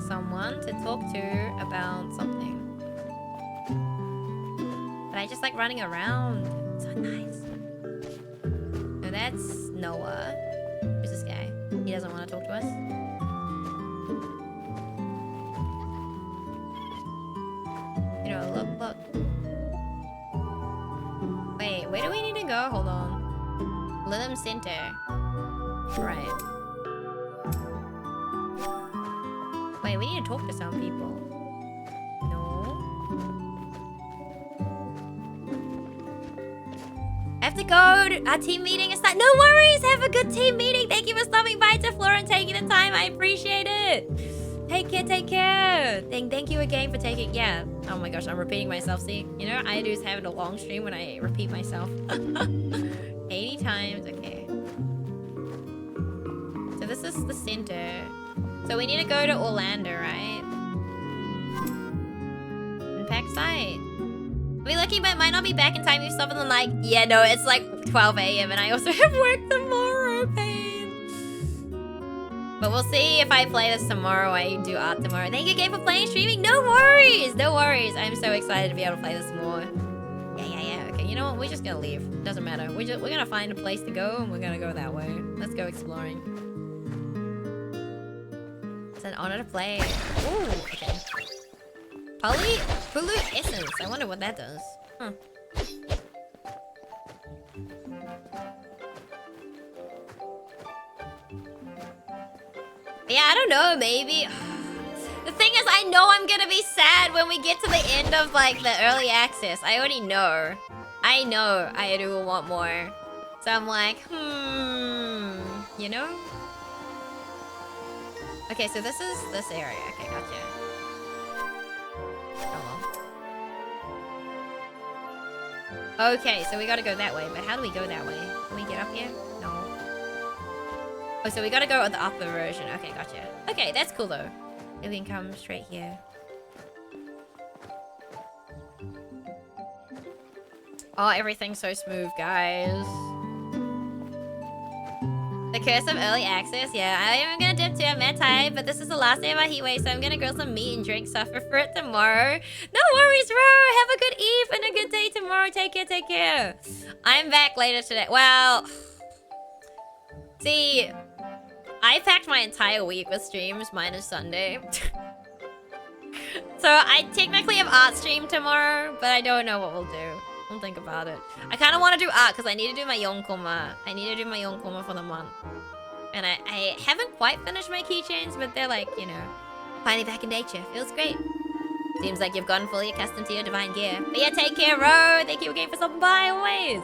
someone to talk to about something. But I just like running around. So nice. So that's Noah. Who's this guy? He doesn't want to talk to us. You know, look. Wait, where do we need to go? Hold on. Lytham Center. Right. Wait, we need to talk to some people. No. I have to go to our team meeting. It's not. No worries. Have a good team meeting. Thank you for stopping by to Flora and taking the time. I appreciate it. Take care. Thank you again for taking. Yeah. Oh my gosh, I'm repeating myself. See, you know, I do is having a long stream when I repeat myself. 80 times. Okay. So this is the center. So we need to go to Orlando, right? Impact site. We're lucky, but might not be back in time. You stop and like, yeah, no, it's like 12 a.m. and I also have work tomorrow. Pain. But we'll see if I play this tomorrow. I do art tomorrow. Thank you again for playing streaming. No worries. I'm so excited to be able to play this more. Yeah. Okay, you know what? We're just gonna leave. Doesn't matter. We're gonna find a place to go and we're gonna go that way. Let's go exploring. It's an honor to play. Ooh, okay. Pollute essence. I wonder what that does. Huh. Yeah, I don't know, maybe. The thing is, I know I'm gonna be sad when we get to the end of, like, the early access. I already know. I know I do want more. So I'm like, you know? Okay, so this is this area. Okay, gotcha. Oh. Okay, so we gotta go that way. But how do we go that way? Can we get up here? No. Oh, so we gotta go with the upper version. Okay, gotcha. Okay, that's cool though. We can come straight here. Oh, everything's so smooth, guys. The curse of early access. Yeah, I am gonna dip too. I'm tired, but this is the last day of our heat wave, so I'm gonna grill some meat and drink. Suffer for it tomorrow. No worries, bro. Have a good eve and a good day tomorrow. Take care. I'm back later today. Well, see, I packed my entire week with streams minus Sunday. So I technically have art stream tomorrow, but I don't know what we'll do. Don't think about it. I kind of want to do art because I need to do my yonkoma. I need to do my yonkoma for the month. And I haven't quite finished my keychains, but they're like, you know, finally back in nature. Feels great. Seems like you've gotten fully accustomed to your divine gear. But yeah, take care, bro. Thank you again for stopping by always.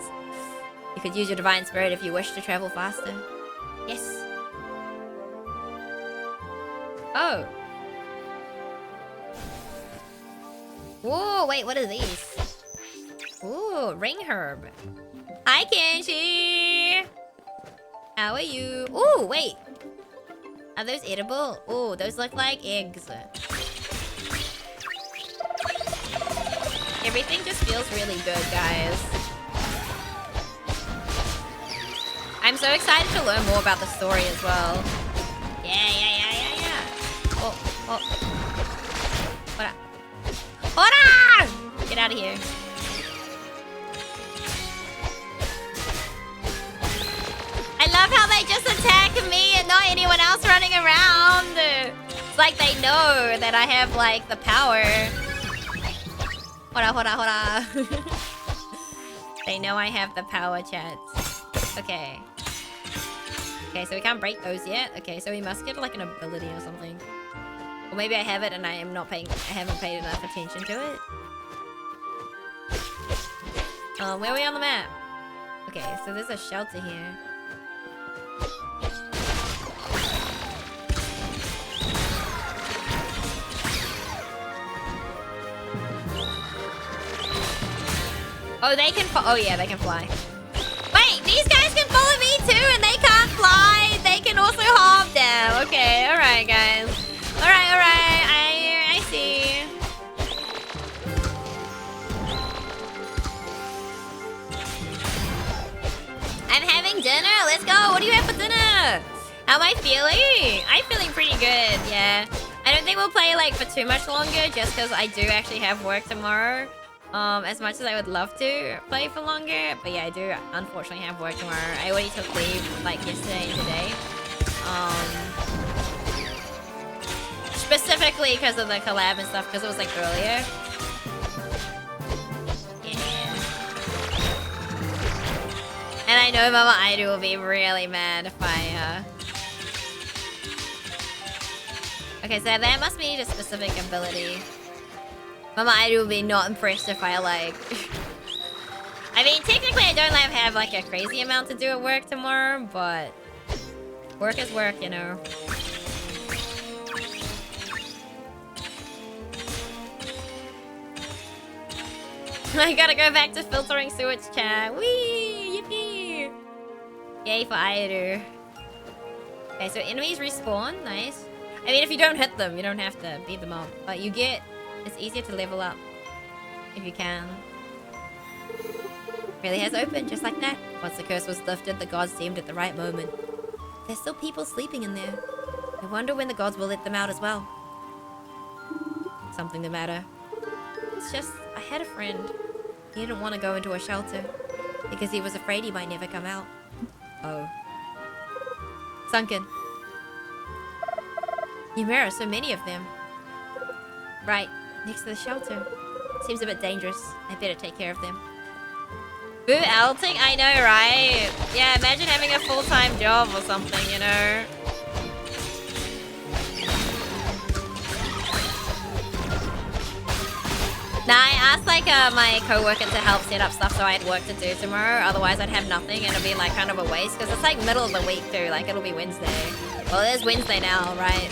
You could use your divine spirit if you wish to travel faster. Yes. Oh. Whoa, wait, what are these? Ooh, ring herb. Hi, Kenshi. How are you? Ooh, wait. Are those edible? Ooh, those look like eggs. Everything just feels really good, guys. I'm so excited to learn more about the story as well. Yeah. Oh. What up? Hold on! Get out of here. I love how they just attack me and not anyone else running around. It's like they know that I have, like, the power. Hold on. They know I have the power, chat. Okay. Okay, so we can't break those yet. Okay, so we must get, like, an ability or something. Or maybe I have it and I haven't paid enough attention to it. Where are we on the map? Okay, so there's a shelter here. Oh, they can. Oh yeah, they can fly. Wait, these guys can follow me too, and they can't fly. They can also hop down. Okay, all right, guys. All right, all right. I see. I'm having dinner. Let's go. What do you have for dinner? How am I feeling? I'm feeling pretty good. Yeah. I don't think we'll play like for too much longer, just because I do actually have work tomorrow. As much as I would love to play for longer, but yeah, I do unfortunately have work tomorrow. I already took leave like yesterday and today. Specifically because of the collab and stuff, because it was like earlier. Yeah. And I know Mama Aidu will be really mad if I Okay, so that must be a specific ability. Mama Aidu will be not impressed if I like... I mean, technically I don't have like a crazy amount to do at work tomorrow, but... Work is work, you know. I gotta go back to filtering sewage chat. Whee! Yippee! Yay for Aidu. Okay, so enemies respawn. Nice. I mean, if you don't hit them, you don't have to beat them up. But you get... It's easier to level up. If you can. Really has opened, just like that. Once the curse was lifted, the gods seemed at the right moment. There's still people sleeping in there. I wonder when the gods will let them out as well. Something the matter. It's just, I had a friend. He didn't want to go into a shelter. Because he was afraid he might never come out. Oh. Sunken. Ymera, so many of them. Right, next to the shelter. Seems a bit dangerous. I better take care of them. Boo outing? I know, right? Yeah, imagine having a full-time job or something, you know? Nah, I asked like my co-worker to help set up stuff so I had work to do tomorrow. Otherwise I'd have nothing and it'd be like kind of a waste. Because it's like middle of the week too, like it'll be Wednesday. Well, it is Wednesday now, right?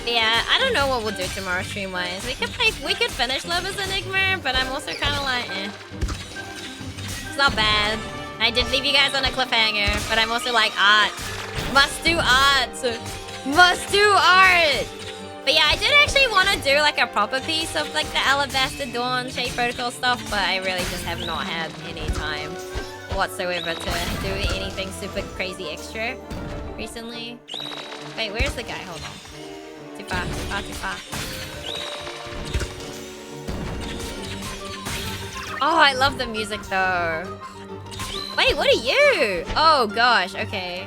Yeah, I don't know what we'll do tomorrow stream-wise. We could finish Love is Enigma, but I'm also kind of like, eh. It's not bad. I did leave you guys on a cliffhanger, but I'm also like, art. Must do art. Must do art. But yeah, I did actually want to do like a proper piece of like the Alabaster Dawn Shape Protocol stuff, but I really just have not had any time whatsoever to do anything super crazy extra recently. Wait, where's the guy? Hold on. Too far, too far, too far. Oh, I love the music though. Wait, what are you? Oh gosh, okay.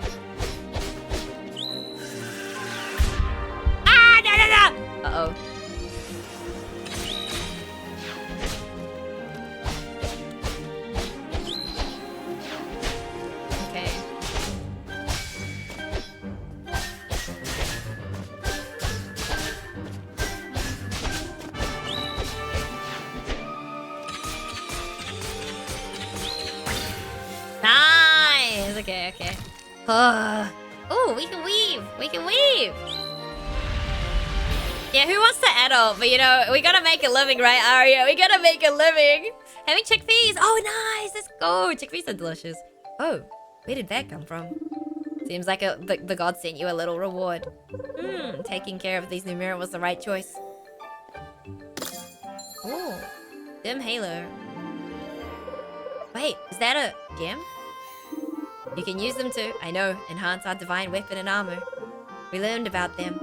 Ah, no, no, no! Uh-oh. Okay. Nice! Okay, okay. Oh, we can weave! We can weave! Yeah, who wants to adult? But you know, we gotta make a living, right, Arya? We gotta make a living! Having chickpeas! Oh, nice! Let's go! Chickpeas are delicious. Oh, where did that come from? Seems like the god sent you a little reward. Taking care of these Numera was the right choice. Oh, dim halo. Wait, is that a gem? You can use them to, I know, enhance our divine weapon and armor. We learned about them.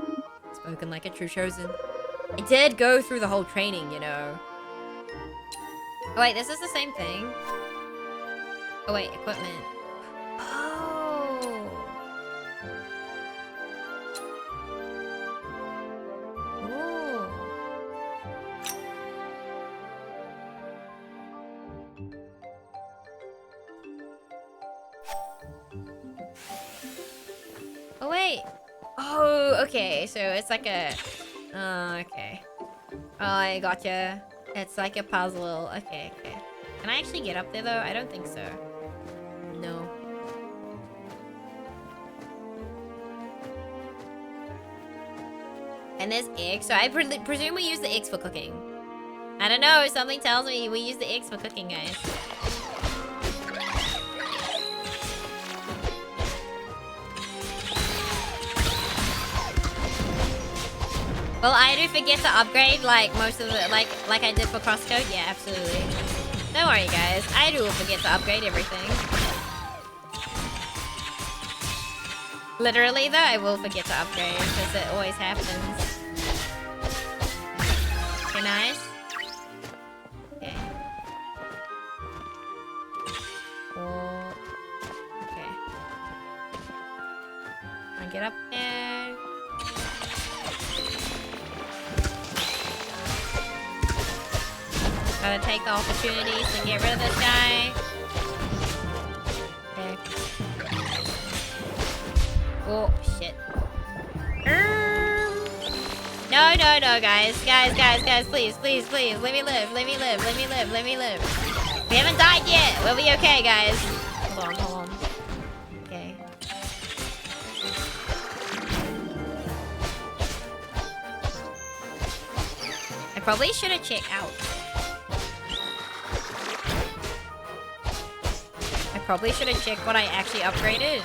Spoken like a true chosen. I did go through the whole training, you know. Oh wait, this is the same thing. Oh wait, equipment. Oh. Ooh. Oh wait. Oh, okay. So it's like a... okay. Oh, I gotcha. It's like a puzzle. Okay, okay. Can I actually get up there though? I don't think so. No. And there's eggs, so I presume we use the eggs for cooking. I don't know, something tells me we use the eggs for cooking, guys. Will I do forget to upgrade like most of the like I did for crosscode? Yeah, absolutely. Don't worry guys, I do forget to upgrade everything. Literally though, I will forget to upgrade because it always happens. Okay, nice. Okay. Oh. Okay. I get up there. Gotta take the opportunities to get rid of this guy. Okay. Oh, shit. No, no, no, guys. Guys, please. Let me live. We haven't died yet. We'll be okay, guys. Hold on. Okay. I probably should have checked out. Probably should have checked what I actually upgraded.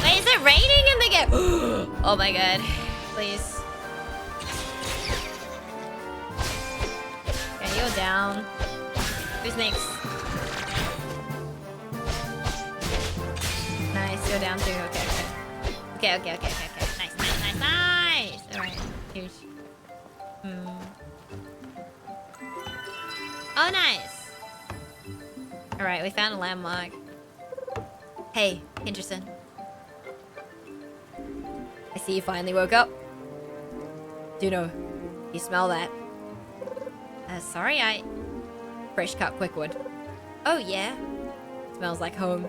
Wait, is it raining in the game? Oh my god. Please. Okay, you're down. Who's next? Nice, you're down too. Okay. Nice. Alright, huge. Oh, nice. Alright, we found a landmark. Hey, Henderson. I see you finally woke up. Juno, you smell that? Sorry, fresh cut quickwood. Oh, yeah. Smells like home.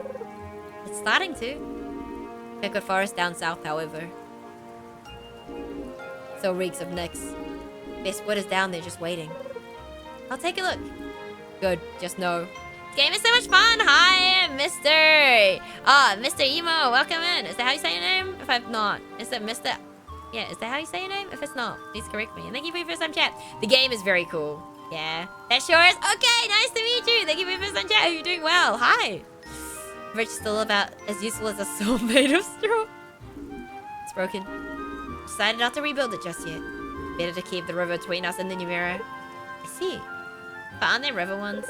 It's starting to. Quickwood forest down south, however. Still reeks of nicks. Best wood is down there just waiting. I'll take a look. Good, just know. This game is so much fun! Hi, Mr. Emo, welcome in. Is that how you say your name? If I'm not. Is it Mr. Yeah, is that how you say your name? If it's not, please correct me. And thank you for your first time chat. The game is very cool. Yeah, that sure is. Okay, nice to meet you. Thank you for your first time chat. Hope you're doing well. Hi. Rich still about as useful as a soul made of straw. It's broken. Decided not to rebuild it just yet. Better to keep the river between us and the new era. I see. But aren't there river ones?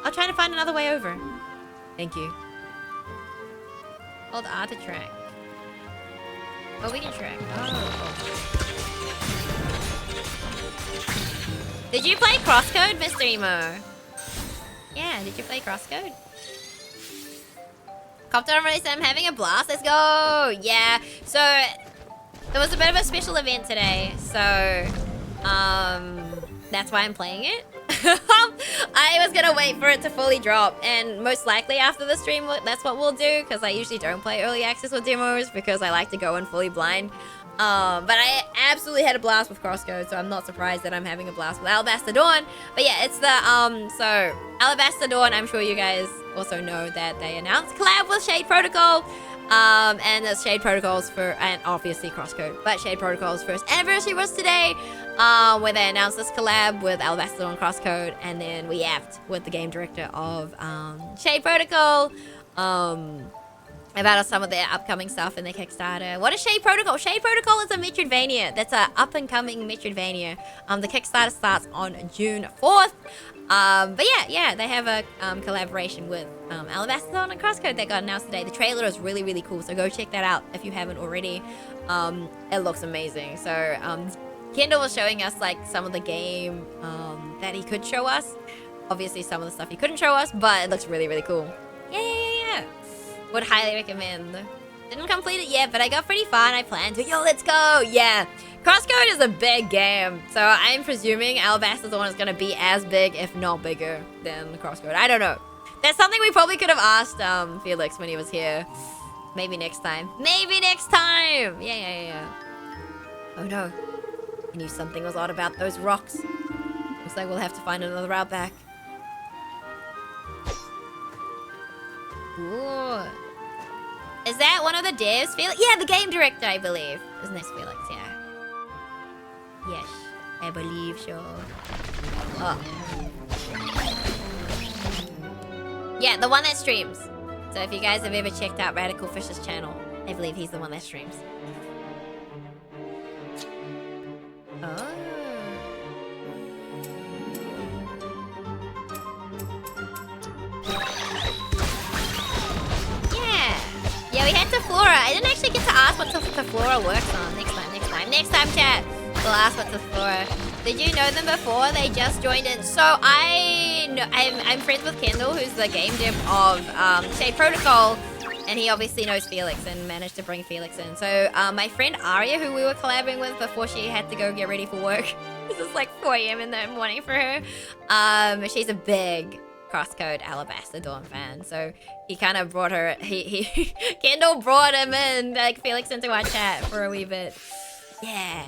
I'll try to find another way over. Thank you. Hold R to track. Oh, we can track. Oh. Did you play Crosscode, Mr. Emo? Yeah, did you play Crosscode? Copter on release, I'm having a blast. Let's go. Yeah. So there was a bit of a special event today. So that's why I'm playing it. I was gonna wait for it to fully drop, and most likely after the stream that's what we'll do, because I usually don't play early access or demos because I like to go in fully blind. But I absolutely had a blast with Crosscode, so I'm not surprised that I'm having a blast with Alabaster Dawn. But yeah, it's the so Alabaster Dawn, I'm sure you guys also know that they announced collab with Shade Protocol. And the Shade Protocol's and obviously Crosscode, but Shade Protocol's first anniversary was today, where they announced this collab with Alabaster on Crosscode, and then we apped with the game director of Shade Protocol about some of their upcoming stuff in their Kickstarter. What is Shade Protocol? Shade Protocol is a Metroidvania. That's a up-and-coming Metroidvania. The Kickstarter starts on June 4th. But yeah, they have a collaboration with Alabaster Dawn and Crosscode that got announced today. The trailer is really, really cool, so go check that out if you haven't already. It looks amazing. So Kendall was showing us like some of the game that he could show us. Obviously, some of the stuff he couldn't show us, but it looks really, really cool. Yeah. Would highly recommend. Didn't complete it yet, but I got pretty far and I plan to. Yo, let's go! Yeah. Crosscode is a big game, so I'm presuming Alabaster Dawn is going to be as big, if not bigger, than Crosscode. I don't know. That's something we probably could have asked Felix when he was here. Maybe next time. Yeah. Oh no. I knew something was odd about those rocks. Looks like we'll have to find another route back. Ooh. Is that one of the devs, Felix? Yeah, the game director, I believe. His name's Felix, yeah. Yes, I believe so. Oh. Yeah, the one that streams. So if you guys have ever checked out Radical Fish's channel, I believe he's the one that streams. Oh. Yeah, we had Teflora. I didn't actually get to ask what Teflora works on. Next time, chat. We'll ask what Teflora. Did you know them before? They just joined in. So I'm friends with Kendall, who's the game dev of Shade Protocol, and he obviously knows Felix and managed to bring Felix in. So my friend Aria, who we were collabing with before she had to go get ready for work. This is like 4 a.m. in the morning for her. She's a big Crosscode Alabaster Dawn fan, so he kind of brought her. He Kendall brought him in, like Felix, into our chat for a wee bit. Yeah,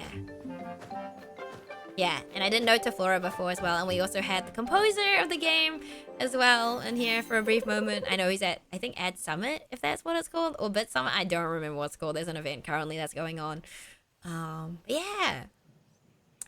and I didn't know Teflora before as well, and we also had the composer of the game as well in here for a brief moment. I know he's at, I think, Ad Summit, if that's what it's called, or Bit Summit. I don't remember what it's called. There's an event currently that's going on. Yeah.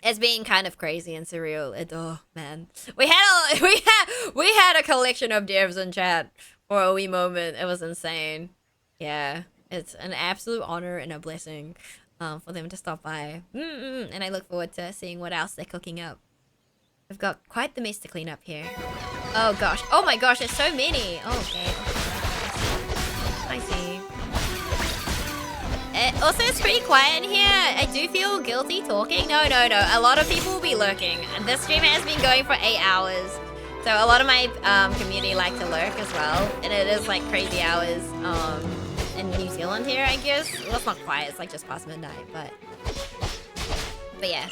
It's being kind of crazy and surreal. Oh man, we had a collection of devs in chat for a wee moment. It was insane. Yeah, it's an absolute honor and a blessing for them to stop by. And I look forward to seeing what else they're cooking up. We've got quite the mess to clean up here. Oh gosh, oh my gosh, there's so many. Oh, okay. I see. Also, it's pretty quiet in here. I do feel guilty talking. No. A lot of people will be lurking. And this stream has been going for 8 hours. So a lot of my community like to lurk as well. And it is like crazy hours in New Zealand here, I guess. Well, it's not quiet. It's like just past midnight. But yeah.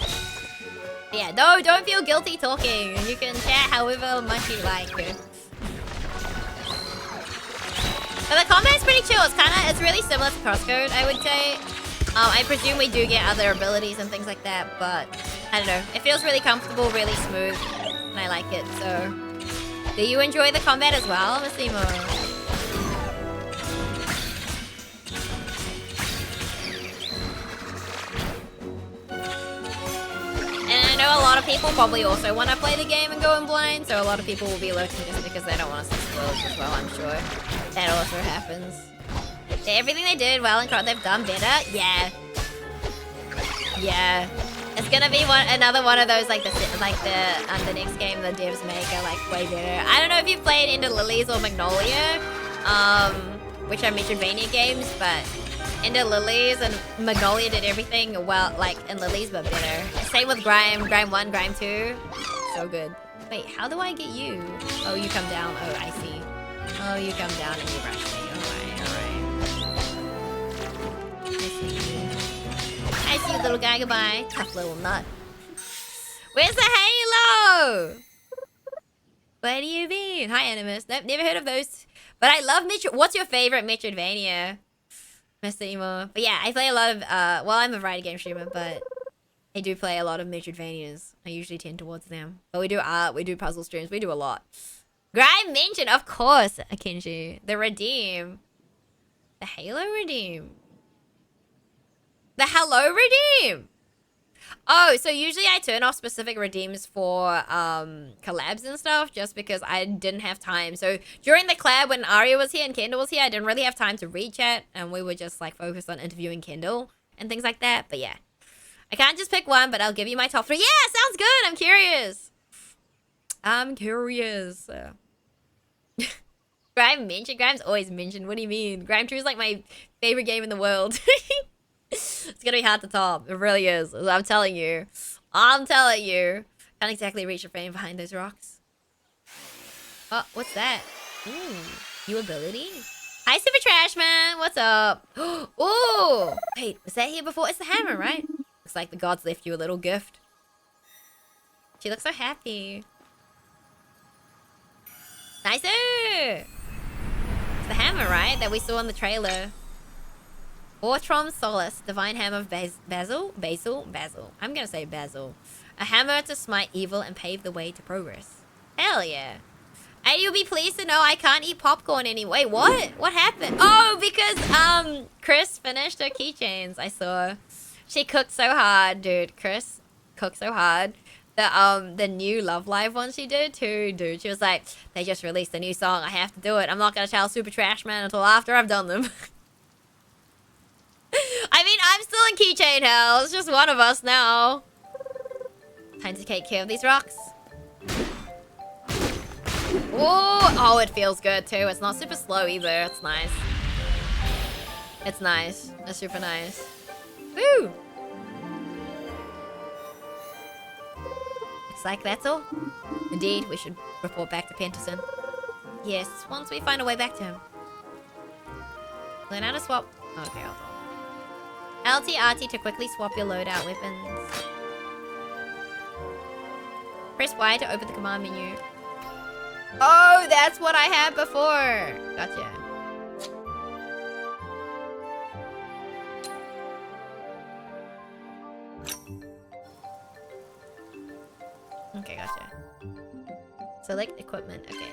Yeah, no, don't feel guilty talking. You can chat however much you like. But the combat's pretty chill. It's really similar to Crosscode, I would say. I presume we do get other abilities and things like that, but I don't know. It feels really comfortable, really smooth, and I like it. So, do you enjoy the combat as well, Massimo? And I know a lot of people probably also want to play the game and go in blind, so a lot of people will be lurking just because they don't want to see spoilers as well, I'm sure. That also happens. Yeah, everything they did well and they've done better. Yeah. It's gonna be another one of those like the next game the devs make are like way better. I don't know if you've played Into Lilies or Magnolia, which are Metroidvania games, but Into Lilies and Magnolia did everything well, like in Lilies, but better. Same with Grime 1, Grime 2. So good. Wait, how do I get you? Oh, you come down. Oh, I see. Oh, you come down and you rush me. Alright. I see you, little guy. Goodbye. Tough little nut. Where's the halo? Where do you been? Hi, Animus. Nope, never heard of those. But I love Metro. What's your favorite Metroidvania, Mr. Emo? But yeah, I play a lot of, well, I'm a variety game streamer, but I do play a lot of Metroidvanias. I usually tend towards them. But we do art, we do puzzle streams, we do a lot. Grime mentioned, of course, Akinji. The Redeem. The Halo Redeem. The Hello Redeem! Oh, so usually I turn off specific redeems for collabs and stuff just because I didn't have time. So during the collab when Aria was here and Kendall was here, I didn't really have time to read chat and we were just like focused on interviewing Kendall and things like that. But yeah, I can't just pick one, but I'll give you my top 3. Yeah, sounds good. I'm curious. Grime mentioned. Grime's always mentioned. What do you mean? Grime 2 is like my favorite game in the world. It's gonna be hard to top. It really is. I'm telling you. Can't exactly reach your frame behind those rocks. Oh, what's that? Ooh, new ability? Hi, Super Trash Man. What's up? Oh, wait, was that here before? It's the hammer, right? Looks like the gods left you a little gift. She looks so happy. Nicer! It's the hammer, right? That we saw in the trailer. Ortrom Solace, Divine Hammer of Basil. I'm gonna say Basil. A hammer to smite evil and pave the way to progress. Hell yeah. And you'll be pleased to know I can't eat popcorn anyway. Wait, what? What happened? Oh, because Chris finished her keychains, I saw. She cooked so hard, dude. Chris cook so hard. The new Love Live one she did too, dude. She was like, they just released a new song. I have to do it. I'm not gonna tell Super Trash Man until after I've done them. I mean, I'm still in keychain hell. It's just one of us now. Time to take care of these rocks. Oh, it feels good too. It's not super slow either. It's nice. It's nice. It's super nice. Woo! Looks like that's all. Indeed, we should report back to Penterson. Yes, once we find a way back to him. Learn how to swap. Okay, hold on. LT RT to quickly swap your loadout weapons. Press Y to open the command menu. Oh, that's what I had before. Gotcha. Okay, gotcha. Select equipment. Okay.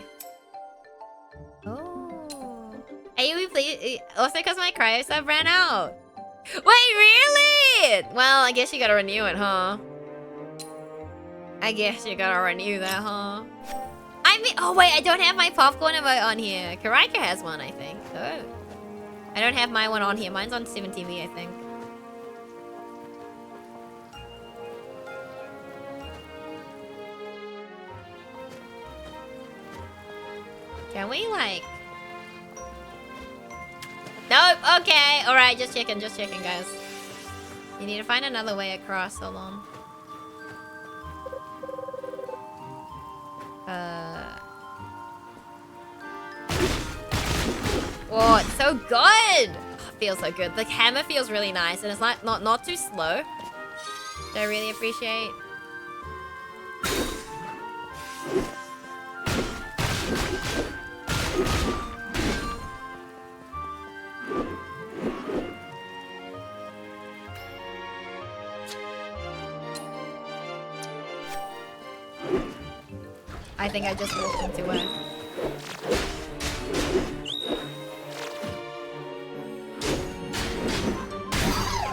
Oh. AoE, please. Also, because my cryo sub ran out. Wait, really? Well, I guess you gotta renew it, huh? I guess you gotta renew that, huh? I mean, oh wait, I don't have my popcorn emote on here. Karika has one, I think. Oh. I don't have my one on here. Mine's on 7TV, I think. Can we, like... Nope, okay. Alright, just checking, guys. You need to find another way across. Hold on. Whoa, it's so good! Oh, it feels so good. The hammer feels really nice, and it's like not too slow. Which I really appreciate. I think I just walked into it.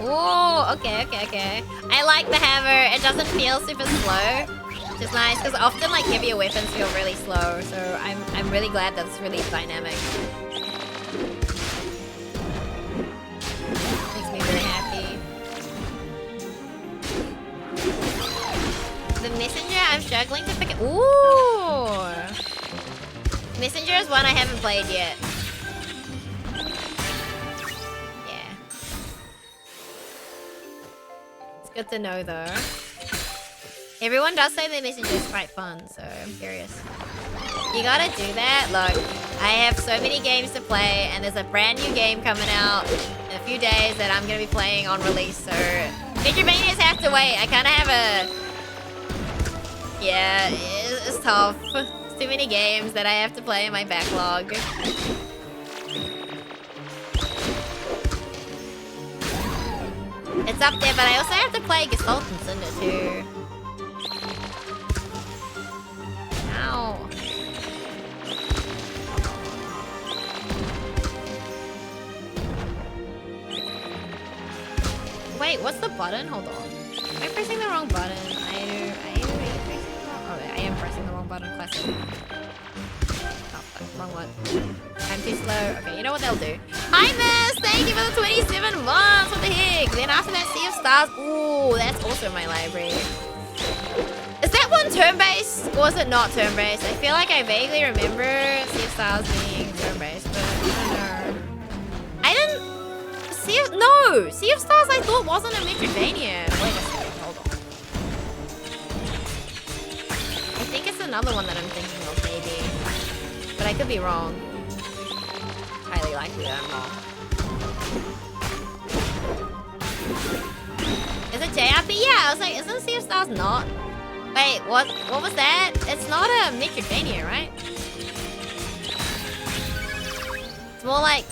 Oh, okay. I like the hammer. It doesn't feel super slow, which is nice because often like heavier weapons feel really slow. So I'm really glad that's really dynamic. Makes me very happy. The messenger, I'm struggling to pick it. Ooh, messenger is one I haven't played yet. Good to know, though. Everyone does say the messenger is quite fun, so I'm curious. You gotta do that. Look, I have so many games to play, and there's a brand new game coming out in a few days that I'm gonna be playing on release, so... Metroidvanias have to wait. I kinda have a... Yeah, it's tough. It's too many games that I have to play in my backlog. It's up there, but I also have to play Gestaltens in it too. Ow. Wait, what's the button? Hold on. Am I pressing the wrong button? I am pressing the wrong button. Classic. Oh, fuck, wrong one. I'm too slow. Okay, you know what they'll do. Hi, Miss! Thank you for the 27 months! What the heck? Then after that, Sea of Stars. Ooh, that's also my library. Is that one turn-based? Or is it not turn-based? I feel like I vaguely remember Sea of Stars being turn-based, but I don't know. I didn't... No! Sea of Stars I thought wasn't a Metroidvania. Wait a second, hold on. I think it's another one that I'm thinking of, maybe. But I could be wrong. Highly likely that I'm wrong. Is it JRP? Yeah, I was like, isn't Sea of Stars not? Wait, what was that? It's not a Metroidvania, right? It's more like...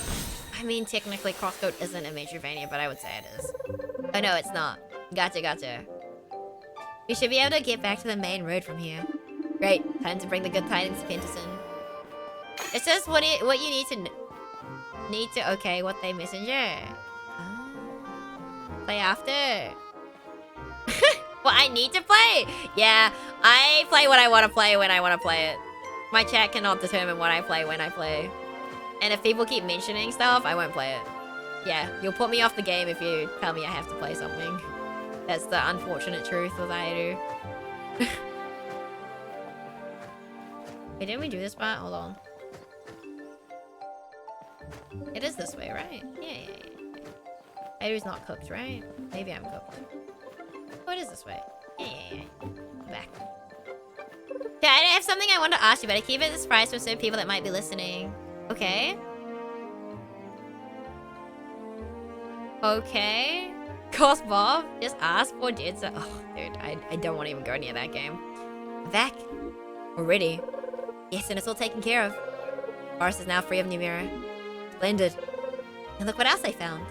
I mean, technically, Crosscode isn't a Metroidvania, but I would say it is. Oh, no, it's not. Gotcha. We should be able to get back to the main road from here. Great. Time to bring the good tidings to Penterson. It's just what you need to okay what they messenger. Play after. Well, I need to play. Yeah, I play what I want to play when I want to play it. My chat cannot determine what I play when I play. And if people keep mentioning stuff, I won't play it. Yeah, you'll put me off the game if you tell me I have to play something. That's the unfortunate truth with I do. Wait, didn't we do this part? Hold on. It is this way, right? Yeah. Airu's not cooked, right? Maybe I'm cooked. Oh, it is this way. Yeah. Back. Yeah, I have something I want to ask you, but I keep it a surprise for certain people that might be listening. Okay. Okay. Cost Bob, just ask for dead. Oh, dude, I don't want to even go near that game. Back. Already. Yes, and it's all taken care of. Forest is now free of Numera. Splendid. And look what else I found.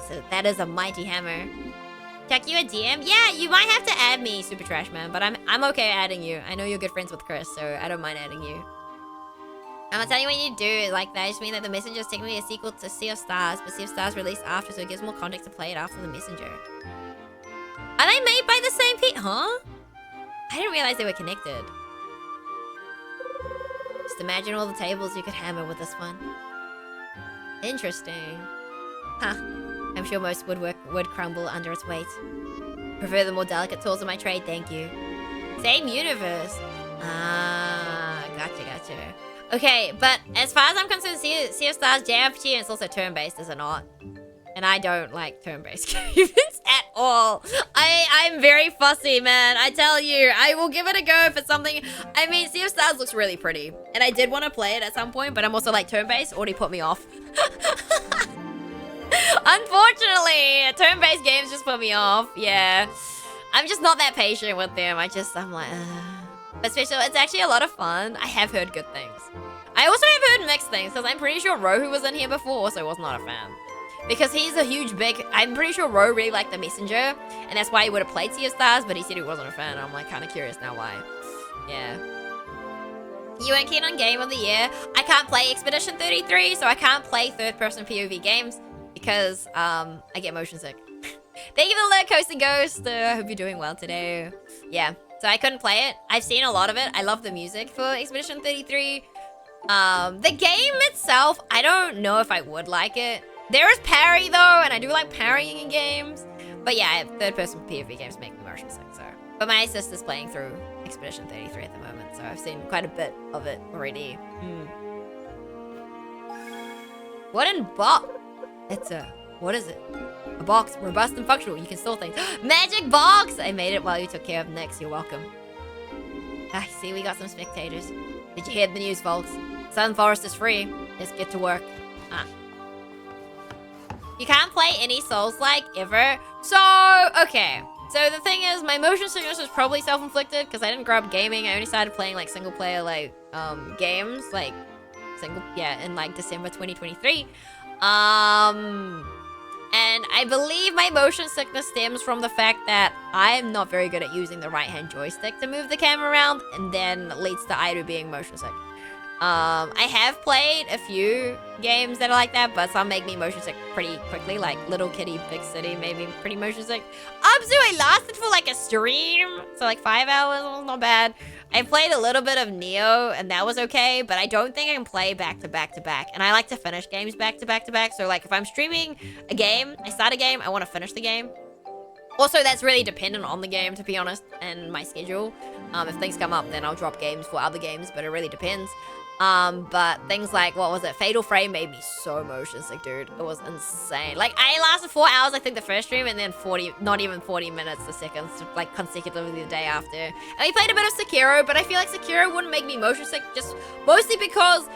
So that is a mighty hammer. Check you a DM? Yeah, you might have to add me, Super Trash Man, but I'm okay adding you. I know you're good friends with Chris, so I don't mind adding you. I'm gonna tell you what you do like that. I just mean that the Messenger is technically a sequel to Sea of Stars, but Sea of Stars released after, so it gives more context to play it after the Messenger. Are they made by the same people? Huh? I didn't realize they were connected. Just imagine all the tables you could hammer with this one. Interesting. Huh. I'm sure most woodwork would crumble under its weight. Prefer the more delicate tools of my trade, thank you. Same universe. Ah, gotcha. Okay, but as far as I'm concerned, Sea of Stars JRPG, and it's also turn-based, is it not? And I don't like turn-based games at all. I'm very fussy, man. I tell you, I will give it a go if it's something. I mean, Sea of Stars looks really pretty, and I did want to play it at some point, but I'm also like turn-based already put me off. Unfortunately, turn-based games just put me off. Yeah, I'm just not that patient with them. I'm like, but especially, it's actually a lot of fun. I have heard good things. I also have heard mixed things, because I'm pretty sure Ro, who was in here before, also was not a fan. Because he's a huge, I'm pretty sure Ro really liked the Messenger, and that's why he would have played Sea of Stars, but he said he wasn't a fan. I'm like kind of curious now why. Yeah. You weren't keen on Game of the Year. I can't play Expedition 33, so I can't play third-person POV games, because I get motion sick. Thank you for the alert, Coasty Ghost. I hope you're doing well today. Yeah, so I couldn't play it. I've seen a lot of it. I love the music for Expedition 33. The game itself, I don't know if I would like it. There is parry though, and I do like parrying in games. But yeah, third-person POV games make me motion sick, so. But my sister's playing through Expedition 33 at the moment, so I've seen quite a bit of it already. What in box? It's what is it? A box, robust and functional. You can store things. Magic box! I made it while you took care of Nyx. You're welcome. I see we got some spectators. Did you hear the news, folks? Southern Forest is free. Let's get to work. You can't play any Souls-like ever. So, okay. So the thing is, my motion sickness was probably self-inflicted because I didn't grow up gaming. I only started playing like single-player like games, like in like December 2023. And I believe my motion sickness stems from the fact that I'm not very good at using the right-hand joystick to move the camera around, and then leads to Airu being motion sick. I have played a few games that are like that, but some make me motion sick pretty quickly, like Little Kitty Big City made me pretty motion sick. So I lasted for like a stream, so like 5 hours, was not bad. I played a little bit of Neo, and that was okay, but I don't think I can play back to back to back, and I like to finish games back to back to back, so like if I'm streaming a game, I start a game, I want to finish the game. Also, that's really dependent on the game, to be honest, and my schedule. If things come up, then I'll drop games for other games, but it really depends. But things like, what was it? Fatal Frame made me so motion sick, dude. It was insane. Like, I lasted 4 hours, I think, the first stream, and then not even 40 minutes the second, like, consecutively the day after. And we played a bit of Sekiro, but I feel like Sekiro wouldn't make me motion sick, just mostly because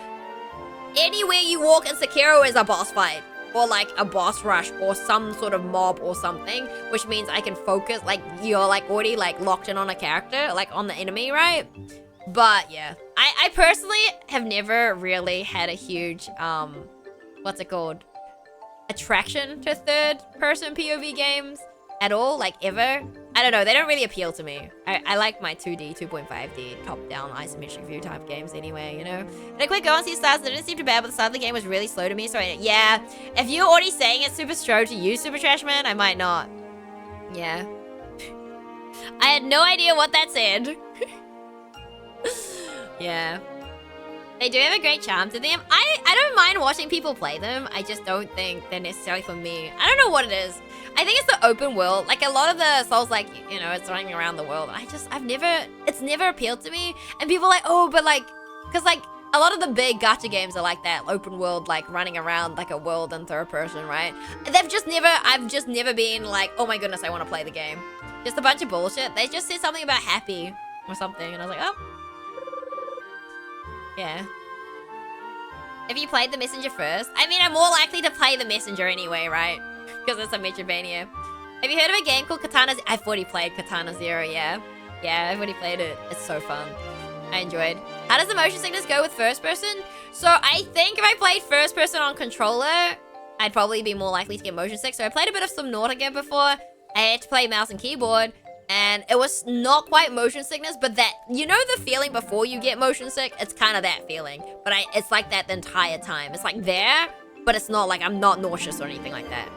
anywhere you walk in Sekiro is a boss fight. Or like a boss rush or some sort of mob or something, which means I can focus, like you're like already like locked in on a character, like on the enemy, right? But yeah, I personally have never really had a huge, what's it called? Attraction to third-person POV games at all, like ever. I don't know, they don't really appeal to me. I like my 2D, 2.5D, top-down isometric view type games anyway, you know? And a quick go on Sea Stars, it didn't seem too bad, but the start of the game was really slow to me, so yeah. If you're already saying it's super slow to you, Super Trash Man, I might not. Yeah. I had no idea what that said. Yeah. They do have a great charm to them. I don't mind watching people play them. I just don't think they're necessarily for me. I don't know what it is. I think it's the open world. Like, a lot of the Souls, like, you know, it's running around the world. It's never appealed to me. And people are like, oh, but like, because like, a lot of the big gacha games are like that. Open world, like, running around like a world in third person, right? I've just never been like, oh my goodness, I want to play the game. Just a bunch of bullshit. They just said something about happy or something. And I was like, oh. Yeah. If you played the Messenger first, I mean, I'm more likely to play the Messenger anyway, right? Because it's a Metroidvania. Have you heard of a game called Katana Zero? I've already played Katana Zero, yeah. Yeah, I've already played it. It's so fun. I enjoyed. How does the motion sickness go with first person? So I think if I played first person on controller, I'd probably be more likely to get motion sick. So I played a bit of Subnautica before. I had to play mouse and keyboard. And it was not quite motion sickness, but that, you know the feeling before you get motion sick? It's kind of that feeling. But it's like that the entire time. It's like there, but it's not like I'm not nauseous or anything like that.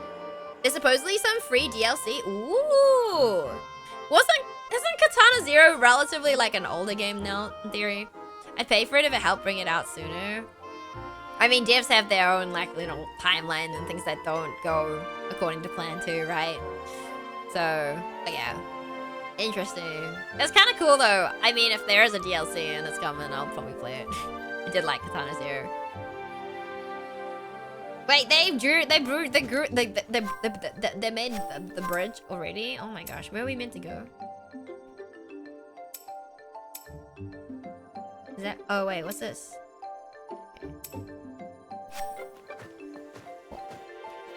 There's supposedly some free DLC. Ooh. Isn't Katana Zero relatively like an older game now, in theory? I'd pay for it if it helped bring it out sooner. I mean, devs have their own, like, little timeline and things that don't go according to plan too, right? So, but yeah. Interesting. It's kind of cool though. I mean, if there is a DLC and it's coming, I'll probably play it. I did like Katana Zero. Wait, they made the bridge already? Oh my gosh, where are we meant to go? Is that? Oh wait, what's this?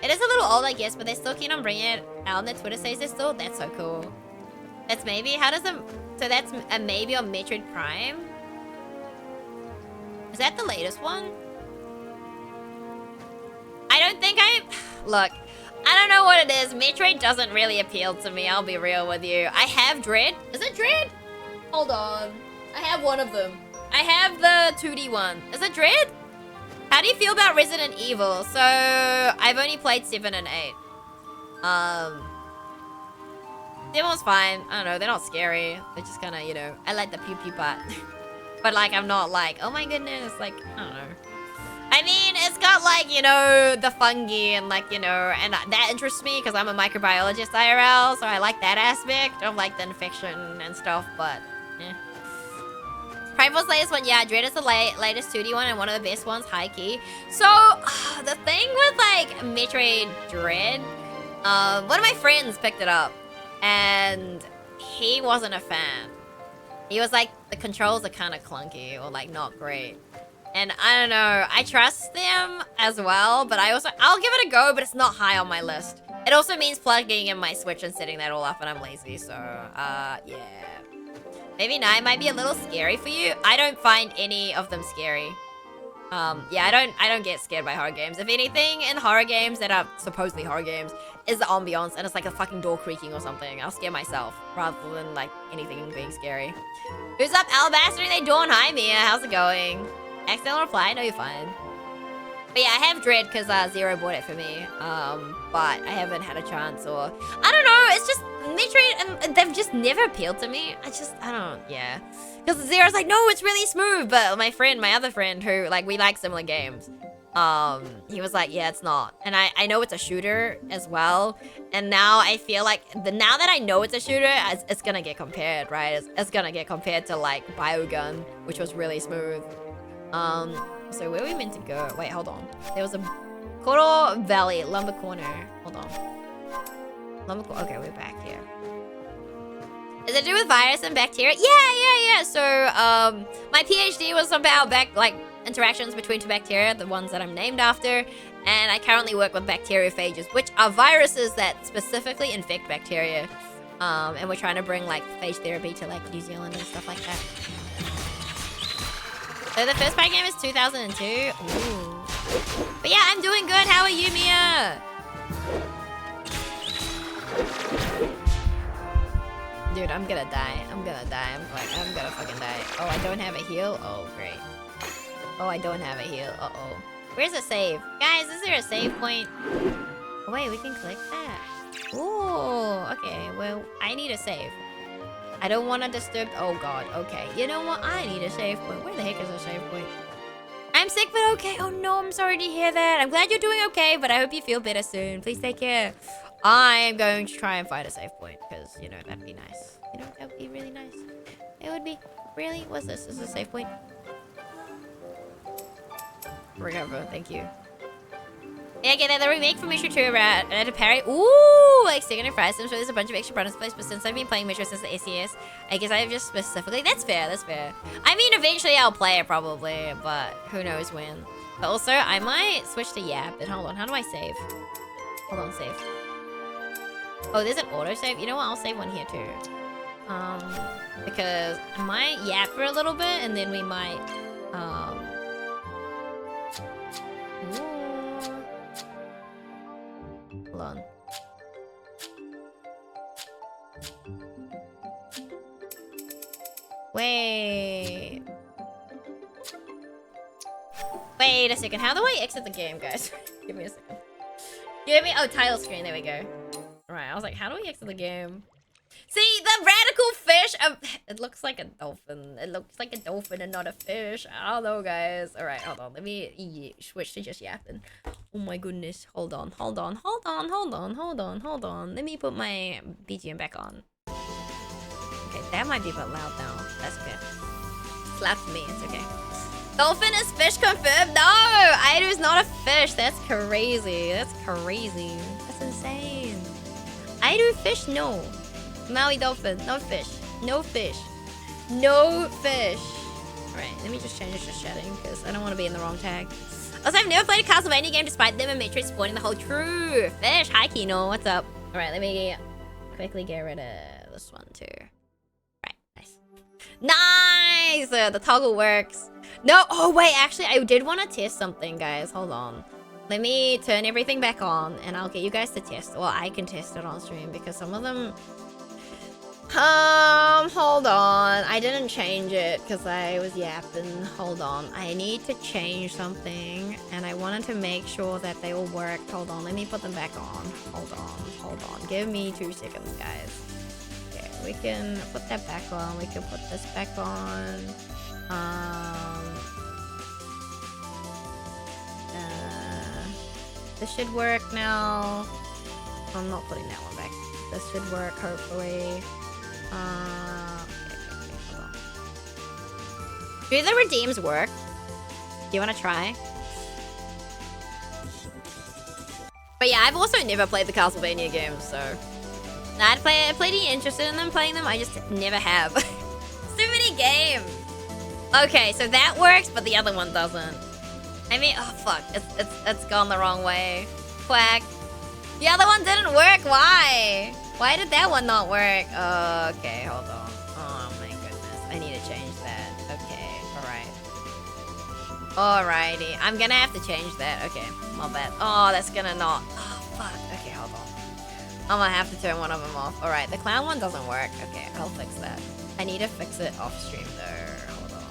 It is a little old, I guess, but they're still keen on bringing it out. And their Twitter says they're still. That's so cool. That's maybe. How does the? So that's a maybe on Metroid Prime. Is that the latest one? I don't think look, I don't know what it is. Metroid doesn't really appeal to me. I'll be real with you. I have Dread. Is it Dread? Hold on. I have one of them. I have the 2D one. Is it Dread? How do you feel about Resident Evil? So I've only played 7 and 8. 7 was fine. I don't know. They're not scary. They're just kind of, you know. I like the pew pew part. But like, I'm not like, oh my goodness. Like, I don't know. I mean, it's got like, you know, the fungi and like, you know, and that interests me because I'm a microbiologist IRL, so I like that aspect of like the infection and stuff, but eh. Primal's latest one, yeah, Dread is the latest 2D one and one of the best ones, high key. So, the thing with like Metroid Dread, one of my friends picked it up and he wasn't a fan. He was like, the controls are kind of clunky or like not great. And I don't know, I trust them as well, but I'll give it a go, but it's not high on my list. It also means plugging in my Switch and setting that all up, and I'm lazy, so, yeah. Maybe 9 might be a little scary for you. I don't find any of them scary. Yeah, I don't get scared by horror games. If anything, in horror games that are supposedly horror games, is the ambiance, and it's like a fucking door creaking or something. I'll scare myself, rather than, like, anything being scary. Who's up, Alabaster? They doing? Hi, Mia. How's it going? Accidental reply? No, you're fine. But yeah, I have Dread because Zero bought it for me. But I haven't had a chance or... I don't know, it's just... Metroid, and they've just never appealed to me. I don't... Yeah. Because Zero's like, no, it's really smooth. But my other friend who, like, we like similar games. He was like, yeah, it's not. And I know it's a shooter as well. And now I feel like... Now that I know it's a shooter, it's gonna get compared, right? It's gonna get compared to, like, Biogun, which was really smooth. So where are we meant to go? Wait, hold on. There was a Koro Valley, Lumber Corner. Hold on. Okay, we're back here. Is it to do with virus and bacteria? Yeah. So, my PhD was about interactions between two bacteria, the ones that I'm named after, and I currently work with bacteriophages, which are viruses that specifically infect bacteria. And we're trying to bring like phage therapy to like New Zealand and stuff like that. So the first part game is 2002. Ooh. But yeah, I'm doing good. How are you, Mia? Dude, I'm gonna die. I'm gonna fucking die. Oh, I don't have a heal? Oh, great. Oh, I don't have a heal. Uh-oh. Where's the save? Guys, is there a save point? Oh, wait, we can click that. Ooh, okay. Well, I need a save. I don't want to disturb. Oh god. Okay. You know what? I need a save point. Where the heck is a save point? I'm sick, but okay. Oh no, I'm sorry to hear that. I'm glad you're doing okay, but I hope you feel better soon. Please take care. I'm going to try and find a save point because, you know, that'd be nice. You know, that would be really nice. It would be. Really? What's this? Is this a save point? Recover. Thank you. Yeah, get that. The remake from Metro 2 around to parry. Ooh, like second and fries. So there's a bunch of extra bonus plays, but since I've been playing Metro since the SES, I guess I've just specifically. That's fair. That's fair. I mean, eventually I'll play it probably, but who knows when. But also, I might switch to Yap. But hold on, how do I save? Hold on, save. Oh, there's an auto save. You know what? I'll save one here too. Because I might Yap for a little bit, and then we might. Ooh. Hold on. Wait. Wait a second. How do I exit the game, guys? Give me a second. Give me. Oh, title screen. There we go. Right. I was like, how do we exit the game? See, the radical fish. It looks like a dolphin. It looks like a dolphin and not a fish. I don't know, guys. All right, hold on. Let me switch to just yapping. Oh my goodness. Hold on. Let me put my BGM back on. Okay, that might be a bit loud now. That's okay. Slapped me. It's okay. Dolphin is fish confirmed? No! Aidu is not a fish. That's crazy. That's insane. Aidu fish? No. Maui dolphin, no fish. No fish. Alright, let me just change it to chatting because I don't want to be in the wrong tag. Also, I've never played a Castlevania game despite them and Metroid supporting the whole true fish. Hi Kino, what's up? Alright, let me quickly get rid of this one too. Right, nice. Nice! The toggle works. No, oh wait, actually I did want to test something, guys. Hold on. Let me turn everything back on and I'll get you guys to test. Well, I can test it on stream because some of them... hold on. I didn't change it because I was yapping. Hold on. I need to change something and I wanted to make sure that they all worked. Hold on. Let me put them back on. Hold on. Give me 2 seconds, guys. Okay, we can put that back on. We can put this back on. This should work now. I'm not putting that one back. This should work, hopefully. Okay, hold on. Do the redeems work? Do you want to try? But yeah, I've also never played the Castlevania games, so... Nah, I'm pretty interested in them playing them, I just never have. So many games! Okay, so that works, but the other one doesn't. I mean, oh fuck, it's gone the wrong way. Quack. The other one didn't work, why? Why did that one not work? Okay, hold on. Oh my goodness, I need to change that. Okay, alright. Alrighty, I'm gonna have to change that. Okay, my bad. Oh, that's gonna not... Oh, fuck. Okay, hold on. I'm gonna have to turn one of them off. Alright, the clown one doesn't work. Okay, I'll fix that. I need to fix it off stream though. Hold on.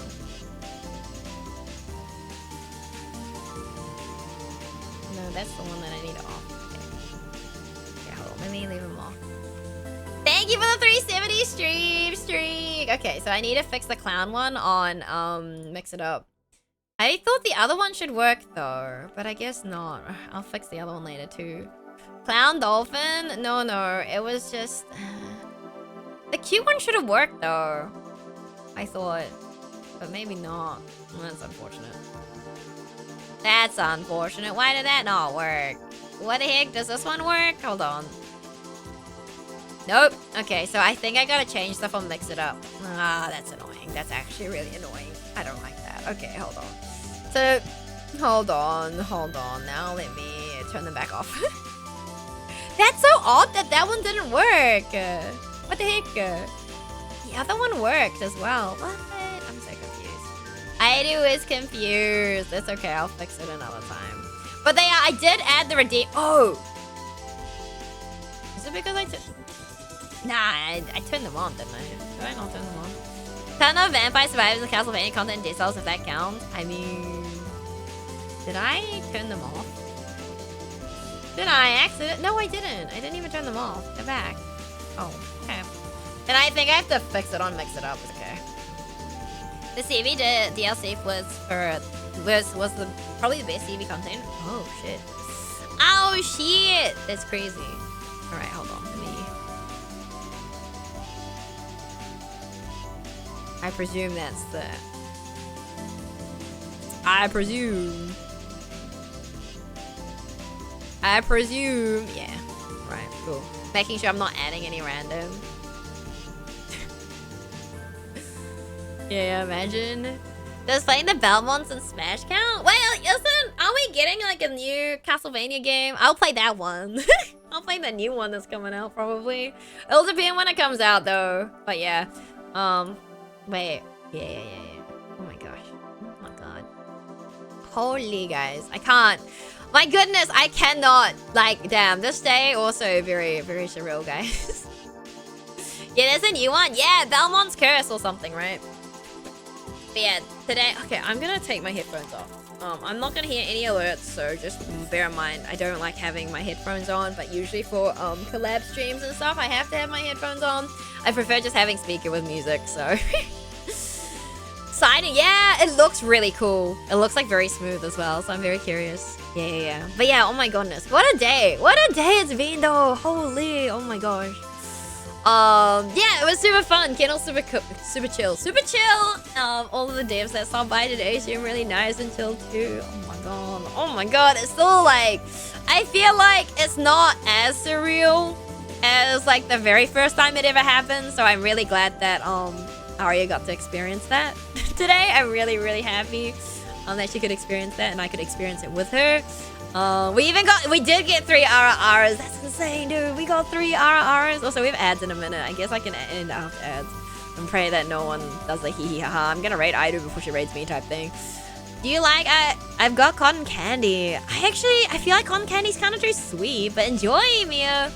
No, that's the one that I need to off. Okay, hold on. Let me leave them off. Thank you for the 370 streak. Okay, so I need to fix the clown one on Mix It Up. I thought the other one should work though, but I guess not. I'll fix the other one later too. Clown dolphin? No, it was just... The cute one should have worked though, I thought, but maybe not. That's unfortunate. That's unfortunate. Why did that not work? What the heck? Does this one work? Hold on. Nope. Okay, so I think I gotta change stuff on Mix It Up. Ah, that's annoying. That's actually really annoying. I don't like that. Okay, hold on. So, hold on. Now let me turn them back off. That's so odd that that one didn't work. What the heck? The other one worked as well. What? I'm so confused. Aidu is confused. It's okay. I'll fix it another time. But I did add the redeem. Oh. Is it because I took... Nah, I turned them on, didn't I? Did I not turn them on? Ton of Vampire Survivors and Castlevania content in Dead Cells, if that counts. I mean... Did I turn them off? Did I accident? No, I didn't. I didn't even turn them off. They're back. Oh, okay. And I think I have to fix it on Mix It Up. Okay. The CV DLC was probably the best CV content. Oh shit. Oh shit. That's crazy. All right, hold on. Let me. I presume that's the. I presume. Yeah. Right. Cool. Making sure I'm not adding any random. Yeah, imagine. Does playing the Belmonts and Smash count? Well, are we getting like a new Castlevania game? I'll play that one. I'll play the new one that's coming out probably. It'll depend when it comes out though. But yeah. Wait. Yeah. Oh my gosh. Oh my god. Holy guys. I can't. My goodness, I cannot. Like, damn. This day also very, very surreal, guys. Yeah, there's a new one. Yeah, Belmont's Curse or something, right? But yeah, today, okay, I'm gonna take my headphones off. I'm not gonna hear any alerts, so just bear in mind, I don't like having my headphones on, but usually for collab streams and stuff, I have to have my headphones on. I prefer just having speaker with music, so. Exciting, yeah, it looks really cool. It looks like very smooth as well, so I'm very curious. Yeah. But yeah, oh my goodness, what a day it's been though. Holy, oh my gosh. Yeah, it was super fun. Kendall super chill. All of the devs that stopped by today seem really nice and chill too. Oh my god, it's still like, I feel like it's not as surreal as like the very first time it ever happened. So I'm really glad that Aria got to experience that today. I'm really, really happy that she could experience that and I could experience it with her. We did get 3 RRs. That's insane, dude. We got 3 RRs. Also, we have ads in a minute. I guess I can end after ads and pray that no one does the hee hee haha. I'm gonna rate Idu before she rates me type thing. Do you like, I've got cotton candy. I feel like cotton candy's kind of too sweet, but enjoy, Mia.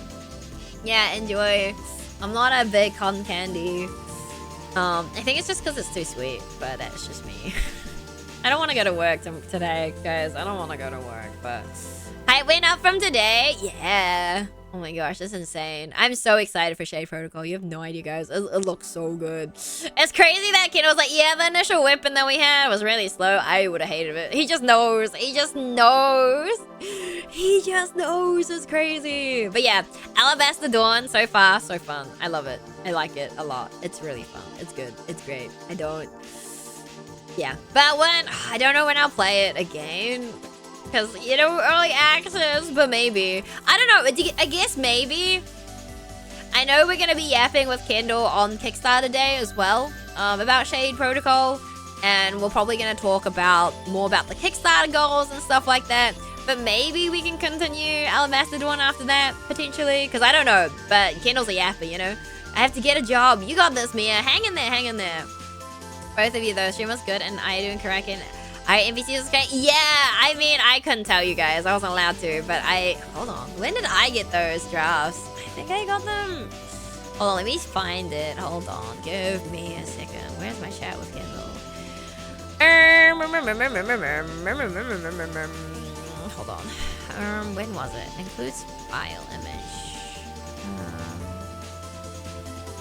Yeah, enjoy. I'm not a big cotton candy. I think it's just because it's too sweet, but that's just me. I don't want to go to work today, guys. I don't want to go to work, but I went up from today. Yeah. Oh my gosh, that's insane. I'm so excited for Shade Protocol. You have no idea, guys. It looks so good. It's crazy that kid was like, yeah, the initial weapon that we had was really slow. I would have hated it. He just knows. He just knows. It's crazy. But yeah, Alabaster Dawn, so far, so fun. I love it. I like it a lot. It's really fun. It's good. It's great. Yeah, but I don't know when I'll play it again. Because, you know, early access, but maybe. I don't know, I guess maybe. I know we're going to be yapping with Kendall on Kickstarter Day as well. About Shade Protocol. And we're probably going to talk more about the Kickstarter goals and stuff like that. But maybe we can continue Alabaster Dawn after that, potentially. Because I don't know, but Kendall's a yapper, you know. I have to get a job. You got this, Mia. Hang in there. Both of you though, stream was good and I doing Kraken. NPC was great. Yeah, I mean, I couldn't tell you guys. I wasn't allowed to, but hold on. When did I get those drafts? I think I got them. Hold on, let me find it. Hold on, give me a second. Where's my chat with Kendall? Hold on. When was it? Includes file image.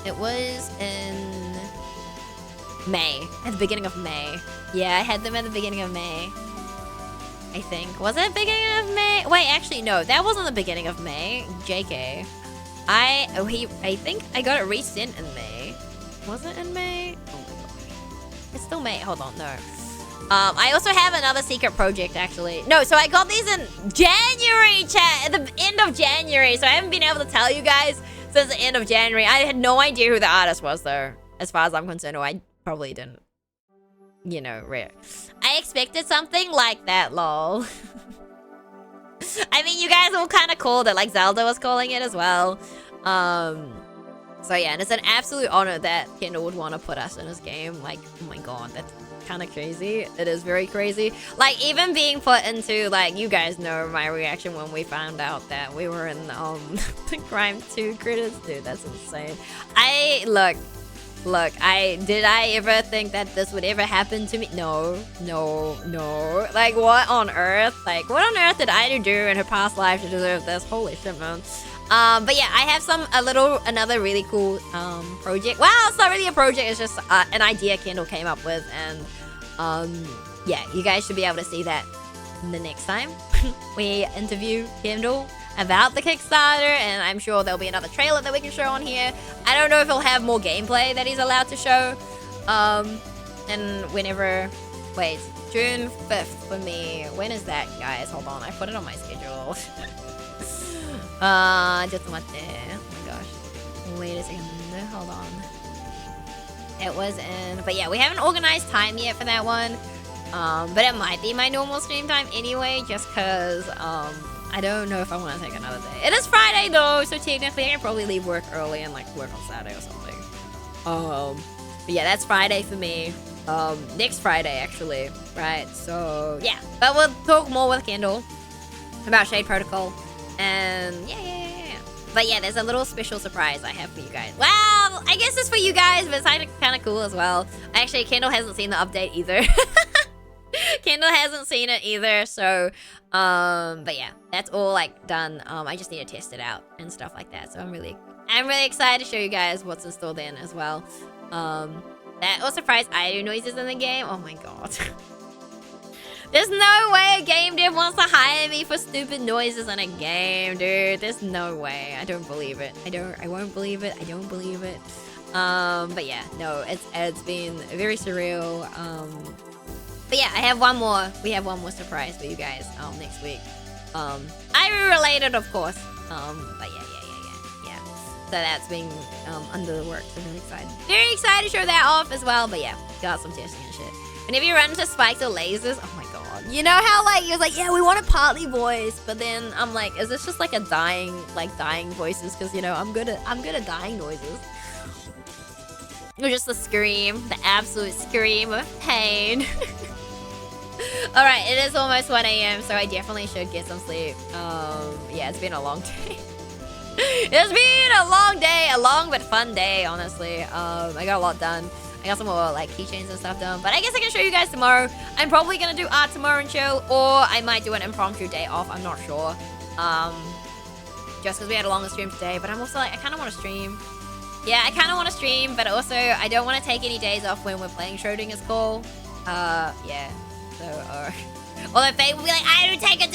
It was in May. At the beginning of May. Yeah, I had them at the beginning of May. I think. Was it the beginning of May? Wait, actually, no. That wasn't the beginning of May. JK. I think I got it resent in May. Was it in May? Oh my gosh. It's still May. Hold on, no. I also have another secret project, actually. No, so I got these in January, chat. At the end of January. So I haven't been able to tell you guys since the end of January. I had no idea who the artist was, though. As far as I'm concerned, or I probably didn't. You know, rare. I expected something like that, lol. I mean, you guys all kind of called it, like Zelda was calling it as well. So yeah, and it's an absolute honor that Kendall would want to put us in his game. Like, oh my god, that's kind of crazy. It is very crazy. Like, even being put into, like, you guys know my reaction when we found out that we were in the Crime 2 credits. Dude, that's insane. Look, Look, did I ever think that this would ever happen to me? No. Like, what on earth? Like, what on earth did I do in her past life to deserve this? Holy shit, man. But yeah, I have another really cool project. Well, it's not really a project. It's just an idea Kendall came up with, and yeah, you guys should be able to see that the next time we interview Kendall about the Kickstarter, and I'm sure there'll be another trailer that we can show on here. I don't know if he'll have more gameplay that he's allowed to show. And whenever... Wait, June 5th for me. When is that, guys? Hold on, I put it on my schedule. Just oh my gosh. Wait a second, hold on. It was in... But yeah, we haven't organized time yet for that one. But it might be my normal stream time anyway, just because, I don't know if I want to take another day. It is Friday though, so technically I can probably leave work early and like work on Saturday or something. But yeah, that's Friday for me. Next Friday actually, right? So yeah, but we'll talk more with Kendall about Shade Protocol, and yeah. But yeah, there's a little special surprise I have for you guys. Well, I guess it's for you guys, but it's kind of cool as well. Actually, Kendall hasn't seen the update either. Kendall hasn't seen it either, so but yeah, that's all like done. I just need to test it out and stuff like that. So I'm really excited to show you guys what's installed in as well. That was surprised I do noises in the game. Oh my god. There's no way a game dev wants to hire me for stupid noises in a game, dude. There's no way. I don't believe it. I won't believe it. I don't believe it. But yeah, no, it's been very surreal. But yeah, I have one more. We have one more surprise for you guys next week. Irie related, of course. But yeah. So that's been under the works. I'm really excited. Very excited to show that off as well. But yeah, got some testing and shit. Whenever you run into spikes or lasers, oh my god. You know how like it was like, yeah, we want a partly voice, but then I'm like, is this just like a dying voices? Because you know I'm good at dying noises. Or just the scream, the absolute scream of pain. Alright, it is almost 1 a.m, so I definitely should get some sleep. Yeah, it's been a long day. It's been a long day, a long but fun day, honestly. I got a lot done. I got some more like keychains and stuff done, but I guess I can show you guys tomorrow. I'm probably gonna do art tomorrow and chill, or I might do an impromptu day off. I'm not sure. Just because we had a longer stream today, but I'm also like, I kind of want to stream. Yeah, I kind of want to stream, but also I don't want to take any days off when we're playing Schrodinger's Call. Yeah. So, although Faye will be like, I don't take a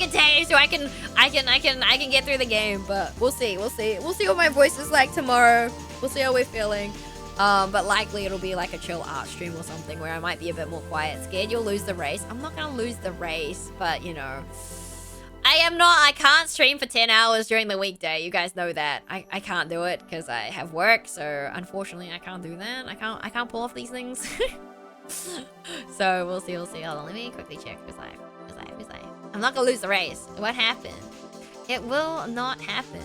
day, so I can get through the game. But we'll see what my voice is like tomorrow. We'll see how we're feeling. But likely it'll be like a chill art stream or something where I might be a bit more quiet. Scared you'll lose the race. I'm not gonna lose the race, but you know, I can't stream for 10 hours during the weekday. You guys know that. I can't do it because I have work, so unfortunately I can't do that. I can't pull off these things. So we'll see. Hold on, let me quickly check. Who's live? I'm not gonna lose the race. What happened? It will not happen.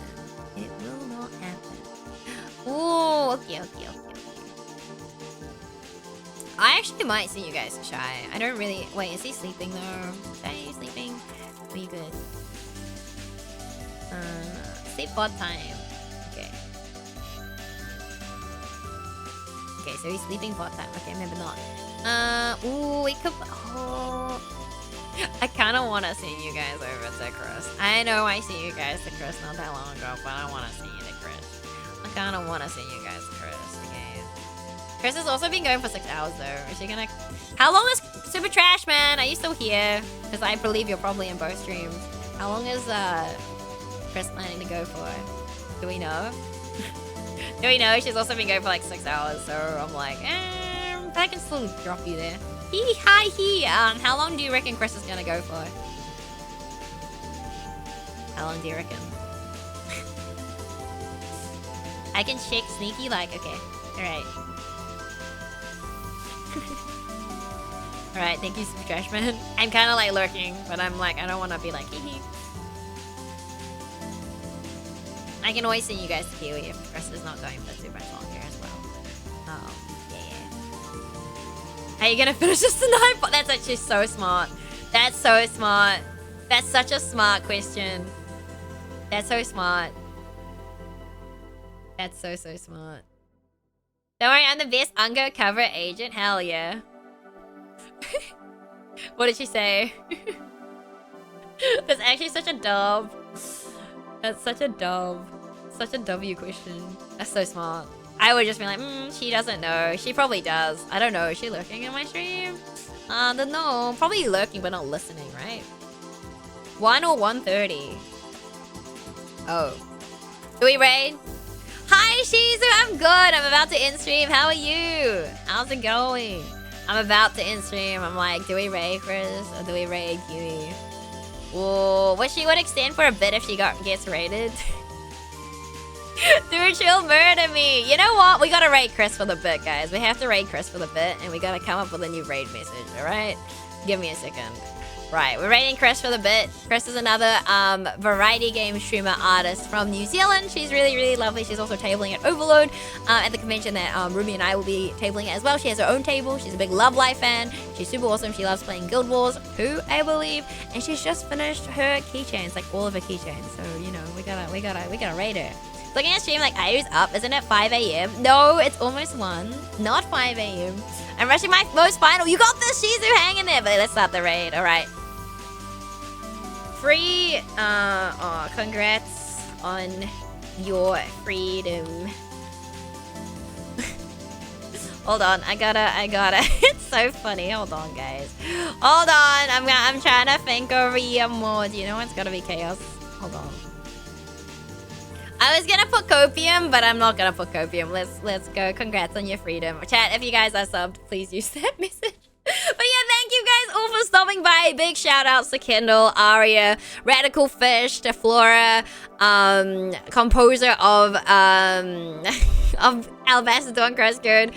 Ooh, okay. I actually might see you guys, Shy. I don't really... Wait, is he sleeping though? Shy, are you sleeping? Are you good? Sleep pod time. Okay, so he's sleeping pod time. Okay, maybe not. Ooh, we could... Oh... I kind of want to see you guys over to Chris. I know I see you guys to Chris not that long ago, but I want to see you to Chris. I kind of want to see you guys to Chris, okay? Chris has also been going for 6 hours, though. Is she gonna... How long is Super Trash, man? Are you still here? Because I believe you're probably in both streams. How long is, Chris planning to go for? Do we know? Do we know? She's also been going for like 6 hours, so I'm like, I can still drop you there. How long do you reckon Chris is gonna go for? How long do you reckon? I can check sneaky, like, okay. Alright. Alright, thank you, Super Trash Man. I'm kinda like lurking, but I'm like, I don't wanna be like, hee. I can always send you guys to Kiwi if Chris is not going for too much longer as well. Yeah. Are you gonna finish this tonight? That's actually so smart. That's so smart. That's such a smart question. That's so smart. That's so smart. Don't worry, I'm the best undercover agent. Hell yeah. What did she say? That's actually such a dub. That's such a dub. Such a W question. That's so smart. I would just be like, she doesn't know. She probably does. I don't know. Is she lurking in my stream? Don't know. Probably lurking but not listening, right? 1 or 1:30. Oh. Do we raid? Hi, Shizu. I'm good. I'm about to end stream. How are you? How's it going? I'm about to end stream. I'm like, do we raid Chris or do we raid Kiwi? Whoa, wish she would extend for a bit if she gets raided. Dude, she'll murder me. You know what? We gotta raid Chris for the bit, guys. We have to raid Chris for the bit, and we gotta come up with a new raid message, alright? Give me a second. Right, we're raiding Chris for the bit. Chris is another variety game streamer artist from New Zealand. She's really, really lovely. She's also tabling at Overload at the convention that Ruby and I will be tabling at as well. She has her own table. She's a big Love Life fan. She's super awesome. She loves playing Guild Wars 2, I believe. And she's just finished her keychains, like all of her keychains. So, you know, we gotta raid her. Looking at stream like Ayu's up, isn't it 5 a.m? No, it's almost 1, not 5 a.m. I'm rushing my most final. You got this, Shizu, hang in there. But let's start the raid, alright. Free, congrats on your freedom. Hold on, I gotta, it's so funny, hold on guys. Hold on, I'm trying to think over your mod. You know it's gotta be chaos. Hold on. I was gonna put copium, but I'm not gonna put copium. Let's go. Congrats on your freedom. Chat, if you guys are subbed, please use that message. But yeah, thank you guys all for stopping by. Big shout outs to Kendall, Aria, Radical Fish, to Flora, composer of Alabaster Dawn Crosscode.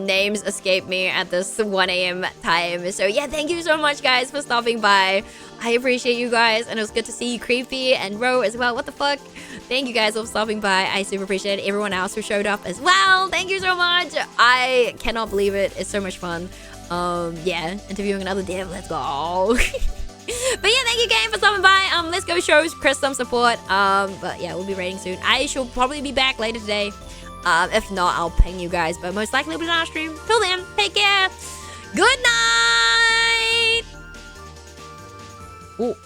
Names escape me at this 1 a.m. time. So yeah, thank you so much guys for stopping by. I appreciate you guys, and it was good to see you, Creepy and Ro as well. What the fuck? Thank you guys all for stopping by. I super appreciate everyone else who showed up as well. Thank you so much. I cannot believe it. It's so much fun. Yeah, interviewing another dev. Let's go. But yeah, thank you game for stopping by. Let's go show Chris some support. But yeah, we'll be raiding soon. I shall probably be back later today. If not, I'll ping you guys. But most likely we'll be on our stream. Till then, take care. Good night. Ooh.